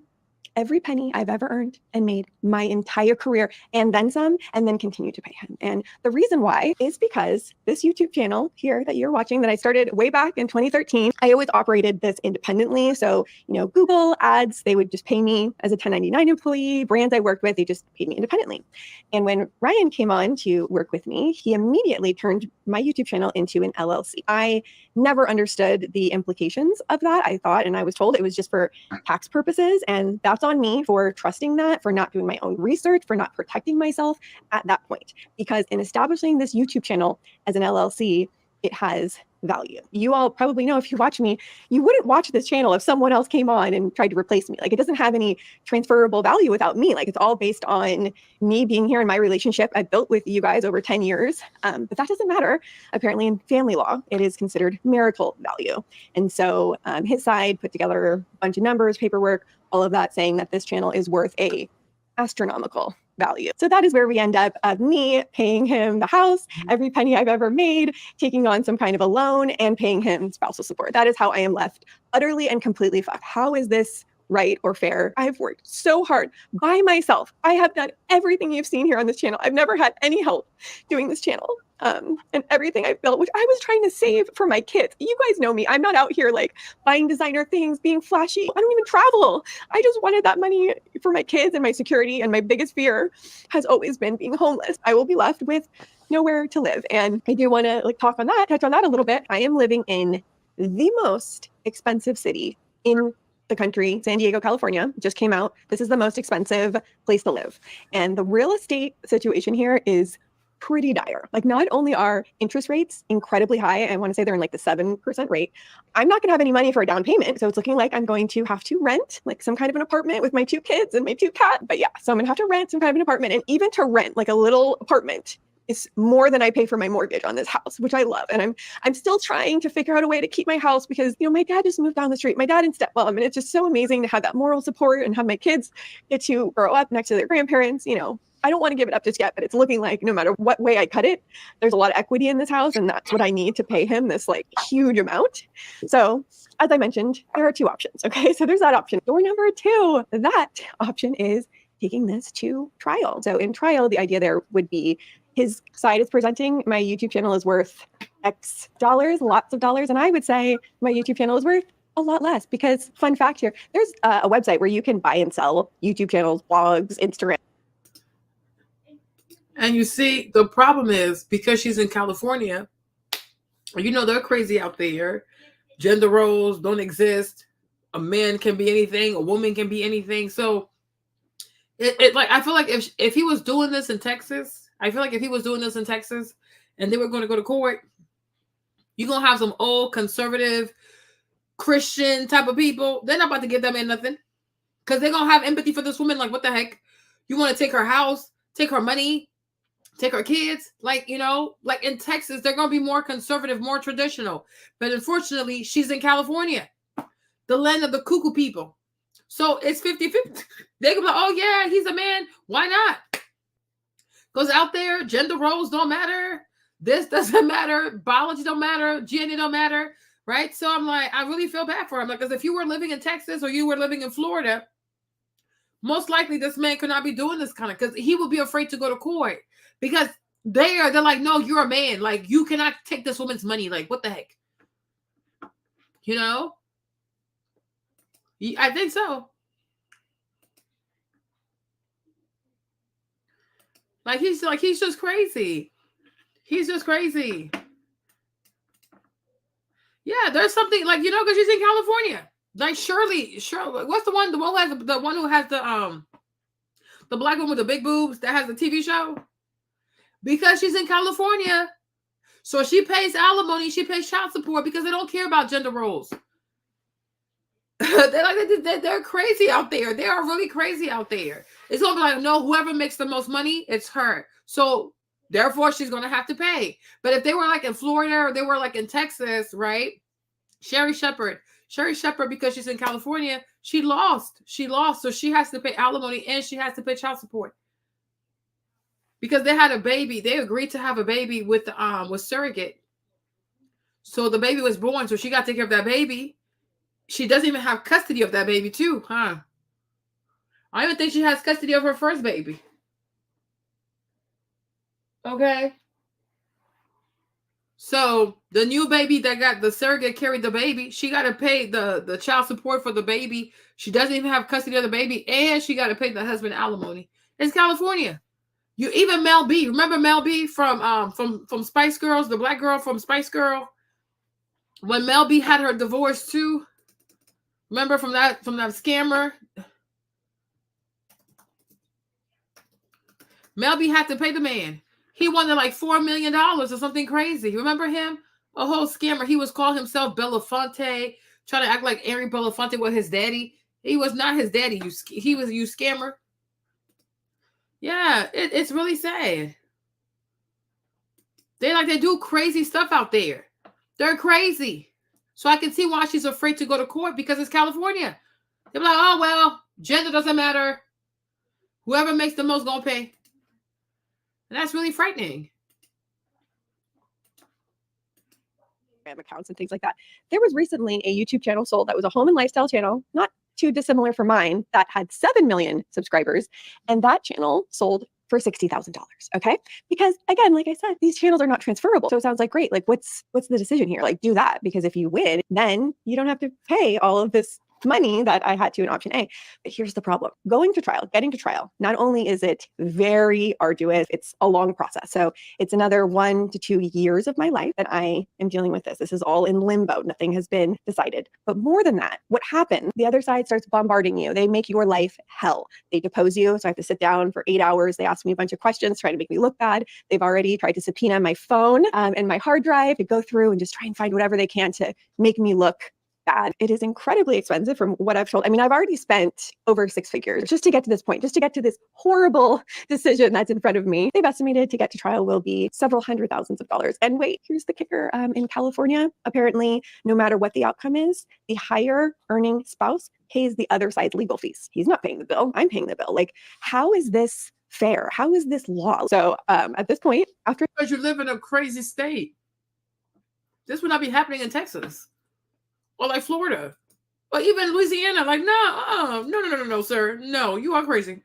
every penny I've ever earned and made my entire career and then some, and then continue to pay him. And the reason why is because this YouTube channel here that you're watching that I started way back in 2013, I always operated this independently. So, Google ads, they would just pay me as a 1099 employee. Brands I worked with, they just paid me independently. And when Ryan came on to work with me, he immediately turned my YouTube channel into an LLC. I never understood the implications of that. I thought, and I was told it was just for tax purposes. And that's on me for trusting that, for not doing my own research, for not protecting myself at that point. Because in establishing this YouTube channel as an LLC, it has value. You all probably know, if you watch me, you wouldn't watch this channel if someone else came on and tried to replace me. Like, it doesn't have any transferable value without me. Like, it's all based on me being here in my relationship I built with you guys over 10 years. But that doesn't matter. Apparently in family law, it is considered marital value. And so his side put together a bunch of numbers, paperwork, all of that, saying that this channel is worth a astronomical value. So that is where we end up, of me paying him the house, every penny I've ever made, taking on some kind of a loan, and paying him spousal support. That is how I am left utterly and completely fucked. How is this right or fair? I've worked so hard by myself. I have done everything you've seen here on this channel. I've never had any help doing this channel. And everything I've built, which I was trying to save for my kids. You guys know me. I'm not out here like buying designer things, being flashy. I don't even travel. I just wanted that money for my kids and my security. And my biggest fear has always been being homeless. I will be left with nowhere to live. And I do want to touch on that a little bit. I am living in the most expensive city in the country, San Diego, California. Just came out. This is the most expensive place to live. And the real estate situation here is pretty dire. Like, not only are interest rates incredibly high, I want to say they're in like the 7% rate, I'm not going to have any money for a down payment. So it's looking like I'm going to have to rent like some kind of an apartment with my 2 kids and my 2 cats. But yeah, so I'm going to have to rent some kind of an apartment. And even to rent like a little apartment is more than I pay for my mortgage on this house, which I love. And I'm still trying to figure out a way to keep my house because, my dad just moved down the street, my dad and stepmom. And it's just so amazing to have that moral support and have my kids get to grow up next to their grandparents. I don't want to give it up just yet, but it's looking like no matter what way I cut it, there's a lot of equity in this house. And that's what I need to pay him, this like huge amount. So as I mentioned, there are 2 options. Okay. So there's that option. Door number 2, that option is taking this to trial. So in trial, the idea there would be his side is presenting my YouTube channel is worth X dollars, lots of dollars. And I would say my YouTube channel is worth a lot less because, fun fact here, there's a website where you can buy and sell YouTube channels, blogs, Instagram. And you see, the problem is because she's in California, they're crazy out there. Gender roles don't exist. A man can be anything. A woman can be anything. So I feel like if he was doing this in Texas, and they were going to go to court, you're going to have some old conservative Christian type of people. They're not about to give that man nothing because they're going to have empathy for this woman. Like, what the heck? You want to take her house, take her money, take our kids, like in Texas, they're going to be more conservative, more traditional. But unfortunately, she's in California, the land of the cuckoo people. So it's 50-50. They can be like, oh yeah, he's a man. Why not? Because out there, gender roles don't matter. This doesn't matter. Biology don't matter. DNA don't matter. Right? So I'm like, I really feel bad for him. Like, because if you were living in Texas or you were living in Florida, most likely this man could not be doing this kind of, because he would be afraid to go to court. Because they're like, no, you're a man. Like, you cannot take this woman's money. Like, what the heck? I think so. He's just crazy. He's just crazy. Yeah, there's something because she's in California. Like Shirley, what's the one who has the black one with the big boobs that has the TV show? Because she's in California. So she pays alimony, she pays child support because they don't care about gender roles. They're crazy out there. They are really crazy out there. It's gonna be like, no, whoever makes the most money, it's her. So therefore she's gonna have to pay. But if they were like in Florida or they were like in Texas, right? Sherry Shepherd, because she's in California, she lost. So she has to pay alimony and she has to pay child support. Because they had a baby. They agreed to have a baby with surrogate. So the baby was born. So she got to take care of that baby. She doesn't even have custody of that baby too, huh? I even think she has custody of her first baby. Okay. So the new baby that got the surrogate carried the baby, she got to pay the child support for the baby. She doesn't even have custody of the baby, and she got to pay the husband alimony. It's California. You even Mel B. Remember Mel B from Spice Girls, the black girl from Spice Girl? When Mel B had her divorce too. Remember from that scammer? Mel B had to pay the man. He wanted like $4 million or something crazy. Remember him? A whole scammer. He was calling himself Belafonte, trying to act like Aaron Belafonte was his daddy. He was not his daddy. He was you scammer. Yeah, it's really sad. They do crazy stuff out there. They're crazy. So I can see why she's afraid to go to court, because it's California. They're like, oh, well, gender doesn't matter. Whoever makes the most gonna pay. And that's really frightening. Accounts and things like that. There was recently a YouTube channel sold that was a home and lifestyle channel, not too dissimilar from mine, that had 7 million subscribers. And that channel sold for $60,000. Okay. Because again, like I said, these channels are not transferable. So it sounds like, great. Like what's the decision here? Like do that, because if you win, then you don't have to pay all of this money that I had to in option A. But here's the problem. Getting to trial, not only is it very arduous, it's a long process. So it's another 1 to 2 years of my life that I am dealing with this. This is all in limbo. Nothing has been decided. But more than that, what happens? The other side starts bombarding you. They make your life hell. They depose you. So I have to sit down for 8 hours. They ask me a bunch of questions, trying to make me look bad. They've already tried to subpoena my phone and my hard drive to go through and just try and find whatever they can to make me look bad. It is incredibly expensive from what I've told. I mean, I've already spent over 6 figures just to get to this point, just to get to this horrible decision that's in front of me. They've estimated to get to trial will be several hundred thousands of dollars. And wait, here's the kicker. In California, apparently, no matter what the outcome is, the higher earning spouse pays the other side's legal fees. He's not paying the bill. I'm paying the bill. Like, how is this fair? How is this law? So at this point, because you live in a crazy state, this would not be happening in Texas. Or like Florida, or even Louisiana. Like, no, sir. No, you are crazy.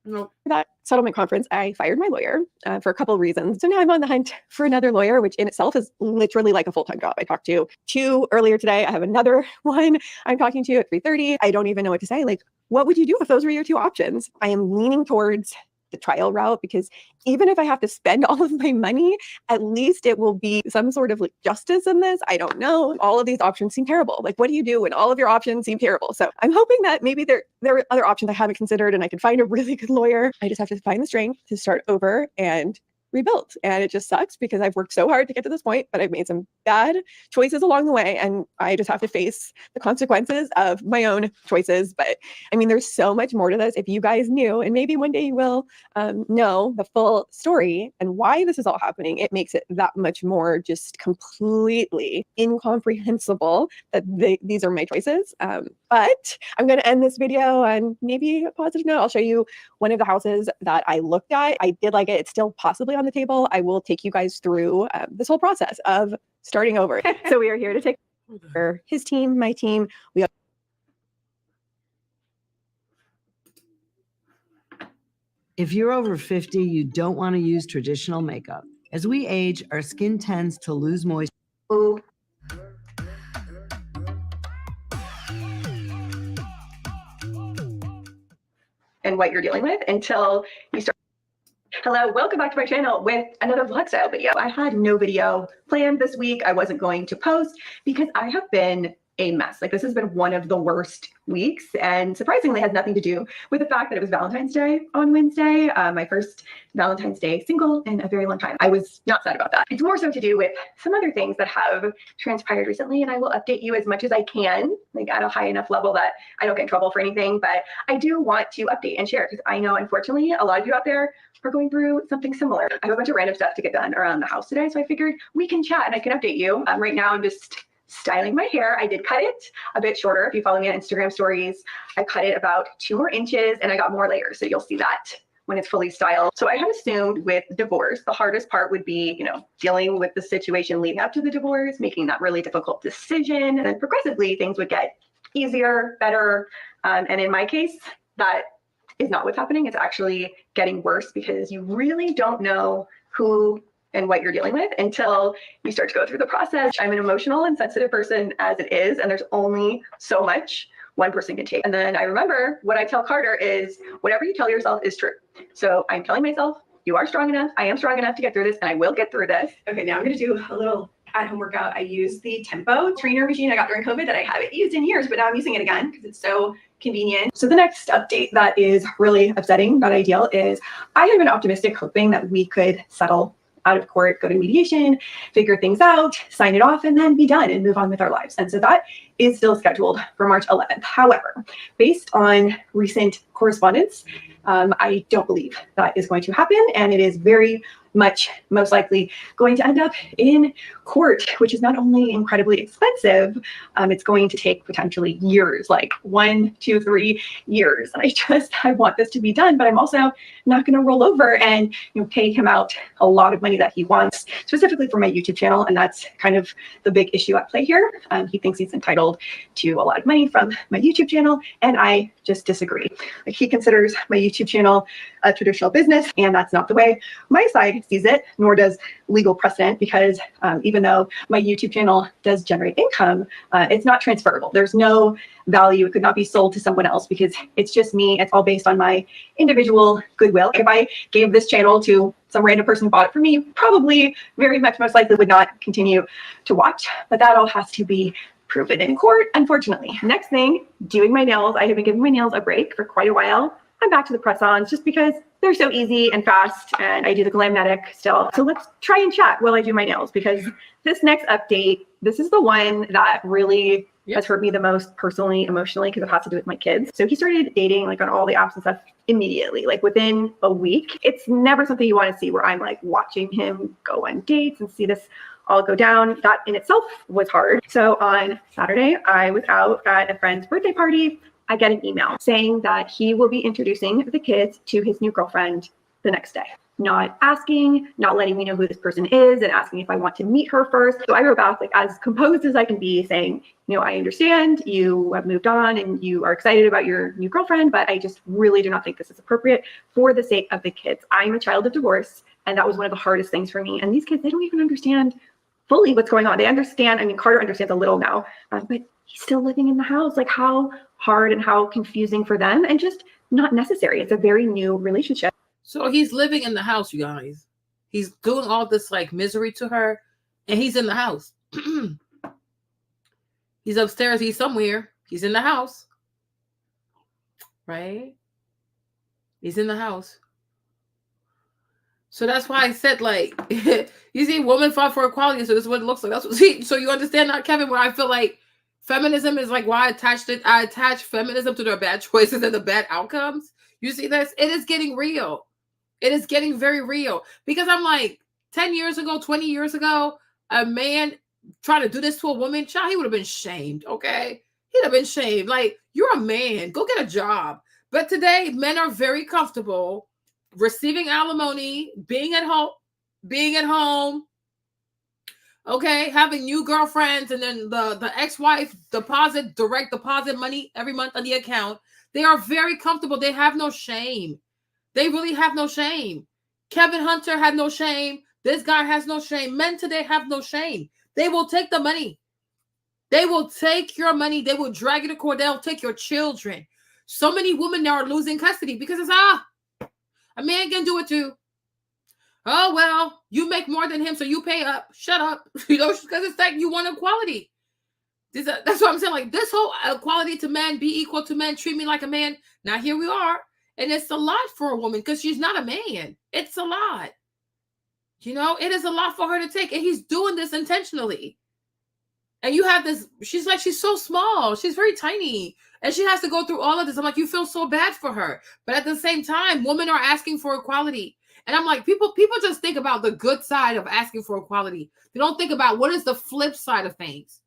No. For that settlement conference, I fired my lawyer for a couple of reasons. So now I'm on the hunt for another lawyer, which in itself is literally like a full-time job. I talked to 2 earlier today. I have another one I'm talking to at 3:30. I don't even know what to say. Like, what would you do if those were your 2 options? I am leaning towards the trial route, because even if I have to spend all of my money, at least it will be some sort of like justice in this. I don't know. All of these options seem terrible. Like, what do you do when all of your options seem terrible? So I'm hoping that maybe there are other options I haven't considered, and I can find a really good lawyer. I just have to find the strength to start over and rebuilt. And it just sucks because I've worked so hard to get to this point, but I've made some bad choices along the way. And I just have to face the consequences of my own choices. But I mean, there's so much more to this. If you guys knew, and maybe one day you will know the full story and why this is all happening, it makes it that much more just completely incomprehensible that these are my choices. But I'm going to end this video on maybe a positive note. I'll show you one of the houses that I looked at. I did like it. It's still possibly on the table. I will take you guys through this whole process of starting over. So we are here to take over his team, my team. If you're over 50, you don't want to use traditional makeup. As we age, our skin tends to lose moisture. And what you're dealing with until you start. Hello, welcome back to my channel with another vlog style video. I had no video planned this week. I wasn't going to post because I have been a mess. Like, this has been one of the worst weeks, and surprisingly has nothing to do with the fact that it was Valentine's Day on Wednesday, my first Valentine's Day single in a very long time. I was not sad about that. It's more so to do with some other things that have transpired recently, and I will update you as much as I can, like at a high enough level that I don't get in trouble for anything. But I do want to update and share because I know, unfortunately, a lot of you out there are going through something similar. I have a bunch of random stuff to get done around the house today, so I figured we can chat and I can update you. Right now, I'm just styling my hair. I did cut it a bit shorter. If you follow me on Instagram stories, I cut it about 2 more inches and I got more layers. So you'll see that when it's fully styled. So I had assumed with divorce, the hardest part would be, you know, dealing with the situation leading up to the divorce, making that really difficult decision. And then progressively things would get easier, better. And in my case, that is not what's happening. It's actually getting worse because you really don't know who and what you're dealing with until you start to go through the process. I'm an emotional and sensitive person as it is, and there's only so much one person can take. And then I remember what I tell Carter is whatever you tell yourself is true. So I'm telling myself, you are strong enough. I am strong enough to get through this, and I will get through this. Okay, now I'm going to do a little at-home workout. I use the Tempo trainer machine I got during COVID that I haven't used in years, but now I'm using it again because it's so convenient. So the next update that is really upsetting, not ideal, is I had been optimistic, hoping that we could settle out of court, go to mediation, figure things out, sign it off, and then be done and move on with our lives. And so that is still scheduled for March 11th. However, based on recent correspondence, I don't believe that is going to happen, and it is very much most likely going to end up in court, which is not only incredibly expensive, it's going to take potentially years, like 1, 2, 3 years. And I want this to be done, but I'm also not going to roll over and pay him out a lot of money that he wants, specifically for my YouTube channel. And that's kind of the big issue at play here. He thinks he's entitled to a lot of money from my YouTube channel, and I just disagree. Like, he considers my YouTube channel a traditional business, and that's not the way my side sees it, nor does legal precedent, because even though my YouTube channel does generate income, it's not transferable. There's no value. It could not be sold to someone else because it's just me. It's all based on my individual goodwill. If I gave this channel to some random person who bought it for me, probably very much most likely would not continue to watch, but that all has to be proven in court, unfortunately. Next thing, doing my nails. I have been giving my nails a break for quite a while. I'm back to the press-ons just because they're so easy and fast, and I do the Glamnetic still. So let's try and chat while I do my nails, because this next update, this is the one that really has hurt me the most personally, emotionally, because it has to do with my kids. So he started dating like on all the apps and stuff immediately, like within a week. It's never something you want to see, where I'm like watching him go on dates and see this all go down. That in itself was hard. So on Saturday, I was out at a friend's birthday party. I get an email saying that he will be introducing the kids to his new girlfriend the next day. Not asking, not letting me know who this person is, and asking if I want to meet her first. So I wrote back, like, as composed as I can be, saying, I understand you have moved on and you are excited about your new girlfriend, but I just really do not think this is appropriate for the sake of the kids. I'm a child of divorce, and that was one of the hardest things for me. And these kids, they don't even understand fully what's going on. They understand, Carter understands a little now, but he's still living in the house. Like, how hard and how confusing for them, and just not necessary. It's a very new relationship. So he's living in the house, you guys. He's doing all this like misery to her, and he's in the house. He's upstairs. He's somewhere. He's in the house. Right? He's in the house. So that's why I said, like, you see, women fought for equality. So this is what it looks like. That's what, see, so you understand that, Kevin, where I feel like feminism is like why I attach feminism to their bad choices and the bad outcomes. You see this? It is getting real. It is getting very real. Because I'm like, 10 years ago, 20 years ago, a man trying to do this to a woman, child, he would have been shamed, okay? He'd have been shamed. Like, you're a man. Go get a job. But today, men are very comfortable receiving alimony, being at home, okay, having new girlfriends, and then the ex-wife direct deposit money every month on the account. They are very comfortable. They have no shame. They really have no shame. Kevin Hunter had no shame. This guy has no shame. Men today have no shame. They will take the money. They will take your money. They will drag you to court. They'll take your children. So many women now are losing custody because it's, a man can do it too. Oh, well, you make more than him, so you pay up. Shut up. Because it's like you want equality. That's what I'm saying. Like, this whole equality to men, be equal to men, treat me like a man. Now, here we are. And it's a lot for a woman because she's not a man. It's a lot. It is a lot for her to take. And he's doing this intentionally. And you have this, she's so small. She's very tiny. And she has to go through all of this. I'm like, you feel so bad for her. But at the same time, women are asking for equality. And I'm like, people just think about the good side of asking for equality. They don't think about what is the flip side of things.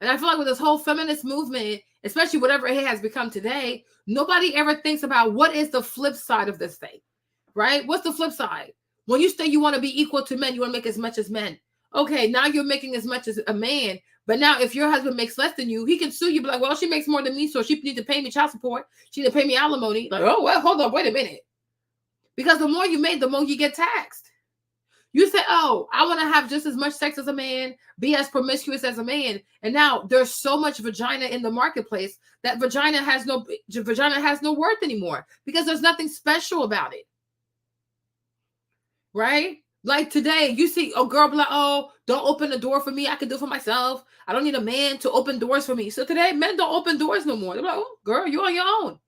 And I feel like with this whole feminist movement, especially whatever it has become today, nobody ever thinks about what is the flip side of this thing, right? What's the flip side? When you say you want to be equal to men, you want to make as much as men. Okay, now you're making as much as a man. But now if your husband makes less than you, he can sue you. Be like, well, she makes more than me, so she needs to pay me child support. She need to pay me alimony. Like, oh, well, hold on, wait a minute. Because the more you make, the more you get taxed. You say, oh, I want to have just as much sex as a man, be as promiscuous as a man. And now there's so much vagina in the marketplace that vagina has no worth anymore because there's nothing special about it. Right? Like today, you see a girl be like, oh, don't open the door for me. I can do it for myself. I don't need a man to open doors for me. So today, men don't open doors no more. They're like, oh, girl, you're on your own.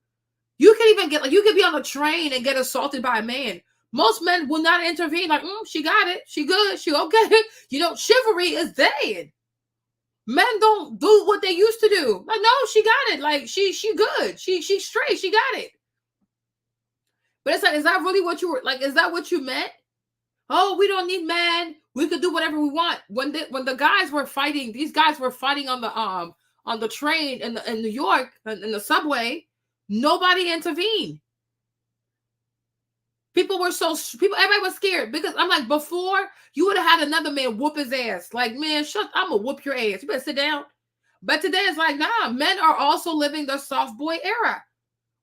You can even get, like, you could be on a train and get assaulted by a man. Most men will not intervene. Like, she got it. She good. She okay. You know, chivalry is dead. Men don't do what they used to do. Like, no, she got it. Like, she good. She straight. She got it. But it's like, is that really what you were, like, is that what you meant? Oh, we don't need men. We could do whatever we want. When the guys were fighting, these guys were fighting on the train in New York, in the subway, nobody intervened. Everybody was scared because I'm like, before you would have had another man whoop his ass. Like, man, I'm gonna whoop your ass. You better sit down. But today it's like, nah, men are also living the soft boy era.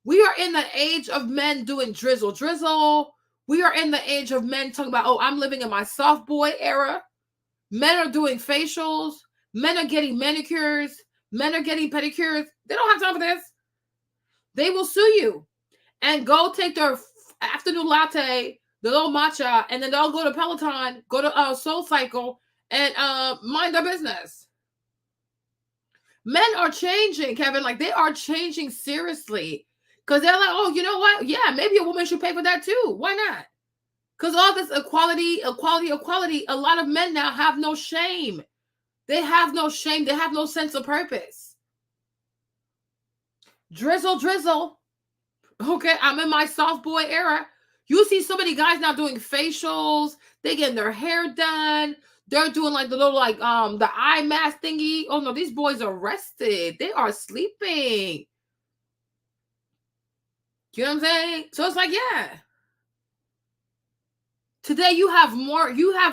We are in the age of men doing drizzle. We are in the age of men talking about, oh, I'm living in my soft boy era. Men are doing facials. Men are getting manicures. Men are getting pedicures. They don't have time for this. They will sue you and go take their afternoon latte, the little matcha, and then they'll go to Peloton, go to Soul Cycle, and mind their business. Men are changing, Kevin. Like, they are changing seriously. Because they're like, oh, you know what? Yeah, maybe a woman should pay for that too. Why not? Because all this equality, a lot of men now have no shame. They have no shame. They have no sense of purpose. Drizzle. Okay, I'm in my soft boy era. You see so many guys now doing facials. They getting their hair done. They're doing like the little the eye mask thingy. Oh no, these boys are rested. They are sleeping. You know what I'm saying? So it's like, yeah. Today you have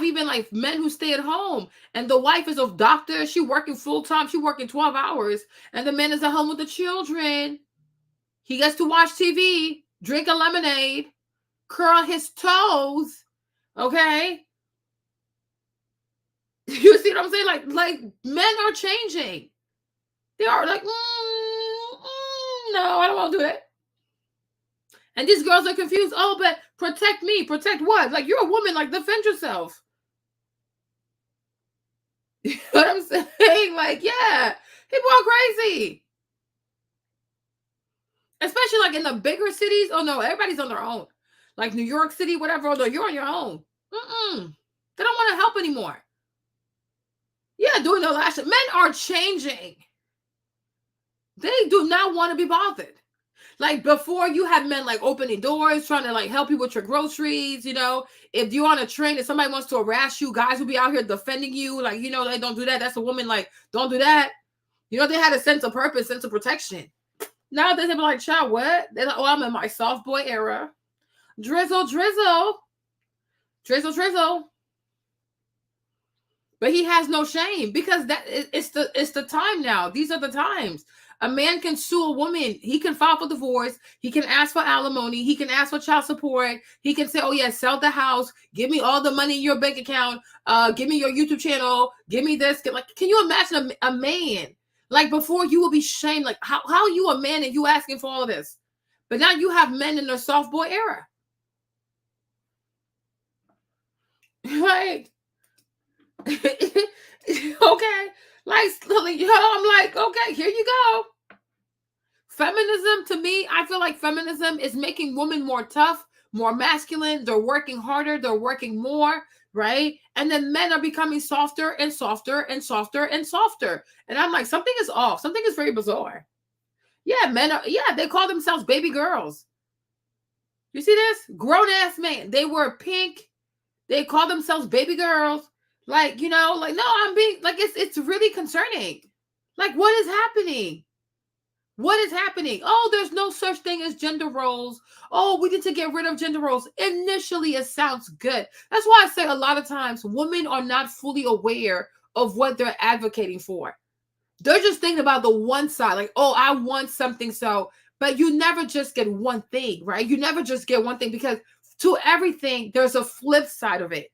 even like men who stay at home and the wife is a doctor. She working full time. She working 12 hours and the man is at home with the children. He gets to watch TV, drink a lemonade, curl his toes. Okay. You see what I'm saying? Like men are changing. They are like, no, I don't want to do that. And these girls are confused. Oh, but protect me. Protect what? Like, you're a woman. Like, defend yourself. You know what I'm saying? Like, yeah. People are crazy. Especially, like, in the bigger cities. Oh, no. Everybody's on their own. Like, New York City, whatever. Although you're on your own. They don't want to help anymore. Yeah, doing the last. Men are changing. They do not want to be bothered. Like, before, you had men like opening doors, trying to like help you with your groceries. You know, if you're on a train and somebody wants to harass you, guys will be out here defending you. Like, you know, they don't do that. That's a woman. Like, don't do that. You know, they had a sense of purpose, sense of protection. Now they're like, child, what? They're like, oh, I'm in my soft boy era. Drizzle. But he has no shame because it's the time now. These are the times. A man can sue a woman. He can file for divorce. He can ask for alimony. He can ask for child support. He can say, oh, yeah, sell the house. Give me all the money in your bank account. Give me your YouTube channel. Give me this. Like, can you imagine a man? Like, before, you would be shamed. Like, how are you a man and you asking for all of this? But now you have men in their soft boy era. Right? Okay. Like, I'm like, okay, here you go. Feminism, to me, I feel like feminism is making women more tough, more masculine. They're working harder. They're working more, right? And then men are becoming softer and softer and softer and softer. And I'm like, something is off. Something is very bizarre. Yeah, they call themselves baby girls. You see this? Grown-ass man. They wear pink. They call themselves baby girls. Like, you know, like, no, I'm being, like, it's really concerning. Like, what is happening? What is happening? Oh, there's no such thing as gender roles. Oh, we need to get rid of gender roles. Initially, it sounds good. That's why I say a lot of times women are not fully aware of what they're advocating for. They're just thinking about the one side, like, oh, I want something. So, but you never just get one thing, right? You never just get one thing, because to everything, there's a flip side of it,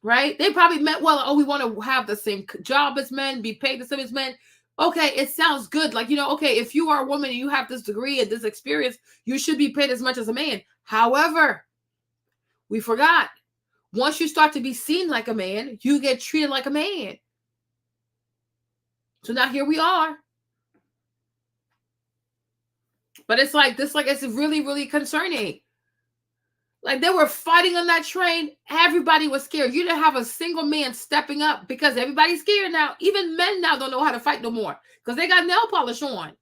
right? They probably meant, well, oh, we want to have the same job as men, be paid the same as men. Okay, it sounds good. Like, okay, if you are a woman and you have this degree and this experience, you should be paid as much as a man. However, we forgot, once you start to be seen like a man, you get treated like a man. So now here we are. But it's like this, like, it's really, really concerning. Like, they were fighting on that train. Everybody was scared. You didn't have a single man stepping up because everybody's scared now. Even men now don't know how to fight no more because they got nail polish on.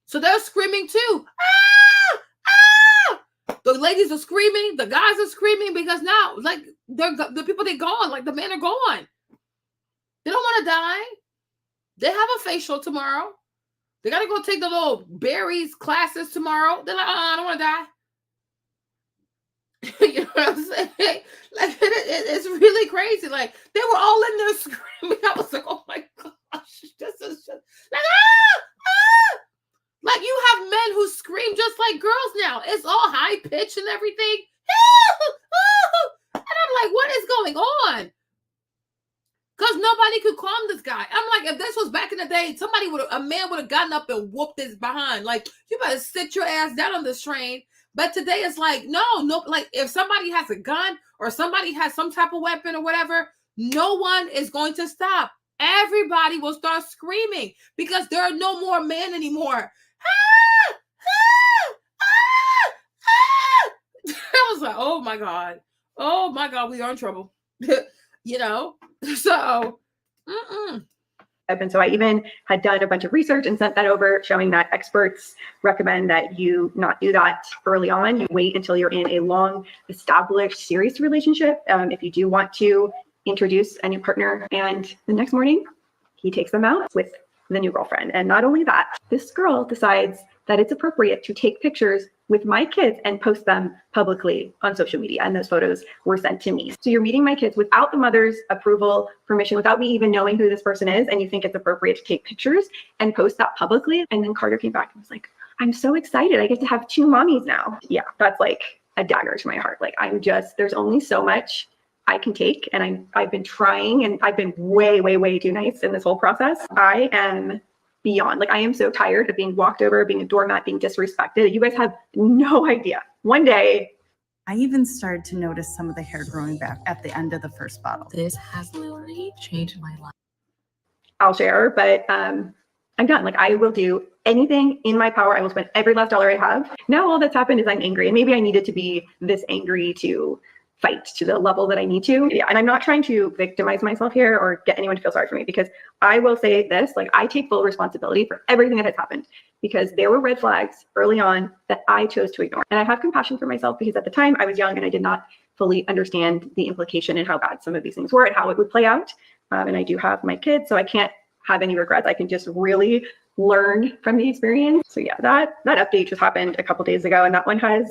So they're screaming too. Ah! Ah! The ladies are screaming. The guys are screaming because now, like, the people, they're gone. Like, the men are gone. They don't want to die. They have a facial tomorrow. They got to go take the little berries classes tomorrow. They're like, I don't want to die. You know what I'm saying? Like, it's really crazy. Like, they were all in there screaming. I was like, oh my gosh, this is just like, like, you have men who scream just like girls now. It's all high pitched and everything. And I'm like, what is going on? Because nobody could calm this guy. I'm like, if this was back in the day, a man would have gotten up and whooped his behind. Like, you better sit your ass down on this train. But today it's like, no, like, if somebody has a gun or somebody has some type of weapon or whatever, no one is going to stop. Everybody will start screaming because there are no more men anymore. Ah! Ah! Ah! Ah! I was like, oh my God, we are in trouble. So, And so I even had done a bunch of research and sent that over, showing that experts recommend that you not do that early on. You wait until you're in a long, established, serious relationship. If you do want to introduce a new partner, and the next morning he takes them out with the new girlfriend. And not only that, this girl decides that it's appropriate to take pictures with my kids and post them publicly on social media. And those photos were sent to me. So you're meeting my kids without the mother's approval, permission, without me even knowing who this person is. And you think it's appropriate to take pictures and post that publicly. And then Carter came back and was like, I'm so excited. I get to have 2 mommies now. Yeah, that's like a dagger to my heart. Like, there's only so much I can take. And I've been trying, and I've been way, way, way too nice in this whole process. I am beyond. Like, I am so tired of being walked over, being a doormat, being disrespected. You guys have no idea. One day, I even started to notice some of the hair growing back at the end of the first bottle. This has literally changed my life. I'll share, but I'm done. Like, I will do anything in my power. I will spend every last dollar I have. Now all that's happened is I'm angry, and maybe I needed to be this angry to fight to the level that I need to. Yeah, and I'm not trying to victimize myself here or get anyone to feel sorry for me, because I will say this, like, I take full responsibility for everything that has happened, because there were red flags early on that I chose to ignore. And I have compassion for myself because at the time I was young and I did not fully understand the implication and how bad some of these things were and how it would play out. And I do have my kids, so I can't have any regrets. I can just really learn from the experience. So yeah, that update just happened a couple days ago, and that one has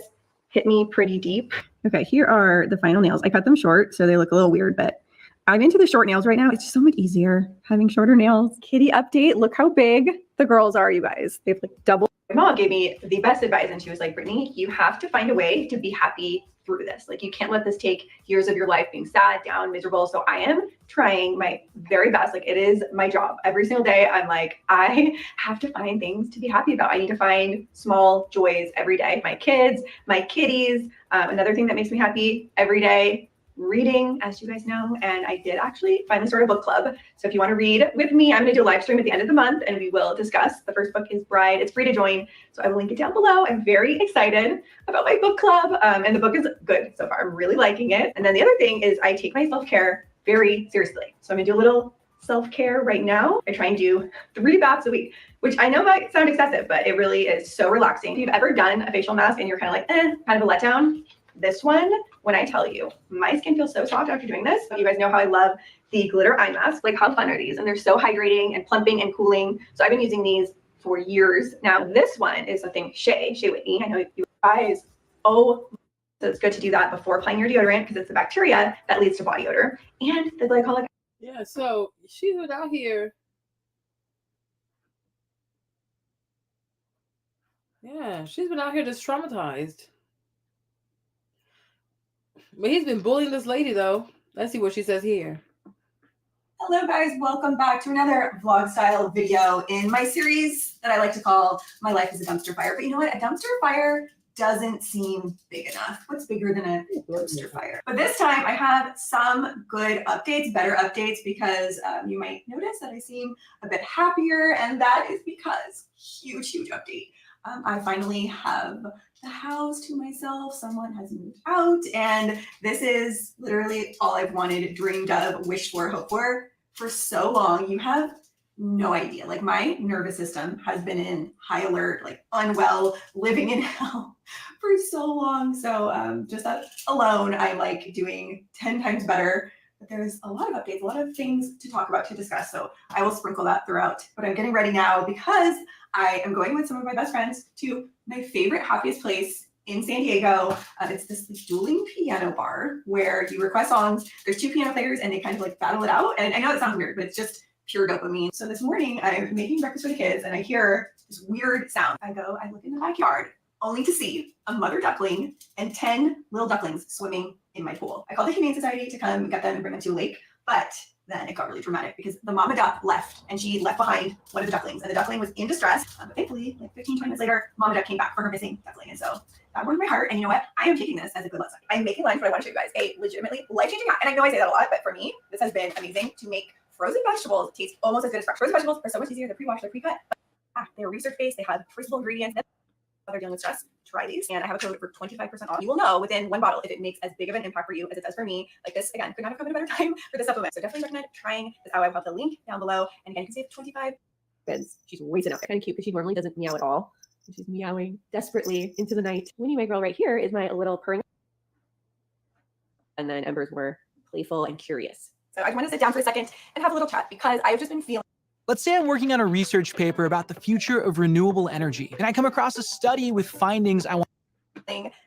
hit me pretty deep. Okay, here are the final nails. I cut them short, so they look a little weird, but I'm into the short nails right now. It's just so much easier having shorter nails. Kitty update. Look how big the girls are, you guys. They've like doubled. My mom gave me the best advice, and she was like, Brittany, you have to find a way to be happy through this. Like, you can't let this take years of your life being sad, down, miserable. So I am trying my very best. Like, it is my job. Every single day, I'm like, I have to find things to be happy about. I need to find small joys every day. My kids, my kitties. Another thing that makes me happy every day, reading, as you guys know. And I did actually finally start a book club. So if you want to read with me, I'm going to do a live stream at the end of the month, and we will discuss. The first book is Bride. It's free to join, so I will link it down below. I'm very excited about my book club, and the book is good so far. I'm really liking it. And then the other thing is I take my self-care very seriously. So I'm going to do a little self-care right now. I try and do 3 baths a week, which I know might sound excessive, but it really is so relaxing. If you've ever done a facial mask and you're kind of like, kind of a letdown, this one, when I tell you, my skin feels so soft after doing this. You guys know how I love the glitter eye mask. Like, how fun are these? And they're so hydrating and plumping and cooling. So I've been using these for years. Now this one is something Shea Whitney. I know you guys, so it's good to do that before applying your deodorant because it's the bacteria that leads to body odor and the glycolic. Yeah, so she's been out here. Yeah, she's been out here just traumatized. But he's been bullying this lady, though. Let's see what she says here. Hello guys, welcome back to another vlog style video in my series that I like to call My Life is a Dumpster Fire. But you know what? A dumpster fire doesn't seem big enough. What's bigger than a dumpster fire? But this time I have some good updates, better updates, because you might notice that I seem a bit happier, and that is because huge update. I finally have the house to myself. Someone has moved out, and this is literally all I've wanted, dreamed of, wished for, hoped for so long. You have no idea. Like, my nervous system has been in high alert, like unwell, living in hell for so long. So just that alone, I'm like doing 10 times better. But there's a lot of updates, a lot of things to talk about, to discuss. So I will sprinkle that throughout. But I'm getting ready now because I am going with some of my best friends to my favorite, happiest place in San Diego. It's this dueling piano bar where you request songs. There's 2 piano players and they kind of like battle it out. And I know that sounds weird, but it's just pure dopamine. So this morning I'm making breakfast for the kids and I hear this weird sound. I look in the backyard only to see a mother duckling and 10 little ducklings swimming in my pool. I called the Humane Society to come get them and bring them to a lake, but then it got really dramatic because the mama duck left and she left behind one of the ducklings and the duckling was in distress. But thankfully, like 15, 20 minutes later, mama duck came back for her missing duckling. And so that warmed my heart. And you know what? I am taking this as a good lesson. I'm making lunch, but I want to show you guys a legitimately life-changing hack. And I know I say that a lot, but for me, this has been amazing to make frozen vegetables taste almost as good as fresh. Frozen vegetables are so much easier. They're pre-washed, they're pre-cut. They're research-based. They have traceable ingredients. They're dealing with stress, try these. And I have a code for 25% off. You will know within one bottle if it makes as big of an impact for you as it does for me. Like this, again, could not have come at a better time for the supplement. So definitely recommend trying this out. I will have the link down below. And again, you can save 25 cents. She's racing out there. Kind of cute because she normally doesn't meow at all. She's meowing desperately into the night. Winnie, my girl right here, is my little purring. And then Ember's more playful and curious. So I want to sit down for a second and have a little chat because I've just been feeling. Let's say I'm working on a research paper about the future of renewable energy, and I come across a study with findings I want.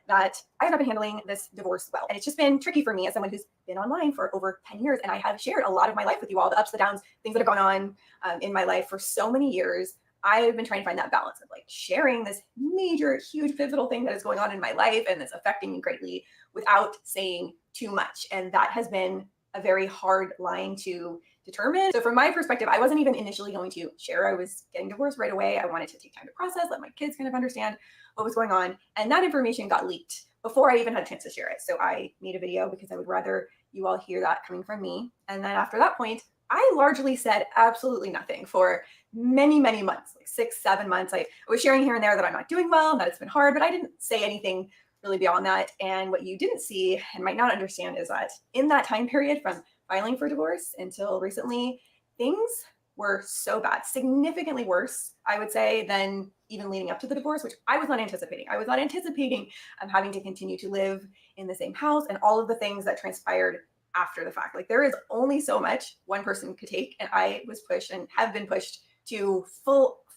That I have not been handling this divorce well. And it's just been tricky for me as someone who's been online for over 10 years. And I have shared a lot of my life with you all, the ups, the downs, things that have gone on in my life for so many years. I've been trying to find that balance of like sharing this major, huge, pivotal thing that is going on in my life and that's affecting me greatly without saying too much. And that has been a very hard line to determine. So from my perspective, I wasn't even initially going to share I was getting divorced right away. I wanted to take time to process, let my kids kind of understand what was going on. And that information got leaked before I even had a chance to share it. So I made a video because I would rather you all hear that coming from me. And then after that point, I largely said absolutely nothing for many, many months, like 6, 7 months. I was sharing here and there that I'm not doing well and that it's been hard, but I didn't say anything really beyond that. And what you didn't see and might not understand is that in that time period from filing for divorce until recently, things were so bad, significantly worse, I would say, than even leading up to the divorce, which I was not anticipating. I was not anticipating having to continue to live in the same house and all of the things that transpired after the fact. Like, there is only so much one person could take, and I was pushed and have been pushed to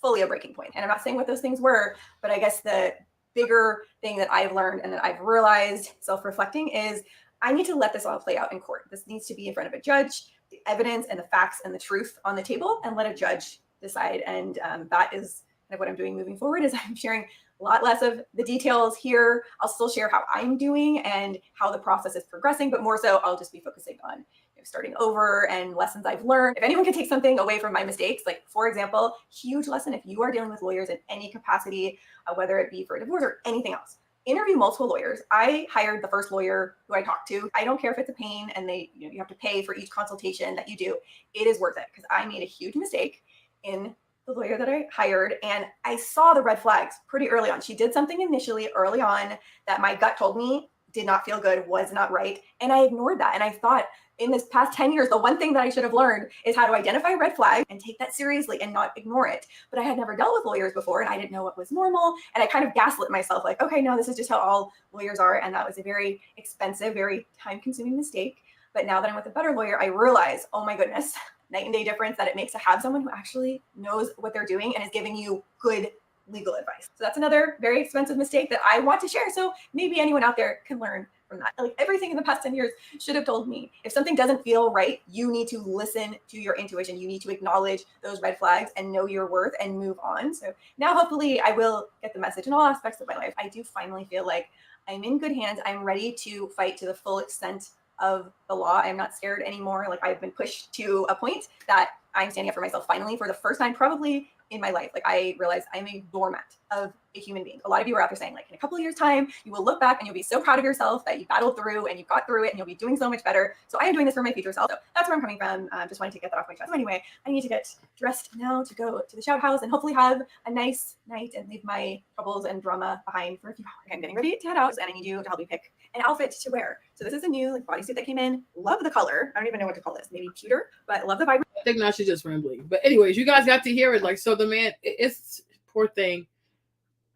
fully a breaking point. And I'm not saying what those things were, but I guess the bigger thing that I've learned and that I've realized, self-reflecting, is I need to let this all play out in court. This needs to be in front of a judge, the evidence and the facts and the truth on the table, and let a judge decide. And that is kind of what I'm doing moving forward. Is I'm sharing a lot less of the details here. I'll still share how I'm doing and how the process is progressing, but more so I'll just be focusing on starting over and lessons I've learned. If anyone can take something away from my mistakes, like for example, huge lesson, if you are dealing with lawyers in any capacity, whether it be for a divorce or anything else, interview multiple lawyers. I hired the first lawyer who I talked to. I don't care if it's a pain and you have to pay for each consultation that you do. It is worth it because I made a huge mistake in the lawyer that I hired, and I saw the red flags pretty early on. She did something initially early on that my gut told me did not feel good, was not right, and I ignored that. And I thought, in this past 10 years, the one thing that I should have learned is how to identify red flags and take that seriously and not ignore it. But I had never dealt with lawyers before and I didn't know what was normal. And I kind of gaslit myself like, okay, no, this is just how all lawyers are. And that was a very expensive, very time consuming mistake. But now that I'm with a better lawyer, I realize, oh my goodness, night and day difference that it makes to have someone who actually knows what they're doing and is giving you good legal advice. So that's another very expensive mistake that I want to share. So maybe anyone out there can learn from that. Like everything in the past 10 years should have told me, if something doesn't feel right, you need to listen to your intuition. You need to acknowledge those red flags and know your worth and move on. So now hopefully I will get the message in all aspects of my life. I do finally feel like I'm in good hands. I'm ready to fight to the full extent of the law. I'm not scared anymore. Like I've been pushed to a point that I'm standing up for myself finally for the first time probably in my life. Like I realized I'm a doormat of a human being. A lot of you are out there saying like in a couple of years time, you will look back and you'll be so proud of yourself that you battled through and you got through it and you'll be doing so much better. So I am doing this for my future self. So that's where I'm coming from. Just wanted to get that off my chest. So anyway, I need to get dressed now to go to the shout house and hopefully have a nice night and leave my troubles and drama behind for a few hours. I'm getting ready to head out and I need you to help me pick an outfit to wear. So this is a new like bodysuit that came in. Love the color. I don't even know what to call this. Maybe pewter, but love the vibrant. I think now she's just rambling. But anyways, you guys got to hear it. Like, so the man, it's poor thing.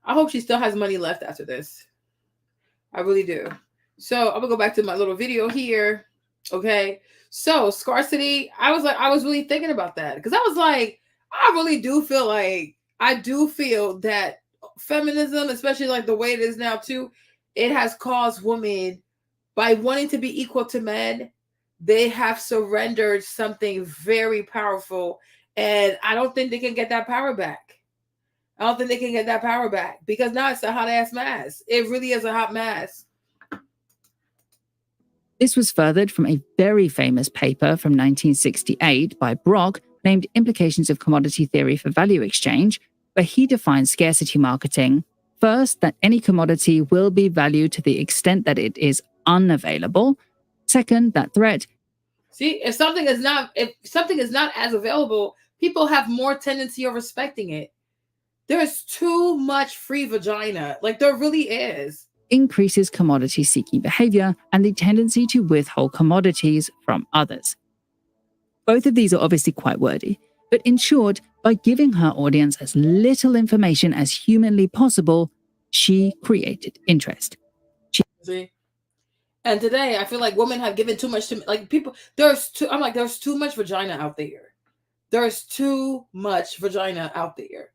I hope she still has money left after this. I really do. So I'm gonna go back to my little video here. Okay. So Scarcity, I was really thinking about that because I was like, I really do feel like that feminism, especially like the way it is now too, it has caused women, by wanting to be equal to men, they have surrendered something very powerful. And I don't think they can get that power back. I don't think they can get that power back because now it's a hot ass mess. It really is a hot mess. This was furthered from a very famous paper from 1968 by Brock named Implications of Commodity Theory for Value Exchange, where he defines scarcity marketing. First, that any commodity will be valued to the extent that it is unavailable. Second, that threat. See, if something is not as available, people have more tendency of respecting it. There's too much free vagina. Like there really is. Increases commodity seeking behavior and the tendency to withhold commodities from others. Both of these are obviously quite wordy, but in short, by giving her audience as little information as humanly possible, she created interest. See? And today, I feel like women have given too much to like people. There's too much vagina out there. There's too much vagina out there.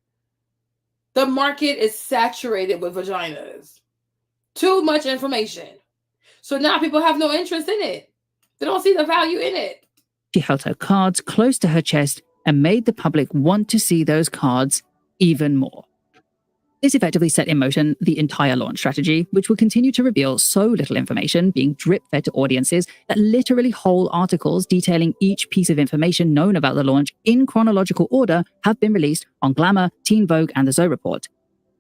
The market is saturated with vaginas. Too much information. So now people have no interest in it. They don't see the value in it. She held her cards close to her chest and made the public want to see those cards even more. This effectively set in motion the entire launch strategy, which will continue to reveal so little information being drip-fed to audiences that literally whole articles detailing each piece of information known about the launch in chronological order have been released on Glamour, Teen Vogue, and the Zoe Report.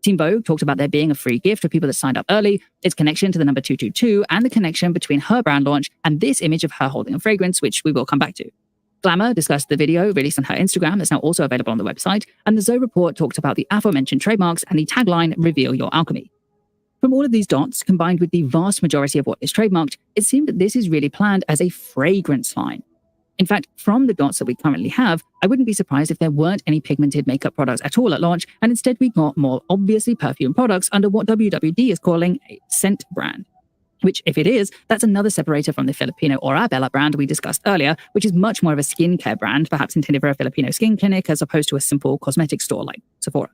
Teen Vogue talked about there being a free gift for people that signed up early, its connection to the number 222, and the connection between her brand launch and this image of her holding a fragrance, which we will come back to. Glamour discussed the video released on her Instagram that's now also available on the website, and the Zoe Report talked about the aforementioned trademarks and the tagline, Reveal Your Alchemy. From all of these dots, combined with the vast majority of what is trademarked, it seemed that this is really planned as a fragrance line. In fact, from the dots that we currently have, I wouldn't be surprised if there weren't any pigmented makeup products at all at launch, and instead we got more obviously perfume products under what WWD is calling a scent brand. Which, if it is, that's another separator from the Filipino Orabella brand we discussed earlier, which is much more of a skincare brand, perhaps intended for a Filipino skin clinic as opposed to a simple cosmetic store like Sephora.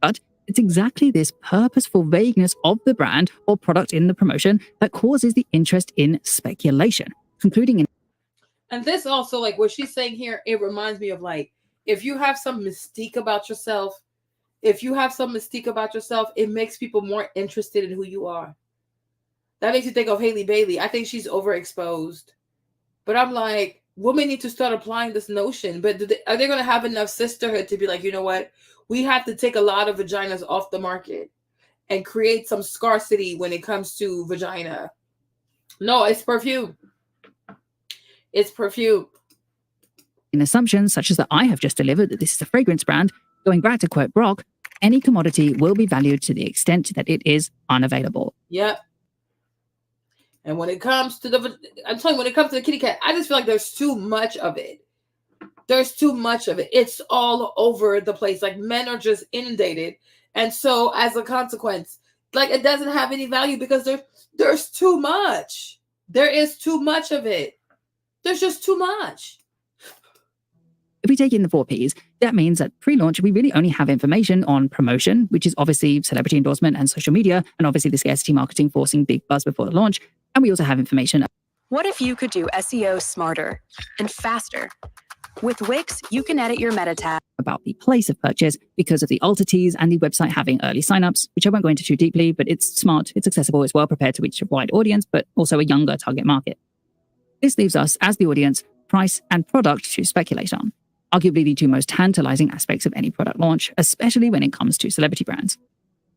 But it's exactly this purposeful vagueness of the brand or product in the promotion that causes the interest in speculation, concluding in. And this also, like what she's saying here, it reminds me of like, if you have some mystique about yourself, it makes people more interested in who you are. That makes you think of Hailey Bailey. I think she's overexposed. But I'm like, women need to start applying this notion. But are they going to have enough sisterhood to be like, you know what? We have to take a lot of vaginas off the market and create some scarcity when it comes to vagina. No, it's perfume. It's perfume. In assumptions such as that I have just delivered that this is a fragrance brand, going back to quote Brock, any commodity will be valued to the extent that it is unavailable. Yep. And when it comes to the kitty cat, I just feel like there's too much of it. It's all over the place. Like men are just inundated. And so as a consequence, like it doesn't have any value because there's too much. There is too much of it. There's just too much. If we take in the 4 Ps, that means that pre-launch, we really only have information on promotion, which is obviously celebrity endorsement and social media, and obviously the scarcity marketing forcing big buzz before the launch. And we also have information. What if you could do SEO smarter and faster? With Wix, you can edit your meta tag About the place of purchase because of the alt teas and the website having early signups, which I won't go into too deeply, but it's smart, it's accessible, it's well prepared to reach a wide audience, but also a younger target market. This leaves us, as the audience, price and product to speculate on. Arguably the 2 most tantalizing aspects of any product launch, especially when it comes to celebrity brands.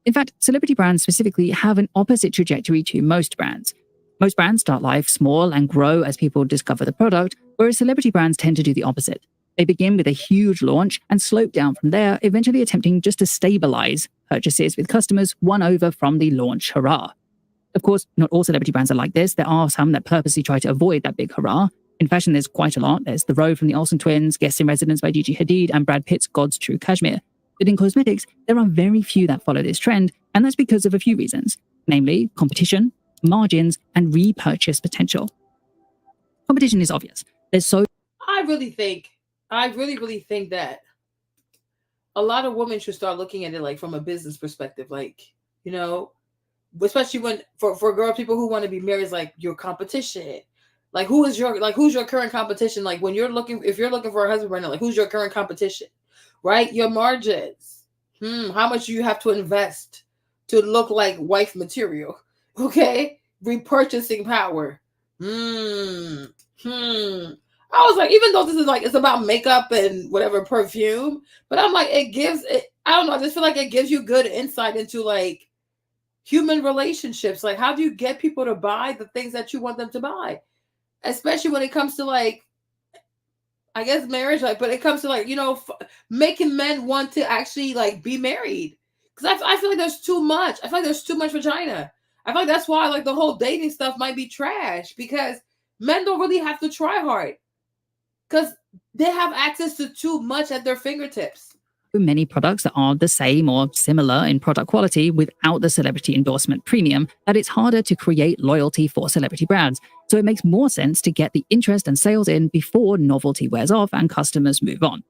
In fact, celebrity brands specifically have an opposite trajectory to most brands. Most brands start life small and grow as people discover the product, whereas celebrity brands tend to do the opposite. They begin with a huge launch and slope down from there, eventually attempting just to stabilize purchases with customers won over from the launch hurrah. Of course, not all celebrity brands are like this. There are some that purposely try to avoid that big hurrah. In fashion, there's quite a lot. There's The Row from the Olsen twins, Guest in Residence by Gigi Hadid, and Brad Pitt's God's True Cashmere. But in cosmetics, there are very few that follow this trend, and that's because of a few reasons, namely competition, margins, and repurchase potential. Competition is obvious. I really think that a lot of women should start looking at it like from a business perspective, like, you know, especially when for girl people who want to be married, is like your competition. Like who's your current competition? Like when if you're looking for a husband right now, like who's your current competition? Right? Your margins. How much do you have to invest to look like wife material? Okay? Repurchasing power. I was like, even though this is like, it's about makeup and whatever, perfume, but I'm like, I don't know, I just feel like it gives you good insight into like human relationships. Like, how do you get people to buy the things that you want them to buy? Especially when it comes to like, I guess marriage, like, but it comes to like, you know, making men want to actually like be married. Because I feel like there's too much. I feel like there's too much vagina. I feel like that's why like the whole dating stuff might be trash, because men don't really have to try hard because they have access to too much at their fingertips. Many products that are the same or similar in product quality without the celebrity endorsement premium, that it's harder to create loyalty for celebrity brands. So it makes more sense to get the interest and sales in before novelty wears off and customers move on.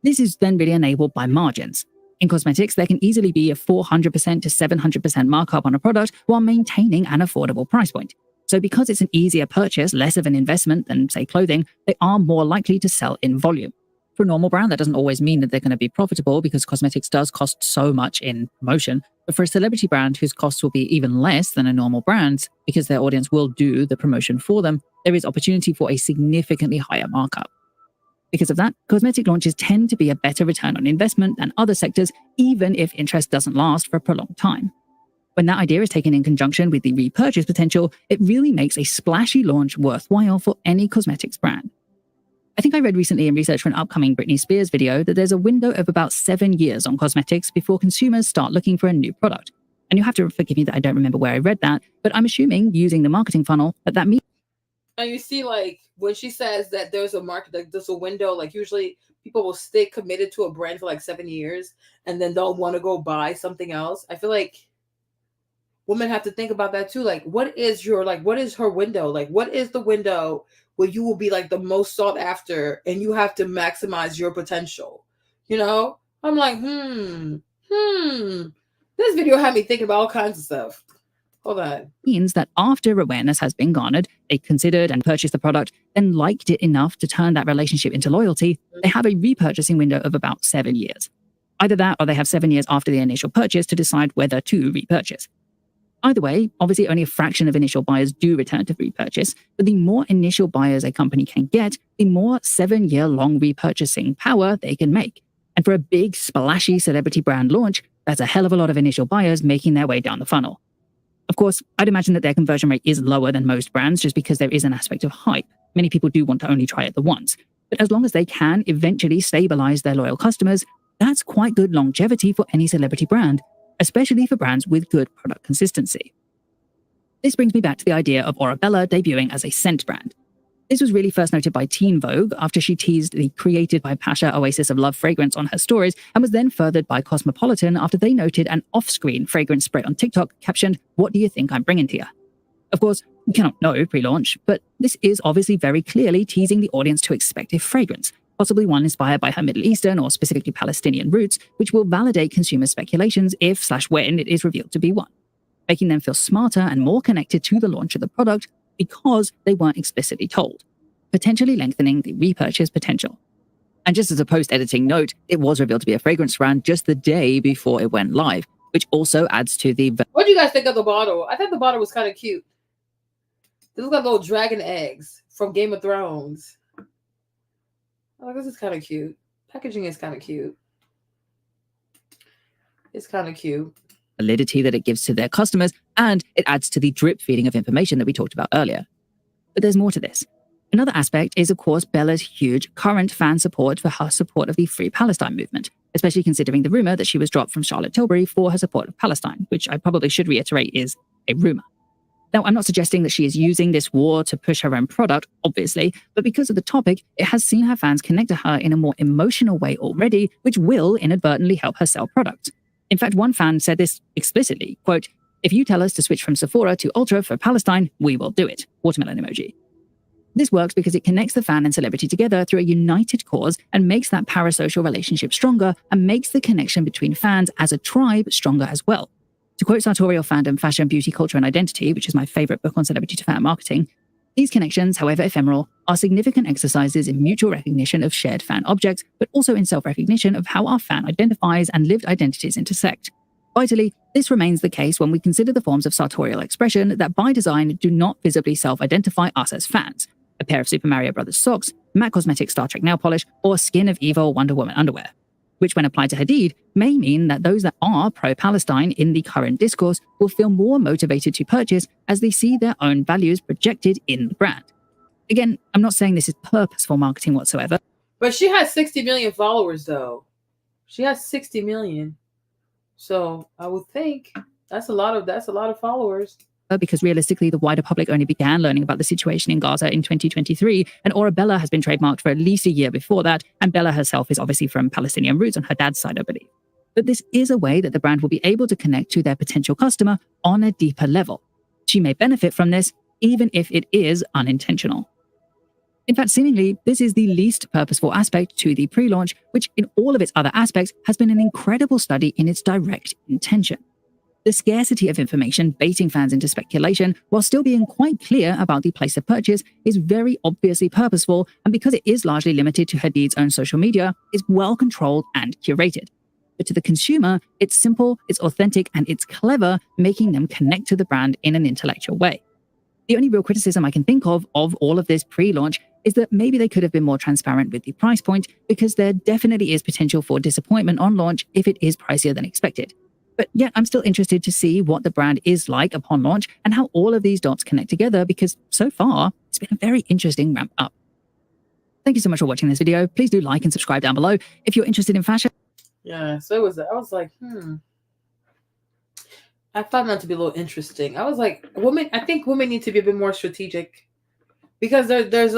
This is then really enabled by margins. In cosmetics, there can easily be a 400% to 700% markup on a product while maintaining an affordable price point. So because it's an easier purchase, less of an investment than, say, clothing, they are more likely to sell in volume. For a normal brand, that doesn't always mean that they're going to be profitable because cosmetics does cost so much in promotion. But for a celebrity brand whose costs will be even less than a normal brand's because their audience will do the promotion for them, there is opportunity for a significantly higher markup. Because of that, cosmetic launches tend to be a better return on investment than other sectors, even if interest doesn't last for a prolonged time. When that idea is taken in conjunction with the repurchase potential, it really makes a splashy launch worthwhile for any cosmetics brand. I think I read recently in research for an upcoming Britney Spears video that there's a window of about 7 years on cosmetics before consumers start looking for a new product. And you have to forgive me that I don't remember where I read that, but I'm assuming using the marketing funnel that means. And you see, like, when she says that there's a market, like there's a window, like usually people will stay committed to a brand for like 7 years and then they'll want to go buy something else. I feel like women have to think about that too. Like, what is her window? Like, what is the window where you will be like the most sought after and you have to maximize your potential? You know, I'm like, this video had me thinking about all kinds of stuff. Hold on. Means that after awareness has been garnered, they considered and purchased the product, then liked it enough to turn that relationship into loyalty, they have a repurchasing window of about 7 years. Either that or they have 7 years after the initial purchase to decide whether to repurchase. Either way, obviously only a fraction of initial buyers do return to repurchase, but the more initial buyers a company can get, the more 7-year-long repurchasing power they can make. And for a big, splashy celebrity brand launch, that's a hell of a lot of initial buyers making their way down the funnel. Of course, I'd imagine that their conversion rate is lower than most brands just because there is an aspect of hype. Many people do want to only try it the once. But as long as they can eventually stabilize their loyal customers, that's quite good longevity for any celebrity brand, especially for brands with good product consistency. This brings me back to the idea of Orebella debuting as a scent brand. This was really first noted by Teen Vogue after she teased the created by Pasha Oasis of Love fragrance on her stories, and was then furthered by Cosmopolitan after they noted an off-screen fragrance spray on TikTok captioned, "What do you think I'm bringing to you?" Of course, we cannot know pre-launch, but this is obviously very clearly teasing the audience to expect a fragrance, possibly one inspired by her Middle Eastern or specifically Palestinian roots, which will validate consumer speculations if/when it is revealed to be one, making them feel smarter and more connected to the launch of the product because they weren't explicitly told, potentially lengthening the repurchase potential. And just as a post-editing note, it was revealed to be a fragrance brand just the day before it went live, which also adds to the... What do you guys think of the bottle? I thought the bottle was kind of cute. They look like little dragon eggs from Game of Thrones. Oh, this is kind of cute. Packaging is kind of cute. It's kind of cute. validity that it gives to their customers, and it adds to the drip feeding of information that we talked about earlier. But there's more to this. Another aspect is, of course, Bella's huge current fan support for her support of the Free Palestine movement, especially considering the rumor that she was dropped from Charlotte Tilbury for her support of Palestine, which I probably should reiterate is a rumor. Now, I'm not suggesting that she is using this war to push her own product, obviously, but because of the topic, it has seen her fans connect to her in a more emotional way already, which will inadvertently help her sell products. In fact, one fan said this explicitly, quote, "If you tell us to switch from Sephora to Ultra for Palestine, we will do it." Watermelon emoji. This works because it connects the fan and celebrity together through a united cause and makes that parasocial relationship stronger and makes the connection between fans as a tribe stronger as well. To quote Sartorial Fandom, Fashion, Beauty, Culture, and Identity, which is my favorite book on celebrity to fan marketing, these connections, however ephemeral, are significant exercises in mutual recognition of shared fan objects, but also in self-recognition of how our fan identifies and lived identities intersect. Vitally, this remains the case when we consider the forms of sartorial expression that by design do not visibly self-identify us as fans. A pair of Super Mario Bros. Socks, MAC Cosmetics Star Trek nail polish, or Skin of Evil Wonder Woman underwear, which when applied to Hadid may mean that those that are pro-Palestine in the current discourse will feel more motivated to purchase as they see their own values projected in the brand. Again, I'm not saying this is purposeful marketing whatsoever. But she has 60 million followers, though. She has 60 million. So I would think that's a lot of followers. Because realistically, the wider public only began learning about the situation in Gaza in 2023, and Bella has been trademarked for at least a year before that, and Bella herself is obviously from Palestinian roots on her dad's side, I believe. But this is a way that the brand will be able to connect to their potential customer on a deeper level. She may benefit from this, even if it is unintentional. In fact, seemingly, this is the least purposeful aspect to the pre-launch, which in all of its other aspects has been an incredible study in its direct intention. The scarcity of information baiting fans into speculation while still being quite clear about the place of purchase is very obviously purposeful, and because it is largely limited to Hadid's own social media, is well controlled and curated. But to the consumer, it's simple, it's authentic, and it's clever, making them connect to the brand in an intellectual way. The only real criticism I can think of all of this pre-launch is that maybe they could have been more transparent with the price point, because there definitely is potential for disappointment on launch if it is pricier than expected. But yet I'm still interested to see what the brand is like upon launch and how all of these dots connect together, because so far it's been a very interesting ramp up. Thank you so much for watching this video. Please do like and subscribe down below if you're interested in fashion. Yeah, so I was like, I found that to be a little interesting. I was like, I think women need to be a bit more strategic, because there's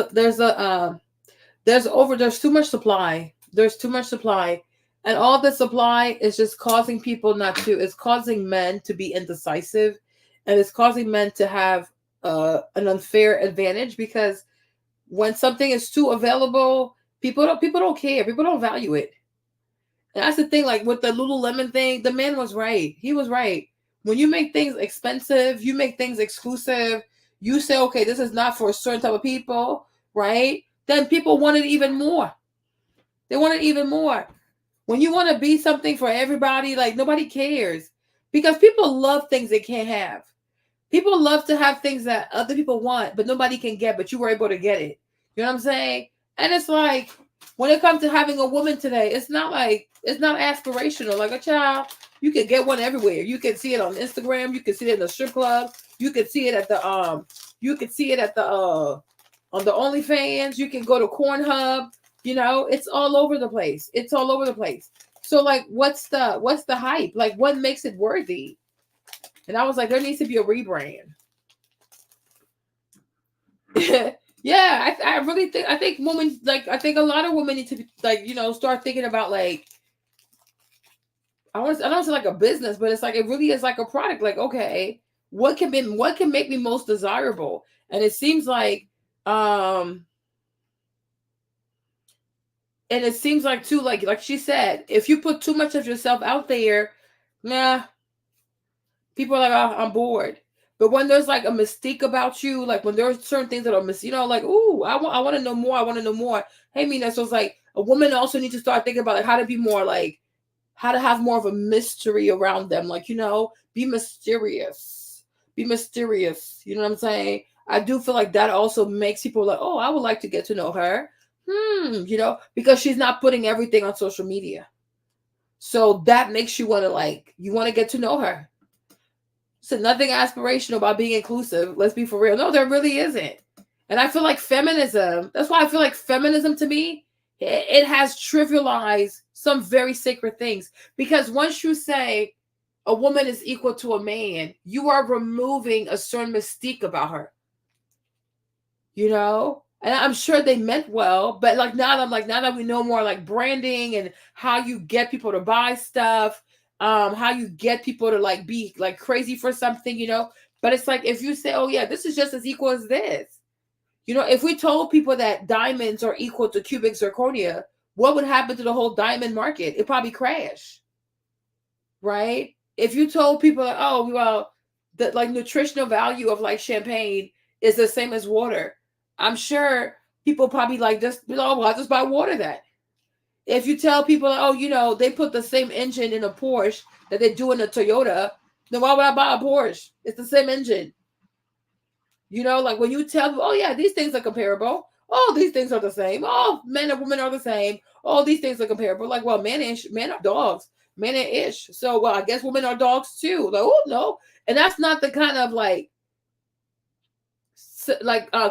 too much supply. There's too much supply. And all the supply is just causing people it's causing men to be indecisive, and it's causing men to have an unfair advantage, because when something is too available, people don't care. People don't value it. And that's the thing, like with the Lululemon thing, the man was right. He was right. When you make things expensive, you make things exclusive, you say, okay, this is not for a certain type of people, right? Then people want it even more. They want it even more. When you want to be something for everybody, like nobody cares, because people love things they can't have. People love to have things that other people want, but nobody can get, but you were able to get it. You know what I'm saying? And it's like, when it comes to having a woman today, it's not aspirational. Like a child, you can get one everywhere. You can see it on Instagram. You can see it in the strip club. You can see it at the on the OnlyFans. You can go to Pornhub. You know, it's all over the place. It's all over the place. So like, what's the hype? Like, what makes it worthy? And I was like, there needs to be a rebrand. Yeah, I really think, I think a lot of women need to be like, start thinking about like, I don't say like a business, but it's like, it really is like a product. Like, okay, what can make me most desirable? And it seems like, And it seems like too, like she said, if you put too much of yourself out there, nah, people are like, oh, I'm bored. But when there's like a mystique about you, like when there's certain things that are like, ooh, I want to know more. I want to know more. Hey, Mina, so it's like a woman also needs to start thinking about like how to be more like, how to have more of a mystery around them. Like, be mysterious. Be mysterious. You know what I'm saying? I do feel like that also makes people like, oh, I would like to get to know her. Because she's not putting everything on social media. So that makes you want to get to know her. So nothing aspirational about being inclusive. Let's be for real. No, there really isn't. And I feel like feminism, that's why I feel like feminism to me, it has trivialized some very sacred things. Because once you say a woman is equal to a man, you are removing a certain mystique about her. And I'm sure they meant well, but now that we know more like branding and how you get people to buy stuff, how you get people to like be like crazy for something, but it's like, if you say, oh yeah, this is just as equal as this, if we told people that diamonds are equal to cubic zirconia, what would happen to the whole diamond market? It'd probably crash, right? If you told people like, oh, well, the like nutritional value of like champagne is the same as water, I'm sure people probably like just, well, I'll just buy water then. If you tell people, oh, they put the same engine in a Porsche that they do in a Toyota, then why would I buy a Porsche? It's the same engine. Like when you tell them, oh yeah, these things are comparable. Oh, these things are the same. Oh, men and women are the same. Oh, these things are comparable. Like, well, men are dogs. Men are ish. So, well, I guess women are dogs too. Like, oh no. And that's not the kind of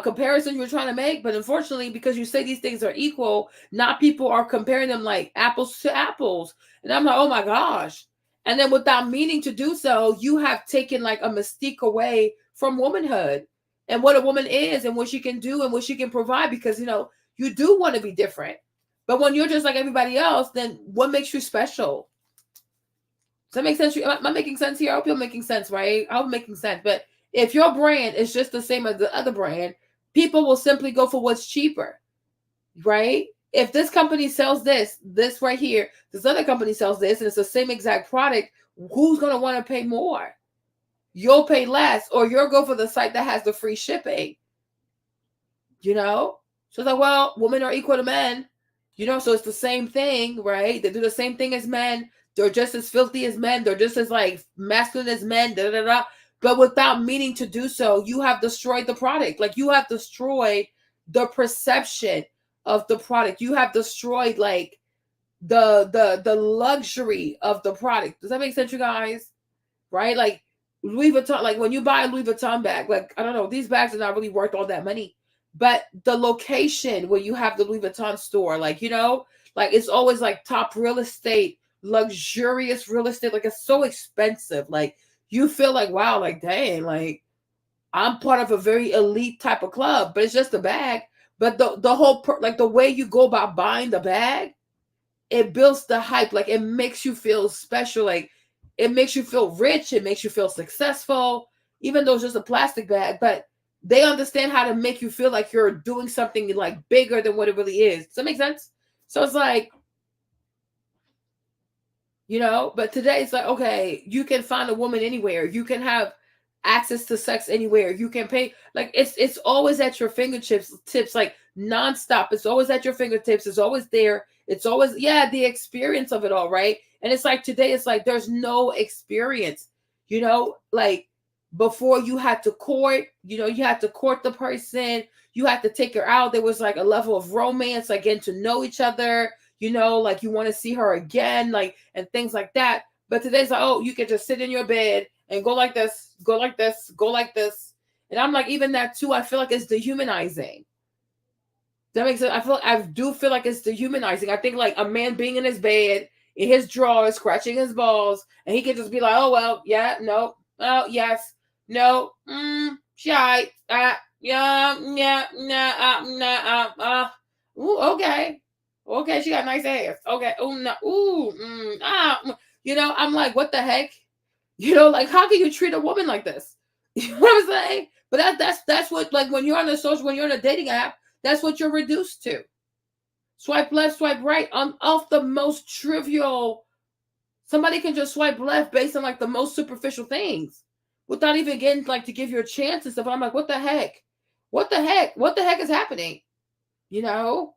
comparison you're trying to make, but unfortunately, because you say these things are equal, not people are comparing them like apples to apples. And I'm like, oh my gosh. And then without meaning to do so, you have taken like a mystique away from womanhood and what a woman is and what she can do and what she can provide, because you do want to be different. But when you're just like everybody else, then what makes you special? Does that make sense? Am I making sense here? I hope you're making sense, right? I hope I'm making sense. But if your brand is just the same as the other brand, people will simply go for what's cheaper, right? If this company sells this right here, this other company sells this, and it's the same exact product, who's going to want to pay more? You'll pay less, or you'll go for the site that has the free shipping, So it's like, well, women are equal to men, so it's the same thing, right? They do the same thing as men. They're just as filthy as men. They're just as like masculine as men, But without meaning to do so, you have destroyed the product. Like, you have destroyed the perception of the product. You have destroyed like the luxury of the product. Does that make sense, you guys? Right? Like Louis Vuitton, like when you buy a Louis Vuitton bag, like, I don't know, these bags are not really worth all that money. But the location where you have the Louis Vuitton store, like, like it's always like top real estate, luxurious real estate. Like, it's so expensive. Like, you feel like, wow, like, dang, like I'm part of a very elite type of club, but it's just a bag. But the whole, like the way you go about buying the bag, it builds the hype. Like, it makes you feel special. Like, it makes you feel rich. It makes you feel successful, even though it's just a plastic bag. But they understand how to make you feel like you're doing something like bigger than what it really is. Does that make sense? So it's like, but today it's like, okay, you can find a woman anywhere. You can have access to sex anywhere. You can pay. Like, it's always at your fingertips, like nonstop. It's always at your fingertips. It's always there. It's always, the experience of it all, right? And it's like today, it's like there's no experience, like before you had to court, you had to court the person. You had to take her out. There was like a level of romance, like getting to know each other. Like you want to see her again, like, and things like that. But today's like, oh, you can just sit in your bed and go like this, go like this, go like this. And I'm like, even that too, I feel like it's dehumanizing. That makes sense. I do feel like it's dehumanizing. I think like a man being in his bed, in his drawers, scratching his balls, and he can just be like, oh, well, yeah, no, oh, yes, no, shy, ooh, okay. Okay, she got nice ass. Okay. Oh no. Ooh. I'm like, what the heck? Like, how can you treat a woman like this? You know what I'm saying? But that's what, like, when you're on a dating app, that's what you're reduced to. Swipe left, swipe right off the most trivial. Somebody can just swipe left based on like the most superficial things without even getting like to give you a chance and stuff. I'm like, what the heck? What the heck? What the heck is happening? You know?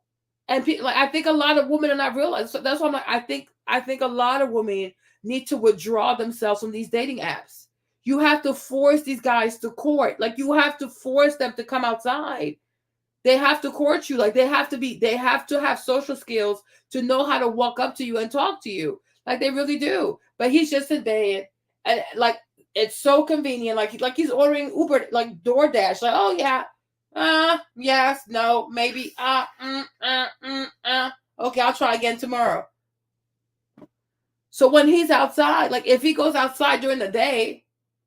And like, I think a lot of women are not realizing. So that's why I'm like, I think a lot of women need to withdraw themselves from these dating apps. You have to force these guys to court. Like you have to force them to come outside. They have to court you. Like they have to have social skills to know how to walk up to you and talk to you. Like they really do. But he's just in bed. And like it's so convenient. Like he's ordering Uber, like DoorDash. Like, oh yeah. Yes, no, maybe. Okay, I'll try again tomorrow. So when he's outside, like if he goes outside during the day,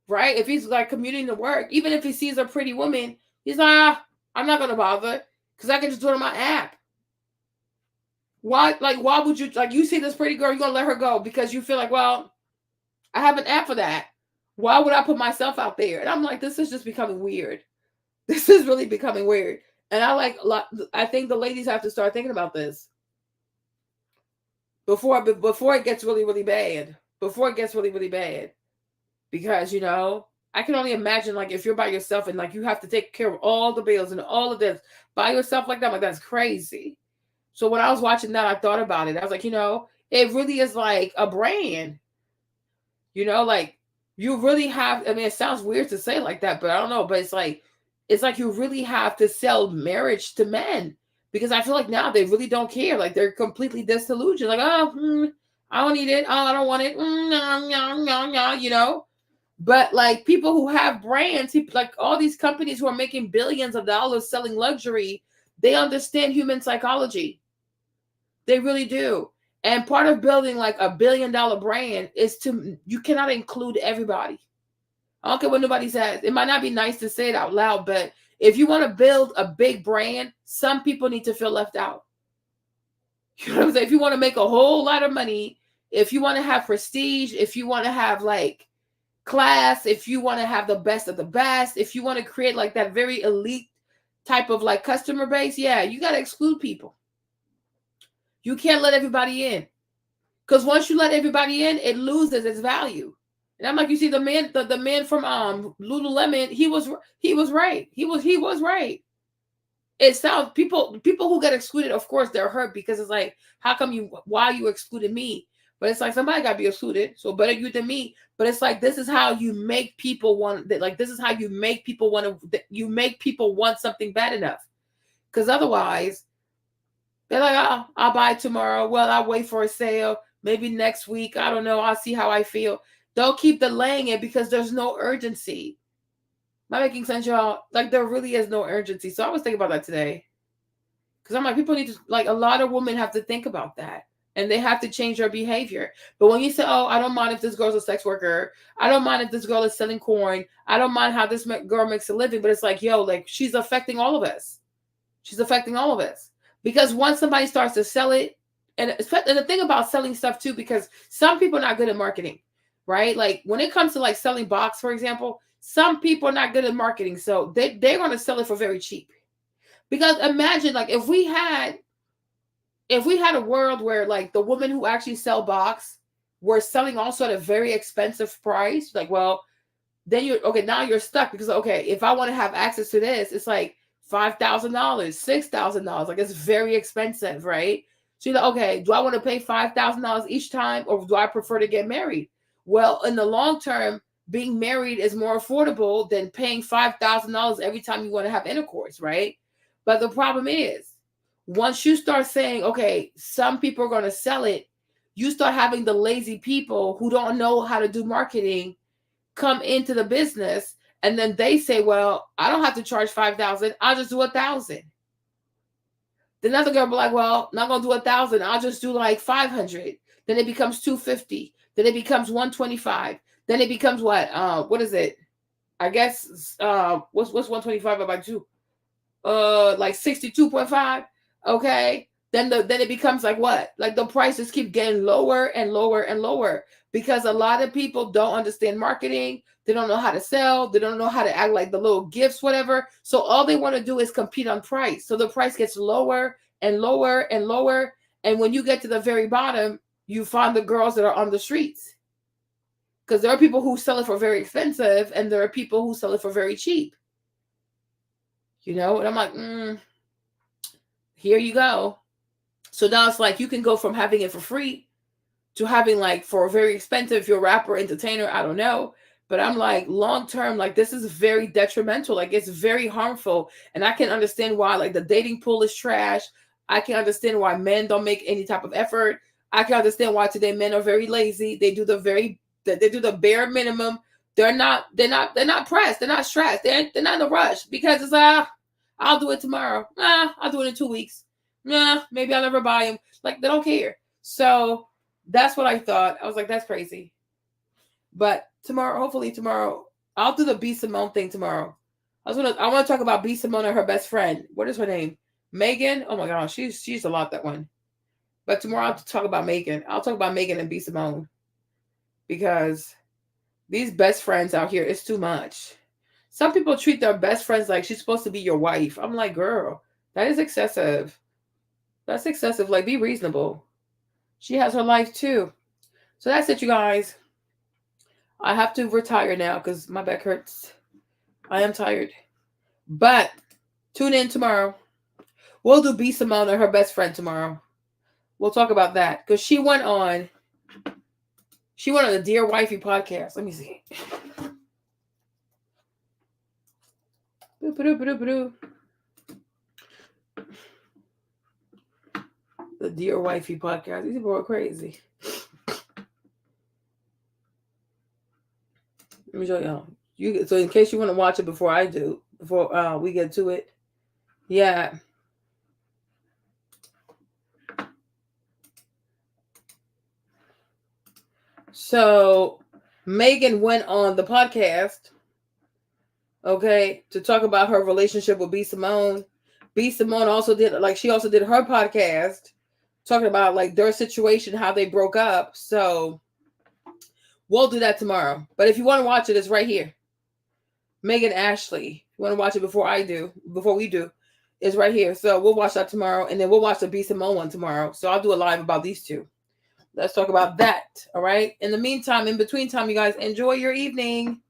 right? If he's like commuting to work, even if he sees a pretty woman, he's like, I'm not gonna bother because I can just do it on my app. Why would you like you see this pretty girl, you're gonna let her go because you feel like, well, I have an app for that. Why would I put myself out there? And I'm like, this is just becoming weird. This is really becoming weird. And I think the ladies have to start thinking about this before it gets really, really bad. Before it gets really, really bad. Because, you know, I can only imagine like if you're by yourself and like you have to take care of all the bills and all of this by yourself like that, like that's crazy. So when I was watching that, I thought about it. I was like, you know, it really is like a brand. You know, like you really have, I mean, it sounds weird to say like that, but I don't know, but it's like you really have to sell marriage to men because I feel like now they really don't care. Like they're completely disillusioned. Like, oh, I don't need it. Oh, I don't want it. No, you know. But like people who have brands, like all these companies who are making billions of dollars selling luxury, they understand human psychology. They really do. And part of building like $1 billion brand is you cannot include everybody. I don't care what nobody says. It might not be nice to say it out loud, but if you want to build a big brand, some people need to feel left out. You know what I'm saying? If you want to make a whole lot of money, if you want to have prestige, if you want to have like class, if you want to have the best of the best, if you want to create like that very elite type of like customer base, yeah, you got to exclude people. You can't let everybody in. Because once you let everybody in, it loses its value. And I'm like, you see, the man from Lululemon, he was right. He was right. It sounds people who get excluded, of course, they're hurt because it's like, why you excluded me? But it's like somebody got to be excluded, so better you than me. But it's like this is how you make people want. Like this is how you make people want to. You make people want something bad enough, because otherwise, they're like, oh, I'll buy it tomorrow. Well, I'll wait for a sale. Maybe next week. I don't know. I'll see how I feel. Don't keep delaying it because there's no urgency. Am I making sense, y'all? Like there really is no urgency. So I was thinking about that today. Because I'm like, people need to, like a lot of women have to think about that. And they have to change their behavior. But when you say, oh, I don't mind if this girl's a sex worker. I don't mind if this girl is selling corn. I don't mind how this girl makes a living. But it's like, yo, like she's affecting all of us. She's affecting all of us. Because once somebody starts to sell it, and the thing about selling stuff too, because some people are not good at marketing, right? Like when it comes to like selling box, for example, some people are not good at marketing. So they're going to sell it for very cheap. Because imagine like if we had a world where like the women who actually sell box were selling also at a very expensive price, like, well, then now you're stuck because, okay, if I want to have access to this, it's like $5,000, $6,000. Like it's very expensive, right? So you're like, okay, do I want to pay $5,000 each time or do I prefer to get married? Well, in the long term, being married is more affordable than paying $5,000 every time you want to have intercourse, right? But the problem is, once you start saying, okay, some people are going to sell it, you start having the lazy people who don't know how to do marketing come into the business. And then they say, well, I don't have to charge $5,000. I'll just do $1,000. The another girl be like, well, I'm not going to do $1,000. I'll just do like $500. Then it becomes $250. Then it becomes $125. Then it becomes what? What is it? I guess, what's $125 by 2? Like 62.5. Okay. Then it becomes like what? Like the prices keep getting lower and lower and lower because a lot of people don't understand marketing. They don't know how to sell. They don't know how to act like the little gifts, whatever. So all they want to do is compete on price. So the price gets lower and lower and lower. And when you get to the very bottom, you find the girls that are on the streets. Because there are people who sell it for very expensive, and there are people who sell it for very cheap. You know, and I'm like, here you go. So now it's like you can go from having it for free to having like for very expensive, if you're a rapper, entertainer, I don't know. But I'm like, long term, like this is very detrimental. Like it's very harmful. And I can understand why like the dating pool is trash. I can understand why men don't make any type of effort. I can understand why today men are very lazy. They do the bare minimum. They're not pressed. They're not stressed. They're not in a rush because it's I'll do it tomorrow. I'll do it in 2 weeks. Maybe I'll never buy them. Like they don't care. So that's what I thought. I was like, that's crazy. But tomorrow, hopefully tomorrow, I'll do the B. Simone thing tomorrow. I want to talk about B. Simone and her best friend. What is her name? Megan. Oh my gosh, she's a lot, that one. But tomorrow I'll talk about Megan. I'll talk about Megan and B. Simone. Because these best friends out here, it's too much. Some people treat their best friends like she's supposed to be your wife. I'm like, girl, that is excessive. That's excessive. Like, be reasonable. She has her life too. So that's it, you guys. I have to retire now because my back hurts. I am tired. But tune in tomorrow. We'll do B. Simone and her best friend tomorrow. We'll talk about that because she went on the Dear Wifey podcast. Let me see. The Dear Wifey podcast. These people are crazy. Let me show y'all. So in case you want to watch it before we get to it. Yeah. So Megan went on the podcast, okay, to talk about her relationship with B. Simone. B. Simone also did her podcast talking about like their situation, how they broke up. So we'll do that tomorrow. But if you want to watch it, it's right here. Megan Ashley. If you want to watch it before we do, it's right here. So we'll watch that tomorrow, and then we'll watch the B. Simone one tomorrow. So I'll do a live about these two. Let's talk about that. All right. In the meantime, in between time, you guys enjoy your evening.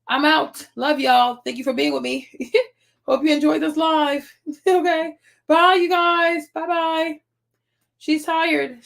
I'm out. Love y'all. Thank you for being with me. Hope you enjoyed this live. Okay. Bye, you guys. Bye-bye. She's tired.